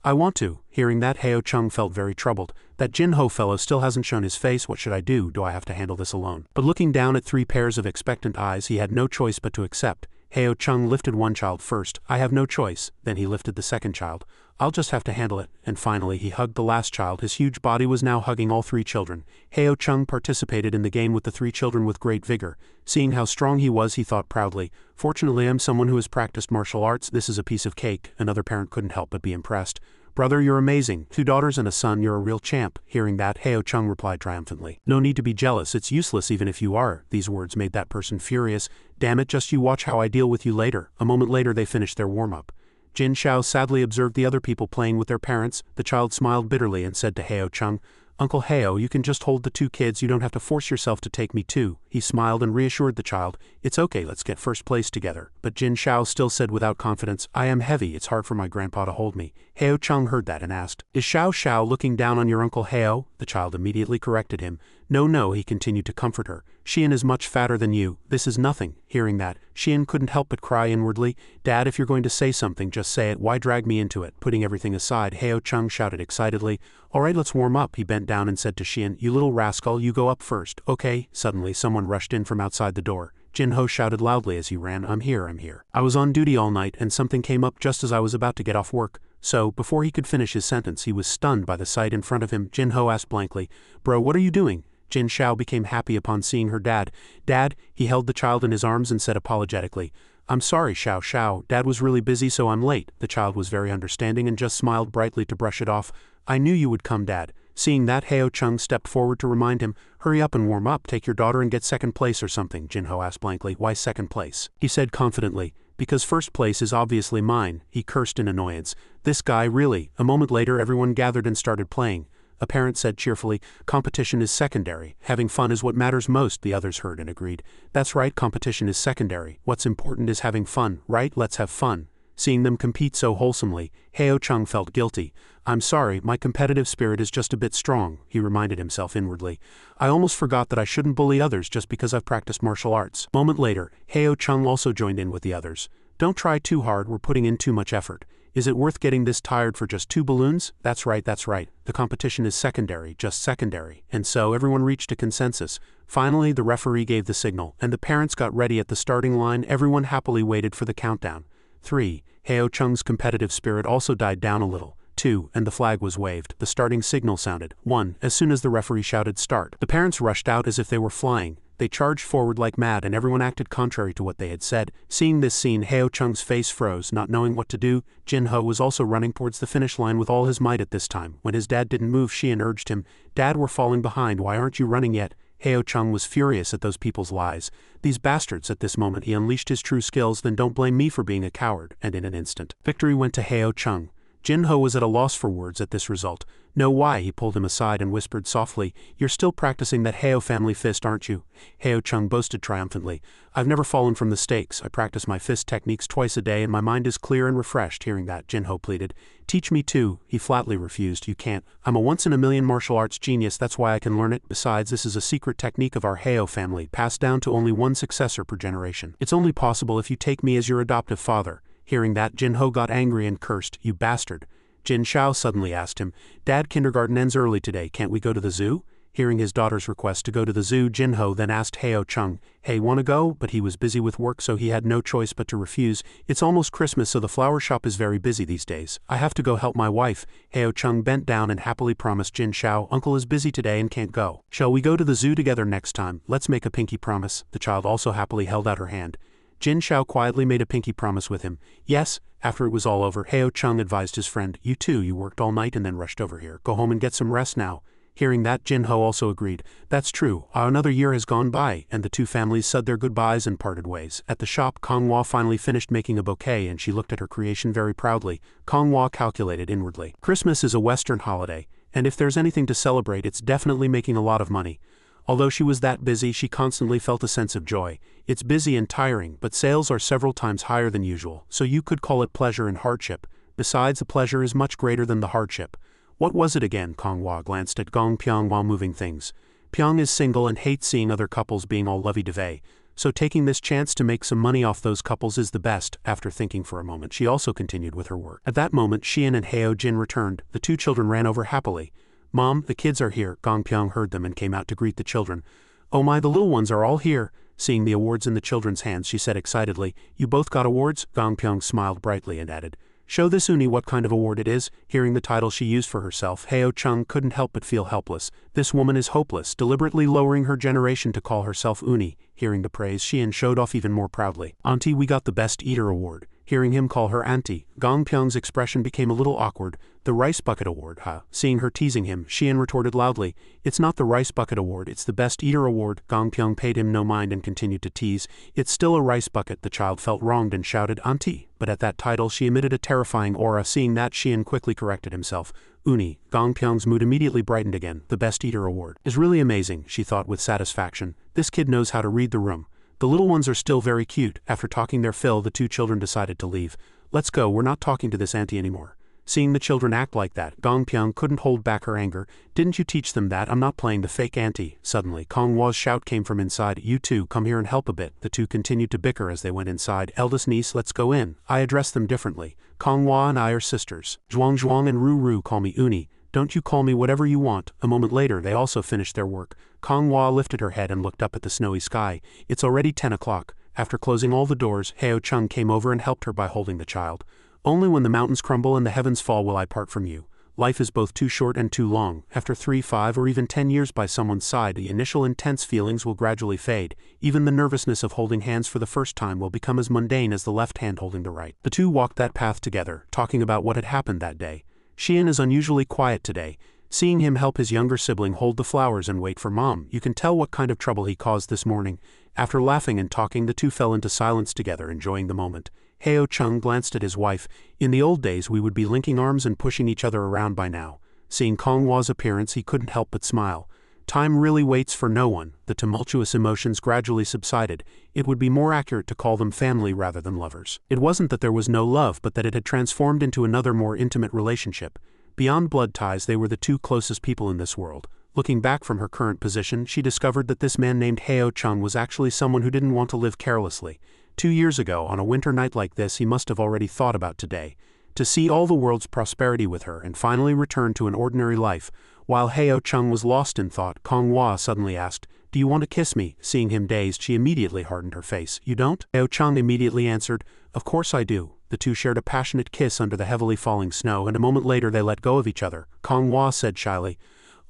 "I want to." Hearing that, Heo Chung felt very troubled. "That Jin Ho fellow still hasn't shown his face. What should I do? Do I have to handle this alone? But looking down at 3 pairs of expectant eyes, he had no choice but to accept. Heo Chung lifted one child first. "I have no choice." Then he lifted the second child. "I'll just have to handle it." And finally he hugged the last child. His huge body was now hugging all 3 children. Heo Chung participated in the game with the 3 children with great vigor. Seeing how strong he was, he thought proudly, "Fortunately I'm someone who has practiced martial arts. This is a piece of cake." Another parent couldn't help but be impressed. "Brother, you're amazing. 2 daughters and a son, you're a real champ." Hearing that, Heo Chung replied triumphantly, "No need to be jealous, it's useless even if you are." These words made that person furious. "Damn it, just you watch how I deal with you later." A moment later they finished their warm-up. Jin Xiao sadly observed the other people playing with their parents. The child smiled bitterly and said to Heo Chung, "Uncle Heo, you can just hold the 2 kids, you don't have to force yourself to take me too." He smiled and reassured the child, "It's okay, let's get first place together." But Jin Xiao still said without confidence, "I am heavy, it's hard for my grandpa to hold me." Heo Chung heard that and asked, "Is Xiao Xiao looking down on your Uncle Heo?" The child immediately corrected him. No, he continued to comfort her. "Xian is much fatter than you. This is nothing." Hearing that, Xian couldn't help but cry inwardly. "Dad, if you're going to say something, just say it. Why drag me into it?" Putting everything aside, Heo Chung shouted excitedly, "All right, let's warm up." He bent down and said to Xian, "You little rascal, you go up first." "Okay." Suddenly someone rushed in from outside the door. Jin Ho shouted loudly as he ran, I'm here. I was on duty all night and something came up just as I was about to get off work." So, before he could finish his sentence, he was stunned by the sight in front of him. Jin Ho asked blankly, "Bro, what are you doing?" Jin Xiao became happy upon seeing her dad. "Dad," he held the child in his arms and said apologetically, "I'm sorry, Xiao Xiao, Dad was really busy so I'm late." The child was very understanding and just smiled brightly to brush it off. "I knew you would come, Dad." Seeing that, Heo Chung stepped forward to remind him, "Hurry up and warm up, take your daughter and get second place or something." Jin Ho asked blankly, "Why second place?" He said confidently, "Because first place is obviously mine." He cursed in annoyance. This guy really. A moment later everyone gathered and started playing. A parent said cheerfully, "Competition is secondary. Having fun is what matters most." The others heard and agreed. "That's right, competition is secondary. What's important is having fun, right? Let's have fun." Seeing them compete so wholesomely, Heo Chung felt guilty. "I'm sorry, my competitive spirit is just a bit strong," he reminded himself inwardly. "I almost forgot that I shouldn't bully others just because I've practiced martial arts." Moment later, Heo Chung also joined in with the others. "Don't try too hard, we're putting in too much effort. Is it worth getting this tired for just 2 balloons? That's right. The competition is secondary, just secondary." And so everyone reached a consensus. Finally, the referee gave the signal, and the parents got ready at the starting line. Everyone happily waited for the countdown. 3. Heo Chung's competitive spirit also died down a little. 2, and the flag was waved. The starting signal sounded. 1. As soon as the referee shouted start, the parents rushed out as if they were flying. They charged forward like mad and everyone acted contrary to what they had said. Seeing this scene, Heo Chung's face froze, not knowing what to do. Jin Ho was also running towards the finish line with all his might at this time. When his dad didn't move, Xian urged him, "Dad, we're falling behind, why aren't you running yet?" Heo Chung was furious at those people's lies. "These bastards." At this moment he unleashed his true skills. "Then don't blame me for being a coward." And in an instant, victory went to Heo Chung. Jin Ho was at a loss for words at this result. "No, why?" He pulled him aside and whispered softly, "You're still practicing that Heo family fist, aren't you?" Heo Chung boasted triumphantly, "I've never fallen from the stakes. I practice my fist techniques twice a day and my mind is clear and refreshed." Hearing that, Jin Ho pleaded, "Teach me too." He flatly refused. "You can't. I'm a once-in-a-million martial arts genius, that's why I can learn it. Besides, this is a secret technique of our Heo family, passed down to only one successor per generation. It's only possible if you take me as your adoptive father." Hearing that, Jin Ho got angry and cursed, "You bastard." Jin Xiao suddenly asked him, "Dad, kindergarten ends early today, can't we go to the zoo?" Hearing his daughter's request to go to the zoo, Jin Ho then asked Heo Chung, "Hey, wanna go?" But he was busy with work so he had no choice but to refuse. "It's almost Christmas so the flower shop is very busy these days. I have to go help my wife." Heo Chung bent down and happily promised Jin Xiao, "Uncle is busy today and can't go. Shall we go to the zoo together next time? Let's make a pinky promise." The child also happily held out her hand. Jin Xiao quietly made a pinky promise with him. Yes. After it was all over, Heo Chung advised his friend, you too, you worked all night and then rushed over here. Go home and get some rest now. Hearing that, Jin Ho also agreed. That's true. Another year has gone by, and the two families said their goodbyes and parted ways. At the shop, Kong Hua finally finished making a bouquet and she looked at her creation very proudly. Kong Hua calculated inwardly. Christmas is a Western holiday, and if there's anything to celebrate, it's definitely making a lot of money. Although she was that busy, she constantly felt a sense of joy. It's busy and tiring, but sales are several times higher than usual, so you could call it pleasure and hardship. Besides, the pleasure is much greater than the hardship. What was it again? Kong Hua glanced at Gong Pyong while moving things. Pyong is single and hates seeing other couples being all lovey-dovey, so taking this chance to make some money off those couples is the best. After thinking for a moment, she also continued with her work. At that moment, Xian and Heo Jin returned. The two children ran over happily. Mom, the kids are here. Gong Pyong heard them and came out to greet the children. Oh my, the little ones are all here. Seeing the awards in the children's hands, she said excitedly, you both got awards? Gong Pyong smiled brightly and added, show this Uni what kind of award it is. Hearing the title she used for herself, Heo Chung couldn't help but feel helpless. This woman is hopeless, deliberately lowering her generation to call herself Uni. Hearing the praise, Xian showed off even more proudly. Auntie, we got the Best Eater award. Hearing him call her auntie, Gong Pyong's expression became a little awkward. The Rice Bucket Award, huh? Seeing her teasing him, Xian retorted loudly, it's not the Rice Bucket Award, it's the Best Eater Award. Gong Pyong paid him no mind and continued to tease. It's still a rice bucket. The child felt wronged and shouted, auntie. But at that title she emitted a terrifying aura. Seeing that, Xian quickly corrected himself. Uni. Gong Pyong's mood immediately brightened again. The Best Eater Award is really amazing, she thought with satisfaction. This kid knows how to read the room. The little ones are still very cute. After talking their fill, the two children decided to leave. Let's go, we're not talking to this auntie anymore. Seeing the children act like that, Gong Pyong couldn't hold back her anger. Didn't you teach them that? I'm not playing the fake auntie. Suddenly, Kong Hua's shout came from inside. You two, come here and help a bit. The two continued to bicker as they went inside. Eldest niece, let's go in. I address them differently. Kong Hua and I are sisters. Zhuang and Ru call me Uni. Don't you call me whatever you want. A moment later, they also finished their work. Kong Hua lifted her head and looked up at the snowy sky. It's already 10 o'clock. After closing all the doors, Heo Chung came over and helped her by holding the child. Only when the mountains crumble and the heavens fall will I part from you. Life is both too short and too long. After 3, 5, or even 10 years by someone's side, the initial intense feelings will gradually fade. Even the nervousness of holding hands for the first time will become as mundane as the left hand holding the right. The two walked that path together, talking about what had happened that day. Xian is unusually quiet today. Seeing him help his younger sibling hold the flowers and wait for Mom, you can tell what kind of trouble he caused this morning. After laughing and talking, the two fell into silence together, enjoying the moment. Heo Chung glanced at his wife. In the old days we would be linking arms and pushing each other around by now. Seeing Kong Hua's appearance, he couldn't help but smile. Time really waits for no one. The tumultuous emotions gradually subsided. It would be more accurate to call them family rather than lovers. It wasn't that there was no love, but that it had transformed into another more intimate relationship. Beyond blood ties, they were the two closest people in this world. Looking back from her current position, she discovered that this man named Heo Chung was actually someone who didn't want to live carelessly. 2 years ago, on a winter night like this, he must have already thought about today. To see all the world's prosperity with her and finally return to an ordinary life. While Heo Chung was lost in thought, Kong Hua suddenly asked, do you want to kiss me? Seeing him dazed, she immediately hardened her face. You don't? Heo Chung immediately answered, of course I do. The two shared a passionate kiss under the heavily falling snow, and a moment later they let go of each other. Kong Hua said shyly,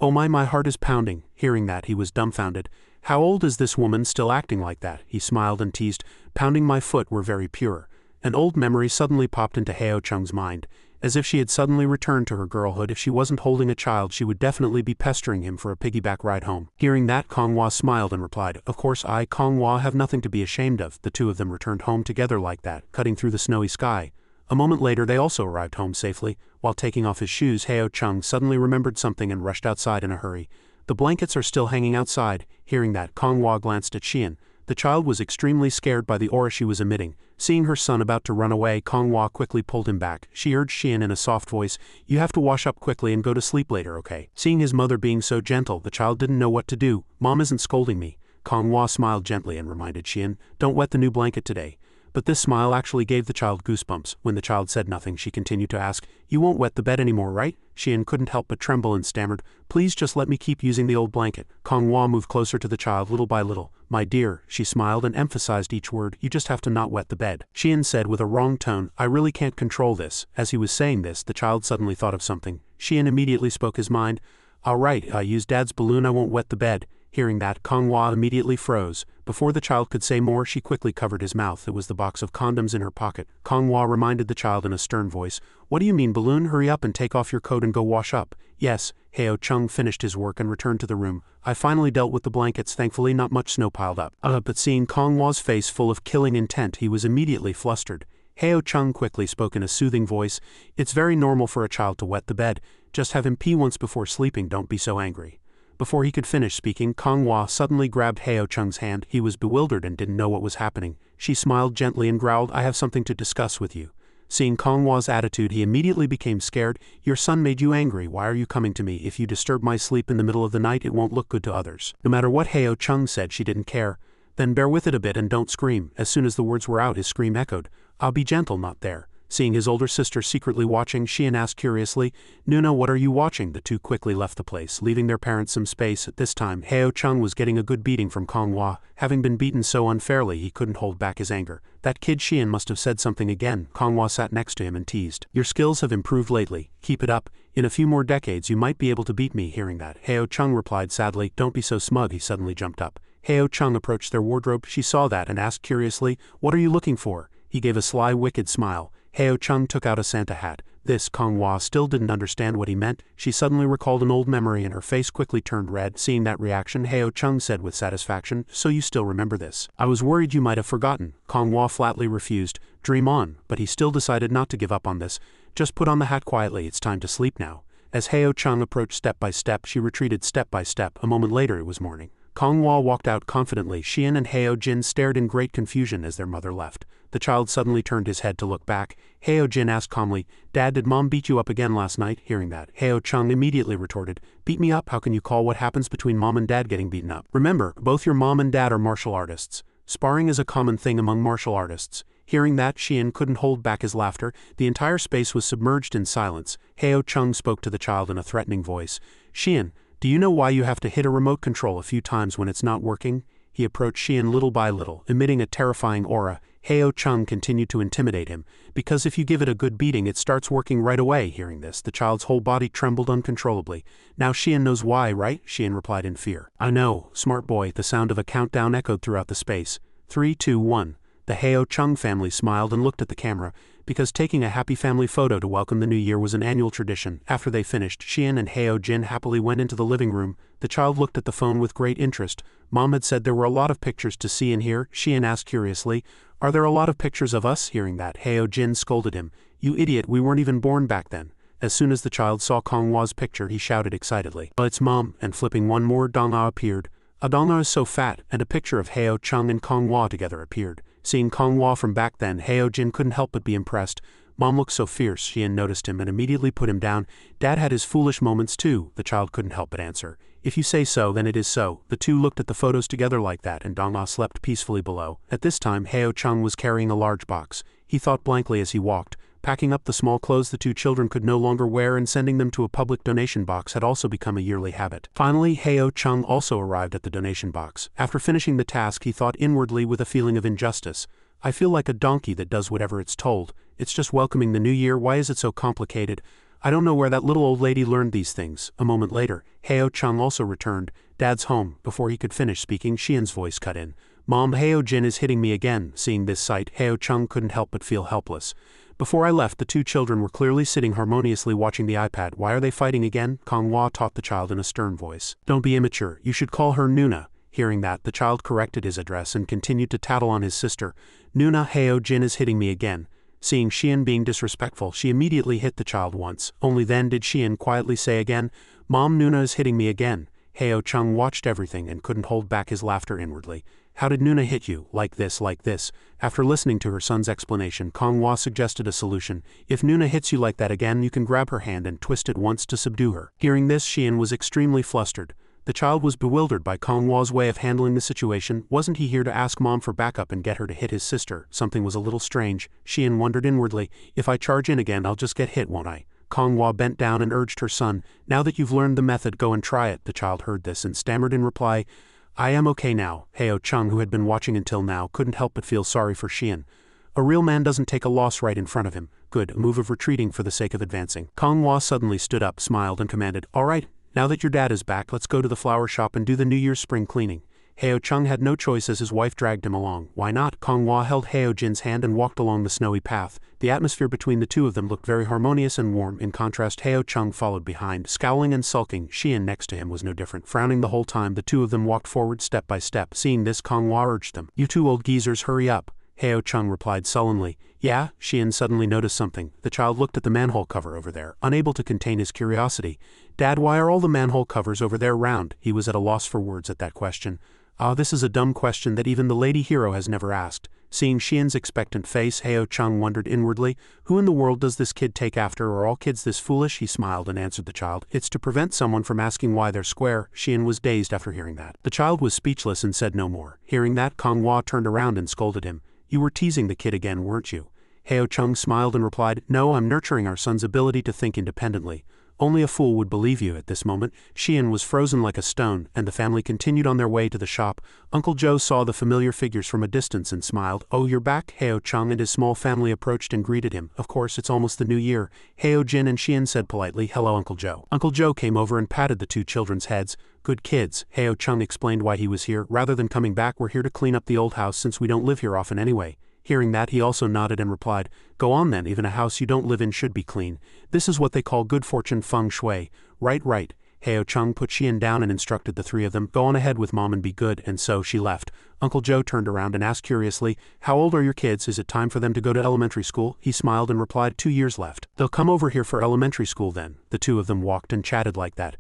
oh my heart is pounding. Hearing that, he was dumbfounded. How old is this woman still acting like that? He smiled and teased, pounding my foot were very pure. An old memory suddenly popped into Heo Chung's mind. As if she had suddenly returned to her girlhood. If she wasn't holding a child, she would definitely be pestering him for a piggyback ride home. Hearing that, Kong Hua smiled and replied, of course I, Kong Hua, have nothing to be ashamed of. The two of them returned home together like that, cutting through the snowy sky. A moment later they also arrived home safely. While taking off his shoes, Heo Chung suddenly remembered something and rushed outside in a hurry. The blankets are still hanging outside. Hearing that, Kong Hua glanced at Xian. The child was extremely scared by the aura she was emitting. Seeing her son about to run away, Kong Hua quickly pulled him back. She urged Xian in a soft voice, you have to wash up quickly and go to sleep later, okay? Seeing his mother being so gentle, the child didn't know what to do. Mom isn't scolding me. Kong Hua smiled gently and reminded Xian, don't wet the new blanket today. But this smile actually gave the child goosebumps. When the child said nothing, she continued to ask, you won't wet the bed anymore, right? Xian couldn't help but tremble and stammered, please just let me keep using the old blanket. Kong Hua moved closer to the child little by little. My dear, she smiled and emphasized each word, you just have to not wet the bed. Xian said with a wrong tone, I really can't control this. As he was saying this, the child suddenly thought of something. Xian immediately spoke his mind. All right, I use Dad's balloon, I won't wet the bed. Hearing that, Konghua immediately froze. Before the child could say more, she quickly covered his mouth. It was the box of condoms in her pocket. Konghua reminded the child in a stern voice, "What do you mean, balloon? Hurry up and take off your coat and go wash up." "Yes." Heo Chung finished his work and returned to the room. "I finally dealt with the blankets, thankfully not much snow piled up." But seeing Konghua's face full of killing intent, he was immediately flustered. Heo Chung quickly spoke in a soothing voice, "It's very normal for a child to wet the bed. Just have him pee once before sleeping, don't be so angry." Before he could finish speaking, Konghua suddenly grabbed Heo Chung's hand. He was bewildered and didn't know what was happening. She smiled gently and growled, "I have something to discuss with you." Seeing Konghua's attitude, he immediately became scared. "Your son made you angry. Why are you coming to me? If you disturb my sleep in the middle of the night, it won't look good to others." No matter what Heo Chung said, she didn't care. "Then bear with it a bit and don't scream." As soon as the words were out, his scream echoed. "I'll be gentle, not there." Seeing his older sister secretly watching, Xian asked curiously, "Nuna, what are you watching?" The two quickly left the place, leaving their parents some space. At this time, Heo Chung was getting a good beating from Konghua. Having been beaten so unfairly, he couldn't hold back his anger. That kid Xian must have said something again. Konghua sat next to him and teased, "Your skills have improved lately. Keep it up. In a few more decades, you might be able to beat me." Hearing that, Heo Chung replied sadly, "Don't be so smug." He suddenly jumped up. Heo Chung approached their wardrobe. She saw that and asked curiously, "What are you looking for?" He gave a sly, wicked smile. Heo Chung took out a Santa hat. This, Konghua still didn't understand what he meant. She suddenly recalled an old memory and her face quickly turned red. Seeing that reaction, Heo Chung said with satisfaction, "So you still remember this? I was worried you might have forgotten." Konghua flatly refused. "Dream on," but he still decided not to give up on this. "Just put on the hat quietly, it's time to sleep now." As Heo Chung approached step by step, she retreated step by step. A moment later it was morning. Konghua walked out confidently. Xian and Heo Jin stared in great confusion as their mother left. The child suddenly turned his head to look back. Heo Jin asked calmly, "Dad, did Mom beat you up again last night?" Hearing that, Heo Chung immediately retorted, "Beat me up? How can you call what happens between Mom and Dad getting beaten up? Remember, both your mom and dad are martial artists. Sparring is a common thing among martial artists." Hearing that, Xian couldn't hold back his laughter. The entire space was submerged in silence. Heo Chung spoke to the child in a threatening voice. "Xian, do you know why you have to hit a remote control a few times when it's not working?" He approached Xian little by little, emitting a terrifying aura. Heo Chung continued to intimidate him. "Because if you give it a good beating, it starts working right away." Hearing this, the child's whole body trembled uncontrollably. "Now Xian knows why, right?" Xian replied in fear. "I know, smart boy." The sound of a countdown echoed throughout the space. 3, 2, 1. The Heo Chung family smiled and looked at the camera, because taking a happy family photo to welcome the new year was an annual tradition. After they finished, Xian and Heo Jin happily went into the living room. The child looked at the phone with great interest. Mom had said there were a lot of pictures to see and hear. Xian asked curiously, "Are there a lot of pictures of us?" Hearing that, Heo Jin scolded him, "You idiot, we weren't even born back then." As soon as the child saw Konghua's picture, he shouted excitedly, "Well, it's Mom," and flipping one more, Dongna appeared. Dongna is so fat, and a picture of Heo Chung and Konghua together appeared. Seeing Konghua from back then, Heo Jin couldn't help but be impressed. Mom looked so fierce, Xian noticed him and immediately put him down. Dad had his foolish moments too, the child couldn't help but answer. "If you say so, then it is so." The two looked at the photos together like that, and Dongna slept peacefully below. At this time, Heo Chung was carrying a large box. He thought blankly as he walked. Packing up the small clothes the two children could no longer wear and sending them to a public donation box had also become a yearly habit. Finally, Heo Chung also arrived at the donation box. After finishing the task, he thought inwardly with a feeling of injustice. "I feel like a donkey that does whatever it's told. It's just welcoming the new year. Why is it so complicated? I don't know where that little old lady learned these things." A moment later, Heo Chung also returned. "Dad's home." Before he could finish speaking, Xian's voice cut in. "Mom, Heo Jin is hitting me again." Seeing this sight, Heo Chung couldn't help but feel helpless. Before I left, the two children were clearly sitting harmoniously watching the iPad. "Why are they fighting again?" Konghua taught the child in a stern voice. "Don't be immature. You should call her Nuna." Hearing that, the child corrected his address and continued to tattle on his sister. "Nuna, Heo Jin is hitting me again." Seeing Xian being disrespectful, she immediately hit the child once. Only then did Xian quietly say again, "Mom, Nuna is hitting me again." Heo Chung watched everything and couldn't hold back his laughter inwardly. "How did Nuna hit you? Like this, like this?" After listening to her son's explanation, Konghua suggested a solution. "If Nuna hits you like that again, you can grab her hand and twist it once to subdue her." Hearing this, Xian was extremely flustered. The child was bewildered by Konghua's way of handling the situation. Wasn't he here to ask Mom for backup and get her to hit his sister? Something was a little strange. Xian wondered inwardly, "If I charge in again, I'll just get hit, won't I?" Konghua bent down and urged her son, "Now that you've learned the method, go and try it." The child heard this and stammered in reply, "I am okay now." Heo Chung, who had been watching until now, couldn't help but feel sorry for Xian. A real man doesn't take a loss right in front of him. Good, a move of retreating for the sake of advancing. Konghua suddenly stood up, smiled, and commanded, "All right, Now that your dad is back, let's go to the flower shop and do the New Year's spring cleaning. Heo Chung had no choice as his wife dragged him along. Why not? Kong Hwa held Heo Jin's hand and walked along the snowy path. The atmosphere between the two of them looked very harmonious and warm. In contrast, Heo Chung followed behind, scowling and sulking. Xian next to him was no different, frowning the whole time. The two of them walked forward step by step. Seeing this, Kong Hwa urged them. "You two old geezers, hurry up." Heo Chung replied sullenly. "Yeah?" Xian suddenly noticed something. The child looked at the manhole cover over there, unable to contain his curiosity. "Dad, why are all the manhole covers over there round?" He was at a loss for words at that question. This is a dumb question that even the lady hero has never asked. Seeing Xian's expectant face, Heo Chung wondered inwardly, who in the world does this kid take after? Are all kids this foolish? He smiled and answered the child. "It's to prevent someone from asking why they're square." Xian was dazed after hearing that. The child was speechless and said no more. Hearing that, Kong Hwa turned around and scolded him. "You were teasing the kid again, weren't you?" Heo Chung smiled and replied, "No, I'm nurturing our son's ability to think independently." Only a fool would believe you. At this moment, Xian was frozen like a stone, and the family continued on their way to the shop. Uncle Joe saw the familiar figures from a distance and smiled. "Oh, you're back?" Heo Chung and his small family approached and greeted him. "Of course, it's almost the new year." Heo Jin and Xian said politely, "Hello, Uncle Joe." Uncle Joe came over and patted the two children's heads. "Good kids." Heo Chung explained why he was here. "Rather than coming back, we're here to clean up the old house since we don't live here often anyway." Hearing that, he also nodded and replied, "Go on then, even a house you don't live in should be clean. This is what they call good fortune feng shui." Right. Heo Chung put Xian down and instructed the three of them, "Go on ahead with Mom and be good," and so she left. Uncle Joe turned around and asked curiously, "How old are your kids? Is it time for them to go to elementary school?" He smiled and replied, 2 years left. "They'll come over here for elementary school then." The two of them walked and chatted like that.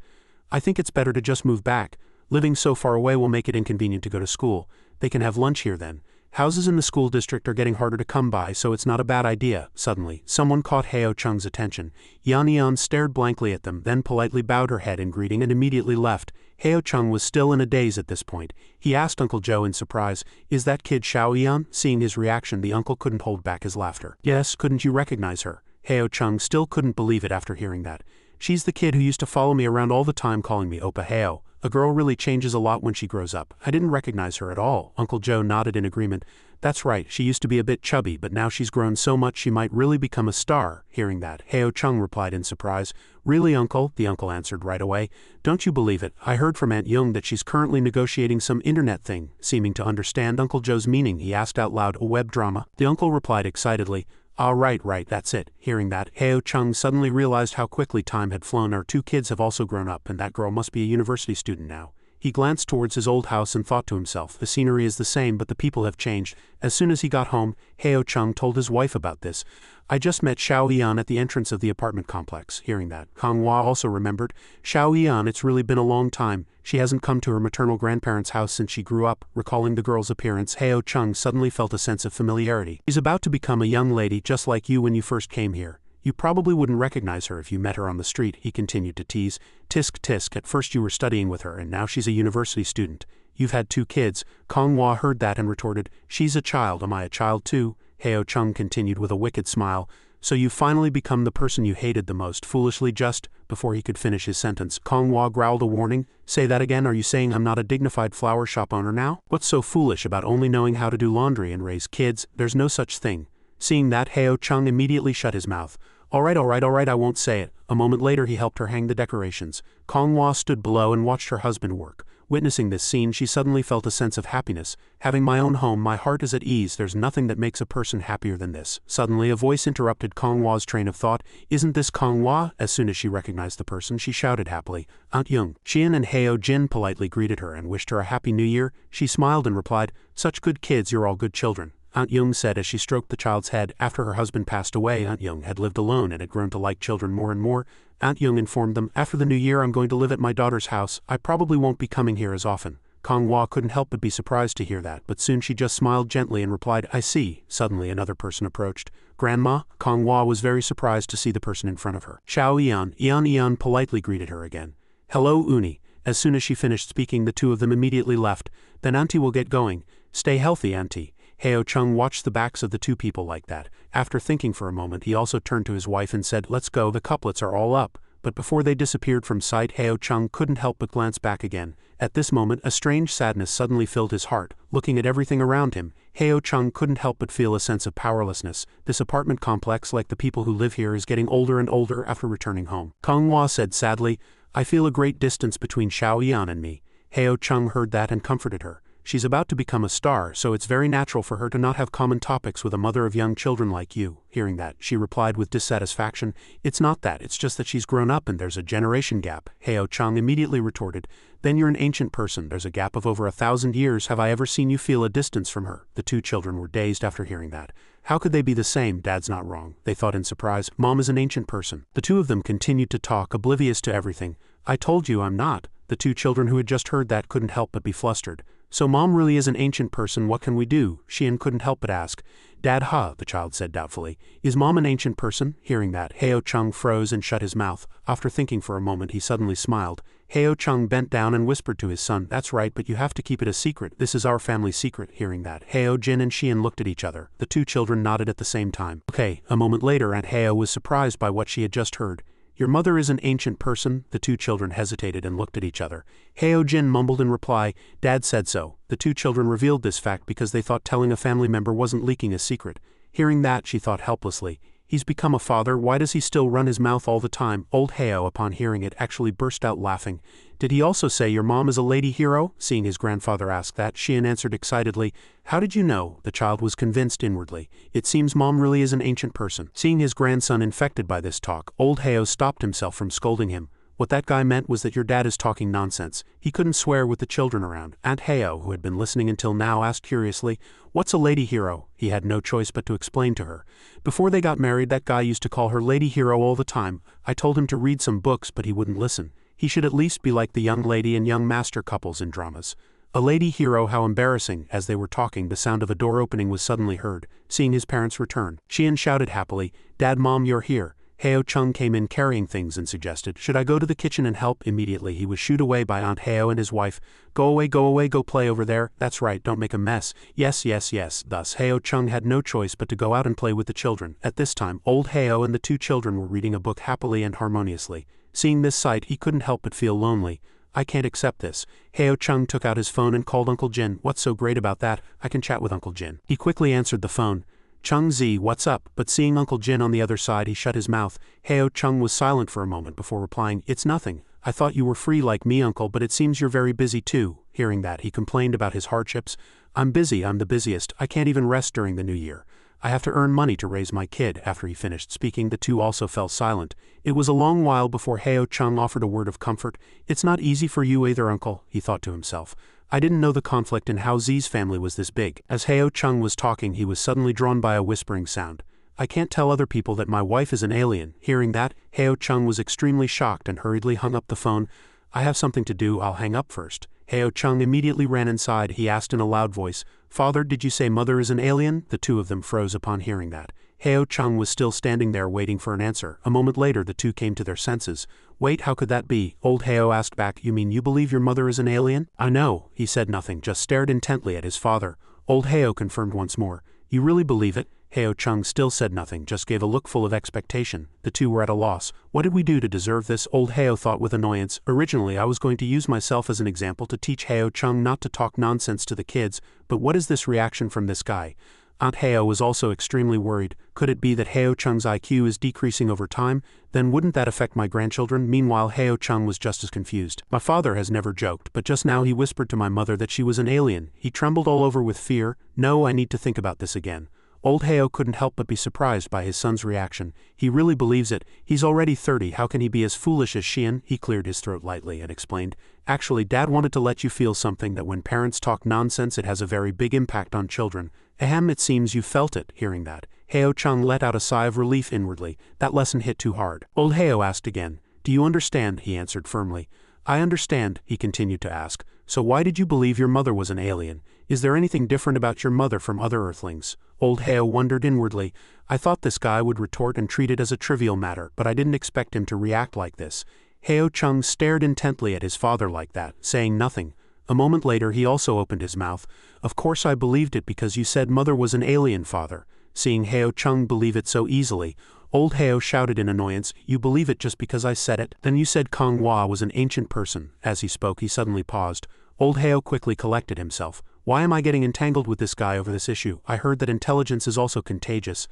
"I think it's better to just move back. Living so far away will make it inconvenient to go to school. They can have lunch here then. Houses in the school district are getting harder to come by, so it's not a bad idea." Suddenly, someone caught Heo Chung's attention. Yan stared blankly at them, then politely bowed her head in greeting and immediately left. Heo Chung was still in a daze at this point. He asked Uncle Joe in surprise, "Is that kid Xiao Yan?" Seeing his reaction, the uncle couldn't hold back his laughter. "Yes, couldn't you recognize her?" Heo Chung still couldn't believe it after hearing that. "She's the kid who used to follow me around all the time calling me Oppa Heo. A girl really changes a lot when she grows up. I didn't recognize her at all." Uncle Joe nodded in agreement. "That's right, she used to be a bit chubby, but now she's grown so much she might really become a star." Hearing that, Heo Chung replied in surprise, "Really, Uncle?" The uncle answered right away. "Don't you believe it? I heard from Aunt Jung that she's currently negotiating some internet thing." Seeming to understand Uncle Joe's meaning, he asked out loud, "A web drama?" The uncle replied excitedly, Right, that's it." Hearing that, Heo Chung suddenly realized how quickly time had flown. Our two kids have also grown up, and that girl must be a university student now. He glanced towards his old house and thought to himself, the scenery is the same but the people have changed. As soon as he got home, Heo Chung told his wife about this. "I just met Xiao Yan at the entrance of the apartment complex." Hearing that, Kong Hwa also remembered. "Xiao Yan, it's really been a long time. She hasn't come to her maternal grandparents' house since she grew up." Recalling the girl's appearance, Heo Chung suddenly felt a sense of familiarity. "She's about to become a young lady just like you when you first came here. You probably wouldn't recognize her if you met her on the street," he continued to tease. "Tisk tisk, at first you were studying with her and now she's a university student. You've had 2 kids. Kong Hwa heard that and retorted, "She's a child, am I a child too?" Heo Chung continued with a wicked smile. "So you've finally become the person you hated the most." Foolishly just before he could finish his sentence, Kong Hwa growled a warning. "Say that again, are you saying I'm not a dignified flower shop owner now? What's so foolish about only knowing how to do laundry and raise kids? There's no such thing." Seeing that, Heo Chung immediately shut his mouth. All right, I won't say it." A moment later he helped her hang the decorations. Kong Hwa stood below and watched her husband work. Witnessing this scene, she suddenly felt a sense of happiness. "Having my own home, my heart is at ease. There's nothing that makes a person happier than this." Suddenly a voice interrupted Kong Hwa's train of thought. "Isn't this Kong Hwa?" As soon as she recognized the person, she shouted happily, "Aunt Jung." Xian and Heo Jin politely greeted her and wished her a happy new year. She smiled and replied, "Such good kids, you're all good children." Aunt Jung said as she stroked the child's head. After her husband passed away, Aunt Jung had lived alone and had grown to like children more and more. Aunt Jung informed them, "After the new year I'm going to live at my daughter's house. I probably won't be coming here as often." Kong Hwa couldn't help but be surprised to hear that, but soon she just smiled gently and replied, "I see." Suddenly another person approached. "Grandma?" Kong Hwa was very surprised to see the person in front of her. Xiao Yan politely greeted her again. "Hello, Uni." As soon as she finished speaking, the two of them immediately left. "Then Auntie will get going. Stay healthy, Auntie." Heo Chung watched the backs of the two people like that. After thinking for a moment, he also turned to his wife and said, "Let's go, the couplets are all up." But before they disappeared from sight, Heo Chung couldn't help but glance back again. At this moment, a strange sadness suddenly filled his heart. Looking at everything around him, Heo Chung couldn't help but feel a sense of powerlessness. This apartment complex, like the people who live here, is getting older and older after returning home. Kong Hwa said sadly, I feel a great distance between Xiao Yan and me. Heo Chung heard that and comforted her. She's about to become a star, so it's very natural for her to not have common topics with a mother of young children like you. Hearing that, she replied with dissatisfaction, "It's not that, it's just that she's grown up and there's a generation gap." Heo Chung immediately retorted, "Then you're an ancient person, there's a gap of over 1,000 years, have I ever seen you feel a distance from her?" The two children were dazed after hearing that. How could they be the same? Dad's not wrong, they thought in surprise. Mom is an ancient person. The two of them continued to talk, oblivious to everything. "I told you I'm not." The two children who had just heard that couldn't help but be flustered. "So Mom really is an ancient person, what can we do?" Xian couldn't help but ask. "Dad, the child said doubtfully. "Is Mom an ancient person?" Hearing that, Heo Chung froze and shut his mouth. After thinking for a moment, he suddenly smiled. Heo Chung bent down and whispered to his son, "That's right, but you have to keep it a secret. This is our family secret." Hearing that, Heo Jin and Xian looked at each other. The two children nodded at the same time. Okay, a moment later, Aunt Heo was surprised by what she had just heard. "Your mother is an ancient person?" The two children hesitated and looked at each other. Heo Jin mumbled in reply, "Dad said so." The two children revealed this fact because they thought telling a family member wasn't leaking a secret. Hearing that, she thought helplessly, "He's become a father, why does he still run his mouth all the time?" Old Heo, upon hearing it, actually burst out laughing. "Did he also say your mom is a lady hero?" Seeing his grandfather ask that, Xian answered excitedly, "How did you know?" The child was convinced inwardly. It seems Mom really is an ancient person. Seeing his grandson infected by this talk, Old Heo stopped himself from scolding him. What that guy meant was that your dad is talking nonsense. He couldn't swear with the children around. Aunt Heo, who had been listening until now, asked curiously, "What's a lady hero?" He had no choice but to explain to her. "Before they got married, that guy used to call her lady hero all the time. I told him to read some books, but he wouldn't listen. He should at least be like the young lady and young master couples in dramas." A lady hero, how embarrassing. As they were talking, the sound of a door opening was suddenly heard. Seeing his parents return, Xian shouted happily, "Dad, Mom, you're here." Heo Chung came in carrying things and suggested, "Should I go to the kitchen and help?" Immediately he was shooed away by Aunt Heo and his wife. Go away, go play over there. That's right, don't make a mess." Yes. Thus Heo Chung had no choice but to go out and play with the children. At this time, Old Heo and the two children were reading a book happily and harmoniously. Seeing this sight, he couldn't help but feel lonely. "I can't accept this." Heo Chung took out his phone and called Uncle Jin. "What's so great about that? I can chat with Uncle Jin." He quickly answered the phone. "Chung Zi, what's up?" But seeing Uncle Jin on the other side, he shut his mouth. Heo Chung was silent for a moment before replying, "It's nothing. I thought you were free like me, Uncle, but it seems you're very busy too." Hearing that, he complained about his hardships. "I'm busy, I'm the busiest. I can't even rest during the new year. I have to earn money to raise my kid." After he finished speaking, the two also fell silent. It was a long while before Heo Chung offered a word of comfort. "It's not easy for you either, Uncle," he thought to himself. "I didn't know the conflict in Hao Zi's family was this big." As Heo Chung was talking, he was suddenly drawn by a whispering sound. "I can't tell other people that my wife is an alien." Hearing that, Heo Chung was extremely shocked and hurriedly hung up the phone. "I have something to do, I'll hang up first." Heo Chung immediately ran inside. He asked in a loud voice, "Father, did you say Mother is an alien?" The two of them froze upon hearing that. Heo Chung was still standing there waiting for an answer. A moment later, the two came to their senses. "Wait, how could that be?" Old Heo asked back, "You mean you believe your mother is an alien?" "I know." He said nothing, just stared intently at his father. Old Heo confirmed once more, "You really believe it?" Heo Chung still said nothing, just gave a look full of expectation. The two were at a loss. What did we do to deserve this? Old Heo thought with annoyance. Originally, I was going to use myself as an example to teach Heo Chung not to talk nonsense to the kids, but what is this reaction from this guy? Aunt Heo was also extremely worried. Could it be that Heo Chung's IQ is decreasing over time? Then wouldn't that affect my grandchildren? Meanwhile, Heo Chung was just as confused. "My father has never joked, but just now he whispered to my mother that she was an alien." He trembled all over with fear. "No, I need to think about this again." Old Heo couldn't help but be surprised by his son's reaction. He really believes it. He's already 30, how can he be as foolish as Xian? He cleared his throat lightly and explained, "Actually, Dad wanted to let you feel something, that when parents talk nonsense it has a very big impact on children." "Ahem, it seems you felt it." Hearing that, Heo Chung let out a sigh of relief inwardly. That lesson hit too hard. Old Heo asked again, "Do you understand?" He answered firmly. "I understand," he continued to ask. "So why did you believe your mother was an alien? Is there anything different about your mother from other Earthlings?" Old Heo wondered inwardly. I thought this guy would retort and treat it as a trivial matter, but I didn't expect him to react like this. Heo Chung stared intently at his father like that, saying nothing. A moment later he also opened his mouth. "Of course I believed it because you said mother was an alien, father." Seeing Heo Chung believe it so easily, Old Heo shouted in annoyance, "You believe it just because I said it? Then you said Kong Hua was an ancient person." As he spoke, he suddenly paused. Old Heo quickly collected himself. "Why am I getting entangled with this guy over this issue? I heard that intelligence is also contagious.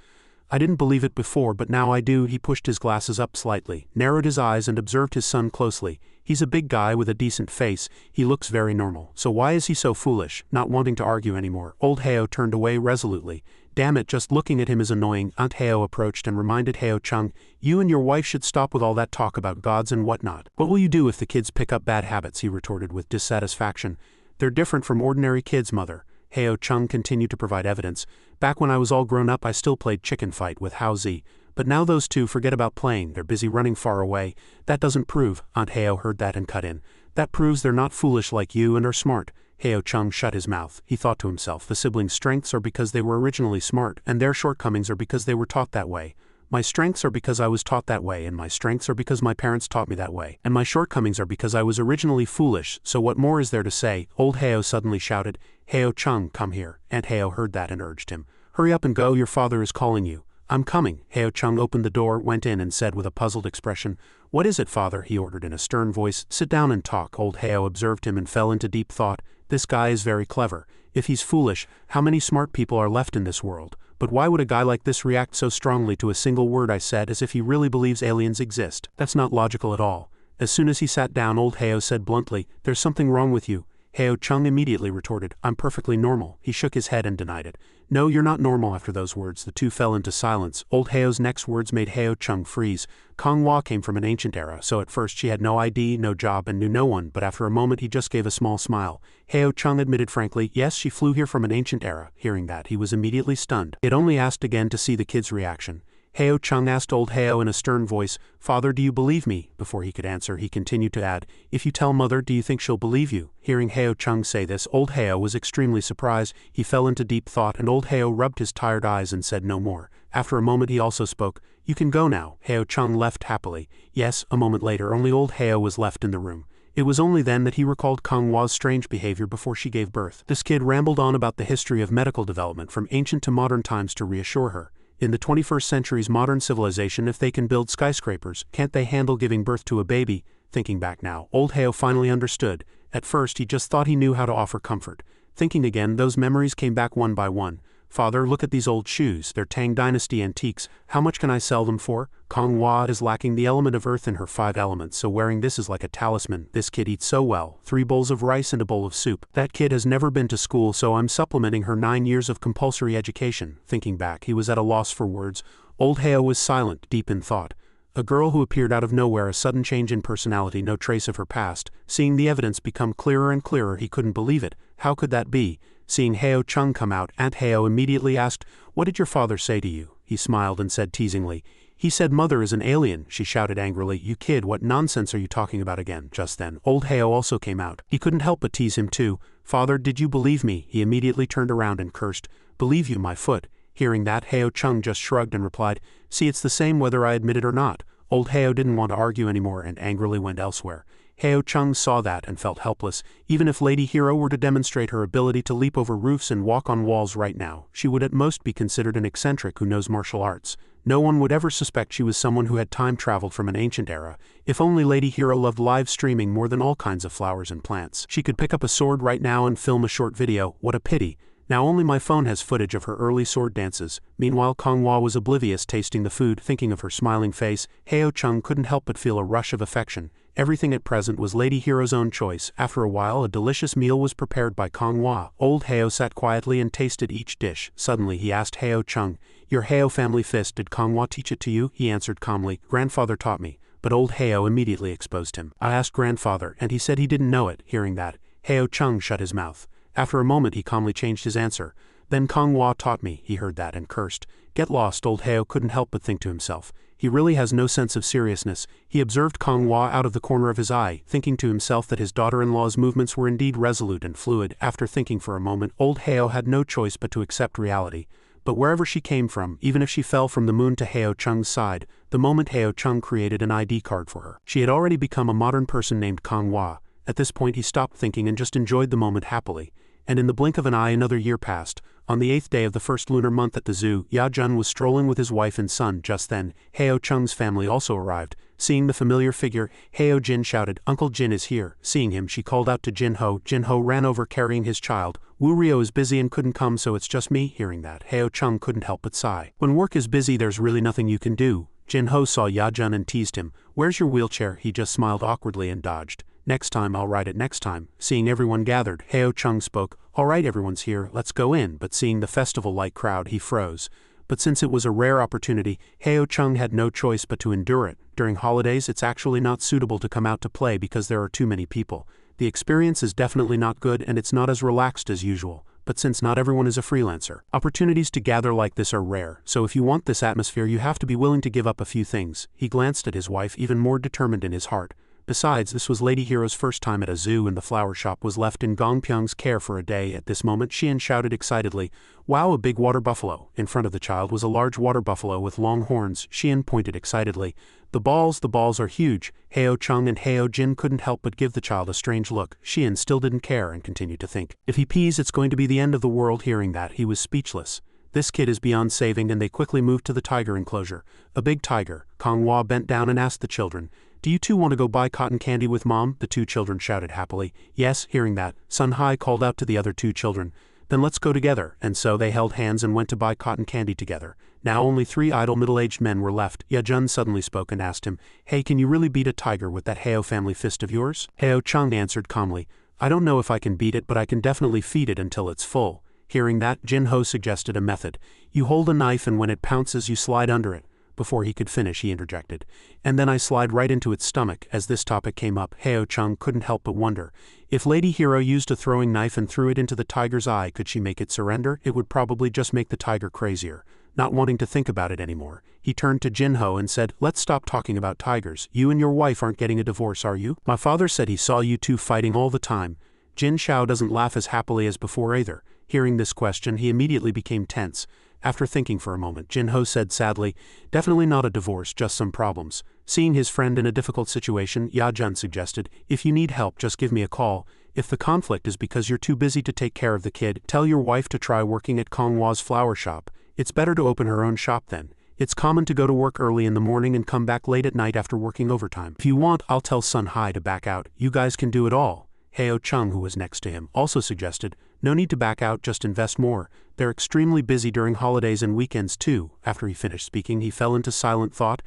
I didn't believe it before, but now I do." He pushed his glasses up slightly, narrowed his eyes and observed his son closely. He's a big guy with a decent face, he looks very normal. So why is he so foolish, not wanting to argue anymore? Old Heo turned away resolutely. Damn it, just looking at him is annoying. Aunt Heo approached and reminded Heo-chung, you and your wife should stop with all that talk about gods and whatnot. What will you do if the kids pick up bad habits? He retorted with dissatisfaction. They're different from ordinary kids, mother. Heo-chung continued to provide evidence. Back when I was all grown up I still played chicken fight with Hao-zi. But now those two forget about playing, they're busy running far away. That doesn't prove. Aunt Heo heard that and cut in. That proves they're not foolish like you and are smart. Heo-chung shut his mouth. He thought to himself, the siblings' strengths are because they were originally smart, and their shortcomings are because they were taught that way. My strengths are because I was taught that way, and my strengths are because my parents taught me that way, and my shortcomings are because I was originally foolish, so what more is there to say? Old Heo suddenly shouted, Heo-chung, come here. Aunt Heo heard that and urged him. Hurry up and go, your father is calling you. I'm coming. Heo-chung opened the door, went in and said with a puzzled expression, What is it, father? He ordered in a stern voice. Sit down and talk. Old Heo observed him and fell into deep thought. This guy is very clever. If he's foolish, how many smart people are left in this world? But why would a guy like this react so strongly to a single word I said, as if he really believes aliens exist? That's not logical at all. As soon as he sat down, Old Heo said bluntly, There's something wrong with you. Heo-chung immediately retorted, I'm perfectly normal. He shook his head and denied it. No, you're not normal. After those words, the two fell into silence. Old Heo's next words made Heo-chung freeze. Konghua came from an ancient era, so at first she had no ID, no job, and knew no one, but after a moment he just gave a small smile. Heo-chung admitted frankly, yes, she flew here from an ancient era. Hearing that, he was immediately stunned. He had only asked again to see the kid's reaction. Heo-chung asked Old Heo in a stern voice, Father, do you believe me? Before he could answer, he continued to add, If you tell mother, do you think she'll believe you? Hearing Heo-chung say this, Old Heo was extremely surprised. He fell into deep thought, and Old Heo rubbed his tired eyes and said no more. After a moment he also spoke, You can go now. Heo-chung left happily. Yes, a moment later only Old Heo was left in the room. It was only then that he recalled Konghua's strange behavior before she gave birth. This kid rambled on about the history of medical development from ancient to modern times to reassure her. In the 21st century's modern civilization, if they can build skyscrapers, can't they handle giving birth to a baby? Thinking back now, Old Heo finally understood. At first he just thought he knew how to offer comfort. Thinking again, those memories came back one by one. Father, look at these old shoes, they're Tang Dynasty antiques, how much can I sell them for? Konghua is lacking the element of earth in her 5 elements, so wearing this is like a talisman. This kid eats so well, 3 bowls of rice and a bowl of soup. That kid has never been to school, so I'm supplementing her 9 years of compulsory education. Thinking back, he was at a loss for words. Old Heo was silent, deep in thought. A girl who appeared out of nowhere, a sudden change in personality, no trace of her past. Seeing the evidence become clearer and clearer, he couldn't believe it. How could that be? Seeing Heo-chung come out, Aunt Heo immediately asked, What did your father say to you? He smiled and said teasingly, He said mother is an alien. She shouted angrily, You kid, what nonsense are you talking about again? Just then, Old Heo also came out. He couldn't help but tease him too. Father, did you believe me? He immediately turned around and cursed, Believe you, my foot. Hearing that, Heo-chung just shrugged and replied, See, it's the same whether I admit it or not. Old Heo didn't want to argue anymore and angrily went elsewhere. Heo-chung saw that and felt helpless. Even if Lady Hero were to demonstrate her ability to leap over roofs and walk on walls right now, she would at most be considered an eccentric who knows martial arts. No one would ever suspect she was someone who had time traveled from an ancient era. If only Lady Hero loved live streaming more than all kinds of flowers and plants. She could pick up a sword right now and film a short video. What a pity. Now only my phone has footage of her early sword dances. Meanwhile, Konghua was oblivious, tasting the food, thinking of her smiling face. Heo-chung couldn't help but feel a rush of affection. Everything at present was Lady Hero's own choice. After a while, a delicious meal was prepared by Konghua. Old Heo sat quietly and tasted each dish. Suddenly he asked Heo-chung, Your Heo family fist, did Konghua teach it to you? He answered calmly, Grandfather taught me. But Old Heo immediately exposed him. I asked grandfather, and he said he didn't know it. Hearing that, Heo-chung shut his mouth. After a moment he calmly changed his answer. Then Konghua taught me. He heard that and cursed. Get lost. Old Heo couldn't help but think to himself. He really has no sense of seriousness. He observed Konghua out of the corner of his eye, thinking to himself that his daughter-in-law's movements were indeed resolute and fluid. After thinking for a moment, Old Heo had no choice but to accept reality. But wherever she came from, even if she fell from the moon to Heo-chung's side, the moment Heo-chung created an ID card for her, she had already become a modern person named Konghua. At this point he stopped thinking and just enjoyed the moment happily. And in the blink of an eye another year passed. On the 8th day of the first lunar month at the zoo, Ya-jun was strolling with his wife and son. Just then, Heo-chung's family also arrived. Seeing the familiar figure, Heo-jin shouted, Uncle Jin is here. Seeing him, she called out to Jin-ho. Jin-ho ran over carrying his child. Wu-ryo is busy and couldn't come, so it's just me. Hearing that, Heo-chung couldn't help but sigh. When work is busy there's really nothing you can do. Jin-ho saw Ya-jun and teased him. Where's your wheelchair? He just smiled awkwardly and dodged. Next time I'll ride it next time. Seeing everyone gathered, Heo-chung spoke. Alright, everyone's here, let's go in. But seeing the festival-like crowd, he froze. But since it was a rare opportunity, Heo-chung had no choice but to endure it. During holidays, it's actually not suitable to come out to play because there are too many people. The experience is definitely not good and it's not as relaxed as usual. But since not everyone is a freelancer, opportunities to gather like this are rare, so if you want this atmosphere you have to be willing to give up a few things. He glanced at his wife, even more determined in his heart. Besides, this was Lady Hero's first time at a zoo and the flower shop was left in Gongpyeong's care for a day. At this moment Xian shouted excitedly, "Wow, a big water buffalo!" In front of the child was a large water buffalo with long horns. Xian pointed excitedly. The balls are huge." Heo-chung and Heo-jin couldn't help but give the child a strange look. Xian still didn't care and continued to think. If he pees it's going to be the end of the world. Hearing that, he was speechless. This kid is beyond saving, and they quickly moved to the tiger enclosure. A big tiger. Konghwa bent down and asked the children, "Do you two want to go buy cotton candy with Mom?" The two children shouted happily. "Yes." Hearing that, Sun Hai called out to the other two children, "Then let's go together." And so they held hands and went to buy cotton candy together. Now only 3 idle middle-aged men were left. Ya-jun suddenly spoke and asked him, "Hey, can you really beat a tiger with that Heo family fist of yours?" Heo-chung answered calmly, "I don't know if I can beat it, but I can definitely feed it until it's full." Hearing that, Jin-ho suggested a method. "You hold a knife and when it pounces you slide under it." Before he could finish, he interjected, "And then I slide right into its stomach." As this topic came up, Heo-chung couldn't help but wonder. If Lady Hero used a throwing knife and threw it into the tiger's eye, could she make it surrender? It would probably just make the tiger crazier. Not wanting to think about it anymore, he turned to Jin-ho and said, "Let's stop talking about tigers. You and your wife aren't getting a divorce, are you? My father said he saw you two fighting all the time." Jin Shao doesn't laugh as happily as before either. Hearing this question, he immediately became tense. After thinking for a moment, Jin-ho said sadly, "Definitely not a divorce, just some problems." Seeing his friend in a difficult situation, Ya-jun suggested, "If you need help, just give me a call. If the conflict is because you're too busy to take care of the kid, tell your wife to try working at Konghwa's flower shop. It's better to open her own shop then. It's common to go to work early in the morning and come back late at night after working overtime. If you want, I'll tell Sun Hai to back out. You guys can do it all." Heo-chung, who was next to him, also suggested, "No need to back out, just invest more. They're extremely busy during holidays and weekends too." After he finished speaking, he fell into silent thought.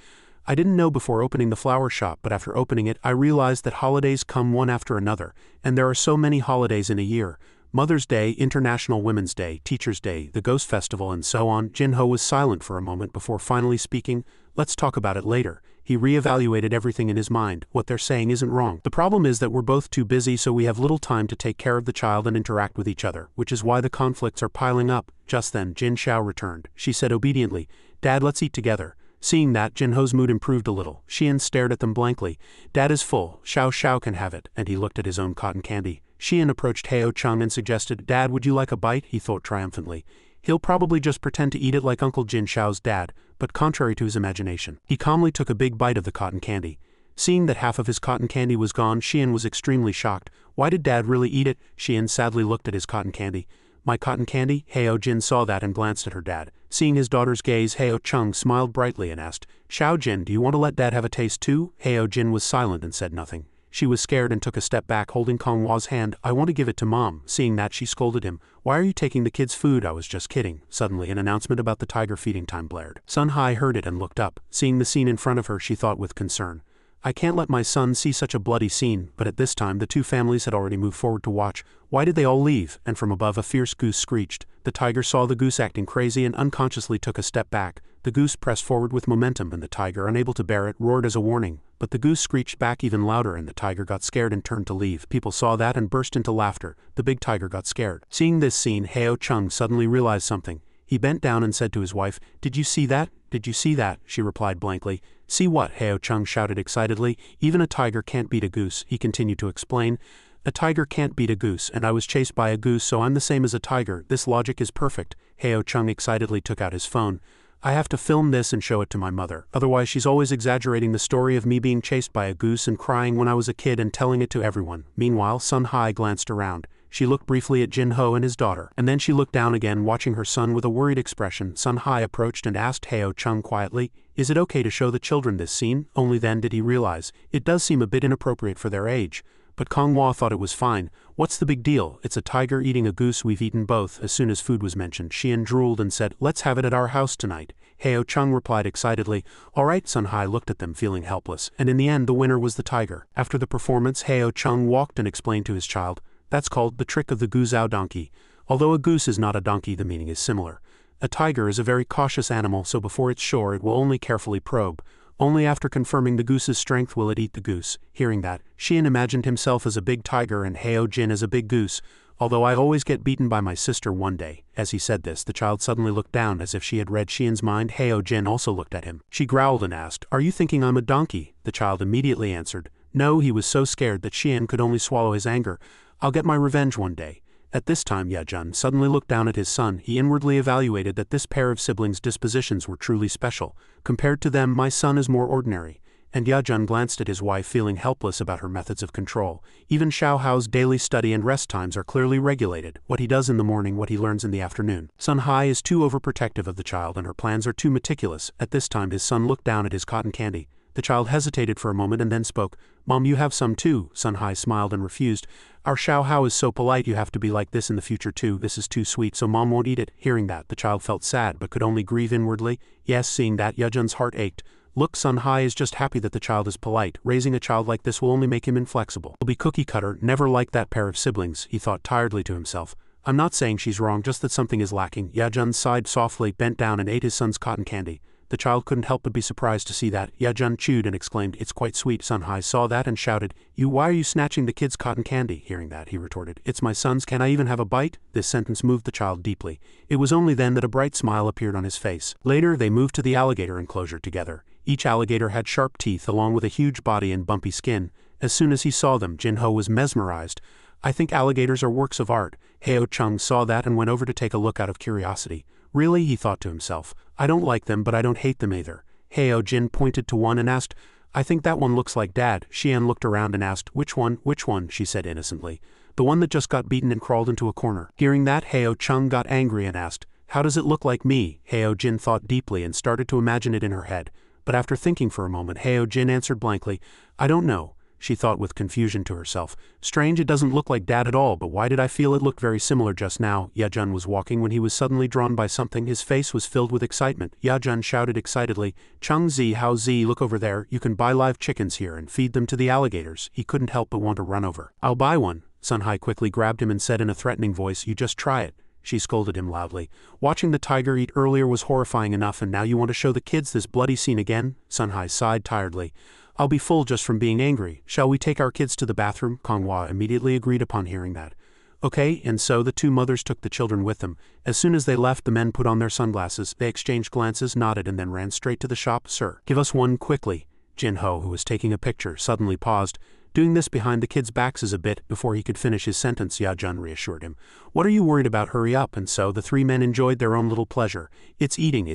"I didn't know before opening the flower shop, but after opening it, I realized that holidays come one after another, and there are so many holidays in a year. Mother's Day, International Women's Day, Teacher's Day, the Ghost Festival, and so on." Jin-ho was silent for a moment before finally speaking. "Let's talk about it later." He re-evaluated everything in his mind. What they're saying isn't wrong. The problem is that we're both too busy, so we have little time to take care of the child and interact with each other, which is why the conflicts are piling up. Just then, Jin Shao returned. She said obediently, "Dad, let's eat together." Seeing that, Jin-ho's mood improved a little. Xian stared at them blankly. "Dad is full. Shao can have it." And he looked at his own cotton candy. Xian approached Heo-chung and suggested, "Dad, would you like a bite?" He thought triumphantly. He'll probably just pretend to eat it like Uncle Jin Shao's dad, but contrary to his imagination, he calmly took a big bite of the cotton candy. Seeing that half of his cotton candy was gone, Xian was extremely shocked. Why did Dad really eat it? Xian sadly looked at his cotton candy. "My cotton candy?" Heo-jin saw that and glanced at her dad. Seeing his daughter's gaze, Heo-chung smiled brightly and asked, "Xiao-jin, do you want to let Dad have a taste too?" Heo-jin was silent and said nothing. She was scared and took a step back, holding Konghwa's hand. "I want to give it to Mom." Seeing that, she scolded him. "Why are you taking the kid's food? I was just kidding." Suddenly, an announcement about the tiger feeding time blared. Sun Hai heard it and looked up. Seeing the scene in front of her, she thought with concern, "I can't let my son see such a bloody scene." But at this time, the two families had already moved forward to watch. Why did they all leave? And from above, a fierce goose screeched. The tiger saw the goose acting crazy and unconsciously took a step back. The goose pressed forward with momentum, and the tiger, unable to bear it, roared as a warning. But the goose screeched back even louder, and the tiger got scared and turned to leave. People saw that and burst into laughter. The big tiger got scared. Seeing this scene, Heo-chung suddenly realized something. He bent down and said to his wife, "Did you see that? Did you see that?" She replied blankly. "See what?" Heo-chung shouted excitedly. "Even a tiger can't beat a goose." He continued to explain. "A tiger can't beat a goose, and I was chased by a goose, so I'm the same as a tiger. This logic is perfect." Heo-chung excitedly took out his phone. "I have to film this and show it to my mother. Otherwise she's always exaggerating the story of me being chased by a goose and crying when I was a kid and telling it to everyone." Meanwhile, Sun Hai glanced around. She looked briefly at Jin-ho and his daughter, and then she looked down again, watching her son with a worried expression. Sun Hai approached and asked Heo-chung quietly, "Is it okay to show the children this scene?" Only then did he realize, it does seem a bit inappropriate for their age. But Konghwa thought it was fine. "What's the big deal? It's a tiger eating a goose. We've eaten both." As soon as food was mentioned, Xian drooled and said, "Let's have it at our house tonight." Heo Chung replied excitedly. All right, Sun Hai looked at them feeling helpless, and in the end the winner was the tiger. After the performance, Heo Chung walked and explained to his child, "That's called the trick of the guzhou donkey. Although a goose is not a donkey, the meaning is similar. A tiger is a very cautious animal, so before it's sure it will only carefully probe. Only after confirming the goose's strength will it eat the goose." Hearing that, Xian imagined himself as a big tiger and Heo Jin as a big goose. "Although I always get beaten by my sister one day." As he said this, the child suddenly looked down as if she had read Xian's mind. Heo Jin also looked at him. She growled and asked, "Are you thinking I'm a donkey?" The child immediately answered, "No." He was so scared that Xian could only swallow his anger. "I'll get my revenge one day." At this time Yajun suddenly looked down at his son. He inwardly evaluated that this pair of siblings' dispositions were truly special. Compared to them, my son is more ordinary. And Yajun glanced at his wife feeling helpless about her methods of control. Even Xiao Hao's daily study and rest times are clearly regulated, what he does in the morning, what he learns in the afternoon. Sun Hai is too overprotective of the child and her plans are too meticulous. At this time his son looked down at his cotton candy. The child hesitated for a moment and then spoke. "Mom, you have some too." Sun Hai smiled and refused. "Our Xiao Hao is so polite, you have to be like this in the future too. This is too sweet, so Mom won't eat it." Hearing that, the child felt sad but could only grieve inwardly. Yes, seeing that, Yajun's heart ached. Look, Sun Hai is just happy that the child is polite. Raising a child like this will only make him inflexible. He'll be cookie cutter, never like that pair of siblings, he thought tiredly to himself. I'm not saying she's wrong, just that something is lacking. Yajun sighed softly, bent down and ate his son's cotton candy. The child couldn't help but be surprised to see that. Yajun chewed and exclaimed, "It's quite sweet." Sun Hai saw that and shouted, Why are you snatching the kid's cotton candy?" Hearing that, he retorted, "It's my son's, can I even have a bite?" This sentence moved the child deeply. It was only then that a bright smile appeared on his face. Later, they moved to the alligator enclosure together. Each alligator had sharp teeth along with a huge body and bumpy skin. As soon as he saw them, Jinho was mesmerized. "I think alligators are works of art." Heo Chung saw that and went over to take a look out of curiosity. "Really?" he thought to himself. "I don't like them, but I don't hate them either." Heo Jin pointed to one and asked, "I think that one looks like Dad." Xian looked around and asked, "Which one? Which one?" she said innocently. "The one that just got beaten and crawled into a corner." Hearing that, Heo Chung got angry and asked, "How does it look like me?" Heo Jin thought deeply and started to imagine it in her head. But after thinking for a moment, Heo Jin answered blankly, "I don't know." She thought with confusion to herself. "Strange, it doesn't look like Dad at all, but why did I feel it looked very similar just now?" Yajun was walking when he was suddenly drawn by something. His face was filled with excitement. Yajun shouted excitedly, "Chung Zi, Hao Zi, look over there. You can buy live chickens here and feed them to the alligators." He couldn't help but want to run over. "I'll buy one." Sun Hai quickly grabbed him and said in a threatening voice, "You just try it." She scolded him loudly. "Watching the tiger eat earlier was horrifying enough, and now you want to show the kids this bloody scene again?" Sun Hai sighed tiredly. "I'll be full just from being angry. Shall we take our kids to the bathroom?" Konghua immediately agreed upon hearing that. Okay, and so the two mothers took the children with them. As soon as they left, the men put on their sunglasses. They exchanged glances, nodded, and then ran straight to the shop. "Sir, give us one quickly." Jinho, who was taking a picture, suddenly paused. Doing this behind the kids' backs is a bit. Before he could finish his sentence, Yajun reassured him. "What are you worried about? Hurry up." And so the three men enjoyed their own little pleasure. It's eating.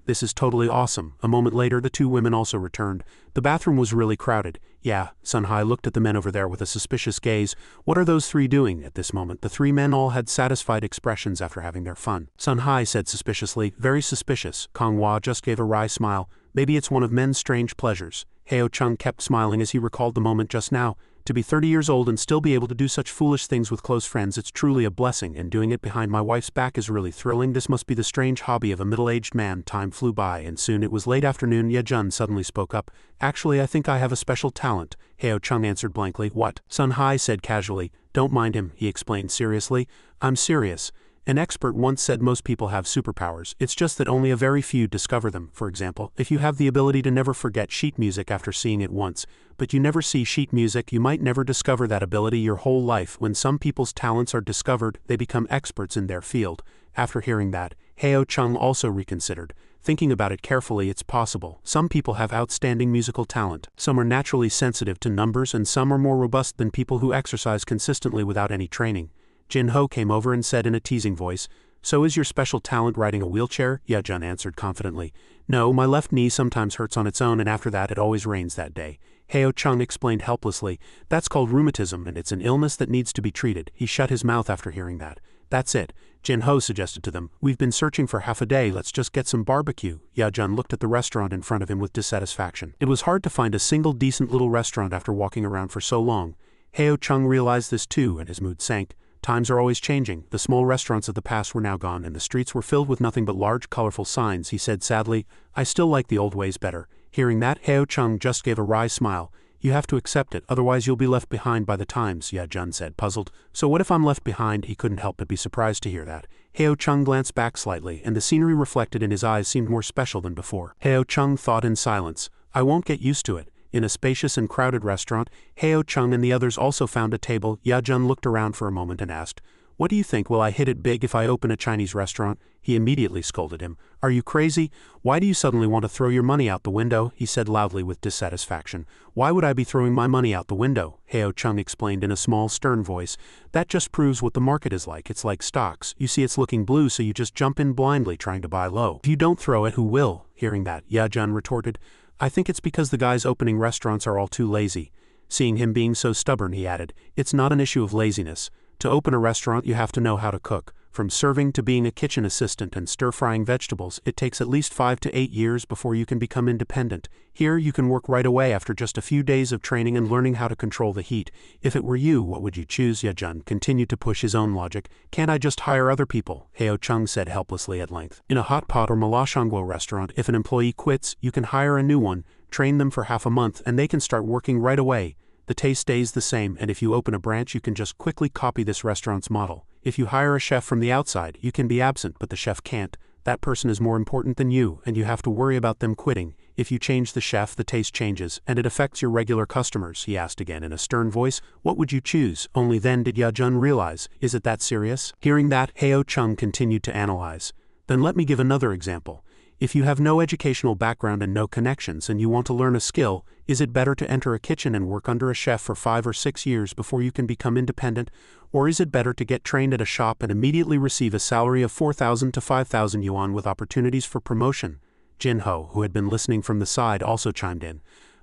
This is totally awesome." A moment later, the two women also returned. The bathroom was really crowded. "Yeah." Sun Hai looked at the men over there with a suspicious gaze. "What are those three doing?" At this moment, the three men all had satisfied expressions after having their fun. Sun Hai said suspiciously, "Very suspicious." Konghua just gave a wry smile. "Maybe it's one of men's strange pleasures." Heo Chung kept smiling as he recalled the moment just now. To be 30 years old and still be able to do such foolish things with close friends, it's truly a blessing, and doing it behind my wife's back is really thrilling. This must be the strange hobby of a middle-aged man. Time flew by, and soon it was late afternoon. Yejun suddenly spoke up. "Actually, I think I have a special talent." Heo Chung answered blankly. "What?" Sun Hai said casually. "Don't mind him," he explained seriously. "I'm serious. An expert once said most people have superpowers. It's just that only a very few discover them. For example, if you have the ability to never forget sheet music after seeing it once, but you never see sheet music, you might never discover that ability your whole life. When some people's talents are discovered, they become experts in their field." After hearing that, Heo Chung also reconsidered. Thinking about it carefully, it's possible. Some people have outstanding musical talent. Some are naturally sensitive to numbers, and some are more robust than people who exercise consistently without any training. Jinho came over and said in a teasing voice, "So is your special talent riding a wheelchair?" Yejun answered confidently. "No, my left knee sometimes hurts on its own, and after that it always rains that day." Heo Chung explained helplessly, "That's called rheumatism, and it's an illness that needs to be treated." He shut his mouth after hearing that. "That's it," Jinho suggested to them. "We've been searching for half a day, let's just get some barbecue." Yejun looked at the restaurant in front of him with dissatisfaction. It was hard to find a single decent little restaurant after walking around for so long. Heo Chung realized this too, and his mood sank. Times are always changing. The small restaurants of the past were now gone, and the streets were filled with nothing but large, colorful signs, he said sadly. I still like the old ways better. Hearing that, Heo Chung just gave a wry smile. You have to accept it, otherwise you'll be left behind by the times, Ya Jun said, puzzled. So what if I'm left behind? He couldn't help but be surprised to hear that. Heo Chung glanced back slightly, and the scenery reflected in his eyes seemed more special than before. Heo Chung thought in silence. I won't get used to it. In a spacious and crowded restaurant, Heo Chung and the others also found a table. Ya Jun looked around for a moment and asked, What do you think, will I hit it big if I open a Chinese restaurant? He immediately scolded him. Are you crazy? Why do you suddenly want to throw your money out the window? He said loudly with dissatisfaction. Why would I be throwing my money out the window? Heo Chung explained in a small, stern voice. That just proves what the market is like. It's like stocks. You see it's looking blue, so you just jump in blindly trying to buy low. If you don't throw it, who will? Hearing that, Ya Jun retorted. I think it's because the guys opening restaurants are all too lazy. Seeing him being so stubborn, he added, It's not an issue of laziness. To open a restaurant, you have to know how to cook. From serving to being a kitchen assistant and stir-frying vegetables, it takes at least 5 to 8 years before you can become independent. Here, you can work right away after just a few days of training and learning how to control the heat. If it were you, what would you choose? Ya Jun continued to push his own logic. Can't I just hire other people? Heo Chung said helplessly at length. In a hot pot or malashangguo restaurant, if an employee quits, you can hire a new one, train them for half a month, and they can start working right away. The taste stays the same, and if you open a branch, you can just quickly copy this restaurant's model. If you hire a chef from the outside, you can be absent, but the chef can't. That person is more important than you, and you have to worry about them quitting. If you change the chef, the taste changes, and it affects your regular customers, he asked again in a stern voice. What would you choose? Only then did Ya Jun realize, is it that serious? Hearing that, Heo Chung continued to analyze. Then let me give another example. If you have no educational background and no connections and you want to learn a skill, is it better to enter a kitchen and work under a chef for 5 or 6 years before you can become independent? Or is it better to get trained at a shop and immediately receive a salary of 4,000 to 5,000 yuan with opportunities for promotion? Jin Ho, who had been listening from the side, also chimed in.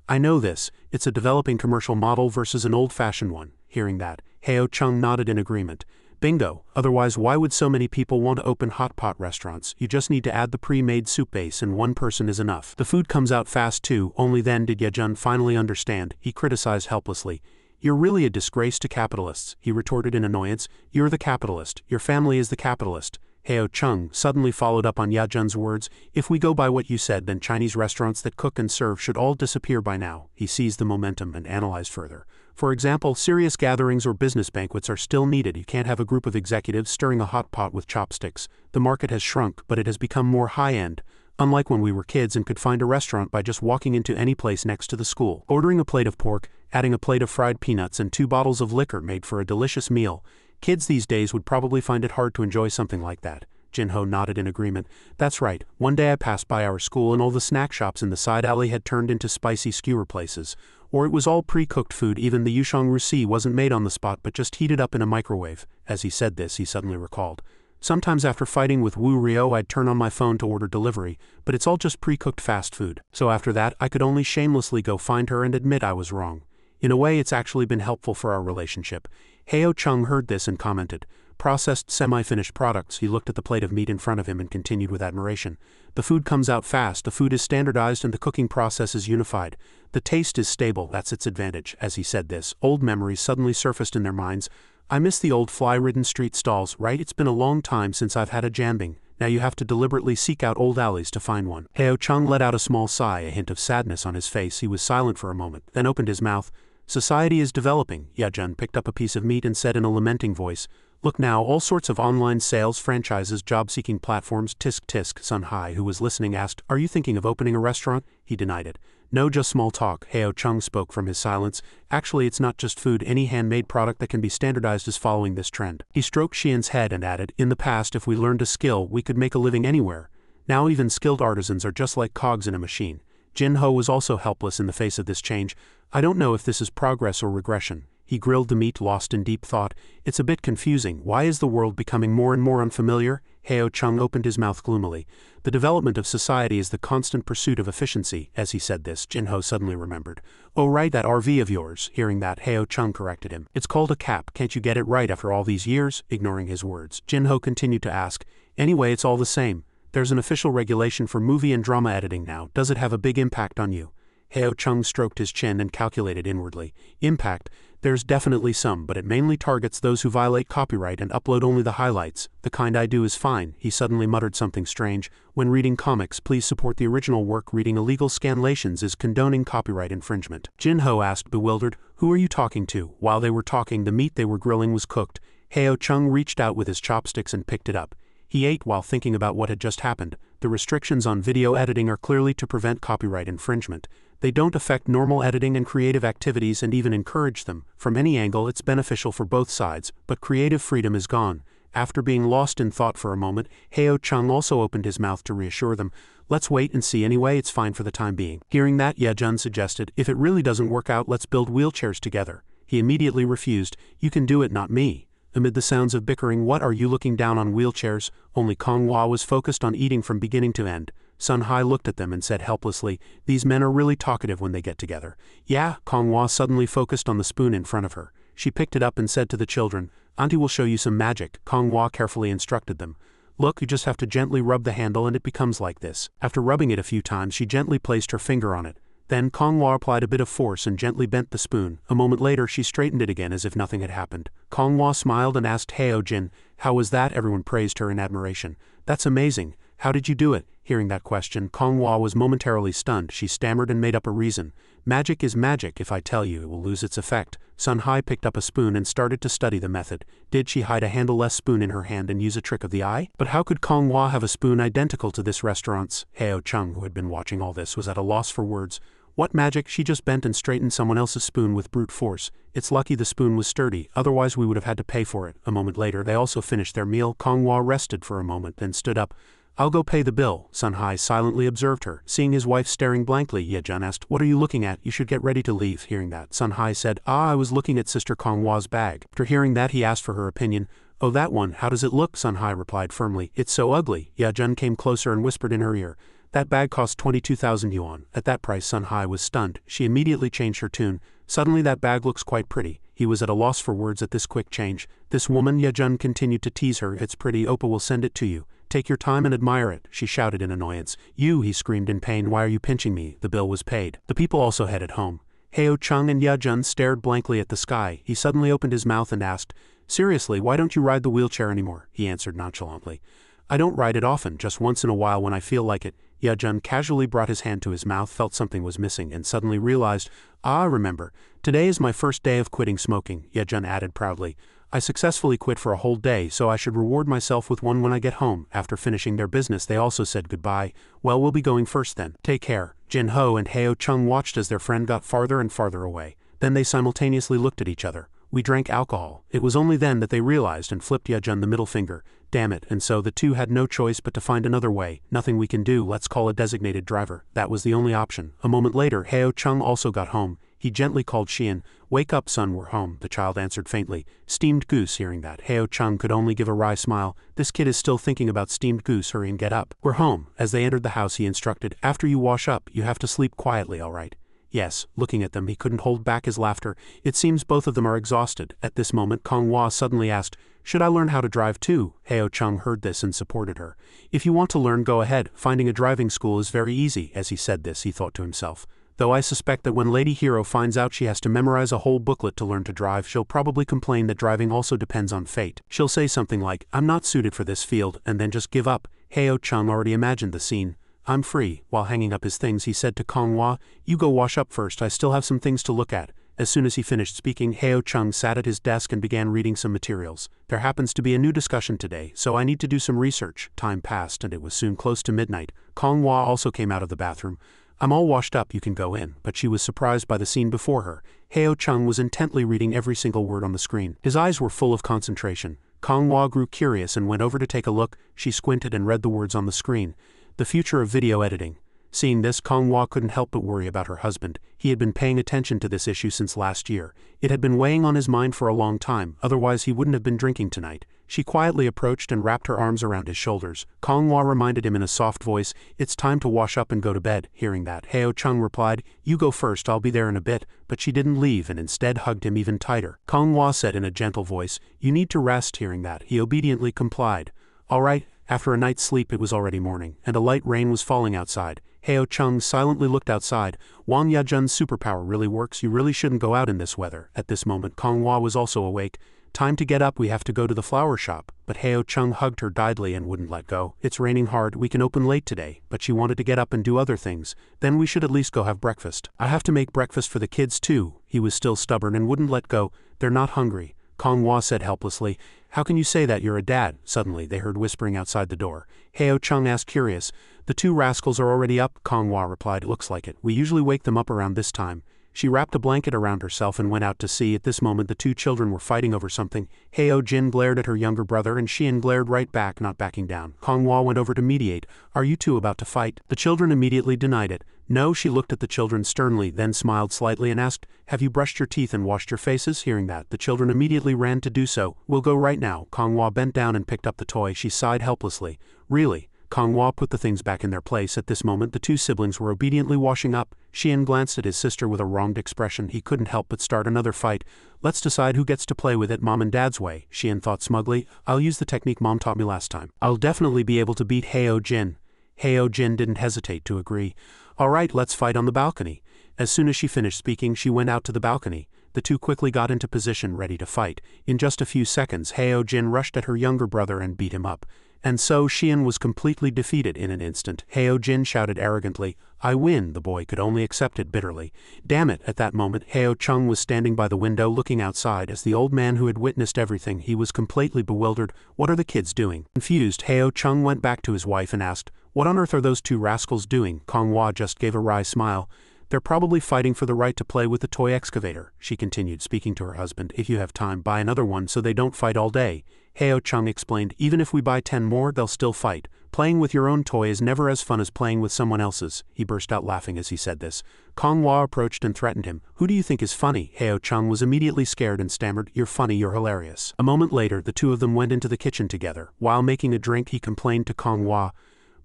I know this. It's a developing commercial model versus an old-fashioned one. Hearing that, Heo Chung nodded in agreement. Bingo. Otherwise, why would so many people want to open hot pot restaurants? You just need to add the pre-made soup base and one person is enough. The food comes out fast too. Only then did Ya Jun finally understand. He criticized helplessly. You're really a disgrace to capitalists, he retorted in annoyance. You're the capitalist. Your family is the capitalist. Heo Chung suddenly followed up on Ya Jun's words. If we go by what you said, then Chinese restaurants that cook and serve should all disappear by now. He seized the momentum and analyzed further. For example, serious gatherings or business banquets are still needed. You can't have a group of executives stirring a hot pot with chopsticks. The market has shrunk, but it has become more high-end. Unlike when we were kids and could find a restaurant by just walking into any place next to the school, ordering a plate of pork, adding a plate of fried peanuts and 2 bottles of liquor made for a delicious meal. Kids these days would probably find it hard to enjoy something like that. Jin Ho nodded in agreement. That's right. One day I passed by our school and all the snack shops in the side alley had turned into spicy skewer places. Or it was all pre-cooked food. Even the yushang rusi wasn't made on the spot but just heated up in a microwave. As he said this, he suddenly recalled. Sometimes after fighting with Wu Rio, I'd turn on my phone to order delivery, but it's all just pre-cooked fast food. So after that, I could only shamelessly go find her and admit I was wrong. In a way, it's actually been helpful for our relationship. Heo Chung heard this and commented. Processed semi-finished products. He looked at the plate of meat in front of him and continued with admiration. The food comes out fast, the food is standardized and the cooking process is unified. The taste is stable, that's its advantage. As he said this, old memories suddenly surfaced in their minds. I miss the old fly-ridden street stalls, right? It's been a long time since I've had a jambing. Now you have to deliberately seek out old alleys to find one. Heo Chung let out a small sigh, a hint of sadness on his face. He was silent for a moment, then opened his mouth. Society is developing. Ya Jun picked up a piece of meat and said in a lamenting voice. Look now, all sorts of online sales, franchises, job-seeking platforms. Tisk tisk. Sun Hai, who was listening, asked, Are you thinking of opening a restaurant? He denied it. No, just small talk. Heo Chung spoke from his silence. Actually, it's not just food. Any handmade product that can be standardized is following this trend. He stroked Xian's head and added, In the past, if we learned a skill, we could make a living anywhere. Now even skilled artisans are just like cogs in a machine. Jin Ho was also helpless in the face of this change. I don't know if this is progress or regression. He grilled the meat, lost in deep thought. It's a bit confusing. Why is the world becoming more and more unfamiliar? Heo Chung opened his mouth gloomily. The development of society is the constant pursuit of efficiency. As he said this, Jin Ho suddenly remembered. Oh right, that RV of yours. Hearing that, Heo Chung corrected him. It's called a cap. Can't you get it right after all these years? Ignoring his words, Jin Ho continued to ask. Anyway, it's all the same. There's an official regulation for movie and drama editing now. Does it have a big impact on you? Heo Chung stroked his chin and calculated inwardly. Impact? There's definitely some, but it mainly targets those who violate copyright and upload only the highlights. The kind I do is fine." He suddenly muttered something strange. "When reading comics, please support the original work. Reading illegal scanlations is condoning copyright infringement." Jin-ho asked, bewildered, "Who are you talking to?" While they were talking, the meat they were grilling was cooked. Heo-chung reached out with his chopsticks and picked it up. He ate while thinking about what had just happened. The restrictions on video editing are clearly to prevent copyright infringement. They don't affect normal editing and creative activities and even encourage them. From any angle, it's beneficial for both sides, but creative freedom is gone. After being lost in thought for a moment, Heo-chung also opened his mouth to reassure them. "Let's wait and see anyway, it's fine for the time being." Hearing that, Ye-jun suggested, "If it really doesn't work out, let's build wheelchairs together." He immediately refused. "You can do it, not me." Amid the sounds of bickering, "What, are you looking down on wheelchairs?" Only Konghua was focused on eating from beginning to end. Sun Hai looked at them and said helplessly, "These men are really talkative when they get together." "Yeah." Konghua suddenly focused on the spoon in front of her. She picked it up and said to the children, "Auntie will show you some magic." Konghua carefully instructed them. "Look, you just have to gently rub the handle and it becomes like this." After rubbing it a few times, she gently placed her finger on it. Then Konghua applied a bit of force and gently bent the spoon. A moment later, she straightened it again as if nothing had happened. Konghua smiled and asked Heo-jin, "How was that?" Everyone praised her in admiration. "That's amazing. How did you do it?" Hearing that question, Konghua was momentarily stunned. She stammered and made up a reason. "Magic is magic. If I tell you, it will lose its effect." Sun Hai picked up a spoon and started to study the method. Did she hide a handleless spoon in her hand and use a trick of the eye? But how could Konghua have a spoon identical to this restaurant's? Heo-chung, who had been watching all this, was at a loss for words. What magic? She just bent and straightened someone else's spoon with brute force. It's lucky the spoon was sturdy, otherwise we would have had to pay for it. A moment later, they also finished their meal. Konghua rested for a moment, then stood up. "I'll go pay the bill." Sun Hai silently observed her. Seeing his wife staring blankly, Ye-jun asked, "What are you looking at? You should get ready to leave." Hearing that, Sun Hai said, "I was looking at Sister Konghua's bag." After hearing that, he asked for her opinion. "Oh, that one, how does it look?" Sun Hai replied firmly. "It's so ugly." Ye-jun came closer and whispered in her ear, "That bag cost 22,000 yuan. At that price, Sun Hai was stunned. She immediately changed her tune. "Suddenly that bag looks quite pretty." He was at a loss for words at this quick change. "This woman," Ye-jun continued to tease her, "if it's pretty, Oppa will send it to you. Take your time and admire it." She shouted in annoyance. "You," he screamed in pain, "why are you pinching me?" The bill was paid. The people also headed home. Heo-chung and Ye-jun stared blankly at the sky. He suddenly opened his mouth and asked, "Seriously, why don't you ride the wheelchair anymore?" He answered nonchalantly, "I don't ride it often, just once in a while when I feel like it." Ye-jun casually brought his hand to his mouth, felt something was missing, and suddenly realized, "Ah, I remember. Today is my first day of quitting smoking," Ye-jun added proudly. "I successfully quit for a whole day, so I should reward myself with one when I get home." After finishing their business, they also said goodbye. "Well, we'll be going first then. Take care." Jin-ho and Heo-chung watched as their friend got farther and farther away. Then they simultaneously looked at each other. "We drank alcohol." It was only then that they realized and flipped Ye-jun the middle finger. Damn it, and so the two had no choice but to find another way. "Nothing we can do, let's call a designated driver." That was the only option. A moment later, Heo-chung also got home. He gently called Xian. "Wake up, son, we're home." The child answered faintly, "Steamed goose." Hearing that, Heo-chung could only give a wry smile. This kid is still thinking about steamed goose. Hurry and get up. "We're home." As they entered the house, he instructed, "After you wash up, you have to sleep quietly, all right?" "Yes." Looking at them, he couldn't hold back his laughter. It seems both of them are exhausted. At this moment, Konghua suddenly asked, "Should I learn how to drive too?" Heo-chung heard this and supported her. "If you want to learn, go ahead. Finding a driving school is very easy." As he said this, he thought to himself, "Though I suspect that when Lady Hero finds out she has to memorize a whole booklet to learn to drive, she'll probably complain that driving also depends on fate. She'll say something like, 'I'm not suited for this field,' and then just give up." Heo-chung already imagined the scene. "I'm free." While hanging up his things, he said to Konghua, "You go wash up first, I still have some things to look at." As soon as he finished speaking, Heo-chung sat at his desk and began reading some materials. "There happens to be a new discussion today, so I need to do some research." Time passed, and it was soon close to midnight. Konghua also came out of the bathroom. "I'm all washed up, you can go in." But she was surprised by the scene before her. Heo-chung was intently reading every single word on the screen. His eyes were full of concentration. Konghua grew curious and went over to take a look. She squinted and read the words on the screen. "The future of video editing." Seeing this, Konghua couldn't help but worry about her husband. He had been paying attention to this issue since last year. It had been weighing on his mind for a long time, otherwise he wouldn't have been drinking tonight. She quietly approached and wrapped her arms around his shoulders. Konghua reminded him in a soft voice, "It's time to wash up and go to bed." Hearing that, Heo-chung replied, "You go first, I'll be there in a bit," but she didn't leave and instead hugged him even tighter. Konghua said in a gentle voice, "You need to rest." Hearing that, he obediently complied. "All right." After a night's sleep, it was already morning, and a light rain was falling outside. Heo Chung silently looked outside. Wang Yajun's superpower really works. You really shouldn't go out in this weather. At this moment, Kong Hua was also awake. Time to get up, we have to go to the flower shop. But Heo Chung hugged her tidily and wouldn't let go. It's raining hard, we can open late today. But she wanted to get up and do other things. Then we should at least go have breakfast. I have to make breakfast for the kids too. He was still stubborn and wouldn't let go. They're not hungry. Kong Hua said helplessly. How can you say that, you're a dad? Suddenly they heard whispering outside the door. Heo Chung asked curious. The two rascals are already up, Kong Hua replied. Looks like it. We usually wake them up around this time. She wrapped a blanket around herself and went out to see. At this moment the two children were fighting over something. Heo Jin glared at her younger brother and Xian glared right back, not backing down. Kong Hua went over to mediate. Are you two about to fight? The children immediately denied it. No, she looked at the children sternly, then smiled slightly and asked, have you brushed your teeth and washed your faces? Hearing that, the children immediately ran to do so. We'll go right now. Kong Hua bent down and picked up the toy. She sighed helplessly. Really? Kong Hua put the things back in their place. At this moment the two siblings were obediently washing up. Xian glanced at his sister with a wronged expression. He couldn't help but start another fight. Let's decide who gets to play with it Mom and Dad's way, Xian thought smugly. I'll use the technique Mom taught me last time. I'll definitely be able to beat Heo Jin. Heo Jin didn't hesitate to agree. Alright, let's fight on the balcony. As soon as she finished speaking, she went out to the balcony. The two quickly got into position, ready to fight. In just a few seconds, Heo Jin rushed at her younger brother and beat him up. And so Xian was completely defeated in an instant. Heo Jin shouted arrogantly, I win. The boy could only accept it bitterly. Damn it, at that moment Heo Chung was standing by the window looking outside. As the old man who had witnessed everything, he was completely bewildered. What are the kids doing? Confused, Heo Chung went back to his wife and asked, what on earth are those two rascals doing? Kong Hua just gave a wry smile. They're probably fighting for the right to play with the toy excavator, she continued, speaking to her husband. If you have time, buy another one so they don't fight all day. Heo Chung explained, even if we buy 10 more, they'll still fight. Playing with your own toy is never as fun as playing with someone else's. He burst out laughing as he said this. Kong Hua approached and threatened him. Who do you think is funny? Heo Chung was immediately scared and stammered, you're funny, you're hilarious. A moment later, the two of them went into the kitchen together. While making a drink, he complained to Kong Hua.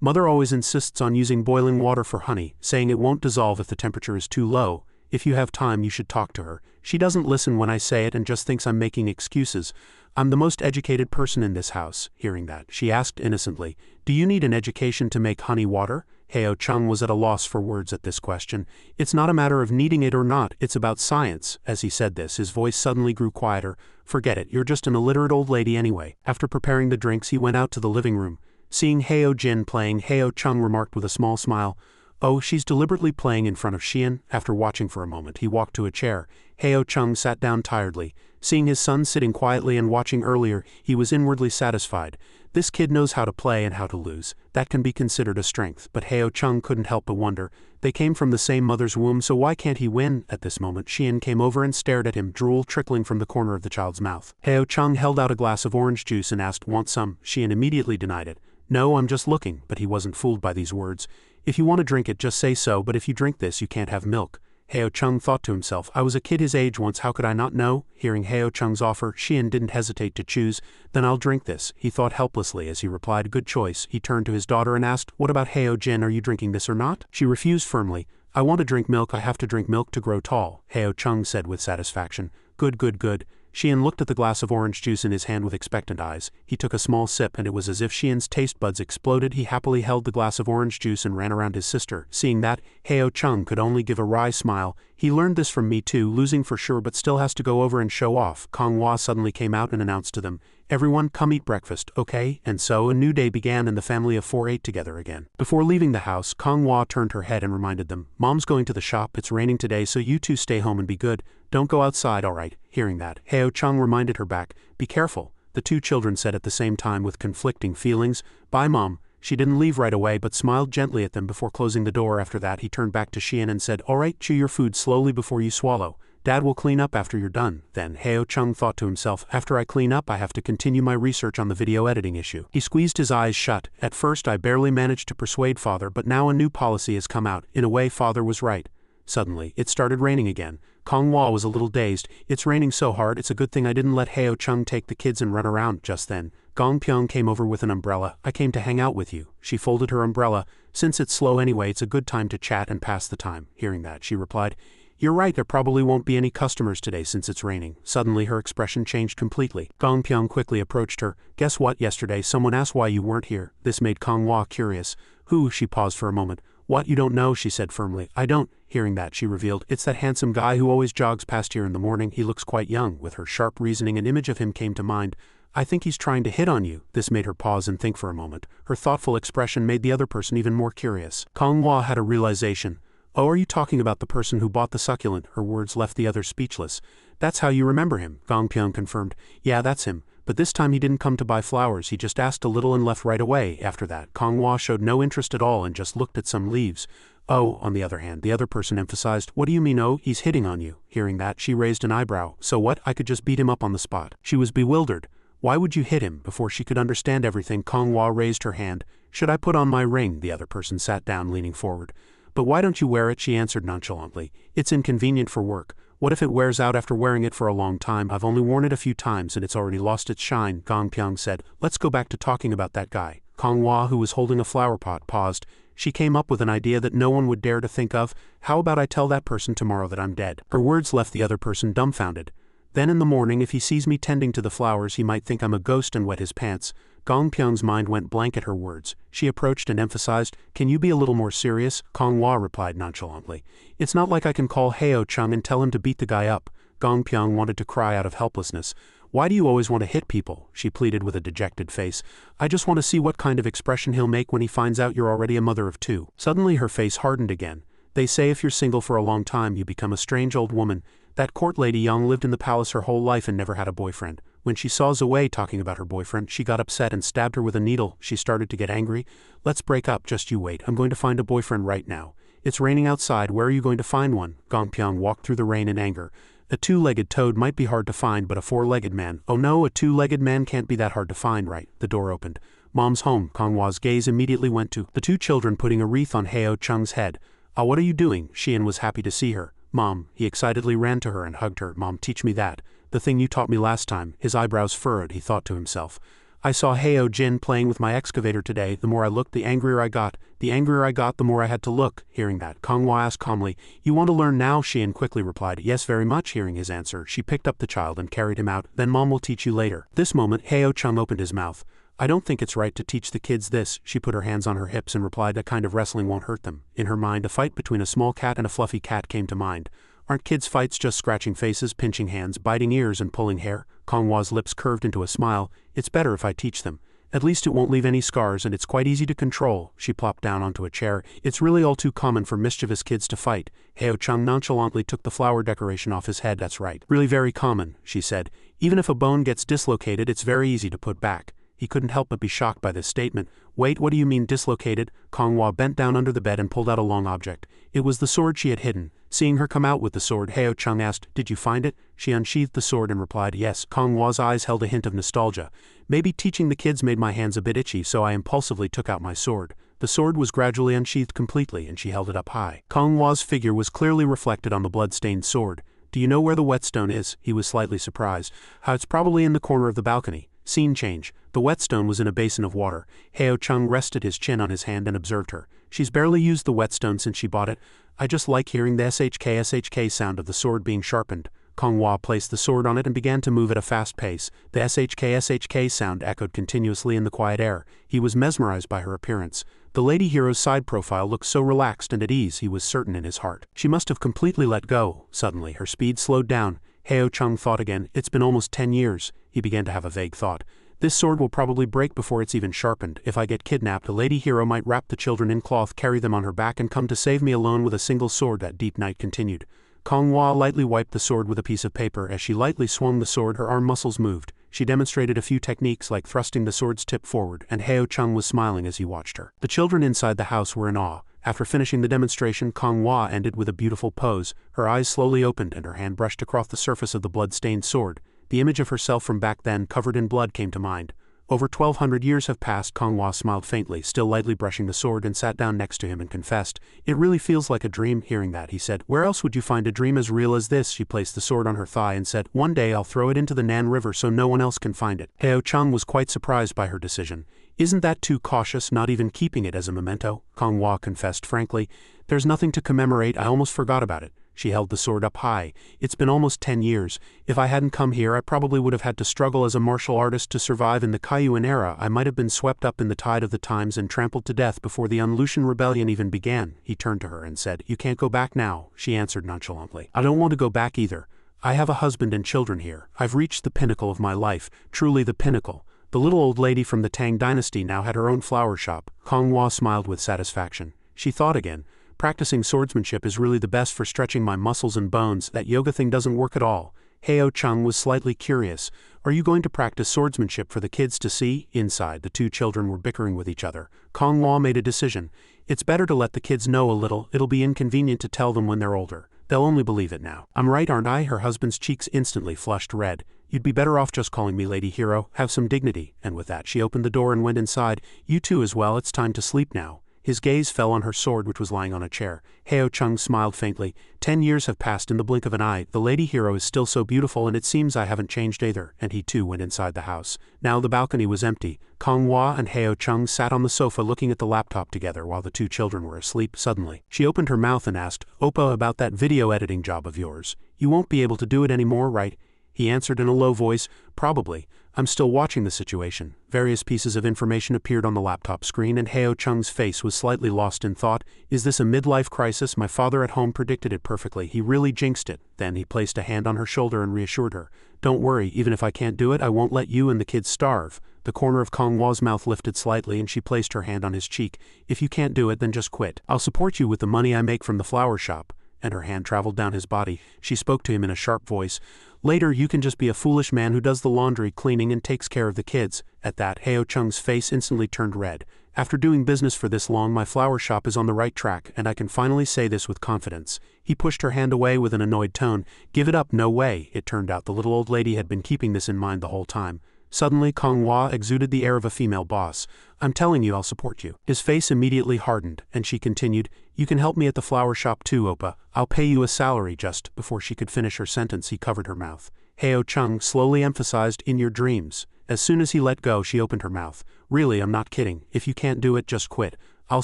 Mother always insists on using boiling water for honey, saying it won't dissolve if the temperature is too low. If you have time, you should talk to her. She doesn't listen when I say it and just thinks I'm making excuses. I'm the most educated person in this house. Hearing that, she asked innocently, do you need an education to make honey water? Heo Chung was at a loss for words at this question. It's not a matter of needing it or not, it's about science. As he said this, his voice suddenly grew quieter. Forget it, you're just an illiterate old lady anyway. After preparing the drinks, he went out to the living room. Seeing Heo Jin playing, Heo Chung remarked with a small smile, oh, she's deliberately playing in front of Xian. After watching for a moment, he walked to a chair. Heo Chung sat down tiredly. Seeing his son sitting quietly and watching earlier, he was inwardly satisfied. This kid knows how to play and how to lose. That can be considered a strength, but Heo Chung couldn't help but wonder. They came from the same mother's womb, so why can't he win? At this moment, Xian came over and stared at him, drool trickling from the corner of the child's mouth. Heo Chung held out a glass of orange juice and asked, want some? Xian immediately denied it. No, I'm just looking, but he wasn't fooled by these words. If you want to drink it, just say so, but if you drink this, you can't have milk. Heo Chung thought to himself, I was a kid his age once, how could I not know? Hearing Heo Chung's offer, Xian didn't hesitate to choose. Then I'll drink this, he thought helplessly as he replied, good choice. He turned to his daughter and asked, what about Heo Jin, are you drinking this or not? She refused firmly. I want to drink milk, I have to drink milk to grow tall, Heo Chung said with satisfaction. Good, good, good. Xian looked at the glass of orange juice in his hand with expectant eyes. He took a small sip and it was as if Xian's taste buds exploded. He happily held the glass of orange juice and ran around his sister. Seeing that, Heo Chung could only give a wry smile. He learned this from me too, losing for sure but still has to go over and show off. Kong Hua suddenly came out and announced to them, everyone come eat breakfast, okay? And so a new day began and the family of four ate together again. Before leaving the house, Kong Hua turned her head and reminded them, Mom's going to the shop, it's raining today so you two stay home and be good. Don't go outside, alright? Hearing that, Heo Chung reminded her back, be careful. The two children said at the same time with conflicting feelings, bye Mom. She didn't leave right away but smiled gently at them before closing the door. After that he turned back to Xian and said, alright, chew your food slowly before you swallow. Dad will clean up after you're done. Then Heo Chung thought to himself, after I clean up I have to continue my research on the video editing issue. He squeezed his eyes shut. At first I barely managed to persuade Father, but now a new policy has come out. In a way Father was right. Suddenly, it started raining again. Kong Hua was a little dazed. It's raining so hard, it's a good thing I didn't let Heo Chung take the kids and run around. Just then, Gong Pyong came over with an umbrella. I came to hang out with you. She folded her umbrella. Since it's slow anyway, it's a good time to chat and pass the time. Hearing that, she replied, you're right, there probably won't be any customers today since it's raining. Suddenly her expression changed completely. Gong Pyong quickly approached her. Guess what, yesterday someone asked why you weren't here. This made Kong Hua curious. Who? She paused for a moment. What, you don't know? She said firmly. I don't. Hearing that, she revealed, it's that handsome guy who always jogs past here in the morning. He looks quite young. With her sharp reasoning, an image of him came to mind. I think he's trying to hit on you. This made her pause and think for a moment. Her thoughtful expression made the other person even more curious. Kang Hua had a realization. Oh, are you talking about the person who bought the succulent? Her words left the other speechless. That's how you remember him, Gong Pyong confirmed. Yeah, that's him. But this time he didn't come to buy flowers, he just asked a little and left right away. After that, Kang Hua showed no interest at all and just looked at some leaves. Oh, on the other hand, the other person emphasized, what do you mean, oh, he's hitting on you? Hearing that, she raised an eyebrow. So what? I could just beat him up on the spot. She was bewildered. Why would you hit him? Before she could understand everything, Kang Hua raised her hand. Should I put on my ring? The other person sat down, leaning forward. But why don't you wear it? She answered nonchalantly. It's inconvenient for work. What if it wears out after wearing it for a long time? I've only worn it a few times and it's already lost its shine, Gong Pyong said. Let's go back to talking about that guy. Kang Hua, who was holding a flower pot, paused. She came up with an idea that no one would dare to think of. How about I tell that person tomorrow that I'm dead? Her words left the other person dumbfounded. Then in the morning, if he sees me tending to the flowers, he might think I'm a ghost and wet his pants. Gong Pyong's mind went blank at her words. She approached and emphasized, can you be a little more serious? Kang Hua replied nonchalantly. It's not like I can call Heo Chung and tell him to beat the guy up. Gong Pyong wanted to cry out of helplessness. Why do you always want to hit people? She pleaded with a dejected face. I just want to see what kind of expression he'll make when he finds out you're already a mother of two. Suddenly her face hardened again. They say if you're single for a long time you become a strange old woman. That court lady Young lived in the palace her whole life and never had a boyfriend. When she saw Zoe talking about her boyfriend, she got upset and stabbed her with a needle. She started to get angry. Let's break up, just you wait. I'm going to find a boyfriend right now. It's raining outside, where are you going to find one? Gong Pyong walked through the rain in anger. A two-legged toad might be hard to find, but a four-legged man. Oh no, a two-legged man can't be that hard to find, right? The door opened. Mom's home. Kang Hua's gaze immediately went to the two children putting a wreath on Heo Chung's head. Ah, what are you doing? Xian was happy to see her. Mom, he excitedly ran to her and hugged her. Mom, teach me that. The thing you taught me last time. His eyebrows furrowed, he thought to himself. I saw Heo Jin playing with my excavator today. The more I looked, the angrier I got. The angrier I got, the more I had to look. Hearing that, Kang Hua asked calmly, you want to learn now? Xian quickly replied, yes, very much. Hearing his answer, she picked up the child and carried him out. Then Mom will teach you later. This moment, Heo Chung opened his mouth. I don't think it's right to teach the kids this. She put her hands on her hips and replied, that kind of wrestling won't hurt them. In her mind, a fight between a small cat and a fluffy cat came to mind. Aren't kids' fights just scratching faces, pinching hands, biting ears, and pulling hair? Kang Hua's lips curved into a smile. It's better if I teach them. At least it won't leave any scars and it's quite easy to control. She plopped down onto a chair. It's really all too common for mischievous kids to fight. Heo Chung nonchalantly took the flower decoration off his head. That's right. Really very common, she said. Even if a bone gets dislocated, it's very easy to put back. He couldn't help but be shocked by this statement. Wait, what do you mean dislocated? Kang Hua bent down under the bed and pulled out a long object. It was the sword she had hidden. Seeing her come out with the sword, Heo Chung asked, did you find it? She unsheathed the sword and replied, yes. Kang Hua's eyes held a hint of nostalgia. Maybe teaching the kids made my hands a bit itchy, so I impulsively took out my sword. The sword was gradually unsheathed completely and she held it up high. Kang Hua's figure was clearly reflected on the blood-stained sword. Do you know where the whetstone is? He was slightly surprised. How it's probably in the corner of the balcony. Scene change. The whetstone was in a basin of water. Heo Chung rested his chin on his hand and observed her. She's barely used the whetstone since she bought it. I just like hearing the SHK sound of the sword being sharpened. Kang Hua placed the sword on it and began to move at a fast pace. The SHK sound echoed continuously in the quiet air. He was mesmerized by her appearance. The lady hero's side profile looked so relaxed and at ease, he was certain in his heart. She must have completely let go. Suddenly, her speed slowed down. Heo Chung thought again. It's been almost 10 years. He began to have a vague thought. This sword will probably break before it's even sharpened. If I get kidnapped, a lady hero might wrap the children in cloth, carry them on her back, and come to save me alone with a single sword. That deep night continued. Kang Hua lightly wiped the sword with a piece of paper. As she lightly swung the sword, her arm muscles moved. She demonstrated a few techniques like thrusting the sword's tip forward, and Heo Chung was smiling as he watched her. The children inside the house were in awe. After finishing the demonstration, Kang Hua ended with a beautiful pose. Her eyes slowly opened and her hand brushed across the surface of the blood-stained sword. The image of herself from back then, covered in blood, came to mind. Over 1,200 years have passed. Kang Hua smiled faintly, still lightly brushing the sword, and sat down next to him and confessed, it really feels like a dream. Hearing that, he said, where else would you find a dream as real as this? She placed the sword on her thigh and said, one day I'll throw it into the Nan River so no one else can find it. Heo Chung was quite surprised by her decision. Isn't that too cautious, not even keeping it as a memento? Kang Hua confessed frankly. There's nothing to commemorate, I almost forgot about it. She held the sword up high. It's been almost 10 years. If I hadn't come here, I probably would have had to struggle as a martial artist to survive in the Yuan era. I might have been swept up in the tide of the times and trampled to death before the Unlucian rebellion even began. He turned to her and said, "You can't go back now," she answered nonchalantly. "I don't want to go back either. I have a husband and children here. I've reached the pinnacle of my life, truly the pinnacle." The little old lady from the Tang dynasty now had her own flower shop. Kong Hua smiled with satisfaction. She thought again. Practicing swordsmanship is really the best for stretching my muscles and bones. That yoga thing doesn't work at all. Heo Chung was slightly curious. "Are you going to practice swordsmanship for the kids to see?" Inside, the two children were bickering with each other. Kong Hua made a decision. "It's better to let the kids know a little. It'll be inconvenient to tell them when they're older. They'll only believe it now. I'm right, aren't I?" Her husband's cheeks instantly flushed red. "You'd be better off just calling me Lady Hero. Have some dignity." And with that, she opened the door and went inside. "You too as well. It's time to sleep now." His gaze fell on her sword, which was lying on a chair. Heo Chung smiled faintly. 10 years have passed in the blink of an eye. The Lady Hero is still so beautiful, and it seems I haven't changed either. And he too went inside the house. Now the balcony was empty. Kong Hua and Heo Chung sat on the sofa looking at the laptop together while the two children were asleep. Suddenly, she opened her mouth and asked, "Oppa, about that video editing job of yours. You won't be able to do it anymore, right?" He answered in a low voice, "Probably. I'm still watching the situation." Various pieces of information appeared on the laptop screen, and Heo Chung's face was slightly lost in thought. "Is this a midlife crisis? My father at home predicted it perfectly. He really jinxed it." Then he placed a hand on her shoulder and reassured her. "Don't worry, even if I can't do it, I won't let you and the kids starve." The corner of Kong Hua's mouth lifted slightly and she placed her hand on his cheek. "If you can't do it, then just quit. I'll support you with the money I make from the flower shop." And her hand traveled down his body. She spoke to him in a sharp voice. "Later you can just be a foolish man who does the laundry, cleaning, and takes care of the kids." At that, Heo Chung's face instantly turned red. "After doing business for this long, my flower shop is on the right track, and I can finally say this with confidence." He pushed her hand away with an annoyed tone. "Give it up, no way." It turned out the little old lady had been keeping this in mind the whole time. Suddenly, Kong Hua exuded the air of a female boss. "I'm telling you, I'll support you." His face immediately hardened, and she continued, "You can help me at the flower shop too, Oppa. I'll pay you a salary." Just before she could finish her sentence, he covered her mouth. Heo Chung slowly emphasized, "In your dreams." As soon as he let go, she opened her mouth. "Really, I'm not kidding. If you can't do it, just quit. I'll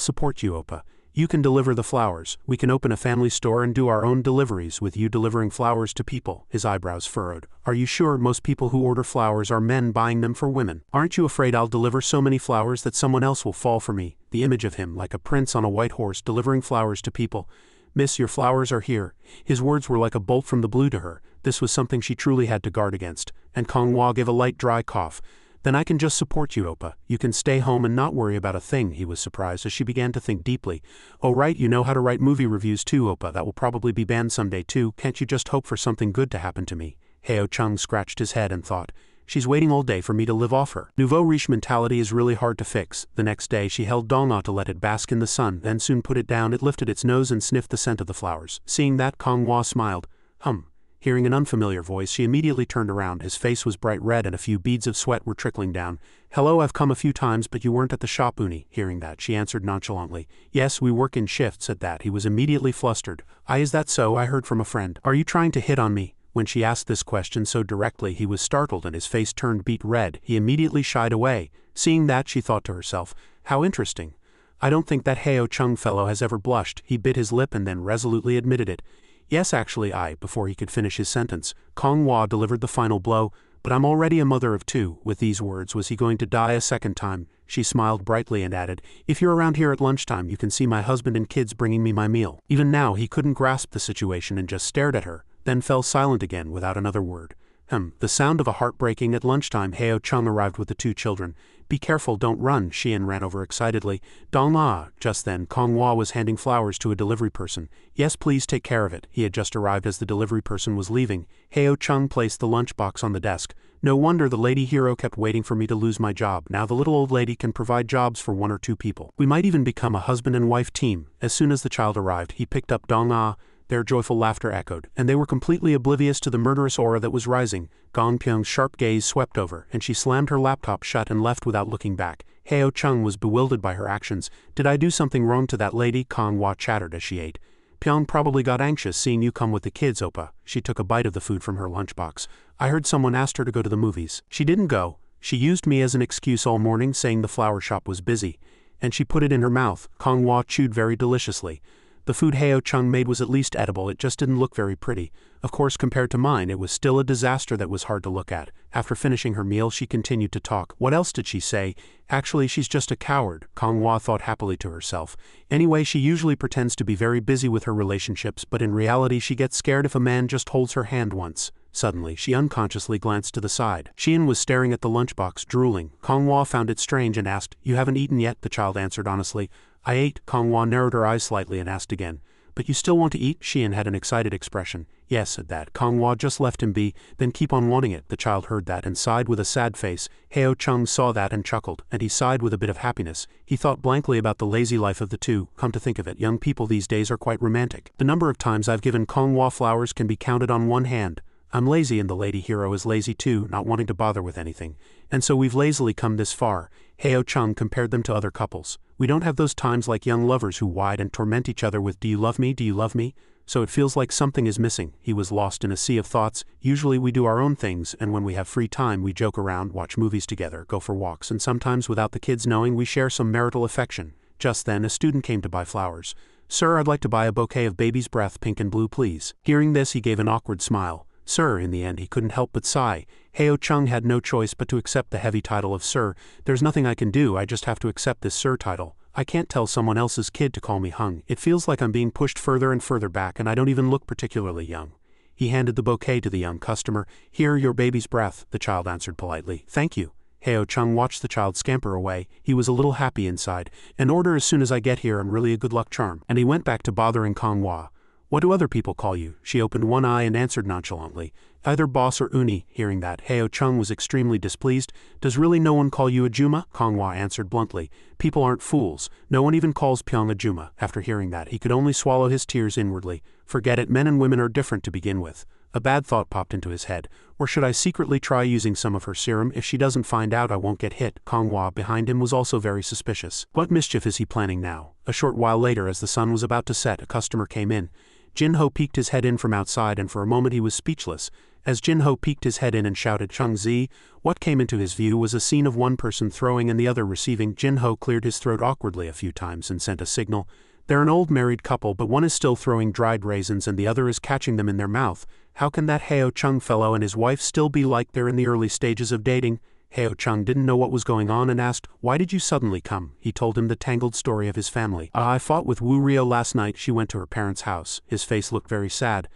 support you, Oppa. You can deliver the flowers. We can open a family store and do our own deliveries with you delivering flowers to people." His eyebrows furrowed. "Are you sure most people who order flowers are men buying them for women? Aren't you afraid I'll deliver so many flowers that someone else will fall for me?" The image of him, like a prince on a white horse delivering flowers to people. "Miss, your flowers are here." His words were like a bolt from the blue to her. This was something she truly had to guard against. And Kong Hua gave a light dry cough. "Then I can just support you, Oppa. You can stay home and not worry about a thing." He was surprised as she began to think deeply. "Oh right, you know how to write movie reviews too, Oppa. That will probably be banned someday too. Can't you just hope for something good to happen to me?" Heo Chung scratched his head and thought, "She's waiting all day for me to live off her." Nouveau riche mentality is really hard to fix. The next day she held Dong to let it bask in the sun, then soon put it down. It lifted its nose and sniffed the scent of the flowers. Seeing that, Kong Hua smiled. Hearing an unfamiliar voice, she immediately turned around. His face was bright red and a few beads of sweat were trickling down. "Hello, I've come a few times, but you weren't at the shop, Uni." Hearing that, she answered nonchalantly. "Yes, we work in shifts." At that, he was immediately flustered. Is that so? I heard from a friend." "Are you trying to hit on me?" When she asked this question so directly, he was startled and his face turned beet red. He immediately shied away. Seeing that, she thought to herself, "How interesting. I don't think that Heo Chung fellow has ever blushed." He bit his lip and then resolutely admitted it. "Yes, actually before he could finish his sentence, Kong Hua delivered the final blow. "But I'm already a mother of 2. With these words, was he going to die a second time? She smiled brightly and added, "If you're around here at lunchtime, you can see my husband and kids bringing me my meal." Even now, he couldn't grasp the situation and just stared at her, then fell silent again without another word. The sound of a heart breaking. At lunchtime, Heo Chung arrived with the 2 children. "Be careful, don't run," Xian ran over excitedly. "Dong." Just then, Kong Hua was handing flowers to a delivery person. "Yes, please take care of it." He had just arrived as the delivery person was leaving. Heo Chung placed the lunchbox on the desk. "No wonder the Lady Hero kept waiting for me to lose my job. Now the little old lady can provide jobs for 1 or 2 people. We might even become a husband and wife team." As soon as the child arrived, he picked up Dong. Their joyful laughter echoed, and they were completely oblivious to the murderous aura that was rising. Gong Pyong's sharp gaze swept over, and she slammed her laptop shut and left without looking back. Heo Chung was bewildered by her actions. "Did I do something wrong to that lady?" Kong Hua chattered as she ate. "Pyong probably got anxious seeing you come with the kids, Oppa." She took a bite of the food from her lunchbox. "I heard someone asked her to go to the movies. She didn't go. She used me as an excuse all morning, saying the flower shop was busy. And she put it in her mouth." Kong Hua chewed very deliciously. The food Heo Chung made was at least edible, it just didn't look very pretty. Of course, compared to mine, it was still a disaster that was hard to look at. After finishing her meal, she continued to talk. What else did she say? Actually, she's just a coward, Konghua thought happily to herself. Anyway, she usually pretends to be very busy with her relationships, but in reality she gets scared if a man just holds her hand once. Suddenly, she unconsciously glanced to the side. Xian was staring at the lunchbox, drooling. Konghua found it strange and asked, "You haven't eaten yet?" The child answered honestly. "I ate." Konghua narrowed her eyes slightly and asked again. "But you still want to eat?" Xian had an excited expression. "Yes," said that. Konghua just left him be, then keep on wanting it. The child heard that and sighed with a sad face. Heo Chung saw that and chuckled, and he sighed with a bit of happiness. He thought blankly about the lazy life of the two. Come to think of it, young people these days are quite romantic. The number of times I've given Konghua flowers can be counted on one hand. I'm lazy and the lady hero is lazy too, not wanting to bother with anything. And so we've lazily come this far. Heo Chung compared them to other couples. We don't have those times like young lovers who whine and torment each other with "Do you love me? Do you love me?" So it feels like something is missing. He was lost in a sea of thoughts. Usually we do our own things, and when we have free time we joke around, watch movies together, go for walks, and sometimes without the kids knowing we share some marital affection. Just then a student came to buy flowers. "Sir, I'd like to buy a bouquet of baby's breath, pink and blue please." Hearing this he gave an awkward smile. "Sir," in the end he couldn't help but sigh. Heo Chung had no choice but to accept the heavy title of Sir. "There's nothing I can do, I just have to accept this Sir title. I can't tell someone else's kid to call me Hung. It feels like I'm being pushed further and further back and I don't even look particularly young." He handed the bouquet to the young customer. "Here, your baby's breath," the child answered politely. "Thank you." Heo Chung watched the child scamper away. He was a little happy inside. "An order as soon as I get here, I'm really a good luck charm." And he went back to bothering Konghua. "What do other people call you?" She opened one eye and answered nonchalantly, "Either boss or uni." Hearing that, Heo Chung was extremely displeased. "Does really no one call you a Juma?" Konghua answered bluntly. "People aren't fools. No one even calls Pyong a Juma." After hearing that, he could only swallow his tears inwardly. Forget it, men and women are different to begin with. A bad thought popped into his head. Or should I secretly try using some of her serum? If she doesn't find out, I won't get hit. Konghua behind him was also very suspicious. What mischief is he planning now? A short while later, as the sun was about to set, a customer came in. Jinho peeked his head in from outside and for a moment he was speechless. As Jinho peeked his head in and shouted "Chung Zi," what came into his view was a scene of one person throwing and the other receiving. Jinho cleared his throat awkwardly a few times and sent a signal. They're an old married couple, but one is still throwing dried raisins and the other is catching them in their mouth. How can that Heo Chung fellow and his wife still be like they're in the early stages of dating? Heo Chung didn't know what was going on and asked, "Why did you suddenly come?" He told him the tangled story of his family. "I fought with Wu Rio last night." She went to her parents' house. His face looked very sad.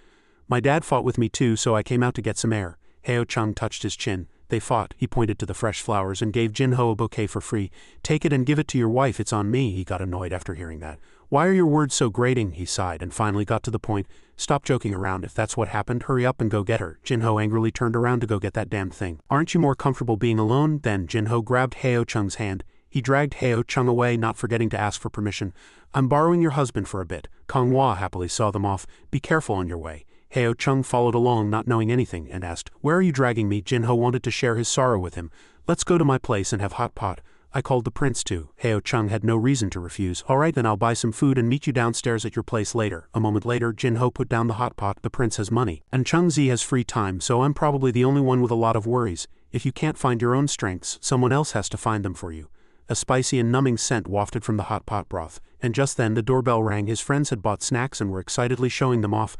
"My dad fought with me too, so I came out to get some air." Heo Chung touched his chin. "They fought." He pointed to the fresh flowers and gave Jinho a bouquet for free. "Take it and give it to your wife, it's on me." He got annoyed after hearing that. "Why are your words so grating?" He sighed and finally got to the point. "Stop joking around. If that's what happened, hurry up and go get her." Jinho angrily turned around to go get that damned thing. "Aren't you more comfortable being alone?" Then Jinho grabbed Heo Chung's hand. He dragged Heo Chung away, not forgetting to ask for permission. "I'm borrowing your husband for a bit." Konghua happily saw them off. "Be careful on your way." Heo Chung followed along, not knowing anything, and asked, "Where are you dragging me?" Jinho wanted to share his sorrow with him. "Let's go to my place and have hot pot. I called the prince too." Heo Chung had no reason to refuse. "All right, then I'll buy some food and meet you downstairs at your place later." A moment later, Jinho put down the hot pot. "The prince has money, and Chung Zi has free time, so I'm probably the only one with a lot of worries. If you can't find your own strengths, someone else has to find them for you." A spicy and numbing scent wafted from the hot pot broth, and just then the doorbell rang. His friends had bought snacks and were excitedly showing them off.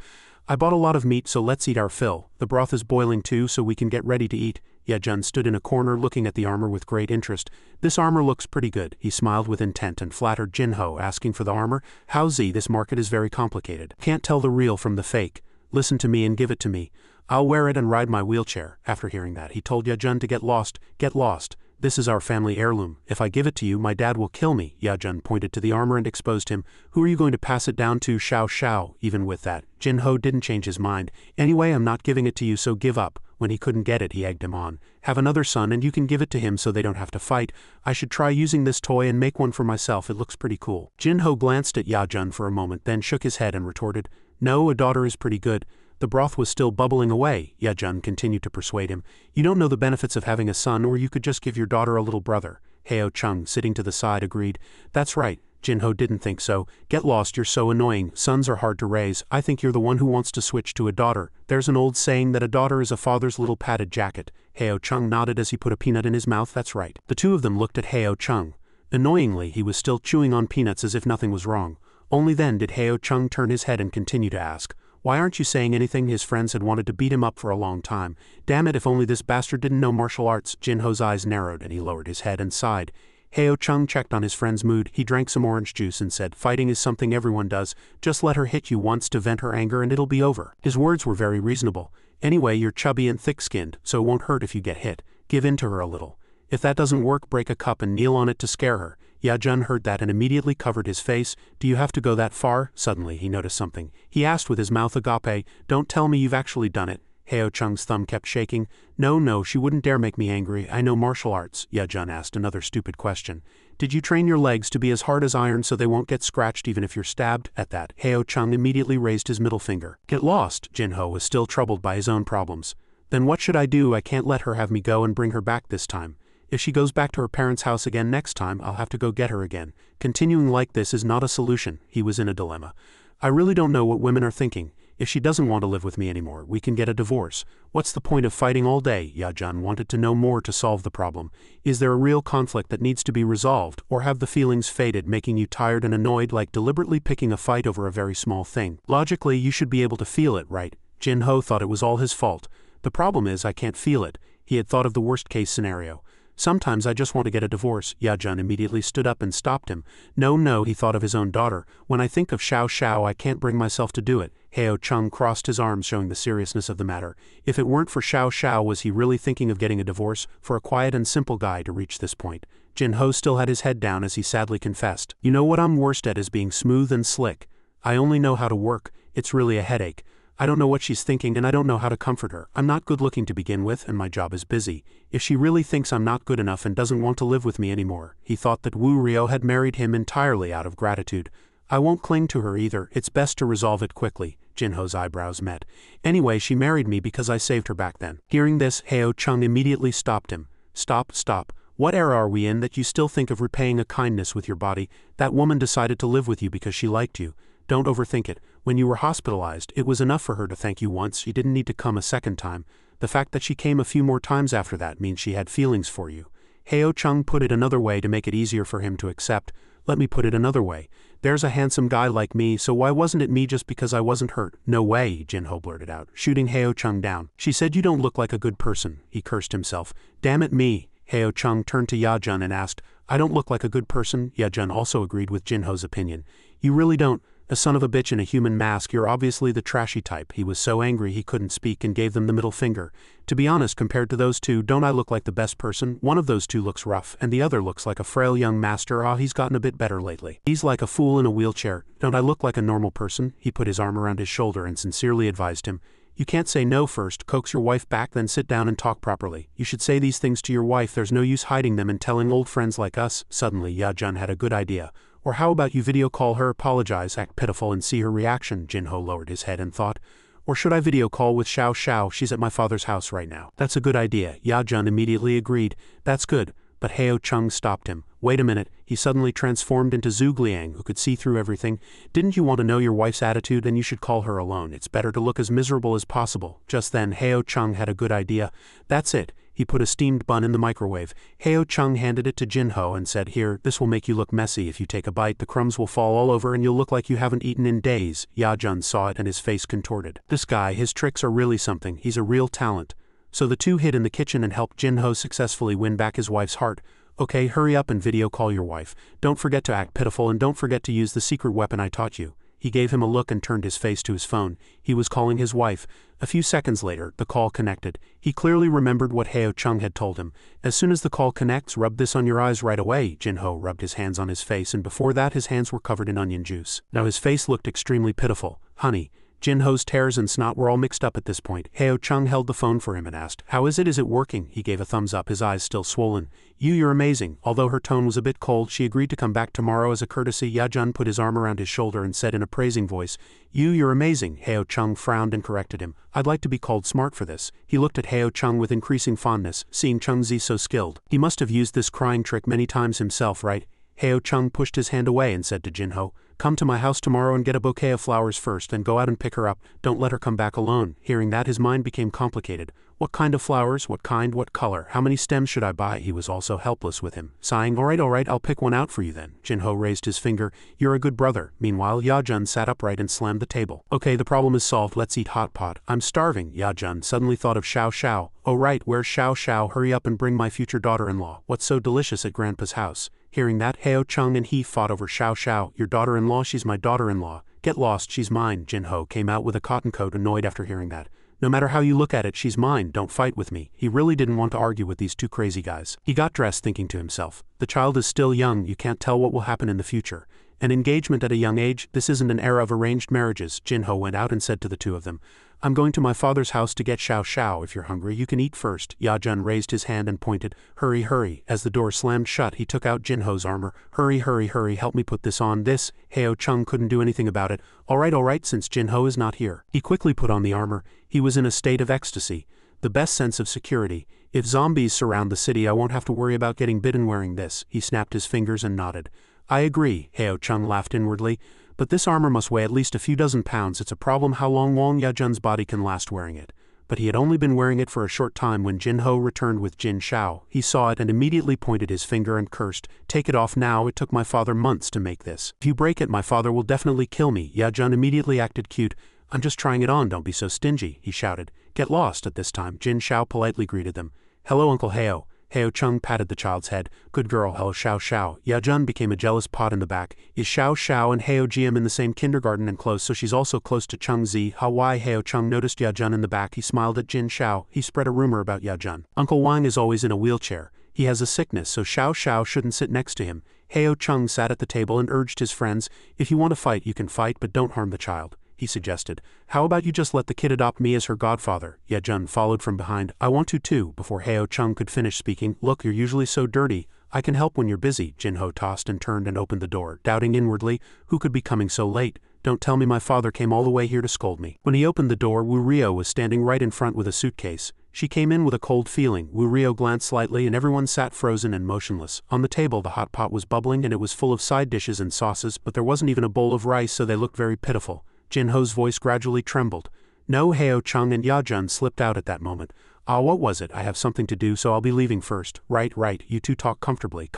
"I bought a lot of meat, so let's eat our fill. The broth is boiling too, so we can get ready to eat." Yejun stood in a corner looking at the armor with great interest. "This armor looks pretty good." He smiled with intent and flattered Jinho, asking for the armor. "How Z, this market is very complicated. Can't tell the real from the fake. Listen to me and give it to me. I'll wear it and ride my wheelchair." After hearing that, he told Yejun to get lost. "Get lost. This is our family heirloom. If I give it to you, my dad will kill me." Yejun pointed to the armor and exposed him. "Who are you going to pass it down to?" "Shao Shao." Even with that, Jinho didn't change his mind. "Anyway, I'm not giving it to you, so give up." When he couldn't get it, he egged him on. "Have another son and you can give it to him so they don't have to fight. I should try using this toy and make one for myself, it looks pretty cool." Jinho glanced at Yejun for a moment, then shook his head and retorted, "No, a daughter is pretty good." The broth was still bubbling away. Yejun continued to persuade him. "You don't know the benefits of having a son, or you could just give your daughter a little brother." Heo Chung, sitting to the side, agreed. "That's right." Jinho didn't think so. "Get lost, you're so annoying. Sons are hard to raise. I think you're the one who wants to switch to a daughter. There's an old saying that a daughter is a father's little padded jacket." Heo Chung nodded as he put a peanut in his mouth. "That's right." The two of them looked at Heo Chung. Annoyingly, he was still chewing on peanuts as if nothing was wrong. Only then did Heo Chung turn his head and continue to ask, "Why aren't you saying anything?" His friends had wanted to beat him up for a long time. Damn it, if only this bastard didn't know martial arts. Jinho's eyes narrowed and he lowered his head and sighed. Heo Chung checked on his friend's mood. He drank some orange juice and said, "Fighting is something everyone does. Just let her hit you once to vent her anger and it'll be over." His words were very reasonable. "Anyway, you're chubby and thick-skinned, so it won't hurt if you get hit. Give in to her a little. If that doesn't work, break a cup and kneel on it to scare her." Yajun heard that and immediately covered his face. "Do you have to go that far?" Suddenly he noticed something. He asked with his mouth agape, "Don't tell me you've actually done it." Heo Chung's thumb kept shaking. No, she wouldn't dare make me angry. I know martial arts." Yajun asked another stupid question. "Did you train your legs to be as hard as iron so they won't get scratched even if you're stabbed?" At that, Heo Chung immediately raised his middle finger. "Get lost." Jinho was still troubled by his own problems. "Then what should I do? I can't let her have me go and bring her back this time. If she goes back to her parents' house again next time, I'll have to go get her again. Continuing like this is not a solution." He was in a dilemma. "I really don't know what women are thinking. If she doesn't want to live with me anymore, we can get a divorce. What's the point of fighting all day?" Yajun wanted to know more to solve the problem. Is there a real conflict that needs to be resolved, or have the feelings faded, making you tired and annoyed, like deliberately picking a fight over a very small thing? Logically, you should be able to feel it, right? Jinho thought it was all his fault. "The problem is I can't feel it." He had thought of the worst-case scenario. "Sometimes I just want to get a divorce." Yajun immediately stood up and stopped him. No, he thought of his own daughter. "When I think of Xiao, I can't bring myself to do it." Heo Chung crossed his arms, showing the seriousness of the matter. If it weren't for Xiao, was he really thinking of getting a divorce? For a quiet and simple guy to reach this point. Jinho still had his head down as he sadly confessed. "You know what I'm worst at is being smooth and slick. I only know how to work. It's really a headache. I don't know what she's thinking and I don't know how to comfort her. I'm not good looking to begin with and my job is busy. If she really thinks I'm not good enough and doesn't want to live with me anymore." He thought that Wu Ryo had married him entirely out of gratitude. "I won't cling to her either. It's best to resolve it quickly." Jinho's eyebrows met. "Anyway, she married me because I saved her back then." Hearing this, Heo Chung immediately stopped him. Stop. What era are we in that you still think of repaying a kindness with your body? That woman decided to live with you because she liked you. Don't overthink it. When you were hospitalized, it was enough for her to thank you once. She didn't need to come a second time. The fact that she came a few more times after that means she had feelings for you." Heo Chung put it another way to make it easier for him to accept. "Let me put it another way. There's a handsome guy like me, so why wasn't it me just because I wasn't hurt?" "No way," Jinho blurted out, shooting Heo Chung down. "She said you don't look like a good person." He cursed himself. "Damn it me." Heo Chung turned to Yajun and asked, "I don't look like a good person?" Yajun also agreed with Jinho's opinion. "You really don't. A son of a bitch in a human mask, you're obviously the trashy type." He was so angry he couldn't speak and gave them the middle finger. "To be honest, compared to those two, don't I look like the best person? One of those two looks rough, and the other looks like a frail young master. He's gotten a bit better lately. He's like a fool in a wheelchair. Don't I look like a normal person?" He put his arm around his shoulder and sincerely advised him. "You can't say no first, coax your wife back, then sit down and talk properly. You should say these things to your wife. There's no use hiding them and telling old friends like us." Suddenly, Yajun had a good idea. "Or how about you video call her, apologize, act pitiful and see her reaction?" Jinho lowered his head and thought. "Or should I video call with Xiao? She's at my father's house right now." "That's a good idea." Yajun immediately agreed. "That's good." But Heo Chung stopped him. "Wait a minute." He suddenly transformed into Zhuge Liang, who could see through everything. "Didn't you want to know your wife's attitude? Then you should call her alone. It's better to look as miserable as possible." Just then, Heo Chung had a good idea. "That's it." He put a steamed bun in the microwave. Heo Chung handed it to Jinho and said, "Here, this will make you look messy. If you take a bite, the crumbs will fall all over and you'll look like you haven't eaten in days." Yajun saw it and his face contorted. This guy, his tricks are really something. He's a real talent. So the two hid in the kitchen and helped Jinho successfully win back his wife's heart. "Okay, hurry up and video call your wife. Don't forget to act pitiful and don't forget to use the secret weapon I taught you." He gave him a look and turned his face to his phone. He was calling his wife. A few seconds later, the call connected. He clearly remembered what Heo Chung had told him. "As soon as the call connects, rub this on your eyes right away." Jinho rubbed his hands on his face, and before that his hands were covered in onion juice. Now his face looked extremely pitiful. "Honey." Jinho's tears and snot were all mixed up at this point. Heo Chung held the phone for him and asked, "How is it? Is it working?" He gave a thumbs up, his eyes still swollen. You're amazing." Although her tone was a bit cold, she agreed to come back tomorrow as a courtesy. Yajun put his arm around his shoulder and said in a praising voice, You're amazing." Heo Chung frowned and corrected him. "I'd like to be called smart for this." He looked at Heo Chung with increasing fondness, seeing Chung Zi so skilled. He must have used this crying trick many times himself, right? Heo Chung pushed his hand away and said to Jinho, "Come to my house tomorrow and get a bouquet of flowers first, then go out and pick her up, don't let her come back alone." Hearing that, his mind became complicated. What kind of flowers, what kind, what color, how many stems should I buy? He was also helpless with him. Sighing, alright, I'll pick one out for you then. Jinho raised his finger. "You're a good brother." Meanwhile, Yajun sat upright and slammed the table. "Okay, the problem is solved, let's eat hot pot." "I'm starving." Yajun suddenly thought of Xiao Xiao. "Oh right, where's Xiao Xiao? Hurry up and bring my future daughter-in-law. What's so delicious at Grandpa's house?" Hearing that, Heo Chung and he fought over Xiao Xiao. "Your daughter-in-law? She's my daughter-in-law." "Get lost, she's mine." Jinho came out with a cotton coat, annoyed after hearing that. "No matter how you look at it, she's mine, don't fight with me." He really didn't want to argue with these two crazy guys. He got dressed thinking to himself, the child is still young, you can't tell what will happen in the future. An engagement at a young age, this isn't an era of arranged marriages. Jinho went out and said to the two of them, "I'm going to my father's house to get Xiao Xiao. If you're hungry, you can eat first." Yajun raised his hand and pointed, "Hurry, hurry." As the door slammed shut, he took out Jinho's armor. "Hurry, hurry, hurry, help me put this on." This, Heo Chung couldn't do anything about it. Alright, since Jinho is not here." He quickly put on the armor. He was in a state of ecstasy. The best sense of security. If zombies surround the city, I won't have to worry about getting bitten wearing this. He snapped his fingers and nodded. "I agree," Heo Chung laughed inwardly. "But this armor must weigh at least a few dozen pounds. It's a problem how long Wang Yajun's body can last wearing it." But he had only been wearing it for a short time when Jinho returned with Jin Shao. He saw it and immediately pointed his finger and cursed, "Take it off now, it took my father months to make this. If you break it, my father will definitely kill me." Yajun immediately acted cute. "I'm just trying it on, don't be so stingy," he shouted. "Get lost." At this time, Jin Shao politely greeted them. "Hello, Uncle Heo." Heo Chung patted the child's head. "Good girl." "Hello, Xiao Xiao." Yajun became a jealous pot in the back. "Is Xiao Xiao and Heo Jiam in the same kindergarten and close, so she's also close to Chung Zi?" "How why?" Heo Chung noticed Yajun in the back. He smiled at Jin Shao. He spread a rumor about Yajun. "Uncle Wang is always in a wheelchair. He has a sickness, so Xiao Xiao shouldn't sit next to him." Heo Chung sat at the table and urged his friends, "If you want to fight, you can fight, but don't harm the child," he suggested. "How about you just let the kid adopt me as her godfather?" Yajun followed from behind. "I want to too." Before Heo Chung could finish speaking, "Look, you're usually so dirty. I can help when you're busy." Jinho tossed and turned and opened the door, doubting inwardly, who could be coming so late? "Don't tell me my father came all the way here to scold me." When he opened the door, Wu Rio was standing right in front with a suitcase. She came in with a cold feeling. Wu Rio glanced slightly and everyone sat frozen and motionless. On the table the hot pot was bubbling and it was full of side dishes and sauces, but there wasn't even a bowl of rice, so they looked very pitiful. Jinho's voice gradually trembled. "No." Heo Chung and Yajun slipped out at that moment. "Ah, what was it? I have something to do, so I'll be leaving first." Right, you two talk comfortably."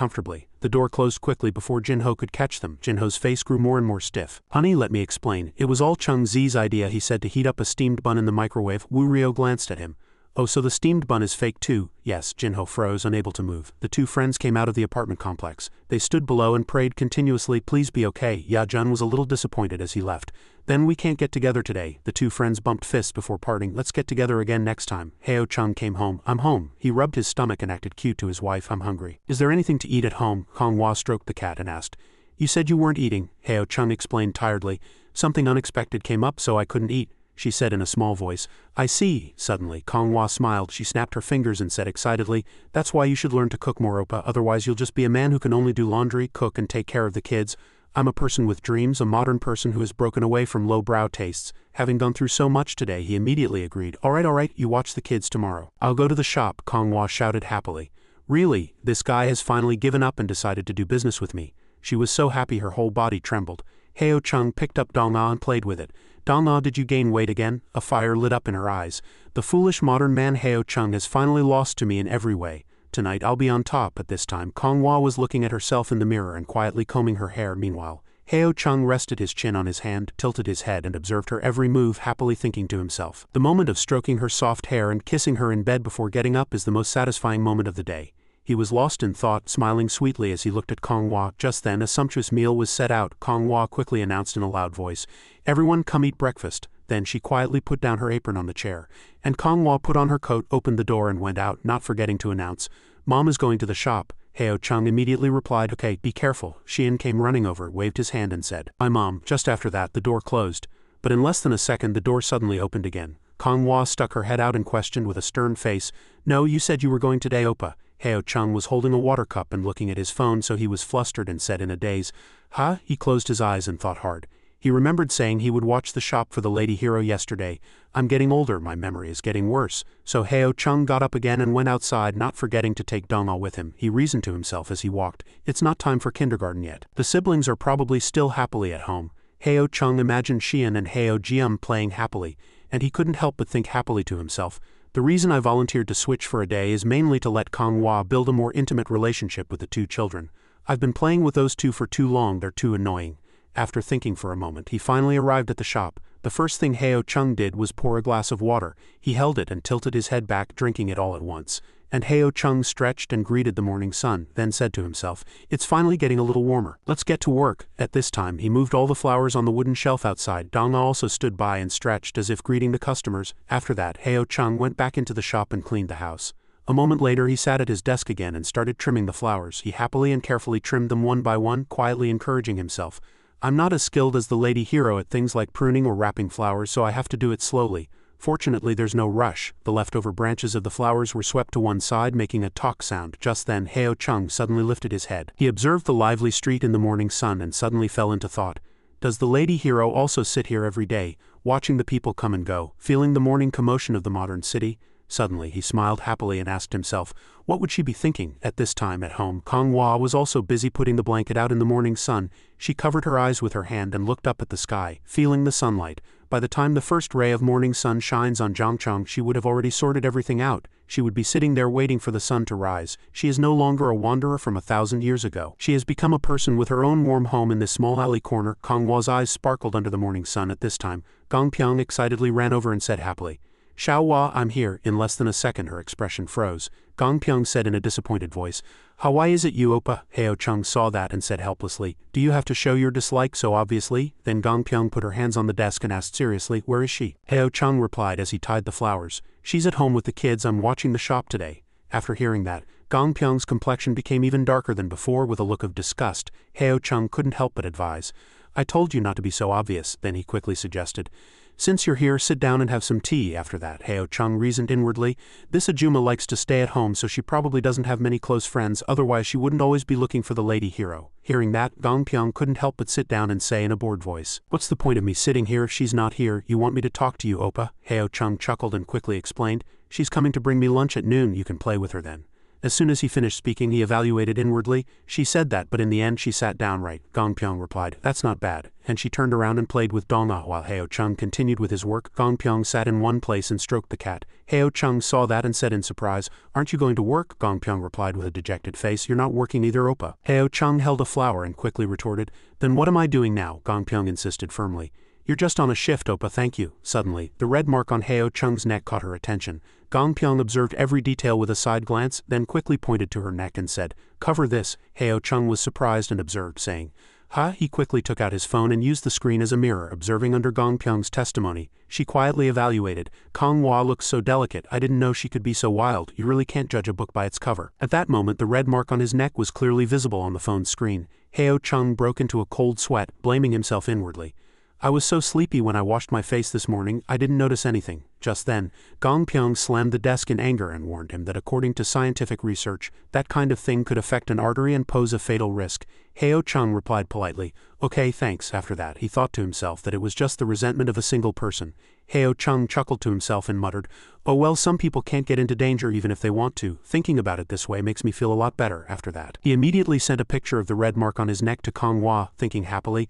The door closed quickly before Jinho could catch them. Jinho's face grew more and more stiff. "Honey, let me explain. It was all Chung Zi's idea," he said, "to heat up a steamed bun in the microwave." Wu Rio glanced at him. "Oh, so the steamed bun is fake too?" "Yes." Jinho froze, unable to move. The two friends came out of the apartment complex. They stood below and prayed continuously, "Please be okay." Yajun was a little disappointed as he left. "Then we can't get together today." The two friends bumped fists before parting. "Let's get together again next time." Heo Chung came home. "I'm home." He rubbed his stomach and acted cute to his wife. "I'm hungry. Is there anything to eat at home?" Konghua stroked the cat and asked. "You said you weren't eating." Heo Chung explained tiredly. "Something unexpected came up, so I couldn't eat," she said in a small voice. "I see." Suddenly, Konghua smiled. She snapped her fingers and said excitedly, "That's why you should learn to cook more, Oppa. Otherwise you'll just be a man who can only do laundry, cook, and take care of the kids. I'm a person with dreams, a modern person who has broken away from low-brow tastes." Having gone through so much today, he immediately agreed. Alright, you watch the kids tomorrow." "I'll go to the shop," Konghua shouted happily. "Really? This guy has finally given up and decided to do business with me." She was so happy her whole body trembled. Heo Chung picked up Dong-a and played with it. "Dong-a, did you gain weight again?" A fire lit up in her eyes. "The foolish modern man Heo Chung has finally lost to me in every way. Tonight I'll be on top." At this time, Konghua was looking at herself in the mirror and quietly combing her hair. Meanwhile, Heo Chung rested his chin on his hand, tilted his head and observed her every move, happily thinking to himself, "The moment of stroking her soft hair and kissing her in bed before getting up is the most satisfying moment of the day." He was lost in thought, smiling sweetly as he looked at Konghua. Just then a sumptuous meal was set out. Konghua quickly announced in a loud voice, "Everyone come eat breakfast." Then she quietly put down her apron on the chair, and Konghua put on her coat, opened the door and went out, not forgetting to announce, "Mom is going to the shop." Heo Chung immediately replied, "Okay, be careful." Xian came running over, waved his hand and said, "Bye, Mom." Just after that the door closed, but in less than a second the door suddenly opened again. Konghua stuck her head out and questioned with a stern face, "No, you said you were going today, Oppa." Heo Chung was holding a water cup and looking at his phone, so he was flustered and said in a daze, "Huh?" He closed his eyes and thought hard. He remembered saying he would watch the shop for the lady hero yesterday. I'm getting older, my memory is getting worse. So Heo Chung got up again and went outside, not forgetting to take Dong-ah with him. He reasoned to himself as he walked, it's not time for kindergarten yet. The siblings are probably still happily at home. Heo Chung imagined Xian and Heo Jium playing happily, and he couldn't help but think happily to himself. The reason I volunteered to switch for a day is mainly to let Kong Hua build a more intimate relationship with the two children. I've been playing with those two for too long, they're too annoying. After thinking for a moment, he finally arrived at the shop. The first thing Heo Chung did was pour a glass of water. He held it and tilted his head back, drinking it all at once. And Heo Chung stretched and greeted the morning sun, then said to himself, it's finally getting a little warmer. Let's get to work. At this time, he moved all the flowers on the wooden shelf outside. Dong-ah also stood by and stretched as if greeting the customers. After that, Heo Chung went back into the shop and cleaned the house. A moment later, he sat at his desk again and started trimming the flowers. He happily and carefully trimmed them one by one, quietly encouraging himself. I'm not as skilled as the lady hero at things like pruning or wrapping flowers, so I have to do it slowly. Fortunately, there's no rush. The leftover branches of the flowers were swept to one side, making a talk sound. Just then, Heo Chung suddenly lifted his head. He observed the lively street in the morning sun and suddenly fell into thought. Does the lady hero also sit here every day, watching the people come and go, feeling the morning commotion of the modern city? Suddenly, he smiled happily and asked himself, what would she be thinking? At this time at home, Kong Hua was also busy putting the blanket out in the morning sun. She covered her eyes with her hand and looked up at the sky, feeling the sunlight. By the time the first ray of morning sun shines on Zhangcheng, she would have already sorted everything out. She would be sitting there waiting for the sun to rise. She is no longer a wanderer from 1,000 years ago. She has become a person with her own warm home in this small alley corner. Kong Hua's eyes sparkled under the morning sun at this time. Gong Pyong excitedly ran over and said happily, Xiao Hua, I'm here. In less than a second her expression froze. Gong Pyong said in a disappointed voice, why is it you, Oppa? Heo Chung saw that and said helplessly, do you have to show your dislike so obviously? Then Gong Pyong put her hands on the desk and asked seriously, where is she? Heo Chung replied as he tied the flowers, she's at home with the kids, I'm watching the shop today. After hearing that, Gong Pyong's complexion became even darker than before with a look of disgust. Heo Chung couldn't help but advise, I told you not to be so obvious. Then he quickly suggested, since you're here, sit down and have some tea. After that, Heo Chung reasoned inwardly, this Ajuma likes to stay at home, so she probably doesn't have many close friends, otherwise she wouldn't always be looking for the lady hero. Hearing that, Gong Pyong couldn't help but sit down and say in a bored voice, what's the point of me sitting here if she's not here? You want me to talk to you, Oppa? Heo Chung chuckled and quickly explained, she's coming to bring me lunch at noon, you can play with her then. As soon as he finished speaking, he evaluated inwardly, she said that, but in the end she sat down right. Gong Pyong replied, that's not bad, and she turned around and played with Dong-ah while Heo Chung continued with his work. Gong Pyong sat in one place and stroked the cat. Heo Chung saw that and said in surprise, aren't you going to work? Gong Pyong replied with a dejected face, you're not working either, Oppa. Heo Chung held a flower and quickly retorted, then what am I doing now? Gong Pyong insisted firmly. You're just on a shift, Oppa, thank you. Suddenly, the red mark on Heo Chung's neck caught her attention. Gong Pyong observed every detail with a side glance, then quickly pointed to her neck and said, cover this. Heo Chung was surprised and observed, saying, huh? He quickly took out his phone and used the screen as a mirror, observing under Gong Pyong's testimony. She quietly evaluated, Kong Hua looks so delicate, I didn't know she could be so wild, you really can't judge a book by its cover. At that moment the red mark on his neck was clearly visible on the phone's screen. Heo Chung broke into a cold sweat, blaming himself inwardly. I was so sleepy when I washed my face this morning, I didn't notice anything. Just then, Gong Pyong slammed the desk in anger and warned him that according to scientific research, that kind of thing could affect an artery and pose a fatal risk. Heo Chung replied politely, okay, thanks. After that, he thought to himself that it was just the resentment of a single person. Heo Chung chuckled to himself and muttered, oh well, some people can't get into danger even if they want to. Thinking about it this way makes me feel a lot better. After that, he immediately sent a picture of the red mark on his neck to Kong Hua, thinking happily,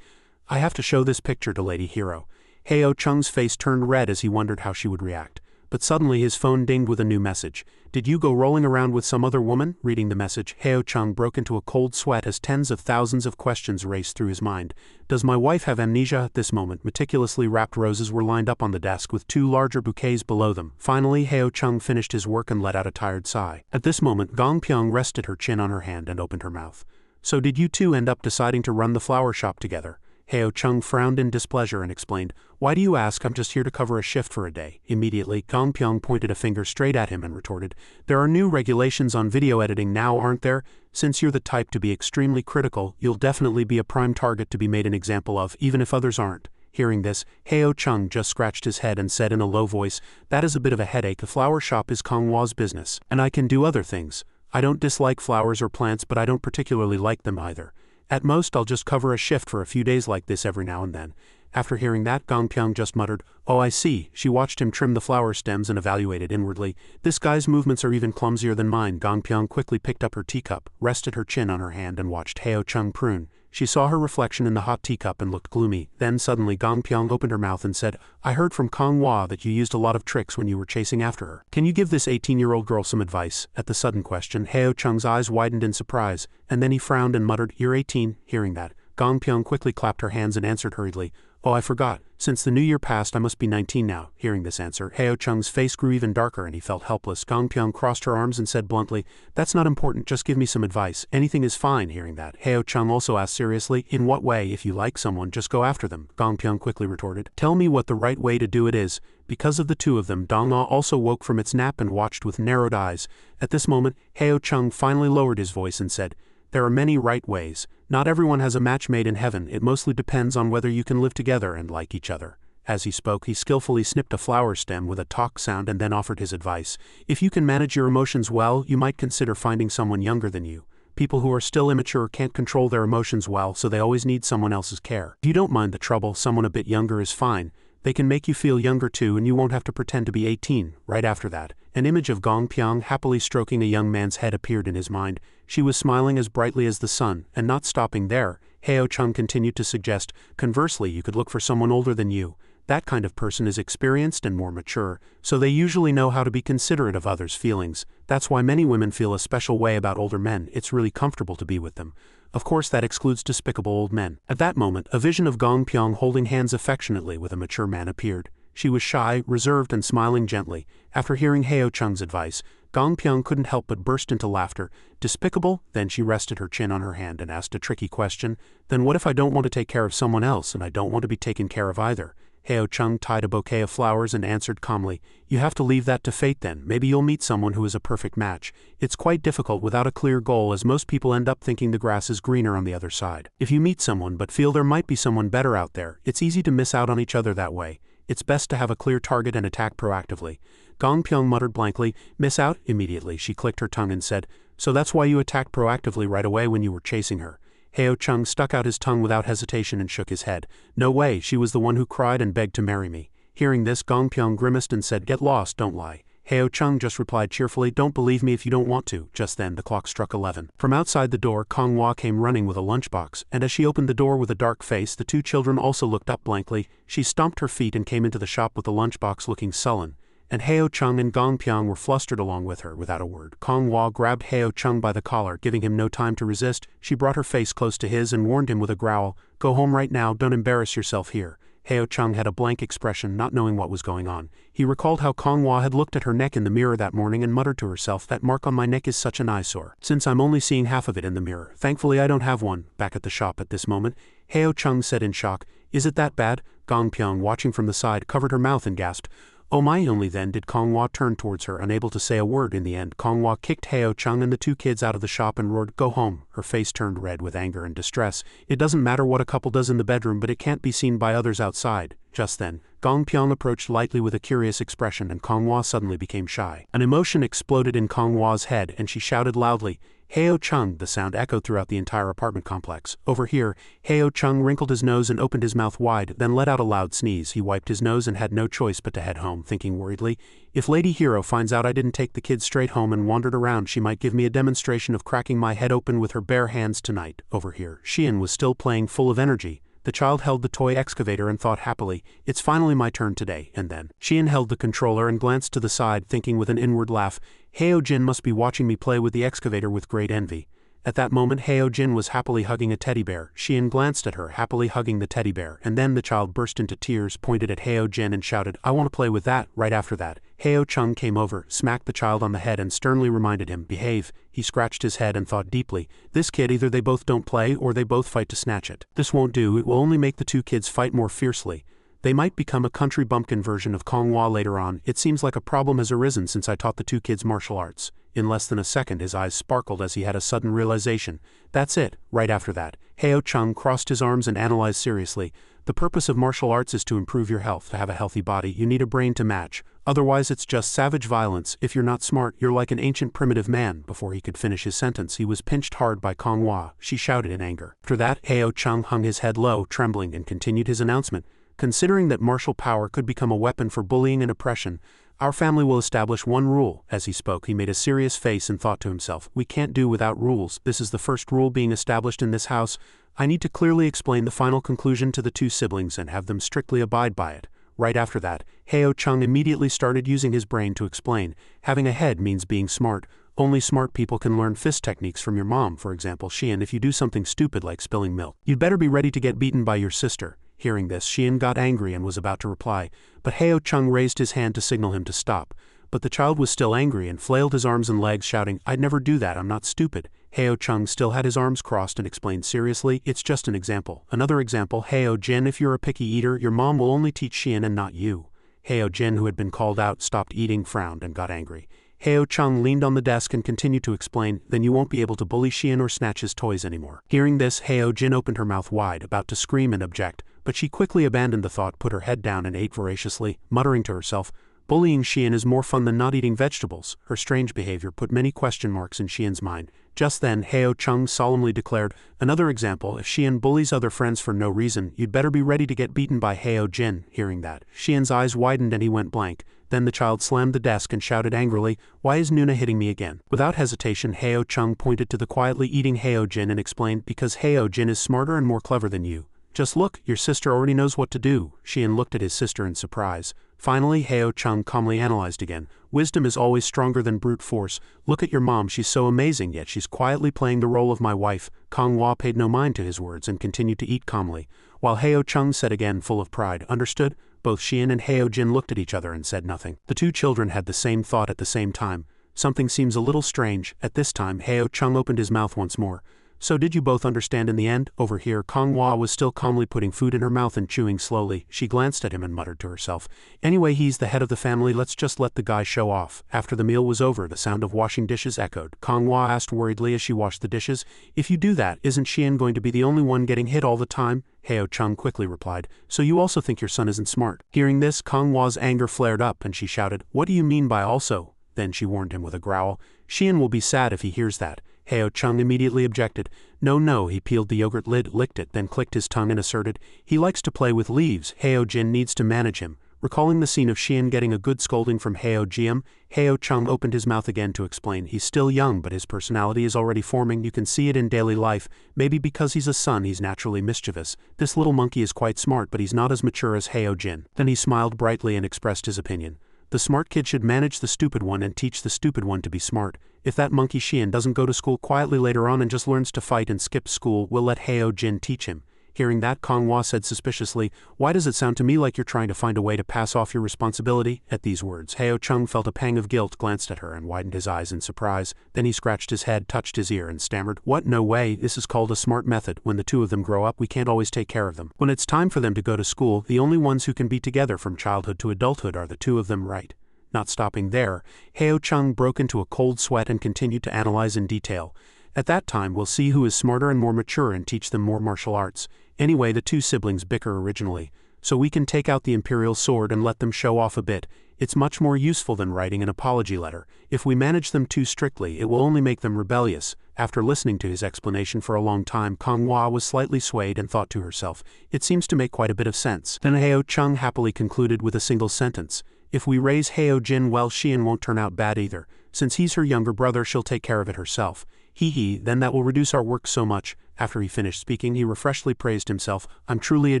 I have to show this picture to Lady Hero. Heo Chung's face turned red as he wondered how she would react. But suddenly his phone dinged with a new message. Did you go rolling around with some other woman? Reading the message, Heo Chung broke into a cold sweat as tens of thousands of questions raced through his mind. Does my wife have amnesia? At this moment, meticulously wrapped roses were lined up on the desk with two larger bouquets below them. Finally, Heo Chung finished his work and let out a tired sigh. At this moment, Gong Pyong rested her chin on her hand and opened her mouth. So did you two end up deciding to run the flower shop together? Heo Chung frowned in displeasure and explained, why do you ask? I'm just here to cover a shift for a day. Immediately, Gong Pyong pointed a finger straight at him and retorted, there are new regulations on video editing now, aren't there? Since you're the type to be extremely critical, you'll definitely be a prime target to be made an example of, even if others aren't. Hearing this, Heo Chung just scratched his head and said in a low voice, that is a bit of a headache. The flower shop is Kong Hua's business, and I can do other things. I don't dislike flowers or plants, but I don't particularly like them either. At most I'll just cover a shift for a few days like this every now and then. After hearing that, Gong Pyong just muttered, "Oh, I see." She watched him trim the flower stems and evaluated inwardly. "This guy's movements are even clumsier than mine." Gong Pyong quickly picked up her teacup, rested her chin on her hand and watched Heo Chung prune. She saw her reflection in the hot teacup and looked gloomy. Then suddenly Gong Pyong opened her mouth and said, "I heard from Kong Hwa that you used a lot of tricks when you were chasing after her. Can you give this 18-year-old girl some advice?" At the sudden question, Heo Chung's eyes widened in surprise, and then he frowned and muttered, "You're 18. Hearing that, Gong Pyong quickly clapped her hands and answered hurriedly, "Oh, I forgot. Since the new year passed, I must be 19 now." Hearing this answer, Heo Chung's face grew even darker and he felt helpless. Gong Pyong crossed her arms and said bluntly, "That's not important, just give me some advice. Anything is fine." Hearing that, Heo Chung also asked seriously, "In what way? If you like someone, just go after them." Gong Pyong quickly retorted, "Tell me what the right way to do it is." Because of the two of them, Dong Ah also woke from its nap and watched with narrowed eyes. At this moment, Heo Chung finally lowered his voice and said, "There are many right ways. Not everyone has a match made in heaven. It mostly depends on whether you can live together and like each other." As he spoke, he skillfully snipped a flower stem with a talk sound and then offered his advice. "If you can manage your emotions well, you might consider finding someone younger than you. People who are still immature can't control their emotions well, so they always need someone else's care. If you don't mind the trouble, someone a bit younger is fine. They can make you feel younger too, and you won't have to pretend to be 18. Right after that, an image of Gong Pyong happily stroking a young man's head appeared in his mind. She was smiling as brightly as the sun, and not stopping there, Heo Chung continued to suggest, "Conversely, you could look for someone older than you. That kind of person is experienced and more mature, so they usually know how to be considerate of others' feelings. That's why many women feel a special way about older men. It's really comfortable to be with them. Of course, that excludes despicable old men." At that moment, a vision of Gong Pyong holding hands affectionately with a mature man appeared. She was shy, reserved, and smiling gently. After hearing Heo Chung's advice, Gong Pyong couldn't help but burst into laughter. "Despicable?" Then she rested her chin on her hand and asked a tricky question. "Then what if I don't want to take care of someone else, and I don't want to be taken care of either?" Heo Chung tied a bouquet of flowers and answered calmly, "You have to leave that to fate then. Maybe you'll meet someone who is a perfect match. It's quite difficult without a clear goal, as most people end up thinking the grass is greener on the other side. If you meet someone but feel there might be someone better out there, it's easy to miss out on each other that way. It's best to have a clear target and attack proactively." Gong Pyong muttered blankly, "Miss out?" Immediately she clicked her tongue and said, "So that's why you attacked proactively right away when you were chasing her." Heo Chung stuck out his tongue without hesitation and shook his head. "No way, she was the one who cried and begged to marry me." Hearing this, Gong Pyong grimaced and said, "Get lost, don't lie." Heo Chung just replied cheerfully, "Don't believe me if you don't want to." Just then, the clock struck 11. From outside the door, Kong Hwa came running with a lunchbox, and as she opened the door with a dark face, the two children also looked up blankly. She stomped her feet and came into the shop with the lunchbox looking sullen, and Heo Chung and Gong Pyong were flustered along with her. Without a word, Kong Hwa grabbed Heo Chung by the collar, giving him no time to resist. She brought her face close to his and warned him with a growl, "Go home right now, don't embarrass yourself here." Heo Chung had a blank expression, not knowing what was going on. He recalled how Kong Hwa had looked at her neck in the mirror that morning and muttered to herself, "That mark on my neck is such an eyesore. Since I'm only seeing half of it in the mirror. Thankfully I don't have one." Back at the shop at this moment, Heo Chung said in shock, "Is it that bad?" Gong Pyong, watching from the side, covered her mouth and gasped, "Oh my!" Only then did Kong Hwa turn towards her, unable to say a word. In the end, Kong Hwa kicked Heo Chung and the two kids out of the shop and roared, "Go home." Her face turned red with anger and distress. It doesn't matter what a couple does in the bedroom, but it can't be seen by others outside. Just then, Gong Pyong approached lightly with a curious expression, and Kong Hwa suddenly became shy. An emotion exploded in Kong Hwa's head, and she shouted loudly, "Heo Chung!" The sound echoed throughout the entire apartment complex. Over here, Heo Chung wrinkled his nose and opened his mouth wide, then let out a loud sneeze. He wiped his nose and had no choice but to head home, thinking worriedly, "If Lady Hero finds out I didn't take the kids straight home and wandered around, she might give me a demonstration of cracking my head open with her bare hands tonight." Over here, Xian was still playing, full of energy. The child held the toy excavator and thought happily, "It's finally my turn today." And then, Xian held the controller and glanced to the side, thinking with an inward laugh, "Heo Jin must be watching me play with the excavator with great envy." At that moment, Heo Jin was happily hugging a teddy bear. Xian glanced at her, happily hugging the teddy bear, and then the child burst into tears, pointed at Heo Jin and shouted, "I want to play with that." Right after that, Heo Chung came over, smacked the child on the head and sternly reminded him, "Behave." He scratched his head and thought deeply, "This kid, either they both don't play or they both fight to snatch it. This won't do, it will only make the two kids fight more fiercely. They might become a country bumpkin version of Kong Hwa later on. It seems like a problem has arisen since I taught the two kids martial arts." In less than a second, his eyes sparkled as he had a sudden realization. That's it. Right after that, Heo Chung crossed his arms and analyzed seriously, "The purpose of martial arts is to improve your health. To have a healthy body, you need a brain to match. Otherwise it's just savage violence. If you're not smart, you're like an ancient primitive man." Before he could finish his sentence, he was pinched hard by Kong Hwa. She shouted in anger. After that, Heo Chung hung his head low, trembling, and continued his announcement. Considering that martial power could become a weapon for bullying and oppression, our family will establish one rule. As he spoke, he made a serious face and thought to himself, we can't do without rules. This is the first rule being established in this house. I need to clearly explain the final conclusion to the two siblings and have them strictly abide by it. Right after that, Heo Chung immediately started using his brain to explain. Having a head means being smart. Only smart people can learn fist techniques from your mom, for example, Xian. If you do something stupid like spilling milk, you'd better be ready to get beaten by your sister. Hearing this, Xian got angry and was about to reply, but Heo Chung raised his hand to signal him to stop. But the child was still angry and flailed his arms and legs, shouting, I'd never do that, I'm not stupid. Heo Chung still had his arms crossed and explained seriously, it's just an example. Another example, Heo Jin, if you're a picky eater, your mom will only teach Xian and not you. Heo Jin, who had been called out, stopped eating, frowned, and got angry. Heo Chung leaned on the desk and continued to explain, then you won't be able to bully Xian or snatch his toys anymore. Hearing this, Heo Jin opened her mouth wide, about to scream and object, but she quickly abandoned the thought, put her head down and ate voraciously, muttering to herself, bullying Xian is more fun than not eating vegetables. Her strange behavior put many question marks in Xian's mind. Just then, Heo Chung solemnly declared, another example, if Xian bullies other friends for no reason, you'd better be ready to get beaten by Heo Jin. Hearing that, Xian's eyes widened and he went blank. Then the child slammed the desk and shouted angrily, why is Nuna hitting me again? Without hesitation, Heo Chung pointed to the quietly eating Heo Jin and explained, because Heo Jin is smarter and more clever than you. Just look, your sister already knows what to do. Xian looked at his sister in surprise. Finally, Heo Chung calmly analyzed again. Wisdom is always stronger than brute force. Look at your mom, she's so amazing, yet she's quietly playing the role of my wife. Kong Hua paid no mind to his words and continued to eat calmly, while Heo Chung said again, full of pride, understood? Both Xian and Heo Jin looked at each other and said nothing. The two children had the same thought at the same time. Something seems a little strange. At this time, Heo Chung opened his mouth once more. So did you both understand in the end? Over here, Kong Hua was still calmly putting food in her mouth and chewing slowly. She glanced at him and muttered to herself, anyway, he's the head of the family, let's just let the guy show off. After the meal was over, the sound of washing dishes echoed. Kong Hua asked worriedly as she washed the dishes, if you do that, isn't Xian going to be the only one getting hit all the time? Heo Chung quickly replied, so you also think your son isn't smart? Hearing this, Kong Hua's anger flared up and she shouted, what do you mean by also? Then she warned him with a growl, Xian will be sad if he hears that. Heo Chung immediately objected. No, he peeled the yogurt lid, licked it, then clicked his tongue and asserted, he likes to play with leaves, Heo Jin needs to manage him. Recalling the scene of Xian getting a good scolding from Heo Jiam, Heo Chung opened his mouth again to explain, he's still young but his personality is already forming, you can see it in daily life, maybe because he's a son he's naturally mischievous. This little monkey is quite smart but he's not as mature as Heo Jin. Then he smiled brightly and expressed his opinion. The smart kid should manage the stupid one and teach the stupid one to be smart. If that monkey Xian doesn't go to school quietly later on and just learns to fight and skip school, we'll let Heo Jin teach him. Hearing that, Kong Hua said suspiciously, why does it sound to me like you're trying to find a way to pass off your responsibility? At these words, Heo Chung felt a pang of guilt, glanced at her and widened his eyes in surprise. Then he scratched his head, touched his ear and stammered, what? No way, this is called a smart method. When the two of them grow up, we can't always take care of them. When it's time for them to go to school, the only ones who can be together from childhood to adulthood are the two of them, right? Not stopping there, Heo Chung broke into a cold sweat and continued to analyze in detail. At that time, we'll see who is smarter and more mature and teach them more martial arts. Anyway, the two siblings bicker originally, so we can take out the imperial sword and let them show off a bit. It's much more useful than writing an apology letter. If we manage them too strictly, it will only make them rebellious. After listening to his explanation for a long time, Kong Hua was slightly swayed and thought to herself, it seems to make quite a bit of sense. Then Heo Chung happily concluded with a single sentence. If we raise Heo Jin well, Xian won't turn out bad either. Since he's her younger brother, she'll take care of it herself. Then that will reduce our work so much. After he finished speaking, he refreshedly praised himself. I'm truly a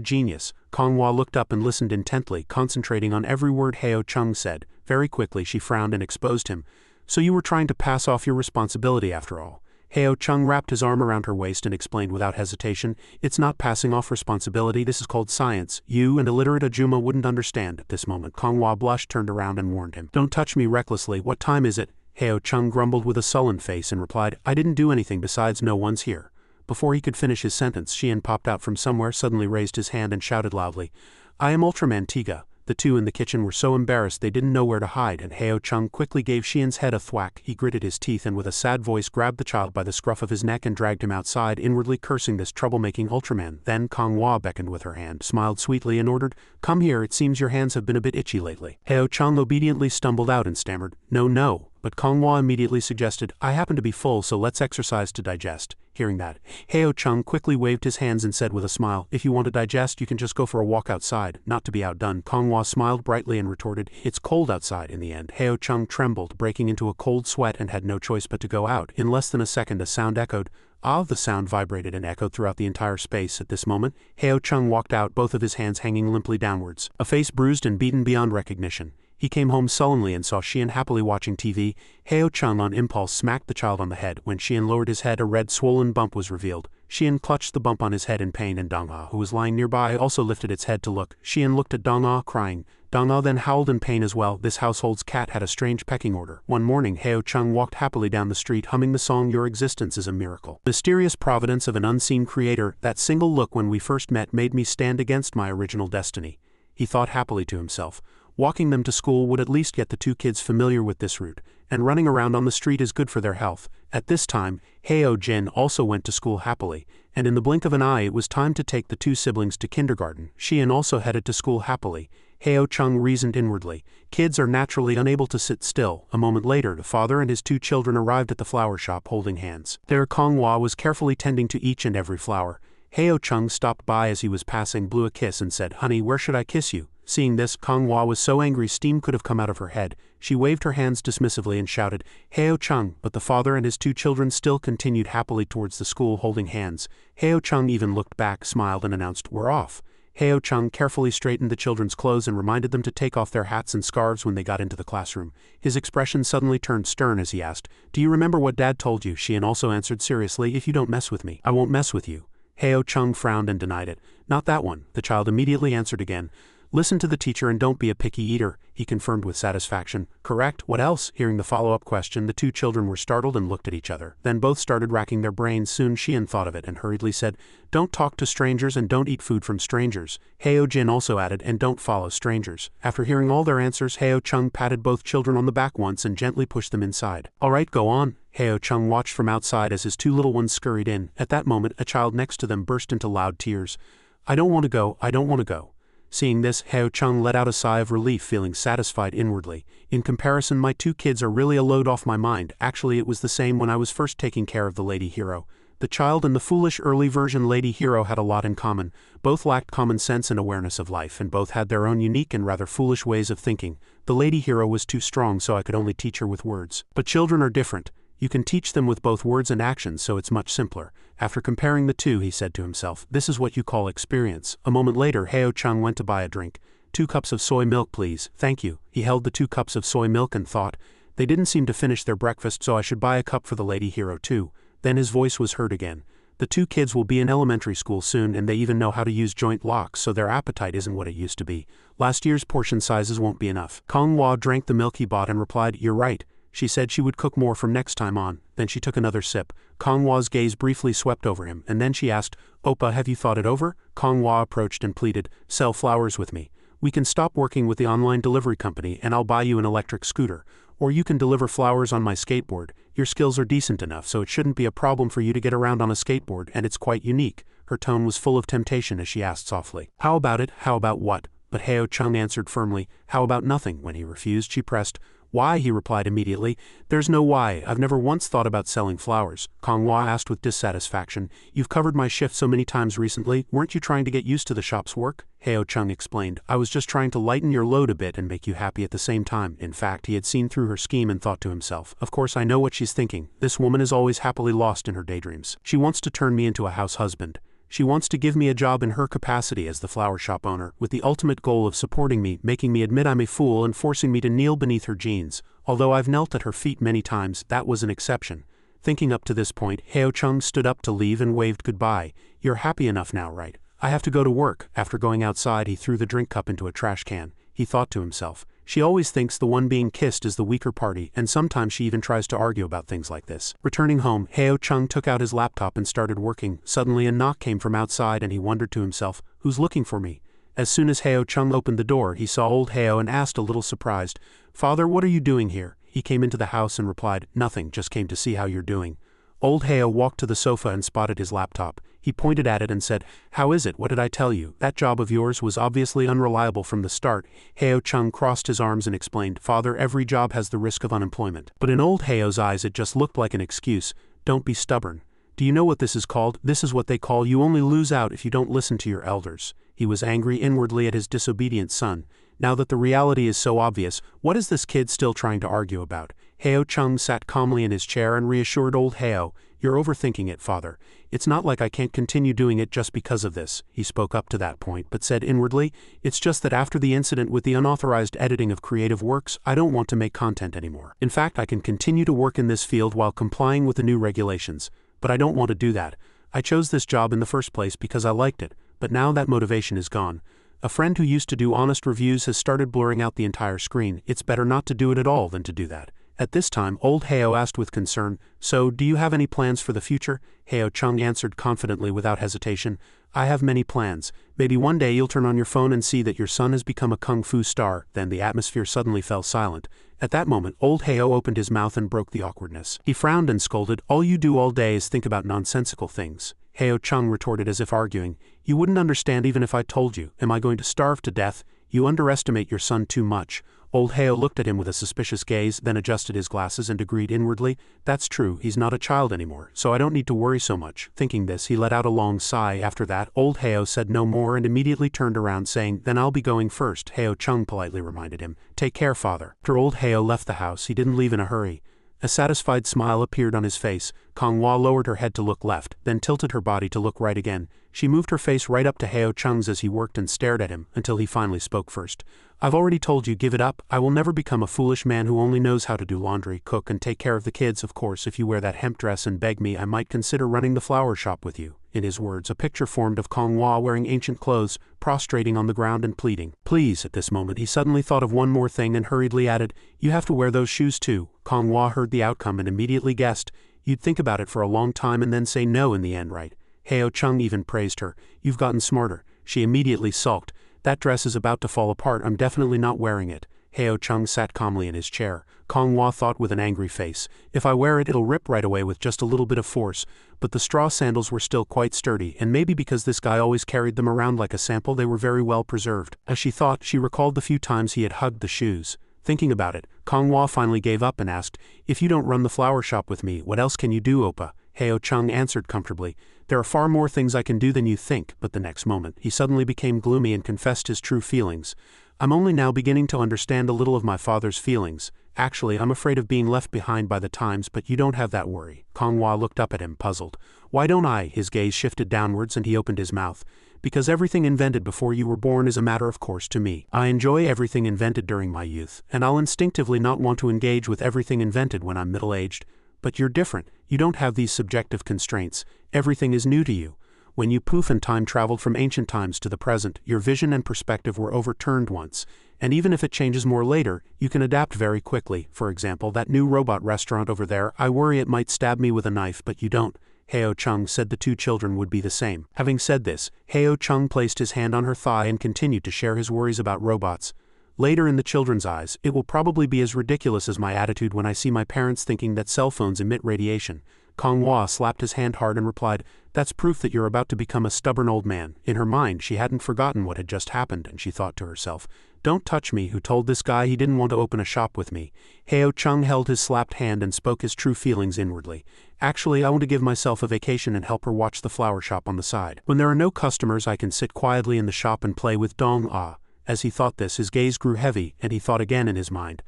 genius. Kong Hua looked up and listened intently, concentrating on every word Heo Chung said. Very quickly she frowned and exposed him. So you were trying to pass off your responsibility after all. Heo Chung wrapped his arm around her waist and explained without hesitation, it's not passing off responsibility, this is called science. You and illiterate Ajuma wouldn't understand. At this moment, Kong Hua blushed, turned around and warned him. Don't touch me recklessly, what time is it? Heo Chung grumbled with a sullen face and replied, I didn't do anything besides no one's here. Before he could finish his sentence, Xian popped out from somewhere, suddenly raised his hand and shouted loudly, I am Ultraman Tiga. The two in the kitchen were so embarrassed they didn't know where to hide, and Heo Chung quickly gave Xian's head a thwack. He gritted his teeth and with a sad voice grabbed the child by the scruff of his neck and dragged him outside, inwardly cursing this troublemaking Ultraman. Then Kong Hua beckoned with her hand, smiled sweetly and ordered, come here, it seems your hands have been a bit itchy lately. Heo Chung obediently stumbled out and stammered, no. But Kong Hua immediately suggested, I happen to be full, so let's exercise to digest. Hearing that, Heo Chung quickly waved his hands and said with a smile, if you want to digest you can just go for a walk outside, not to be outdone. Konghua smiled brightly and retorted, it's cold outside. In the end, Heo Chung trembled, breaking into a cold sweat and had no choice but to go out. In less than a second a sound echoed. The sound vibrated and echoed throughout the entire space. At this moment, Heo Chung walked out, both of his hands hanging limply downwards, a face bruised and beaten beyond recognition. He came home sullenly and saw Xian happily watching TV. Heo Chung on impulse smacked the child on the head. When Xian lowered his head, a red swollen bump was revealed. Xian clutched the bump on his head in pain and Dongha, who was lying nearby, also lifted its head to look. Xian looked at Dongha, crying. Dongha then howled in pain as well. This household's cat had a strange pecking order. One morning, Heo Chung walked happily down the street humming the song Your Existence is a Miracle. Mysterious providence of an unseen creator, that single look when we first met made me stand against my original destiny. He thought happily to himself. Walking them to school would at least get the two kids familiar with this route, and running around on the street is good for their health. At this time, Heo Jin also went to school happily, and in the blink of an eye it was time to take the two siblings to kindergarten. Xian also headed to school happily. Heo Chung reasoned inwardly. Kids are naturally unable to sit still. A moment later, the father and his two children arrived at the flower shop holding hands. There Konghua was carefully tending to each and every flower. Heo Chung stopped by as he was passing, blew a kiss and said, honey, where should I kiss you? Seeing this, Konghua was so angry steam could have come out of her head. She waved her hands dismissively and shouted, Heo Chung, but the father and his two children still continued happily towards the school holding hands. Heo Chung even looked back, smiled and announced, we're off. Heo Chung carefully straightened the children's clothes and reminded them to take off their hats and scarves when they got into the classroom. His expression suddenly turned stern as he asked, do you remember what Dad told you? Xian also answered seriously, if you don't mess with me, I won't mess with you. Heo Chung frowned and denied it. Not that one. The child immediately answered again. Listen to the teacher and don't be a picky eater, he confirmed with satisfaction. Correct, what else? Hearing the follow-up question, the two children were startled and looked at each other. Then both started racking their brains. Soon Xian thought of it and hurriedly said, don't talk to strangers and don't eat food from strangers. Heo Jin also added, and don't follow strangers. After hearing all their answers, Heo Chung patted both children on the back once and gently pushed them inside. Alright, go on. Heo Chung watched from outside as his two little ones scurried in. At that moment, a child next to them burst into loud tears. I don't want to go, I don't want to go. Seeing this, Heo Chung let out a sigh of relief, feeling satisfied inwardly. In comparison, my two kids are really a load off my mind. Actually, it was the same when I was first taking care of the lady hero. The child and the foolish early version lady hero had a lot in common. Both lacked common sense and awareness of life, and both had their own unique and rather foolish ways of thinking. The lady hero was too strong, so I could only teach her with words. But children are different. You can teach them with both words and actions, so it's much simpler. After comparing the two, he said to himself, this is what you call experience. A moment later, Heo Chung went to buy a drink. 2 cups of soy milk, please. Thank you. He held the 2 cups of soy milk and thought, they didn't seem to finish their breakfast, so I should buy a cup for the lady hero too. Then his voice was heard again. The 2 kids will be in elementary school soon, and they even know how to use joint locks, so their appetite isn't what it used to be. Last year's portion sizes won't be enough. Konghua drank the milk he bought and replied, you're right. She said she would cook more from next time on. Then she took another sip. Konghua's gaze briefly swept over him, and then she asked, Oppa, have you thought it over? Konghua approached and pleaded, sell flowers with me. We can stop working with the online delivery company and I'll buy you an electric scooter. Or you can deliver flowers on my skateboard. Your skills are decent enough, so it shouldn't be a problem for you to get around on a skateboard, and it's quite unique. Her tone was full of temptation as she asked softly, how about it? How about what? But Heo Chung answered firmly, how about nothing? When he refused, she pressed, why? He replied immediately, there's no why, I've never once thought about selling flowers. Konghua asked with dissatisfaction, you've covered my shift so many times recently, weren't you trying to get used to the shop's work? Heo Chung explained, I was just trying to lighten your load a bit and make you happy at the same time. In fact, he had seen through her scheme and thought to himself, of course I know what she's thinking, this woman is always happily lost in her daydreams. She wants to turn me into a house husband. She wants to give me a job in her capacity as the flower shop owner, with the ultimate goal of supporting me, making me admit I'm a fool and forcing me to kneel beneath her jeans. Although I've knelt at her feet many times, that was an exception. Thinking up to this point, Heo Chung stood up to leave and waved goodbye. You're happy enough now, right? I have to go to work. After going outside, he threw the drink cup into a trash can. He thought to himself, she always thinks the one being kissed is the weaker party, and sometimes she even tries to argue about things like this. Returning home, Heo Chung took out his laptop and started working. Suddenly a knock came from outside and he wondered to himself, who's looking for me? As soon as Heo Chung opened the door, he saw old Heo and asked a little surprised, Father, what are you doing here? He came into the house and replied, nothing, just came to see how you're doing. Old Heo walked to the sofa and spotted his laptop. He pointed at it and said, how is it? What did I tell you? That job of yours was obviously unreliable from the start. Heo Chung crossed his arms and explained, Father, every job has the risk of unemployment. But in old Heo's eyes it just looked like an excuse. Don't be stubborn. Do you know what this is called? This is what they call you only lose out if you don't listen to your elders. He was angry inwardly at his disobedient son. Now that the reality is so obvious, what is this kid still trying to argue about? Heo Chung sat calmly in his chair and reassured old Heo. You're overthinking it, father. It's not like I can't continue doing it just because of this. He spoke up to that point, but said inwardly, it's just that after the incident with the unauthorized editing of creative works, I don't want to make content anymore. In fact, I can continue to work in this field while complying with the new regulations. But I don't want to do that. I chose this job in the first place because I liked it, but now that motivation is gone. A friend who used to do honest reviews has started blurring out the entire screen. It's better not to do it at all than to do that. At this time, old Heo asked with concern, so, do you have any plans for the future? Heo Chung answered confidently without hesitation, I have many plans. Maybe one day you'll turn on your phone and see that your son has become a kung fu star. Then the atmosphere suddenly fell silent. At that moment, old Heo opened his mouth and broke the awkwardness. He frowned and scolded, all you do all day is think about nonsensical things. Heo Chung retorted as if arguing, you wouldn't understand even if I told you. Am I going to starve to death? You underestimate your son too much. Old Heo looked at him with a suspicious gaze, then adjusted his glasses and agreed inwardly, that's true, he's not a child anymore, so I don't need to worry so much. Thinking this, he let out a long sigh. After that, old Heo said no more and immediately turned around saying, then I'll be going first. Heo Chung politely reminded him, take care, father. After old Heo left the house, he didn't leave in a hurry. A satisfied smile appeared on his face. Manhua lowered her head to look left, then tilted her body to look right again. She moved her face right up to Heo Chung's as he worked and stared at him, until he finally spoke first. I've already told you, give it up. I will never become a foolish man who only knows how to do laundry, cook and take care of the kids. Of course, if you wear that hemp dress and beg me, I might consider running the flower shop with you. In his words, a picture formed of Manhua wearing ancient clothes, prostrating on the ground and pleading. Please, at this moment he suddenly thought of one more thing and hurriedly added, you have to wear those shoes too. Manhua heard the outcome and immediately guessed, you'd think about it for a long time and then say no in the end, right? Heo Chung even praised her, you've gotten smarter. She immediately sulked, that dress is about to fall apart, I'm definitely not wearing it. Heo Chung sat calmly in his chair. Manhua thought with an angry face, if I wear it it'll rip right away with just a little bit of force, but the straw sandals were still quite sturdy, and maybe because this guy always carried them around like a sample they were very well preserved. As she thought, she recalled the few times he had hugged the shoes. Thinking about it, Manhua finally gave up and asked, if you don't run the flower shop with me, what else can you do, Oppa? Heo Chung answered comfortably, there are far more things I can do than you think, but the next moment, he suddenly became gloomy and confessed his true feelings. I'm only now beginning to understand a little of my father's feelings. Actually, I'm afraid of being left behind by the times, but you don't have that worry. Manhua looked up at him, puzzled. Why don't I? His gaze shifted downwards and he opened his mouth. Because everything invented before you were born is a matter of course to me. I enjoy everything invented during my youth, and I'll instinctively not want to engage with everything invented when I'm middle-aged. But you're different. You don't have these subjective constraints. Everything is new to you. When you poof and time traveled from ancient times to the present, your vision and perspective were overturned once. And even if it changes more later, you can adapt very quickly. For example, that new robot restaurant over there, I worry it might stab me with a knife, but you don't. Heo Chung said the two children would be the same. Having said this, Heo Chung placed his hand on her thigh and continued to share his worries about robots. Later in the children's eyes, it will probably be as ridiculous as my attitude when I see my parents thinking that cell phones emit radiation. Manhua slapped his hand hard and replied, that's proof that you're about to become a stubborn old man. In her mind, she hadn't forgotten what had just happened, and she thought to herself, don't touch me, who told this guy he didn't want to open a shop with me. Heo Chung held his slapped hand and spoke his true feelings inwardly. Actually, I want to give myself a vacation and help her watch the flower shop on the side. When there are no customers, I can sit quietly in the shop and play with Dong Ah. As he thought this, his gaze grew heavy, and he thought again in his mind,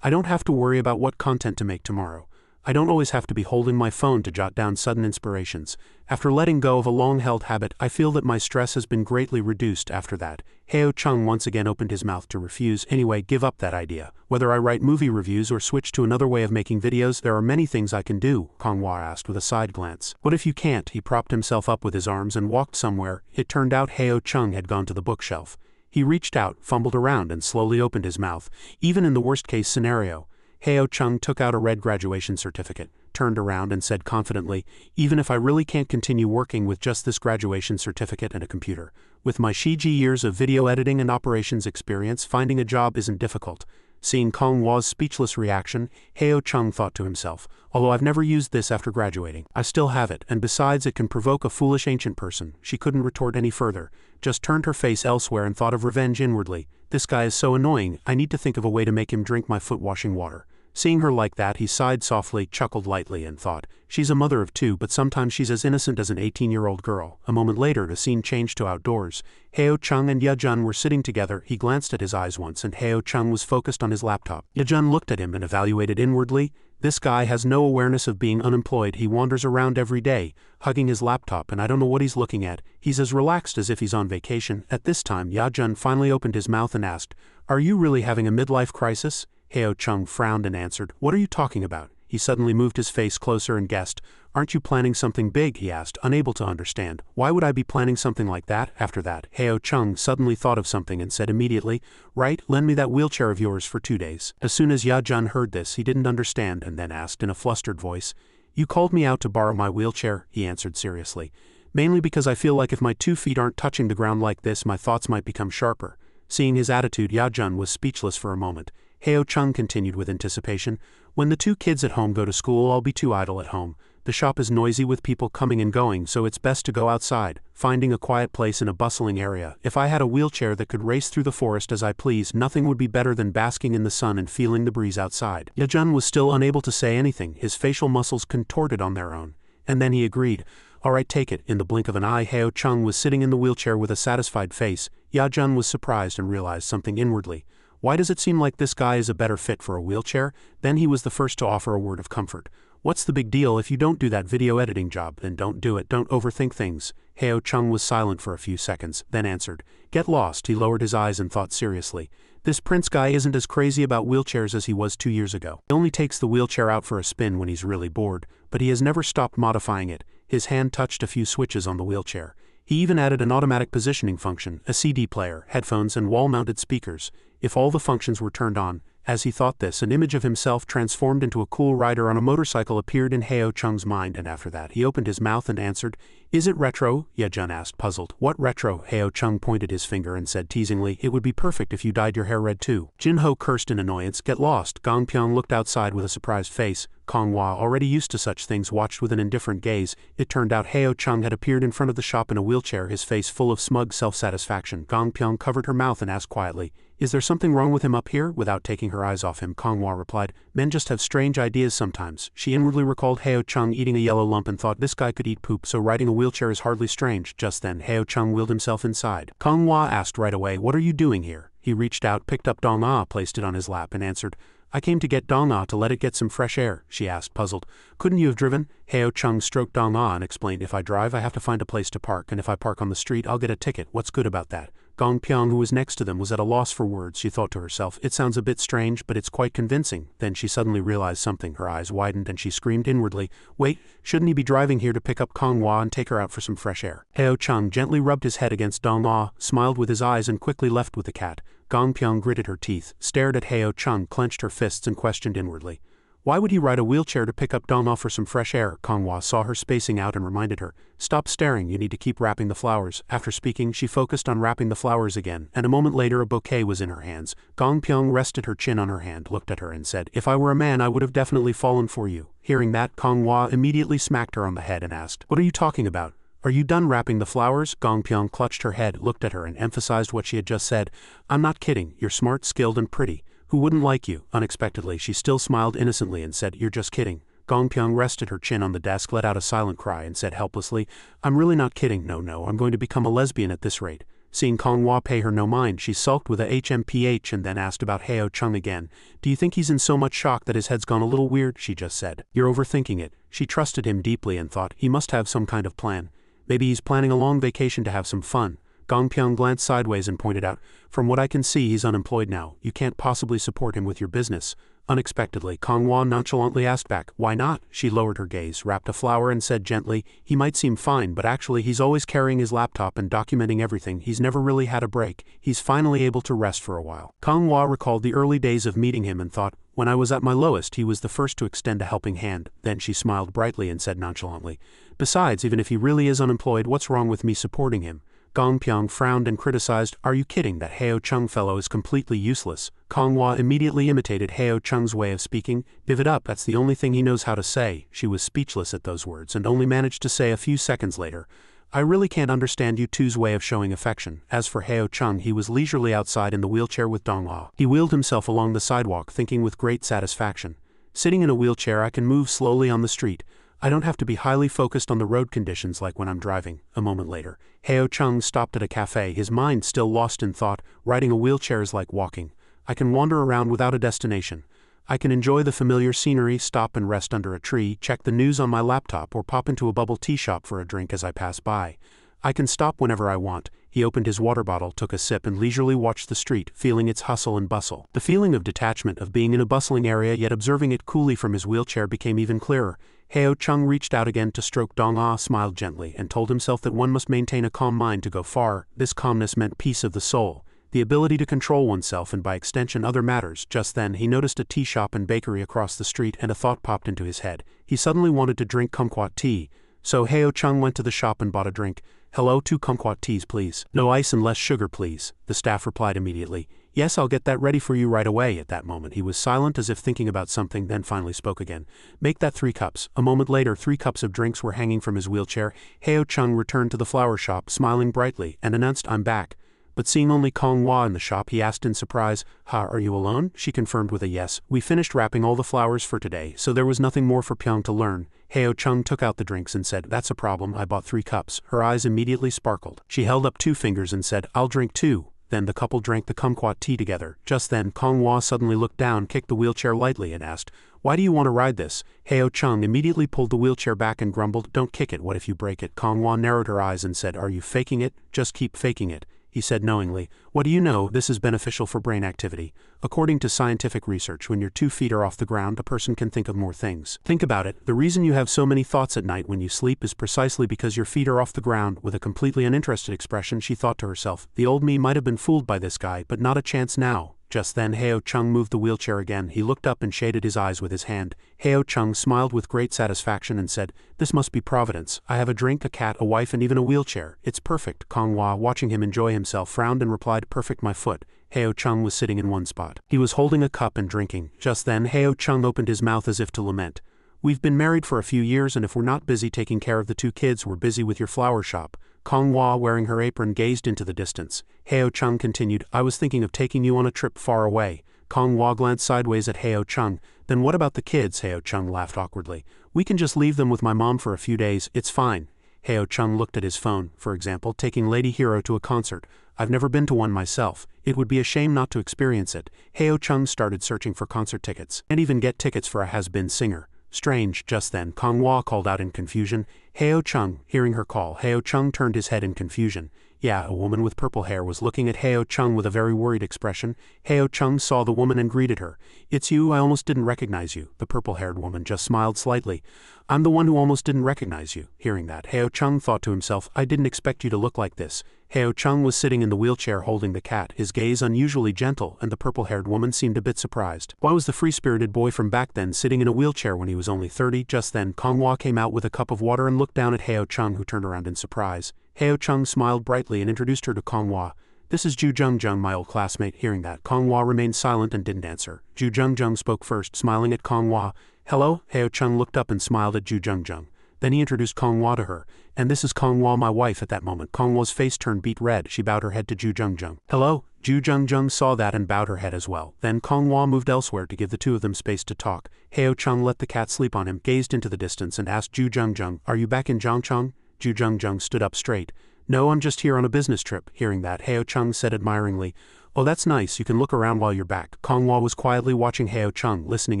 I don't have to worry about what content to make tomorrow. I don't always have to be holding my phone to jot down sudden inspirations. After letting go of a long-held habit, I feel that my stress has been greatly reduced after that. Heo Chung once again opened his mouth to refuse. Anyway, give up that idea. Whether I write movie reviews or switch to another way of making videos, there are many things I can do, Manhua asked with a side glance. What if you can't? He propped himself up with his arms and walked somewhere. It turned out Heo Chung had gone to the bookshelf. He reached out, fumbled around, and slowly opened his mouth. Even in the worst-case scenario, Heo Chung took out a red graduation certificate, turned around and said confidently, even if I really can't continue working with just this graduation certificate and a computer, with my Shiji years of video editing and operations experience, finding a job isn't difficult. Seeing Manhua's speechless reaction, Heo Chung thought to himself, although I've never used this after graduating, I still have it, and besides it can provoke a foolish ancient person. She couldn't retort any further, just turned her face elsewhere and thought of revenge inwardly. This guy is so annoying, I need to think of a way to make him drink my foot-washing water. Seeing her like that, he sighed softly, chuckled lightly, and thought, she's a mother of two, but sometimes she's as innocent as an 18-year-old girl. A moment later, the scene changed to outdoors. Heo Chung and Ye-jun were sitting together. He glanced at his eyes once, and Heo Chung was focused on his laptop. Ye-jun looked at him and evaluated inwardly. This guy has no awareness of being unemployed. He wanders around every day, hugging his laptop, and I don't know what he's looking at. He's as relaxed as if he's on vacation. At this time, Ye-jun finally opened his mouth and asked, "Are you really having a midlife crisis?" Heo Chung frowned and answered, "What are you talking about?" He suddenly moved his face closer and guessed, "Aren't you planning something big?" he asked, unable to understand. "Why would I be planning something like that?" After that, Heo Chung suddenly thought of something and said immediately, "Right, lend me that wheelchair of yours for 2 days." As soon as Ye-jun heard this, he didn't understand and then asked in a flustered voice, "You called me out to borrow my wheelchair?" He answered seriously, "Mainly because I feel like if my 2 feet aren't touching the ground like this, my thoughts might become sharper." Seeing his attitude, Ye-jun was speechless for a moment. Heo Chung continued with anticipation, "When the 2 kids at home go to school, I'll be too idle at home. The shop is noisy with people coming and going, so it's best to go outside, finding a quiet place in a bustling area. If I had a wheelchair that could race through the forest as I please, nothing would be better than basking in the sun and feeling the breeze outside." Ye-jun was still unable to say anything, his facial muscles contorted on their own. And then he agreed, "All right, take it." In the blink of an eye, Heo Chung was sitting in the wheelchair with a satisfied face. Ye-jun was surprised and realized something inwardly. Why does it seem like this guy is a better fit for a wheelchair? Then he was the first to offer a word of comfort. "What's the big deal? If you don't do that video editing job, then don't do it. Don't overthink things." Heo Chung was silent for a few seconds, then answered, "Get lost." He lowered his eyes and thought seriously. This Prince guy isn't as crazy about wheelchairs as he was 2 years ago. He only takes the wheelchair out for a spin when he's really bored, but he has never stopped modifying it. His hand touched a few switches on the wheelchair. He even added an automatic positioning function, a CD player, headphones, and wall-mounted speakers. If all the functions were turned on, as he thought this, an image of himself transformed into a cool rider on a motorcycle appeared in Heo Chung's mind, and after that he opened his mouth and answered, "Is it retro?" Ye-jun asked, puzzled. "What retro?" Heo Chung pointed his finger and said teasingly, "It would be perfect if you dyed your hair red too." Jin-ho cursed in annoyance. "Get lost." Gong Pyong looked outside with a surprised face. Kong-hwa, already used to such things, watched with an indifferent gaze. It turned out Heo Chung had appeared in front of the shop in a wheelchair, his face full of smug self-satisfaction. Gong Pyong covered her mouth and asked quietly, "Is there something wrong with him up here?" Without taking her eyes off him, Kong-hwa replied, "Men just have strange ideas sometimes." She inwardly recalled Heo Chung eating a yellow lump and thought this guy could eat poop, so riding a wheelchair is hardly strange. Just then, Heo Chung wheeled himself inside. Kong-hwa asked right away, "What are you doing here?" He reached out, picked up Dong-ah, placed it on his lap, and answered, "I came to get Dong-ah to let it get some fresh air." She asked, puzzled, "Couldn't you have driven?" Heo Chung stroked Dong-ah and explained, "If I drive, I have to find a place to park, and if I park on the street, I'll get a ticket. What's good about that?" Gong Pyong, who was next to them, was at a loss for words. She thought to herself, "It sounds a bit strange, but it's quite convincing." Then she suddenly realized something. Her eyes widened and she screamed inwardly, "Wait, shouldn't he be driving here to pick up Kong-hwa and take her out for some fresh air?" Heo Chung gently rubbed his head against Dong-ah, smiled with his eyes, and quickly left with the cat. Gong Pyong gritted her teeth, stared at Heo Chung, clenched her fists, and questioned inwardly, "Why would he ride a wheelchair to pick up Dong-ah for some fresh air?" Kong-hwa saw her spacing out and reminded her, "Stop staring, you need to keep wrapping the flowers." After speaking, she focused on wrapping the flowers again, and a moment later a bouquet was in her hands. Gong Pyong rested her chin on her hand, looked at her, and said, "If I were a man, I would have definitely fallen for you." Hearing that, Kong-hwa immediately smacked her on the head and asked, "What are you talking about? Are you done wrapping the flowers?" Gong Pyong clutched her head, looked at her, and emphasized what she had just said. "I'm not kidding. You're smart, skilled, and pretty. Who wouldn't like you?" Unexpectedly, she still smiled innocently and said, "You're just kidding." Gong Pyong rested her chin on the desk, let out a silent cry, and said helplessly, "I'm really not kidding. No, I'm going to become a lesbian at this rate." Seeing Kong-hwa pay her no mind, she sulked with a HMPH and then asked about Heo Chung again. "Do you think he's in so much shock that his head's gone a little weird?" She just said. "You're overthinking it." She trusted him deeply and thought, he must have some kind of plan. Maybe he's planning a long vacation to have some fun. Gong Pyong glanced sideways and pointed out, "From what I can see, he's unemployed now. You can't possibly support him with your business." Unexpectedly, Kong-hwa nonchalantly asked back, "Why not?" She lowered her gaze, wrapped a flower, and said gently, "He might seem fine, but actually he's always carrying his laptop and documenting everything. He's never really had a break. He's finally able to rest for a while." Kong-hwa recalled the early days of meeting him and thought, "When I was at my lowest, he was the first to extend a helping hand." Then she smiled brightly and said nonchalantly, "Besides, even if he really is unemployed, what's wrong with me supporting him?" Gong Pyong frowned and criticized, "Are you kidding? That Heo Chung fellow is completely useless." Kong-hwa immediately imitated Heo Chung's way of speaking. "Give it up, that's the only thing he knows how to say." She was speechless at those words and only managed to say a few seconds later, "I really can't understand you two's way of showing affection." As for Heo Chung, he was leisurely outside in the wheelchair with Dong-ah. He wheeled himself along the sidewalk, thinking with great satisfaction. Sitting in a wheelchair, I can move slowly on the street. I don't have to be highly focused on the road conditions like when I'm driving. A moment later, Heo Chung stopped at a cafe, his mind still lost in thought. Riding a wheelchair is like walking. I can wander around without a destination. I can enjoy the familiar scenery, stop and rest under a tree, check the news on my laptop, or pop into a bubble tea shop for a drink as I pass by. I can stop whenever I want. He opened his water bottle, took a sip, and leisurely watched the street, feeling its hustle and bustle. The feeling of detachment, of being in a bustling area yet observing it coolly from his wheelchair, became even clearer. Heo Chung reached out again to stroke Dong Ah, smiled gently, and told himself that one must maintain a calm mind to go far. This calmness meant peace of the soul, the ability to control oneself and by extension other matters. Just then he noticed a tea shop and bakery across the street, and a thought popped into his head. He suddenly wanted to drink kumquat tea, so Heo Chung went to the shop and bought a drink. "Hello, 2 kumquat teas please. No ice and less sugar please," the staff replied immediately. "Yes, I'll get that ready for you right away." At that moment he was silent as if thinking about something, then finally spoke again. "Make that 3 cups. A moment later 3 cups of drinks were hanging from his wheelchair. Heo Chung returned to the flower shop, smiling brightly, and announced, "I'm back." But seeing only Kong Hwa in the shop, he asked in surprise, "Ha, are you alone?" She confirmed with a yes. "We finished wrapping all the flowers for today, so there was nothing more for Pyong to learn." Heo Chung took out the drinks and said, "That's a problem, I bought 3 cups." Her eyes immediately sparkled. She held up 2 fingers and said, "I'll drink 2. Then the couple drank the kumquat tea together. Just then Kong Hwa suddenly looked down, kicked the wheelchair lightly, and asked, "Why do you want to ride this?" Heo Chung immediately pulled the wheelchair back and grumbled, "Don't kick it, what if you break it?" Kong Hwa narrowed her eyes and said, "Are you faking it? Just keep faking it." He said knowingly, "What do you know, this is beneficial for brain activity. According to scientific research, when your 2 feet are off the ground, a person can think of more things. Think about it, the reason you have so many thoughts at night when you sleep is precisely because your feet are off the ground." With a completely uninterested expression, she thought to herself, "The old me might have been fooled by this guy, but not a chance now." Just then Heo Chung moved the wheelchair again. He looked up and shaded his eyes with his hand. Heo Chung smiled with great satisfaction and said, "This must be providence. I have a drink, a cat, a wife, and even a wheelchair. It's perfect." Kong Hwa, watching him enjoy himself, frowned and replied, "Perfect, my foot." Heo Chung was sitting in one spot. He was holding a cup and drinking. Just then Heo Chung opened his mouth as if to lament. "We've been married for a few years, and if we're not busy taking care of the 2 kids, we're busy with your flower shop." Kong Hwa, wearing her apron, gazed into the distance. Heo Chung continued, "I was thinking of taking you on a trip far away." Kong Hwa glanced sideways at Heo Chung. "Then what about the kids?" Heo Chung laughed awkwardly. "We can just leave them with my mom for a few days, it's fine." Heo Chung looked at his phone. "For example, taking Lady Hero to a concert. I've never been to one myself. It would be a shame not to experience it." Heo Chung started searching for concert tickets, and even get tickets for a has-been singer. Strange. Just then Kong Hwa called out in confusion, "Heo Chung." Hearing her call, Heo Chung turned his head in confusion. Yeah, a woman with purple hair was looking at Heo Chung with a very worried expression. Heo Chung saw the woman and greeted her. "It's you, I almost didn't recognize you." The purple-haired woman just smiled slightly. "I'm the one who almost didn't recognize you." Hearing that, Heo Chung thought to himself, "I didn't expect you to look like this." Heo Chung was sitting in the wheelchair holding the cat, his gaze unusually gentle, and the purple-haired woman seemed a bit surprised. Why was the free-spirited boy from back then sitting in a wheelchair when he was only 30? Just then Kong Hwa came out with a cup of water and looked down at Heo Chung, who turned around in surprise. Heo Chung smiled brightly and introduced her to Kong Hwa. "This is Ju Jung Jung, my old classmate." Hearing that, Kong Hwa remained silent and didn't answer. Ju Jung Jung spoke first, smiling at Kong Hwa. "Hello?" Heo Chung looked up and smiled at Ju Jung Jung. Then he introduced Kong Hwa to her. "And this is Kong Hwa, my wife." At that moment Kong Hwa's face turned beet red. She bowed her head to Ju Jung Jung. "Hello?" Ju Jung Jung saw that and bowed her head as well. Then Kong Hwa moved elsewhere to give the 2 of them space to talk. Heo Chung let the cat sleep on him, gazed into the distance, and asked Ju Jung Jung, "Are you back in Zhangcheng?" Ju Jung Jung stood up straight. "No, I'm just here on a business trip." Hearing that, Heo Chung said admiringly, "Oh, that's nice, you can look around while you're back." Kong Hwa was quietly watching Heo Chung, listening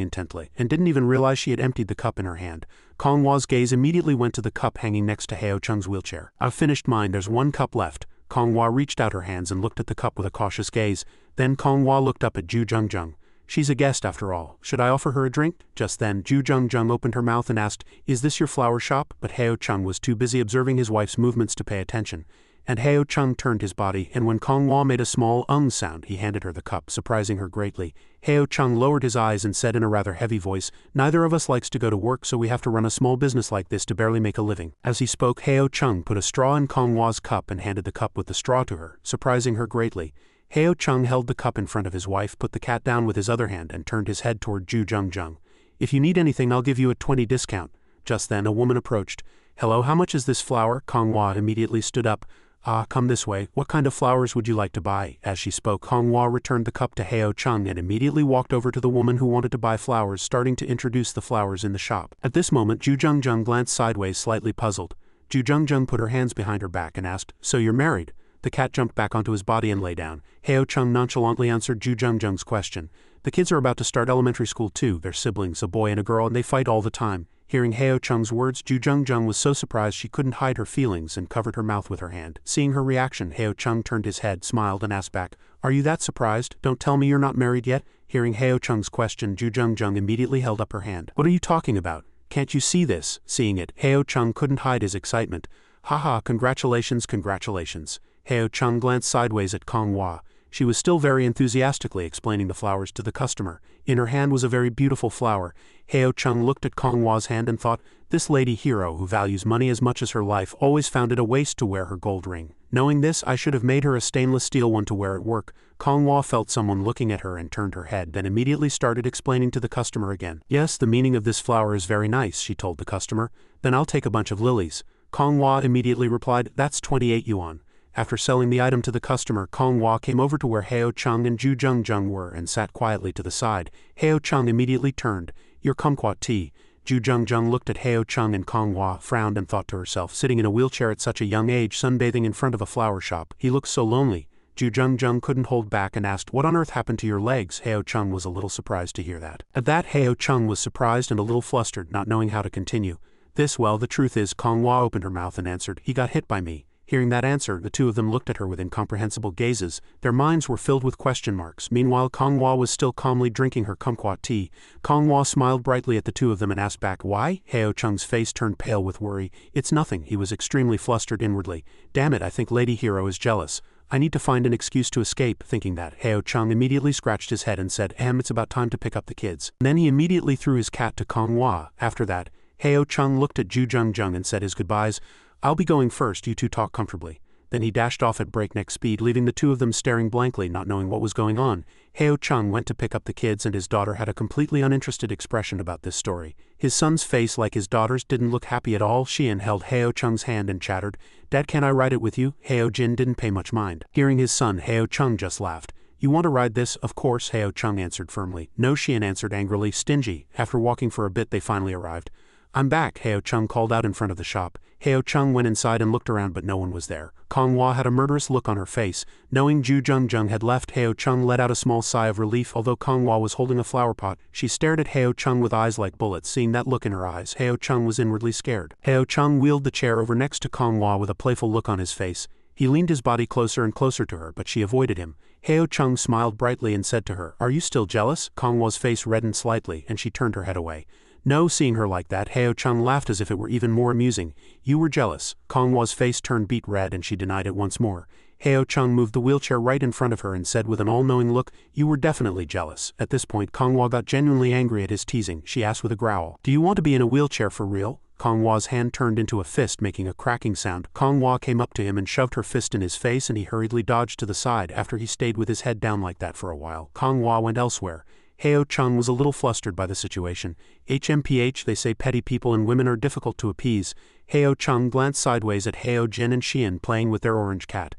intently, and didn't even realize she had emptied the cup in her hand. Kong Hwa's gaze immediately went to the cup hanging next to Heo Chung's wheelchair. "I've finished mine, there's 1 cup left." Kong Hwa reached out her hands and looked at the cup with a cautious gaze. Then Kong Hwa looked up at Ju Jung Jung. "She's a guest after all. Should I offer her a drink?" Just then Ju Jung Jung opened her mouth and asked, "Is this your flower shop?" But Heo Chung was too busy observing his wife's movements to pay attention. And Heo Chung turned his body, and when Kong Hwa made a small sound, he handed her the cup, surprising her greatly. Heo Chung lowered his eyes and said in a rather heavy voice, "Neither of us likes to go to work, so we have to run a small business like this to barely make a living." As he spoke, Heo Chung put a straw in Kong Hwa's cup and handed the cup with the straw to her, surprising her greatly. Heo Chung held the cup in front of his wife, put the cat down with his other hand, and turned his head toward Ju Jung Jung. "If you need anything, I'll give you a 20 discount. Just then a woman approached. "Hello, how much is this flower?" Kong Hwa immediately stood up. Ah, come this way, what kind of flowers would you like to buy? As she spoke, Konghua returned the cup to Heo Chung and immediately walked over to the woman who wanted to buy flowers, starting to introduce the flowers in the shop. At this moment, Ju Jungjung glanced sideways, slightly puzzled. Ju Jungjung put her hands behind her back and asked, "So you're married?" The cat jumped back onto his body and lay down. Heo Chung nonchalantly answered Ju Jungjung's question. The kids are about to start elementary school too, they're siblings, a boy and a girl, and they fight all the time. Hearing Heo Chung's words, Ju Jungjung was so surprised she couldn't hide her feelings and covered her mouth with her hand. Seeing her reaction, Heo Chung turned his head, smiled, and asked back, "Are you that surprised? Don't tell me you're not married yet?" Hearing Heo Chung's question, Ju Jungjung immediately held up her hand. "What are you talking about? Can't you see this?" Seeing it, Heo Chung couldn't hide his excitement. "Haha, congratulations, congratulations." Heo Chung glanced sideways at Konghua. She was still very enthusiastically explaining the flowers to the customer. In her hand was a very beautiful flower. Heo Chung looked at Konghua's hand and thought, this lady hero who values money as much as her life always found it a waste to wear her gold ring. Knowing this, I should have made her a stainless steel one to wear at work. Konghua felt someone looking at her and turned her head, then immediately started explaining to the customer again. "Yes, the meaning of this flower is very nice," she told the customer. "Then I'll take a bunch of lilies." Konghua immediately replied, "That's 28 yuan. After selling the item to the customer, Konghua came over to where Heo Chung and Ju Jungjung were and sat quietly to the side. Heo Chung immediately turned. "Your kumquat tea." Ju Jungjung looked at Heo Chung and Konghua, frowned and thought to herself, sitting in a wheelchair at such a young age, sunbathing in front of a flower shop. He looks so lonely. Ju Jungjung couldn't hold back and asked, "What on earth happened to your legs?" Heo Chung was a little surprised to hear that. At that, Heo Chung was surprised and a little flustered, not knowing how to continue. Well, the truth is, Konghua opened her mouth and answered, "He got hit by me." Hearing that answer, the two of them looked at her with incomprehensible gazes. Their minds were filled with question marks. Meanwhile, Konghua was still calmly drinking her kumquat tea. Konghua smiled brightly at the two of them and asked back, "Why?" Heo Chung's face turned pale with worry. "It's nothing." He was extremely flustered inwardly. "Damn it, I think Lady Hero is jealous. I need to find an excuse to escape." Thinking that, Heo Chung immediately scratched his head and said, "It's about time to pick up the kids." And then he immediately threw his cat to Konghua. After that, Heo Chung looked at Ju Jungjung and said his goodbyes. "I'll be going first, you two talk comfortably." Then he dashed off at breakneck speed, leaving the two of them staring blankly, not knowing what was going on. Heo Chung went to pick up the kids and his daughter had a completely uninterested expression about this story. His son's face, like his daughter's, didn't look happy at all. Xian held Heo Chung's hand and chattered, "Dad, can I ride it with you?" Heo Jin didn't pay much mind. Hearing his son, Heo Chung just laughed. "You want to ride this?" "Of course," Heo Chung answered firmly. "No," Xian answered angrily, stingy. After walking for a bit, they finally arrived. "I'm back," Heo Chung called out in front of the shop. Heo Chung went inside and looked around, but no one was there. Konghua had a murderous look on her face. Knowing Ju Jungjung had left, Heo Chung let out a small sigh of relief. Although Konghua was holding a flower pot, she stared at Heo Chung with eyes like bullets. Seeing that look in her eyes, Heo Chung was inwardly scared. Heo Chung wheeled the chair over next to Konghua with a playful look on his face. He leaned his body closer and closer to her, but she avoided him. Heo Chung smiled brightly and said to her, "Are you still jealous?" Konghua's face reddened slightly, and she turned her head away. "No," seeing her like that, Heo Chung laughed as if it were even more amusing. "You were jealous." Konghua's face turned beet red and she denied it once more. Heo Chung moved the wheelchair right in front of her and said with an all-knowing look, "You were definitely jealous." At this point, Konghua got genuinely angry at his teasing. She asked with a growl, "Do you want to be in a wheelchair for real?" Konghua's hand turned into a fist, making a cracking sound. Konghua came up to him and shoved her fist in his face, and he hurriedly dodged to the side. After he stayed with his head down like that for a while, Konghua went elsewhere. Heo Chung was a little flustered by the situation. HMPH, they say petty people and women are difficult to appease. Heo Chung glanced sideways at Heo Jin and Xian playing with their orange cat.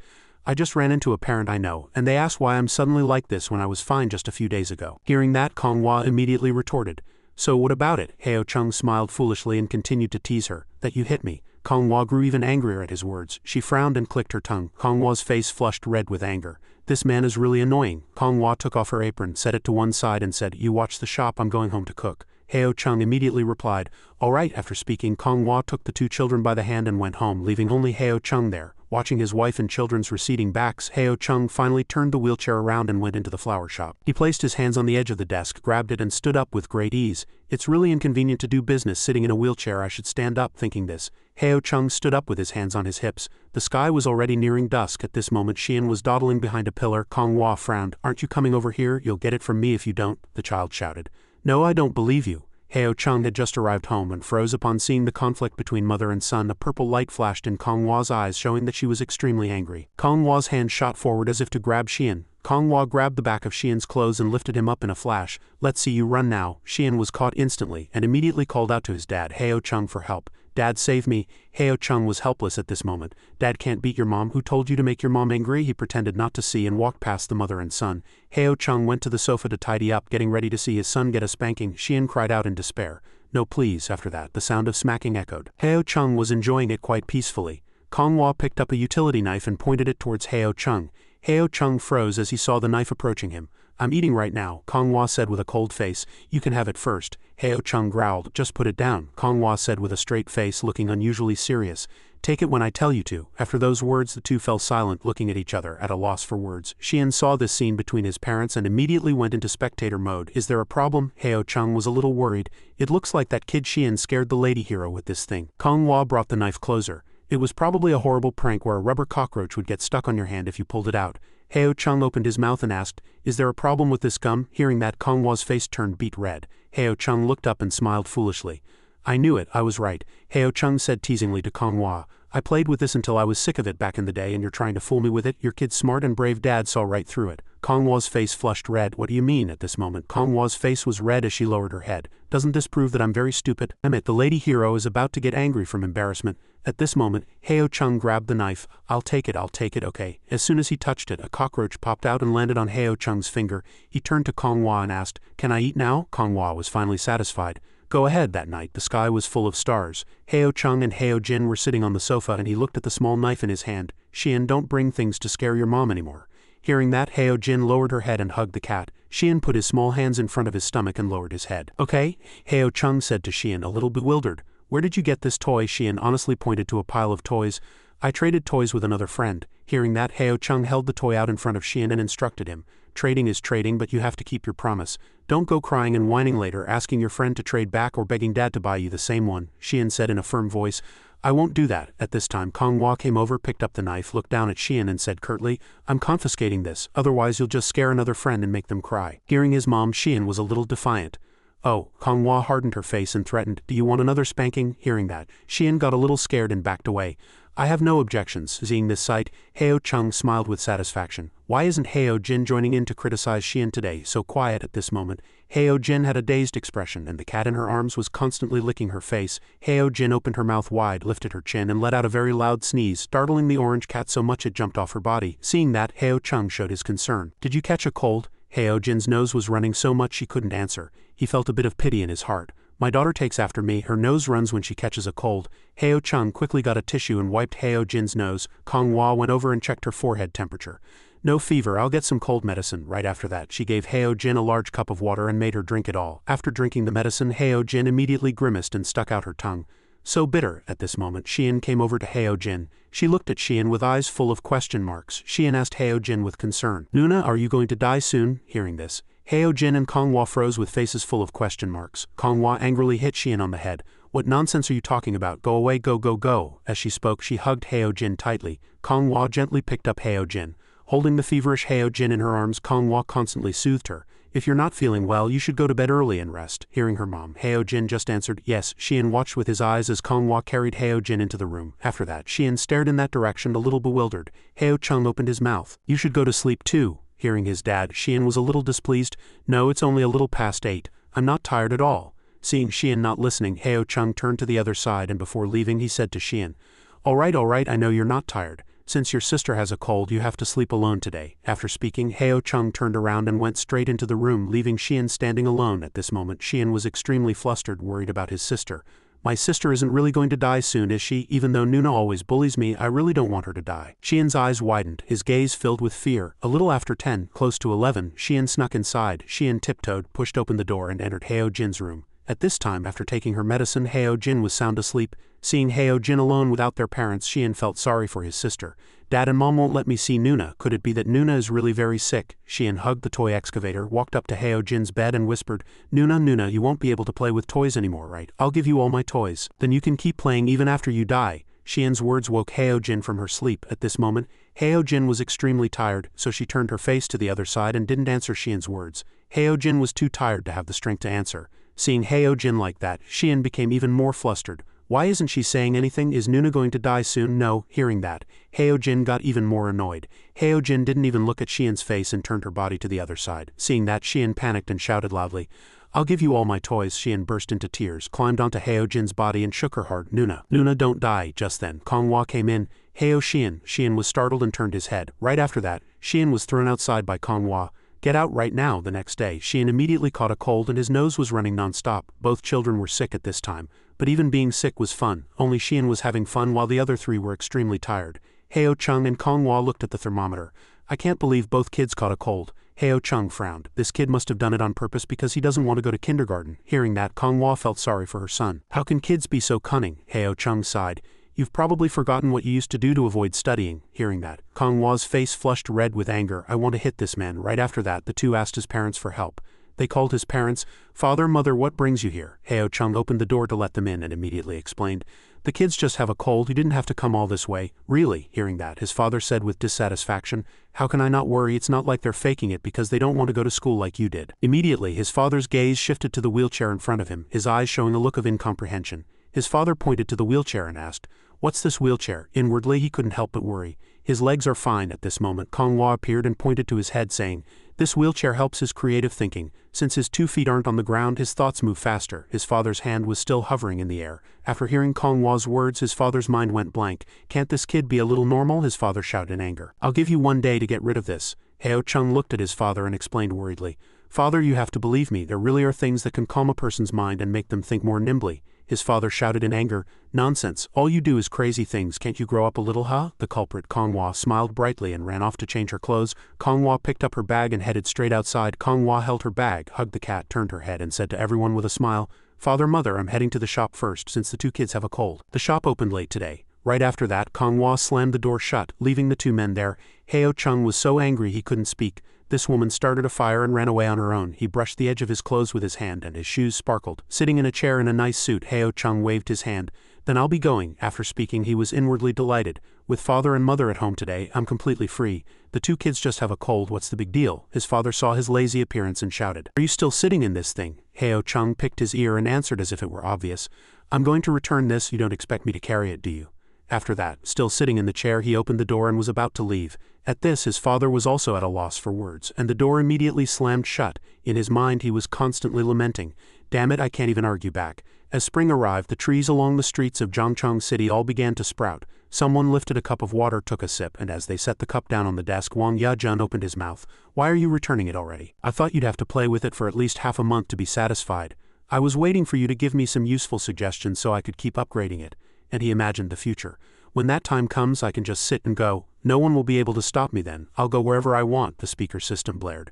"I just ran into a parent I know, and they asked why I'm suddenly like this when I was fine just a few days ago." Hearing that, Konghua immediately retorted, "So what about it?" Heo Chung smiled foolishly and continued to tease her. "That you hit me." Konghua grew even angrier at his words. She frowned and clicked her tongue. Konghua's face flushed red with anger. "This man is really annoying." Konghua took off her apron, set it to one side and said, "You watch the shop, I'm going home to cook." Heo Chung immediately replied, "All right." After speaking, Konghua took the two children by the hand and went home, leaving only Heo Chung there. Watching his wife and children's receding backs, Heo Chung finally turned the wheelchair around and went into the flower shop. He placed his hands on the edge of the desk, grabbed it and stood up with great ease. "It's really inconvenient to do business sitting in a wheelchair. I should stand up." Thinking this, Heo Chung stood up with his hands on his hips. The sky was already nearing dusk. At this moment, Xian was dawdling behind a pillar. Konghua frowned. "Aren't you coming over here? You'll get it from me if you don't," the child shouted. "No, I don't believe you." Heo Chung had just arrived home and froze upon seeing the conflict between mother and son. A purple light flashed in Konghua's eyes, showing that she was extremely angry. Konghua's hand shot forward as if to grab Xian. Konghua grabbed the back of Xian's clothes and lifted him up in a flash. "Let's see you run now." Xian was caught instantly and immediately called out to his dad, Heo Chung, for help. Dad, save me. Heo Chung was helpless at this moment. Dad can't beat your mom. Who told you to make your mom angry? He pretended not to see and walked past the mother and son. Heo Chung went to the sofa to tidy up, getting ready to see his son get a spanking. Xian cried out in despair. No, please. After that, the sound of smacking echoed. Heo Chung was enjoying it quite peacefully. Konghua picked up a utility knife and pointed it towards Heo Chung. Heo Chung froze as he saw the knife approaching him. I'm eating right now, Konghua said with a cold face. You can have it first. Heo Chung growled. Just put it down, Konghua said with a straight face, looking unusually serious. Take it when I tell you to. After those words, the two fell silent, looking at each other, at a loss for words. Xian saw this scene between his parents and immediately went into spectator mode. Is there a problem? Heo Chung was a little worried. It looks like that kid Xian scared the lady hero with this thing. Konghua brought the knife closer. It was probably a horrible prank where a rubber cockroach would get stuck on your hand if you pulled it out. Heo Chung opened his mouth and asked, Is there a problem with this gum? Hearing that, Konghua's face turned beet red. Heo Chung looked up and smiled foolishly. I knew it, I was right, Heo Chung said teasingly to Konghua. I played with this until I was sick of it back in the day and you're trying to fool me with it? Your kid's smart and brave. Dad saw right through it. Konghua's face flushed red. What do you mean? At this moment, Konghua's face was red as she lowered her head. Doesn't this prove that I'm very stupid? The lady hero is about to get angry from embarrassment. At this moment, Heo Chung grabbed the knife. I'll take it, okay. As soon as he touched it, a cockroach popped out and landed on Heo Chung's finger. He turned to Konghua and asked, Can I eat now? Konghua was finally satisfied. Go ahead. That night, the sky was full of stars. Heo Chung and Heo Jin were sitting on the sofa and he looked at the small knife in his hand. Xian, don't bring things to scare your mom anymore. Hearing that, Heo Jin lowered her head and hugged the cat. Xian put his small hands in front of his stomach and lowered his head. Okay, Heo Chung said to Xian, a little bewildered. Where did you get this toy? Xian honestly pointed to a pile of toys. I traded toys with another friend. Hearing that, Heo Chung held the toy out in front of Xian and instructed him. Trading is trading, but you have to keep your promise. Don't go crying and whining later, asking your friend to trade back or begging Dad to buy you the same one, Xian said in a firm voice. I won't do that. At this time, Konghua came over, picked up the knife, looked down at Xian and said curtly, I'm confiscating this, otherwise you'll just scare another friend and make them cry. Hearing his mom, Xian was a little defiant. Oh, Konghua hardened her face and threatened, do you want another spanking? Hearing that, Xian got a little scared and backed away. I have no objections. Seeing this sight, Heo Chung smiled with satisfaction. Why isn't Heo Jin joining in to criticize Xian today? So quiet at this moment. Heo Jin had a dazed expression and the cat in her arms was constantly licking her face. Heo Jin opened her mouth wide, lifted her chin and let out a very loud sneeze, startling the orange cat so much it jumped off her body. Seeing that, Heo Chung showed his concern. Did you catch a cold? Heo Jin's nose was running so much she couldn't answer. He felt a bit of pity in his heart. My daughter takes after me, her nose runs when she catches a cold. Heo Chung quickly got a tissue and wiped Heo Jin's nose. Konghua went over and checked her forehead temperature. No fever, I'll get some cold medicine. Right after that, she gave Heo Jin a large cup of water and made her drink it all. After drinking the medicine, Heo Jin immediately grimaced and stuck out her tongue. So bitter. At this moment, Xian came over to Heo Jin. She looked at Xian with eyes full of question marks. Xian asked Heo Jin with concern, Nuna, are you going to die soon? Hearing this, Heo Jin and Konghua froze with faces full of question marks. Konghua angrily hit Xian on the head. What nonsense are you talking about? Go away, go. As she spoke, she hugged Heo Jin tightly. Konghua gently picked up Heo Jin. Holding the feverish Heo Jin in her arms, Konghua constantly soothed her. If you're not feeling well, you should go to bed early and rest. Hearing her mom, Heo Jin just answered, yes. Xian watched with his eyes as Konghua carried Heo Jin into the room. After that, Xian stared in that direction, a little bewildered. Heo Chung opened his mouth. You should go to sleep too. Hearing his dad, Xian was a little displeased. No, it's only a little past 8. I'm not tired at all. Seeing Xian not listening, Heo Chung turned to the other side and before leaving he said to Xian, all right, I know you're not tired. Since your sister has a cold, you have to sleep alone today. After speaking, Heo Chung turned around and went straight into the room, leaving Xian standing alone. At this moment, Xian was extremely flustered, worried about his sister. My sister isn't really going to die soon, is she? Even though Nuna always bullies me, I really don't want her to die. Xian's eyes widened, his gaze filled with fear. A little after 10, close to 11, Xian snuck inside. Xian tiptoed, pushed open the door and entered Heo Jin's room. At this time, after taking her medicine, Heo Jin was sound asleep. Seeing Heo Jin alone without their parents, Xian felt sorry for his sister. Dad and Mom won't let me see Nuna. Could it be that Nuna is really very sick? Xian hugged the toy excavator, walked up to Heo Jin's bed and whispered, Nuna, you won't be able to play with toys anymore, right? I'll give you all my toys. Then you can keep playing even after you die. Xian's words woke Heo Jin from her sleep. At this moment, Heo Jin was extremely tired, so she turned her face to the other side and didn't answer Xian's words. Heo Jin was too tired to have the strength to answer. Seeing Heo Jin like that, Xian became even more flustered. Why isn't she saying anything? Is Nuna going to die soon? No. Hearing that, Heo Jin got even more annoyed. Heo Jin didn't even look at Xian's face and turned her body to the other side. Seeing that, Xian panicked and shouted loudly, I'll give you all my toys. Xian burst into tears, climbed onto Heo Jin's body and shook her heart. Nuna, don't die. Just then, Konghua came in. Heo Xian. Xian was startled and turned his head. Right after that, Xian was thrown outside by Konghua. Get out right now. The next day, Xian immediately caught a cold and his nose was running non-stop. Both children were sick at this time, but even being sick was fun. Only Xian was having fun while the other three were extremely tired. Heo Chung and Konghua looked at the thermometer. I can't believe both kids caught a cold. Heo Chung frowned. This kid must have done it on purpose because he doesn't want to go to kindergarten. Hearing that, Konghua felt sorry for her son. How can kids be so cunning? Heo Chung sighed. You've probably forgotten what you used to do to avoid studying. Hearing that, Konghua's face flushed red with anger. I want to hit this man. Right after that, the two asked his parents for help. They called his parents. Father, mother, what brings you here? Heo Chung opened the door to let them in and immediately explained. The kids just have a cold. You didn't have to come all this way. Really? Hearing that, his father said with dissatisfaction. How can I not worry? It's not like they're faking it because they don't want to go to school like you did. Immediately, his father's gaze shifted to the wheelchair in front of him, his eyes showing a look of incomprehension. His father pointed to the wheelchair and asked, What's this wheelchair? Inwardly, he couldn't help but worry. His legs are fine. At this moment, Konghua appeared and pointed to his head, saying, This wheelchair helps his creative thinking. Since his 2 feet aren't on the ground, his thoughts move faster. His father's hand was still hovering in the air. After hearing Konghua's words, his father's mind went blank. Can't this kid be a little normal? His father shouted in anger. I'll give you 1 day to get rid of this. Heo Chung looked at his father and explained worriedly. Father, you have to believe me. There really are things that can calm a person's mind and make them think more nimbly. His father shouted in anger. Nonsense, all you do is crazy things. Can't you grow up a little, huh? The culprit, Konghua, smiled brightly and ran off to change her clothes. Konghua picked up her bag and headed straight outside. Konghua held her bag, hugged the cat, turned her head and said to everyone with a smile, Father, mother, I'm heading to the shop first since the 2 kids have a cold. The shop opened late today. Right after that, Konghua slammed the door shut, leaving the 2 men there. Heo Chung was so angry he couldn't speak. This woman started a fire and ran away on her own. He brushed the edge of his clothes with his hand and his shoes sparkled. Sitting in a chair in a nice suit, Heo Chung waved his hand. Then I'll be going. After speaking, he was inwardly delighted. With father and mother at home today, I'm completely free. The 2 kids just have a cold. What's the big deal? His father saw his lazy appearance and shouted. Are you still sitting in this thing? Heo Chung picked his ear and answered as if it were obvious. I'm going to return this. You don't expect me to carry it, do you? After that, still sitting in the chair, he opened the door and was about to leave. At this, his father was also at a loss for words, and the door immediately slammed shut. In his mind, he was constantly lamenting. Damn it, I can't even argue back. As spring arrived, the trees along the streets of Zhangcheng City all began to sprout. Someone lifted a cup of water, took a sip, and as they set the cup down on the desk, Wang Yajun opened his mouth. Why are you returning it already? I thought you'd have to play with it for at least half a month to be satisfied. I was waiting for you to give me some useful suggestions so I could keep upgrading it. And he imagined the future. When that time comes, I can just sit and go. No one will be able to stop me then. I'll go wherever I want, the speaker system blared.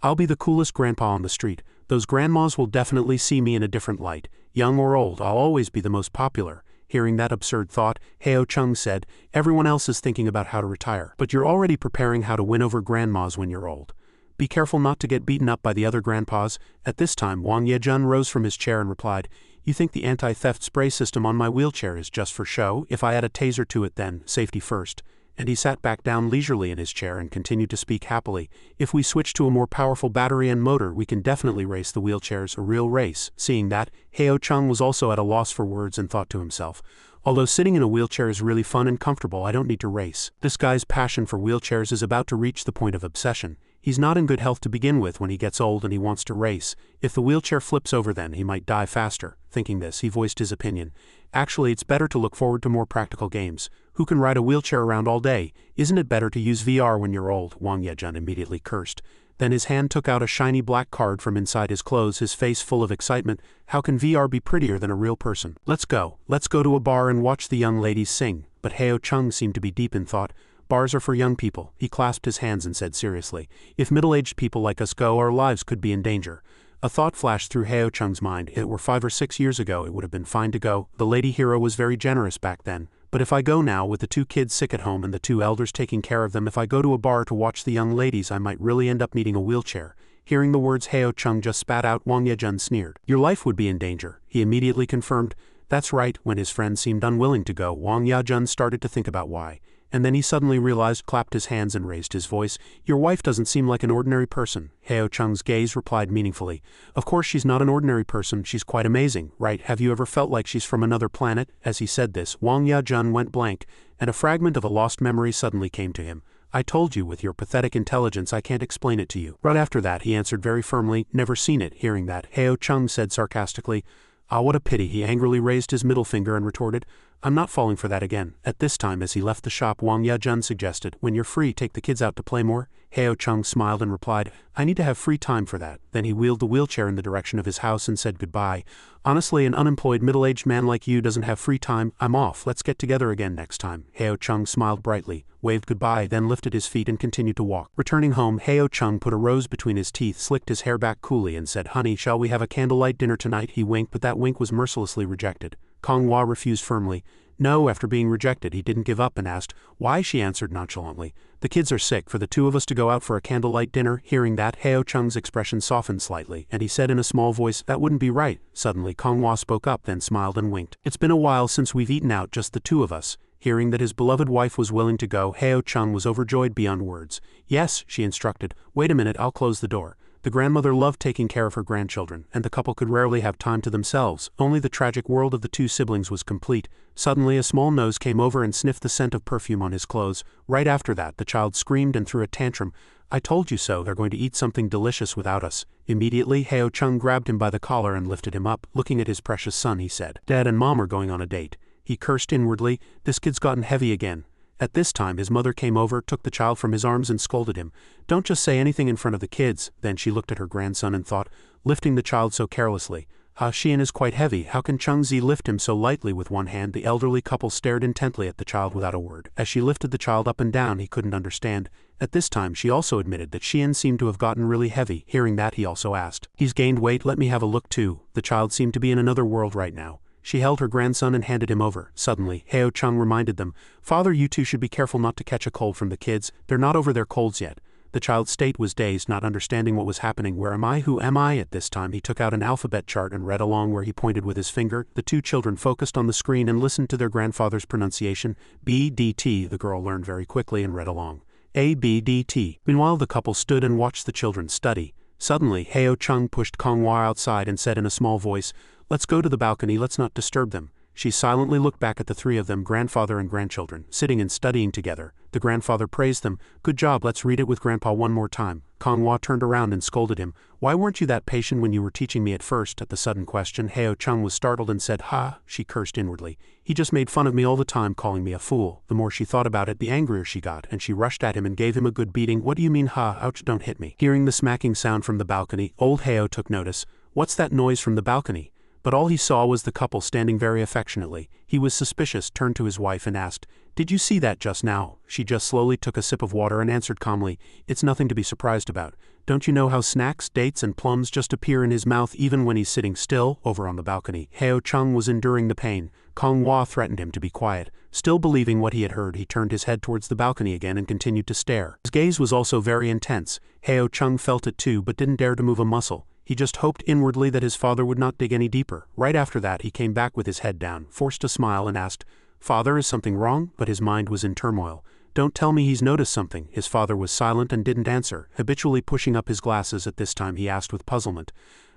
I'll be the coolest grandpa on the street. Those grandmas will definitely see me in a different light. Young or old, I'll always be the most popular. Hearing that absurd thought, Heo Chung said, Everyone else is thinking about how to retire, but you're already preparing how to win over grandmas when you're old. Be careful not to get beaten up by the other grandpas. At this time, Wang Yejun rose from his chair and replied, You think the anti-theft spray system on my wheelchair is just for show? If I add a taser to it then, safety first. And he sat back down leisurely in his chair and continued to speak happily. If we switch to a more powerful battery and motor, we can definitely race the wheelchairs, a real race. Seeing that, Heo Chung was also at a loss for words and thought to himself, although sitting in a wheelchair is really fun and comfortable, I don't need to race. This guy's passion for wheelchairs is about to reach the point of obsession. He's not in good health to begin with when he gets old and he wants to race. If the wheelchair flips over then he might die faster. Thinking this, he voiced his opinion. Actually, it's better to look forward to more practical games. Who can ride a wheelchair around all day? Isn't it better to use VR when you're old? Wang Yejun immediately cursed. Then his hand took out a shiny black card from inside his clothes, his face full of excitement. How can VR be prettier than a real person? Let's go to a bar and watch the young ladies sing. But Heo Chung seemed to be deep in thought. Bars are for young people. He clasped his hands and said seriously, If middle-aged people like us go, our lives could be in danger. A thought flashed through Heo Chung's mind. If it were 5 or 6 years ago, it would have been fine to go. The lady hero was very generous back then. But if I go now, with the 2 kids sick at home and the 2 elders taking care of them, if I go to a bar to watch the young ladies, I might really end up needing a wheelchair. Hearing the words Heo Chung just spat out, Wang Yejun sneered. Your life would be in danger. He immediately confirmed. That's right. When his friend seemed unwilling to go, Wang Yejun started to think about why. And then he suddenly realized, clapped his hands and raised his voice. Your wife doesn't seem like an ordinary person. Heo Chung's gaze replied meaningfully. Of course she's not an ordinary person, she's quite amazing, right? Have you ever felt like she's from another planet? As he said this, Wang Yejun went blank, and a fragment of a lost memory suddenly came to him. I told you with your pathetic intelligence I can't explain it to you. Right after that he answered very firmly, never seen it. Hearing that, Heo Chung said sarcastically, ah, what a pity. He angrily raised his middle finger and retorted, I'm not falling for that again. At this time as he left the shop, Wang Yejun suggested, when you're free take the kids out to play more. Heo Chung smiled and replied, I need to have free time for that. Then he wheeled the wheelchair in the direction of his house and said goodbye. Honestly, an unemployed middle-aged man like you doesn't have free time. I'm off. Let's get together again next time. Heo Chung smiled brightly, waved goodbye, then lifted his feet and continued to walk. Returning home, Heo Chung put a rose between his teeth, slicked his hair back coolly and said, honey, shall we have a candlelight dinner tonight? He winked, but that wink was mercilessly rejected. Kong Hua refused firmly. No, after being rejected he didn't give up and asked, why? She answered nonchalantly, the kids are sick, for the two of us to go out for a candlelight dinner. Hearing that, Heo Chung's expression softened slightly, and he said in a small voice, that wouldn't be right. Suddenly Kong Hua spoke up, then smiled and winked. It's been a while since we've eaten out, just the two of us. Hearing that his beloved wife was willing to go, Heo Chung was overjoyed beyond words. Yes, she instructed, wait a minute, I'll close the door. The grandmother loved taking care of her grandchildren, and the couple could rarely have time to themselves. Only the tragic world of the two siblings was complete. Suddenly a small nose came over and sniffed the scent of perfume on his clothes. Right after that the child screamed and threw a tantrum. I told you so, they're going to eat something delicious without us. Immediately Heo Chung grabbed him by the collar and lifted him up. Looking at his precious son, he said, Dad and Mom are going on a date. He cursed inwardly, this kid's gotten heavy again. At this time his mother came over, took the child from his arms and scolded him. Don't just say anything in front of the kids. Then she looked at her grandson and thought, lifting the child so carelessly. Xian is quite heavy, how can Chung Zi lift him so lightly with one hand? The elderly couple stared intently at the child without a word. As she lifted the child up and down he couldn't understand. At this time she also admitted that Xian seemed to have gotten really heavy. Hearing that he also asked, he's gained weight, let me have a look too. The child seemed to be in another world right now. She held her grandson and handed him over. Suddenly, Heo Chung reminded them, Father, you two should be careful not to catch a cold from the kids. They're not over their colds yet. The child's state was dazed, not understanding what was happening. Where am I? Who am I? At this time he took out an alphabet chart and read along where he pointed with his finger. The two children focused on the screen and listened to their grandfather's pronunciation. B-D-T. The girl learned very quickly and read along. A-B-D-T. Meanwhile the couple stood and watched the children study. Suddenly, Heo Chung pushed Kong Hua outside and said in a small voice, let's go to the balcony, let's not disturb them. She silently looked back at the three of them, grandfather and grandchildren, sitting and studying together. The grandfather praised them. Good job, let's read it with Grandpa one more time. Kong Hua turned around and scolded him. Why weren't you that patient when you were teaching me at first? At the sudden question, Heo Chung was startled and said, ha, she cursed inwardly. He just made fun of me all the time, calling me a fool. The more she thought about it, the angrier she got, and she rushed at him and gave him a good beating. What do you mean, ha? Ouch, don't hit me. Hearing the smacking sound from the balcony, old Heo took notice. What's that noise from the balcony? But all he saw was the couple standing very affectionately. He was suspicious, turned to his wife and asked, did you see that just now? She just slowly took a sip of water and answered calmly, it's nothing to be surprised about. Don't you know how snacks, dates and plums just appear in his mouth even when he's sitting still? Over on the balcony, Heo Chung was enduring the pain. Kong Hua threatened him to be quiet. Still believing what he had heard, he turned his head towards the balcony again and continued to stare. His gaze was also very intense. Heo Chung felt it too, but didn't dare to move a muscle. He just hoped inwardly that his father would not dig any deeper. Right after that he came back with his head down, forced a smile and asked, Father, is something wrong? But his mind was in turmoil. Don't tell me he's noticed something. His father was silent and didn't answer, habitually pushing up his glasses. At this time he asked with puzzlement,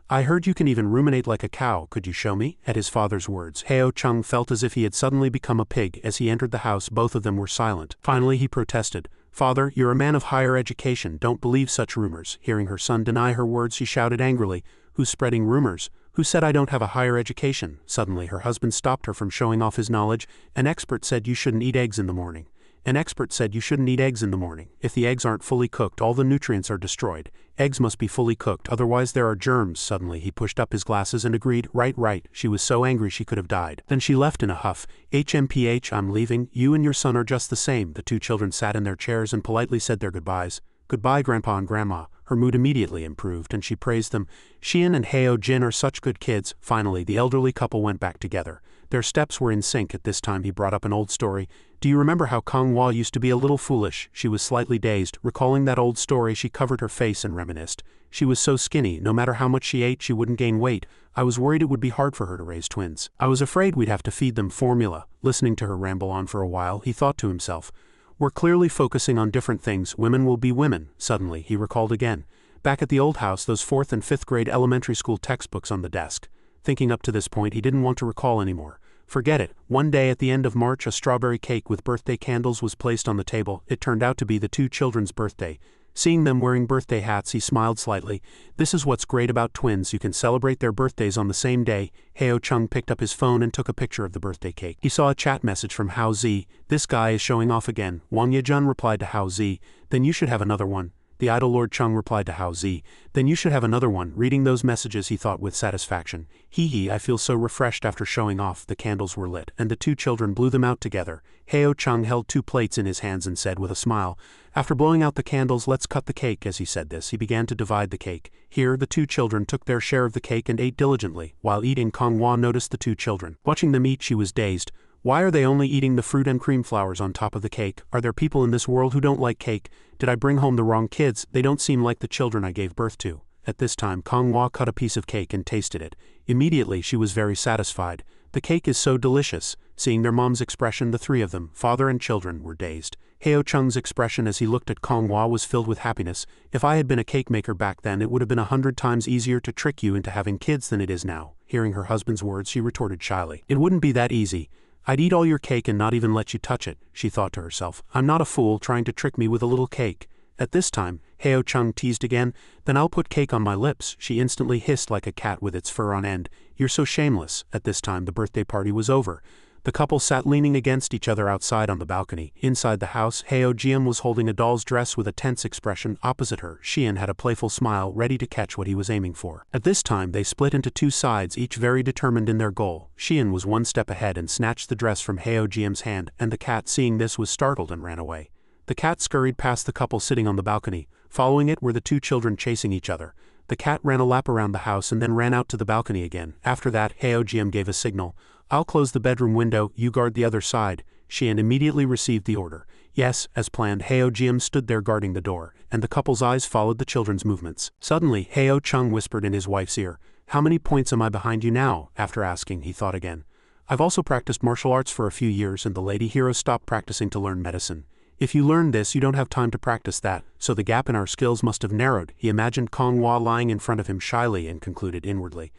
I heard you can even ruminate like a cow, could you show me? At his father's words, Heo Chung felt as if he had suddenly become a pig. As he entered the house both of them were silent. Finally he protested, Father, you're a man of higher education, don't believe such rumors. Hearing her son deny her words she shouted angrily, who's spreading rumors? Who said I don't have a higher education? Suddenly her husband stopped her from showing off his knowledge. An expert said you shouldn't eat eggs in the morning. An expert said you shouldn't eat eggs in the morning. If the eggs aren't fully cooked all the nutrients are destroyed. Eggs must be fully cooked, otherwise there are germs. Suddenly he pushed up his glasses and agreed, right. She was so angry she could have died. Then she left in a huff. HMPH, I'm leaving, you and your son are just the same. The two children sat in their chairs and politely said their goodbyes. Goodbye, Grandpa and Grandma. Her mood immediately improved and she praised them. Xian and Heo Jin are such good kids. Finally the elderly couple went back together. Their steps were in sync. At this time he brought up an old story. Do you remember how Kong Hua used to be a little foolish? She was slightly dazed. Recalling that old story she covered her face and reminisced. She was so skinny, no matter how much she ate she wouldn't gain weight. I was worried it would be hard for her to raise twins. I was afraid we'd have to feed them formula. Listening to her ramble on for a while he thought to himself, we're clearly focusing on different things. Women will be women. Suddenly he recalled again. Back at the old house, those 4th and 5th grade elementary school textbooks on the desk. Thinking up to this point he didn't want to recall anymore. Forget it. One day at the end of March, a strawberry cake with birthday candles was placed on the table. It turned out to be the two children's birthday. Seeing them wearing birthday hats, he smiled slightly. This is what's great about twins, you can celebrate their birthdays on the same day. Heo Chung picked up his phone and took a picture of the birthday cake. He saw a chat message from Hao Zi. This guy is showing off again. Wang Yejun replied to Hao Zi. Then you should have another one. The idol Lord Chung replied to Hao Zi. Then you should have another one. Reading those messages, he thought with satisfaction. Hee hee, I feel so refreshed after showing off. The candles were lit, and the two children blew them out together. Heo Chung held two plates in his hands and said with a smile, after blowing out the candles, let's cut the cake. As he said this, he began to divide the cake. Here, the two children took their share of the cake and ate diligently. While eating, Kong Hua noticed the two children. Watching them eat, she was dazed. Why are they only eating the fruit and cream flowers on top of the cake? Are there people in this world who don't like cake? Did I bring home the wrong kids? They don't seem like the children I gave birth to. At this time, Kong Hua cut a piece of cake and tasted it. Immediately, she was very satisfied. The cake is so delicious. Seeing their mom's expression, the three of them, father and children, were dazed. Heo Chung's expression as he looked at Kong Hua was filled with happiness. If I had been a cake maker back then, it would have been 100 times easier to trick you into having kids than it is now. Hearing her husband's words, she retorted shyly. It wouldn't be that easy. I'd eat all your cake and not even let you touch it, she thought to herself. I'm not a fool trying to trick me with a little cake. At this time, Heo Chung teased again. Then I'll put cake on my lips. She instantly hissed like a cat with its fur on end. You're so shameless. At this time, the birthday party was over. The couple sat leaning against each other outside on the balcony. Inside the house, Heo Jian was holding a doll's dress with a tense expression. Opposite her, Xian had a playful smile, ready to catch what he was aiming for. At this time, they split into two sides, each very determined in their goal. Xian was one step ahead and snatched the dress from Heo Jian's hand, and the cat, seeing this, was startled and ran away. The cat scurried past the couple sitting on the balcony. Following it were the two children chasing each other. The cat ran a lap around the house and then ran out to the balcony again. After that, Heo Jian gave a signal. I'll close the bedroom window, you guard the other side. Xian immediately received the order. Yes, as planned, Heo Jian stood there guarding the door, and the couple's eyes followed the children's movements. Suddenly, Heo Chung whispered in his wife's ear. How many points am I behind you now? After asking, he thought again. I've also practiced martial arts for a few years, and the lady hero stopped practicing to learn medicine. If you learn this, you don't have time to practice that, so the gap in our skills must have narrowed. He imagined Kong Hua lying in front of him shyly and concluded inwardly.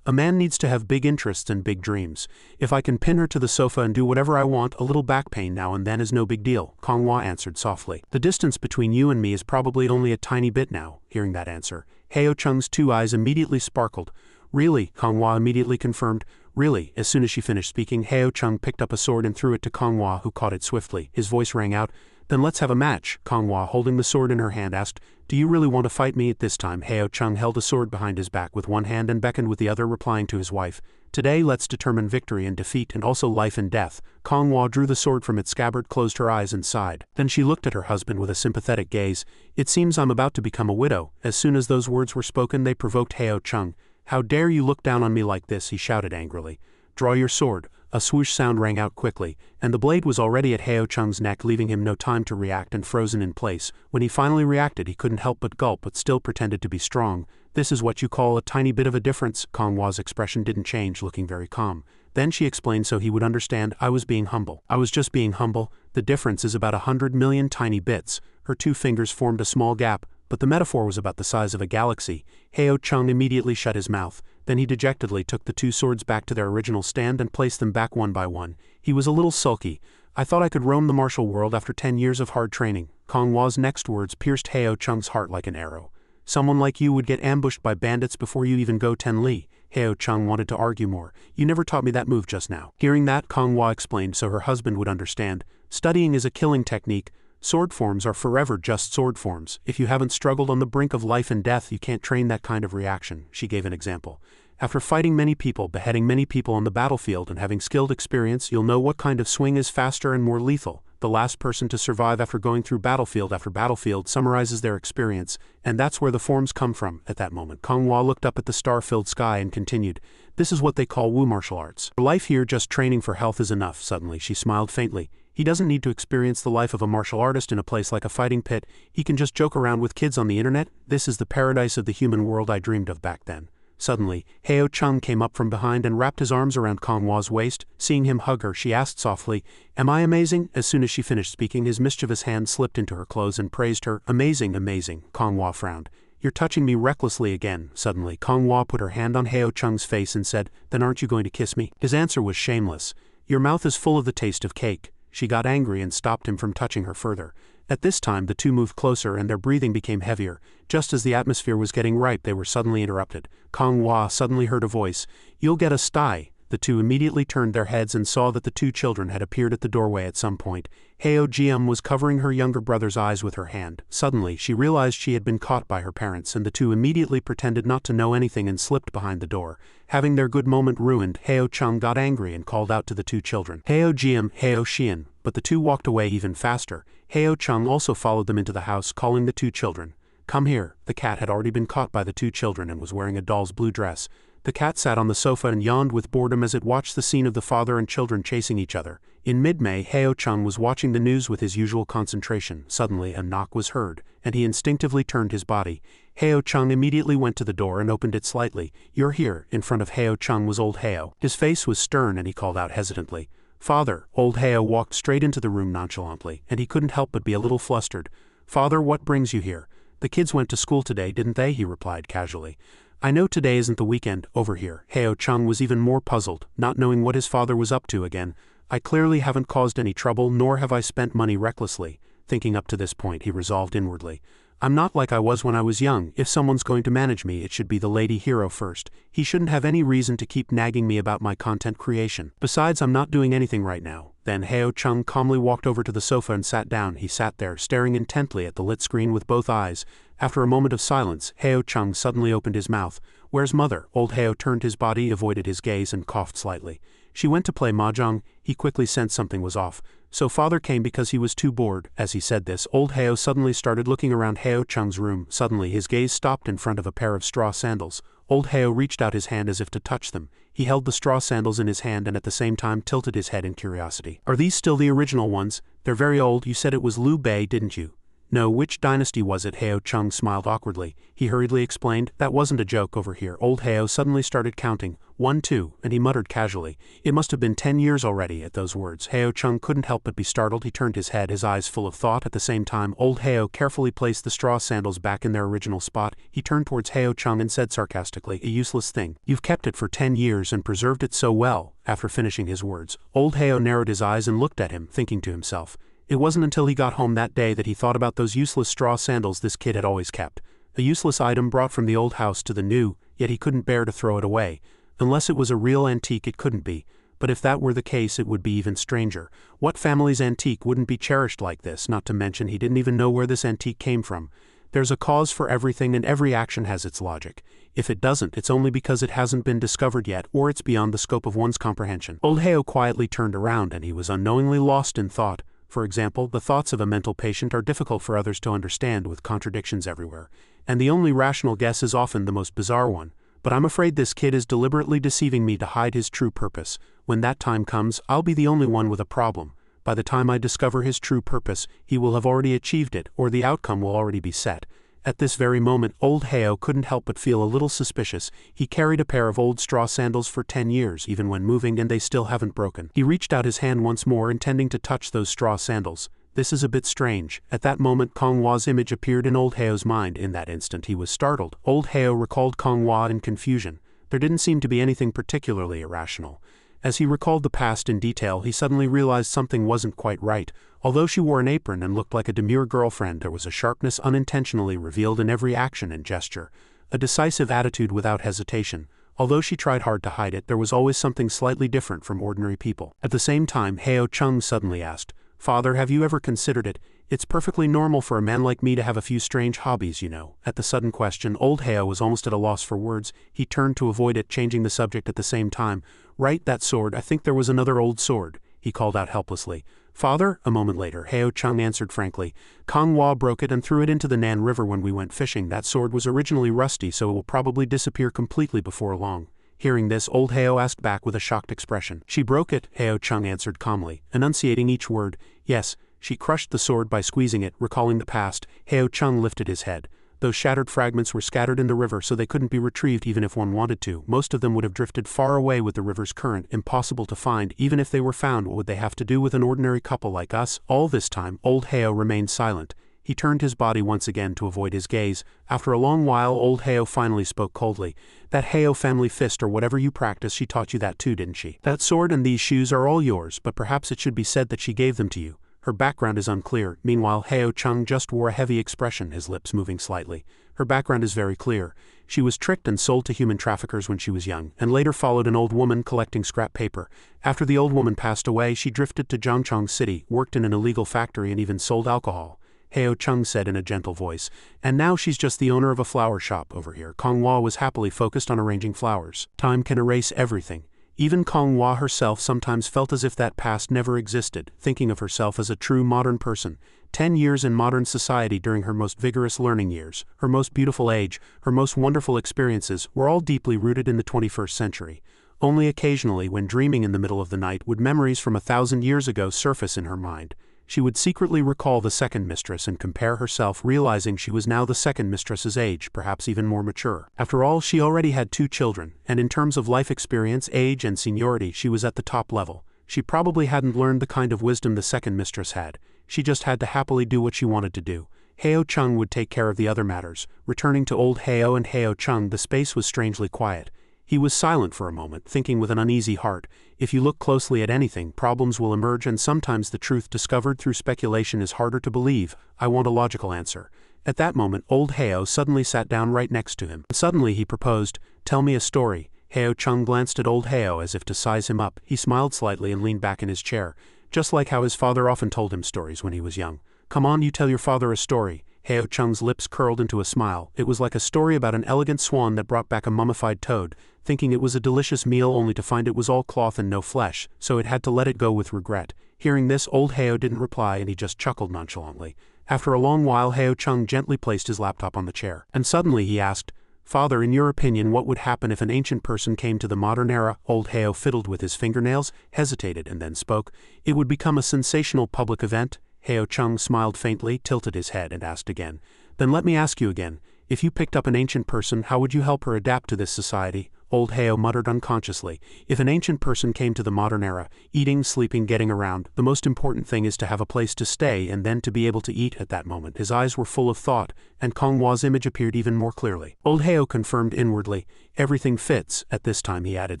A man needs to have big interests and big dreams. If I can pin her to the sofa and do whatever I want, a little back pain now and then is no big deal, Kong Hua answered softly. The distance between you and me is probably only a tiny bit now. Hearing that answer, Heo Chung's two eyes immediately sparkled. Really? Kong Hua immediately confirmed. Really? As soon as she finished speaking, Heo Chung picked up a sword and threw it to Kong Hua, who caught it swiftly. His voice rang out. Then let's have a match. Kong Hua, holding the sword in her hand, asked, Do you really want to fight me? At this time, Heo Chung held a sword behind his back with one hand and beckoned with the other, replying to his wife. Today let's determine victory and defeat and also life and death. Kong Hua drew the sword from its scabbard, closed her eyes and sighed. Then she looked at her husband with a sympathetic gaze. It seems I'm about to become a widow. As soon as those words were spoken, they provoked Heo Chung. How dare you look down on me like this? He shouted angrily. Draw your sword. A swoosh sound rang out quickly, and the blade was already at Heo Chung's neck, leaving him no time to react and frozen in place. When he finally reacted, he couldn't help but gulp, but still pretended to be strong. This is what you call a tiny bit of a difference. Kong Hua's expression didn't change, looking very calm. Then she explained so he would understand. I was being humble. I was just being humble. The difference is about 100 million tiny bits. Her two fingers formed a small gap, but the metaphor was about the size of a galaxy. Heo Chung immediately shut his mouth. Then he dejectedly took the two swords back to their original stand and placed them back one by one. He was a little sulky. I thought I could roam the martial world after 10 years of hard training. Kong Hua's next words pierced Heo Chung's heart like an arrow. Someone like you would get ambushed by bandits before you even go 10 li. Heo Chung wanted to argue more. You never taught me that move just now. Hearing that, Kong Hua explained so her husband would understand. Studying is a killing technique. Sword forms are forever just sword forms. If you haven't struggled on the brink of life and death, you can't train that kind of reaction. She gave an example. After fighting many people, beheading many people on the battlefield, and having skilled experience, you'll know what kind of swing is faster and more lethal. The last person to survive after going through battlefield after battlefield summarizes their experience, and that's where the forms come from. At that moment, Kong Hua looked up at the star-filled sky and continued, This is what they call Wu martial arts. For life here, just training for health is enough. Suddenly, she smiled faintly. He doesn't need to experience the life of a martial artist in a place like a fighting pit. He can just joke around with kids on the internet. This is the paradise of the human world I dreamed of back then. Suddenly, Heo Chung came up from behind and wrapped his arms around Kong Hua's waist. Seeing him hug her, she asked softly, Am I amazing? As soon as she finished speaking, his mischievous hand slipped into her clothes and praised her. Amazing, amazing. Kong Hua frowned. You're touching me recklessly again. Suddenly, Konghua put her hand on Heo Chung's face and said, "Then aren't you going to kiss me?" His answer was shameless. "Your mouth is full of the taste of cake." She got angry and stopped him from touching her further. At this time the two moved closer and their breathing became heavier. Just as the atmosphere was getting ripe, they were suddenly interrupted. Konghua suddenly heard a voice. "You'll get a sty." The two immediately turned their heads and saw that the two children had appeared at the doorway at some point. Heo Jium was covering her younger brother's eyes with her hand. Suddenly, she realized she had been caught by her parents, and the two immediately pretended not to know anything and slipped behind the door. Having their good moment ruined, Heo Chung got angry and called out to the two children, "Heo Jium, Heo Xian," but the two walked away even faster. Heo Chung also followed them into the house, calling the two children. "Come here." The cat had already been caught by the two children and was wearing a doll's blue dress. The cat sat on the sofa and yawned with boredom as it watched the scene of the father and children chasing each other. In mid-May, Heo Chung was watching the news with his usual concentration. Suddenly, a knock was heard, and he instinctively turned his body. Heo Chung immediately went to the door and opened it slightly. "You're here." In front of Heo Chung was old Heo. His face was stern and he called out hesitantly, "Father." Old Heo walked straight into the room nonchalantly, and he couldn't help but be a little flustered. "Father, what brings you here?" "The kids went to school today, didn't they?" he replied casually. "I know today isn't the weekend, over here." Heo Chung was even more puzzled, not knowing what his father was up to again. "I clearly haven't caused any trouble, nor have I spent money recklessly." Thinking up to this point, he resolved inwardly, "I'm not like I was when I was young. If someone's going to manage me, it should be the lady hero first. He shouldn't have any reason to keep nagging me about my content creation. Besides, I'm not doing anything right now." Then Heo Chung calmly walked over to the sofa and sat down. He sat there, staring intently at the lit screen with both eyes. After a moment of silence, Heo Chung suddenly opened his mouth. "Where's mother?" Old Heo turned his body, avoided his gaze, and coughed slightly. "She went to play mahjong." He quickly sensed something was off. "So father came because he was too bored." As he said this, old Heo suddenly started looking around Heo Chung's room. Suddenly his gaze stopped in front of a pair of straw sandals. Old Heo reached out his hand as if to touch them. He held the straw sandals in his hand and at the same time tilted his head in curiosity. "Are these still the original ones? They're very old. You said it was Liu Bei, didn't you?" "No, which dynasty was it?" Heo Chung smiled awkwardly. He hurriedly explained, "That wasn't a joke over here." Old Heo suddenly started counting, 1, 2, and he muttered casually, "It must have been 10 years already." At those words, Heo Chung couldn't help but be startled. He turned his head, his eyes full of thought. At the same time, old Heo carefully placed the straw sandals back in their original spot. He turned towards Heo Chung and said sarcastically, "A useless thing. You've kept it for 10 years and preserved it so well." After finishing his words, old Heo narrowed his eyes and looked at him, thinking to himself, it wasn't until he got home that day that he thought about those useless straw sandals this kid had always kept. A useless item brought from the old house to the new, yet he couldn't bear to throw it away. Unless it was a real antique, it couldn't be. But if that were the case, it would be even stranger. What family's antique wouldn't be cherished like this? Not to mention he didn't even know where this antique came from. There's a cause for everything and every action has its logic. If it doesn't, it's only because it hasn't been discovered yet, or it's beyond the scope of one's comprehension. Old Heo quietly turned around and he was unknowingly lost in thought. For example, the thoughts of a mental patient are difficult for others to understand with contradictions everywhere, and the only rational guess is often the most bizarre one. But I'm afraid this kid is deliberately deceiving me to hide his true purpose. When that time comes, I'll be the only one with a problem. By the time I discover his true purpose, he will have already achieved it, or the outcome will already be set. At this very moment, old Heo couldn't help but feel a little suspicious. He carried a pair of old straw sandals for 10 years, even when moving, and they still haven't broken. He reached out his hand once more, intending to touch those straw sandals. This is a bit strange. At that moment, Konghua's image appeared in old Heo's mind. In that instant, he was startled. Old Heo recalled Konghua in confusion. There didn't seem to be anything particularly irrational. As he recalled the past in detail, he suddenly realized something wasn't quite right. Although she wore an apron and looked like a demure girlfriend, there was a sharpness unintentionally revealed in every action and gesture, a decisive attitude without hesitation. Although she tried hard to hide it, there was always something slightly different from ordinary people. At the same time, Heo Chung suddenly asked, "Father, have you ever considered it? It's perfectly normal for a man like me to have a few strange hobbies, you know." At the sudden question, old Heo was almost at a loss for words. He turned to avoid it, changing the subject at the same time. "Right, that sword. I think there was another old sword," he called out helplessly. "Father?" A moment later, Heo Chung answered frankly, "Konghua broke it and threw it into the Nan River when we went fishing. That sword was originally rusty, so it will probably disappear completely before long." Hearing this, old Heo asked back with a shocked expression. "She broke it," Heo Chung answered calmly, enunciating each word. "Yes, she crushed the sword by squeezing it." Recalling the past, Heo Chung lifted his head. Those shattered fragments were scattered in the river, so they couldn't be retrieved even if one wanted to. Most of them would have drifted far away with the river's current, impossible to find. Even if they were found, what would they have to do with an ordinary couple like us? All this time, old Heo remained silent. He turned his body once again to avoid his gaze. After a long while, old Heo finally spoke coldly. That Heo family fist or whatever you practice, she taught you that too, didn't she? That sword and these shoes are all yours, but perhaps it should be said that she gave them to you. Her background is unclear. Meanwhile, Heo Chung just wore a heavy expression, his lips moving slightly. Her background is very clear. She was tricked and sold to human traffickers when she was young, and later followed an old woman collecting scrap paper. After the old woman passed away, she drifted to Zhangchong City, worked in an illegal factory and even sold alcohol. Heo Chung said in a gentle voice, and now she's just the owner of a flower shop over here. Kong Hua was happily focused on arranging flowers. Time can erase everything. Even Kong Hua herself sometimes felt as if that past never existed, thinking of herself as a true modern person. 10 years in modern society during her most vigorous learning years, her most beautiful age, her most wonderful experiences were all deeply rooted in the 21st century. Only occasionally, when dreaming in the middle of the night, would memories from 1,000 years ago surface in her mind. She would secretly recall the second mistress and compare herself, realizing she was now the second mistress's age, perhaps even more mature. After all, she already had 2 children, and in terms of life experience, age, and seniority, she was at the top level. She probably hadn't learned the kind of wisdom the second mistress had. She just had to happily do what she wanted to do. Heo Chung would take care of the other matters. Returning to old Heo and Heo Chung, the space was strangely quiet. He was silent for a moment, thinking with an uneasy heart. If you look closely at anything, problems will emerge, and sometimes the truth discovered through speculation is harder to believe. I want a logical answer. At that moment, old Heo suddenly sat down right next to him. Suddenly he proposed, "Tell me a story." Heo Chung glanced at old Heo as if to size him up. He smiled slightly and leaned back in his chair, just like how his father often told him stories when he was young. "Come on, you tell your father a story." Heo Chung's lips curled into a smile. It was like a story about an elegant swan that brought back a mummified toad, thinking it was a delicious meal only to find it was all cloth and no flesh, so it had to let it go with regret. Hearing this, old Heo didn't reply and he just chuckled nonchalantly. After a long while, Heo Chung gently placed his laptop on the chair, and suddenly he asked, "Father, in your opinion, what would happen if an ancient person came to the modern era?" Old Heo fiddled with his fingernails, hesitated, and then spoke. "It would become a sensational public event." Heo Chung smiled faintly, tilted his head, and asked again, "Then let me ask you again. If you picked up an ancient person, how would you help her adapt to this society?" Old Heo muttered unconsciously. If an ancient person came to the modern era, eating, sleeping, getting around, the most important thing is to have a place to stay and then to be able to eat at that moment. His eyes were full of thought, and Kong Hua's image appeared even more clearly. Old Heo confirmed inwardly, "Everything fits." At this time he added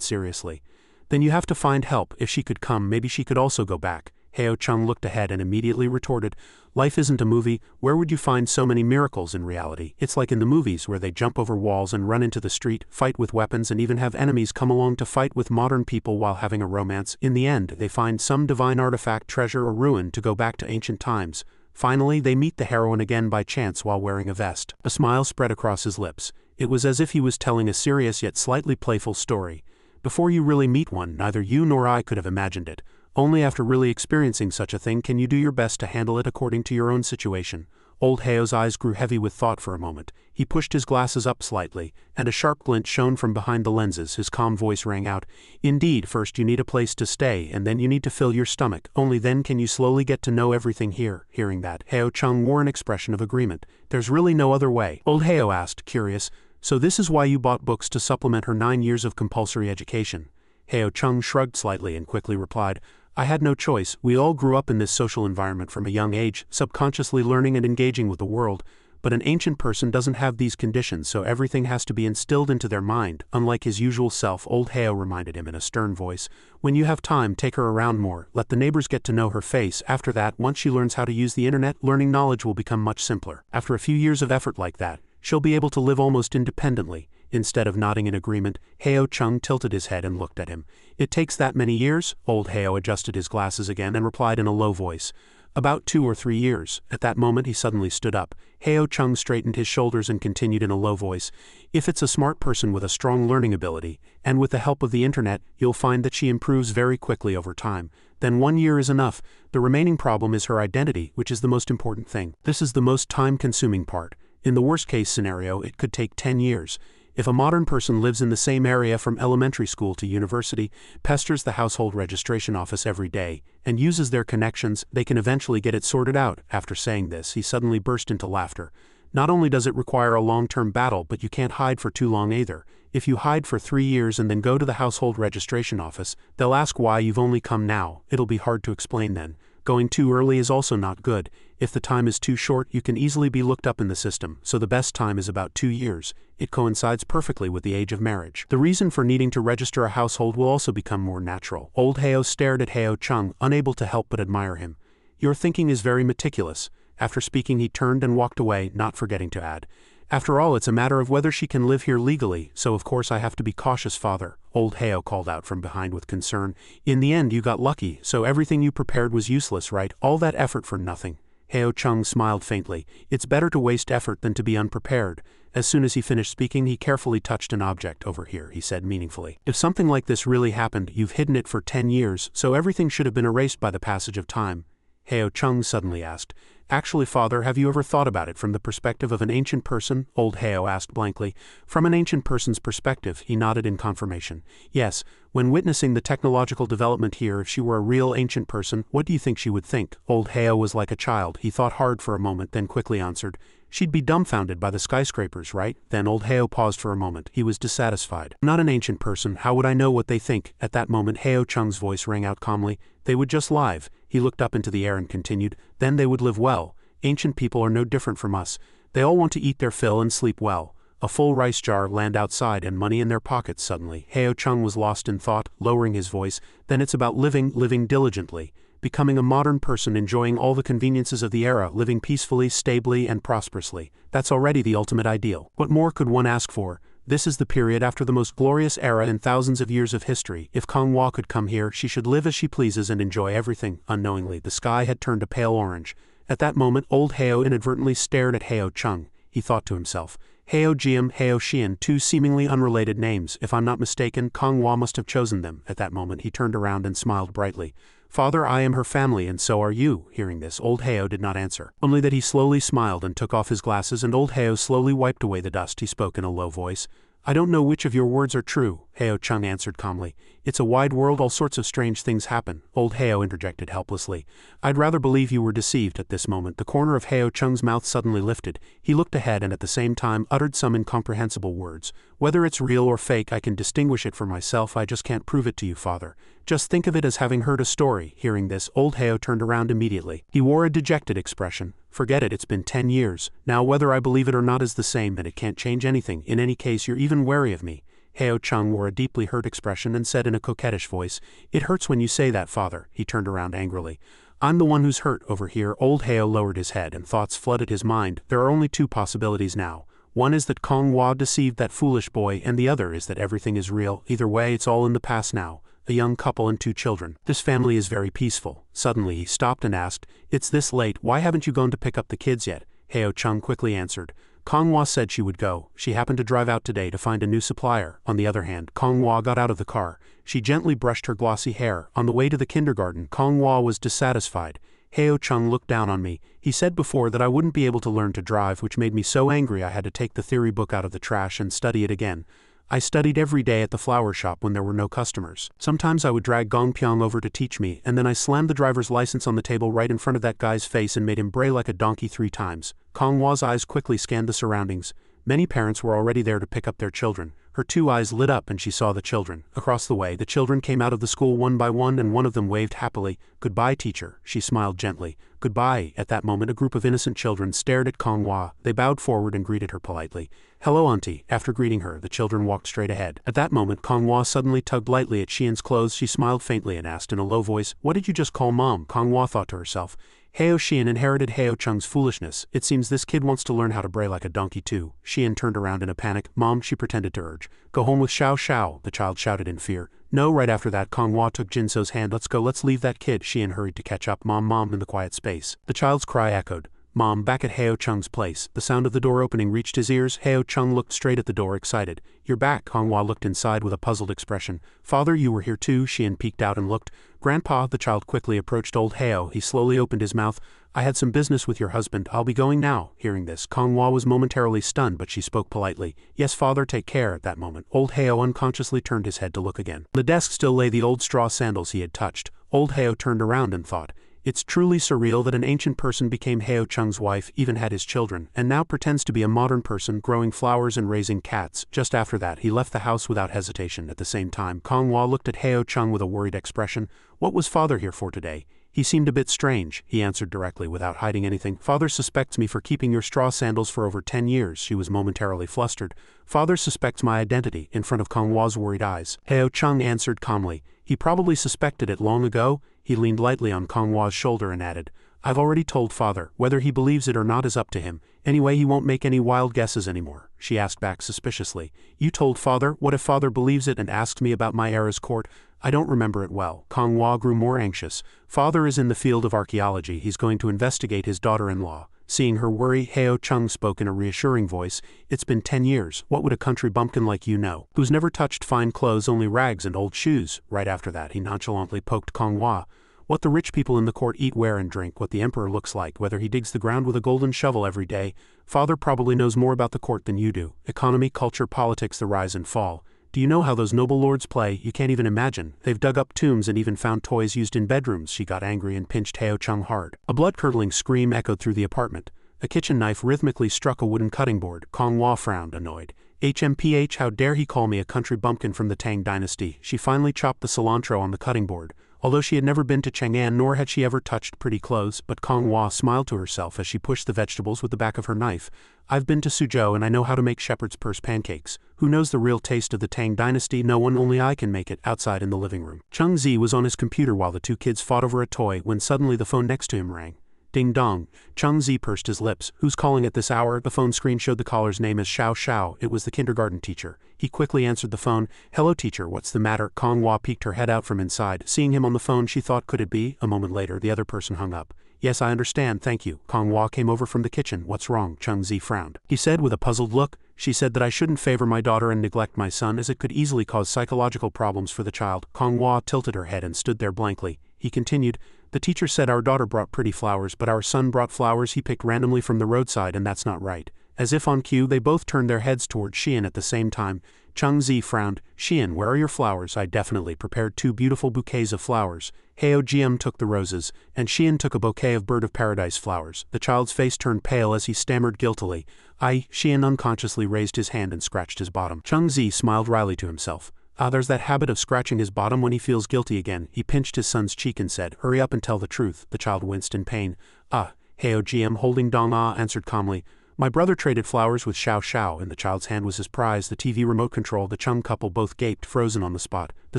seriously, "Then you have to find help. If she could come, maybe she could also go back." Heo Chung looked ahead and immediately retorted, "Life isn't a movie. Where would you find so many miracles in reality? It's like in the movies where they jump over walls and run into the street, fight with weapons, and even have enemies come along to fight with modern people while having a romance. In the end, they find some divine artifact, treasure, or ruin to go back to ancient times. Finally, they meet the heroine again by chance while wearing a vest." A smile spread across his lips. It was as if he was telling a serious yet slightly playful story. "Before you really meet one, neither you nor I could have imagined it. Only after really experiencing such a thing can you do your best to handle it according to your own situation." Old Heo's eyes grew heavy with thought for a moment. He pushed his glasses up slightly, and a sharp glint shone from behind the lenses. His calm voice rang out, "Indeed, first you need a place to stay, and then you need to fill your stomach. Only then can you slowly get to know everything here." Hearing that, Heo Chung wore an expression of agreement. "There's really no other way?" Old Heo asked, curious. "So this is why you bought books to supplement her 9 years of compulsory education?" Heo Chung shrugged slightly and quickly replied, "I had no choice. We all grew up in this social environment from a young age, subconsciously learning and engaging with the world. But an ancient person doesn't have these conditions, so everything has to be instilled into their mind, unlike his usual self." Old Heo reminded him in a stern voice, "When you have time, take her around more. Let the neighbors get to know her face. After that, once she learns how to use the internet, learning knowledge will become much simpler. After a few years of effort like that, she'll be able to live almost independently." Instead of nodding in agreement, Heo Chung tilted his head and looked at him. "It takes that many years?" Old Heo adjusted his glasses again and replied in a low voice, "About 2 or 3 years." At that moment he suddenly stood up. Heo Chung straightened his shoulders and continued in a low voice, "If it's a smart person with a strong learning ability, and with the help of the internet, you'll find that she improves very quickly over time. Then 1 year is enough. The remaining problem is her identity, which is the most important thing. This is the most time-consuming part. In the worst-case scenario, it could take 10 years. If a modern person lives in the same area from elementary school to university, pesters the household registration office every day, and uses their connections, they can eventually get it sorted out." After saying this, he suddenly burst into laughter. "Not only does it require a long-term battle, but you can't hide for too long either. If you hide for 3 years and then go to the household registration office, they'll ask why you've only come now. It'll be hard to explain then. Going too early is also not good. If the time is too short, you can easily be looked up in the system, so the best time is about 2 years. It coincides perfectly with the age of marriage. The reason for needing to register a household will also become more natural. Old Heo stared at Heo Chung, unable to help but admire him. Your thinking is very meticulous. After speaking, he turned and walked away, not forgetting to add, after all, it's a matter of whether she can live here legally, so of course I have to be cautious, father, Old Heo called out from behind with concern. In the end you got lucky, so everything you prepared was useless, right? All that effort for nothing. Heo Chung smiled faintly. It's better to waste effort than to be unprepared. As soon as he finished speaking, he carefully touched an object. Over here, he said meaningfully. If something like this really happened, you've hidden it for 10 years, so everything should have been erased by the passage of time. Heo Chung suddenly asked. Actually, father, have you ever thought about it from the perspective of an ancient person? Old Heo asked blankly. From an ancient person's perspective, he nodded in confirmation. Yes, when witnessing the technological development here, if she were a real ancient person, what do you think she would think? Old Heo was like a child. He thought hard for a moment, then quickly answered. She'd be dumbfounded by the skyscrapers, right? Then Old Heo paused for a moment. He was dissatisfied. Not an ancient person, how would I know what they think? At that moment Heo Chung's voice rang out calmly. They would just live. He looked up into the air and continued. Then they would live well. Ancient people are no different from us. They all want to eat their fill and sleep well. A full rice jar, land outside, and money in their pockets. Suddenly, Heo Chung was lost in thought, lowering his voice. Then it's about living diligently. Becoming a modern person, enjoying all the conveniences of the era, living peacefully, stably, and prosperously. That's already the ultimate ideal. What more could one ask for? This is the period after the most glorious era in thousands of years of history. If Manhua could come here, she should live as she pleases and enjoy everything. Unknowingly, the sky had turned a pale orange. At that moment, Old Heo inadvertently stared at Heo Chung. He thought to himself, Heo Jiam, Heo Xian, two seemingly unrelated names. If I'm not mistaken, Manhua must have chosen them. At that moment, he turned around and smiled brightly. Father, I am her family, and so are you. Hearing this, Old Heo did not answer, only that he slowly smiled and took off his glasses, and Old Heo slowly wiped away the dust. He spoke in a low voice. I don't know which of your words are true, Heo Chung answered calmly. It's a wide world, all sorts of strange things happen. Old Heo interjected helplessly. I'd rather believe you were deceived. At this moment, the corner of Heo Chung's mouth suddenly lifted. He looked ahead and at the same time uttered some incomprehensible words. Whether it's real or fake, I can distinguish it for myself. I just can't prove it to you, father. Just think of it as having heard a story. Hearing this, Old Heo turned around immediately. He wore a dejected expression. Forget it, it's been 10 years. Now whether I believe it or not is the same, and it can't change anything. In any case, you're even wary of me. Heo Chung wore a deeply hurt expression and said in a coquettish voice, It hurts when you say that, father. He turned around angrily. I'm the one who's hurt over here. Old Heo lowered his head and thoughts flooded his mind. There are only two possibilities now. One is that Manhua deceived that foolish boy, and the other is that everything is real. Either way, it's all in the past now. A young couple and 2 children. This family is very peaceful. Suddenly he stopped and asked, It's this late, why haven't you gone to pick up the kids yet? Heo Chung quickly answered. Manhua said she would go. She happened to drive out today to find a new supplier. On the other hand, Manhua got out of the car. She gently brushed her glossy hair. On the way to the kindergarten, Manhua was dissatisfied. Heo Chung looked down on me. He said before that I wouldn't be able to learn to drive, which made me so angry I had to take the theory book out of the trash and study it again. I studied every day at the flower shop when there were no customers. Sometimes I would drag Gong Pyong over to teach me, and then I slammed the driver's license on the table right in front of that guy's face and made him bray like a donkey 3 times. Manhua's eyes quickly scanned the surroundings. Many parents were already there to pick up their children. Her 2 eyes lit up and she saw the children. Across the way, the children came out of the school one by one, and one of them waved happily. Goodbye, teacher. She smiled gently. Goodbye. At that moment, a group of innocent children stared at Manhua. They bowed forward and greeted her politely. Hello, auntie. After greeting her, the children walked straight ahead. At that moment, Manhua suddenly tugged lightly at Xian's clothes. She smiled faintly and asked in a low voice, What did you just call mom? Manhua thought to herself. Heo Xian inherited Heo Chung's foolishness. It seems this kid wants to learn how to bray like a donkey too. Xian turned around in a panic. Mom, she pretended to urge. Go home with Xiao Xiao, the child shouted in fear. No, right after that, Manhua took Jinso's hand. Let's go, let's leave that kid. Xian hurried to catch up. Mom, in the quiet space. The child's cry echoed. Mom, back at Heo Chung's place. The sound of the door opening reached his ears. Heo Chung looked straight at the door, excited. You're back. Manhua looked inside with a puzzled expression. Father, you were here too? Xian peeked out and looked. Grandpa, the child quickly approached Old Heo. He slowly opened his mouth. I had some business with your husband. I'll be going now. Hearing this, Manhua was momentarily stunned, but she spoke politely. Yes, father, take care. At that moment, Old Heo unconsciously turned his head to look again. On the desk still lay the old straw sandals he had touched. Old Heo turned around and thought, It's truly surreal that an ancient person became Heo Chung's wife, even had his children, and now pretends to be a modern person growing flowers and raising cats. Just after that, he left the house without hesitation. At the same time, Kong Hua looked at Heo Chung with a worried expression. What was father here for today? He seemed a bit strange, he answered directly without hiding anything. Father suspects me for keeping your straw sandals for over 10 years. She was momentarily flustered. Father suspects my identity, in front of Kong Hua's worried eyes. Heo Chung answered calmly. He probably suspected it long ago. He leaned lightly on Kong Hua's shoulder and added, I've already told father. Whether he believes it or not is up to him. Anyway, he won't make any wild guesses anymore. She asked back suspiciously. You told father? What if father believes it and asks me about my era's court? I don't remember it well. Kong Hua grew more anxious. Father is in the field of archaeology. He's going to investigate his daughter-in-law. Seeing her worry, Heo Chung spoke in a reassuring voice. It's been 10 years. What would a country bumpkin like you know? Who's never touched fine clothes, only rags and old shoes? Right after that, he nonchalantly poked Kong Hua. What the rich people in the court eat, wear, and drink, what the emperor looks like, whether he digs the ground with a golden shovel every day. Father probably knows more about the court than you do. Economy, culture, politics, the rise and fall. Do you know how those noble lords play? You can't even imagine. They've dug up tombs and even found toys used in bedrooms. She got angry and pinched Heo Chung hard. A blood-curdling scream echoed through the apartment. A kitchen knife rhythmically struck a wooden cutting board. Kong Hua frowned, annoyed. HMPH, how dare he call me a country bumpkin from the Tang dynasty? She finally chopped the cilantro on the cutting board. Although she had never been to Chang'an nor had she ever touched pretty clothes, but Kong Hua smiled to herself as she pushed the vegetables with the back of her knife. I've been to Suzhou and I know how to make shepherd's purse pancakes. Who knows the real taste of the Tang dynasty? No one, only I can make it. Outside in the living room, Chung Zi was on his computer while the two kids fought over a toy when suddenly the phone next to him rang. Ding dong. Chung Zi pursed his lips. Who's calling at this hour? The phone screen showed the caller's name as Xiao Xiao. It was the kindergarten teacher. He quickly answered the phone. Hello teacher, what's the matter? Kong Hua peeked her head out from inside. Seeing him on the phone, she thought, could it be? A moment later, the other person hung up. Yes, I understand, thank you. Kong Hua came over from the kitchen. What's wrong? Chung Zi frowned. He said with a puzzled look. She said that I shouldn't favor my daughter and neglect my son, as it could easily cause psychological problems for the child. Kong Hua tilted her head and stood there blankly. He continued, the teacher said our daughter brought pretty flowers, but our son brought flowers he picked randomly from the roadside, and that's not right. As if on cue, they both turned their heads toward Xian at the same time. Chung Zi frowned. Xian, where are your flowers? I definitely prepared 2 beautiful bouquets of flowers. Heo Jiam took the roses, and Xian took a bouquet of bird of paradise flowers. The child's face turned pale as he stammered guiltily. Xian unconsciously raised his hand and scratched his bottom. Chung Zi smiled wryly to himself. There's that habit of scratching his bottom when he feels guilty again. He pinched his son's cheek and said, hurry up and tell the truth. The child winced in pain. Heo Jiam holding Dong answered calmly. My brother traded flowers with Xiao Xiao, and the child's hand was his prize, the TV remote control. The Chung couple both gaped, frozen on the spot. The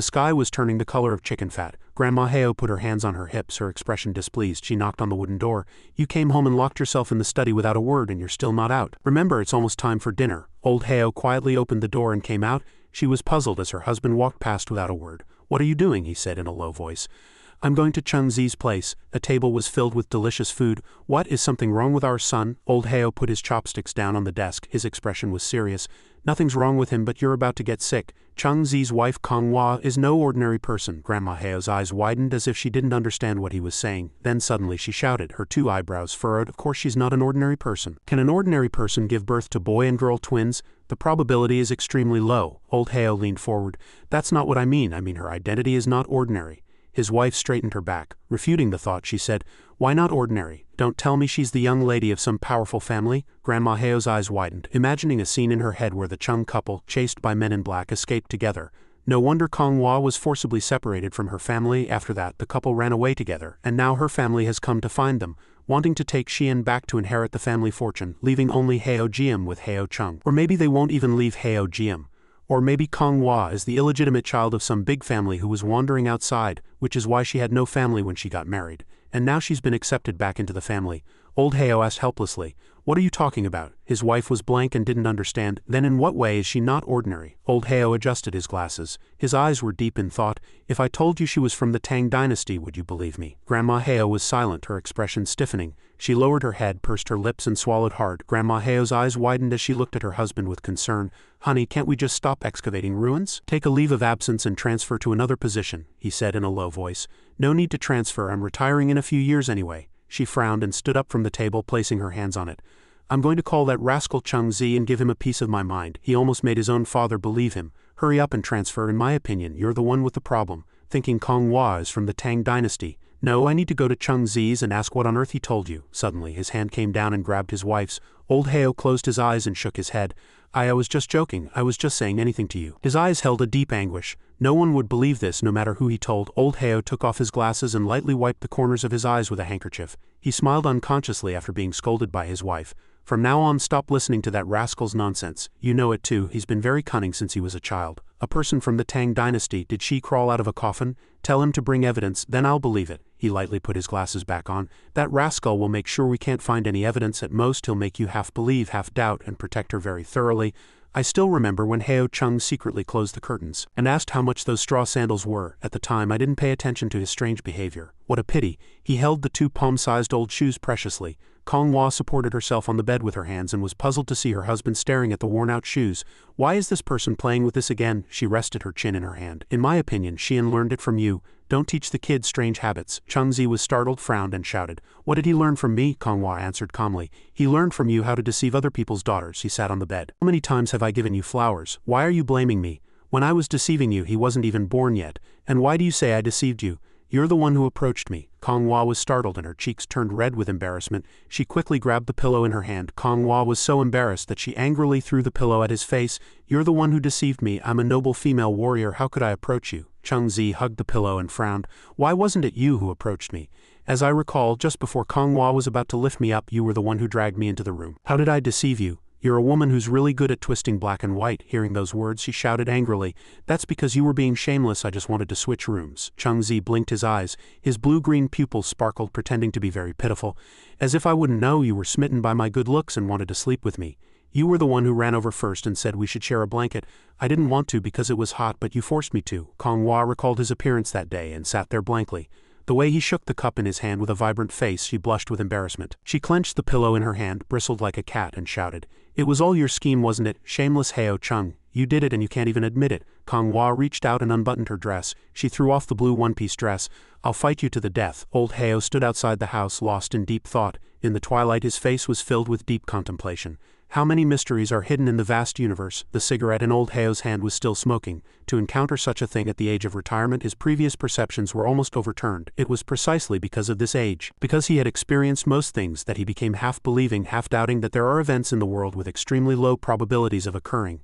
sky was turning the color of chicken fat. Grandma Heo put her hands on her hips, her expression displeased. She knocked on the wooden door. You came home and locked yourself in the study without a word, and you're still not out. Remember, it's almost time for dinner. Old Heo quietly opened the door and came out. She was puzzled as her husband walked past without a word. What are you doing? He said in a low voice. I'm going to Chung Zi's place. A table was filled with delicious food. What, is something wrong with our son? Old Heo put his chopsticks down on the desk. His expression was serious. Nothing's wrong with him, but you're about to get sick. Chung Zi's wife Kong Hua is no ordinary person. Grandma Heo's eyes widened as if she didn't understand what he was saying. Then suddenly she shouted, her 2 eyebrows furrowed. Of course she's not an ordinary person. Can an ordinary person give birth to boy and girl twins? The probability is extremely low. Old Heo leaned forward. That's not what I mean. I mean her identity is not ordinary. His wife straightened her back. Refuting the thought, she said, why not ordinary? Don't tell me she's the young lady of some powerful family? Grandma Heo's eyes widened, imagining a scene in her head where the Chung couple, chased by men in black, escaped together. No wonder Kong Hua was forcibly separated from her family. After that, the couple ran away together, and now her family has come to find them, wanting to take Xian back to inherit the family fortune, leaving only Heo Jiam with Heo Chung. Or maybe they won't even leave Heo Jiam. Or maybe Kong Hua is the illegitimate child of some big family who was wandering outside, which is why she had no family when she got married, and now she's been accepted back into the family. Old Heo asked helplessly, what are you talking about? His wife was blank and didn't understand. Then in what way is she not ordinary? Old Heo adjusted his glasses. His eyes were deep in thought. If I told you she was from the Tang dynasty, would you believe me? Grandma Heo was silent, her expression stiffening. She lowered her head, pursed her lips, and swallowed hard. Grandma Heo's eyes widened as she looked at her husband with concern. Honey, can't we just stop excavating ruins? Take a leave of absence and transfer to another position, he said in a low voice. No need to transfer, I'm retiring in a few years anyway. She frowned and stood up from the table, placing her hands on it. I'm going to call that rascal Chung Zi and give him a piece of my mind. He almost made his own father believe him. Hurry up and transfer. In my opinion, you're the one with the problem. Thinking Kong Hua is from the Tang dynasty. No, I need to go to Chung Zi's and ask what on earth he told you. Suddenly, his hand came down and grabbed his wife's. Old Heo closed his eyes and shook his head. I was just joking. I was just saying anything to you. His eyes held a deep anguish. No one would believe this, no matter who he told. Old Heo took off his glasses and lightly wiped the corners of his eyes with a handkerchief. He smiled unconsciously after being scolded by his wife. From now on, stop listening to that rascal's nonsense. You know it too. He's been very cunning since he was a child. A person from the Tang dynasty. Did she crawl out of a coffin? Tell him to bring evidence, then I'll believe it. He lightly put his glasses back on. That rascal will make sure we can't find any evidence. At most, he'll make you half believe, half doubt, and protect her very thoroughly. I still remember when Heo Chung secretly closed the curtains and asked how much those straw sandals were. At the time, I didn't pay attention to his strange behavior. What a pity. He held the two palm-sized old shoes preciously. Kong Hua supported herself on the bed with her hands and was puzzled to see her husband staring at the worn-out shoes. Why is this person playing with this again? She rested her chin in her hand. In my opinion, Xian learned it from you. Don't teach the kids strange habits. Chung Zi was startled, frowned, and shouted. What did he learn from me? Kong Hua answered calmly. He learned from you how to deceive other people's daughters. He sat on the bed. How many times have I given you flowers? Why are you blaming me? When I was deceiving you, he wasn't even born yet. And why do you say I deceived you? You're the one who approached me. Kong Hua was startled and her cheeks turned red with embarrassment. She quickly grabbed the pillow in her hand. Kong Hua was so embarrassed that she angrily threw the pillow at his face. You're the one who deceived me. I'm a noble female warrior. How could I approach you? Chung Zi hugged the pillow and frowned. Why wasn't it you who approached me? As I recall, just before Kong Hua was about to lift me up, you were the one who dragged me into the room. How did I deceive you? You're a woman who's really good at twisting black and white. Hearing those words, she shouted angrily. That's because you were being shameless. I just wanted to switch rooms. Chung Zi blinked his eyes. His blue-green pupils sparkled, pretending to be very pitiful. As if I wouldn't know you were smitten by my good looks and wanted to sleep with me. You were the one who ran over first and said we should share a blanket. I didn't want to because it was hot, but you forced me to. Kong Hua recalled his appearance that day and sat there blankly. The way he shook the cup in his hand with a vibrant face, she blushed with embarrassment. She clenched the pillow in her hand, bristled like a cat, and shouted. It was all your scheme, wasn't it? Shameless Heo Chung. You did it and you can't even admit it. Kong Hua reached out and unbuttoned her dress. She threw off the blue one-piece dress. I'll fight you to the death. Old Heo stood outside the house, lost in deep thought. In the twilight, his face was filled with deep contemplation. How many mysteries are hidden in the vast universe? The cigarette in Old Heo's hand was still smoking. To encounter such a thing at the age of retirement, his previous perceptions were almost overturned. It was precisely because of this age, because he had experienced most things, that he became half-believing, half-doubting that there are events in the world with extremely low probabilities of occurring.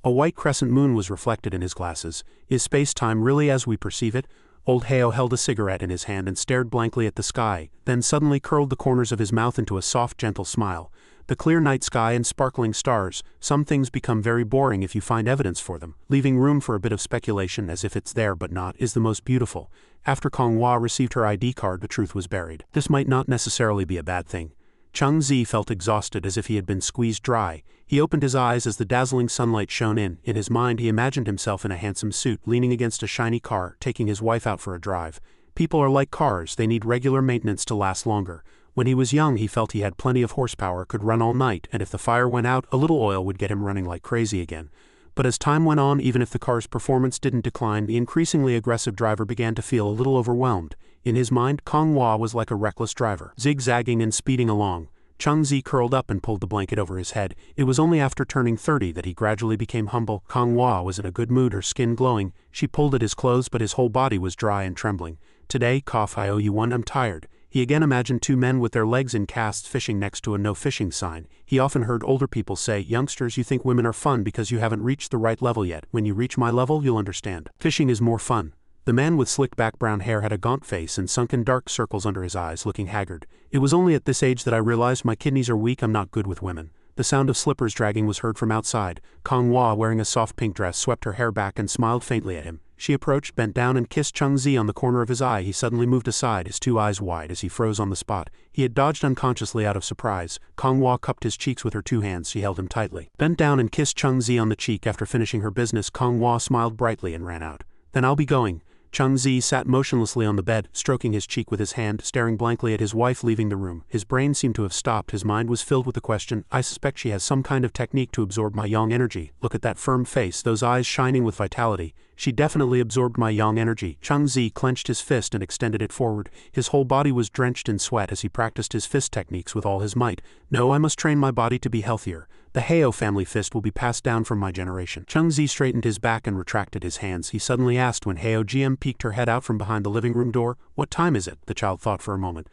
A white crescent moon was reflected in his glasses. Is space-time really as we perceive it? Old Heo held a cigarette in his hand and stared blankly at the sky, then suddenly curled the corners of his mouth into a soft, gentle smile. The clear night sky and sparkling stars. Some things become very boring if you find evidence for them. Leaving room for a bit of speculation as if it's there but not is the most beautiful. After Kong Hua received her ID card, the truth was buried. This might not necessarily be a bad thing. Chung Zi felt exhausted as if he had been squeezed dry. He opened his eyes as the dazzling sunlight shone in. In his mind, he imagined himself in a handsome suit, leaning against a shiny car, taking his wife out for a drive. People are like cars, they need regular maintenance to last longer. When he was young, he felt he had plenty of horsepower, could run all night, and if the fire went out, a little oil would get him running like crazy again. But as time went on, even if the car's performance didn't decline, the increasingly aggressive driver began to feel a little overwhelmed. In his mind, Kong Hua was like a reckless driver, zigzagging and speeding along. Chung Zi curled up and pulled the blanket over his head. It was only after turning 30 that he gradually became humble. Kong Hua was in a good mood, her skin glowing. She pulled at his clothes, but his whole body was dry and trembling. Today, cough, I owe you one, I'm tired. He again imagined two men with their legs in casts fishing next to a no fishing sign. He often heard older people say, youngsters, you think women are fun because you haven't reached the right level yet. When you reach my level, you'll understand. Fishing is more fun. The man with slicked back brown hair had a gaunt face and sunken dark circles under his eyes, looking haggard. It was only at this age that I realized my kidneys are weak, I'm not good with women. The sound of slippers dragging was heard from outside. Kong Hua, wearing a soft pink dress, swept her hair back and smiled faintly at him. She approached, bent down and kissed Chung Zi on the corner of his eye. He suddenly moved aside, his two eyes wide as he froze on the spot. He had dodged unconsciously out of surprise. Kong Hua cupped his cheeks with her two hands. She held him tightly. Bent down and kissed Chung Zi on the cheek. After finishing her business, Kong Hua smiled brightly and ran out. Then I'll be going. Chung Zi sat motionlessly on the bed, stroking his cheek with his hand, staring blankly at his wife leaving the room. His brain seemed to have stopped. His mind was filled with the question, I suspect she has some kind of technique to absorb my yang energy. Look at that firm face, those eyes shining with vitality. She definitely absorbed my yang energy. Chung Zi clenched his fist and extended it forward. His whole body was drenched in sweat as he practiced his fist techniques with all his might. No, I must train my body to be healthier. The Heo family fist will be passed down from my generation. Changzi straightened his back and retracted his hands. He suddenly asked when Heo GM peeked her head out from behind the living room door. What time is it? The child thought for a moment.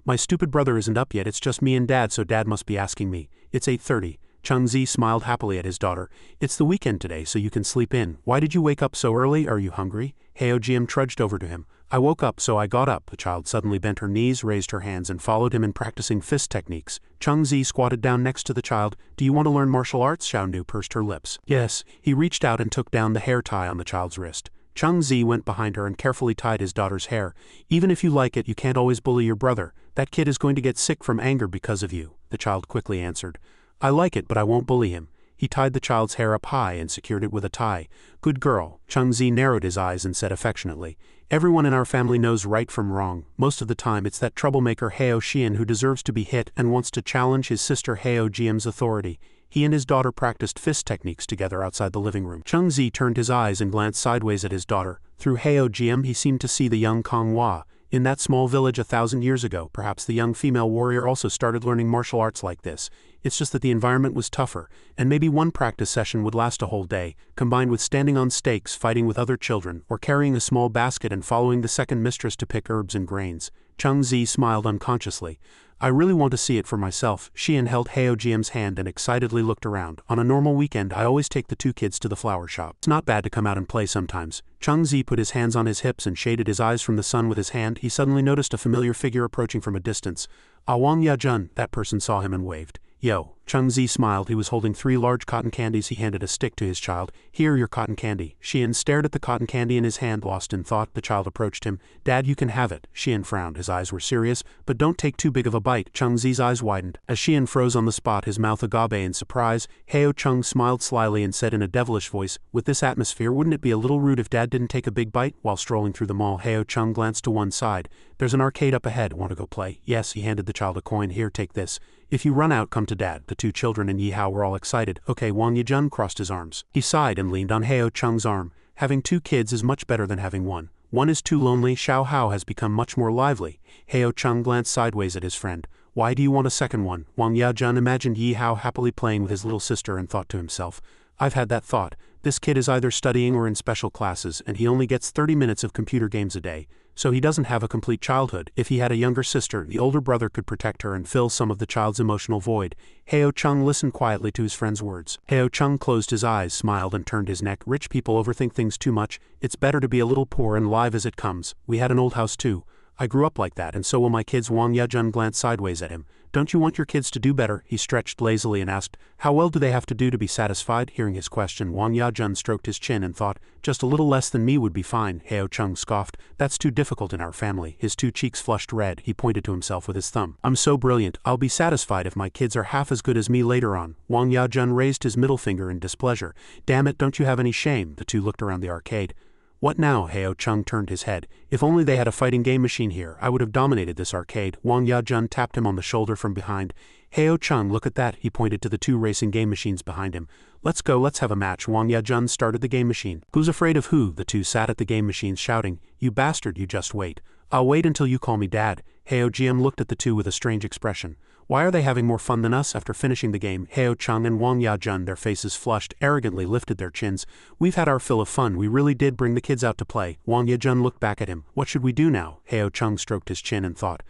My stupid brother isn't up yet, it's just me and Dad, so Dad must be asking me. It's 8:30. Changzi smiled happily at his daughter. It's the weekend today, so you can sleep in. Why did you wake up so early? Are you hungry? Heo GM trudged over to him. I woke up, so I got up. The child suddenly bent her knees, raised her hands, and followed him in practicing fist techniques. Changzi squatted down next to the child. Do you want to learn martial arts? Xiaonu pursed her lips. Yes. He reached out and took down the hair tie on the child's wrist. Changzi went behind her and carefully tied his daughter's hair. Even if you like it, you can't always bully your brother. That kid is going to get sick from anger because of you, the child quickly answered. I like it, but I won't bully him. He tied the child's hair up high and secured it with a tie. Good girl. Changzi narrowed his eyes and said affectionately. Everyone in our family knows right from wrong. Most of the time it's that troublemaker Heo Xian who deserves to be hit and wants to challenge his sister Heo Jiam's authority. He and his daughter practiced fist techniques together outside the living room. Changzi turned his eyes and glanced sideways at his daughter. Through Heo Jiam he seemed to see the young Konghua. In that small village 1,000 years ago, perhaps the young female warrior also started learning martial arts like this. It's just that the environment was tougher, and maybe one practice session would last a whole day, combined with standing on stakes, fighting with other children, or carrying a small basket and following the second mistress to pick herbs and grains. Changzi smiled unconsciously. I really want to see it for myself. Xian held Heo Jiam's hand and excitedly looked around. On a normal weekend, I always take the two kids to the flower shop. It's not bad to come out and play sometimes. Changzi put his hands on his hips and shaded his eyes from the sun with his hand. He suddenly noticed a familiar figure approaching from a distance. Wang Yajun. That person saw him and waved. Yo. Changzi smiled. He was holding 3 large cotton candies. He handed a stick to his child. Here, your cotton candy. Xian stared at the cotton candy in his hand, lost in thought. The child approached him. Dad, you can have it. Xian frowned. His eyes were serious. But don't take too big of a bite. Changzi's eyes widened. As Xian froze on the spot, his mouth agape in surprise, Heo Chung smiled slyly and said in a devilish voice, with this atmosphere, wouldn't it be a little rude if Dad didn't take a big bite? While strolling through the mall, Heo Chung glanced to one side. There's an arcade up ahead. Want to go play? Yes. He handed the child a coin. Here, take this. If you run out, come to Dad. The two children and Yi Hao were all excited. Okay. Wang Yijun crossed his arms. He sighed and leaned on Heo Chung's arm. Having 2 kids is much better than having 1. One is too lonely. Xiao Hao has become much more lively. Heo Chung glanced sideways at his friend. Why do you want a second one? Wang Yajun imagined Yi Hao happily playing with his little sister and thought to himself, I've had that thought. This kid is either studying or in special classes, and he only gets 30 minutes of computer games a day, so he doesn't have a complete childhood. If he had a younger sister, the older brother could protect her and fill some of the child's emotional void. Heo Chung listened quietly to his friend's words. Heo Chung closed his eyes, smiled, and turned his neck. Rich people overthink things too much. It's better to be a little poor and live as it comes. We had an old house too. I grew up like that, and so will my kids. Wang Yajun glanced sideways at him. Don't you want your kids to do better? He stretched lazily and asked, how well do they have to do to be satisfied? Hearing his question, Wang Yajun stroked his chin and thought, just a little less than me would be fine. Heo Chung scoffed, that's too difficult in our family. His 2 cheeks flushed red. He pointed to himself with his thumb. I'm so brilliant. I'll be satisfied if my kids are half as good as me later on. Wang Yajun raised his middle finger in displeasure. Damn it, don't you have any shame? The two looked around the arcade. What now? Heo Chung turned his head. If only they had a fighting game machine here, I would have dominated this arcade. Wang Yajun tapped him on the shoulder from behind. Heo Chung, look at that. He pointed to the 2 racing game machines behind him. Let's go, let's have a match. Wang Yajun started the game machine. Who's afraid of who? The 2 sat at the game machines shouting. You bastard, you just wait. I'll wait until you call me Dad. Heo Jiam looked at the 2 with a strange expression. Why are they having more fun than us? After finishing the game, Heo Chung and Wang Yajun, their faces flushed, arrogantly lifted their chins. We've had our fill of fun. We really did bring the kids out to play. Wang Yajun looked back at him. What should we do now? Heo Chung stroked his chin and thought.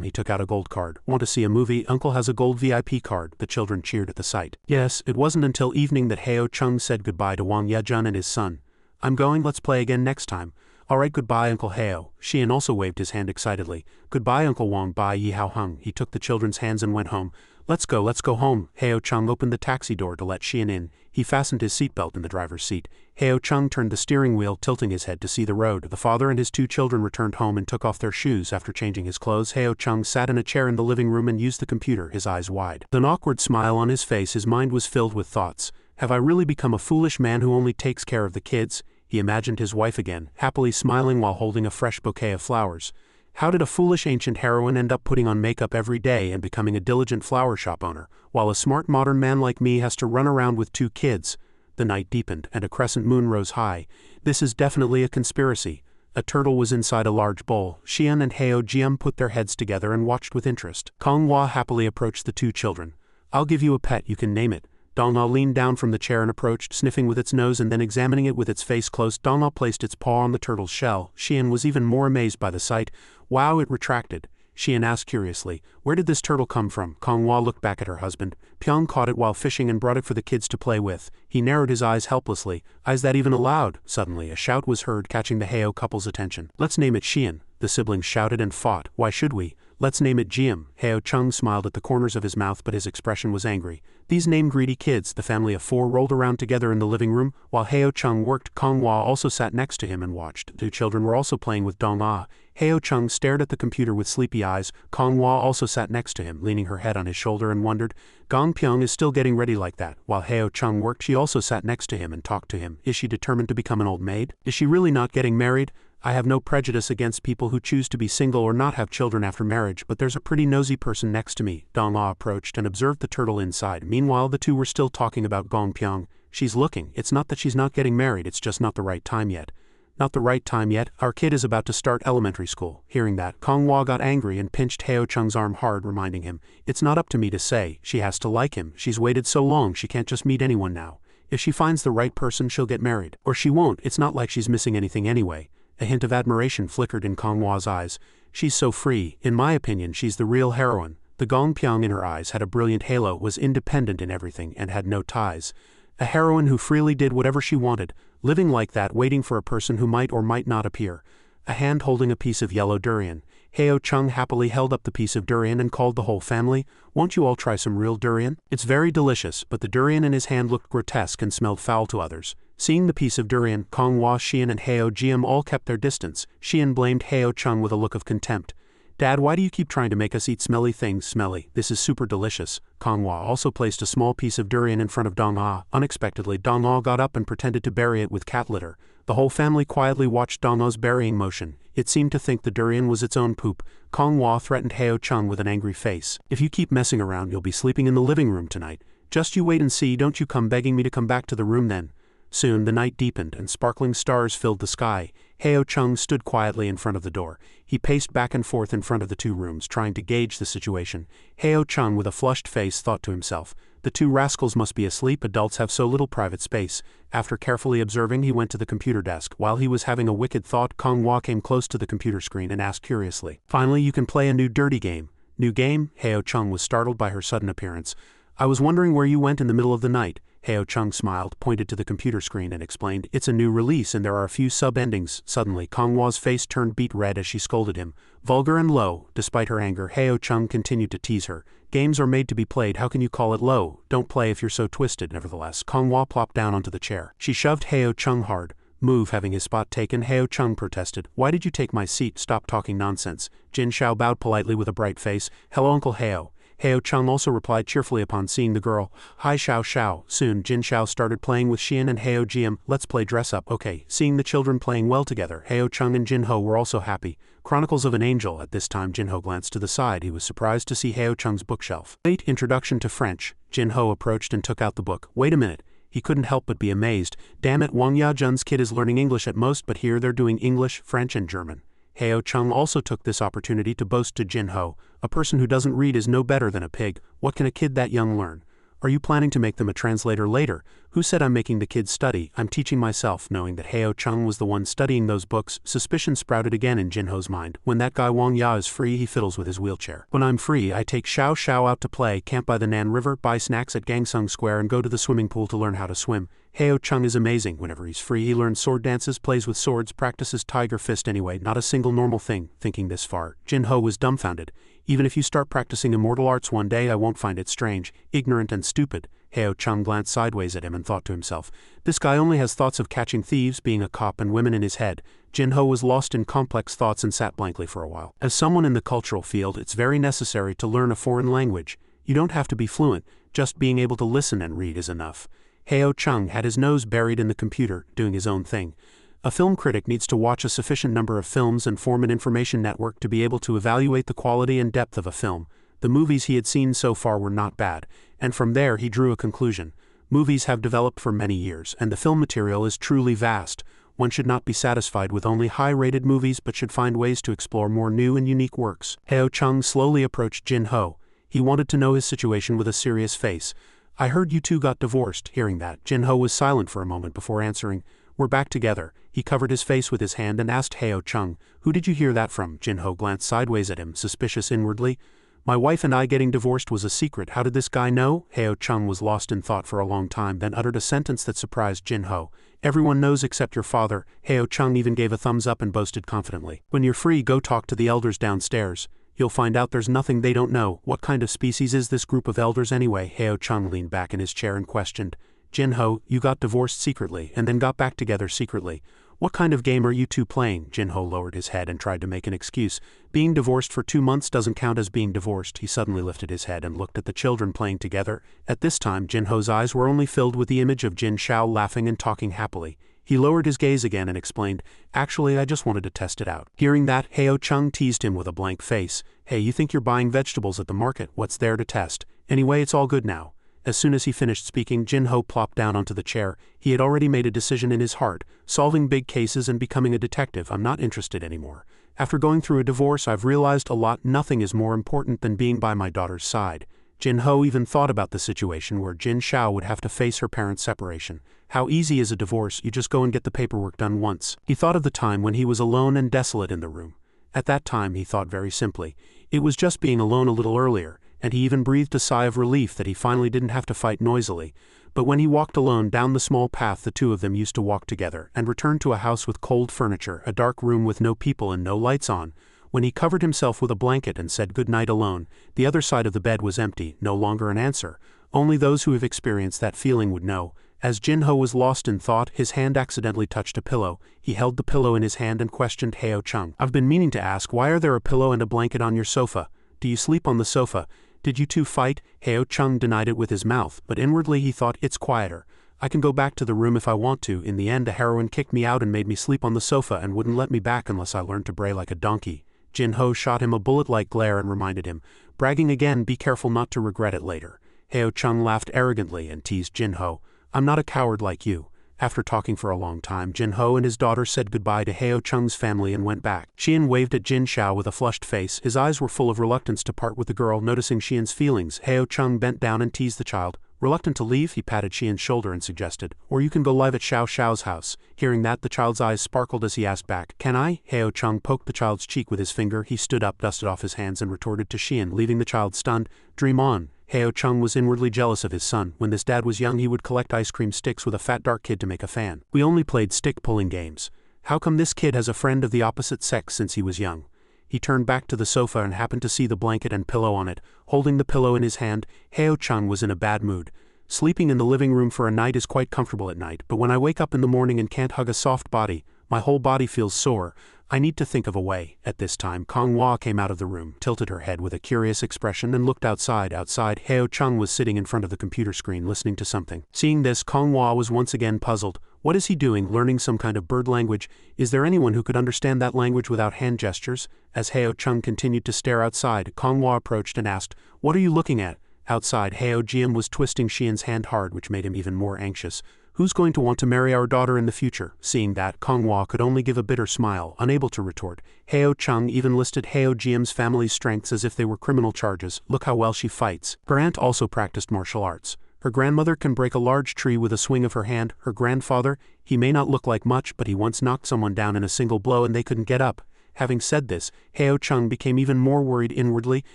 He took out a gold card. Want to see a movie? Uncle has a gold VIP card. The children cheered at the sight. Yes, it wasn't until evening that Heo Chung said goodbye to Wang Yajun and his son. I'm going, let's play again next time. Alright, goodbye Uncle Heo. Xian also waved his hand excitedly. Goodbye Uncle Wang. Bye Yi Hao Hung. He took the children's hands and went home. Let's go home. Heo Chung opened the taxi door to let Xian in. He fastened his seatbelt in the driver's seat. Heo Chung turned the steering wheel, tilting his head to see the road. The father and his 2 children returned home and took off their shoes. After changing his clothes, Heo Chung sat in a chair in the living room and used the computer, his eyes wide. With an awkward smile on his face, his mind was filled with thoughts. Have I really become a foolish man who only takes care of the kids? He imagined his wife again, happily smiling while holding a fresh bouquet of flowers. How did a foolish ancient heroine end up putting on makeup every day and becoming a diligent flower shop owner, while a smart modern man like me has to run around with 2 kids? The night deepened, and a crescent moon rose high. This is definitely a conspiracy. A turtle was inside a large bowl. Xian and Heo Jiam put their heads together and watched with interest. Konghua happily approached the 2 children. I'll give you a pet, you can name it. Dalna leaned down from the chair and approached, sniffing with its nose and then examining it with its face close. Dalna placed its paw on the turtle's shell. Xian was even more amazed by the sight. Wow, it retracted. Xian asked curiously, "Where did this turtle come from?" Konghua looked back at her husband. Pyong caught it while fishing and brought it for the kids to play with. He narrowed his eyes helplessly. Is that even allowed? Suddenly, a shout was heard, catching the Heo couple's attention. "Let's name it Xian," the siblings shouted and fought. "Why should we? Let's name it Jiam." Heo Chung smiled at the corners of his mouth, but his expression was angry. These name-greedy kids, the family of 4, rolled around together in the living room. While Heo Chung worked, Konghua also sat next to him and watched. 2 children were also playing with Dong-ah. Heo Chung stared at the computer with sleepy eyes. Konghua also sat next to him, leaning her head on his shoulder and wondered, Gong Pyong is still getting ready like that. While Heo Chung worked, she also sat next to him and talked to him. Is she determined to become an old maid? Is she really not getting married? I have no prejudice against people who choose to be single or not have children after marriage, but there's a pretty nosy person next to me. Dong-ah approached and observed the turtle inside. Meanwhile, the two were still talking about Gong Pyong. She's looking. It's not that she's not getting married, it's just not the right time yet. Not the right time yet? Our kid is about to start elementary school. Hearing that, Konghua got angry and pinched Heo Chung's arm hard, reminding him, it's not up to me to say. She has to like him. She's waited so long, she can't just meet anyone now. If she finds the right person, she'll get married. Or she won't. It's not like she's missing anything anyway. A hint of admiration flickered in Konghua's eyes. She's so free. In my opinion, she's the real heroine. The Gong Pyong in her eyes had a brilliant halo, was independent in everything, and had no ties. A heroine who freely did whatever she wanted, living like that, waiting for a person who might or might not appear. A hand holding a piece of yellow durian. Heo Chung happily held up the piece of durian and called the whole family, "Won't you all try some real durian? It's very delicious," but the durian in his hand looked grotesque and smelled foul to others. Seeing the piece of durian, Konghua, Xian and Heo Jiam all kept their distance. Xian blamed Heo Chung with a look of contempt. "Dad, why do you keep trying to make us eat smelly things? Smelly. This is super delicious." Konghua also placed a small piece of durian in front of Dong-ah. Unexpectedly, Dong-ah got up and pretended to bury it with cat litter. The whole family quietly watched Dong-ah's burying motion. It seemed to think the durian was its own poop. Konghua threatened Heo Chung with an angry face. "If you keep messing around, you'll be sleeping in the living room tonight. Just you wait and see. Don't you come begging me to come back to the room then." Soon the night deepened and sparkling stars filled the sky. Heo Chung stood quietly in front of the door. He paced back and forth in front of the 2 rooms, trying to gauge the situation. Heo Chung, with a flushed face, thought to himself, the 2 rascals must be asleep. Adults have so little private space. After carefully observing, he went to the computer desk. While he was having a wicked thought, Konghua came close to the computer screen and asked curiously, "Finally, you can play a new dirty game." "New game?" Heo Chung was startled by her sudden appearance. "I was wondering where you went in the middle of the night." Heo Chung smiled, pointed to the computer screen and explained, "It's a new release and there are a few sub-endings." Suddenly, Konghua's face turned beet red as she scolded him. Vulgar and low. Despite her anger, Heo Chung continued to tease her. "Games are made to be played. How can you call it low? Don't play if you're so twisted." Nevertheless, Konghua plopped down onto the chair. She shoved Heo Chung hard. Move. Having his spot taken, Heo Chung protested. "Why did you take my seat? Stop talking nonsense." Jin Shao bowed politely with a bright face. "Hello, Uncle Heo." Heo Chung also replied cheerfully upon seeing the girl. "Hi Xiao Xiao." Soon Jin Shao started playing with Xian and Heo Jiam. "Let's play dress up." "Okay." Seeing the children playing well together, Heo Chung and Jin Ho were also happy. Chronicles of an Angel. At this time Jin Ho glanced to the side. He was surprised to see Heo Chung's bookshelf. Late Introduction to French. Jin Ho approached and took out the book. "Wait a minute." He couldn't help but be amazed. "Damn it, Wang Ya-jun's kid is learning English at most, but here they're doing English, French and German." Heo Chung also took this opportunity to boast to Jin Ho, "A person who doesn't read is no better than a pig. What can a kid that young learn? Are you planning to make them a translator later?" "Who said I'm making the kids study? I'm teaching myself." Knowing that Heo Chung was the one studying those books, suspicion sprouted again in Jin Ho's mind. "When that guy Wang Ya is free, he fiddles with his wheelchair. When I'm free, I take Xiao Xiao out to play, camp by the Nan River, buy snacks at Gangsung Square and go to the swimming pool to learn how to swim." Heo Chung is amazing. Whenever he's free, he learns sword dances, plays with swords, practices tiger fist anyway, not a single normal thing. Thinking this far, Jin Ho was dumbfounded. "Even if you start practicing immortal arts one day, I won't find it strange, ignorant and stupid." Heo Chung glanced sideways at him and thought to himself, "This guy only has thoughts of catching thieves, being a cop and women in his head." Jin Ho was lost in complex thoughts and sat blankly for a while. As someone in the cultural field, it's very necessary to learn a foreign language. You don't have to be fluent, just being able to listen and read is enough. Heo Chung had his nose buried in the computer, doing his own thing. A film critic needs to watch a sufficient number of films and form an information network to be able to evaluate the quality and depth of a film. The movies he had seen so far were not bad, and from there he drew a conclusion. Movies have developed for many years, and the film material is truly vast. One should not be satisfied with only high-rated movies but should find ways to explore more new and unique works. Heo Chung slowly approached Jin Ho. He wanted to know his situation with a serious face. I heard you two got divorced. Hearing that, Jinho was silent for a moment before answering. We're back together. He covered his face with his hand and asked Heo Chung, who did you hear that from? Jinho glanced sideways at him, suspicious inwardly. My wife and I getting divorced was a secret. How did this guy know? Heo Chung was lost in thought for a long time, then uttered a sentence that surprised Jinho. Everyone knows except your father. Heo Chung even gave a thumbs up and boasted confidently. When you're free, go talk to the elders downstairs. You'll find out there's nothing they don't know. What kind of species is this group of elders anyway? Heo Chung leaned back in his chair and questioned. Jinho, you got divorced secretly and then got back together secretly. What kind of game are you two playing? Jinho lowered his head and tried to make an excuse. Being divorced for 2 months doesn't count as being divorced. He suddenly lifted his head and looked at the children playing together. At this time, Jinho's eyes were only filled with the image of Jin Shao laughing and talking happily. He lowered his gaze again and explained, actually I just wanted to test it out. Hearing that, Heo Chung teased him with a blank face. Hey, you think you're buying vegetables at the market? What's there to test? Anyway, it's all good now. As soon as he finished speaking, Jinho plopped down onto the chair. He had already made a decision in his heart, solving big cases and becoming a detective. I'm not interested anymore. After going through a divorce, I've realized a lot. Nothing is more important than being by my daughter's side. Jinho even thought about the situation where Jin Shao would have to face her parents' separation. How easy is a divorce? You just go and get the paperwork done once. He thought of the time when he was alone and desolate in the room. At that time, he thought very simply. It was just being alone a little earlier, and he even breathed a sigh of relief that he finally didn't have to fight noisily. But when he walked alone down the small path the two of them used to walk together and returned to a house with cold furniture, a dark room with no people and no lights on, when he covered himself with a blanket and said good night alone, the other side of the bed was empty, no longer an answer. Only those who have experienced that feeling would know. As Jinho was lost in thought, his hand accidentally touched a pillow. He held the pillow in his hand and questioned Heo Chung. I've been meaning to ask, why are there a pillow and a blanket on your sofa? Do you sleep on the sofa? Did you two fight? Heo Chung denied it with his mouth, but inwardly he thought, it's quieter. I can go back to the room if I want to. In the end, the heroine kicked me out and made me sleep on the sofa and wouldn't let me back unless I learned to bray like a donkey. Jinho shot him a bullet-like glare and reminded him, bragging again, be careful not to regret it later. Heo Chung laughed arrogantly and teased Jinho. I'm not a coward like you. After talking for a long time, Jinho and his daughter said goodbye to Heo Chung's family and went back. Xian waved at Jin Shao with a flushed face. His eyes were full of reluctance to part with the girl. Noticing Xian's feelings, Heo Chung bent down and teased the child. Reluctant to leave, he patted Xian's shoulder and suggested, or you can go live at Xiao Xiao's house. Hearing that, the child's eyes sparkled as he asked back, can I? Heo Chung poked the child's cheek with his finger. He stood up, dusted off his hands and retorted to Xian, leaving the child stunned. Dream on. Heo Chung was inwardly jealous of his son. When this dad was young, he would collect ice cream sticks with a fat dark kid to make a fan. We only played stick-pulling games. How come this kid has a friend of the opposite sex since he was young? He turned back to the sofa and happened to see the blanket and pillow on it. Holding the pillow in his hand, Heo Chung was in a bad mood. Sleeping in the living room for a night is quite comfortable at night, but when I wake up in the morning and can't hug a soft body, my whole body feels sore. I need to think of a way. At this time, Kong Hua came out of the room, tilted her head with a curious expression and looked outside. Outside, Heo Chung was sitting in front of the computer screen listening to something. Seeing this, Kong Hua was once again puzzled. What is he doing, learning some kind of bird language? Is there anyone who could understand that language without hand gestures? As Heo Chung continued to stare outside, Kong Hua approached and asked, what are you looking at? Outside, Heo Jian was twisting Xian's hand hard, which made him even more anxious. Who's going to want to marry our daughter in the future? Seeing that, Kong Hua could only give a bitter smile, unable to retort. Heo Chung even listed Heo Jian's family's strengths as if they were criminal charges. Look how well she fights. Her aunt also practiced martial arts. Her grandmother can break a large tree with a swing of her hand. Her grandfather, he may not look like much, but he once knocked someone down in a single blow and they couldn't get up. Having said this, Heo Chung became even more worried inwardly.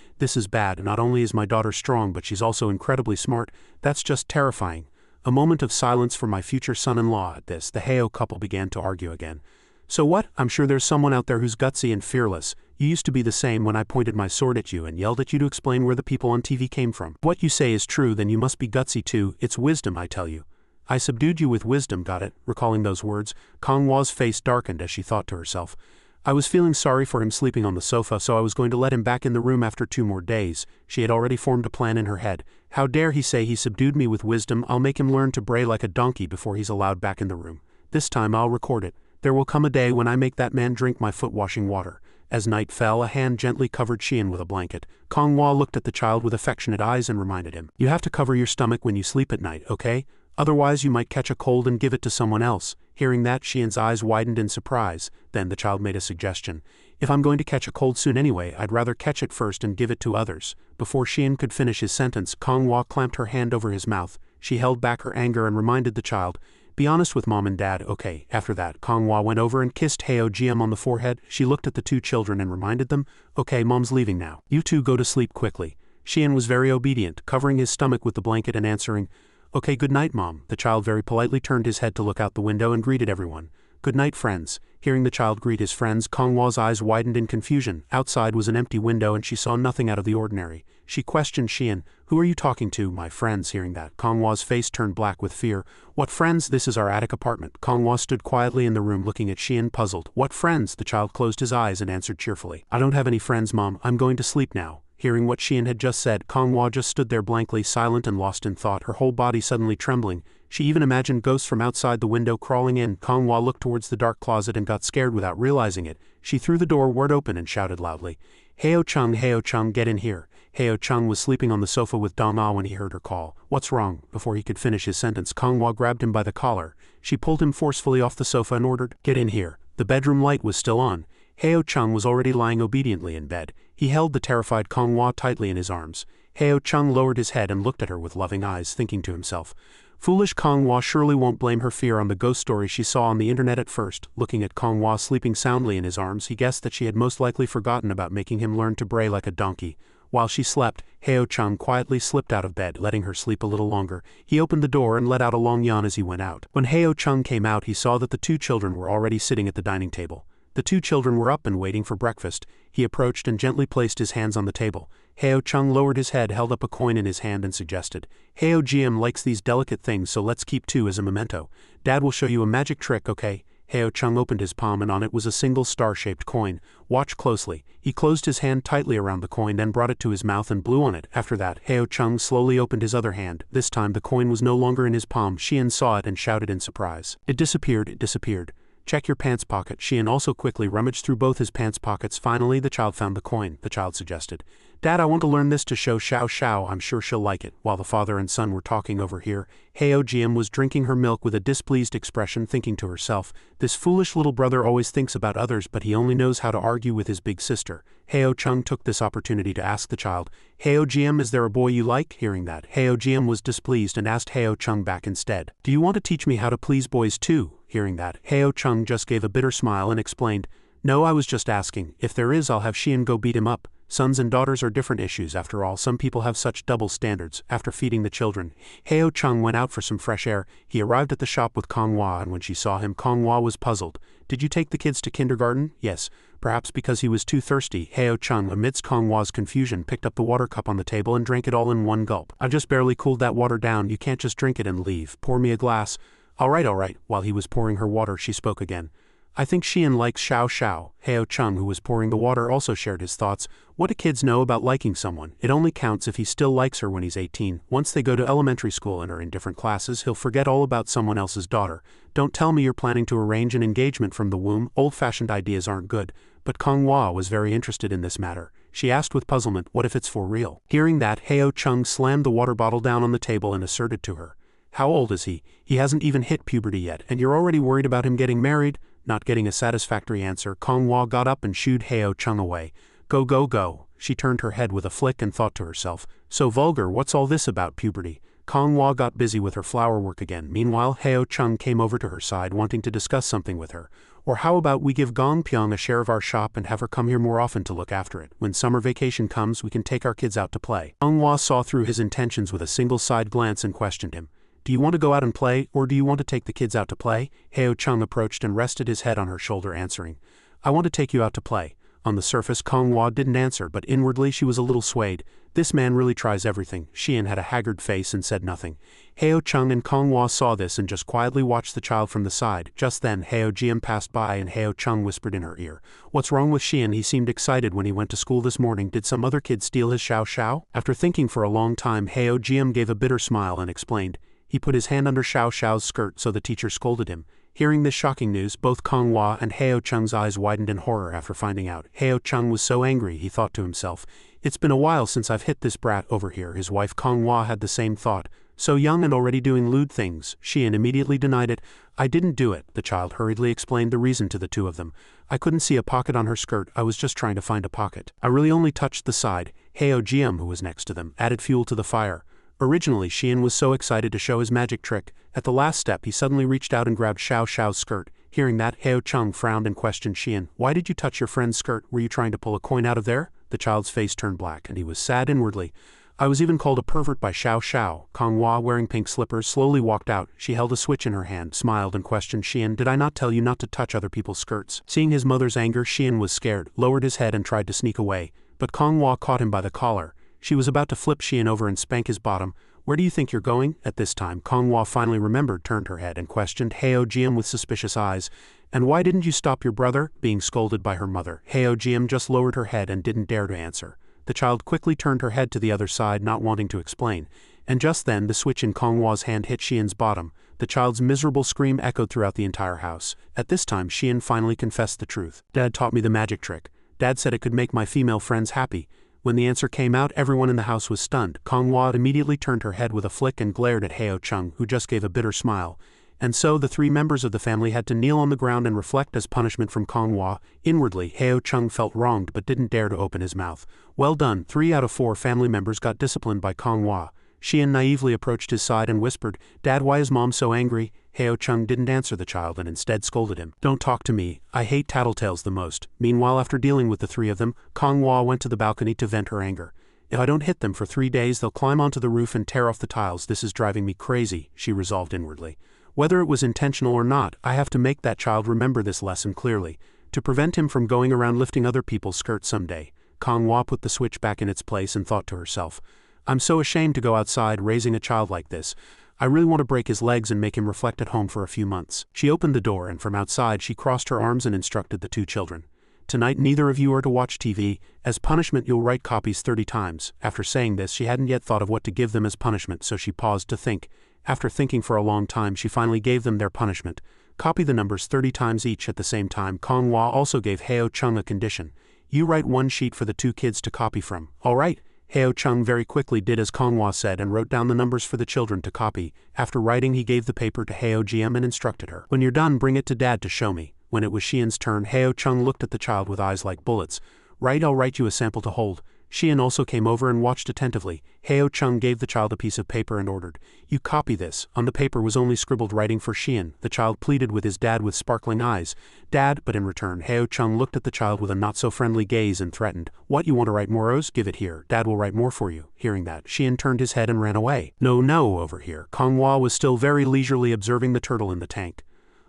This is bad. Not only is my daughter strong, but she's also incredibly smart. That's just terrifying. A moment of silence for my future son-in-law. At this, the Heo couple began to argue again. So what? I'm sure there's someone out there who's gutsy and fearless. You used to be the same when I pointed my sword at you and yelled at you to explain where the people on TV came from. If what you say is true, then you must be gutsy too. It's wisdom, I tell you. I subdued you with wisdom, got it? Recalling those words, Kong Hua's face darkened as she thought to herself. I was feeling sorry for him sleeping on the sofa, so I was going to let him back in the room after 2 more days. She had already formed a plan in her head. How dare he say he subdued me with wisdom? I'll make him learn to bray like a donkey before he's allowed back in the room. This time I'll record it. There will come a day when I make that man drink my foot-washing water. As night fell, a hand gently covered Xian with a blanket. Kong Hua looked at the child with affectionate eyes and reminded him, you have to cover your stomach when you sleep at night, okay? Otherwise you might catch a cold and give it to someone else. Hearing that, Xian's eyes widened in surprise. Then the child made a suggestion. If I'm going to catch a cold soon anyway, I'd rather catch it first and give it to others. Before Xian could finish his sentence, Konghua clamped her hand over his mouth. She held back her anger and reminded the child, "Be honest with mom and dad, okay?" After that, Konghua went over and kissed Heo Jiam on the forehead. She looked at the two children and reminded them, "Okay, mom's leaving now. You two go to sleep quickly." Xian was very obedient, covering his stomach with the blanket and answering, "Okay, good night, mom." The child very politely turned his head to look out the window and greeted everyone. "Good night, friends." Hearing the child greet his friends, Konghua's eyes widened in confusion. Outside was an empty window and she saw nothing out of the ordinary. She questioned Xian, "Who are you talking to?" "My friends." Hearing that, Konghua's face turned black with fear. "What friends?" "This is our attic apartment." Konghua stood quietly in the room looking at Xian, puzzled. "What friends?" The child closed his eyes and answered cheerfully, "I don't have any friends, mom. I'm going to sleep now." Hearing what Xian had just said, Konghua just stood there blankly, silent and lost in thought, her whole body suddenly trembling. She even imagined ghosts from outside the window crawling in. Konghua looked towards the dark closet and got scared without realizing it. She threw the door wide open and shouted loudly, Heo Chung, get in here." Heo Chung was sleeping on the sofa with Dong-ah when he heard her call. "What's wrong?" Before he could finish his sentence, Konghua grabbed him by the collar. She pulled him forcefully off the sofa and ordered, "Get in here." The bedroom light was still on. Heo Chung was already lying obediently in bed. He held the terrified Konghua tightly in his arms. Heo Chung lowered his head and looked at her with loving eyes, thinking to himself, "Foolish Konghua surely won't blame her fear on the ghost story she saw on the internet at first." Looking at Konghua sleeping soundly in his arms, he guessed that she had most likely forgotten about making him learn to bray like a donkey. While she slept, Heo Chung quietly slipped out of bed, letting her sleep a little longer. He opened the door and let out a long yawn as he went out. When Heo Chung came out, he saw that the two children were already sitting at the dining table. The two children were up and waiting for breakfast. He approached and gently placed his hands on the table. Heo Chung lowered his head, held up a coin in his hand and suggested, "Heo Jiam likes these delicate things, so let's keep two as a memento. Dad will show you a magic trick, okay?" Heo Chung opened his palm and on it was a single star-shaped coin. "Watch closely." He closed his hand tightly around the coin, then brought it to his mouth and blew on it. After that, Heo Chung slowly opened his other hand. This time the coin was no longer in his palm. Xian saw it and shouted in surprise, "It disappeared, it disappeared." "Check your pants pocket." Xian also quickly rummaged through both his pants pockets. Finally, the child found the coin. The child suggested, "Dad, I want to learn this to show Xiao Xiao. I'm sure she'll like it." While the father and son were talking over here, Heo Jiam was drinking her milk with a displeased expression, thinking to herself, "This foolish little brother always thinks about others, but he only knows how to argue with his big sister." Heo Chung took this opportunity to ask the child, "Heo Jiam, is there a boy you like?" Hearing that, Heo Jiam was displeased and asked Heo Chung back instead, "Do you want to teach me how to please boys too?" Hearing that, Heo Chung just gave a bitter smile and explained, "No, I was just asking. If there is, I'll have Xian go beat him up. Sons and daughters are different issues after all. Some people have such double standards." After feeding the children, Heo Chung went out for some fresh air. He arrived at the shop with Konghua, and when she saw him, Konghua was puzzled. "Did you take the kids to kindergarten?" "Yes." Perhaps because he was too thirsty, Heo Chung, amidst Konghua's confusion, picked up the water cup on the table and drank it all in one gulp. "I've just barely cooled that water down. You can't just drink it and leave. Pour me a glass." All right. While he was pouring her water, she spoke again. "I think Xian likes Xiao Xiao." Heo Chung, who was pouring the water, also shared his thoughts. What do kids know about liking someone? It only counts if he still likes her when he's 18. Once they go to elementary school and are in different classes, he'll forget all about someone else's daughter. Don't tell me you're planning to arrange an engagement from the womb. Old-fashioned ideas aren't good. But Konghua was very interested in this matter. She asked with puzzlement, "What if it's for real?" Hearing that, Heo Chung slammed the water bottle down on the table and asserted to her, "How old is he? He hasn't even hit puberty yet, and you're already worried about him getting married?" Not getting a satisfactory answer, Konghua got up and shooed Heo Chung away. Go, go, go." She turned her head with a flick and thought to herself, "So vulgar, what's all this about puberty?" Konghua got busy with her flower work again. Meanwhile, Heo Chung came over to her side, wanting to discuss something with her. "Or how about we give Gong Pyong a share of our shop and have her come here more often to look after it? When summer vacation comes, we can take our kids out to play." Konghua saw through his intentions with a single side glance and questioned him, "Do you want to go out and play, or do you want to take the kids out to play?" Heo Chung approached and rested his head on her shoulder, answering, "I want to take you out to play." On the surface, Konghua didn't answer, but inwardly she was a little swayed. This man really tries everything. Xian had a haggard face and said nothing. Heo Chung and Konghua saw this and just quietly watched the child from the side. Just then, Heo Jiam passed by and Heo Chung whispered in her ear, "What's wrong with Xian? He seemed excited when he went to school this morning. Did some other kid steal his Xiao Xiao?" After thinking for a long time, Heo Jiam gave a bitter smile and explained, "He put his hand under Xiao Xiao's skirt, so the teacher scolded him." Hearing this shocking news, both Konghua and Heo Chung's eyes widened in horror after finding out. Heo Chung was so angry, he thought to himself, It's been a while since I've hit this brat over here. His wife Konghua had the same thought. So young and already doing lewd things. Xian immediately denied it. I didn't do it, the child hurriedly explained the reason to the two of them. I couldn't see a pocket on her skirt, I was just trying to find a pocket. I really only touched the side. Heo Jiam, who was next to them, added fuel to the fire. Originally, Xian was so excited to show his magic trick. At the last step, he suddenly reached out and grabbed Xiao Xiao's skirt. Hearing that, Heo Cheng frowned and questioned Xian. Why did you touch your friend's skirt? Were you trying to pull a coin out of there? The child's face turned black, and he was sad inwardly. I was even called a pervert by Xiao Xiao. Konghua, wearing pink slippers, slowly walked out. She held a switch in her hand, smiled and questioned Xian. Did I not tell you not to touch other people's skirts? Seeing his mother's anger, Xian was scared, lowered his head and tried to sneak away. But Konghua caught him by the collar. She was about to flip Xian over and spank his bottom. Where do you think you're going? At this time, Konghua finally remembered, turned her head and questioned Heo Jiam with suspicious eyes. And why didn't you stop your brother? Being scolded by her mother. Heo Jiam just lowered her head and didn't dare to answer. The child quickly turned her head to the other side, not wanting to explain. And just then, the switch in Konghua's hand hit Xian's bottom. The child's miserable scream echoed throughout the entire house. At this time, Xian finally confessed the truth. Dad taught me the magic trick. Dad said it could make my female friends happy. When the answer came out, everyone in the house was stunned. Konghua immediately turned her head with a flick and glared at Heo Cheng, who just gave a bitter smile. And so the three members of the family had to kneel on the ground and reflect as punishment from Konghua. Inwardly, Heo Cheng felt wronged but didn't dare to open his mouth. Well done, 3 out of 4 family members got disciplined by Konghua. Xian naively approached his side and whispered, Dad, why is Mom so angry? Heo Cheng didn't answer the child and instead scolded him. Don't talk to me, I hate tattletales the most. Meanwhile, after dealing with the 3 of them, Konghua went to the balcony to vent her anger. If I don't hit them for 3 days, they'll climb onto the roof and tear off the tiles. This is driving me crazy, she resolved inwardly. Whether it was intentional or not, I have to make that child remember this lesson clearly, to prevent him from going around lifting other people's skirts someday. Konghua put the switch back in its place and thought to herself, I'm so ashamed to go outside raising a child like this. I really want to break his legs and make him reflect at home for a few months. She opened the door and from outside she crossed her arms and instructed the 2 children. Tonight neither of you are to watch TV. As punishment you'll write copies 30 times. After saying this, she hadn't yet thought of what to give them as punishment, so she paused to think. After thinking for a long time, she finally gave them their punishment. Copy the numbers 30 times each at the same time. Konghua also gave Heo Cheng a condition. You write 1 sheet for the 2 kids to copy from. All right. Heo Cheng very quickly did as Konghua said and wrote down the numbers for the children to copy. After writing, he gave the paper to Heo Jiam and instructed her. When you're done, bring it to Dad to show me. When it was Xian's turn, Heo Cheng looked at the child with eyes like bullets. Right, I'll write you a sample to hold. Xian also came over and watched attentively. Heo Cheng gave the child a piece of paper and ordered, You copy this. On the paper was only scribbled writing for Xian. The child pleaded with his dad with sparkling eyes. Dad, but in return, Heo Cheng looked at the child with a not-so-friendly gaze and threatened, What, you want to write more O's? Give it here. Dad will write more for you. Hearing that, Xian turned his head and ran away. No, over here. Konghua was still very leisurely observing the turtle in the tank.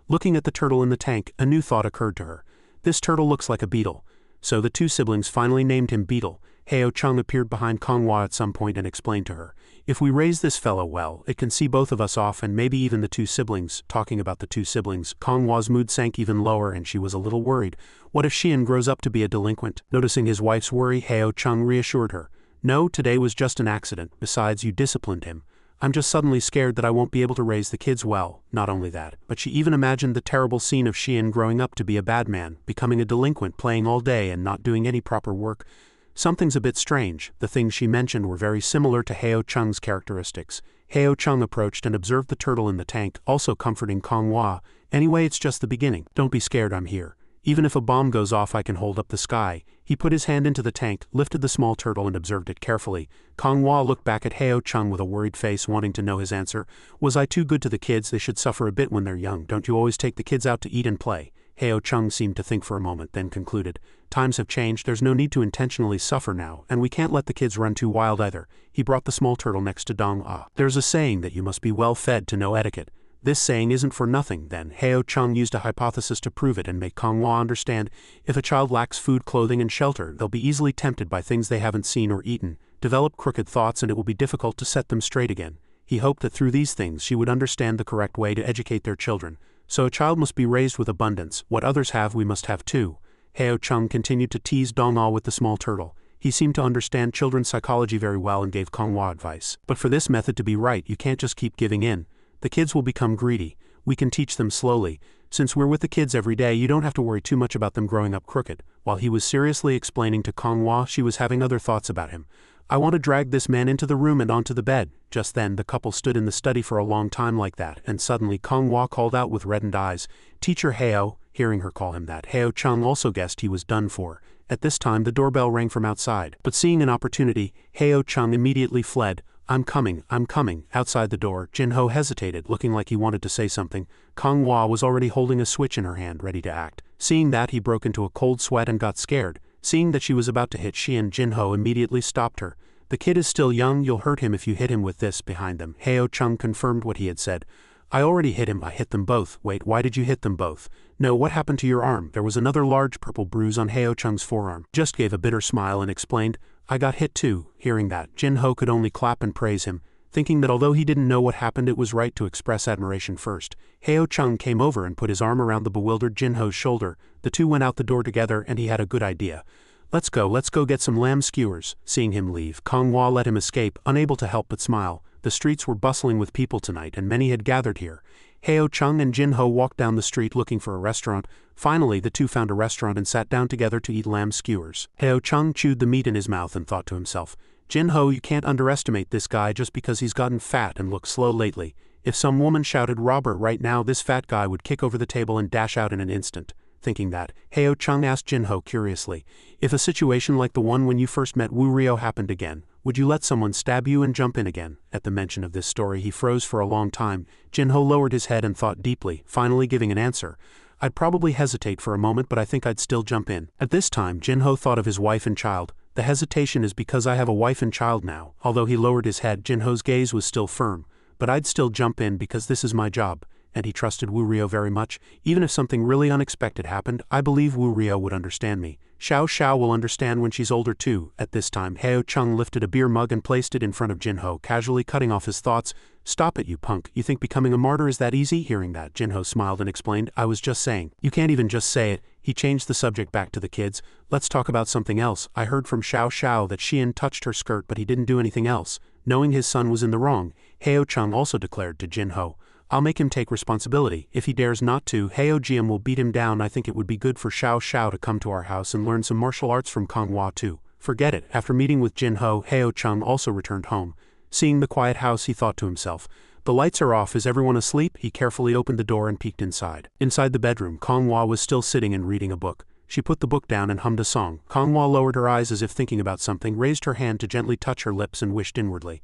Looking at the turtle in the tank, a new thought occurred to her. This turtle looks like a beetle. So the 2 siblings finally named him Beetle. Heo Cheng appeared behind Konghua at some point and explained to her, If we raise this fellow well, it can see both of us off and maybe even the 2 siblings. Talking about the 2 siblings, Konghua's mood sank even lower and she was a little worried. What if Xian grows up to be a delinquent? Noticing his wife's worry, Heo Cheng reassured her. No, today was just an accident. Besides, you disciplined him. I'm just suddenly scared that I won't be able to raise the kids well. Not only that, but she even imagined the terrible scene of Xian growing up to be a bad man, becoming a delinquent, playing all day and not doing any proper work. Something's a bit strange. The things she mentioned were very similar to Heo Cheng's characteristics. Heo Cheng approached and observed the turtle in the tank, also comforting Konghua. Anyway, it's just the beginning. Don't be scared, I'm here. Even if a bomb goes off, I can hold up the sky. He put his hand into the tank, lifted the small turtle and observed it carefully. Konghua looked back at Heo Cheng with a worried face, wanting to know his answer. Was I too good to the kids? They should suffer a bit when they're young. Don't you always take the kids out to eat and play? Heo Cheng seemed to think for a moment, then concluded, Times have changed, there's no need to intentionally suffer now, and we can't let the kids run too wild either. He brought the small turtle next to Dong Ah. There's a saying that you must be well fed to know etiquette. This saying isn't for nothing, then. Heo Cheng used a hypothesis to prove it and make Konghua understand, if a child lacks food, clothing and shelter, they'll be easily tempted by things they haven't seen or eaten, develop crooked thoughts, and it will be difficult to set them straight again. He hoped that through these things she would understand the correct way to educate their children. So a child must be raised with abundance. What others have, we must have too. Heo Cheng continued to tease Dong Ah with the small turtle. He seemed to understand children's psychology very well and gave Konghua advice. But for this method to be right, you can't just keep giving in. The kids will become greedy. We can teach them slowly. Since we're with the kids every day, you don't have to worry too much about them growing up crooked. While he was seriously explaining to Konghua, she was having other thoughts about him. I want to drag this man into the room and onto the bed. Just then, the couple stood in the study for a long time like that, and suddenly Konghua called out with reddened eyes, "Teacher Heo." Hearing her call him that, Heo Chung also guessed he was done for. At this time, the doorbell rang from outside, but seeing an opportunity, Heo Chung immediately fled. I'm coming. Outside the door, Jinho hesitated, looking like he wanted to say something. Konghua was already holding a switch in her hand, ready to act. Seeing that, he broke into a cold sweat and got scared. Seeing that she was about to hit she and Jinho immediately stopped her. The kid is still young, you'll hurt him if you hit him with this. Behind them, Heo Chung confirmed what he had said. I already hit him. I hit them both. Wait, why did you hit them both? No, what happened to your arm? There was another large purple bruise on Heo Chung's forearm. Just gave a bitter smile and explained, I got hit too. Hearing that, Jinho could only clap and praise him, thinking that although he didn't know what happened, it was right to express admiration first. Heo Chung came over and put his arm around the bewildered Jinho's shoulder. The two went out the door together and he had a good idea. Let's go get some lamb skewers. Seeing him leave, Konghua let him escape, unable to help but smile. The streets were bustling with people tonight and many had gathered here. Heo Chung and Jinho walked down the street looking for a restaurant. Finally, the two found a restaurant and sat down together to eat lamb skewers. Heo Chung chewed the meat in his mouth and thought to himself, Jinho, you can't underestimate this guy just because he's gotten fat and looks slow lately. If some woman shouted robber right now, this fat guy would kick over the table and dash out in an instant. Thinking that, Heo Chung asked Jinho curiously, if a situation like the one when you first met Wu Ryo happened again, would you let someone stab you and jump in again? At the mention of this story, he froze for a long time. Jinho lowered his head and thought deeply, finally giving an answer. I'd probably hesitate for a moment, but I think I'd still jump in. At this time, Jinho thought of his wife and child. The hesitation is because I have a wife and child now. Although he lowered his head, Jinho's gaze was still firm. But I'd still jump in because this is my job. And he trusted Wu Ryo very much. Even if something really unexpected happened, I believe Wu Ryo would understand me. Xiao will understand when she's older too. At this time, Heo Chung lifted a beer mug and placed it in front of Jinho, casually cutting off his thoughts. Stop it, you punk. You think becoming a martyr is that easy? Hearing that, Jinho smiled and explained, I was just saying. You can't even just say it. He changed the subject back to the kids. Let's talk about something else. I heard from Xiao that Xian touched her skirt but he didn't do anything else. Knowing his son was in the wrong, Heo Chung also declared to Jinho, I'll make him take responsibility. If he dares not to, Heo Jian will beat him down. I think it would be good for Xiao to come to our house and learn some martial arts from Konghua too. Forget it. After meeting with Jinho, Heo Chung also returned home. Seeing the quiet house, he thought to himself, the lights are off. Is everyone asleep? He carefully opened the door and peeked inside. Inside the bedroom, Konghua was still sitting and reading a book. She put the book down and hummed a song. Konghua lowered her eyes as if thinking about something, raised her hand to gently touch her lips and wished inwardly,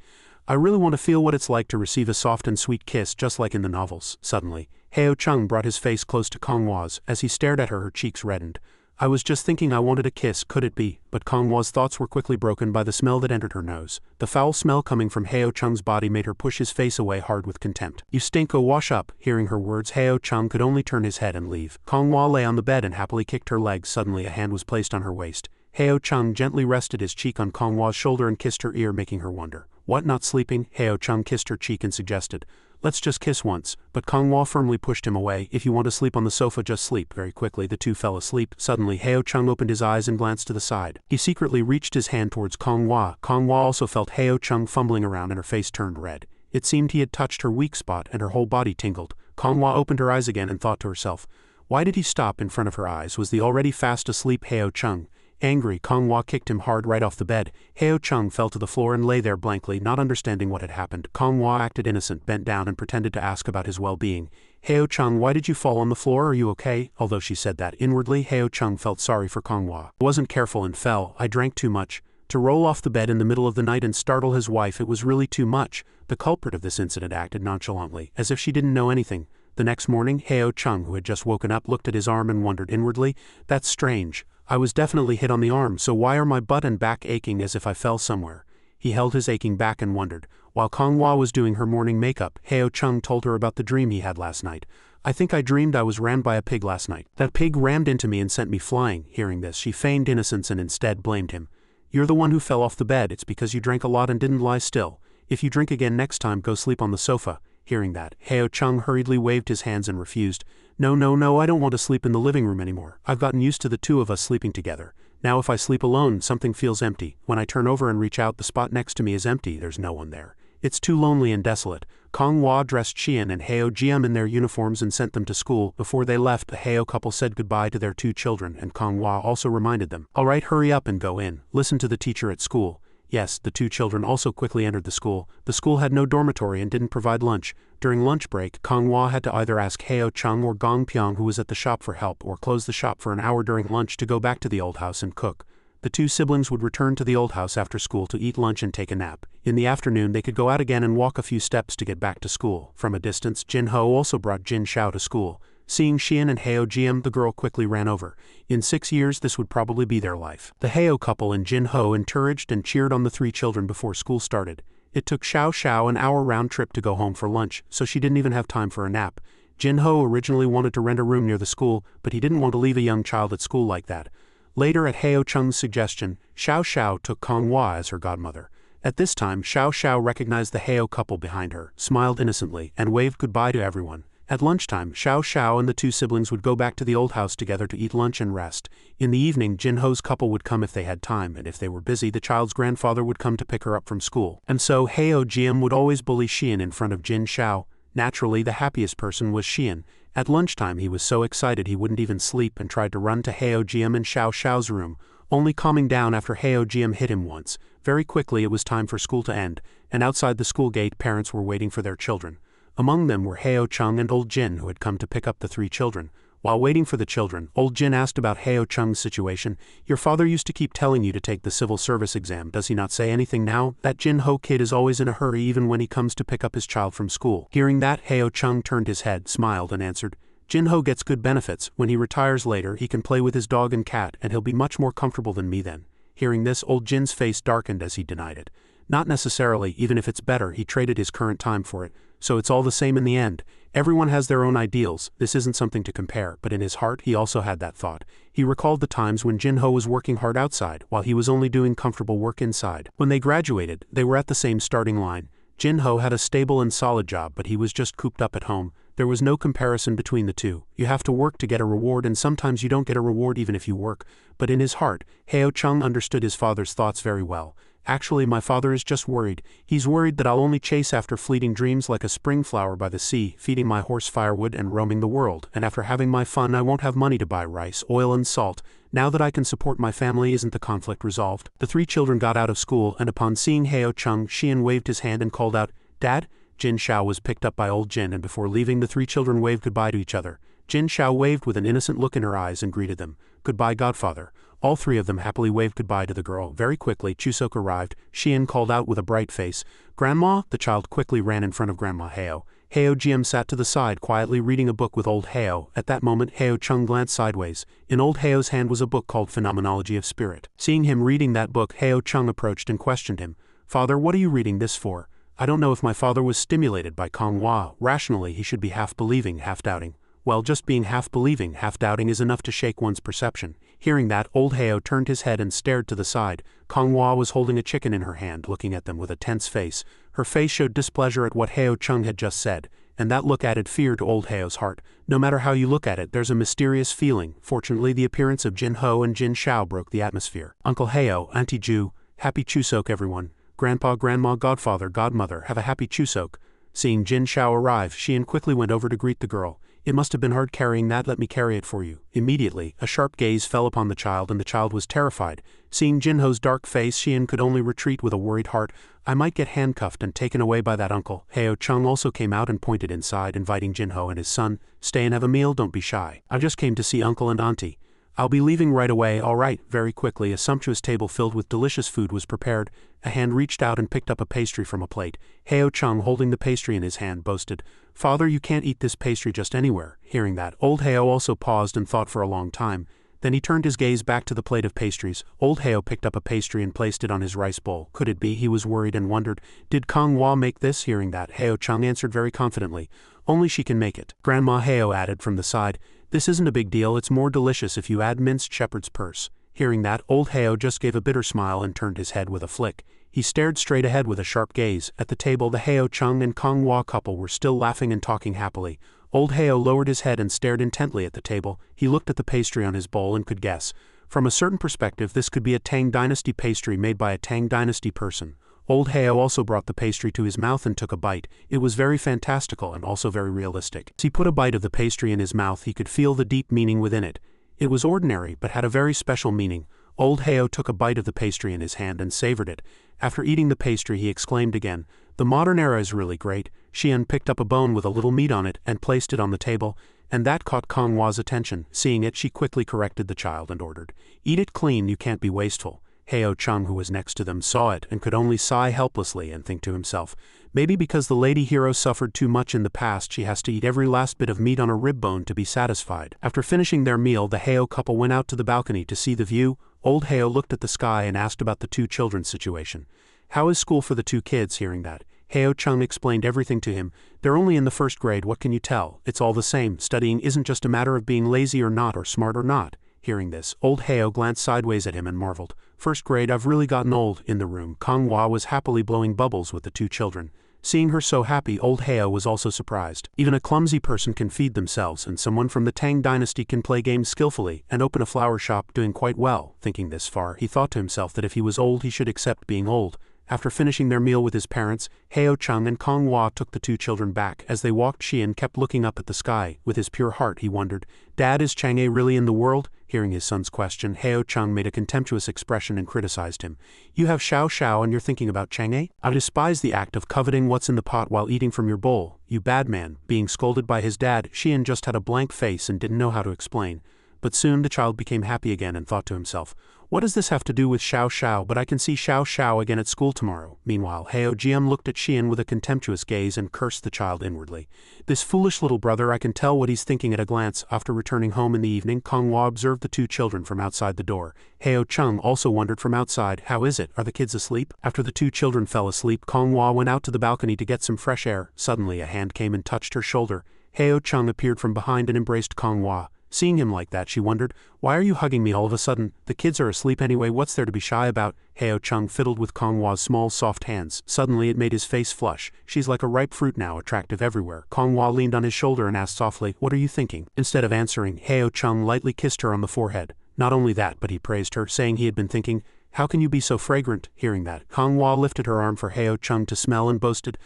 I really want to feel what it's like to receive a soft and sweet kiss just like in the novels. Suddenly, Heo Chung brought his face close to Konghua's. As he stared at her, her cheeks reddened. I was just thinking I wanted a kiss, could it be? But Konghua's thoughts were quickly broken by the smell that entered her nose. The foul smell coming from Heo Chung's body made her push his face away hard with contempt. You stink, go wash up. Hearing her words, Heo Chung could only turn his head and leave. Konghua lay on the bed and happily kicked her legs. Suddenly a hand was placed on her waist. Heo Chung gently rested his cheek on Konghua's shoulder and kissed her ear, making her wonder. What, not sleeping? Heo Chung kissed her cheek and suggested, let's just kiss once. But Konghua firmly pushed him away. If you want to sleep on the sofa, just sleep. Very quickly, the two fell asleep. Suddenly, Heo Chung opened his eyes and glanced to the side. He secretly reached his hand towards Konghua. Konghua also felt Heo Chung fumbling around and her face turned red. It seemed he had touched her weak spot and her whole body tingled. Konghua opened her eyes again and thought to herself, why did he stop in front of her eyes? Was the already fast asleep Heo Chung? Angry, Konghua kicked him hard right off the bed. Heo Chung fell to the floor and lay there blankly, not understanding what had happened. Konghua acted innocent, bent down and pretended to ask about his well-being. Heo Chung, why did you fall on the floor? Are you okay? Although she said that inwardly, Heo Chung felt sorry for Konghua. Wasn't careful and fell. I drank too much. To roll off the bed in the middle of the night and startle his wife, it was really too much. The culprit of this incident acted nonchalantly, as if she didn't know anything. The next morning, Heo Chung, who had just woken up, looked at his arm and wondered inwardly, that's strange. I was definitely hit on the arm, so why are my butt and back aching as if I fell somewhere? He held his aching back and wondered. While Konghua was doing her morning makeup, Heo Chung told her about the dream he had last night. I think I dreamed I was rammed by a pig last night. That pig rammed into me and sent me flying. Hearing this, she feigned innocence and instead blamed him. You're the one who fell off the bed. It's because you drank a lot and didn't lie still. If you drink again next time, go sleep on the sofa. Hearing that, Heo Chung hurriedly waved his hands and refused. No, I don't want to sleep in the living room anymore. I've gotten used to the two of us sleeping together. Now if I sleep alone, something feels empty. When I turn over and reach out, the spot next to me is empty. There's no one there. It's too lonely and desolate. Kong Hua dressed Xian and Heo Jiam in their uniforms and sent them to school. Before they left, the Heo couple said goodbye to their 2 children, and Kong Hua also reminded them, "Alright, hurry up and go in, listen to the teacher at school." Yes, the 2 children also quickly entered the school. The school had no dormitory and didn't provide lunch. During lunch break, Kong Hua had to either ask Heo Chung or Gong Pyong, who was at the shop, for help, or close the shop for an hour during lunch to go back to the old house and cook. The 2 siblings would return to the old house after school to eat lunch and take a nap. In the afternoon, they could go out again and walk a few steps to get back to school. From a distance, Jin Ho also brought Jin Xiao to school. Seeing Xian and Heo Jiam, the girl quickly ran over. In 6 years, this would probably be their life. The Heo couple and Jin Ho encouraged and cheered on the 3 children before school started. It took Xiao Xiao an hour round trip to go home for lunch, so she didn't even have time for a nap. Jin Ho originally wanted to rent a room near the school, but he didn't want to leave a young child at school like that. Later, at Heo Chung's suggestion, Xiao Xiao took Kong Hua as her godmother. At this time, Xiao Xiao recognized the Heo couple behind her, smiled innocently, and waved goodbye to everyone. At lunchtime, Xiao Xiao and the 2 siblings would go back to the old house together to eat lunch and rest. In the evening, Jin Ho's couple would come if they had time, and if they were busy, the child's grandfather would come to pick her up from school. And so, Heo Jiam would always bully Xian in front of Jin Xiao. Naturally, the happiest person was Xian. At lunchtime, he was so excited he wouldn't even sleep and tried to run to Heo Jiam and Xiao Xiao's room, only calming down after Heo Jiam hit him once. Very quickly, it was time for school to end, and outside the school gate, parents were waiting for their children. Among them were Heo Chung and Old Jin, who had come to pick up the 3 children. While waiting for the children, Old Jin asked about Heo Chung's situation. "Your father used to keep telling you to take the civil service exam. Does he not say anything now? That Jin Ho kid is always in a hurry even when he comes to pick up his child from school." Hearing that, Heo Chung turned his head, smiled, and answered, "Jin Ho gets good benefits. When he retires later, he can play with his dog and cat, and he'll be much more comfortable than me then." Hearing this, Old Jin's face darkened as he denied it. Not necessarily, even if it's better, he traded his current time for it. So it's all the same in the end. Everyone has their own ideals, this isn't something to compare, but in his heart he also had that thought. He recalled the times when Jin Ho was working hard outside, while he was only doing comfortable work inside. When they graduated, they were at the same starting line. Jin Ho had a stable and solid job, but he was just cooped up at home. There was no comparison between the two. You have to work to get a reward, and sometimes you don't get a reward even if you work. But in his heart, Heo Chung understood his father's thoughts very well. "Actually, my father is just worried. He's worried that I'll only chase after fleeting dreams like a spring flower by the sea, feeding my horse firewood and roaming the world, and after having my fun I won't have money to buy rice, oil and salt. Now that I can support my family, isn't the conflict resolved?" The 3 children got out of school, and upon seeing Heo Chung, Xian waved his hand and called out, "Dad?" Jin Xiao was picked up by Old Jin, and before leaving, the 3 children waved goodbye to each other. Jin Xiao waved with an innocent look in her eyes and greeted them. "Goodbye, godfather." All 3 of them happily waved goodbye to the girl. Very quickly, Chuseok arrived. Xian called out with a bright face, "Grandma?" The child quickly ran in front of Grandma Heo. Heo Jiam sat to the side, quietly reading a book with Old Heo. At that moment, Heo Chung glanced sideways. In Old Heo's hand was a book called Phenomenology of Spirit. Seeing him reading that book, Heo Chung approached and questioned him. "Father, what are you reading this for?" I don't know if my father was stimulated by Kong Hua. Rationally, he should be half believing, half doubting. Well, just being half believing, half doubting is enough to shake one's perception. Hearing that, Old Heo turned his head and stared to the side. Kong Hua was holding a chicken in her hand, looking at them with a tense face. Her face showed displeasure at what Heo Chung had just said, and that look added fear to Old Heo's heart. No matter how you look at it, there's a mysterious feeling. Fortunately, the appearance of Jin Ho and Jin Xiao broke the atmosphere. Uncle Heo, Auntie Ju, happy Chuseok everyone. Grandpa, Grandma, Godfather, Godmother, have a happy Chuseok. Seeing Jin Xiao arrive, Xian quickly went over to greet the girl. "It must have been hard carrying that, let me carry it for you." Immediately, a sharp gaze fell upon the child, and the child was terrified. Seeing Jin Ho's dark face, Xian could only retreat with a worried heart. "I might get handcuffed and taken away by that uncle." Heo Chung also came out and pointed inside, inviting Jin Ho and his son. "Stay and have a meal, don't be shy. I just came to see uncle and auntie. I'll be leaving right away." "All right." Very quickly, a sumptuous table filled with delicious food was prepared. A hand reached out and picked up a pastry from a plate. Heo Chung, holding the pastry in his hand, boasted, "Father, you can't eat this pastry just anywhere." Hearing that, Old Heo also paused and thought for a long time. Then he turned his gaze back to the plate of pastries. Old Heo picked up a pastry and placed it on his rice bowl. Could it be? He was worried and wondered. Did Kong Hua make this? Hearing that, Heo Chung answered very confidently, "Only she can make it." Grandma Heo added from the side, "This isn't a big deal, it's more delicious if you add minced shepherd's purse." Hearing that, Old Heo just gave a bitter smile and turned his head with a flick. He stared straight ahead with a sharp gaze. At the table, the Heo Chung and Kong Hua couple were still laughing and talking happily. Old Heo lowered his head and stared intently at the table. He looked at the pastry on his bowl and could guess. From a certain perspective, this could be a Tang Dynasty pastry made by a Tang Dynasty person. Old Heo also brought the pastry to his mouth and took a bite. It was very fantastical and also very realistic. As he put a bite of the pastry in his mouth, he could feel the deep meaning within it. It was ordinary, but had a very special meaning. Old Heo took a bite of the pastry in his hand and savored it. After eating the pastry, he exclaimed again, "The modern era is really great." Xian picked up a bone with a little meat on it and placed it on the table, and that caught Kong Hua's attention. Seeing it, she quickly corrected the child and ordered, "Eat it clean, you can't be wasteful." Heo Chung, who was next to them, saw it and could only sigh helplessly and think to himself, maybe because the lady hero suffered too much in the past, she has to eat every last bit of meat on a rib bone to be satisfied. After finishing their meal, the Heo couple went out to the balcony to see the view. Old Heo looked at the sky and asked about the two children's situation. "How is school for the two kids?" Hearing that, Heo Chung explained everything to him. "They're only in the first grade, what can you tell? It's all the same. Studying isn't just a matter of being lazy or not, or smart or not." Hearing this, Old Heo glanced sideways at him and marveled. "First grade, I've really gotten old." In the room, Kong Hua was happily blowing bubbles with the two children. Seeing her so happy, Old Heo was also surprised. Even a clumsy person can feed themselves, and someone from the Tang dynasty can play games skillfully and open a flower shop doing quite well. Thinking this far, he thought to himself that if he was old, he should accept being old. After finishing their meal with his parents, Heo Chung and Kong Hua took the two children back. As they walked, Xian kept looking up at the sky. With his pure heart, he wondered, "Dad, is Chang'e really in the world?" Hearing his son's question, Heo Chung made a contemptuous expression and criticized him. "You have Xiao Xiao and you're thinking about Chang'e? I despise the act of coveting what's in the pot while eating from your bowl, you bad man." Being scolded by his dad, Xian just had a blank face and didn't know how to explain. But soon the child became happy again and thought to himself, "What does this have to do with Xiao Xiao? But I can see Xiao Xiao again at school tomorrow." Meanwhile, Heo Jiam looked at Xian with a contemptuous gaze and cursed the child inwardly. "This foolish little brother, I can tell what he's thinking at a glance." After returning home in the evening, Kong Hua observed the two children from outside the door. Heo Chung also wondered from outside, "How is it? Are the kids asleep?" After the two children fell asleep, Kong Hua went out to the balcony to get some fresh air. Suddenly a hand came and touched her shoulder. Heo Chung appeared from behind and embraced Kong Hua. Seeing him like that, she wondered, "Why are you hugging me all of a sudden? The kids are asleep anyway, what's there to be shy about?" Heo Chung fiddled with Kong Hua's small soft hands. Suddenly it made his face flush. "She's like a ripe fruit now, attractive everywhere." Kong Hua leaned on his shoulder and asked softly, "What are you thinking?" Instead of answering, Heo Chung lightly kissed her on the forehead. Not only that, but he praised her, saying he had been thinking, "How can you be so fragrant?" Hearing that, Kong Hua lifted her arm for Heo Chung to smell and boasted,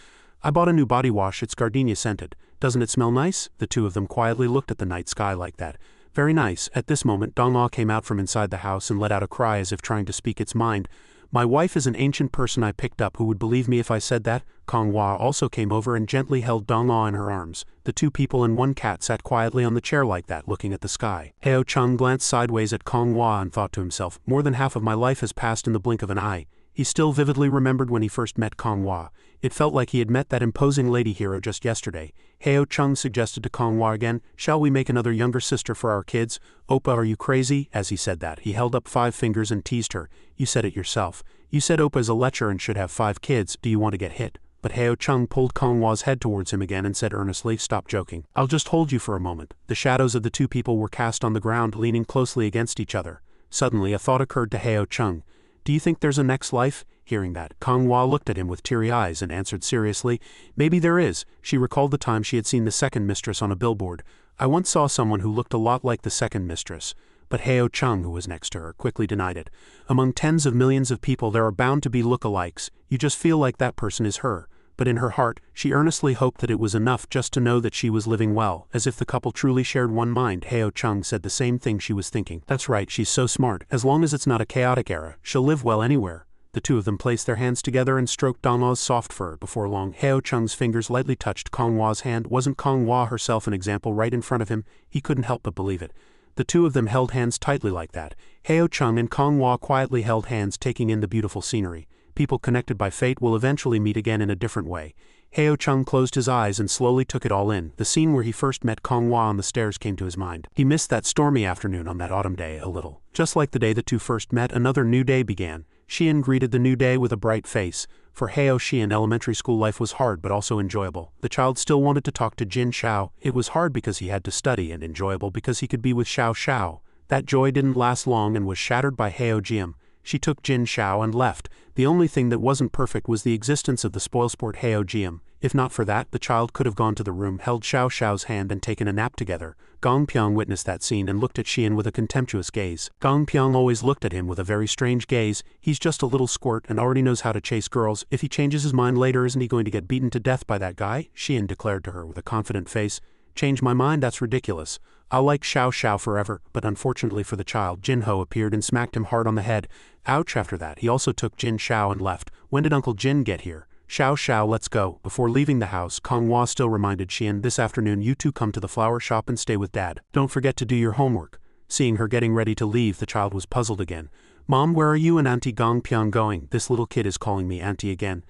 "I bought a new body wash, it's gardenia scented. Doesn't it smell nice?" The two of them quietly looked at the night sky like that. "Very nice." At this moment, Dong Ah came out from inside the house and let out a cry as if trying to speak its mind. "My wife is an ancient person I picked up. Who would believe me if I said that?" Kong Hua also came over and gently held Dong Ah in her arms. The two people and one cat sat quietly on the chair like that, looking at the sky. Heo Chung glanced sideways at Kong Hua and thought to himself, "More than half of my life has passed in the blink of an eye." He still vividly remembered when he first met Kong Hua. It felt like he had met that imposing lady hero just yesterday. Heo Chung suggested to Kong Hua again, "Shall we make another younger sister for our kids?" "Oppa, are you crazy?" As he said that, he held up 5 fingers and teased her. "You said it yourself. You said Oppa is a lecher and should have 5 kids. Do you want to get hit?" But Heo Chung pulled Kong Hua's head towards him again and said earnestly, "Stop joking. I'll just hold you for a moment." The shadows of the two people were cast on the ground, leaning closely against each other. Suddenly a thought occurred to Heo Chung. "Do you think there's a next life?" Hearing that, Kong Hua looked at him with teary eyes and answered seriously, "Maybe there is." She recalled the time she had seen the second mistress on a billboard. "I once saw someone who looked a lot like the second mistress." But Heo Chung, who was next to her, quickly denied it. "Among tens of millions of people there are bound to be look-alikes. You just feel like that person is her." But in her heart, she earnestly hoped that it was enough just to know that she was living well. As if the couple truly shared one mind, Heo Chung said the same thing she was thinking. "That's right, she's so smart. As long as it's not a chaotic era, she'll live well anywhere." The two of them placed their hands together and stroked Dong Ah's soft fur. Before long, Heo Chung's fingers lightly touched Kong Hua's hand. Wasn't Kong Hua herself an example right in front of him? He couldn't help but believe it. The two of them held hands tightly like that. Heo Chung and Kong Hua quietly held hands, taking in the beautiful scenery. People connected by fate will eventually meet again in a different way. Heo Chung closed his eyes and slowly took it all in. The scene where he first met Kong Hua on the stairs came to his mind. He missed that stormy afternoon on that autumn day a little. Just like the day the two first met, another new day began. Xian greeted the new day with a bright face. For Heo Xian, elementary school life was hard but also enjoyable. The child still wanted to talk to Jin Xiao. It was hard because he had to study and enjoyable because he could be with Xiao Xiao. That joy didn't last long and was shattered by Heo Jiam. She took Jin Xiao and left. The only thing that wasn't perfect was the existence of the spoilsport Heo Jiam. If not for that, the child could have gone to the room, held Xiao Xiao's hand and taken a nap together. Gong Pyong witnessed that scene and looked at Xian with a contemptuous gaze. Gong Pyong always looked at him with a very strange gaze. He's just a little squirt and already knows how to chase girls. If he changes his mind later, isn't he going to get beaten to death by that guy? Xian declared to her with a confident face. Change my mind? That's ridiculous. I'll like Xiao Xiao forever. But unfortunately for the child, Jin Ho appeared and smacked him hard on the head. Ouch. After that, he also took Jin Xiao and left. When did Uncle Jin get here? Xiao Xiao, let's go. Before leaving the house, Kong Hua still reminded Xian, this afternoon you two come to the flower shop and stay with Dad. Don't forget to do your homework. Seeing her getting ready to leave, the child was puzzled again. Mom, where are you and Auntie Gong Pyong going? This little kid is calling me Auntie again.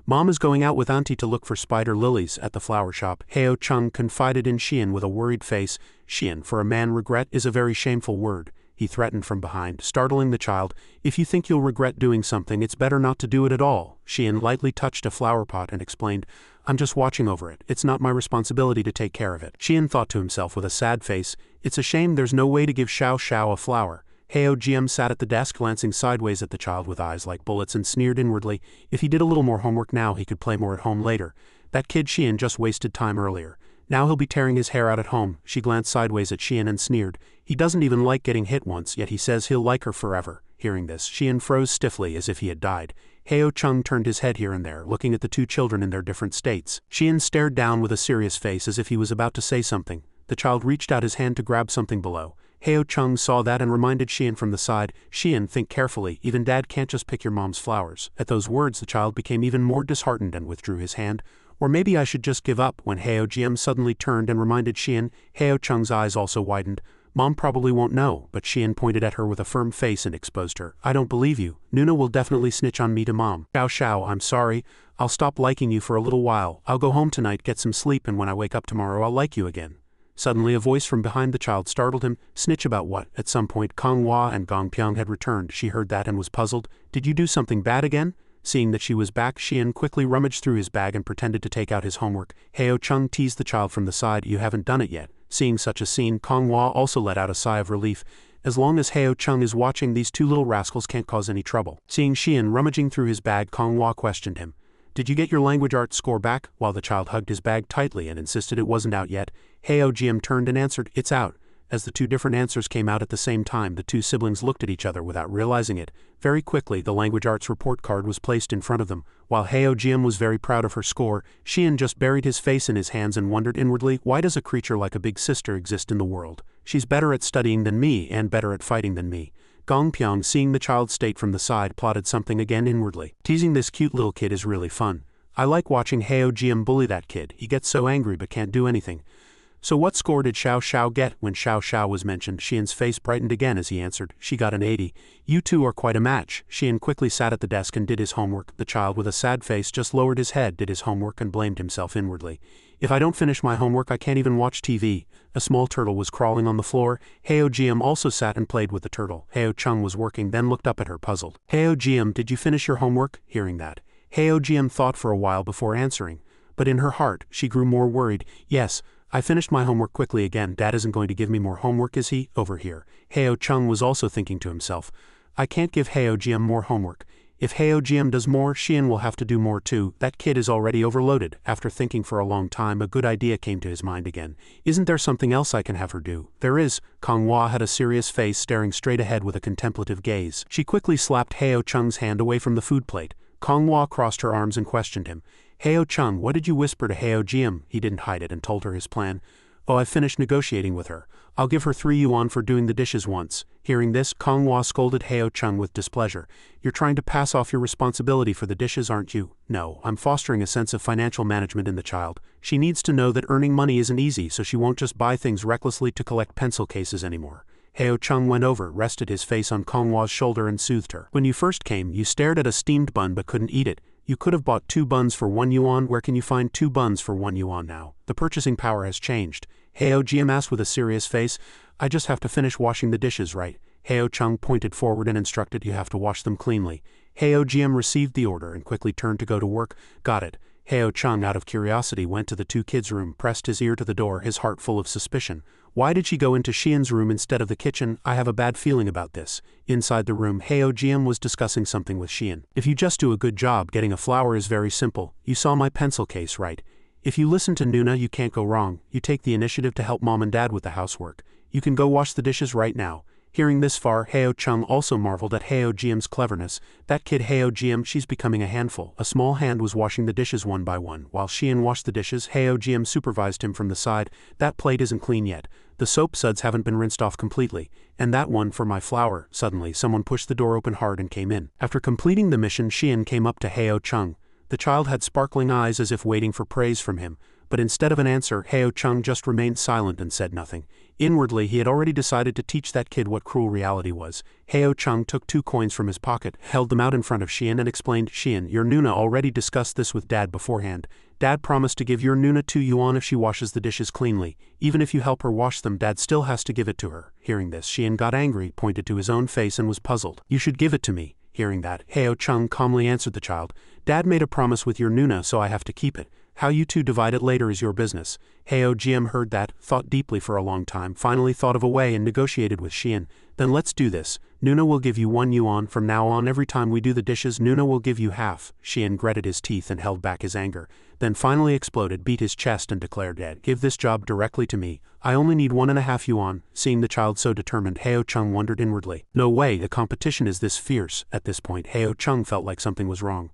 Mom is going out with Auntie to look for spider lilies at the flower shop. Heo Chung confided in Xian with a worried face. Xian, for a man, regret is a very shameful word. He threatened from behind, startling the child. If you think you'll regret doing something, it's better not to do it at all. Xian lightly touched a flower pot and explained, I'm just watching over it. It's not my responsibility to take care of it. Xian thought to himself with a sad face, it's a shame there's no way to give Xiao Xiao a flower. Heo Jiam sat at the desk glancing sideways at the child with eyes like bullets and sneered inwardly. If he did a little more homework now, he could play more at home later. That kid Xian just wasted time earlier. Now he'll be tearing his hair out at home. She glanced sideways at Xian and sneered. He doesn't even like getting hit once, yet he says he'll like her forever. Hearing this, Xian froze stiffly as if he had died. Heo Chung turned his head here and there, looking at the two children in their different states. Xian stared down with a serious face as if he was about to say something. The child reached out his hand to grab something below. Heo Chung saw that and reminded Xian from the side, Xian, think carefully, even Dad can't just pick your mom's flowers. At those words, the child became even more disheartened and withdrew his hand. Or maybe I should just give up. When Heo Jiam suddenly turned and reminded Xian, Heo Chung's eyes also widened. Mom probably won't know, but Xian pointed at her with a firm face and exposed her. I don't believe you. Nuna will definitely snitch on me to Mom. Xiao Xiao, I'm sorry. I'll stop liking you for a little while. I'll go home tonight, get some sleep, and when I wake up tomorrow I'll like you again. Suddenly a voice from behind the child startled him. Snitch about what? At some point Kong Hua and Gong Pyong had returned. She heard that and was puzzled. Did you do something bad again? Seeing that she was back, Xian quickly rummaged through his bag and pretended to take out his homework. Heo Chung teased the child from the side. You haven't done it yet. Seeing such a scene, Kong Hua also let out a sigh of relief. As long as Heo Chung is watching, these two little rascals can't cause any trouble. Seeing Xian rummaging through his bag, Kong Hua questioned him. Did you get your language arts score back? While the child hugged his bag tightly and insisted it wasn't out yet, Heo Jiam turned and answered, it's out. As the two different answers came out at the same time, the two siblings looked at each other without realizing it. Very quickly, the language arts report card was placed in front of them. While Heo Jiam was very proud of her score, Xian just buried his face in his hands and wondered inwardly, why does a creature like a big sister exist in the world? She's better at studying than me and better at fighting than me. Gong Pyong, seeing the child's state from the side, plotted something again inwardly. Teasing this cute little kid is really fun. I like watching Heo Jiam bully that kid. He gets so angry but can't do anything. So what score did Xiao Xiao get? When Xiao Xiao was mentioned, Xian's face brightened again as he answered, she got an 80. You two are quite a match. Xian quickly sat at the desk and did his homework. The child with a sad face just lowered his head, did his homework and blamed himself inwardly. If I don't finish my homework I can't even watch TV. A small turtle was crawling on the floor. Heo Jiam also sat and played with the turtle. Heo Chung was working, then looked up at her puzzled. Heo Jiam, did you finish your homework? Hearing that, Heo Jiam thought for a while before answering. But in her heart, she grew more worried. Yes, I finished my homework quickly again. Dad isn't going to give me more homework, is he? Over here, Heo Chung was also thinking to himself. I can't give Heo Jiam more homework. If Heo Jiam does more, Xian will have to do more too. That kid is already overloaded. After thinking for a long time, a good idea came to his mind again. Isn't there something else I can have her do? There is. Kong Hua had a serious face, staring straight ahead with a contemplative gaze. She quickly slapped Heo Chung's hand away from the food plate. Kong Hua crossed her arms and questioned him. Heo Chung, what did you whisper to Heo Jiam? He didn't hide it and told her his plan. Oh, I've finished negotiating with her. I'll give her 3 yuan for doing the dishes once. Hearing this, Kong Hua scolded Heo Chung with displeasure. You're trying to pass off your responsibility for the dishes, aren't you? No, I'm fostering a sense of financial management in the child. She needs to know that earning money isn't easy, so she won't just buy things recklessly to collect pencil cases anymore. Heo Chung went over, rested his face on Kong Hua's shoulder and soothed her. When you first came, you stared at a steamed bun but couldn't eat it. You could have bought 2 buns for 1 yuan. Where can you find 2 buns for 1 yuan now? The purchasing power has changed. Heo Jiam asked with a serious face. I just have to finish washing the dishes, right? Heo Chung pointed forward and instructed, you have to wash them cleanly. Heo Jiam received the order and quickly turned to go to work. Got it. Heo Chung, out of curiosity, went to the 2 kids' room, pressed his ear to the door, his heart full of suspicion. Why did she go into Xian's room instead of the kitchen? I have a bad feeling about this. Inside the room, Hyeojim was discussing something with Xian. If you just do a good job, getting a flower is very simple. You saw my pencil case, right? If you listen to Nuna, you can't go wrong. You take the initiative to help mom and dad with the housework. You can go wash the dishes right now. Hearing this far, Heo-chung also marveled at Heo-jim's cleverness. That kid Heo-jim, she's becoming a handful. A small hand was washing the dishes one by one. While Xian washed the dishes, Heo-jim supervised him from the side. That plate isn't clean yet. The soap suds haven't been rinsed off completely. And that one for my flour. Suddenly, someone pushed the door open hard and came in. After completing the mission, Xian came up to Heo-chung. The child had sparkling eyes as if waiting for praise from him. But instead of an answer, Heo-chung just remained silent and said nothing. Inwardly, he had already decided to teach that kid what cruel reality was. Heo-chung took 2 coins from his pocket, held them out in front of Xian and explained, Xian, your Nuna already discussed this with Dad beforehand. Dad promised to give your Nuna 2 yuan if she washes the dishes cleanly. Even if you help her wash them, Dad still has to give it to her. Hearing this, Xian got angry, pointed to his own face and was puzzled. You should give it to me. Hearing that, Heo-chung calmly answered the child. Dad made a promise with your Nuna, so I have to keep it. How you two divide it later is your business. Heo-jim heard that, thought deeply for a long time, finally thought of a way and negotiated with Xian. Then let's do this. Nuna will give you 1 yuan. From now on, every time we do the dishes, Nuna will give you half. Xian gritted his teeth and held back his anger. Then finally exploded, beat his chest and declared, Dad, give this job directly to me. I only need 1.5 yuan. Seeing the child so determined, Heo-chung wondered inwardly. No way, the competition is this fierce. At this point, Heo-chung felt like something was wrong.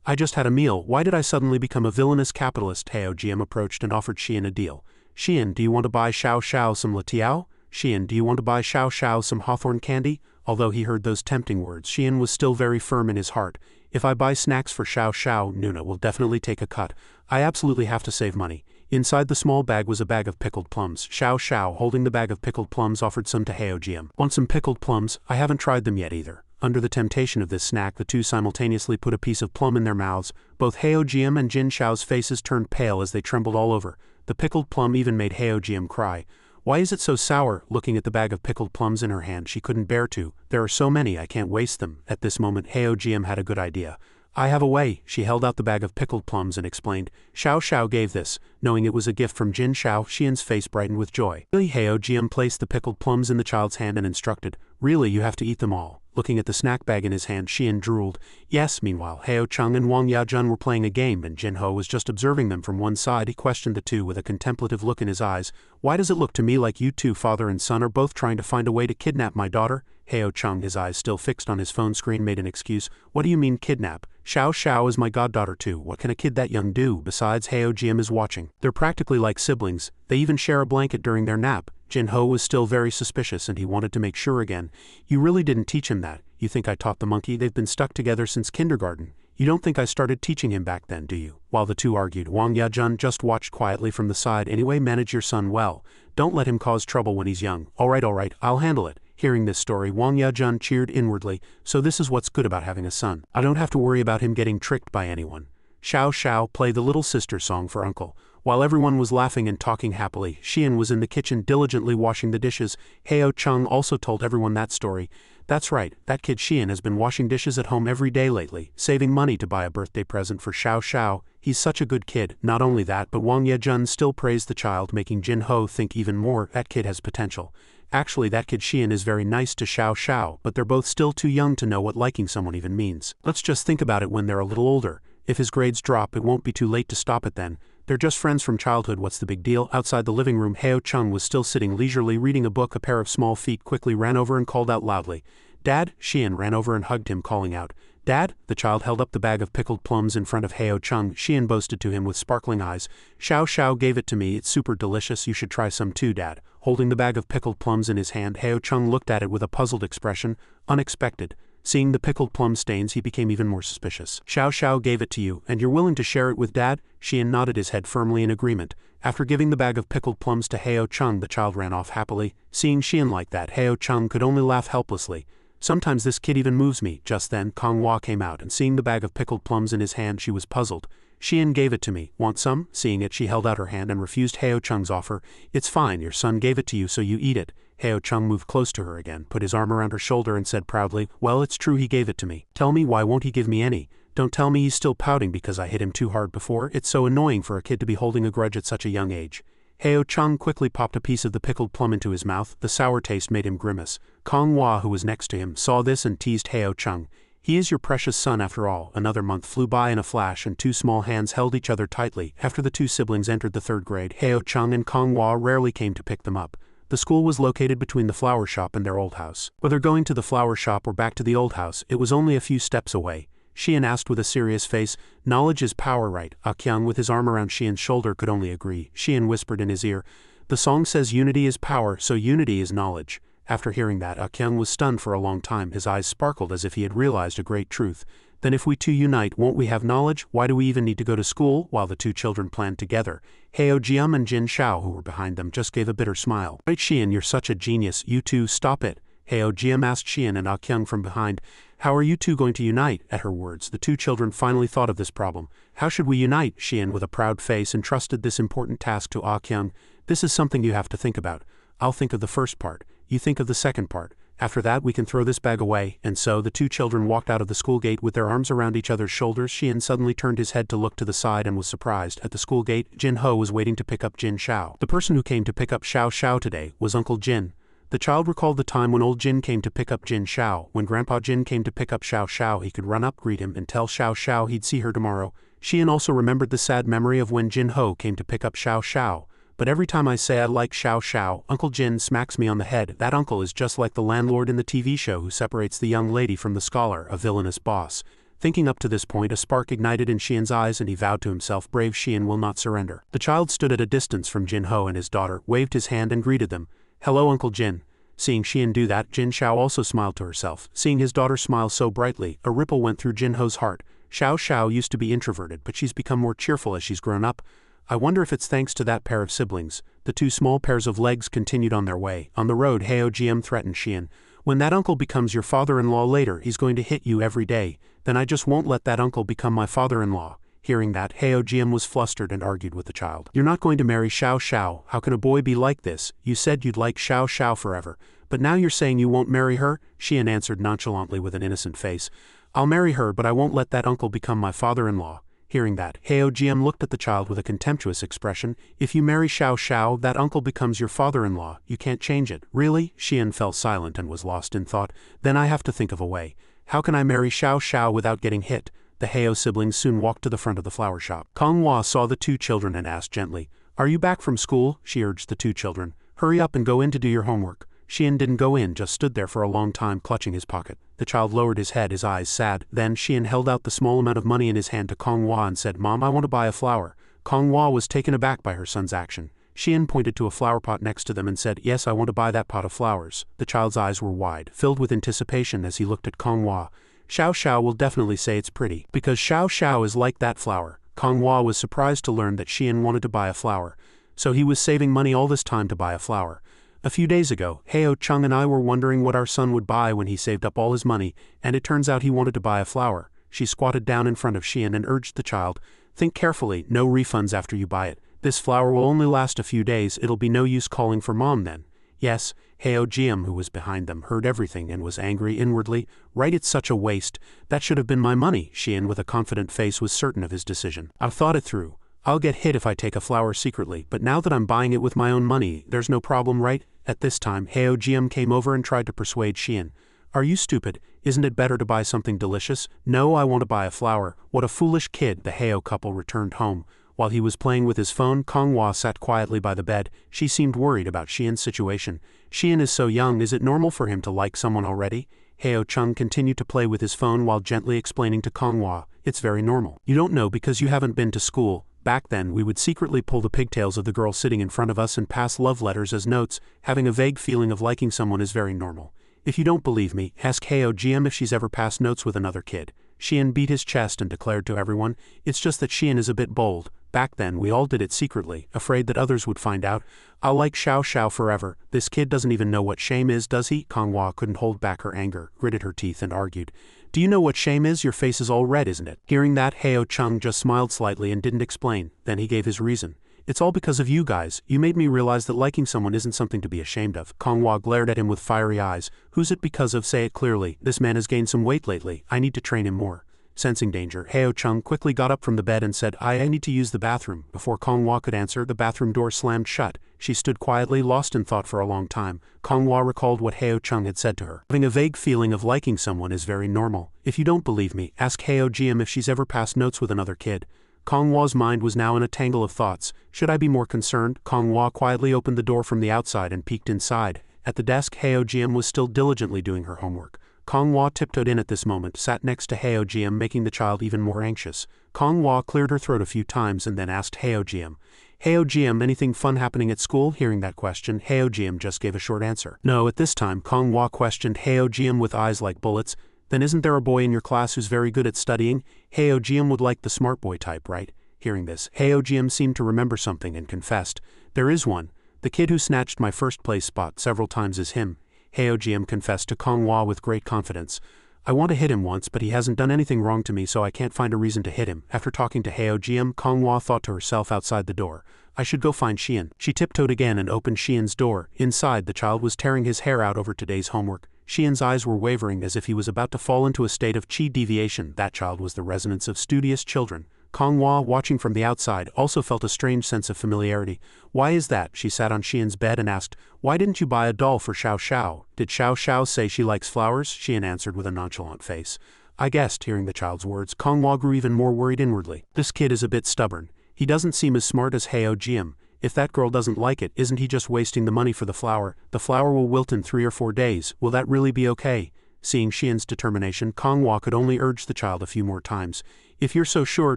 I just had a meal. Why did I suddenly become a villainous capitalist? Heo-jim approached and offered Xian a deal. Xian, do you want to buy Xiao Xiao some latiao? Xian, do you want to buy Xiao Xiao some hawthorn candy? Although he heard those tempting words, Xian was still very firm in his heart. If I buy snacks for Xiao Xiao, Nuna will definitely take a cut. I absolutely have to save money. Inside the small bag was a bag of pickled plums. Xiao Xiao, holding the bag of pickled plums, offered some to Heo-jim. Want some pickled plums? I haven't tried them yet either. Under the temptation of this snack, the two simultaneously put a piece of plum in their mouths. Both Heo-jim and Jin Xiao's faces turned pale as they trembled all over. The pickled plum even made Heo-jim cry. Why is it so sour? Looking at the bag of pickled plums in her hand, she couldn't bear to. There are so many, I can't waste them. At this moment, Heo-jim had a good idea. I have a way. She held out the bag of pickled plums and explained. Xiao Xiao gave this. Knowing it was a gift from Jin Xiao, Xian's face brightened with joy. Heo-jim placed the pickled plums in the child's hand and instructed, Really, you have to eat them all. Looking at the snack bag in his hand, Xian drooled. Yes, meanwhile, Heo-chung and Wang Yajun were playing a game and Jin Ho was just observing them from one side. He questioned the two with a contemplative look in his eyes. Why does it look to me like you two, father and son, are both trying to find a way to kidnap my daughter? Heo-chung, his eyes still fixed on his phone screen, made an excuse. What do you mean kidnap? Xiao Xiao is my goddaughter too. What can a kid that young do? Besides, Heo-jim is watching. They're practically like siblings. They even share a blanket during their nap. Jin Ho was still very suspicious and he wanted to make sure again. You really didn't teach him that. You think I taught the monkey? They've been stuck together since kindergarten. You don't think I started teaching him back then, do you? While the two argued, Wang Yajun just watched quietly from the side. Anyway, manage your son well. Don't let him cause trouble when he's young. All right, I'll handle it. Hearing this story, Wang Yajun cheered inwardly. So this is what's good about having a son. I don't have to worry about him getting tricked by anyone. Xiao Xiao, play the little sister song for Uncle. While everyone was laughing and talking happily, Xian was in the kitchen diligently washing the dishes. Heo-chung also told everyone that story. That's right, that kid Xian has been washing dishes at home every day lately, saving money to buy a birthday present for Xiao Xiao. He's such a good kid. Not only that, but Wang Yajun still praised the child, making Jin Ho think even more. That kid has potential. Actually, that kid Xian is very nice to Xiao Xiao, but they're both still too young to know what liking someone even means. Let's just think about it when they're a little older. If his grades drop, it won't be too late to stop it then. They're just friends from childhood, what's the big deal? Outside the living room, Heo-chung was still sitting leisurely reading a book. A pair of small feet quickly ran over and called out loudly. Dad? Xian ran over and hugged him, calling out. Dad? The child held up the bag of pickled plums in front of Heo-chung. Xian boasted to him with sparkling eyes. Xiao Xiao gave it to me. It's super delicious. You should try some too, Dad. Holding the bag of pickled plums in his hand, Heo-chung looked at it with a puzzled expression. Unexpected. Seeing the pickled plum stains, he became even more suspicious. Xiao Xiao gave it to you, and you're willing to share it with Dad? Xian nodded his head firmly in agreement. After giving the bag of pickled plums to Heo-chung, the child ran off happily. Seeing Xian like that, Heo-chung could only laugh helplessly. Sometimes this kid even moves me. Just then, Kong Hua came out, and seeing the bag of pickled plums in his hand, she was puzzled. Xian gave it to me. Want some? Seeing it, she held out her hand and refused Heo-chung's offer. It's fine, your son gave it to you, so you eat it. Heo-chung moved close to her again, put his arm around her shoulder and said proudly, Well, it's true he gave it to me. Tell me, why won't he give me any? Don't tell me he's still pouting because I hit him too hard before. It's so annoying for a kid to be holding a grudge at such a young age. Heo Chung quickly popped a piece of the pickled plum into his mouth. The sour taste made him grimace. Kong Hua, who was next to him, saw this and teased Heo Chung. He is your precious son after all. Another month flew by in a flash and two small hands held each other tightly. After the two siblings entered the 3rd grade, Heo Chung and Kong Hua rarely came to pick them up. The school was located between the flower shop and their old house. Whether going to the flower shop or back to the old house, it was only a few steps away. Xian asked with a serious face. Knowledge is power, right? Kyung, with his arm around Xian's shoulder, could only agree. Xian whispered in his ear, the song says unity is power, so unity is knowledge. After hearing that, Kyung was stunned for a long time. His eyes sparkled as if he had realized a great truth. Then if we two unite, won't we have knowledge? Why do we even need to go to school? While the two children planned together, Heo Jiam and Jin Shao, who were behind them, just gave a bitter smile. Right, Xian, you're such a genius. You two, stop it. Heo Jiam asked Xian and Kyung from behind. How are you two going to unite? At her words, the two children finally thought of this problem. How should we unite? Xian, with a proud face, entrusted this important task to Kyung. This is something you have to think about. I'll think of the first part. You think of the second part. After that we can throw this bag away. And so the two children walked out of the school gate with their arms around each other's shoulders. Xian suddenly turned his head to look to the side and was surprised. At the school gate, Jin Ho was waiting to pick up Jin Shao. The person who came to pick up Xiao Xiao today was Uncle Jin. The child recalled the time when old Jin came to pick up Jin Shao. When Grandpa Jin came to pick up Xiao Xiao, he could run up, greet him, and tell Xiao Xiao he'd see her tomorrow. Xian also remembered the sad memory of when Jin Ho came to pick up Xiao Xiao. But every time I say I like Xiao Xiao, Uncle Jin smacks me on the head. That uncle is just like the landlord in the TV show who separates the young lady from the scholar, a villainous boss. Thinking up to this point, a spark ignited in Xian's eyes and he vowed to himself, brave Xian will not surrender. The child stood at a distance from Jin Ho and his daughter, waved his hand and greeted them. Hello, Uncle Jin. Seeing Xian do that, Jin Shao also smiled to herself. Seeing his daughter smile so brightly, a ripple went through Jin Ho's heart. Xiao Xiao used to be introverted, but she's become more cheerful as she's grown up. I wonder if it's thanks to that pair of siblings. The two small pairs of legs continued on their way. On the road, Heo Jiam threatened Xian. When that uncle becomes your father-in-law later, he's going to hit you every day. Then I just won't let that uncle become my father-in-law. Hearing that, Heo Jiam was flustered and argued with the child. You're not going to marry Xiao Xiao. How can a boy be like this? You said you'd like Xiao Xiao forever. But now you're saying you won't marry her? Xian answered nonchalantly with an innocent face. I'll marry her, but I won't let that uncle become my father-in-law. Hearing that, Heo Jiam looked at the child with a contemptuous expression. If you marry Xiao Xiao, that uncle becomes your father-in-law. You can't change it. Really? Xian fell silent and was lost in thought. Then I have to think of a way. How can I marry Xiao Xiao without getting hit? The Heo siblings soon walked to the front of the flower shop. Kong Hua saw the two children and asked gently, Are you back from school? She urged the two children. Hurry up and go in to do your homework. Xian didn't go in, just stood there for a long time clutching his pocket. The child lowered his head, his eyes sad. Then Xian held out the small amount of money in his hand to Kong Hua and said, Mom, I want to buy a flower. Kong Hua was taken aback by her son's action. Xian pointed to a flower pot next to them and said, Yes, I want to buy that pot of flowers. The child's eyes were wide, filled with anticipation as he looked at Kong Hua. Xiao Xiao will definitely say it's pretty, because Xiao Xiao is like that flower. Kong Hua was surprised to learn that Xian wanted to buy a flower. So he was saving money all this time to buy a flower. A few days ago, Heo Chung and I were wondering what our son would buy when he saved up all his money, and it turns out he wanted to buy a flower. She squatted down in front of Xian and urged the child, Think carefully, no refunds after you buy it. This flower will only last a few days, it'll be no use calling for Mom then. Yes, Heo Jiam, who was behind them, heard everything and was angry inwardly. Right, it's such a waste. That should have been my money. Xian, with a confident face, was certain of his decision. I've thought it through. I'll get hit if I take a flower secretly, but now that I'm buying it with my own money, there's no problem, right? At this time, Heo Jiam came over and tried to persuade Xian. Are you stupid? Isn't it better to buy something delicious? No, I want to buy a flower. What a foolish kid. The Heo couple returned home. While he was playing with his phone, Kong Hua sat quietly by the bed. She seemed worried about Xian's situation. Xian is so young, is it normal for him to like someone already? Heo Chung continued to play with his phone while gently explaining to Kong Hua, It's very normal. You don't know because you haven't been to school. Back then, we would secretly pull the pigtails of the girl sitting in front of us and pass love letters as notes. Having a vague feeling of liking someone is very normal. If you don't believe me, ask Heo Jiam if she's ever passed notes with another kid. Xian beat his chest and declared to everyone, It's just that Xian is a bit bold. Back then, we all did it secretly, afraid that others would find out. I'll like Xiao Xiao forever. This kid doesn't even know what shame is, does he? Kong Hua couldn't hold back her anger, gritted her teeth and argued. Do you know what shame is? Your face is all red, isn't it? Hearing that, Heo Chung just smiled slightly and didn't explain. Then he gave his reason. It's all because of you guys. You made me realize that liking someone isn't something to be ashamed of. Kong Hua glared at him with fiery eyes. Who's it because of? Say it clearly. This man has gained some weight lately. I need to train him more. Sensing danger, Heo Chung quickly got up from the bed and said, I need to use the bathroom. Before Konghua could answer, the bathroom door slammed shut. She stood quietly, lost in thought for a long time. Konghua recalled what Heo Chung had said to her. Having a vague feeling of liking someone is very normal. If you don't believe me, ask Heo Jiam if she's ever passed notes with another kid. Konghua's mind was now in a tangle of thoughts. Should I be more concerned? Konghua quietly opened the door from the outside and peeked inside. At the desk, Heo Jiam was still diligently doing her homework. Konghua tiptoed in at this moment, sat next to Heo Jiam, making the child even more anxious. Konghua cleared her throat a few times and then asked Heo Jiam, Heo Jiam, anything fun happening at school? Hearing that question, Heo Jiam just gave a short answer. No, at this time, Konghua questioned Heo Jiam with eyes like bullets. Then isn't there a boy in your class who's very good at studying? Heo Jiam would like the smart boy type, right? Hearing this, Heo Jiam seemed to remember something and confessed, there is one. The kid who snatched my first place spot several times is him. Heo Jiam confessed to Konghua with great confidence. I want to hit him once, but he hasn't done anything wrong to me, so I can't find a reason to hit him. After talking to Heo Jiam, Konghua thought to herself outside the door, I should go find Xian. She tiptoed again and opened Xian's door. Inside, the child was tearing his hair out over today's homework. Xian's eyes were wavering as if he was about to fall into a state of chi deviation. That child was the resonance of studious children. Konghua, watching from the outside, also felt a strange sense of familiarity. Why is that? She sat on Xian's bed and asked, why didn't you buy a doll for Xiao Xiao? Did Xiao Xiao say she likes flowers? Xian answered with a nonchalant face. I guessed. Hearing the child's words, Konghua grew even more worried inwardly. This kid is a bit stubborn. He doesn't seem as smart as Heo Jiam. If that girl doesn't like it, isn't he just wasting the money for the flower? The flower will wilt in 3 or 4 days. Will that really be okay? Seeing Xian's determination, Konghua could only urge the child a few more times. If you're so sure,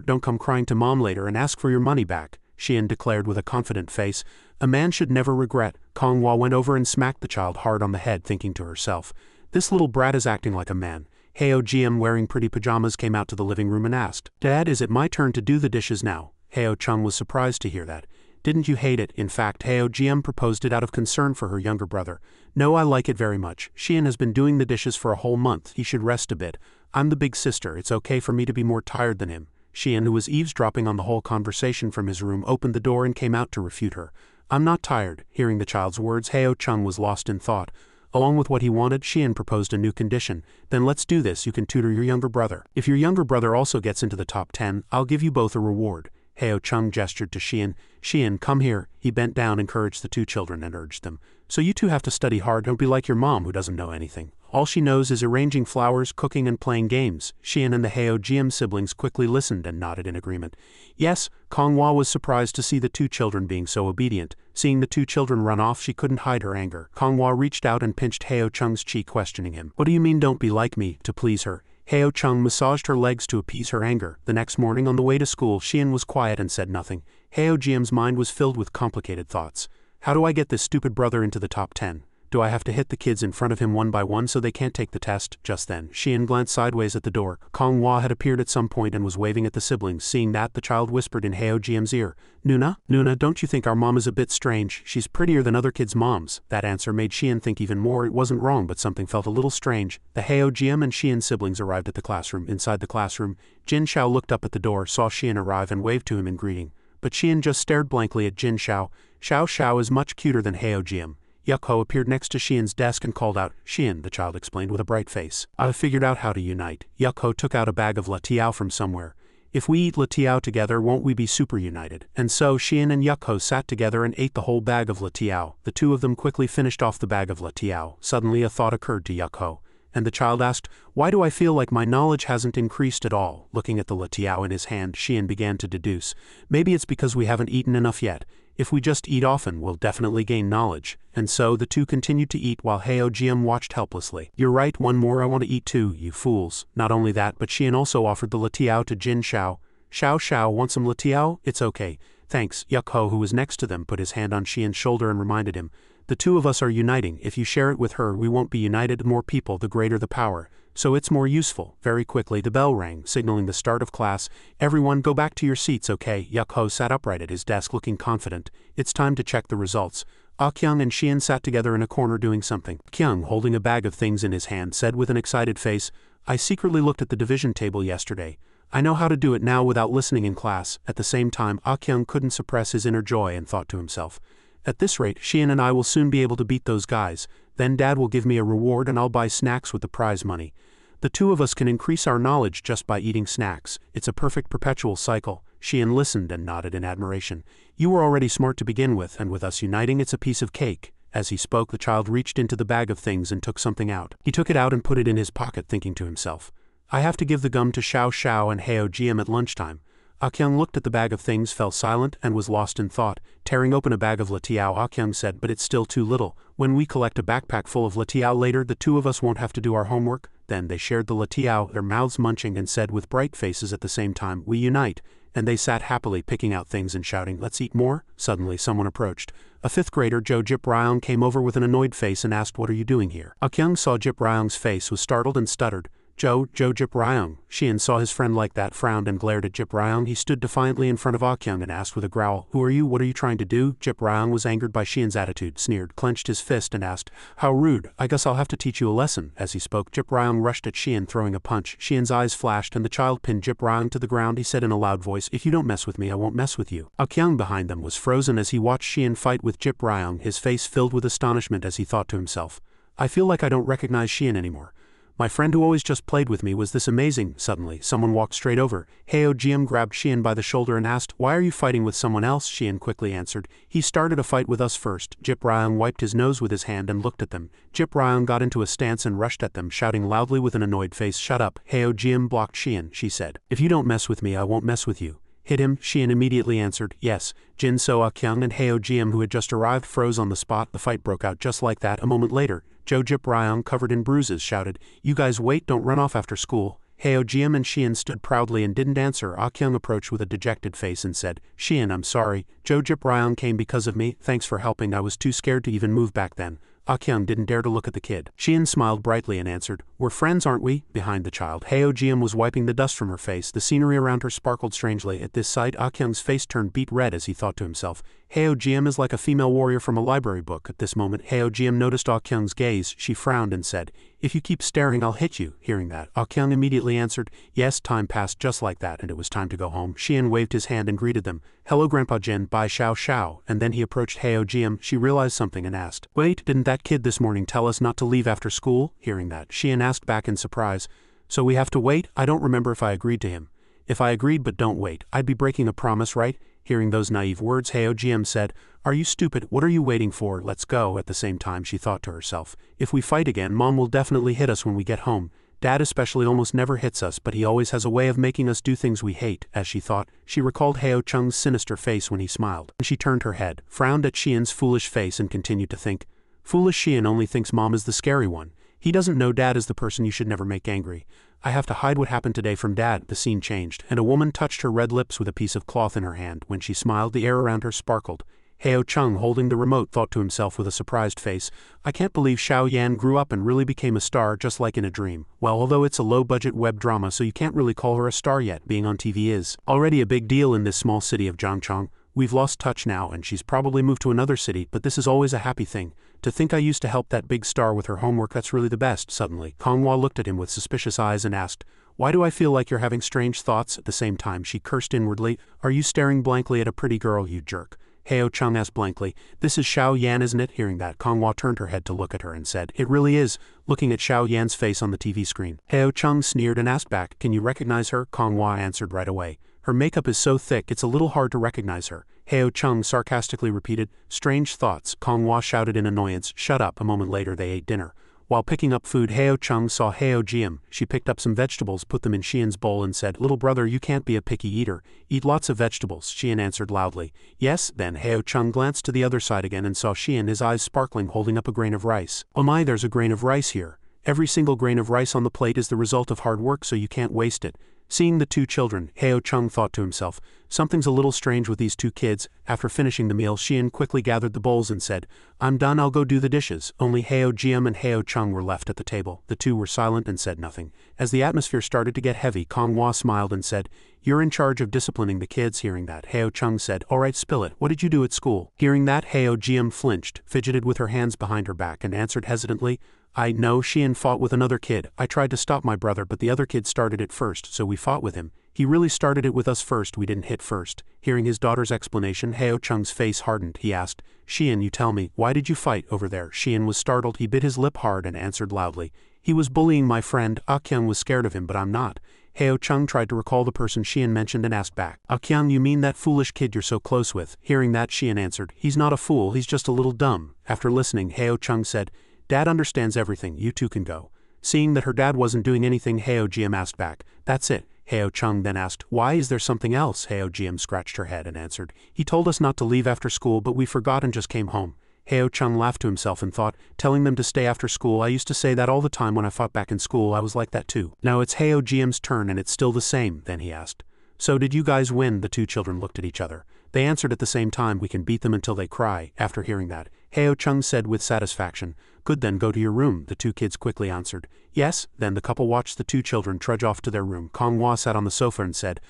don't come crying to mom later and ask for your money back, Xian declared with a confident face. A man should never regret. Konghua went over and smacked the child hard on the head, thinking to herself, this little brat is acting like a man. Heo Jiam, wearing pretty pajamas, came out to the living room and asked, Dad, is it my turn to do the dishes now? Heo Chung was surprised to hear that. Didn't you hate it? In fact, Heo Jiam proposed it out of concern for her younger brother. No, I like it very much. Xian has been doing the dishes for a whole month. He should rest a bit. I'm the big sister. It's okay for me to be more tired than him. Xian, who was eavesdropping on the whole conversation from his room, opened the door and came out to refute her. I'm not tired. Hearing the child's words, Heo Chung was lost in thought. Along with what he wanted, Xian proposed a new condition. Then let's do this. You can tutor your younger brother. If your younger brother also gets into the top 10, I'll give you both a reward. Heo Chung gestured to Xian. Xian, come here. He bent down, encouraged the two children, and urged them. So you two have to study hard. Don't be like your mom, who doesn't know anything. All she knows is arranging flowers, cooking, and playing games. Xian and the Heo Jiam siblings quickly listened and nodded in agreement. Yes, Konghua was surprised to see the two children being so obedient. Seeing the two children run off, she couldn't hide her anger. Konghua reached out and pinched Heo Chung's cheek, questioning him. What do you mean, don't be like me? To please her. Heo Chung massaged her legs to appease her anger. The next morning on the way to school, Xian was quiet and said nothing. Heo Jiam's mind was filled with complicated thoughts. How do I get this stupid brother into the top 10? Do I have to hit the kids in front of him one by one so they can't take the test? Just then, Xian glanced sideways at the door. Konghua had appeared at some point and was waving at the siblings. Seeing that, the child whispered in Heo Jiam's ear, Nuna, don't you think our mom is a bit strange? She's prettier than other kids' moms. That answer made Xian think even more. It wasn't wrong, but something felt a little strange. The Heo Jiam and Xian siblings arrived at the classroom. Inside the classroom, Jin Xiao looked up at the door, saw Xian arrive, and waved to him in greeting. But Xian just stared blankly at Jin Xiao. Xiao Xiao is much cuter than Heo Jiam. Yukho appeared next to Xian's desk and called out, Xian, the child explained with a bright face. I've figured out how to unite. Yukho took out a bag of latiao from somewhere. If we eat latiao together, won't we be super united? And so Xian and Yukho sat together and ate the whole bag of latiao. The two of them quickly finished off the bag of latiao. Suddenly a thought occurred to Yukho, and the child asked, why do I feel like my knowledge hasn't increased at all? Looking at the latiao in his hand, Xian began to deduce. Maybe it's because we haven't eaten enough yet. If we just eat often, we'll definitely gain knowledge. And so the two continued to eat while Heo Jiam watched helplessly. You're right, one more, I want to eat too, you fools. Not only that, but Xian also offered the latiao to Jin Xiao. Xiao Xiao, want some latiao? It's okay. Thanks. Yukho, who was next to them, put his hand on Xian's shoulder and reminded him. The two of us are uniting. If you share it with her, we won't be united. The more people, the greater the power. So it's more useful. Very quickly, the bell rang, signaling the start of class. Everyone go back to your seats, okay? Yukho sat upright at his desk, looking confident. It's time to check the results. Kyung and Xian sat together in a corner doing something. Kyung, holding a bag of things in his hand, said with an excited face, I secretly looked at the division table yesterday. I know how to do it now without listening in class. At the same time, Kyung couldn't suppress his inner joy and thought to himself, at this rate, Xian and I will soon be able to beat those guys. Then Dad will give me a reward and I'll buy snacks with the prize money. The two of us can increase our knowledge just by eating snacks. It's a perfect perpetual cycle. Shion listened and nodded in admiration. You were already smart to begin with, and with us uniting it's a piece of cake. As he spoke, the child reached into the bag of things and took something out. He took it out and put it in his pocket, thinking to himself, I have to give the gum to Xiao Xiao and Heo Jiam at lunchtime. Akyung looked at the bag of things, fell silent, and was lost in thought. Tearing open a bag of latiao, Akyung said, but it's still too little. When we collect a backpack full of latiao later, the two of us won't have to do our homework. Then they shared the latiao, their mouths munching, and said with bright faces at the same time, we unite. And they sat happily picking out things and shouting, let's eat more. Suddenly someone approached. A fifth grader, Jo Jip Ryong, came over with an annoyed face and asked, what are you doing here? Akyung saw Jip Ryong's face, was startled and stuttered. Jo Jip Ryong. Shion saw his friend like that, frowned and glared at Jip Ryong. He stood defiantly in front of Akyung and asked with a growl, who are you? What are you trying to do? Jip Ryong was angered by Shion's attitude, sneered, clenched his fist and asked, how rude, I guess I'll have to teach you a lesson. As he spoke, Jip Ryong rushed at Shion, throwing a punch. Shion's eyes flashed and the child pinned Jip Ryong to the ground. He said in a loud voice, if you don't mess with me, I won't mess with you. Akyung behind them was frozen as he watched Shion fight with Jip Ryong, his face filled with astonishment as he thought to himself, I feel like I don't recognize Shion anymore. My friend who always just played with me was this amazing. Suddenly, someone walked straight over. Heo Jiam grabbed Shion by the shoulder and asked, why are you fighting with someone else? Shion quickly answered, he started a fight with us first. Jip Ryong wiped his nose with his hand and looked at them. Jip Ryong got into a stance and rushed at them, shouting loudly with an annoyed face, shut up. Heo Jiam blocked Shion. She said, if you don't mess with me, I won't mess with you. Hit him, Shion immediately answered, yes. Jin So Akyung and Heo Jiam, who had just arrived, froze on the spot. The fight broke out just like that. A moment later, Jo Jip Ryong, covered in bruises, shouted, you guys wait, don't run off after school. Heo Jiam and Shion stood proudly and didn't answer. Akyung approached with a dejected face and said, Shion, I'm sorry. Jo Jip Ryong came because of me, thanks for helping, I was too scared to even move back then. Akyung didn't dare to look at the kid. Shion smiled brightly and answered, we're friends, aren't we? Behind the child, Heo Jiam was wiping the dust from her face. The scenery around her sparkled strangely. At this sight, Akyung's face turned beet red as he thought to himself, Heo Jiam is like a female warrior from a library book. At this moment, Heo Jiam noticed Akyung's gaze. She frowned and said, if you keep staring, I'll hit you. Hearing that, Akyung immediately answered, yes. Time passed just like that, and it was time to go home. Shion waved his hand and greeted them. Hello, Grandpa Jin, bye Xiao Xiao. And then he approached Heo Jiam. She realized something and asked, wait, didn't that kid this morning tell us not to leave after school? Hearing that, Shion asked back in surprise, so we have to wait? I don't remember if I agreed to him. If I agreed but don't wait, I'd be breaking a promise, right? Hearing those naive words, Heo Jiam said, are you stupid? What are you waiting for? Let's go. At the same time, she thought to herself, if we fight again, Mom will definitely hit us when we get home. Dad especially almost never hits us, but he always has a way of making us do things we hate. As she thought, she recalled Heo Chung's sinister face when he smiled. She turned her head, frowned at Shion's foolish face and continued to think, foolish Shion only thinks Mom is the scary one. He doesn't know Dad is the person you should never make angry. I have to hide what happened today from Dad. The scene changed, and a woman touched her red lips with a piece of cloth in her hand. When she smiled, the air around her sparkled. Heo Chung, holding the remote, thought to himself with a surprised face, I can't believe Xiao Yan grew up and really became a star just like in a dream. Well, although it's a low-budget web drama, so you can't really call her a star yet. Being on TV is already a big deal in this small city of Zhangchong. We've lost touch now, and she's probably moved to another city, but this is always a happy thing. To think I used to help that big star with her homework, that's really the best. Suddenly, Konghua looked at him with suspicious eyes and asked, why do I feel like you're having strange thoughts? At the same time, she cursed inwardly, are you staring blankly at a pretty girl, you jerk? Heo Chung asked blankly, this is Xiao Yan, isn't it? Hearing that, Konghua turned her head to look at her and said, it really is, looking at Xiao Yan's face on the TV screen. Heo Chung sneered and asked back, can you recognize her? Konghua answered right away, her makeup is so thick it's a little hard to recognize her. Heo Chung sarcastically repeated, strange thoughts. Konghua shouted in annoyance, shut up. A moment later they ate dinner. While picking up food, Heo Chung saw Heo Jiam. She picked up some vegetables, put them in Xian's bowl and said, little brother, you can't be a picky eater. Eat lots of vegetables. Xian answered loudly, yes. Then Heo Chung glanced to the other side again and saw Xian, his eyes sparkling, holding up a grain of rice. Oh my, there's a grain of rice here. Every single grain of rice on the plate is the result of hard work, so you can't waste it. Seeing the two children, Heo Chung thought to himself, something's a little strange with these two kids. After finishing the meal, Xian quickly gathered the bowls and said, I'm done, I'll go do the dishes. Only Heo Jiam and Heo Chung were left at the table. The two were silent and said nothing. As the atmosphere started to get heavy, Konghua smiled and said, you're in charge of disciplining the kids. Hearing that, Heo Chung said, alright, spill it. What did you do at school? Hearing that, Heo Jiam flinched, fidgeted with her hands behind her back and answered hesitantly, I know, Xian fought with another kid. I tried to stop my brother, but the other kid started it first, so we fought with him. He really started it with us first, we didn't hit first. Hearing his daughter's explanation, Heo Chung's face hardened. He asked, Xian, you tell me, why did you fight over there? Xian was startled. He bit his lip hard and answered loudly, He was bullying my friend. Kyung was scared of him, but I'm not. Heo Chung tried to recall the person Xian mentioned and asked back. Kyung, you mean that foolish kid you're so close with? Hearing that, Xian answered, he's not a fool, he's just a little dumb. After listening, Heo Chung said, Dad understands everything, you two can go. Seeing that her dad wasn't doing anything, Heo Jiam asked back, that's it. Heo Chung then asked, why is there something else? Heo Jiam scratched her head and answered, he told us not to leave after school but we forgot and just came home. Heo Chung laughed to himself and thought, telling them to stay after school, I used to say that all the time when I fought back in school, I was like that too. Now it's Heo Jiam's turn and it's still the same, then he asked. So did you guys win? The two children looked at each other. They answered at the same time, we can beat them until they cry. After hearing that, Heo Chung said with satisfaction, good then go to your room. The two kids quickly answered, yes. Then the couple watched the two children trudge off to their room. Kong Hua sat on the sofa and said,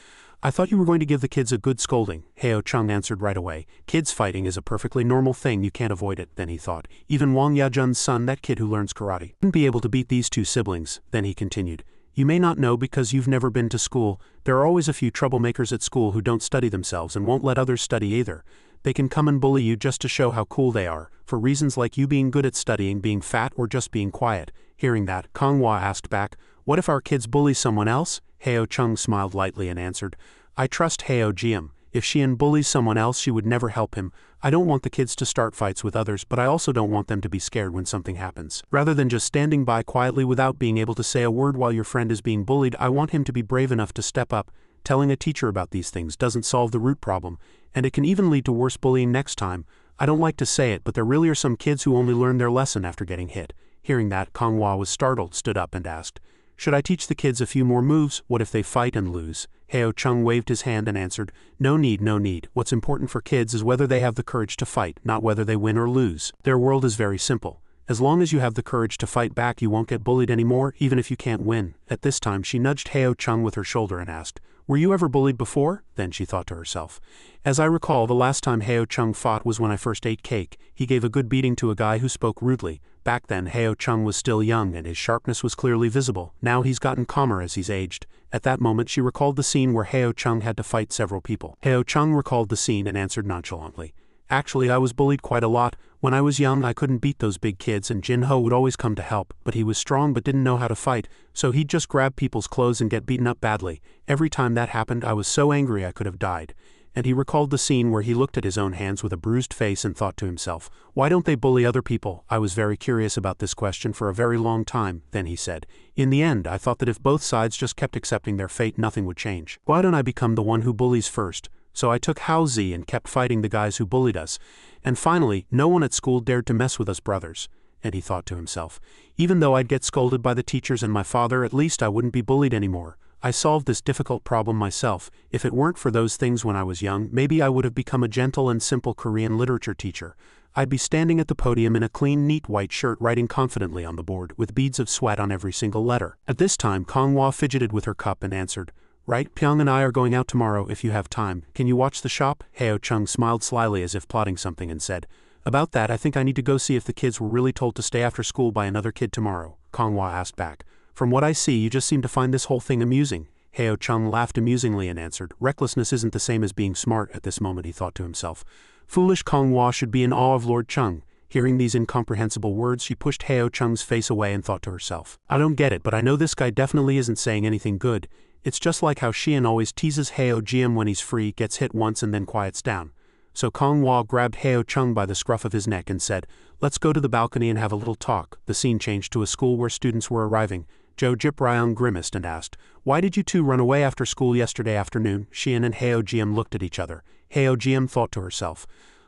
I thought you were going to give the kids a good scolding. Heo Chung answered right away, kids fighting is a perfectly normal thing, you can't avoid it. Then he thought, even Wang Yajun's son, that kid who learns karate, wouldn't be able to beat these two siblings. Then he continued, you may not know because you've never been to school, there are always a few troublemakers at school who don't study themselves and won't let others study either. They can come and bully you just to show how cool they are, for reasons like you being good at studying, being fat, or just being quiet. Hearing that, Kong Hua asked back, what if our kids bully someone else? Heo Chung smiled lightly and answered, I trust Heo Jiam. If Xian bullies someone else, she would never help him. I don't want the kids to start fights with others, but I also don't want them to be scared when something happens. Rather than just standing by quietly without being able to say a word while your friend is being bullied, I want him to be brave enough to step up. Telling a teacher about these things doesn't solve the root problem, and it can even lead to worse bullying next time. I don't like to say it, but there really are some kids who only learn their lesson after getting hit. Hearing that, Kong Hua was startled, stood up and asked, should I teach the kids a few more moves? What if they fight and lose? Heo Chung waved his hand and answered, no need, no need. What's important for kids is whether they have the courage to fight, not whether they win or lose. Their world is very simple. As long as you have the courage to fight back, you won't get bullied anymore, even if you can't win. At this time, she nudged Heo Chung with her shoulder and asked, were you ever bullied before? Then she thought to herself, as I recall, the last time Heo Chung fought was when I first ate cake. He gave a good beating to a guy who spoke rudely. Back then, Heo Chung was still young and his sharpness was clearly visible. Now he's gotten calmer as he's aged. At that moment, she recalled the scene where Heo Chung had to fight several people. Heo Chung recalled the scene and answered nonchalantly, actually, I was bullied quite a lot. When I was young, I couldn't beat those big kids and Jin Ho would always come to help, but he was strong but didn't know how to fight, so he'd just grab people's clothes and get beaten up badly. Every time that happened, I was so angry I could have died. And he recalled the scene where he looked at his own hands with a bruised face and thought to himself, why don't they bully other people? I was very curious about this question for a very long time. Then he said, in the end, I thought that if both sides just kept accepting their fate, nothing would change. Why don't I become the one who bullies first? So I took Hao Zi and kept fighting the guys who bullied us. And finally, no one at school dared to mess with us brothers. And he thought to himself, even though I'd get scolded by the teachers and my father, at least I wouldn't be bullied anymore. I solved this difficult problem myself. If it weren't for those things when I was young, maybe I would have become a gentle and simple Korean literature teacher. I'd be standing at the podium in a clean, neat white shirt writing confidently on the board, with beads of sweat on every single letter. At this time, Kong Hua fidgeted with her cup and answered, right, Pyong and I are going out tomorrow if you have time. Can you watch the shop? Heo Chung smiled slyly as if plotting something and said, about that, I think I need to go see if the kids were really told to stay after school by another kid tomorrow. Kong Hua asked back, from what I see, you just seem to find this whole thing amusing. Heo Chung laughed amusingly and answered, recklessness isn't the same as being smart. At this moment he thought to himself, foolish Kong Hua should be in awe of Lord Chung. Hearing these incomprehensible words, she pushed Heo Chung's face away and thought to herself, I don't get it, but I know this guy definitely isn't saying anything good. It's just like how Xian always teases Heo Jiam when he's free, gets hit once and then quiets down. So Kong Hua grabbed Heo Chung by the scruff of his neck and said, let's go to the balcony and have a little talk. The scene changed to a school where students were arriving. Jo Jip Ryong grimaced and asked, why did you two run away after school yesterday afternoon? Xian and Heo Jiam looked at each other. Heo Jiam thought to herself,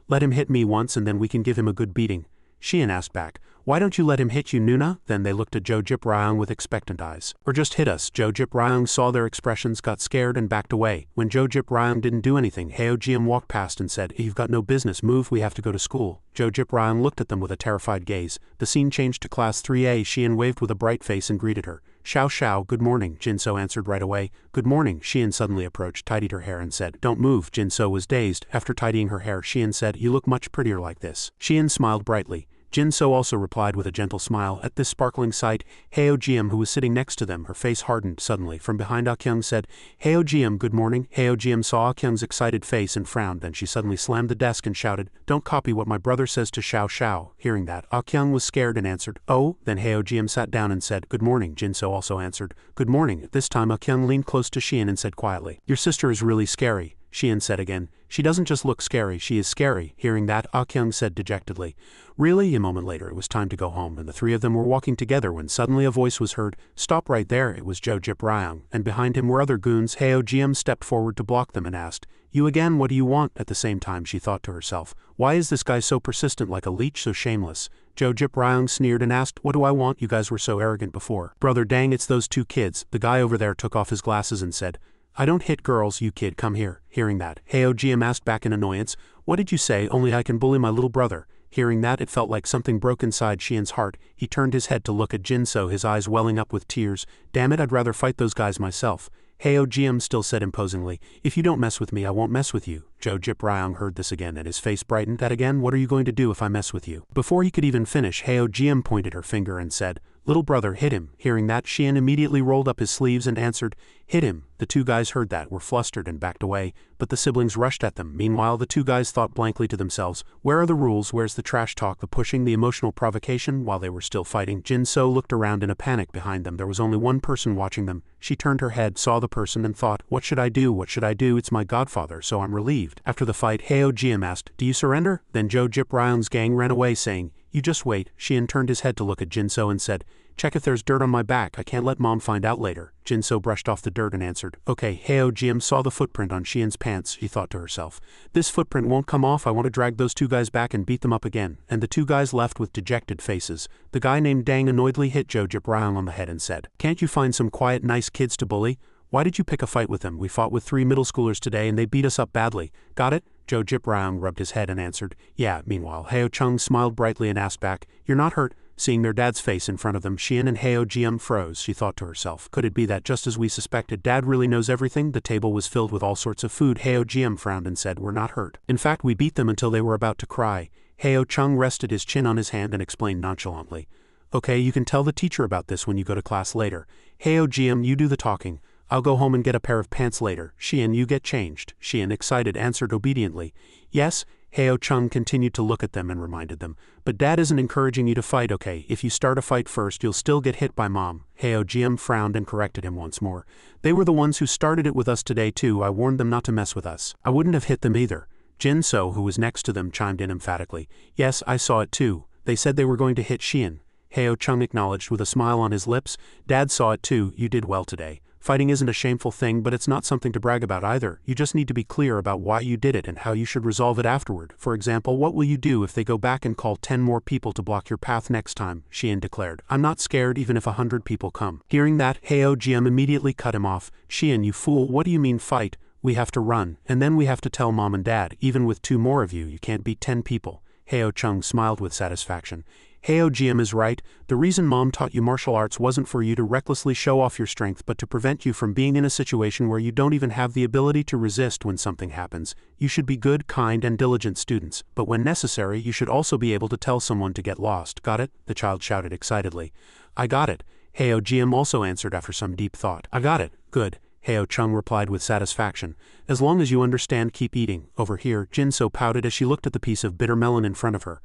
let him hit me once and then we can give him a good beating. Xian asked back, why don't you let him hit you, Nuna? Then they looked at Jo Jip Ryong with expectant eyes. Or just hit us. Jo Jip Ryong saw their expressions, got scared and backed away. When Jo Jip Ryong didn't do anything, Heo Jiam walked past and said, you've got no business, move, we have to go to school. Jo Jip Ryong looked at them with a terrified gaze. The scene changed to class 3A. Xian waved with a bright face and greeted her. Xiao Xiao, good morning. Jinso answered right away. Good morning. Xian suddenly approached, tidied her hair and said, don't move. Jinso was dazed. After tidying her hair, Xian said, you look much prettier like this. Xian smiled brightly. Jin-so also replied with a gentle smile. At this sparkling sight, Hyo-jim, who was sitting next to them, her face hardened suddenly. From behind, Ah-kyung said, Hyo-jim, good morning. Hyo-jim saw Ah-kyung's excited face and frowned. Then she suddenly slammed the desk and shouted, don't copy what my brother says to Xiao Xiao. Hearing that, Ah-kyung was scared and answered, oh. Then Hyo-jim sat down and said, good morning. Jin-so also answered, good morning. At this time, Ah-kyung leaned close to Xian and said quietly, your sister is really scary. Xian said again, she doesn't just look scary, she is scary. Hearing that, Ah-kyung said dejectedly, really? A moment later it was time to go home, and the three of them were walking together when suddenly a voice was heard, stop right there. It was Jo-jip Ryung, and behind him were other goons. Hyo-jim stepped forward to block them and asked, you again, what do you want? At the same time she thought to herself, why is this guy so persistent, like a leech, so shameless? Jo-jip Ryung sneered and asked, what do I want? You guys were so arrogant before. Brother, dang, it's those two kids. The guy over there took off his glasses and said, I don't hit girls, you kid, come here. Hearing that, Hyo-jim asked back in annoyance, what did you say? Only I can bully my little brother. Hearing that, it felt like something broke inside Xian's heart. He turned his head to look at Jin-so, his eyes welling up with tears. Damn it, I'd rather fight those guys myself. Hyo-jim still said imposingly, if you don't mess with me, I won't mess with you. Jo-jip Ryung heard this again and his face brightened. That again? What are you going to do if I mess with you? Before he could even finish, Hyo-jim pointed her finger and said, little brother, hit him. Hearing that, Xian immediately rolled up his sleeves and answered, hit him. The two guys heard that, were flustered and backed away, but the siblings rushed at them. Meanwhile, the two guys thought blankly to themselves, where are the rules, where's the trash talk, the pushing, the emotional provocation? While they were still fighting, Jin-so looked around in a panic. Behind them there was only one person watching them. She turned her head, saw the person and thought, what should I do, what should I do? It's my godfather, so I'm relieved. After the fight, Hyo-jim asked, do you surrender? Then Jo-jip Ryung's gang ran away saying, you just wait. Xian turned his head to look at Jin-so and said, check if there's dirt on my back, I can't let mom find out later. Jin-so brushed off the dirt and answered, okay. Hyo-jim saw the footprint on Xian's pants. She thought to herself, this footprint won't come off, I want to drag those two guys back and beat them up again. And the two guys left with dejected faces. The guy named Dang annoyedly hit Jo-jip Ryung on the head and said, can't you find some quiet, nice kids to bully? Why did you pick a fight with them? We fought with 3 middle schoolers today and they beat us up badly. Got it? Jo-jip Ryung rubbed his head and answered, yeah. Meanwhile, Hyo-chung smiled brightly and asked back, you're not hurt? Seeing their dad's face in front of them, Xian and Hyo-jim froze. She thought to herself, could it be that just as we suspected, Dad really knows everything? The table was filled with all sorts of food. Hyo-jim frowned and said, we're not hurt. In fact, we beat them until they were about to cry. Hyo-chung rested his chin on his hand and explained nonchalantly, okay, you can tell the teacher about this when you go to class later. Hyo-jim, you do the talking. I'll go home and get a pair of pants later. Xian, you get changed. Xian, excited, answered obediently. Yes. Hyo-chung continued to look at them and reminded them, but Dad isn't encouraging you to fight, okay? If you start a fight first, you'll still get hit by Mom. Hyo-jim frowned and corrected him once more. They were the ones who started it with us today too. I warned them not to mess with us. I wouldn't have hit them either. Jin-so, who was next to them, chimed in emphatically. Yes, I saw it too. They said they were going to hit Xian. Hyo-chung acknowledged with a smile on his lips. Dad saw it too. You did well today. Fighting isn't a shameful thing, but it's not something to brag about either. You just need to be clear about why you did it and how you should resolve it afterward. For example, what will you do if they go back and call 10 more people to block your path next time? Xian declared. I'm not scared even if 100 people come. Hearing that, Hyo-jim immediately cut him off. Xian, you fool, what do you mean fight? We have to run, and then we have to tell Mom and Dad. Even with 2 more of you, you can't beat 10 people. Hyo-chung smiled with satisfaction. Hyo-jim is right. The reason Mom taught you martial arts wasn't for you to recklessly show off your strength, but to prevent you from being in a situation where you don't even have the ability to resist when something happens. You should be good, kind, and diligent students, but when necessary, you should also be able to tell someone to get lost. Got it? The child shouted excitedly. I got it. Hyo-jim also answered after some deep thought. I got it. Good. Hyo-chung replied with satisfaction. As long as you understand, keep eating. Over here, Jin-so pouted as she looked at the piece of bitter melon in front of her.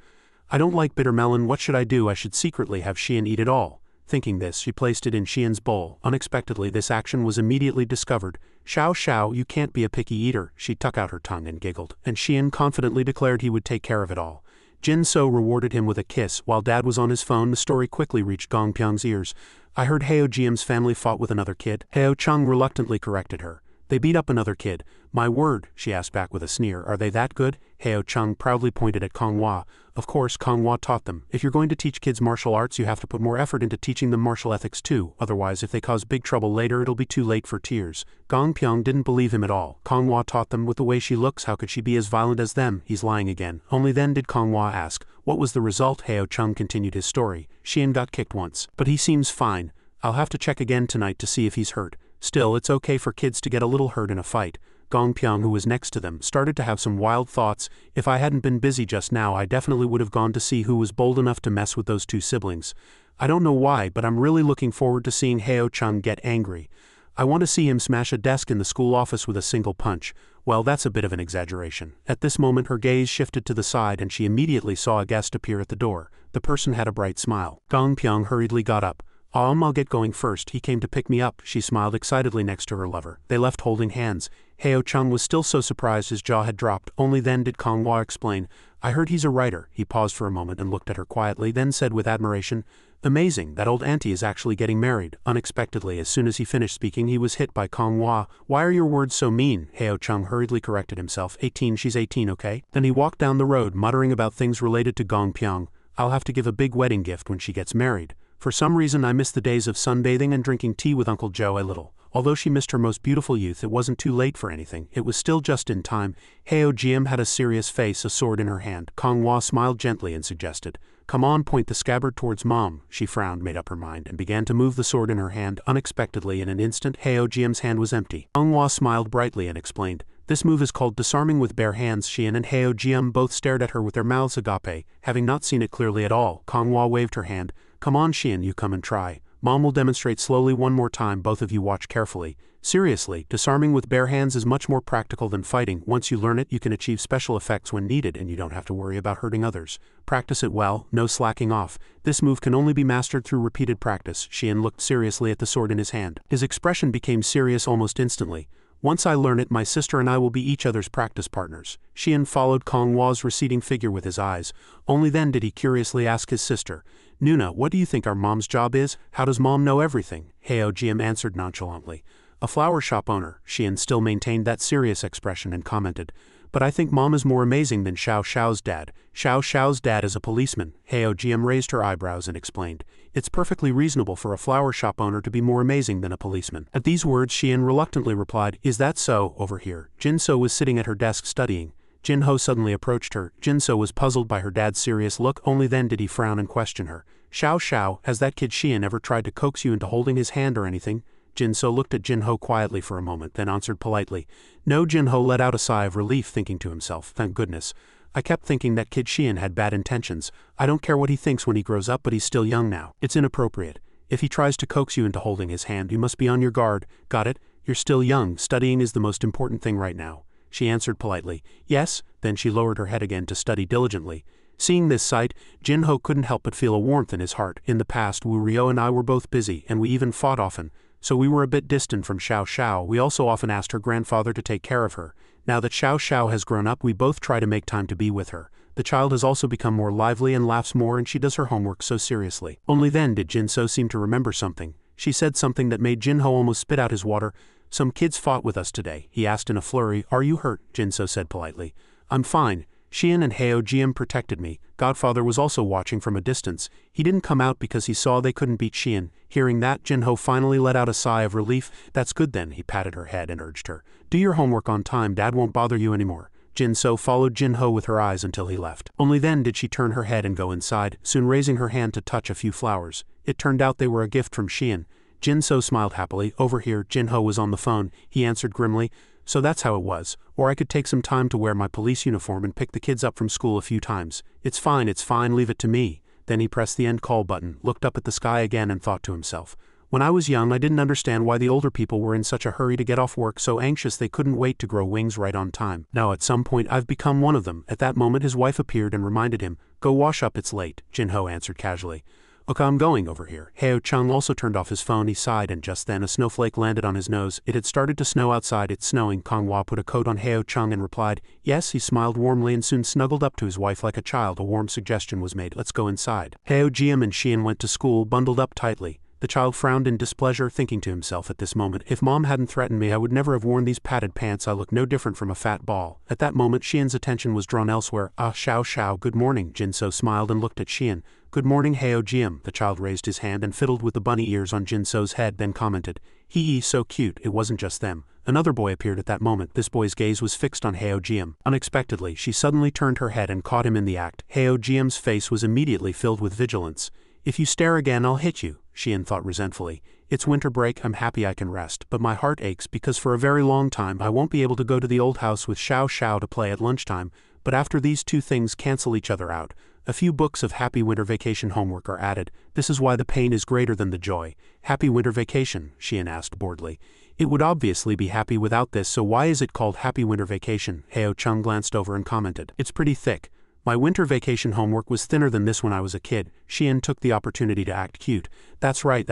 I don't like bitter melon, what should I do? I should secretly have Xian eat it all. Thinking this, she placed it in Xian's bowl. Unexpectedly, this action was immediately discovered. Xiao Xiao, you can't be a picky eater. She tucked out her tongue and giggled, and Xian confidently declared he would take care of it all. Jin-so rewarded him with a kiss. While Dad was on his phone, the story quickly reached Gong Pyong's ears. I heard Hyo-jim's family fought with another kid. Hyo-chung reluctantly corrected her. They beat up another kid. My word, she asked back with a sneer. Are they that good? Hyo-chung proudly pointed at Konghwa. Of course, Konghwa taught them. If you're going to teach kids martial arts, you have to put more effort into teaching them martial ethics too. Otherwise, if they cause big trouble later, it'll be too late for tears. Gong Pyong didn't believe him at all. Konghwa taught them. With the way she looks, how could she be as violent as them? He's lying again. Only then did Konghwa ask, what was the result? Hyo-chung continued his story. Xian got kicked once, but he seems fine. I'll have to check again tonight to see if he's hurt. Still, it's okay for kids to get a little hurt in a fight. Gong Pyong, who was next to them, started to have some wild thoughts. If I hadn't been busy just now, I definitely would have gone to see who was bold enough to mess with those two siblings. I don't know why, but I'm really looking forward to seeing Heo-chang get angry. I want to see him smash a desk in the school office with a single punch. Well, that's a bit of an exaggeration. At this moment her gaze shifted to the side and she immediately saw a guest appear at the door. The person had a bright smile. Gong Pyong hurriedly got up. I'll get going first. He came to pick me up. She smiled excitedly next to her lover. They left holding hands. Heo-chang was still so surprised his jaw had dropped. Only then did Konghua explain. I heard he's a writer. He paused for a moment and looked at her quietly, then said with admiration, Amazing, that old auntie is actually getting married. Unexpectedly, as soon as he finished speaking, he was hit by Konghua. Why are your words so mean? Heo-chang hurriedly corrected himself. 18, she's 18, okay? Then he walked down the road, muttering about things related to Gong Pyong. I'll have to give a big wedding gift when she gets married. For some reason I miss the days of sunbathing and drinking tea with Uncle Joe a little. Although she missed her most beautiful youth, it wasn't too late for anything. It was still just in time. Heo-jiam had a serious face, a sword in her hand. Konghua smiled gently and suggested, Come on, point the scabbard towards Mom. She frowned, made up her mind, and began to move the sword in her hand. Unexpectedly, in an instant, Heo-jiam's hand was empty. Konghua smiled brightly and explained, This move is called disarming with bare hands. Xian and Heo-jiam both stared at her with their mouths agape, having not seen it clearly at all. Konghua waved her hand. Come on, Xian, you come and try. Mom will demonstrate slowly one more time, both of you watch carefully. Seriously, disarming with bare hands is much more practical than fighting. Once you learn it, you can achieve special effects when needed and you don't have to worry about hurting others. Practice it well, no slacking off. This move can only be mastered through repeated practice. Xian looked seriously at the sword in his hand. His expression became serious almost instantly. Once I learn it, my sister and I will be each other's practice partners. Xian followed Konghua's receding figure with his eyes. Only then did he curiously ask his sister, Nuna, what do you think our mom's job is? How does Mom know everything? Heo-jiam answered nonchalantly. A flower shop owner. Xian still maintained that serious expression and commented, But I think Mom is more amazing than Xiao Xiao's dad. Xiao Xiao's dad is a policeman. Heo-jiam raised her eyebrows and explained, It's perfectly reasonable for a flower shop owner to be more amazing than a policeman. At these words Xian reluctantly replied, Is that so? Over here. Jinso was sitting at her desk studying. Jinho suddenly approached her. Jinso was puzzled by her dad's serious look. Only then did he frown and question her. Xiao Xiao, has that kid Xian ever tried to coax you into holding his hand or anything? Jinso looked at Jinho quietly for a moment, then answered politely. No. Jinho let out a sigh of relief, thinking to himself, Thank goodness. I kept thinking that kid Xian had bad intentions. I don't care what he thinks when he grows up, but he's still young now. It's inappropriate. If he tries to coax you into holding his hand, you must be on your guard. Got it? You're still young. Studying is the most important thing right now. She answered politely, Yes, then she lowered her head again to study diligently. Seeing this sight, Jinho couldn't help but feel a warmth in his heart. In the past, Wu Rio and I were both busy, and we even fought often, so we were a bit distant from Xiao Xiao. We also often asked her grandfather to take care of her. Now that Xiao Xiao has grown up, we both try to make time to be with her. The child has also become more lively and laughs more, and she does her homework so seriously. Only then did Jinso seem to remember something. She said something that made Jinho almost spit out his water. Some kids fought with us today, he asked in a flurry. Are you hurt? Jinso said politely. I'm fine. Xian and Heo-jiam protected me. Godfather was also watching from a distance. He didn't come out because he saw they couldn't beat Xian. Hearing that, Jinho finally let out a sigh of relief. That's good then, he patted her head and urged her. Do your homework on time, Dad won't bother you anymore. Jinso followed Jinho with her eyes until he left. Only then did she turn her head and go inside, soon raising her hand to touch a few flowers. It turned out they were a gift from Xian. Jinso smiled happily. Over here, Jinho was on the phone. He answered grimly, So that's how it was. Or I could take some time to wear my police uniform and pick the kids up from school a few times. It's fine, leave it to me. Then he pressed the end call button, looked up at the sky again and thought to himself, When I was young, I didn't understand why the older people were in such a hurry to get off work, so anxious they couldn't wait to grow wings right on time. Now at some point I've become one of them. At that moment his wife appeared and reminded him, Go wash up, it's late. Jinho answered casually. Okay, I'm going over here. Heo-chang also turned off his phone. He sighed, and just then a snowflake landed on his nose. It had started to snow outside. It's snowing. Konghua put a coat on Heo-chang and replied, Yes. He smiled warmly and soon snuggled up to his wife like a child. A warm suggestion was made. Let's go inside. Heo-jiam and Xian went to school, bundled up tightly. The child frowned in displeasure, thinking to himself at this moment, If Mom hadn't threatened me, I would never have worn these padded pants. I look no different from a fat ball. At that moment Xian's attention was drawn elsewhere. Xiao Xiao, good morning. Jinso smiled and looked at Xian. Good morning, Heo-jiam. The child raised his hand and fiddled with the bunny ears on Jinso's head, then commented, Hee, so cute. It wasn't just them. Another boy appeared at that moment. This boy's gaze was fixed on Heo-jiam. Unexpectedly, she suddenly turned her head and caught him in the act. Heo-jiam's face was immediately filled with vigilance. If you stare again, I'll hit you. Xian thought resentfully. It's winter break, I'm happy I can rest, but my heart aches because for a very long time I won't be able to go to the old house with Xiao Xiao to play at lunchtime, but after these two things cancel each other out. A few books of happy winter vacation homework are added. This is why the pain is greater than the joy. Happy winter vacation, Xian asked boredly. It would obviously be happy without this, so why is it called happy winter vacation? Heo Chung glanced over and commented. It's pretty thick. My winter vacation homework was thinner than this when I was a kid. Xian took the opportunity to act cute. That's right.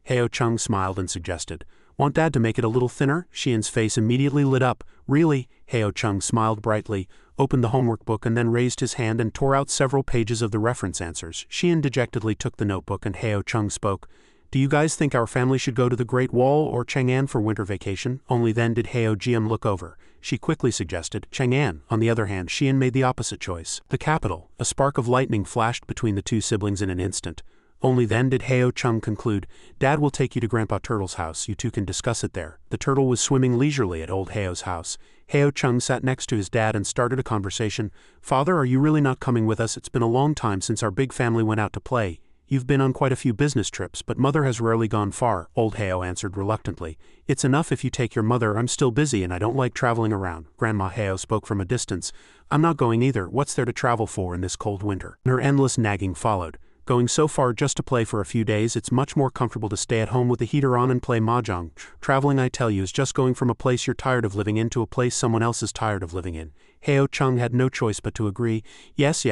Heo Chung smiled and suggested. Want Dad to make it a little thinner? Xian's face immediately lit up. Really? Heo Chung smiled brightly, opened the homework book and then raised his hand and tore out several pages of the reference answers. Xian dejectedly took the notebook and Heo Chung spoke. Do you guys think our family should go to the Great Wall or Chang'an for winter vacation? Only then did Heo Jian look over. She quickly suggested Chang'an. On the other hand, Xian made the opposite choice. The capital. A spark of lightning flashed between the two siblings in an instant. Only then did Heo Chung conclude, Dad will take you to Grandpa Turtle's house, you two can discuss it there. The turtle was swimming leisurely at old Heo's house. Heo Chung sat next to his dad and started a conversation. Father, are you really not coming with us? It's been a long time since our big family went out to play. You've been on quite a few business trips, but Mother has rarely gone far, old Heo answered reluctantly. It's enough if you take your mother, I'm still busy and I don't like traveling around. Grandma Heo spoke from a distance. I'm not going either, what's there to travel for in this cold winter? Her endless nagging followed. Going so far just to play for a few days, it's much more comfortable to stay at home with the heater on and play mahjong. Traveling, I tell you, is just going from a place you're tired of living in to a place someone else is tired of living in. Heo Chung had no choice but to agree. Yes.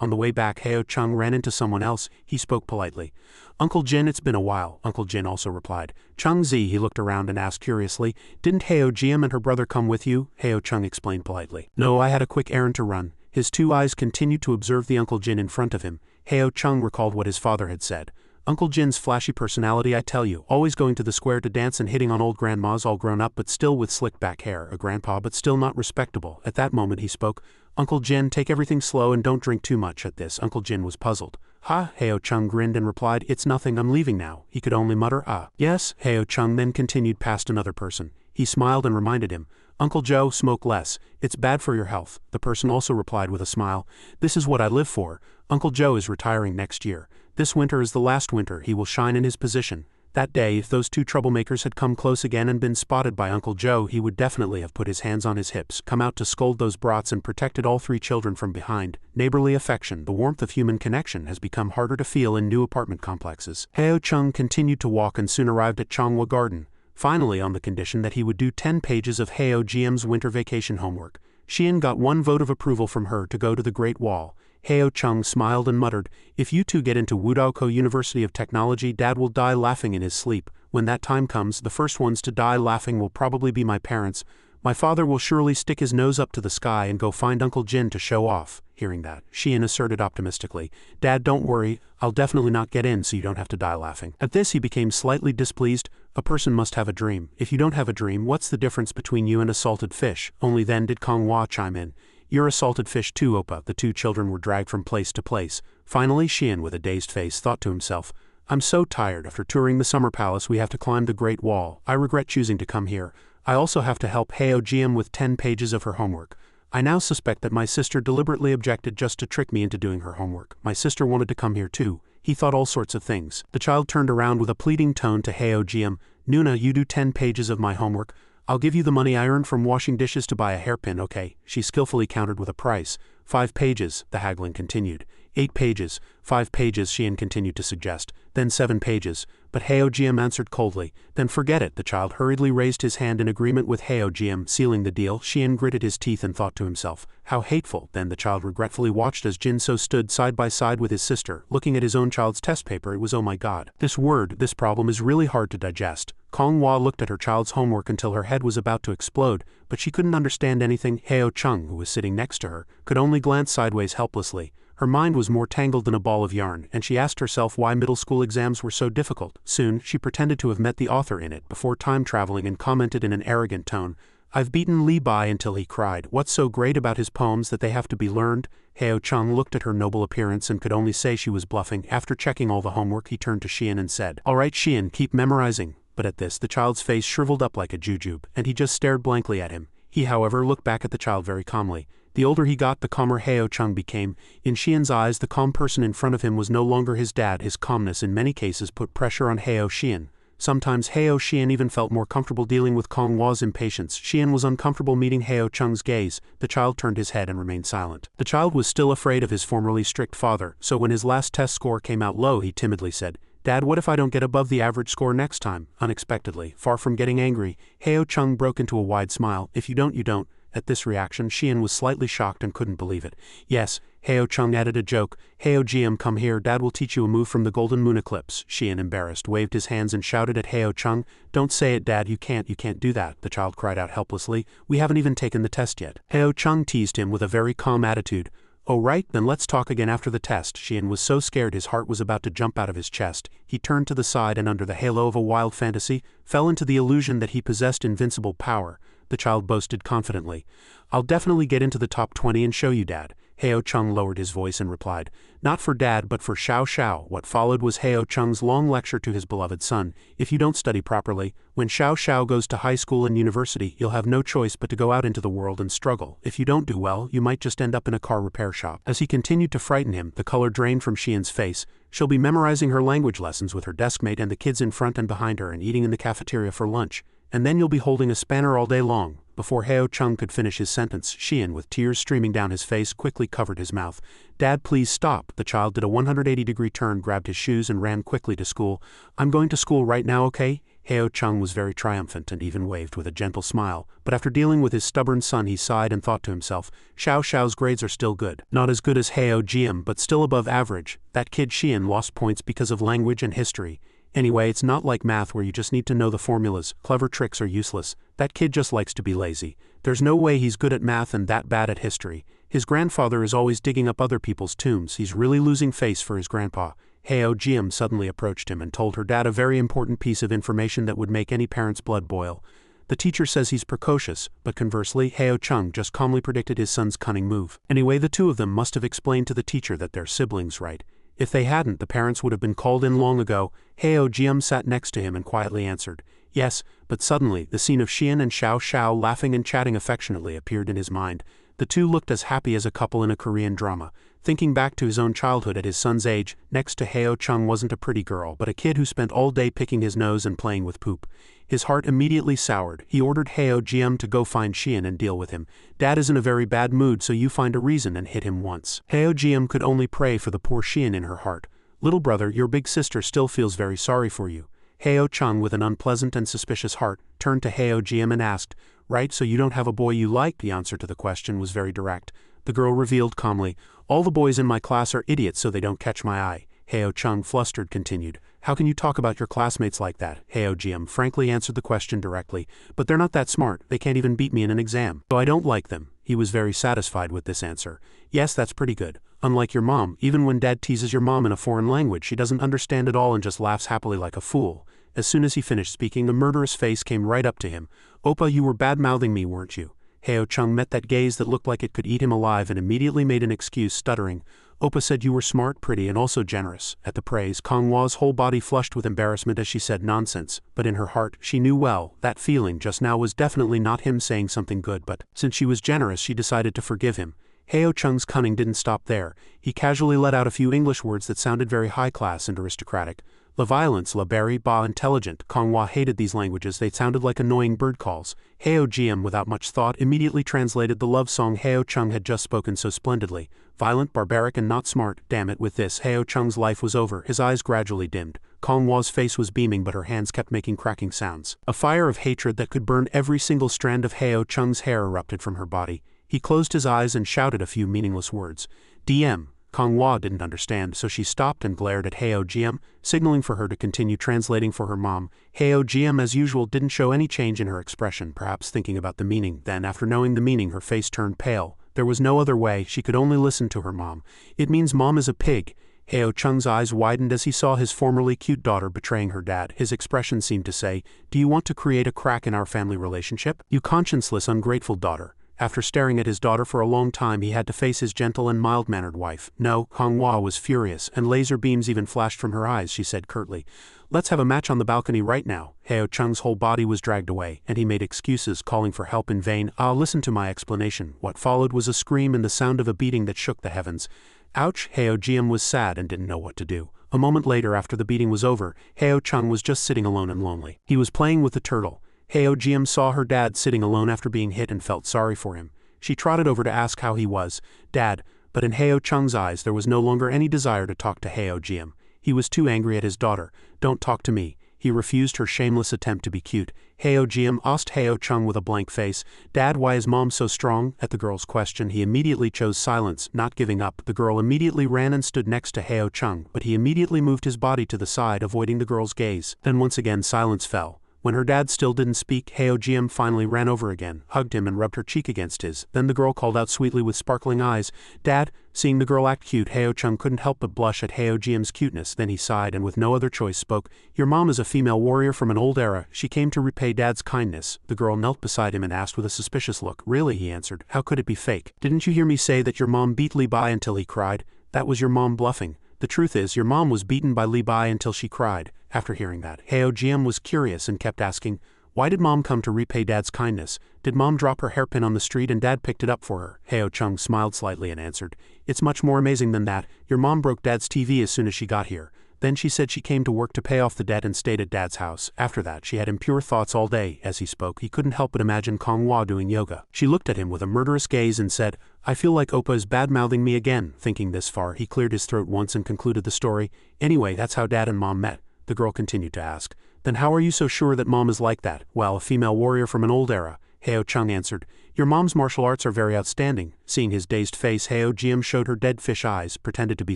On the way back, Heo Chung ran into someone else. He spoke politely. Uncle Jin, it's been a while, Uncle Jin also replied. Chung Zi, he looked around and asked curiously, didn't Heo Jiam and her brother come with you? Heo Chung explained politely. No, I had a quick errand to run. His two eyes continued to observe the Uncle Jin in front of him. Heo Chung recalled what his father had said. Uncle Jin's flashy personality, I tell you, always going to the square to dance and hitting on old grandmas all grown up but still with slick back hair, a grandpa but still not respectable. At that moment he spoke. Uncle Jin, take everything slow and don't drink too much. At this, Uncle Jin was puzzled. Ha, Heo Chung grinned and replied, it's nothing, I'm leaving now. He could only mutter, ah. Yes, Heo Chung then continued past another person. He smiled and reminded him. Uncle Joe, smoke less. It's bad for your health. The person also replied with a smile. This is what I live for. Uncle Joe is retiring next year. This winter is the last winter he will shine in his position. That day, if those two troublemakers had come close again and been spotted by Uncle Joe, he would definitely have put his hands on his hips, come out to scold those brats and protected all three children from behind. Neighborly affection, the warmth of human connection, has become harder to feel in new apartment complexes. Heo Chung continued to walk and soon arrived at Changhua Garden. Finally, on the condition that he would do 10 pages of Heo GM's winter vacation homework. Xian got one vote of approval from her to go to the Great Wall. Heo Chung smiled and muttered, if you two get into Wudaoko University of Technology, Dad will die laughing in his sleep. When that time comes, the first ones to die laughing will probably be my parents. My father will surely stick his nose up to the sky and go find Uncle Jin to show off. Hearing that, Xian asserted optimistically, Dad, don't worry, I'll definitely not get in so you don't have to die laughing. At this he became slightly displeased. A person must have a dream. If you don't have a dream, what's the difference between you and a salted fish? Only then did Changhua chime in. You're a salted fish too, Oppa. The two children were dragged from place to place. Finally, Xian, with a dazed face, thought to himself, I'm so tired. After touring the summer palace, we have to climb the Great Wall. I regret choosing to come here. I also have to help Heo GM with 10 pages of her homework. I now suspect that my sister deliberately objected just to trick me into doing her homework. My sister wanted to come here too. He thought all sorts of things. The child turned around with a pleading tone to Heo GM. Nuna, you do 10 pages of my homework. I'll give you the money I earned from washing dishes to buy a hairpin, okay? She skillfully countered with a price. 5 pages, the haggling continued. 8 pages, 5 pages, Xian continued to suggest. Then 7 pages. But Heo GM answered coldly. Then forget it. The child hurriedly raised his hand in agreement with Heo GM, sealing the deal. Xian gritted his teeth and thought to himself, how hateful. Then the child regretfully watched as Jinso stood side by side with his sister, looking at his own child's test paper. It was, oh my god. This problem is really hard to digest. Changhua looked at her child's homework until her head was about to explode, but she couldn't understand anything. Heo Chung, who was sitting next to her, could only glance sideways helplessly. Her mind was more tangled than a ball of yarn, and she asked herself why middle school exams were so difficult. Soon, she pretended to have met the author in it before time traveling and commented in an arrogant tone, I've beaten Li Bai until he cried. What's so great about his poems that they have to be learned? Heo Chung looked at her noble appearance and could only say she was bluffing. After checking all the homework, he turned to Xian and said, all right Xian, keep memorizing. But at this, the child's face shriveled up like a jujube, and he just stared blankly at him. He, however, looked back at the child very calmly. The older he got, the calmer Heo Chung became. In Xian's eyes, the calm person in front of him was no longer his dad. His calmness in many cases put pressure on Heo Xian. Sometimes Heo Xian even felt more comfortable dealing with Kong Hua's impatience. Xian was uncomfortable meeting Heo Chung's gaze. The child turned his head and remained silent. The child was still afraid of his formerly strict father, so when his last test score came out low, he timidly said, "Dad, what if I don't get above the average score next time?" Unexpectedly, far from getting angry, Heo Chung broke into a wide smile. "If you don't, you don't." At this reaction, Xian was slightly shocked and couldn't believe it. "Yes," Heo Chung added a joke. "Heo Jiam, come here, Dad will teach you a move from the Golden Moon Eclipse." Xian, embarrassed, waved his hands and shouted at Heo Chung, "Don't say it, Dad, you can't do that." The child cried out helplessly, "We haven't even taken the test yet." Heo Chung teased him with a very calm attitude. "Oh right, then let's talk again after the test." Xian was so scared his heart was about to jump out of his chest. He turned to the side and under the halo of a wild fantasy, fell into the illusion that he possessed invincible power. The child boasted confidently. "I'll definitely get into the top 20 and show you, Dad." Heo Chung lowered his voice and replied, "Not for Dad but for Xiao Xiao." What followed was Heo Chung's long lecture to his beloved son. "If you don't study properly, when Xiao Xiao goes to high school and university, you'll have no choice but to go out into the world and struggle. If you don't do well, you might just end up in a car repair shop." As he continued to frighten him, the color drained from Xian's face. "She'll be memorizing her language lessons with her deskmate and the kids in front and behind her and eating in the cafeteria for lunch. And then you'll be holding a spanner all day long." Before Heo Chung could finish his sentence, Xian, with tears streaming down his face, quickly covered his mouth. "Dad, please stop." The child did a 180-degree turn, grabbed his shoes and ran quickly to school. "I'm going to school right now, okay?" Heo Chung was very triumphant and even waved with a gentle smile, but after dealing with his stubborn son he sighed and thought to himself, Xiao Xiao's grades are still good. Not as good as Heo Jiam, but still above average. That kid Xian lost points because of language and history. Anyway, it's not like math where you just need to know the formulas. Clever tricks are useless. That kid just likes to be lazy. There's no way he's good at math and that bad at history. His grandfather is always digging up other people's tombs. He's really losing face for his grandpa." Heo Jiam suddenly approached him and told her dad a very important piece of information that would make any parent's blood boil. "The teacher says he's precocious," but conversely, Heo Chung just calmly predicted his son's cunning move. Anyway, the two of them must have explained to the teacher that they're siblings, right? If they hadn't, the parents would have been called in long ago. Heo Jiam sat next to him and quietly answered, "Yes," but suddenly, the scene of Xian and Xiao Xiao laughing and chatting affectionately appeared in his mind. The two looked as happy as a couple in a Korean drama. Thinking back to his own childhood at his son's age, next to Heo Chung wasn't a pretty girl, but a kid who spent all day picking his nose and playing with poop. His heart immediately soured. He ordered Heo Jiam to go find Xian and deal with him. "Dad is in a very bad mood, so you find a reason and hit him once." Heo Jiam could only pray for the poor Xian in her heart. "Little brother, your big sister still feels very sorry for you." Heo Chung, with an unpleasant and suspicious heart, turned to Heo Jiam and asked, "Right, so you don't have a boy you like?" The answer to the question was very direct. The girl revealed calmly, "All the boys in my class are idiots, so they don't catch my eye." Heo Chung, flustered, continued, "How can you talk about your classmates like that?" Heo Jiam frankly answered the question directly, "But they're not that smart, they can't even beat me in an exam. So I don't like them." He was very satisfied with this answer. "Yes, that's pretty good. Unlike your mom, even when Dad teases your mom in a foreign language, she doesn't understand at all and just laughs happily like a fool." As soon as he finished speaking, the murderous face came right up to him. "Oppa, you were bad-mouthing me, weren't you?" Heo Chung met that gaze that looked like it could eat him alive and immediately made an excuse, stuttering. "Oppa said you were smart, pretty, and also generous." At the praise, Kong Hua's whole body flushed with embarrassment as she said nonsense, but in her heart, she knew well, that feeling just now was definitely not him saying something good, but since she was generous, she decided to forgive him. Heo Chung's cunning didn't stop there. He casually let out a few English words that sounded very high-class and aristocratic. La violence, la berry, ba intelligent. Kong Hua hated these languages, they sounded like annoying bird calls. Heo Jiam, without much thought, immediately translated the love song Heo Chung had just spoken so splendidly. Violent, barbaric, and not smart. Damn it, with this, Heo Chung's life was over. His eyes gradually dimmed. Kong Hua's face was beaming, but her hands kept making cracking sounds. A fire of hatred that could burn every single strand of Heo Chung's hair erupted from her body. He closed his eyes and shouted a few meaningless words. "DM." Kong Hua didn't understand, so she stopped and glared at Heo Jiam, signaling for her to continue translating for her mom. Heo Jiam, as usual, didn't show any change in her expression, perhaps thinking about the meaning. Then, after knowing the meaning, her face turned pale. There was no other way, she could only listen to her mom. "It means mom is a pig." Heo Chung's eyes widened as he saw his formerly cute daughter betraying her dad. His expression seemed to say, "Do you want to create a crack in our family relationship? You conscienceless, ungrateful daughter." After staring at his daughter for a long time, he had to face his gentle and mild-mannered wife. No, Manhua was furious, and laser beams even flashed from her eyes. She said curtly, "Let's have a match on the balcony right now." Heo Chung's whole body was dragged away, and he made excuses, calling for help in vain. "I'll listen to my explanation." What followed was a scream and the sound of a beating that shook the heavens. Ouch! Heo Jiam was sad and didn't know what to do. A moment later, after the beating was over, Heo Chung was just sitting alone and lonely. He was playing with the turtle. Heo Jiam saw her dad sitting alone after being hit and felt sorry for him. She trotted over to ask how he was. "Dad," but in Heo Chung's eyes there was no longer any desire to talk to Heo Jiam. He was too angry at his daughter. "Don't talk to me." He refused her shameless attempt to be cute. Heo Jiam asked Heo Chung with a blank face, "Dad, why is Mom so strong?" At the girl's question, he immediately chose silence, not giving up. The girl immediately ran and stood next to Heo Chung, but he immediately moved his body to the side, avoiding the girl's gaze. Then once again silence fell. When her dad still didn't speak, Heo Jiam finally ran over again, hugged him and rubbed her cheek against his. Then the girl called out sweetly with sparkling eyes, "Dad." Seeing the girl act cute, Heo Chung couldn't help but blush at Heo Jiam's cuteness. Then he sighed and with no other choice spoke, "Your mom is a female warrior from an old era. She came to repay Dad's kindness." The girl knelt beside him and asked with a suspicious look. "Really?" he answered. "How could it be fake? Didn't you hear me say that your mom beat Li Bai until he cried? That was your mom bluffing. The truth is, your mom was beaten by Li Bai until she cried." After hearing that, Heo Jiam was curious and kept asking, "Why did Mom come to repay Dad's kindness? Did Mom drop her hairpin on the street and Dad picked it up for her?" Heo Chung smiled slightly and answered, "It's much more amazing than that. Your mom broke Dad's TV as soon as she got here. Then she said she came to work to pay off the debt and stayed at Dad's house. After that, she had impure thoughts all day." As he spoke, he couldn't help but imagine Kong Hua doing yoga. She looked at him with a murderous gaze and said, "I feel like Oppa is bad-mouthing me again." Thinking this far, he cleared his throat once and concluded the story. "Anyway, that's how Dad and Mom met." The girl continued to ask, "Then how are you so sure that Mom is like that?" "Well, a female warrior from an old era," Heo Chung answered. "Your mom's martial arts are very outstanding." Seeing his dazed face, Heo Jiam showed her dead fish eyes, pretended to be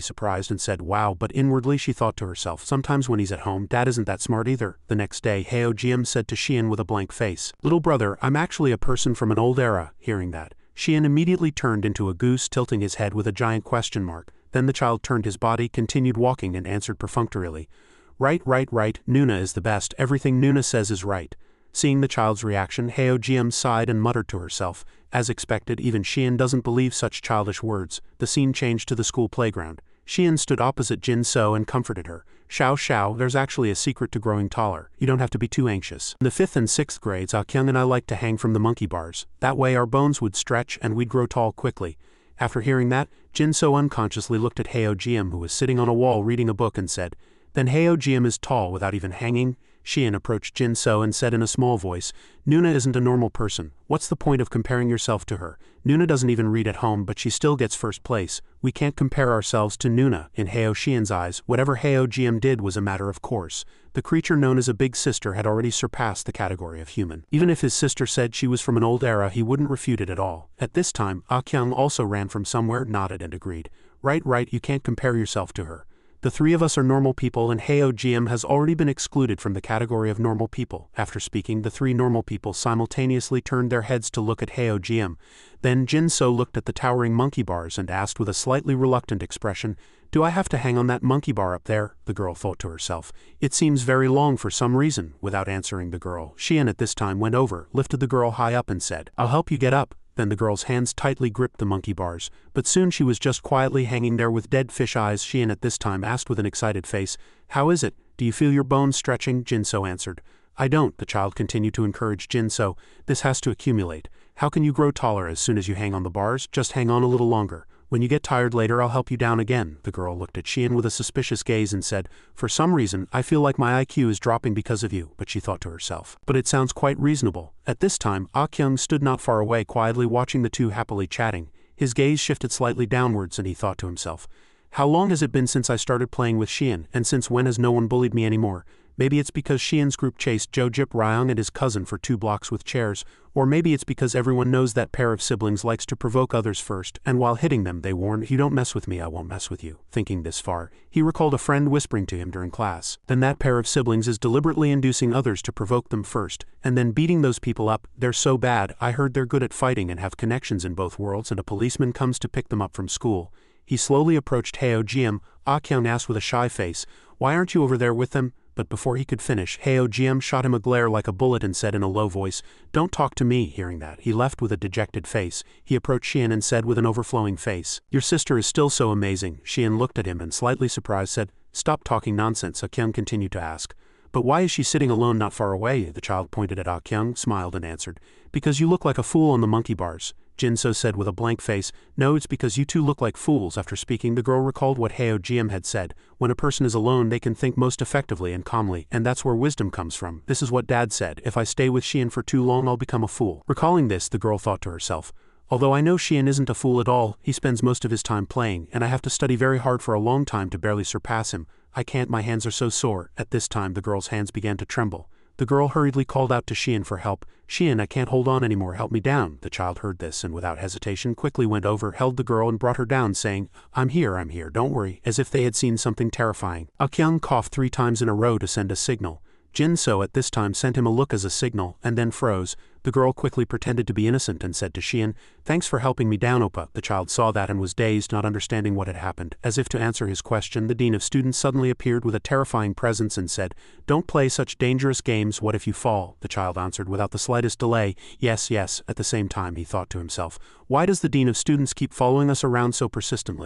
surprised and said, "Wow," but inwardly she thought to herself, "Sometimes when he's at home, Dad isn't that smart either." The next day, Heo Jiam said to Xian with a blank face, "Little brother, I'm actually a person from an old era." Hearing that, Xian immediately turned into a goose, tilting his head with a giant question mark. Then the child turned his body, continued walking and answered perfunctorily, "Right, right, right, Nuna is the best. Everything Nuna says is right." Seeing the child's reaction, Heo Jiam sighed and muttered to herself, "As expected, even Xian doesn't believe such childish words." The scene changed to the school playground. Xian stood opposite Jin So and comforted her. "Xiao Xiao, there's actually a secret to growing taller. You don't have to be too anxious. In the 5th and 6th grades, Kyung and I like to hang from the monkey bars. That way our bones would stretch and we'd grow tall quickly." After hearing that, Jin So unconsciously looked at Heo Jiam, who was sitting on a wall reading a book, and said, "Then Heo Jiam is tall without even hanging?" Xian approached Jin So and said in a small voice, "Nuna isn't a normal person. What's the point of comparing yourself to her? Nuna doesn't even read at home, but she still gets first place. We can't compare ourselves to Nuna." In Heo Xian's eyes, whatever Heo Jiam did was a matter of course. The creature known as a big sister had already surpassed the category of human. Even if his sister said she was from an old era, he wouldn't refute it at all. At this time, Kyung also ran from somewhere, nodded and agreed. Right, you can't compare yourself to her. The three of us are normal people and Heo Jiam has already been excluded from the category of normal people. After speaking, the three normal people simultaneously turned their heads to look at Heo Jiam. Then Jin So looked at the towering monkey bars and asked with a slightly reluctant expression, "Do I have to hang on that monkey bar up there?" The girl thought to herself, "It seems very long for some reason." Without answering the girl, Xian at this time went over, lifted the girl high up and said, "I'll help you get up." Then the girl's hands tightly gripped the monkey bars, but soon she was just quietly hanging there with dead fish eyes. Xian at this time asked with an excited face, "How is it? Do you feel your bones stretching?" Jin So answered, "I don't." The child continued to encourage Jin So, "This has to accumulate. How can you grow taller as soon as you hang on the bars? Just hang on a little longer. When you get tired later, I'll help you down again." The girl looked at Xian with a suspicious gaze and said, "For some reason, I feel like my IQ is dropping because of you." But she thought to herself, "But it sounds quite reasonable." At this time, Kyung stood not far away quietly watching the two happily chatting. His gaze shifted slightly downwards and he thought to himself, "How long has it been since I started playing with Xian, and since when has no one bullied me anymore? Maybe it's because Xian's group chased Jo Jip Ryong and his cousin for 2 blocks with chairs, or maybe it's because everyone knows that pair of siblings likes to provoke others first, and while hitting them they warn, 'If you don't mess with me, I won't mess with you.'" Thinking this far, he recalled a friend whispering to him during class, "Then that pair of siblings is deliberately inducing others to provoke them first, and then beating those people up. They're so bad, I heard they're good at fighting and have connections in both worlds, and a policeman comes to pick them up from school." He slowly approached Heo Jiam. Kyung asked with a shy face, "Why aren't you over there with them?" but before he could finish, houseguest shot him a glare like a bullet and said in a low voice, "Don't talk to me." Hearing that, he left with a dejected face. He approached Xian and said with an overflowing face, "Your sister is still so amazing." Xian looked at him and slightly surprised said, "Stop talking nonsense." Akyung continued to ask, "But why is she sitting alone not far away?" The child pointed at Akyung, smiled and answered, "Because you look like a fool on the monkey bars." Jinso said with a blank face, "No, it's because you two look like fools." After speaking, the girl recalled what houseguest had said, "When a person is alone they can think most effectively and calmly, and that's where wisdom comes from. This is what Dad said, if I stay with Xian for too long I'll become a fool." Recalling this, the girl thought to herself, "Although I know Xian isn't a fool at all, he spends most of his time playing, and I have to study very hard for a long time to barely surpass him. I can't, my hands are so sore." At this time the girl's hands began to tremble. The girl hurriedly called out to Xian for help. "Xian, I can't hold on anymore, help me down." The child heard this and without hesitation quickly went over, held the girl and brought her down, saying, I'm here, don't worry," as if they had seen something terrifying. Akyung coughed 3 times in a row to send a signal. Jinso at this time sent him a look as a signal, and then froze. The girl quickly pretended to be innocent and said to Xian, "Thanks for helping me down, Oppa." The child saw that and was dazed, not understanding what had happened. As if to answer his question, the dean of students suddenly appeared with a terrifying presence and said, "Don't play such dangerous games, what if you fall?" The child answered without the slightest delay, yes. At the same time he thought to himself, "Why does the dean of students keep following us around so persistently?"